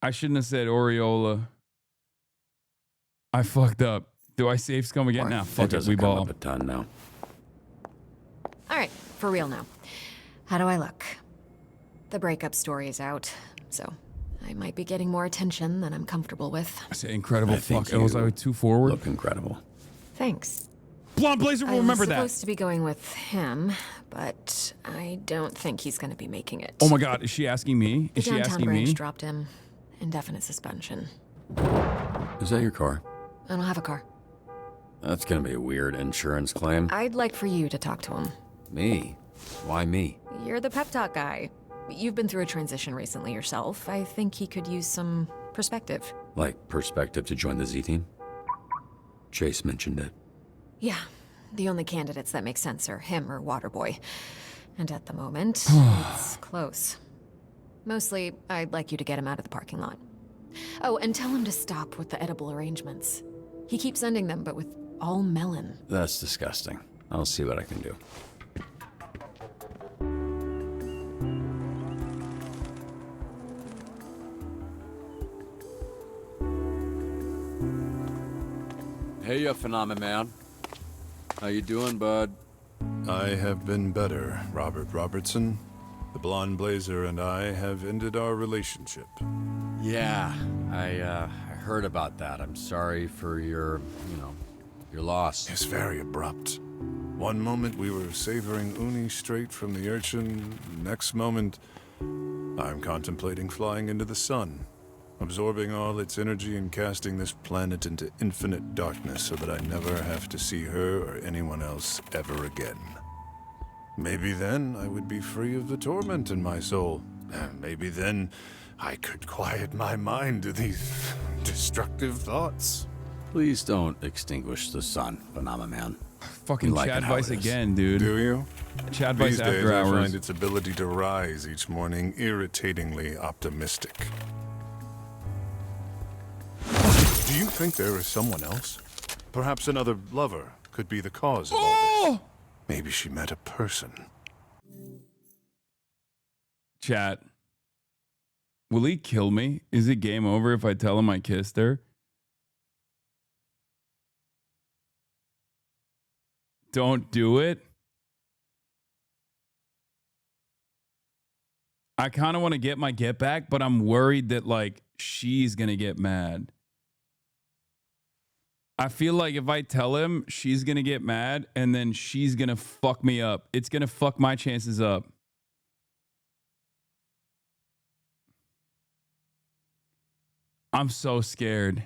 [SPEAKER 1] I shouldn't have said Oreola. I fucked up. Do I save scum again? Nah, fuck it. We ball.
[SPEAKER 24] Up a ton now.
[SPEAKER 10] All right, for real now. How do I look? The breakup story is out, so I might be getting more attention than I'm comfortable with.
[SPEAKER 1] I say incredible.
[SPEAKER 24] I think
[SPEAKER 1] Fuck. Was I too forward?
[SPEAKER 24] Look incredible.
[SPEAKER 10] Thanks.
[SPEAKER 1] Blonde Blazer will remember
[SPEAKER 10] I was
[SPEAKER 1] that.
[SPEAKER 10] supposed to be going with him, but I don't think he's going to be making it.
[SPEAKER 1] Oh my God, is she asking me?
[SPEAKER 10] The
[SPEAKER 1] Is she
[SPEAKER 10] downtown
[SPEAKER 1] asking
[SPEAKER 10] branch
[SPEAKER 1] me?
[SPEAKER 10] dropped him. Indefinite suspension.
[SPEAKER 24] Is that your car?
[SPEAKER 10] I don't have a car.
[SPEAKER 24] That's gonna be a weird insurance claim.
[SPEAKER 10] I'd like for you to talk to him.
[SPEAKER 24] Me? Why me?
[SPEAKER 10] You're the pep talk guy. You've been through a transition recently yourself. I think he could use some perspective.
[SPEAKER 24] Like perspective to join the Z team? Chase mentioned it.
[SPEAKER 10] Yeah, the only candidates that make sense are him or Waterboy. And at the moment, it's close. Mostly, I'd like you to get him out of the parking lot. Oh, and tell him to stop with the edible arrangements. He keeps sending them, but with all melon.
[SPEAKER 24] That's disgusting. I'll see what I can do. Hey, you phenomena man. How you doing, bud?
[SPEAKER 11] I have been better, Robert Robertson. The blonde blazer and I have ended our relationship.
[SPEAKER 24] Yeah, I heard about that. I'm sorry for your loss.
[SPEAKER 11] It's very abrupt. One moment we were savoring uni straight from the urchin. Next moment, I'm contemplating flying into the sun. absorbing all its energy and casting this planet into infinite darkness so that I never have to see her or anyone else ever again. Maybe then I would be free of the torment in my soul. Maybe then I could quiet my mind to these destructive thoughts.
[SPEAKER 24] Please don't extinguish the sun, Phenomenon.
[SPEAKER 1] Fucking
[SPEAKER 24] We like it how
[SPEAKER 1] Chadvice
[SPEAKER 24] it is.
[SPEAKER 1] again, dude.
[SPEAKER 11] Do you?
[SPEAKER 1] Chadvice
[SPEAKER 11] These days
[SPEAKER 1] after
[SPEAKER 11] I
[SPEAKER 1] hours.
[SPEAKER 11] find its ability to rise each morning irritatingly optimistic. Do you think there is someone else? Perhaps another lover could be the cause of all this. Maybe she met a person.
[SPEAKER 1] Chat. Will he kill me? Is it game over if I tell him I kissed her? Don't do it. I kind of want to get my get back, but I'm worried that like she's going to get mad. I feel like if I tell him, she's going to get mad and then she's going to fuck me up. It's going to fuck my chances up. I'm so scared.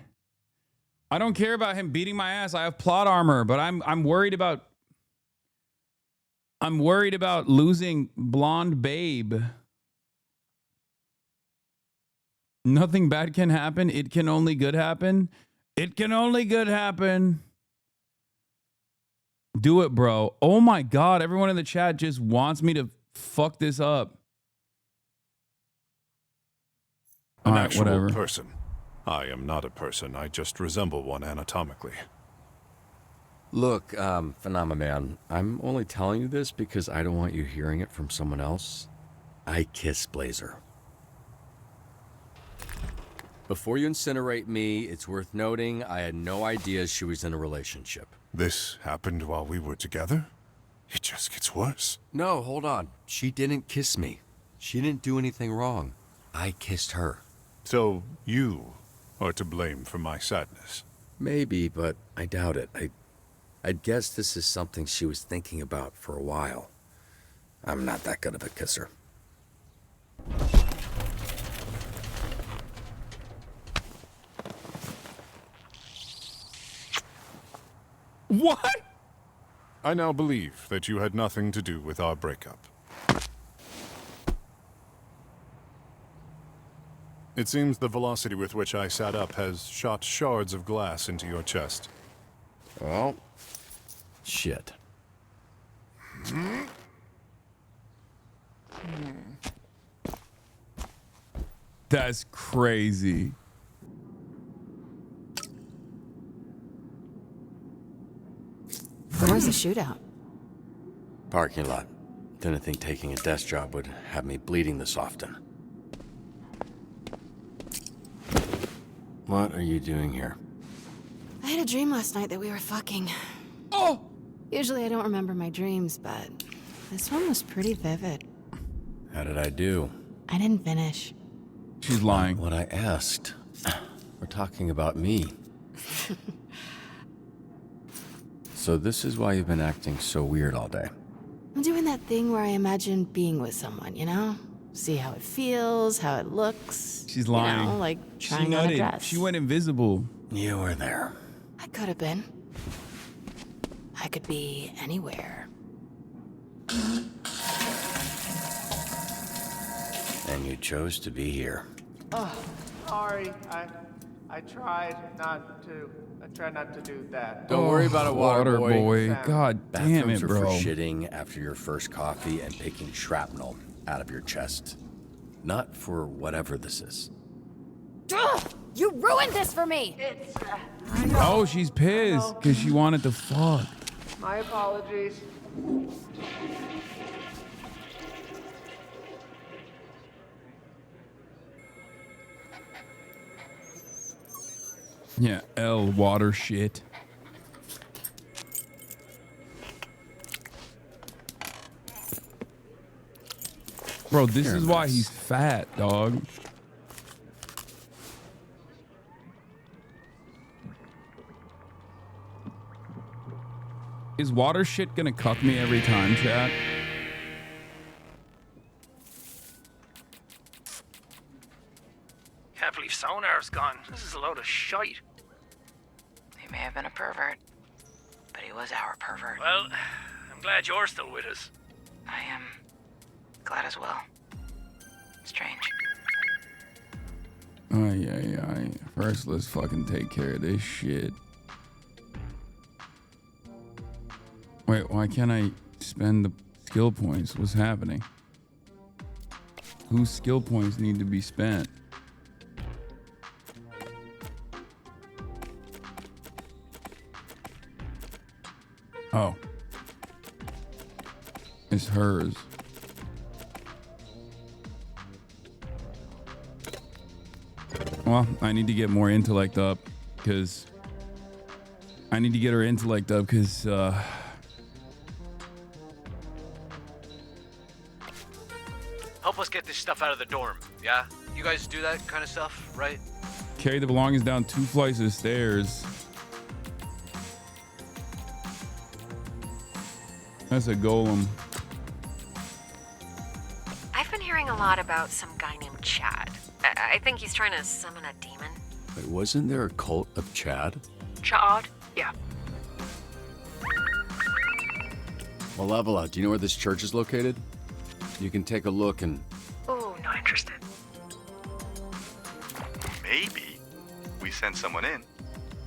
[SPEAKER 1] I don't care about him beating my ass. I have plot armor, but I'm worried about losing blonde babe. Nothing bad can happen. It can only good happen. It can only good happen. Do it, bro. Oh my God. Everyone in the chat just wants me to fuck this up.
[SPEAKER 11] An
[SPEAKER 1] All right,
[SPEAKER 11] actual
[SPEAKER 1] whatever.
[SPEAKER 11] person. I am not a person. I just resemble one anatomically.
[SPEAKER 24] Look, Phenomenon, I'm only telling you this because I don't want you hearing it from someone else. I kiss Blazer. Before you incinerate me, it's worth noting I had no idea she was in a relationship.
[SPEAKER 11] This happened while we were together? It just gets worse.
[SPEAKER 24] No, hold on. She didn't kiss me. She didn't do anything wrong. I kissed her.
[SPEAKER 11] So you are to blame for my sadness.
[SPEAKER 24] Maybe, but I doubt it. I'd guess this is something she was thinking about for a while. I'm not that good of a kisser.
[SPEAKER 1] What?
[SPEAKER 11] I now believe that you had nothing to do with our breakup. It seems the velocity with which I sat up has shot shards of glass into your chest.
[SPEAKER 24] Well, shit.
[SPEAKER 1] That's crazy.
[SPEAKER 25] Where's the shootout?
[SPEAKER 24] Parking lot. Didn't think taking a desk job would have me bleeding this often. What are you doing here?
[SPEAKER 25] I had a dream last night that we were fucking.
[SPEAKER 1] Oh!
[SPEAKER 25] Usually I don't remember my dreams, but this one was pretty vivid.
[SPEAKER 24] How did I do?
[SPEAKER 25] I didn't finish.
[SPEAKER 1] She's lying.
[SPEAKER 24] What I asked. We're talking about me. So this is why you've been acting so weird all day.
[SPEAKER 25] I'm doing that thing where I imagine being with someone, you know? See how it feels, how it looks.
[SPEAKER 1] She's
[SPEAKER 25] you
[SPEAKER 1] lying.
[SPEAKER 25] know, like
[SPEAKER 1] She
[SPEAKER 25] trying on a
[SPEAKER 1] nutted.
[SPEAKER 25] dress.
[SPEAKER 1] She went invisible.
[SPEAKER 24] You were there.
[SPEAKER 25] I could have been. I could be anywhere.
[SPEAKER 24] And you chose to be here.
[SPEAKER 12] Oh, sorry. I tried not to. I tried not to do that.
[SPEAKER 24] Don't worry about it, water boy.
[SPEAKER 1] God damn
[SPEAKER 24] Bathrooms
[SPEAKER 1] it,
[SPEAKER 24] are
[SPEAKER 1] bro.
[SPEAKER 24] for shitting after your first coffee and picking shrapnel out of your chest. Not for whatever this is.
[SPEAKER 25] Ugh! You ruined this for me!
[SPEAKER 1] Oh, she's pissed because she wanted to fuck.
[SPEAKER 12] My apologies.
[SPEAKER 1] Yeah, L water shit. Bro, this is why he's fat, dog. Is water shit gonna cuck me every time, chat?
[SPEAKER 9] Can't believe
[SPEAKER 5] sonar's gone. This is a load of shite.
[SPEAKER 13] He may have been a pervert, but he was our pervert.
[SPEAKER 5] Well, I'm glad you're still with us.
[SPEAKER 13] I am glad as well. Strange.
[SPEAKER 1] Ay. First, let's fucking take care of this shit. Wait, why can't I spend the skill points? What's happening? Whose skill points need to be spent? Oh. It's hers. Well, I need to get more intellect up because I need to get her intellect up because
[SPEAKER 15] Help us get this stuff out of the dorm, yeah? You guys do that kind of stuff, right?
[SPEAKER 1] carry the belongings down 2 flights of stairs. That's a golem.
[SPEAKER 10] I've been hearing a lot about some guy named Chad. I think he's trying to summon a demon.
[SPEAKER 24] Wait, wasn't there a cult of Chad?
[SPEAKER 10] Chad? Yeah.
[SPEAKER 24] Malevola, do you know where this church is located? You can take a look and...
[SPEAKER 10] Oh, not interested.
[SPEAKER 6] Maybe we send someone in,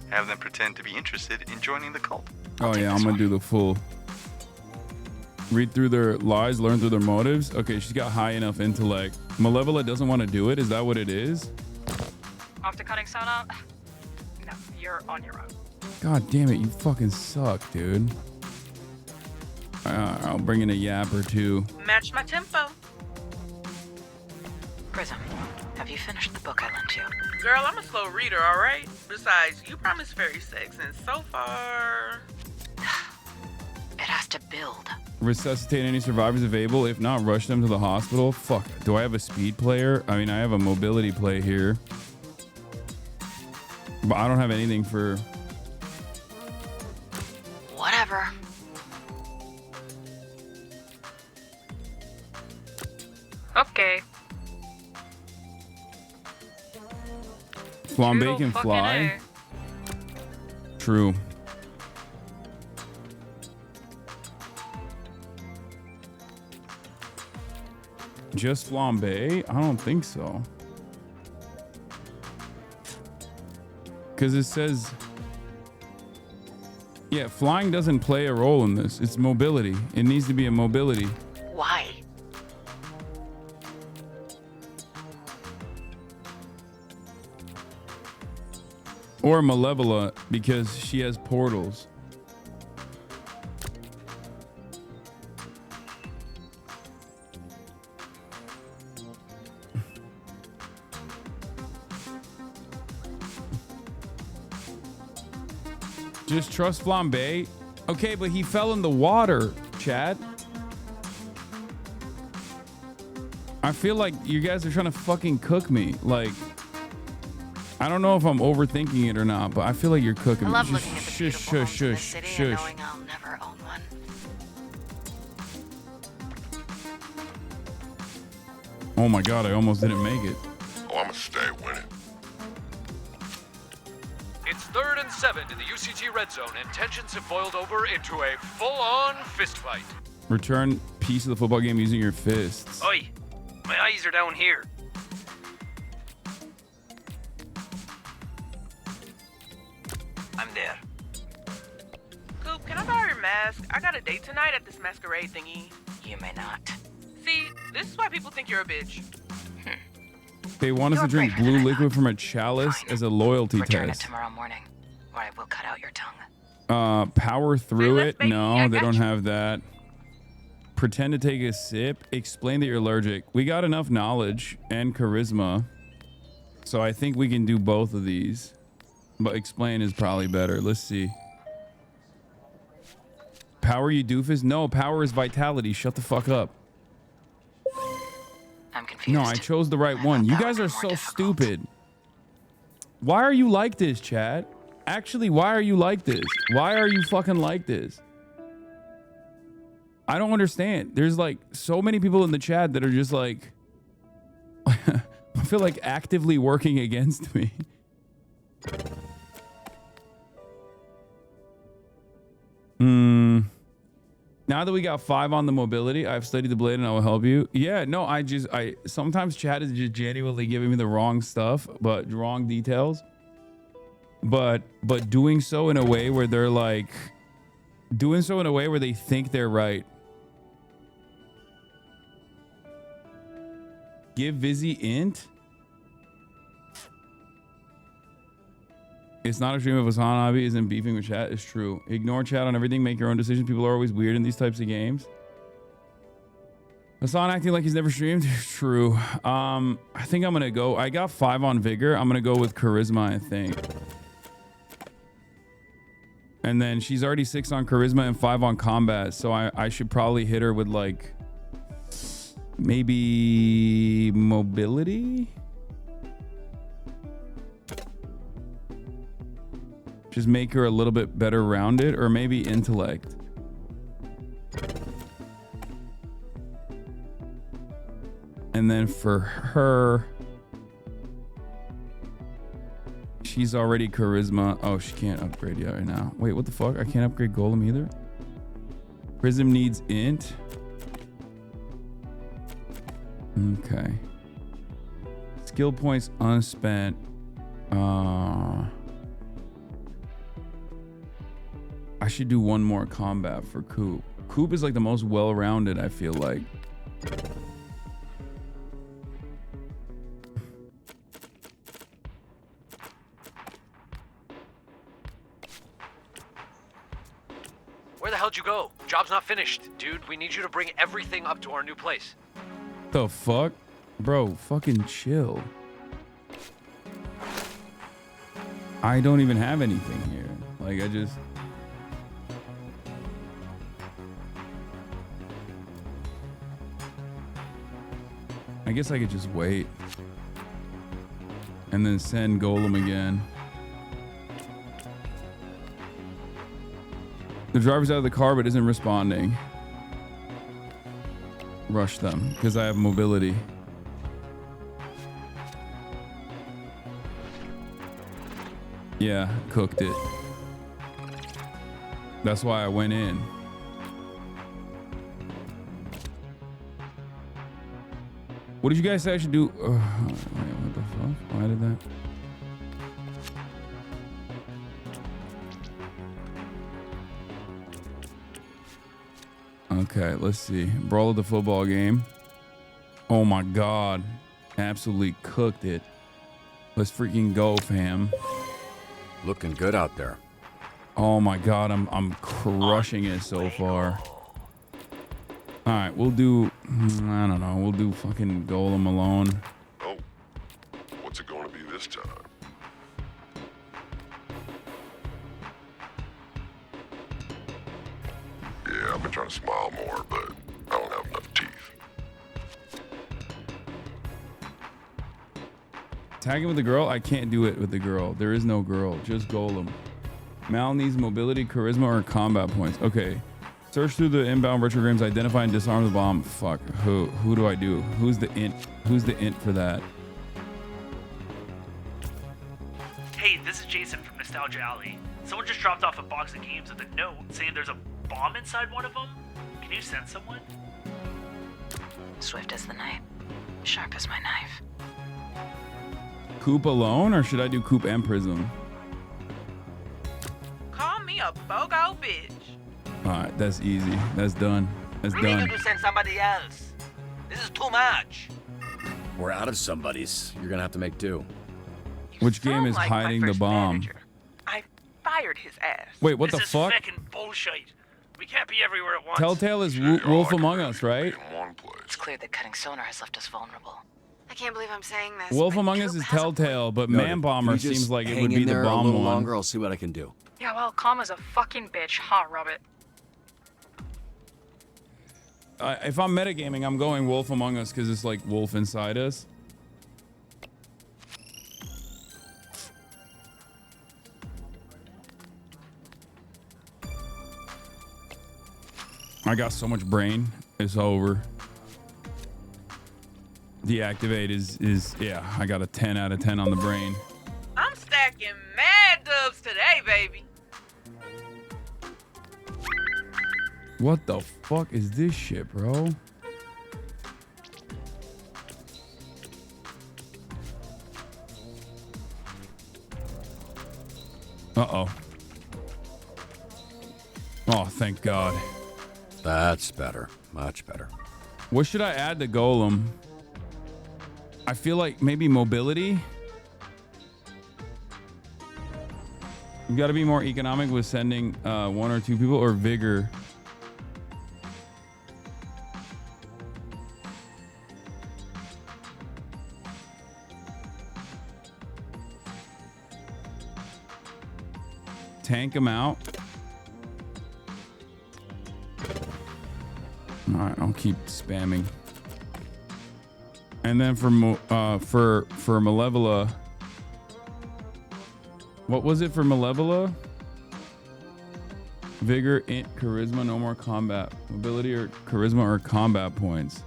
[SPEAKER 6] have them pretend to be interested in joining the cult.
[SPEAKER 1] Oh yeah, I'm gonna do the full. Read through their lies, learn through their motives. Okay, she's got high enough intellect. Malevola doesn't want to do it. Is that what it is?
[SPEAKER 16] Off to cutting Sona? No, you're on your own.
[SPEAKER 1] God damn it, you fucking suck, dude. I'll bring in a yap or two.
[SPEAKER 16] Match my tempo.
[SPEAKER 13] Prism, have you finished the book I lent you?
[SPEAKER 16] Girl, I'm a slow reader, alright? Besides, you promised fairy sex, and so far...
[SPEAKER 13] It has to build.
[SPEAKER 1] Resuscitate any survivors if able. If not, rush them to the hospital. Fuck. Do I have a speed player? I mean, I have a mobility play here. But I don't have anything for...
[SPEAKER 13] Whatever.
[SPEAKER 16] Okay.
[SPEAKER 1] Flambe can fly. True. Just flambe? I don't think so. Because it says... Yeah, flying doesn't play a role in this. It's mobility. It needs to be a mobility.
[SPEAKER 13] Why?
[SPEAKER 1] Or Malevola, because she has portals. Just trust Flambe. Okay, but he fell in the water, Chad. I feel like you guys are trying to fucking cook me. Like, I don't know if I'm overthinking it or not, but I feel like you're cooking me.
[SPEAKER 13] I love looking at the beautiful homes in the city and
[SPEAKER 1] shush.
[SPEAKER 13] knowing I'll never own one.
[SPEAKER 1] Oh my god, I almost didn't make it.
[SPEAKER 22] Oh, I'ma stay with it.
[SPEAKER 9] It's 3rd and 7 in the UCT red zone, and tensions have boiled over into a full-on fistfight.
[SPEAKER 1] Return piece of the football game using your fists.
[SPEAKER 5] Oi, my eyes are down here. I'm there.
[SPEAKER 16] Coop, can I borrow your mask? I got a date tonight at this masquerade thingy.
[SPEAKER 13] You may not.
[SPEAKER 16] See, this is why people think you're a bitch.
[SPEAKER 1] They want us to drink blue liquid from a chalice as a loyalty
[SPEAKER 13] Return it
[SPEAKER 1] test.
[SPEAKER 13] tomorrow morning, or I will cut out your tongue.
[SPEAKER 1] Power through it? No, they don't have that. Pretend to take a sip. Explain that you're allergic. We got enough knowledge and charisma, so I think we can do both of these. But explain is probably better. Let's see. Power, you doofus? No, power is vitality. Shut the fuck up.
[SPEAKER 13] I'm confused.
[SPEAKER 1] No, I chose the right one. You guys are so stupid. Why are you like this, Chad? Actually, why are you like this? Why are you fucking like this? I don't understand. There's like so many people in the chat that are just like, feel like actively working against me. Now that we got 5 on the mobility, I've studied the blade and I will help you. Yeah, no, I sometimes chat is just genuinely giving me the wrong stuff, but wrong details. But doing so in a way where they're like, doing so in a way where they think they're right. Give Vizzy int. It's not a stream of HasanAbi isn't beefing with chat. It's true. Ignore chat on everything. Make your own decisions. People are always weird in these types of games. Hasan acting like he's never streamed. True. I think I'm gonna go. I got 5 on vigor. I'm gonna go with charisma, I think. And then she's already 6 on charisma and 5 on combat. So I should probably hit her with like maybe mobility. Just make her a little bit better rounded, or maybe intellect. And then for her, she's already charisma. Oh, she can't upgrade yet right now. Wait, what the fuck? I can't upgrade Golem either. Prism needs int. Okay. Skill points unspent. I should do one more combat for Coop. Coop is like the most well-rounded, I feel like.
[SPEAKER 9] Where the hell'd you go? Job's not finished. Dude, we need you to bring everything up to our new place.
[SPEAKER 1] The fuck? Bro, fucking chill. I don't even have anything here. Like, I just... I guess I could just wait. And then send Golem again. The driver's out of the car but isn't responding. Rush them, because I have mobility. Yeah, cooked it. That's why I went in. What did you guys say I should do? Wait, what the fuck? Why did that? Okay, let's see. Brawl of the football game. Oh my god. Absolutely cooked it. Let's freaking go, fam.
[SPEAKER 24] Looking good out there.
[SPEAKER 1] Oh my god, I'm crushing it so far. Alright, we'll do, I don't know, we'll do fucking Golem alone.
[SPEAKER 22] Oh, what's it going to be this time? Yeah, I've been trying to smile more, but I don't have enough teeth.
[SPEAKER 1] Tagging with the girl? I can't do it with the girl. There is no girl, just Golem. Mal needs mobility, charisma, or combat points. Okay. Search through the inbound retrograms, identify and disarm the bomb. Fuck. Who do I do? Who's the int? Who's the int for that?
[SPEAKER 4] Hey, this is Jason from Nostalgia Alley. Someone just dropped off a box of games with a note saying there's a bomb inside one of them. Can you send someone?
[SPEAKER 13] Swift as the night, sharp as my knife.
[SPEAKER 1] Coop alone, or should I do Coop and Prism?
[SPEAKER 16] Call me a BOGO bitch.
[SPEAKER 1] Alright, that's easy. That's done. That's
[SPEAKER 5] We need
[SPEAKER 1] done.
[SPEAKER 5] you to send somebody else. This is too much.
[SPEAKER 24] We're out of somebody's. You're gonna have to make do.
[SPEAKER 1] Which game is
[SPEAKER 16] like my
[SPEAKER 1] hiding the
[SPEAKER 16] first
[SPEAKER 1] bomb?
[SPEAKER 16] manager. I fired his ass.
[SPEAKER 1] Wait, what the
[SPEAKER 4] This is
[SPEAKER 1] fuck?
[SPEAKER 4] fucking bullshit. We can't be everywhere at once.
[SPEAKER 1] Telltale is Wolf Among Us, right?
[SPEAKER 13] It's clear that cutting sonar has left us vulnerable. I can't believe I'm saying this.
[SPEAKER 1] Wolf Among Us is Telltale, but
[SPEAKER 24] Noted.
[SPEAKER 1] Man Bomber
[SPEAKER 24] You just
[SPEAKER 1] seems like it
[SPEAKER 24] hang
[SPEAKER 1] would
[SPEAKER 24] in
[SPEAKER 1] be the
[SPEAKER 24] there a
[SPEAKER 1] bomb
[SPEAKER 24] little
[SPEAKER 1] one.
[SPEAKER 24] longer. I'll see what I can do.
[SPEAKER 14] Yeah, well, Kama's a fucking bitch, huh, Robert?
[SPEAKER 1] If I'm metagaming, I'm going Wolf Among Us because it's like Wolf inside us. I got so much brain. It's over. Deactivate is yeah, I got a 10 out of 10 on the brain.
[SPEAKER 16] I'm stacking mad dubs today, baby.
[SPEAKER 1] What the fuck is this shit, bro? Uh-oh. Oh, thank God.
[SPEAKER 24] That's better. Much better.
[SPEAKER 1] What should I add to Golem? I feel like maybe mobility. You got to be more economic with sending 1 or 2 people, or vigor. Tank them out. All right, I'll keep spamming. And then for Malevola, what was it for Malevola? Vigor, int, charisma, no more combat. Mobility or charisma or combat points.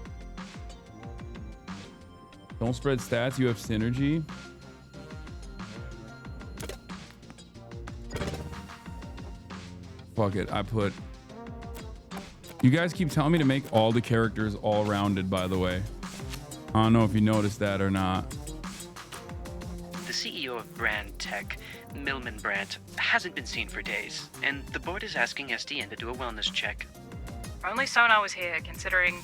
[SPEAKER 1] Don't spread stats, you have synergy. Fuck it, I put... You guys keep telling me to make all the characters all-rounded, by the way. I don't know if you noticed that or not.
[SPEAKER 8] The CEO of Brand Tech, Milman Brandt, hasn't been seen for days, and the board is asking SDN to do a wellness check.
[SPEAKER 14] Only Sona was here, considering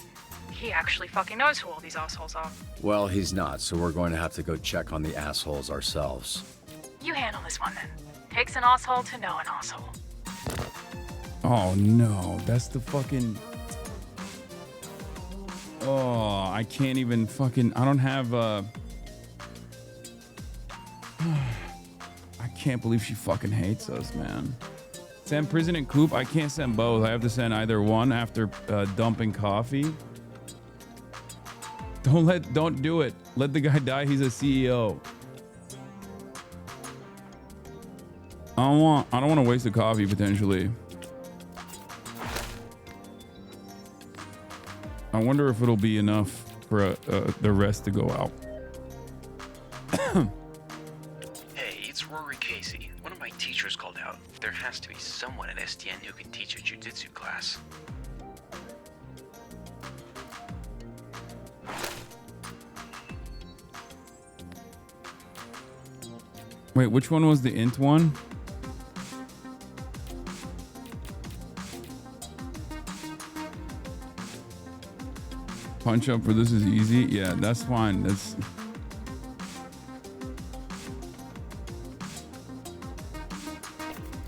[SPEAKER 14] he actually fucking knows who all these assholes are.
[SPEAKER 24] Well, he's not, so we're going to have to go check on the assholes ourselves.
[SPEAKER 14] You handle this one then. Takes an asshole to know an asshole.
[SPEAKER 1] Oh no, that's the fucking... Oh, I can't even fucking... I don't have I can't believe she fucking hates us, man. Send prison and coop. I can't send both. I have to send either one after dumping coffee. Don't do it. Let the guy die. He's a CEO. I don't want to waste the coffee potentially. I wonder if it'll be enough for the rest to go out.
[SPEAKER 8] Hey, it's Rory Casey. One of my teachers called out. There has to be someone at SDN who can teach a jiu-jitsu class.
[SPEAKER 1] Wait, which one was the int one? Punch up for this is easy. Yeah, that's fine. That's...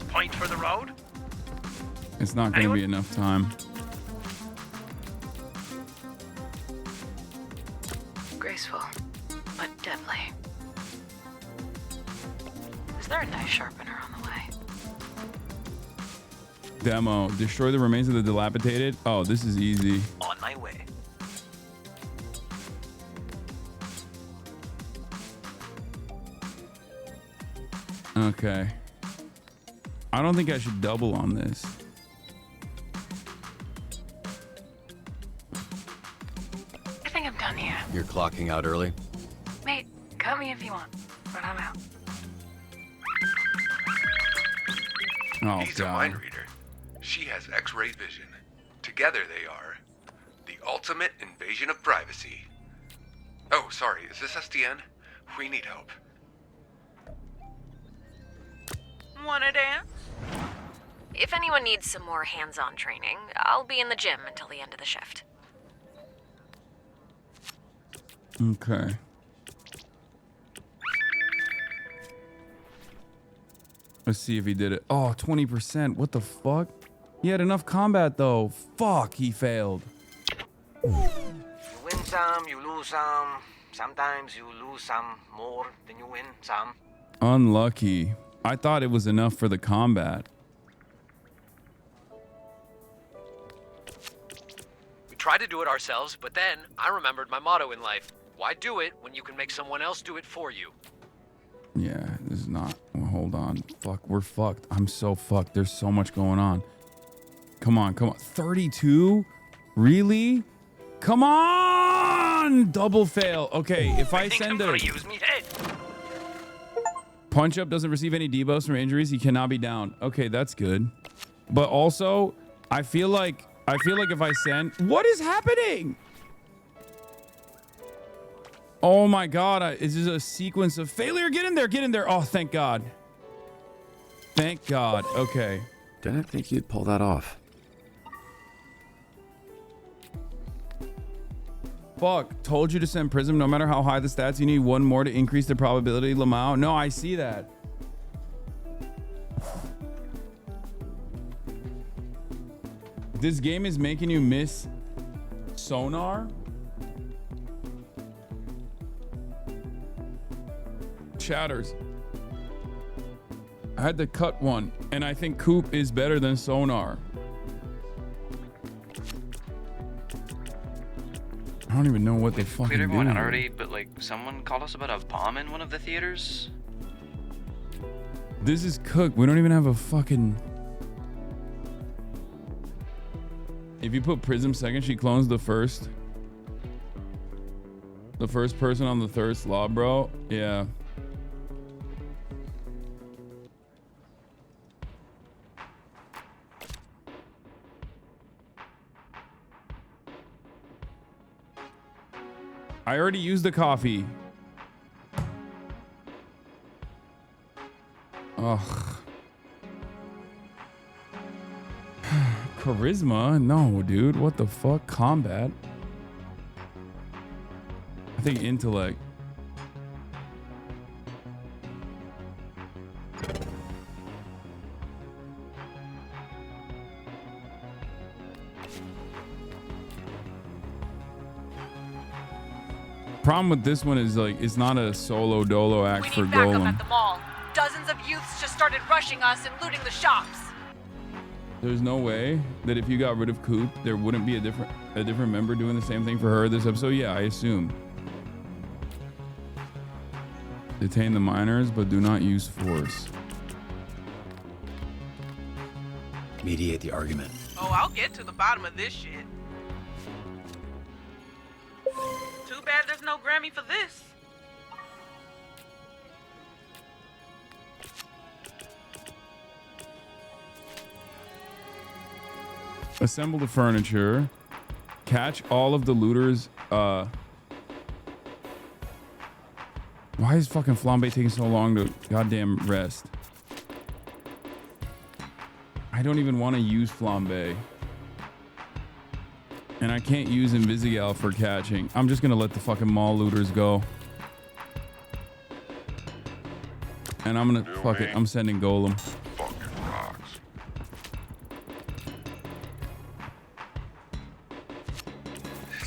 [SPEAKER 8] Point for the road?
[SPEAKER 1] It's not going to be enough time.
[SPEAKER 13] Graceful, but deadly. Is there a knife sharpener on the way?
[SPEAKER 1] Demo. Destroy the remains of the dilapidated. Oh, this is easy.
[SPEAKER 5] On my way.
[SPEAKER 1] Okay. I don't think I should double on this.
[SPEAKER 14] I think I'm done here.
[SPEAKER 24] You're clocking out early?
[SPEAKER 14] Mate, cut me if you want, but I'm out.
[SPEAKER 1] Oh,
[SPEAKER 22] He's a mind reader. She has X-ray vision. Together they are the ultimate invasion of privacy. Oh, sorry, is this SDN? We need help.
[SPEAKER 16] Wanna dance?
[SPEAKER 10] If anyone needs some more hands-on training, I'll be in the gym until the end of the shift.
[SPEAKER 1] Okay. Let's see if he did it. Oh, 20%. What the fuck? He had enough combat though. Fuck, he failed.
[SPEAKER 5] You win some, you lose some. Sometimes you lose some more than you win some.
[SPEAKER 1] Unlucky. I thought it was enough for the combat.
[SPEAKER 15] We tried to do it ourselves, but then I remembered my motto in life. Why do it when you can make someone else do it for you?
[SPEAKER 1] Yeah, this is not... Well, hold on. Fuck, we're fucked. I'm so fucked. There's so much going on. Come on, come on. 32? Really? Come on! on! Double fail. Okay, if I send a
[SPEAKER 4] use me head.
[SPEAKER 1] punch up doesn't receive any debuffs from injuries, he cannot be down. Okay, that's good. But also, I feel like if I send, what is happening? Oh my God, this is a sequence of failure. Get in there, get in there. Oh, thank God. Thank God. Okay.
[SPEAKER 24] Didn't think you'd pull that off.
[SPEAKER 1] Fuck, told you to send Prism no matter how high the stats. You need one more to increase the probability, Lamau. No, I see that. This game is making you miss sonar. Chatters. I had to cut one, and I think Coop is better than sonar. I don't even know what they fucking
[SPEAKER 8] Cleared
[SPEAKER 1] do.
[SPEAKER 8] everyone out already, but like someone called us about a bomb in one of the theaters.
[SPEAKER 1] This is cooked. We don't even have a fucking... If you put Prism second, she clones the first. The first person on the third slot, bro. Yeah. I already used the coffee. Ugh. Charisma? No, dude. What the fuck? Combat? I think intellect. Problem with this one is like it's not a solo dolo act for
[SPEAKER 2] Backup
[SPEAKER 1] Golem.
[SPEAKER 2] at the mall. Dozens of youths just started rushing us and looting the shops.
[SPEAKER 1] There's no way that if you got rid of Coop, there wouldn't be a different member doing the same thing for her this episode. Yeah, I assume. Detain the minors, but do not use force.
[SPEAKER 17] Mediate the argument.
[SPEAKER 16] Oh, I'll get to the bottom of this shit. Too bad there's no Grammy for this.
[SPEAKER 1] Assemble the furniture. Catch all of the looters. Why is fucking Flambe taking so long to goddamn rest? I don't even want to use Flambe. And I can't use Invisigal for catching. I'm just gonna let the fucking mall looters go. And I'm gonna fuck it. I'm sending Golem.
[SPEAKER 22] Fucking rocks.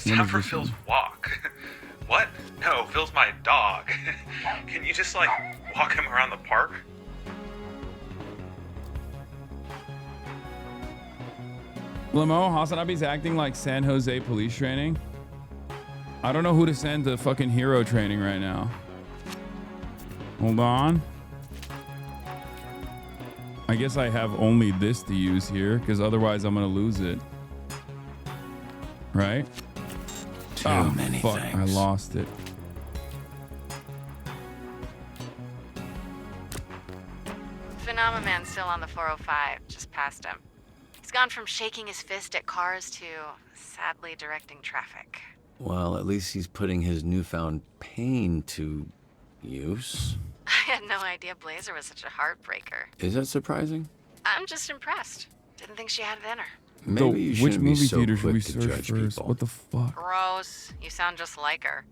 [SPEAKER 1] What
[SPEAKER 18] Time
[SPEAKER 1] is
[SPEAKER 18] for
[SPEAKER 1] this
[SPEAKER 18] Phil's
[SPEAKER 1] one?
[SPEAKER 18] walk. What? No, Phil's my dog. Can you just like walk him around the park?
[SPEAKER 1] Lamo, HasanAbi's acting like San Jose police training. I don't know who to send to fucking hero training right now. Hold on. I guess I have only this to use here because otherwise I'm gonna lose it. Right?
[SPEAKER 17] Too many
[SPEAKER 1] fuck,
[SPEAKER 17] things.
[SPEAKER 1] I lost it.
[SPEAKER 13] Phenomenon still on the 405, just past him. He's gone from shaking his fist at cars to sadly directing traffic.
[SPEAKER 24] Well, at least he's putting his newfound pain to use.
[SPEAKER 13] I had no idea Blazer was such a heartbreaker.
[SPEAKER 24] Is that surprising?
[SPEAKER 13] I'm just impressed. Didn't think she had it in her.
[SPEAKER 24] Maybe you
[SPEAKER 1] Which
[SPEAKER 24] shouldn't be
[SPEAKER 1] movie
[SPEAKER 24] so
[SPEAKER 1] theater should we
[SPEAKER 24] quick to
[SPEAKER 1] search
[SPEAKER 24] judge
[SPEAKER 1] first?
[SPEAKER 24] people.
[SPEAKER 1] What the fuck?
[SPEAKER 13] Gross. You sound just like her.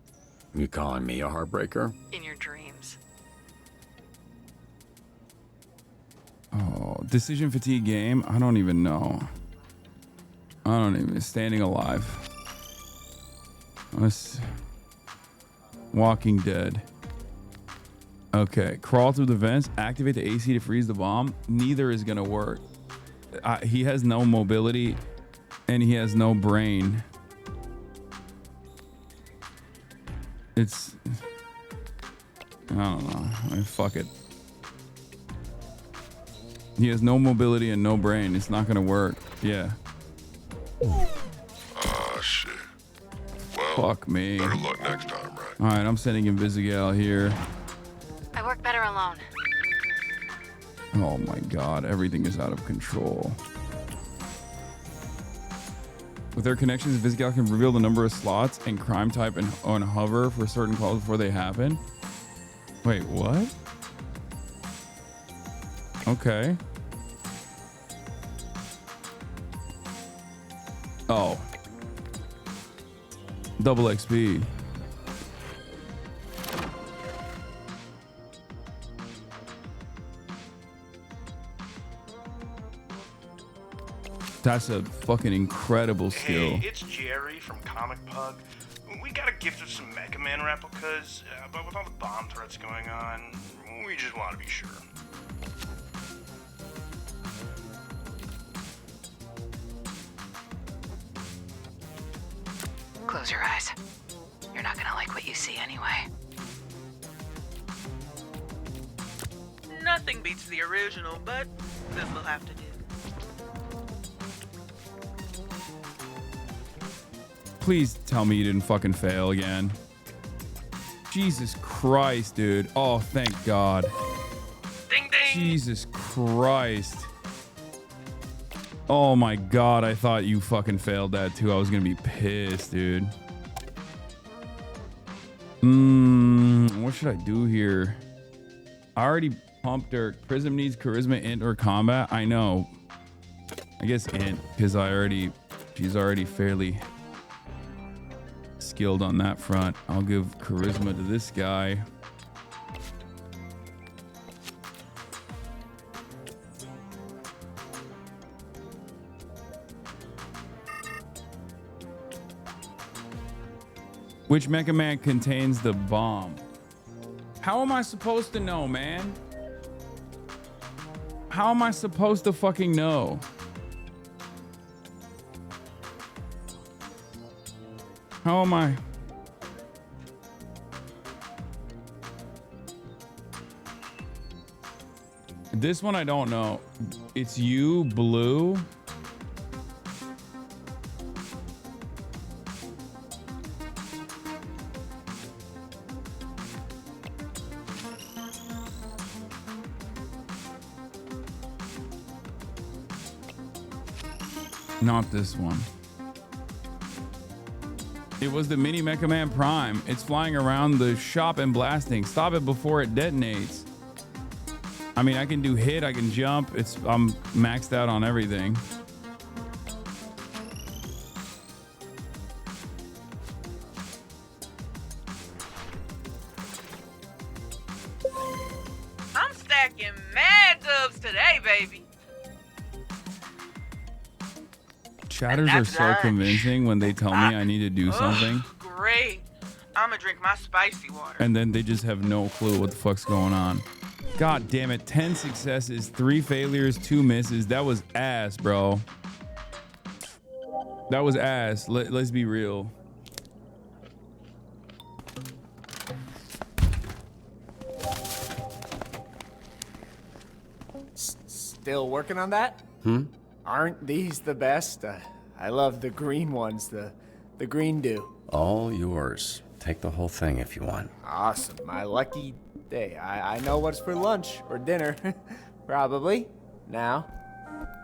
[SPEAKER 24] You calling me a heartbreaker?
[SPEAKER 13] In your dreams.
[SPEAKER 1] Oh, decision fatigue game? I don't even know. I don't even. Standing alive. Let's. Walking Dead. Okay, crawl through the vents, activate the AC to freeze the bomb. Neither is gonna work. He has no mobility and he has no brain. It's... I don't know. I mean, fuck it. He has no mobility and no brain. It's not gonna work. Yeah.
[SPEAKER 22] Shit. Well,
[SPEAKER 1] Fuck me.
[SPEAKER 22] Better luck next time, right?
[SPEAKER 1] All right, I'm sending Invisigal here.
[SPEAKER 13] I work better alone.
[SPEAKER 1] Oh my god, everything is out of control. With their connections, Invisigal can reveal the number of slots and crime type and on hover for certain calls before they happen. Wait, what? Okay. Oh. Double XP. That's a fucking incredible skill.
[SPEAKER 3] Hey, it's Jerry from Comic Pug. We got a gift of some Mega Man replicas, but with all the bomb threats going on, we just want to be sure.
[SPEAKER 13] Close your eyes. You're not gonna like what you see anyway.
[SPEAKER 16] Nothing beats the original, but this will have to do.
[SPEAKER 1] Please tell me you didn't fucking fail again. Jesus Christ, dude. Oh, thank God.
[SPEAKER 3] Ding ding.
[SPEAKER 1] Jesus Christ. Oh my God, I thought you fucking failed that too. I was gonna be pissed, dude. What should I do here? I already pumped her. Prism needs charisma, int, or combat. I know. I guess int, because she's already fairly skilled on that front. I'll give charisma to this guy. Which Mecha Man contains the bomb? How am I supposed to know, man? How am I supposed to fucking know? How am I? This one I don't know. It's you, blue. Not this one. It was the Mini Mecha Man Prime. It's flying around the shop and blasting. Stop it before it detonates. I mean, I can do hit, I can jump. I'm maxed out on everything.
[SPEAKER 16] I'm stacking mad dubs today, baby.
[SPEAKER 1] Chatters are so convincing when they tell me I need to do something.
[SPEAKER 16] Great. I'm gonna drink my spicy water.
[SPEAKER 1] And then they just have no clue what the fuck's going on. God damn it. 10 successes, 3 failures, 2 misses. That was ass, bro. That was ass. Let's be real.
[SPEAKER 12] Still working on that?
[SPEAKER 24] Hmm?
[SPEAKER 12] Aren't these the best? I love the green ones, the green dew.
[SPEAKER 24] All yours. Take the whole thing if you want.
[SPEAKER 12] Awesome. My lucky day. I know what's for lunch or dinner. Probably. Now.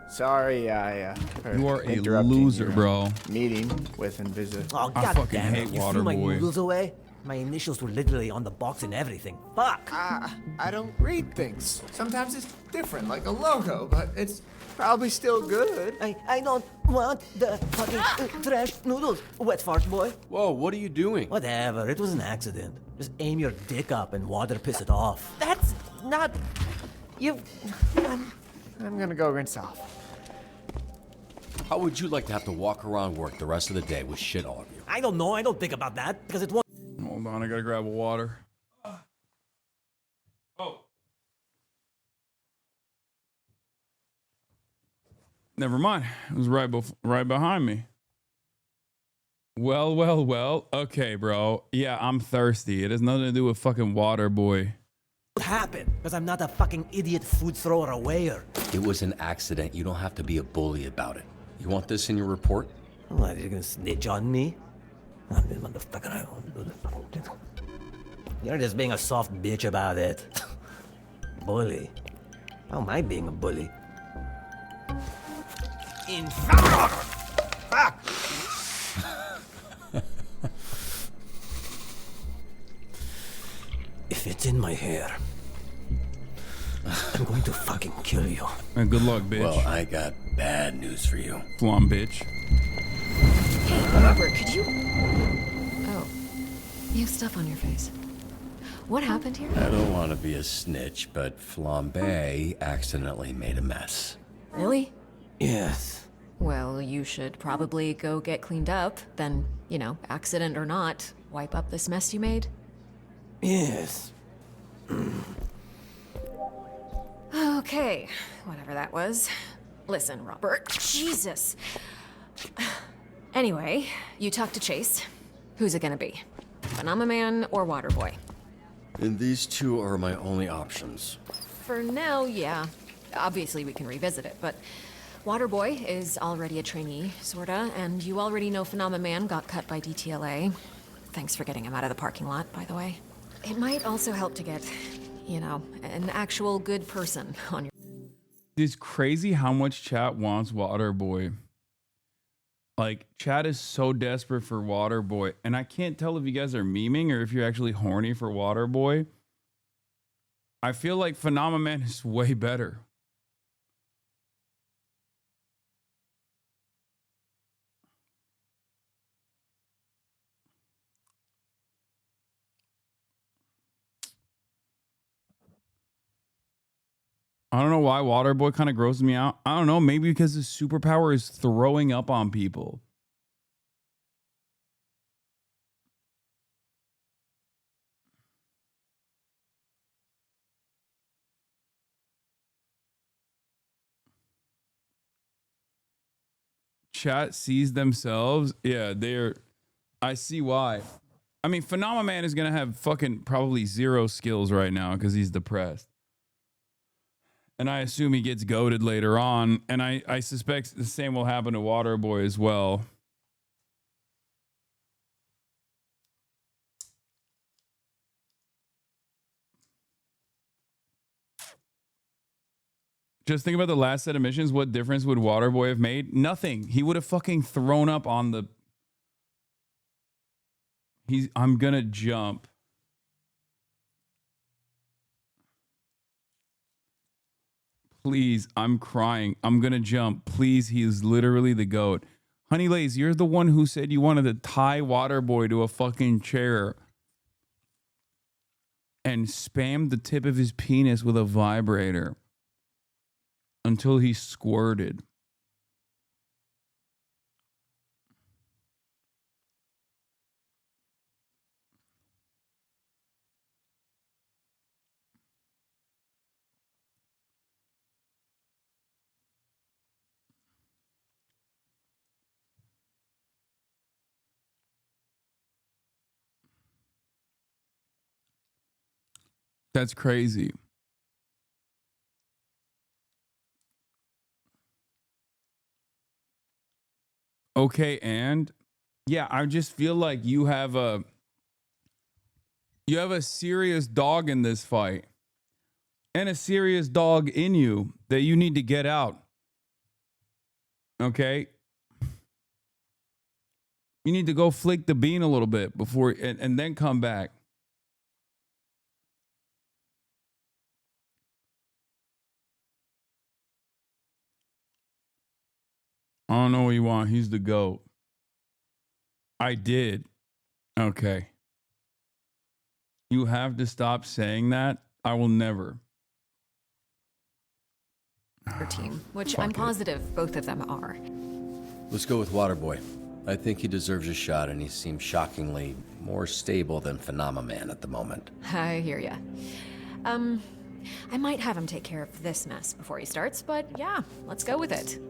[SPEAKER 12] Sorry,
[SPEAKER 1] You are a
[SPEAKER 12] interrupting
[SPEAKER 1] loser,
[SPEAKER 12] your,
[SPEAKER 1] bro.
[SPEAKER 12] Meeting with Invisible.
[SPEAKER 19] Oh,
[SPEAKER 1] I
[SPEAKER 19] God
[SPEAKER 1] fucking
[SPEAKER 19] damn
[SPEAKER 1] hate
[SPEAKER 19] it. You
[SPEAKER 1] Water
[SPEAKER 19] threw my
[SPEAKER 1] Boy.
[SPEAKER 19] noodles away? My initials were literally on the box and everything. Fuck.
[SPEAKER 12] I don't read things. Sometimes it's different, like a logo, but it's probably still good.
[SPEAKER 19] I don't want the fucking trash noodles, wet fart boy.
[SPEAKER 24] Whoa, what are you doing?
[SPEAKER 19] Whatever, it was an accident. Just aim your dick up and water piss it off. That's not... You...
[SPEAKER 12] I'm gonna go rinse off.
[SPEAKER 24] How would you like to have to walk around work the rest of the day with shit all over you?
[SPEAKER 19] I don't know, I don't think about that, because it won't...
[SPEAKER 1] Hold on, I gotta grab a water. Oh. Never mind. It was right behind me. Well. Okay, bro. Yeah, I'm thirsty. It has nothing to do with fucking Water Boy.
[SPEAKER 19] What happened? Because I'm not a fucking idiot food thrower awayer.
[SPEAKER 24] It was an accident. You don't have to be a bully about it. You want this in your report?
[SPEAKER 19] What, you're gonna snitch on me? You're just being a soft bitch about it. Bully. How am I being a bully? Inferno! Fuck! If it's in my hair, I'm going to fucking kill you.
[SPEAKER 1] And good luck, bitch.
[SPEAKER 24] Well, I got bad news for you.
[SPEAKER 1] Flom, bitch.
[SPEAKER 10] Hey, Robert, could you... Oh. You have stuff on your face. What happened here?
[SPEAKER 24] I don't want to be a snitch, but Flambe accidentally made a mess.
[SPEAKER 10] Really?
[SPEAKER 19] Yes.
[SPEAKER 10] Well, you should probably go get cleaned up, then, you know, accident or not, wipe up this mess you made.
[SPEAKER 19] Yes.
[SPEAKER 10] Okay, whatever that was. Listen, Robert. Jesus. Anyway, you talked to Chase. Who's it gonna be? Banana Man or Waterboy?
[SPEAKER 24] And these two are my only options.
[SPEAKER 10] For now, yeah. Obviously, we can revisit it, but Waterboy is already a trainee, sorta, and you already know Phenomena Man got cut by DTLA. Thanks for getting him out of the parking lot, by the way. It might also help to get, you know, an actual good person on your...
[SPEAKER 1] It's crazy how much chat wants Waterboy. Like, chat is so desperate for Waterboy, and I can't tell if you guys are memeing or if you're actually horny for Waterboy. I feel like Phenomena Man is way better. I don't know why Waterboy kind of grosses me out. I don't know, maybe because his superpower is throwing up on people. Chat sees themselves. Yeah, they're... I see why. I mean, Phenomena Man is going to have fucking probably 0 skills right now because he's depressed. And I assume he gets goated later on. And I suspect the same will happen to Waterboy as well. Just think about the last set of missions. What difference would Waterboy have made? Nothing. He would have fucking thrown up on the... I'm gonna jump. Please, I'm crying. I'm gonna jump. Please, he is literally the GOAT. Honey Lays, you're the one who said you wanted to tie Waterboy to a fucking chair and spam the tip of his penis with a vibrator until he squirted. That's crazy. Okay, and yeah, I just feel like you have a serious dog in this fight. And a serious dog in you that you need to get out. Okay? You need to go flick the bean a little bit before and then come back. I don't know what you want. He's the GOAT. I did. Okay. You have to stop saying that. I will never.
[SPEAKER 10] Team, which I'm positive both of them are.
[SPEAKER 24] Let's go with Waterboy. I think he deserves a shot, and he seems shockingly more stable than Phenomena Man at the moment.
[SPEAKER 10] I hear ya. I might have him take care of this mess before he starts, but yeah, let's go with it.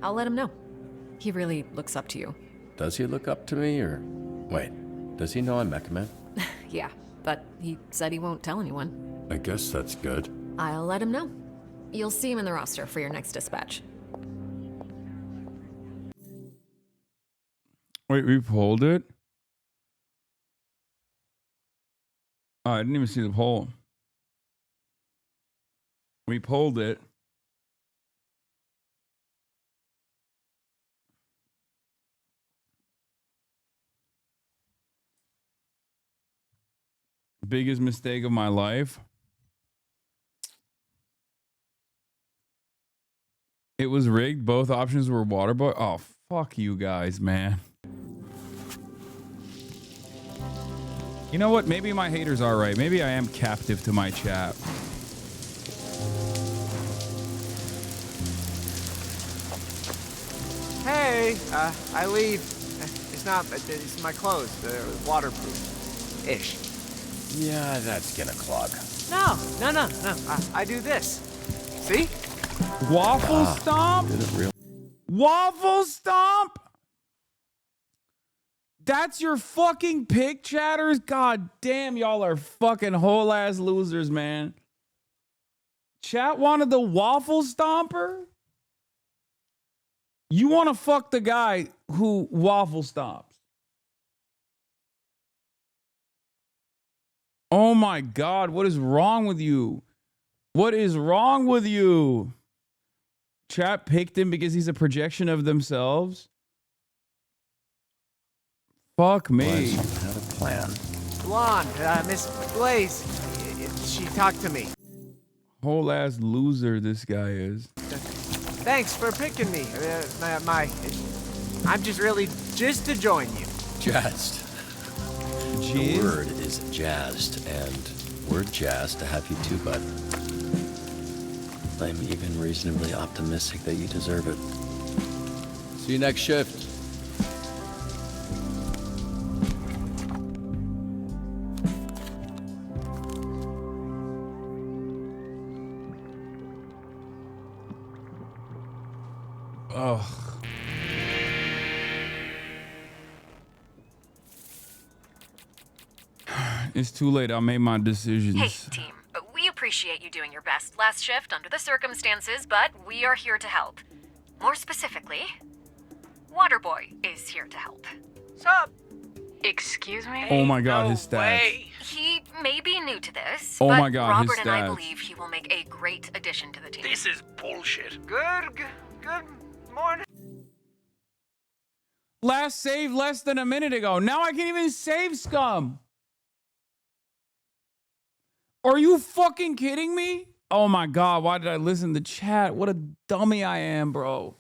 [SPEAKER 10] I'll let him know. He really looks up to you.
[SPEAKER 24] Does he look up to me, or... Wait, does he know I'm Mecha Man?
[SPEAKER 10] Yeah, but he said he won't tell anyone.
[SPEAKER 24] I guess that's good.
[SPEAKER 10] I'll let him know. You'll see him in the roster for your next dispatch.
[SPEAKER 1] Wait, we pulled it? Oh, I didn't even see the poll. We polled it. Biggest mistake of my life. It was rigged. Both options were water boy. Oh, fuck you guys, man. You know what? Maybe my haters are right. Maybe I am captive to my chat.
[SPEAKER 12] Hey, I leave. It's my clothes. They're waterproof-ish.
[SPEAKER 24] Yeah, that's gonna clog.
[SPEAKER 12] No. I do this. See?
[SPEAKER 1] Waffle stomp?
[SPEAKER 24] Did it real?
[SPEAKER 1] Waffle stomp? That's your fucking pick, chatters? God damn, y'all are fucking whole ass losers, man. Chat wanted the waffle stomper? You want to fuck the guy who waffle stomps? Oh my God, what is wrong with you? What is wrong with you? Chat picked him because he's a projection of themselves? Fuck me.
[SPEAKER 24] Had a plan.
[SPEAKER 12] Blonde, Miss Blaze. She talked to me.
[SPEAKER 1] Whole ass loser this guy is.
[SPEAKER 12] Thanks for picking me. I'm just to join you.
[SPEAKER 24] Jazzed. The word is jazzed, and we're jazzed to have you too, bud. I'm even reasonably optimistic that you deserve it. See you next shift.
[SPEAKER 1] Ugh. It's too late. I made my decisions.
[SPEAKER 2] Hey, team. We appreciate you doing your best last shift under the circumstances, but we are here to help. More specifically, Waterboy is here to help.
[SPEAKER 12] Sup?
[SPEAKER 14] Excuse me?
[SPEAKER 1] Oh my God, his stats.
[SPEAKER 2] He may be new to this,
[SPEAKER 1] Oh
[SPEAKER 2] but
[SPEAKER 1] my God, his
[SPEAKER 2] Robert and I
[SPEAKER 1] stats.
[SPEAKER 2] believe he will make a great addition to the team.
[SPEAKER 12] This is bullshit. Good morning.
[SPEAKER 1] Last save less than a minute ago. Now I can't even save scum. Are you fucking kidding me? Oh my God, why did I listen to chat? What a dummy I am, bro.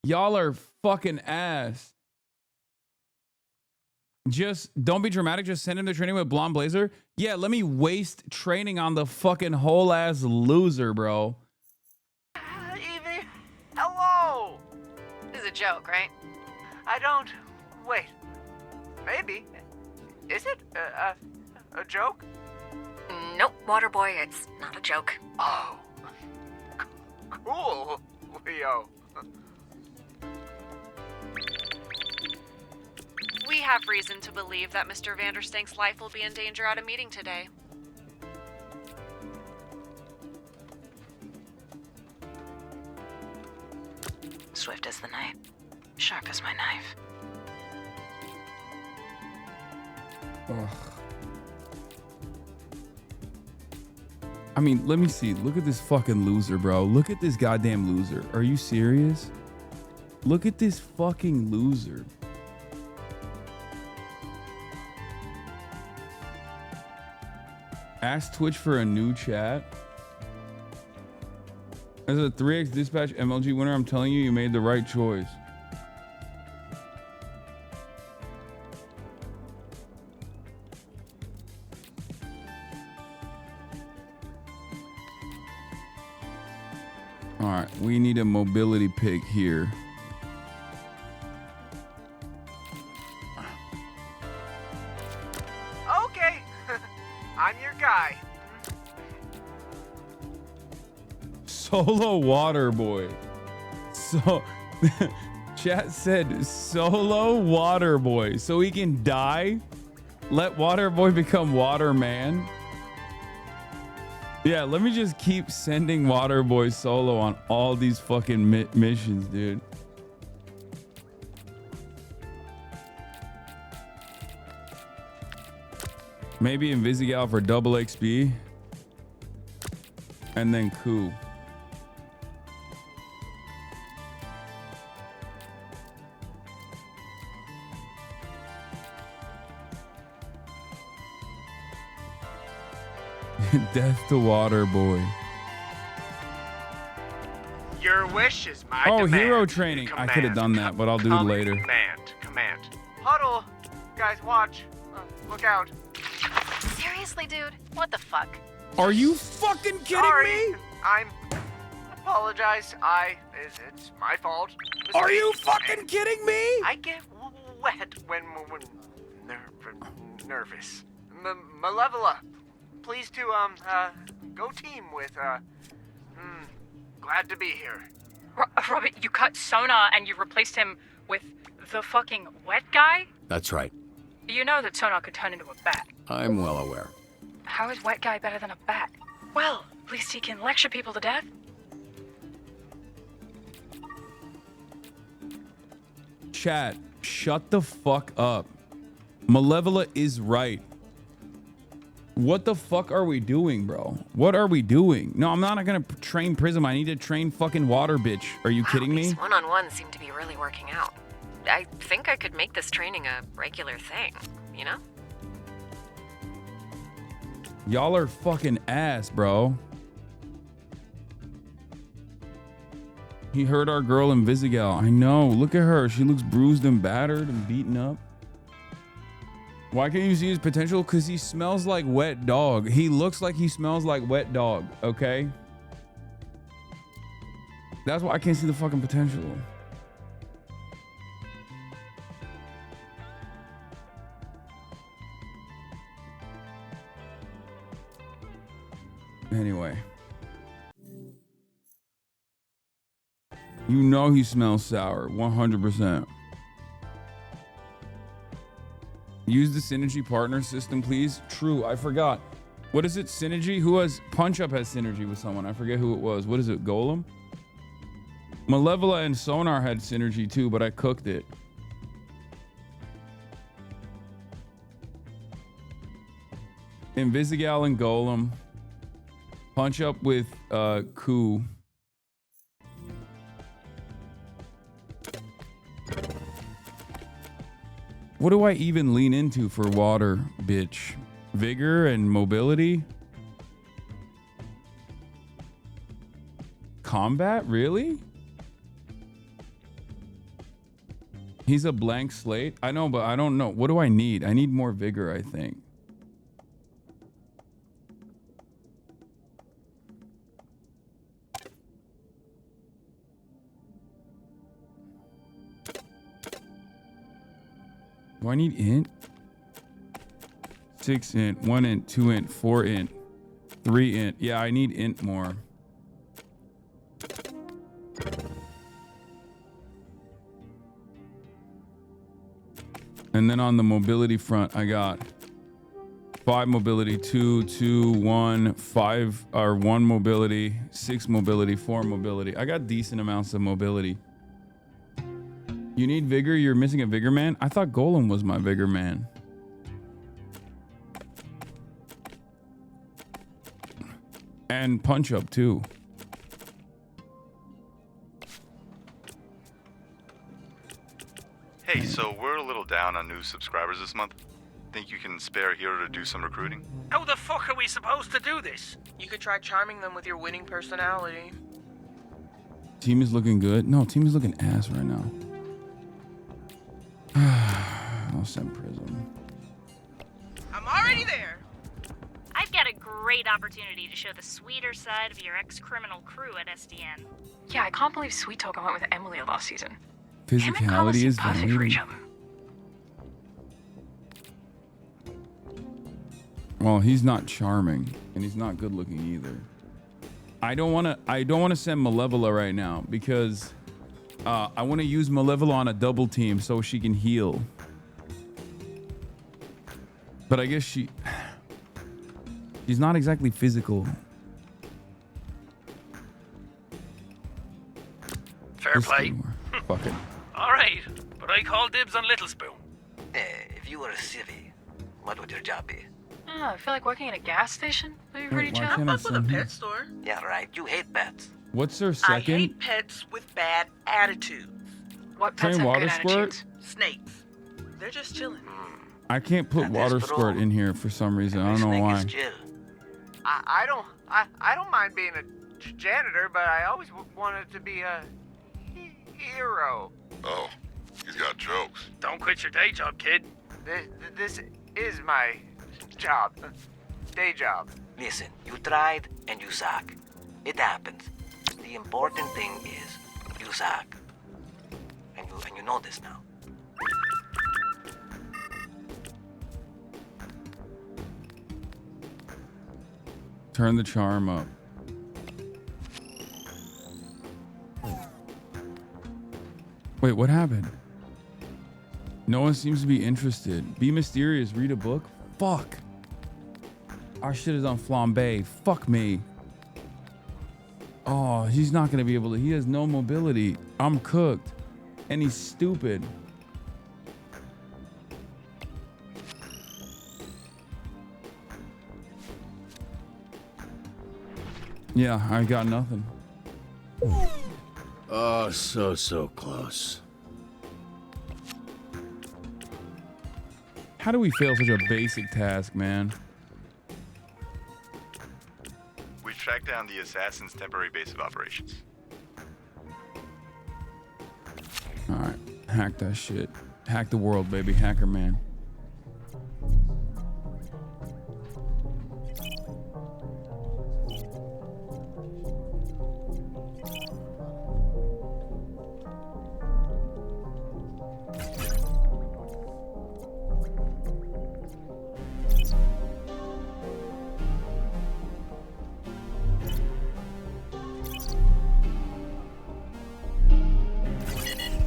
[SPEAKER 1] Y'all are fucking ass. Just don't be dramatic. Just send him to training with Blonde Blazer. Yeah, let me waste training on the fucking whole ass loser, bro.
[SPEAKER 12] Evie, hello.
[SPEAKER 13] This is a joke, right?
[SPEAKER 12] I don't. Wait. Maybe. Is it a joke?
[SPEAKER 2] Nope, Waterboy, it's not a joke.
[SPEAKER 12] Oh. Cool, Leo.
[SPEAKER 13] We have reason to believe that Mr. Vanderstank's life will be in danger at a meeting today. Swift as the night, sharp as my knife.
[SPEAKER 1] Ugh. I mean, let me see. Look at this fucking loser, bro. Look at this goddamn loser. Are you serious? Look at this fucking loser. Ask Twitch for a new chat. As a 3x dispatch MLG winner, I'm telling you, you made the right choice. All right, we need a mobility pick here.
[SPEAKER 12] Okay. I'm your guy.
[SPEAKER 1] Solo water boy. So chat said solo water boy. So he can die. Let water boy become water man. Yeah, let me just keep sending water boy solo on all these fucking missions, dude. Maybe Invisigal for double XP. And then Coup. Death to Water Boy.
[SPEAKER 12] Your wish is my
[SPEAKER 1] Oh,
[SPEAKER 12] demand.
[SPEAKER 1] hero training. I could have done that, but I'll do it later.
[SPEAKER 12] Command. Huddle. Guys, watch. Look out.
[SPEAKER 13] Seriously, dude? What the fuck?
[SPEAKER 1] Are you fucking kidding
[SPEAKER 12] Sorry.
[SPEAKER 1] me?
[SPEAKER 12] Apologize. It's my fault.
[SPEAKER 1] Are you fucking kidding me?
[SPEAKER 12] I get wet when nervous. Malevola, pleased to go team with glad to be here.
[SPEAKER 14] Robert, you cut Sonar and you replaced him with the fucking wet guy?
[SPEAKER 24] That's right.
[SPEAKER 14] You know that Sonar could turn into a bat.
[SPEAKER 24] I'm well aware.
[SPEAKER 14] How is wet guy better than a bat? Well, at least he can lecture people to death.
[SPEAKER 1] Chat, shut the fuck up. Malevola is right. What the fuck are we doing, bro? What are we doing? No, I'm not gonna train Prism. I need to train fucking Water Bitch. Are you kidding me?
[SPEAKER 2] These one-on-ones seem to be really working out. I think I could make this training a regular thing, you know?
[SPEAKER 1] Y'all are fucking ass, bro. He hurt our girl Invisigal. I know. Look at her. She looks bruised and battered and beaten up. Why can't you see his potential? Because he smells like wet dog. He looks like he smells like wet dog, okay? That's why I can't see the fucking potential. Anyway. You know he smells sour, 100%. Use the Synergy partner system, please. True, I forgot. What is it, Synergy? Who has... Punch Up has Synergy with someone. I forget who it was. What is it, Golem? Malevola and Sonar had Synergy too, but I cooked it. Invisigal and Golem. Punch Up with Coup. What do I even lean into for Water, bitch? Vigor and mobility? Combat? Really? He's a blank slate? I know, but I don't know. What do I need? I need more vigor, I think. Do I need int? 6 int, 1 int, 2 int, 4 int, 3 int. Yeah, I need int more. And then on the mobility front, I got 5 mobility, 2, 2, 1, 5, or 1 mobility, 6 mobility, 4 mobility. I got decent amounts of mobility. You need vigor? You're missing a vigor man? I thought Golem was my vigor man. And Punch Up too.
[SPEAKER 7] Hey, so we're a little down on new subscribers this month. Think you can spare a hero to do some recruiting?
[SPEAKER 16] How the fuck are we supposed to do this? You could try charming them with your winning personality.
[SPEAKER 1] Team is looking good. No, team is looking ass right now. I'll send Prism.
[SPEAKER 16] I'm already there.
[SPEAKER 11] I've got a great opportunity to show the sweeter side of your ex-criminal crew at SDN.
[SPEAKER 14] Yeah, I can't believe Sweet Talker went with Emily last season. Him and Carlos
[SPEAKER 1] Physicality
[SPEAKER 14] seem
[SPEAKER 1] is
[SPEAKER 14] perfect for
[SPEAKER 1] valuable.
[SPEAKER 14] each other.
[SPEAKER 1] Well, he's not charming, and he's not good looking either. I don't want to send Malevola right now because I want to use Malevola on a double team so she can heal. But I guess she's not exactly physical.
[SPEAKER 16] Fair play.
[SPEAKER 1] Fuck it.
[SPEAKER 16] All right, but I call dibs on Little Spoon.
[SPEAKER 5] If you were a civvy, what would your job be?
[SPEAKER 14] Oh, I feel like working at a gas station. Maybe pretty
[SPEAKER 1] why
[SPEAKER 14] chill.
[SPEAKER 1] can't I
[SPEAKER 16] With a
[SPEAKER 1] send him?
[SPEAKER 16] pet store.
[SPEAKER 5] Yeah, right. You hate pets.
[SPEAKER 1] What's their
[SPEAKER 16] I
[SPEAKER 1] second?
[SPEAKER 16] hate pets with bad attitudes.
[SPEAKER 14] What
[SPEAKER 1] Train
[SPEAKER 14] pets have
[SPEAKER 1] water
[SPEAKER 14] good
[SPEAKER 1] squirt?
[SPEAKER 14] attitudes?
[SPEAKER 16] Snakes. They're just chilling.
[SPEAKER 1] I can't put water squirt in here for some reason. I don't know why.
[SPEAKER 12] I don't mind being a janitor, but I always wanted to be a hero.
[SPEAKER 6] Oh, he's got jokes.
[SPEAKER 12] Don't quit your day job, kid. This is my job. Day job.
[SPEAKER 5] Listen, you tried and you suck. It happens. The important thing is you suck. And you know this now.
[SPEAKER 1] Turn the charm up. Wait, what happened? No one seems to be interested. Be mysterious. Read a book? Fuck. Our shit is on flambe. Fuck me. Oh, he's not gonna be able to. He has no mobility. I'm cooked. And he's stupid. Yeah, I got nothing.
[SPEAKER 17] Oh, so close.
[SPEAKER 1] How do we fail such a basic task, man?
[SPEAKER 7] We've tracked down the assassin's temporary base of operations.
[SPEAKER 1] Alright, hack that shit. Hack the world, baby. Hacker man.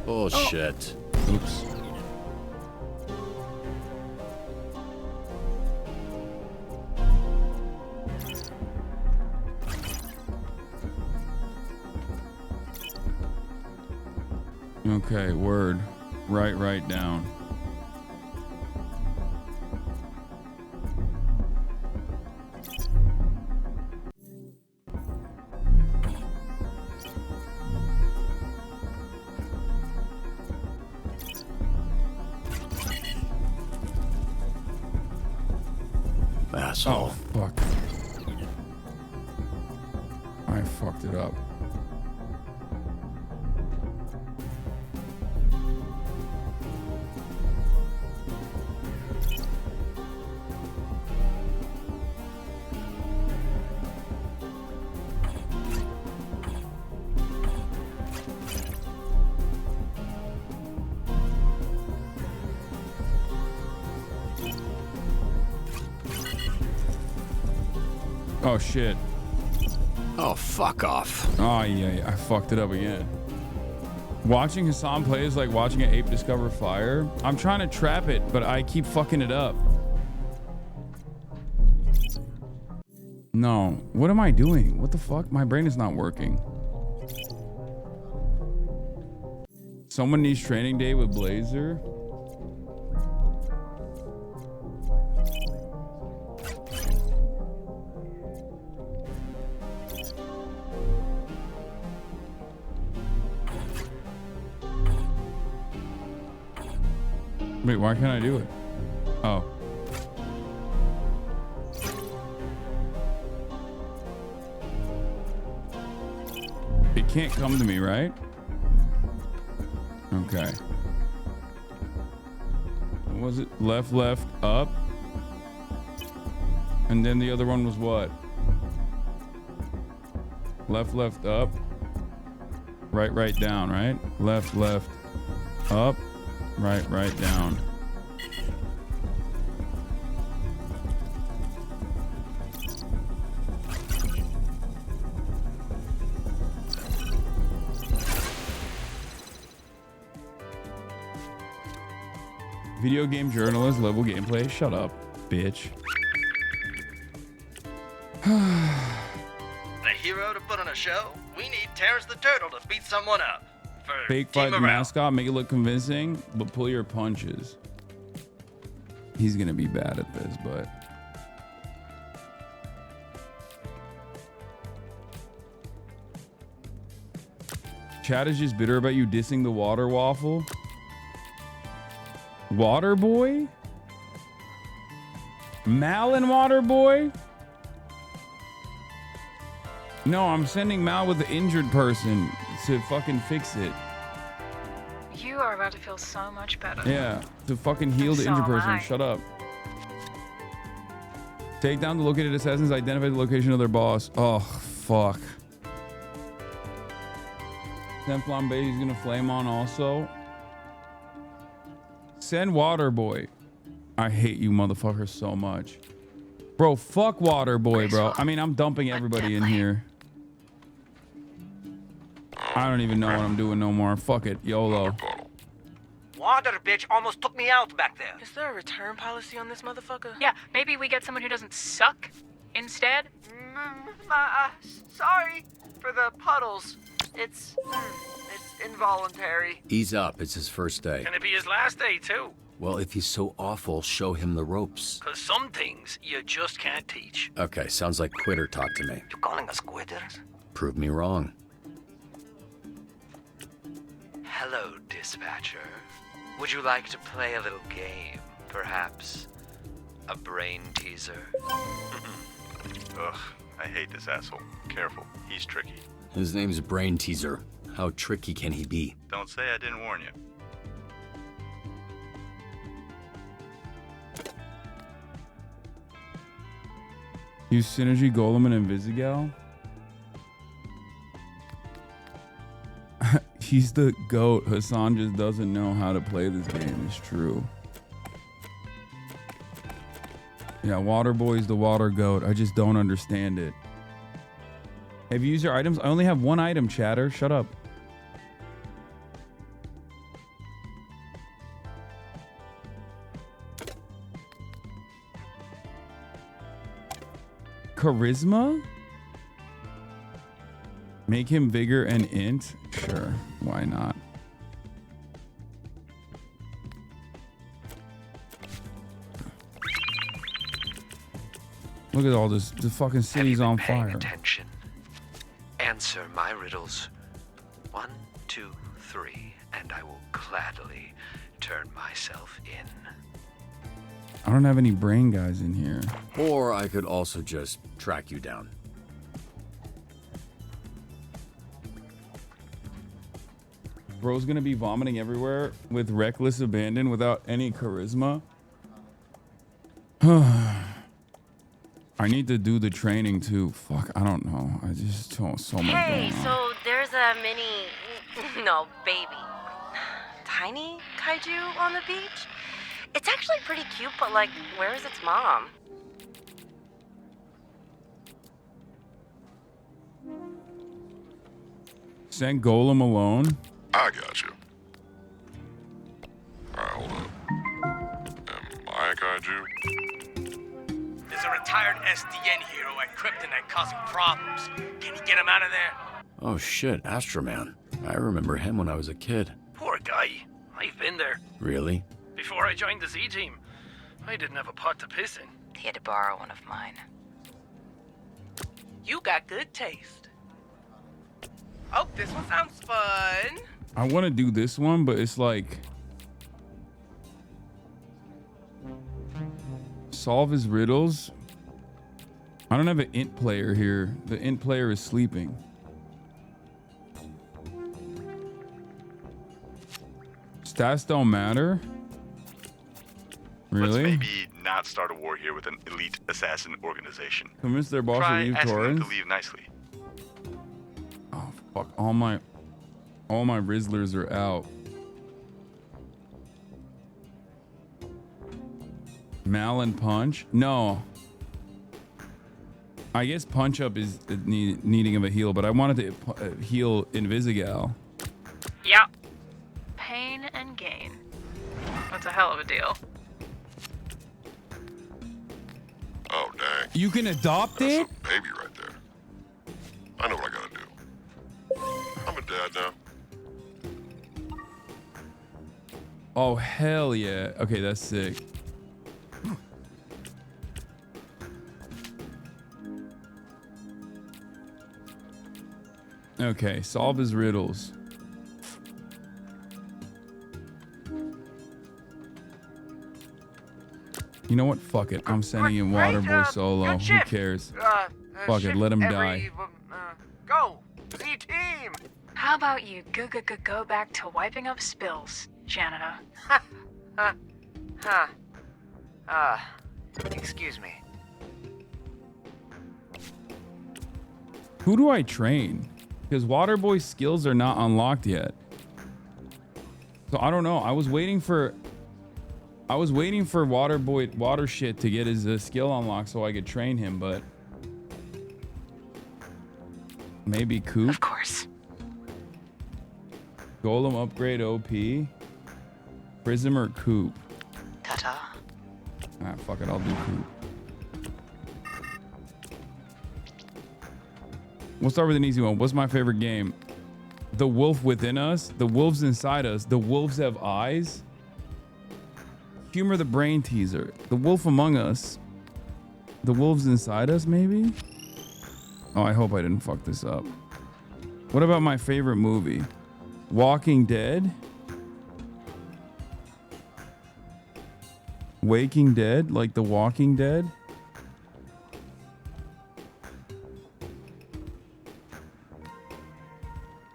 [SPEAKER 17] Oh, shit.
[SPEAKER 1] Oops. Okay, word. Right down.
[SPEAKER 17] Asshole.
[SPEAKER 1] Oh, fuck. I fucked it up. Oh shit.
[SPEAKER 17] Oh, fuck off.
[SPEAKER 1] Oh yeah, I fucked it up again. Watching Hasan play is like watching an ape discover fire. I'm trying to trap it, but I keep fucking it up. No. What am I doing? What the fuck? My brain is not working. Someone needs training day with Blazer. Wait, why can't I do it? Oh. It can't come to me, right? Okay. What was it? Left, up. And then the other one was what? Left, up. Right, down, right? Left, up. Right, down. Video game journalist level gameplay. Shut up, bitch.
[SPEAKER 20] The hero to put on a show? We need Terrence the Turtle to beat someone up. For
[SPEAKER 1] Fake
[SPEAKER 20] team
[SPEAKER 1] fight the
[SPEAKER 20] morale.
[SPEAKER 1] mascot, make it look convincing, but pull your punches. He's gonna be bad at this, but Chad is just bitter about you dissing the water waffle. Water boy? Mal and water boy? No, I'm sending Mal with the injured person to fucking fix it.
[SPEAKER 14] You are about to feel so much better.
[SPEAKER 1] Yeah, to fucking heal the
[SPEAKER 14] So
[SPEAKER 1] injured
[SPEAKER 14] am
[SPEAKER 1] person.
[SPEAKER 14] I.
[SPEAKER 1] Shut up. Take down the located assassins, identify the location of their boss. Oh, fuck. Then Flambe, he's gonna flame on also. Send water boy. I hate you motherfuckers so much. Bro, fuck water boy, bro. I mean, I'm dumping everybody in here. I don't even know what I'm doing no more. Fuck it. YOLO.
[SPEAKER 5] Water bitch almost took me out back there.
[SPEAKER 16] Is there a return policy on this motherfucker?
[SPEAKER 14] Yeah, maybe we get someone who doesn't suck instead.
[SPEAKER 9] Sorry for the puddles. It's involuntary.
[SPEAKER 17] Ease up. It's his first day.
[SPEAKER 20] Can it be his last day, too?
[SPEAKER 17] Well, if he's so awful, show him the ropes.
[SPEAKER 20] Because some things you just can't teach.
[SPEAKER 17] Okay, sounds like quitter talk to me.
[SPEAKER 5] You calling us quitters?
[SPEAKER 17] Prove me wrong.
[SPEAKER 15] Hello, dispatcher. Would you like to play a little game? Perhaps a brain teaser?
[SPEAKER 7] Ugh, I hate this asshole. Careful, he's tricky.
[SPEAKER 17] His name's Brain Teaser. How tricky can he be?
[SPEAKER 7] Don't say I didn't warn you.
[SPEAKER 1] Use Synergy, Golem, and Invisigal. He's the GOAT. Hasan just doesn't know how to play this game. It's true. Yeah, Water Boy's the water goat. I just don't understand it. Have you used your items? I only have one item, chatter. Shut up. Charisma? Make him vigor and int? Sure, why not? Look at all this. The fucking city's on fire.
[SPEAKER 15] Attention. Answer my riddles 1, 2, 3, and I will gladly turn myself in.
[SPEAKER 1] I don't have any brain guys in here.
[SPEAKER 17] Or I could also just track you down.
[SPEAKER 1] Bro's gonna be vomiting everywhere with reckless abandon without any charisma. I need to do the training too. Fuck, I don't know. I just so much going
[SPEAKER 13] Hey,
[SPEAKER 1] on.
[SPEAKER 13] so there's a mini, no, baby, tiny kaiju on the beach? It's actually pretty cute, but like, where is its mom?
[SPEAKER 1] Send Golem alone.
[SPEAKER 6] I got you. Alright, hold up. Am I a kaiju?
[SPEAKER 20] There's a retired SDN hero at Kryptonite causing problems. Can you get him out of there?
[SPEAKER 17] Oh shit, Astroman. I remember him when I was a kid.
[SPEAKER 20] Poor guy. I've been there.
[SPEAKER 17] Really?
[SPEAKER 20] Before I joined the Z team, I didn't have a pot to piss in.
[SPEAKER 13] He had to borrow one of mine.
[SPEAKER 16] You got good taste. Oh, this one sounds fun.
[SPEAKER 1] I want to do this one, but it's like solve his riddles. I don't have an int player here. The int player is sleeping. Stats don't matter.
[SPEAKER 7] Let's
[SPEAKER 1] Really?
[SPEAKER 7] maybe not start a war here with an elite assassin organization.
[SPEAKER 1] Convince their boss to
[SPEAKER 7] Try
[SPEAKER 1] leave
[SPEAKER 7] asking them
[SPEAKER 1] Torrens.
[SPEAKER 7] to leave nicely.
[SPEAKER 1] Oh fuck! All my Rizzlers are out. Mal and Punch? No. I guess Punch Up is needing of a heal, but I wanted to heal Invisigal.
[SPEAKER 14] Yeah. Pain and gain. That's a hell of a deal.
[SPEAKER 6] Oh, dang.
[SPEAKER 1] You can adopt it?
[SPEAKER 6] Baby right there. I know what I gotta do. I'm a dad now.
[SPEAKER 1] Oh hell yeah! Okay, that's sick. Okay, solve his riddles. You know what? Fuck it. I'm sending in Waterboy solo. Who cares? Fuck it. Let him die.
[SPEAKER 9] Go! Z-Team!
[SPEAKER 14] How about you go back to wiping up spills, janitor?
[SPEAKER 12] Excuse me.
[SPEAKER 1] Who do I train? Because Waterboy's skills are not unlocked yet. So I don't know. I was waiting for Waterboy water shit to get his skill unlocked so I could train him, but maybe Coop.
[SPEAKER 14] Of course.
[SPEAKER 1] Golem upgrade OP. Prism or Coop.
[SPEAKER 14] Ta-ta.
[SPEAKER 1] Alright, fuck it. I'll do Coop. We'll start with an easy one. What's my favorite game? The Wolf Within Us. The Wolves Inside Us. The Wolves Have Eyes. Humor the Brain Teaser. The Wolf Among Us. The Wolves Inside Us, maybe? Oh, I hope I didn't fuck this up. What about my favorite movie? Walking Dead? Waking Dead? Like The Walking Dead?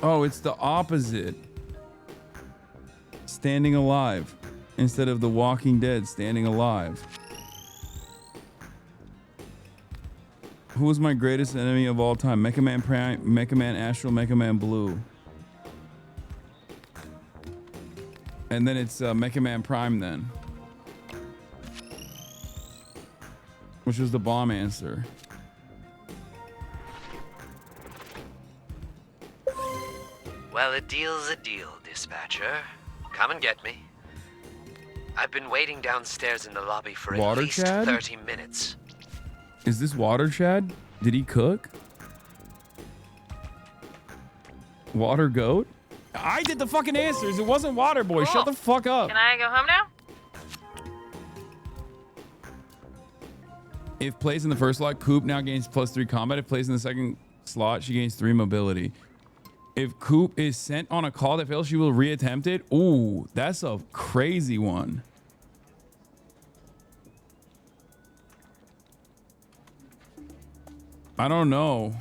[SPEAKER 1] Oh, it's the opposite. Standing Alive. Instead of The Walking Dead, Standing Alive. Who was my greatest enemy of all time? Mecha Man Prime, Mecha Man Astral, Mecha Man Blue. And then it's Mecha Man Prime then. Which was the bomb answer.
[SPEAKER 15] Well, a deal's a deal, dispatcher. Come and get me. I've been waiting downstairs in the lobby for at
[SPEAKER 1] Water
[SPEAKER 15] least
[SPEAKER 1] Chad?
[SPEAKER 15] 30 minutes.
[SPEAKER 1] Is this Water Chad? Did he cook? Water Goat? I did the fucking answers. It wasn't Water Boy. Shut the fuck up.
[SPEAKER 14] Can I go home now?
[SPEAKER 1] If plays in the first slot, Coop now gains +3 combat. If plays in the second slot, she gains 3 mobility. If Coop is sent on a call that fails, she will reattempt it. Ooh, that's a crazy one. I don't know.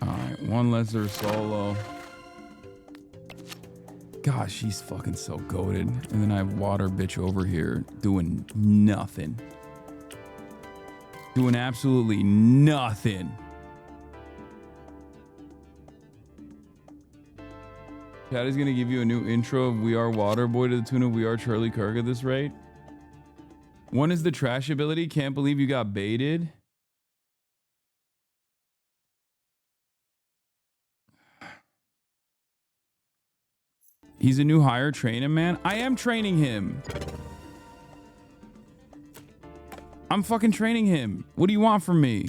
[SPEAKER 1] All right, one lesser solo. Gosh, she's fucking so goated. And then I have Water Bitch over here doing nothing. Doing absolutely nothing. Chad is going to give you a new intro of We Are Waterboy to the tune of We Are Charlie Kirk at this rate. One is the trash ability. Can't believe you got baited. He's a new hire. Train him, man. I am training him. I'm fucking training him. What do you want from me?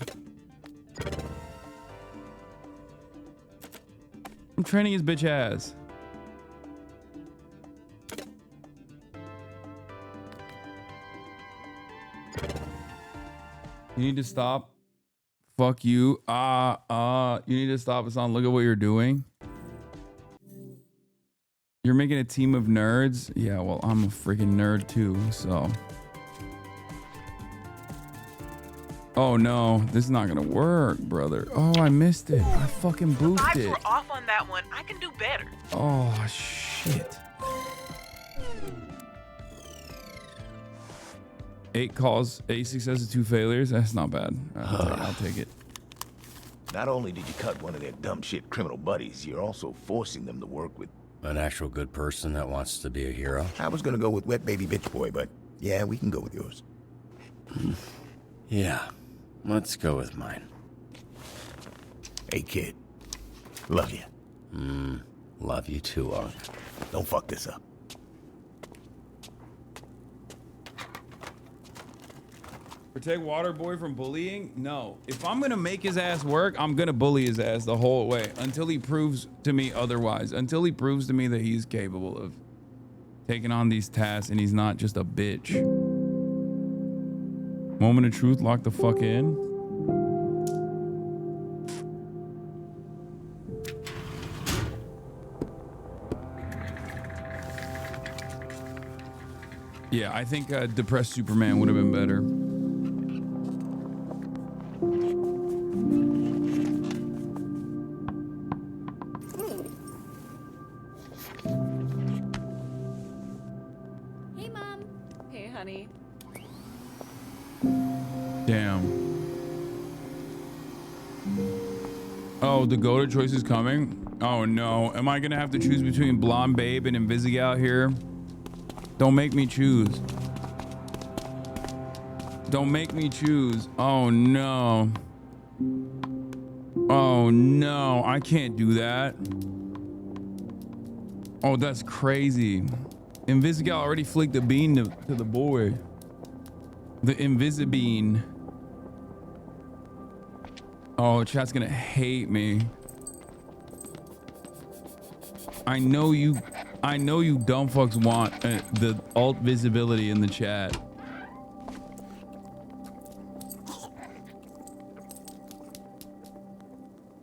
[SPEAKER 1] I'm training his bitch ass. You need to stop. Fuck you. You need to stop, Hasan. Look at what you're doing. You're making a team of nerds? Yeah, well, I'm a freaking nerd too, so. Oh no, this is not gonna work, brother. Oh, I missed it. I fucking boofed
[SPEAKER 16] Vibes
[SPEAKER 1] it.
[SPEAKER 16] were off on that one. I can do better.
[SPEAKER 1] Oh, shit. 8 calls, 8 successes, 2 failures. That's not bad. I'll take it.
[SPEAKER 4] Not only did you cut one of their dumb shit criminal buddies, you're also forcing them to work with
[SPEAKER 17] An actual good person that wants to be a hero?
[SPEAKER 4] I was gonna go with Wet Baby Bitch Boy, but yeah, we can go with yours.
[SPEAKER 17] Yeah, let's go with mine.
[SPEAKER 4] Hey, kid. Love you.
[SPEAKER 17] Love you too, Unc.
[SPEAKER 4] Don't fuck this up.
[SPEAKER 1] Protect Waterboy from bullying? No. If I'm gonna make his ass work, I'm gonna bully his ass the whole way until he proves to me otherwise. Until he proves to me that he's capable of taking on these tasks and he's not just a bitch. Moment of truth, lock the fuck in. Yeah, I think depressed Superman would have been better.
[SPEAKER 8] Hey, Mom. Hey, honey.
[SPEAKER 1] Damn. Oh, the go-to choice is coming? Oh no. Am I gonna have to choose between Blonde Babe and Invisigal here? Don't make me choose. Don't make me choose. Oh no. Oh no. I can't do that. Oh, that's crazy. Invisigal already flicked the bean to the boy. The Invisibean. Oh, chat's gonna hate me. I know you dumb fucks want the alt visibility in the chat.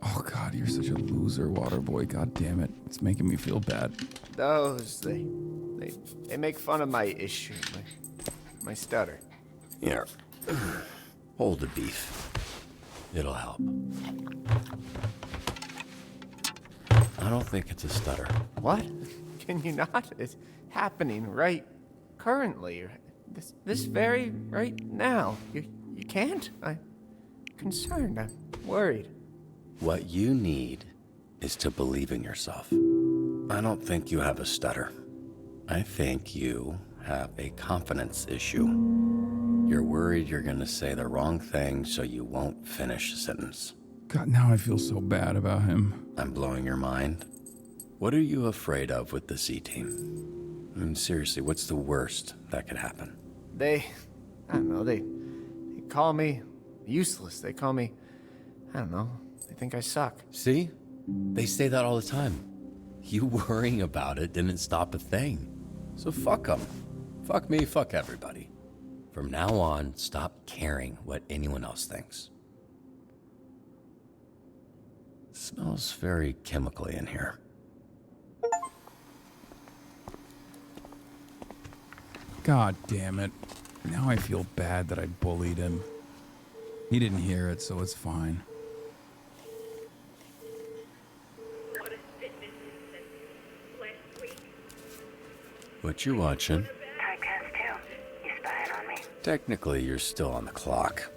[SPEAKER 1] Oh God, you're such a loser, Waterboy. God damn it. It's making me feel bad.
[SPEAKER 12] Those, they make fun of my issue, my stutter.
[SPEAKER 17] Here, hold the beef. It'll help. I don't think it's a stutter.
[SPEAKER 12] What? Can you not? It's happening right currently. This very right now. You can't? I'm concerned. I'm worried.
[SPEAKER 17] What you need is to believe in yourself. I don't think you have a stutter. I think you have a confidence issue. You're worried you're gonna say the wrong thing so you won't finish a sentence.
[SPEAKER 1] God, now I feel so bad about him.
[SPEAKER 17] I'm blowing your mind. What are you afraid of with the C-Team? I mean, seriously, what's the worst that could happen?
[SPEAKER 12] I don't know, they call me useless. They call me, I don't know, they think I suck.
[SPEAKER 17] See? They say that all the time. You worrying about it didn't stop a thing. So fuck them. Fuck me, fuck everybody. From now on, stop caring what anyone else thinks. It smells very chemically in here.
[SPEAKER 1] God damn it. Now I feel bad that I bullied him. He didn't hear it, so it's fine.
[SPEAKER 17] What you watching?
[SPEAKER 18] Typecast 2. You spying on me?
[SPEAKER 17] Technically, you're still on the clock.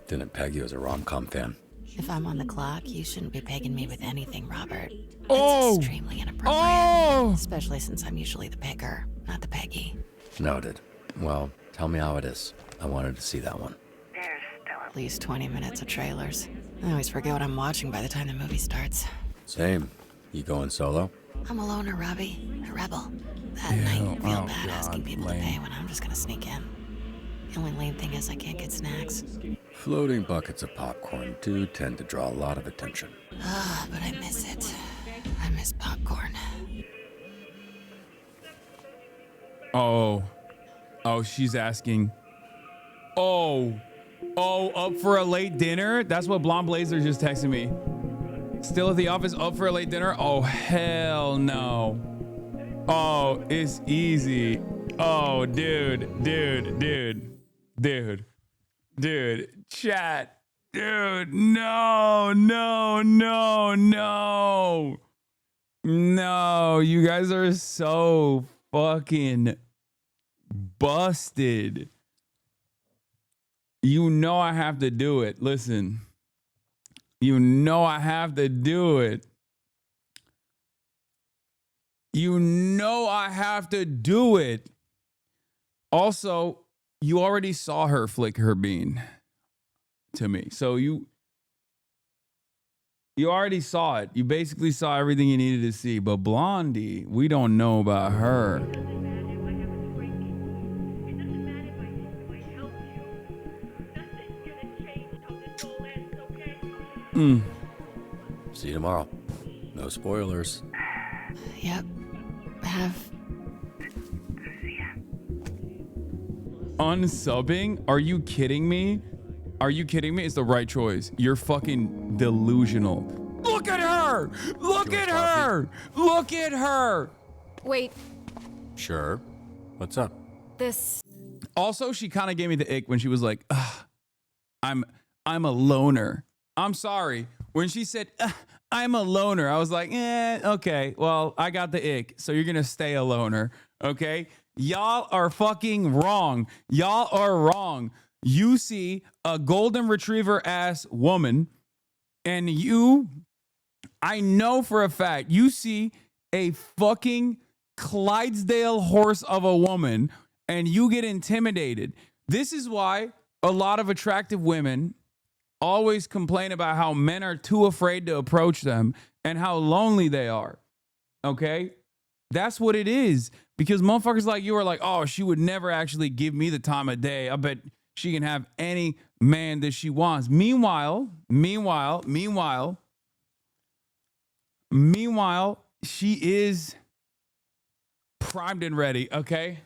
[SPEAKER 17] Didn't peg you as a rom-com fan.
[SPEAKER 18] If I'm on the clock, you shouldn't be pegging me with anything, Robert.
[SPEAKER 1] Oh!
[SPEAKER 18] It's extremely inappropriate.
[SPEAKER 1] Oh!
[SPEAKER 18] Especially since I'm usually the picker, not the Peggy.
[SPEAKER 17] Noted. Well, tell me how it is. I wanted to see that one.
[SPEAKER 18] There's still at least 20 minutes of trailers. I always forget what I'm watching by the time the movie starts.
[SPEAKER 17] Same. You going solo?
[SPEAKER 18] I'm a loner, Robbie. A rebel. That night, feel bad asking people to pay when I'm just gonna sneak in. The only lame thing is I can't get snacks.
[SPEAKER 17] Floating buckets of popcorn do tend to draw a lot of attention.
[SPEAKER 18] Ah, but I miss it. I miss popcorn.
[SPEAKER 1] Oh. Oh, she's asking. Oh. Oh, up for a late dinner? That's what Blonde Blazer just texted me. Still at the office, up for a late dinner? Oh, hell no. Oh, it's easy. Oh, dude. Chat. Dude, no. No, you guys are so fucking busted. You know I have to do it. Listen. You know I have to do it. You know I have to do it. Also, you already saw her flick her bean to me. So you already saw it. You basically saw everything you needed to see. But Blondie, we don't know about her.
[SPEAKER 17] See you tomorrow. No spoilers.
[SPEAKER 18] Yep.
[SPEAKER 1] Unsubbing? Are you kidding me? Are you kidding me? It's the right choice. You're fucking delusional. Look at her! Look at her! Look at her!
[SPEAKER 10] Wait.
[SPEAKER 17] Sure. What's up?
[SPEAKER 10] This.
[SPEAKER 1] Also, she kind of gave me the ick when she was like, I'm a loner. I'm sorry. When she said, I'm a loner, I was like, okay, well, I got the ick, so you're going to stay a loner, okay? Y'all are fucking wrong. Y'all are wrong. You see a golden retriever ass woman, and I know for a fact, you see a fucking Clydesdale horse of a woman, and you get intimidated. This is why a lot of attractive women always complain about how men are too afraid to approach them and how lonely they are. Okay? That's what it is. Because motherfuckers like you are like, oh, she would never actually give me the time of day. I bet she can have any man that she wants. Meanwhile, she is primed and ready, okay?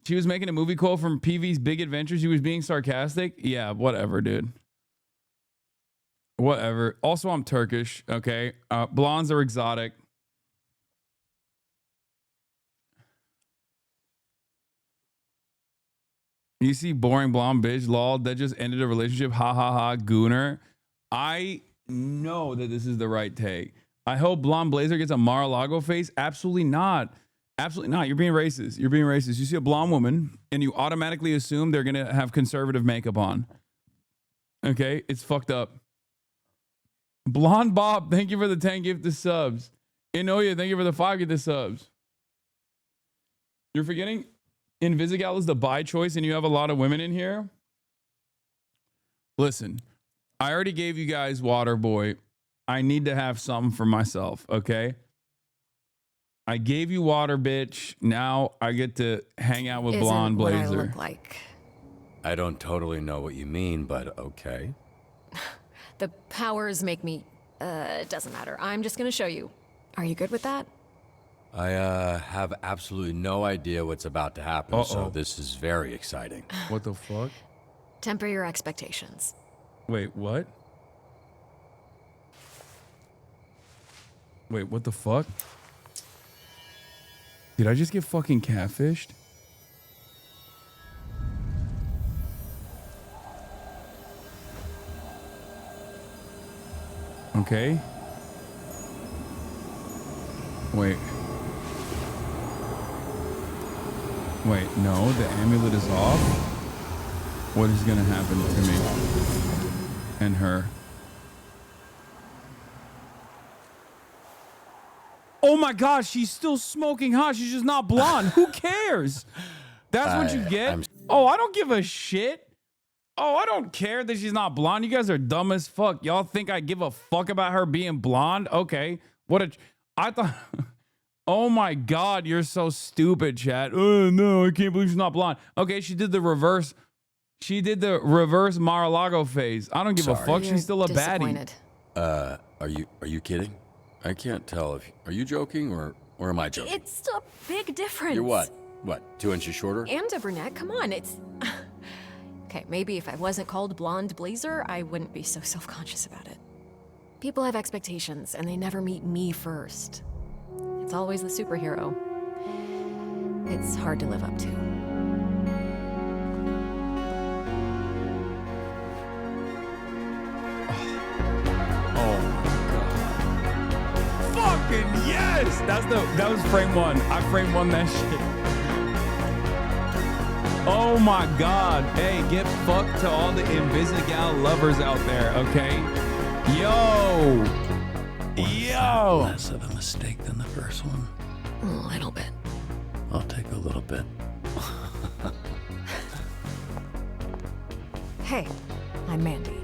[SPEAKER 1] She was making a movie quote from PV's Big Adventure. She was being sarcastic. Yeah, whatever, dude. Whatever. Also, I'm Turkish, okay? Blondes are exotic. You see boring blonde bitch, lol, that just ended a relationship. Ha ha ha, gooner. I know that this is the right take. I hope Blonde Blazer gets a Mar-a-Lago face. Absolutely not. Absolutely not. You're being racist. You're being racist. You see a blonde woman and you automatically assume they're going to have conservative makeup on. Okay? It's fucked up. Blonde Bob, thank you for the 10 gifted subs. Inoya, thank you for the 5 gifted subs. You're forgetting Invisigal is the buy choice and you have a lot of women in here? Listen, I already gave you guys Waterboy. I need to have something for myself, okay? I gave you water, bitch. Now I get to hang out with Blonde Blazer.
[SPEAKER 10] What I look like.
[SPEAKER 24] I don't totally know what you mean, but okay.
[SPEAKER 10] The powers make me... it doesn't matter. I'm just gonna show you. Are you good with that?
[SPEAKER 24] I have absolutely no idea what's about to happen, so this is very exciting.
[SPEAKER 1] What the fuck?
[SPEAKER 10] Temper your expectations.
[SPEAKER 1] Wait, what? Wait, what the fuck? Did I just get fucking catfished? Okay. Wait. Wait, no, the amulet is off. What is gonna happen to me and her? Oh my God, she's still smoking hot. She's just not blonde. Who cares? That's what you get? Oh, I don't give a shit. Oh, I don't care that she's not blonde. You guys are dumb as fuck. Y'all think I give a fuck about her being blonde? Okay. I thought... Oh my God, you're so stupid, chat. Oh no, I can't believe she's not blonde. Okay, she did the reverse. She did the reverse Mar-a-Lago phase. I don't give a fuck. She's still a baddie.
[SPEAKER 24] Are you kidding? I can't tell if are you joking or am I joking?
[SPEAKER 10] It's a big difference.
[SPEAKER 24] You're what? What? 2 inches shorter?
[SPEAKER 10] And a brunette. Come on, it's... Okay, maybe if I wasn't called Blonde Blazer, I wouldn't be so self-conscious about it. People have expectations, and they never meet me first. It's always the superhero. It's hard to live up to.
[SPEAKER 1] Oh my God. Fucking yes! That was frame 1. I frame 1 that shit. Oh my God. Hey, get fucked to all the Invisigal lovers out there, okay? Yo! Yo!
[SPEAKER 17] Less of a mistake than the first one.
[SPEAKER 10] A little bit.
[SPEAKER 17] I'll take a little bit.
[SPEAKER 10] Hey, I'm Mandy.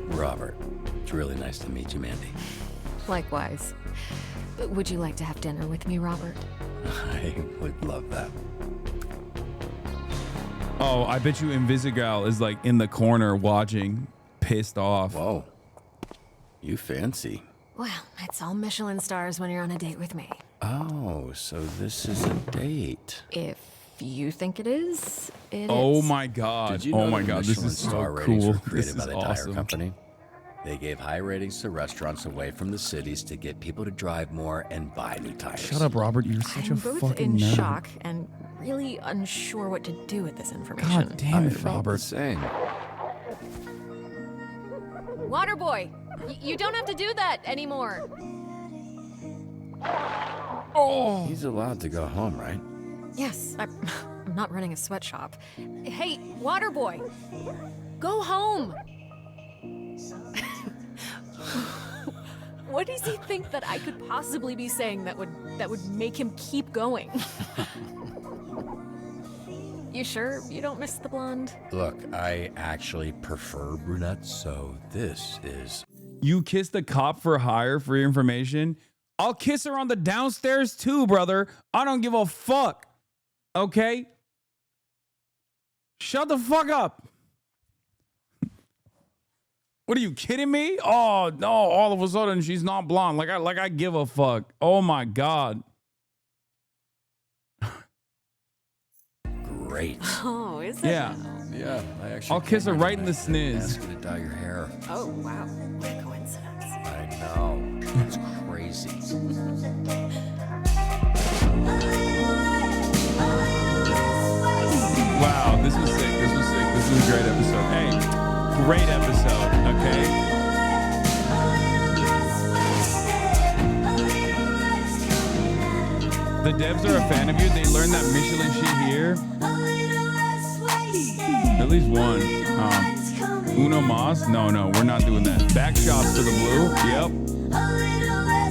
[SPEAKER 17] Robert. It's really nice to meet you, Mandy.
[SPEAKER 10] Likewise. Would you like to have dinner with me, Robert?
[SPEAKER 17] I would love that.
[SPEAKER 1] Oh, I bet you Invisigal is like in the corner watching, pissed off.
[SPEAKER 17] Whoa. You fancy.
[SPEAKER 10] Well, it's all Michelin stars when you're on a date with me.
[SPEAKER 17] Oh, so this is a date.
[SPEAKER 10] If you think it is, it is.
[SPEAKER 1] Oh my God.
[SPEAKER 17] Did you know
[SPEAKER 1] oh my
[SPEAKER 17] that
[SPEAKER 1] God.
[SPEAKER 17] Michelin
[SPEAKER 1] This is
[SPEAKER 17] star
[SPEAKER 1] so
[SPEAKER 17] ratings
[SPEAKER 1] cool.
[SPEAKER 17] were created
[SPEAKER 1] This
[SPEAKER 17] by
[SPEAKER 1] is
[SPEAKER 17] the
[SPEAKER 1] awesome.
[SPEAKER 17] tire company? They gave high ratings to restaurants away from the cities to get people to drive more and buy new tires.
[SPEAKER 1] Shut up, Robert. You're such a
[SPEAKER 10] both
[SPEAKER 1] fucking
[SPEAKER 10] in
[SPEAKER 1] nerd.
[SPEAKER 10] shock and really unsure what to do with this information.
[SPEAKER 1] God damn it, Robert.
[SPEAKER 24] Saying.
[SPEAKER 10] Waterboy, you don't have to do that anymore.
[SPEAKER 17] Oh. He's allowed to go home, right?
[SPEAKER 10] Yes, I'm not running a sweatshop. Hey, Waterboy, go home. What does he think that I could possibly be saying that would make him keep going? You sure you don't miss the blonde?
[SPEAKER 17] Look, I actually prefer brunettes, so this is...
[SPEAKER 1] You kissed a cop for hire for your information? I'll kiss her on the downstairs too, brother. I don't give a fuck. Okay? Shut the fuck up. What are you kidding me? Oh no, all of a sudden she's not blonde. Like I give a fuck. Oh my God.
[SPEAKER 17] Great.
[SPEAKER 10] Oh, is it?
[SPEAKER 1] Yeah.
[SPEAKER 17] Yeah, I actually...
[SPEAKER 1] I'll kiss her right in the sniz.
[SPEAKER 17] Ask you to dye your hair.
[SPEAKER 10] Oh, wow. What a coincidence.
[SPEAKER 17] I know. It's crazy.
[SPEAKER 1] Wow, this was sick. This was sick. This was a great episode. Hey, great episode, okay? The devs are a fan of you. They learned that Michelin shit here. At least one. Uno Mas? No, we're not doing that. Back shots to the blue. Yep.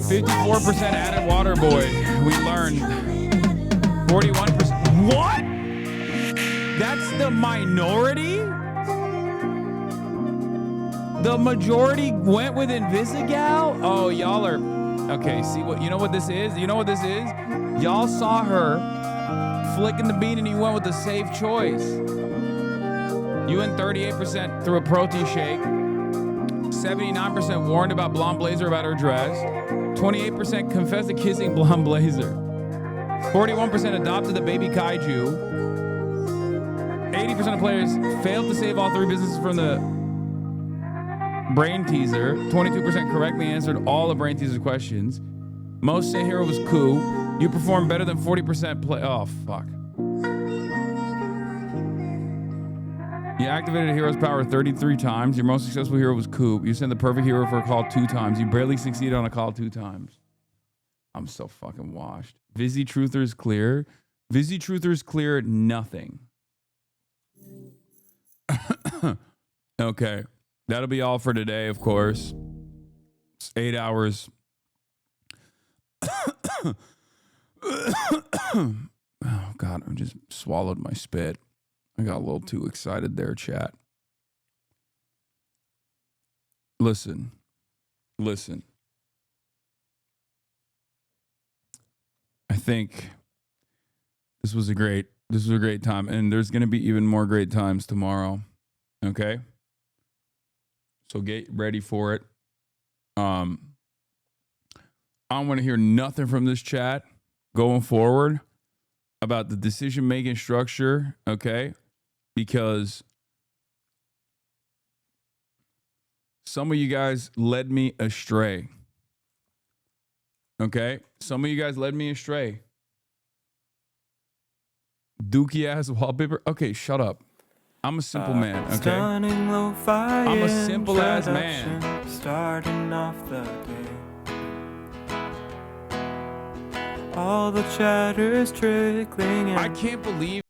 [SPEAKER 1] 54% added water boy. We learned 41%. What? That's the minority? The majority went with Invisigal? Oh, y'all are... Okay, see what... You know what this is? You know what this is? Y'all saw her flicking the bean and you went with the safe choice. You went 38% through a protein shake. 79% warned about Blonde Blazer about her dress. 28% confessed to kissing Blonde Blazer. 41% adopted the baby kaiju. 80% of players failed to save all 3 businesses from the brain teaser. 22% correctly answered all the brain teaser questions. Most say hero was cool. You performed better than 40% play. Oh, fuck. You activated a hero's power 33 times. Your most successful hero was Coop. You sent the perfect hero for a call 2 times. You barely succeeded on a call 2 times. I'm so fucking washed. Vizzy Truthers clear. Vizzy Truthers clear nothing. Okay. That'll be all for today, of course. It's 8 hours. Oh, God. I just swallowed my spit. I got a little too excited there, chat. Listen. I think this was a great time, and there's going to be even more great times tomorrow. Okay? So get ready for it. I don't want to hear nothing from this chat going forward about the decision-making structure, okay? Because some of you guys led me astray. Okay? Some of you guys led me astray. Dookie-ass wallpaper. Okay, shut up. I'm a simple man, okay? I'm a simple-ass man.
[SPEAKER 3] Starting off the day. All the chatter is trickling in.
[SPEAKER 1] I can't believe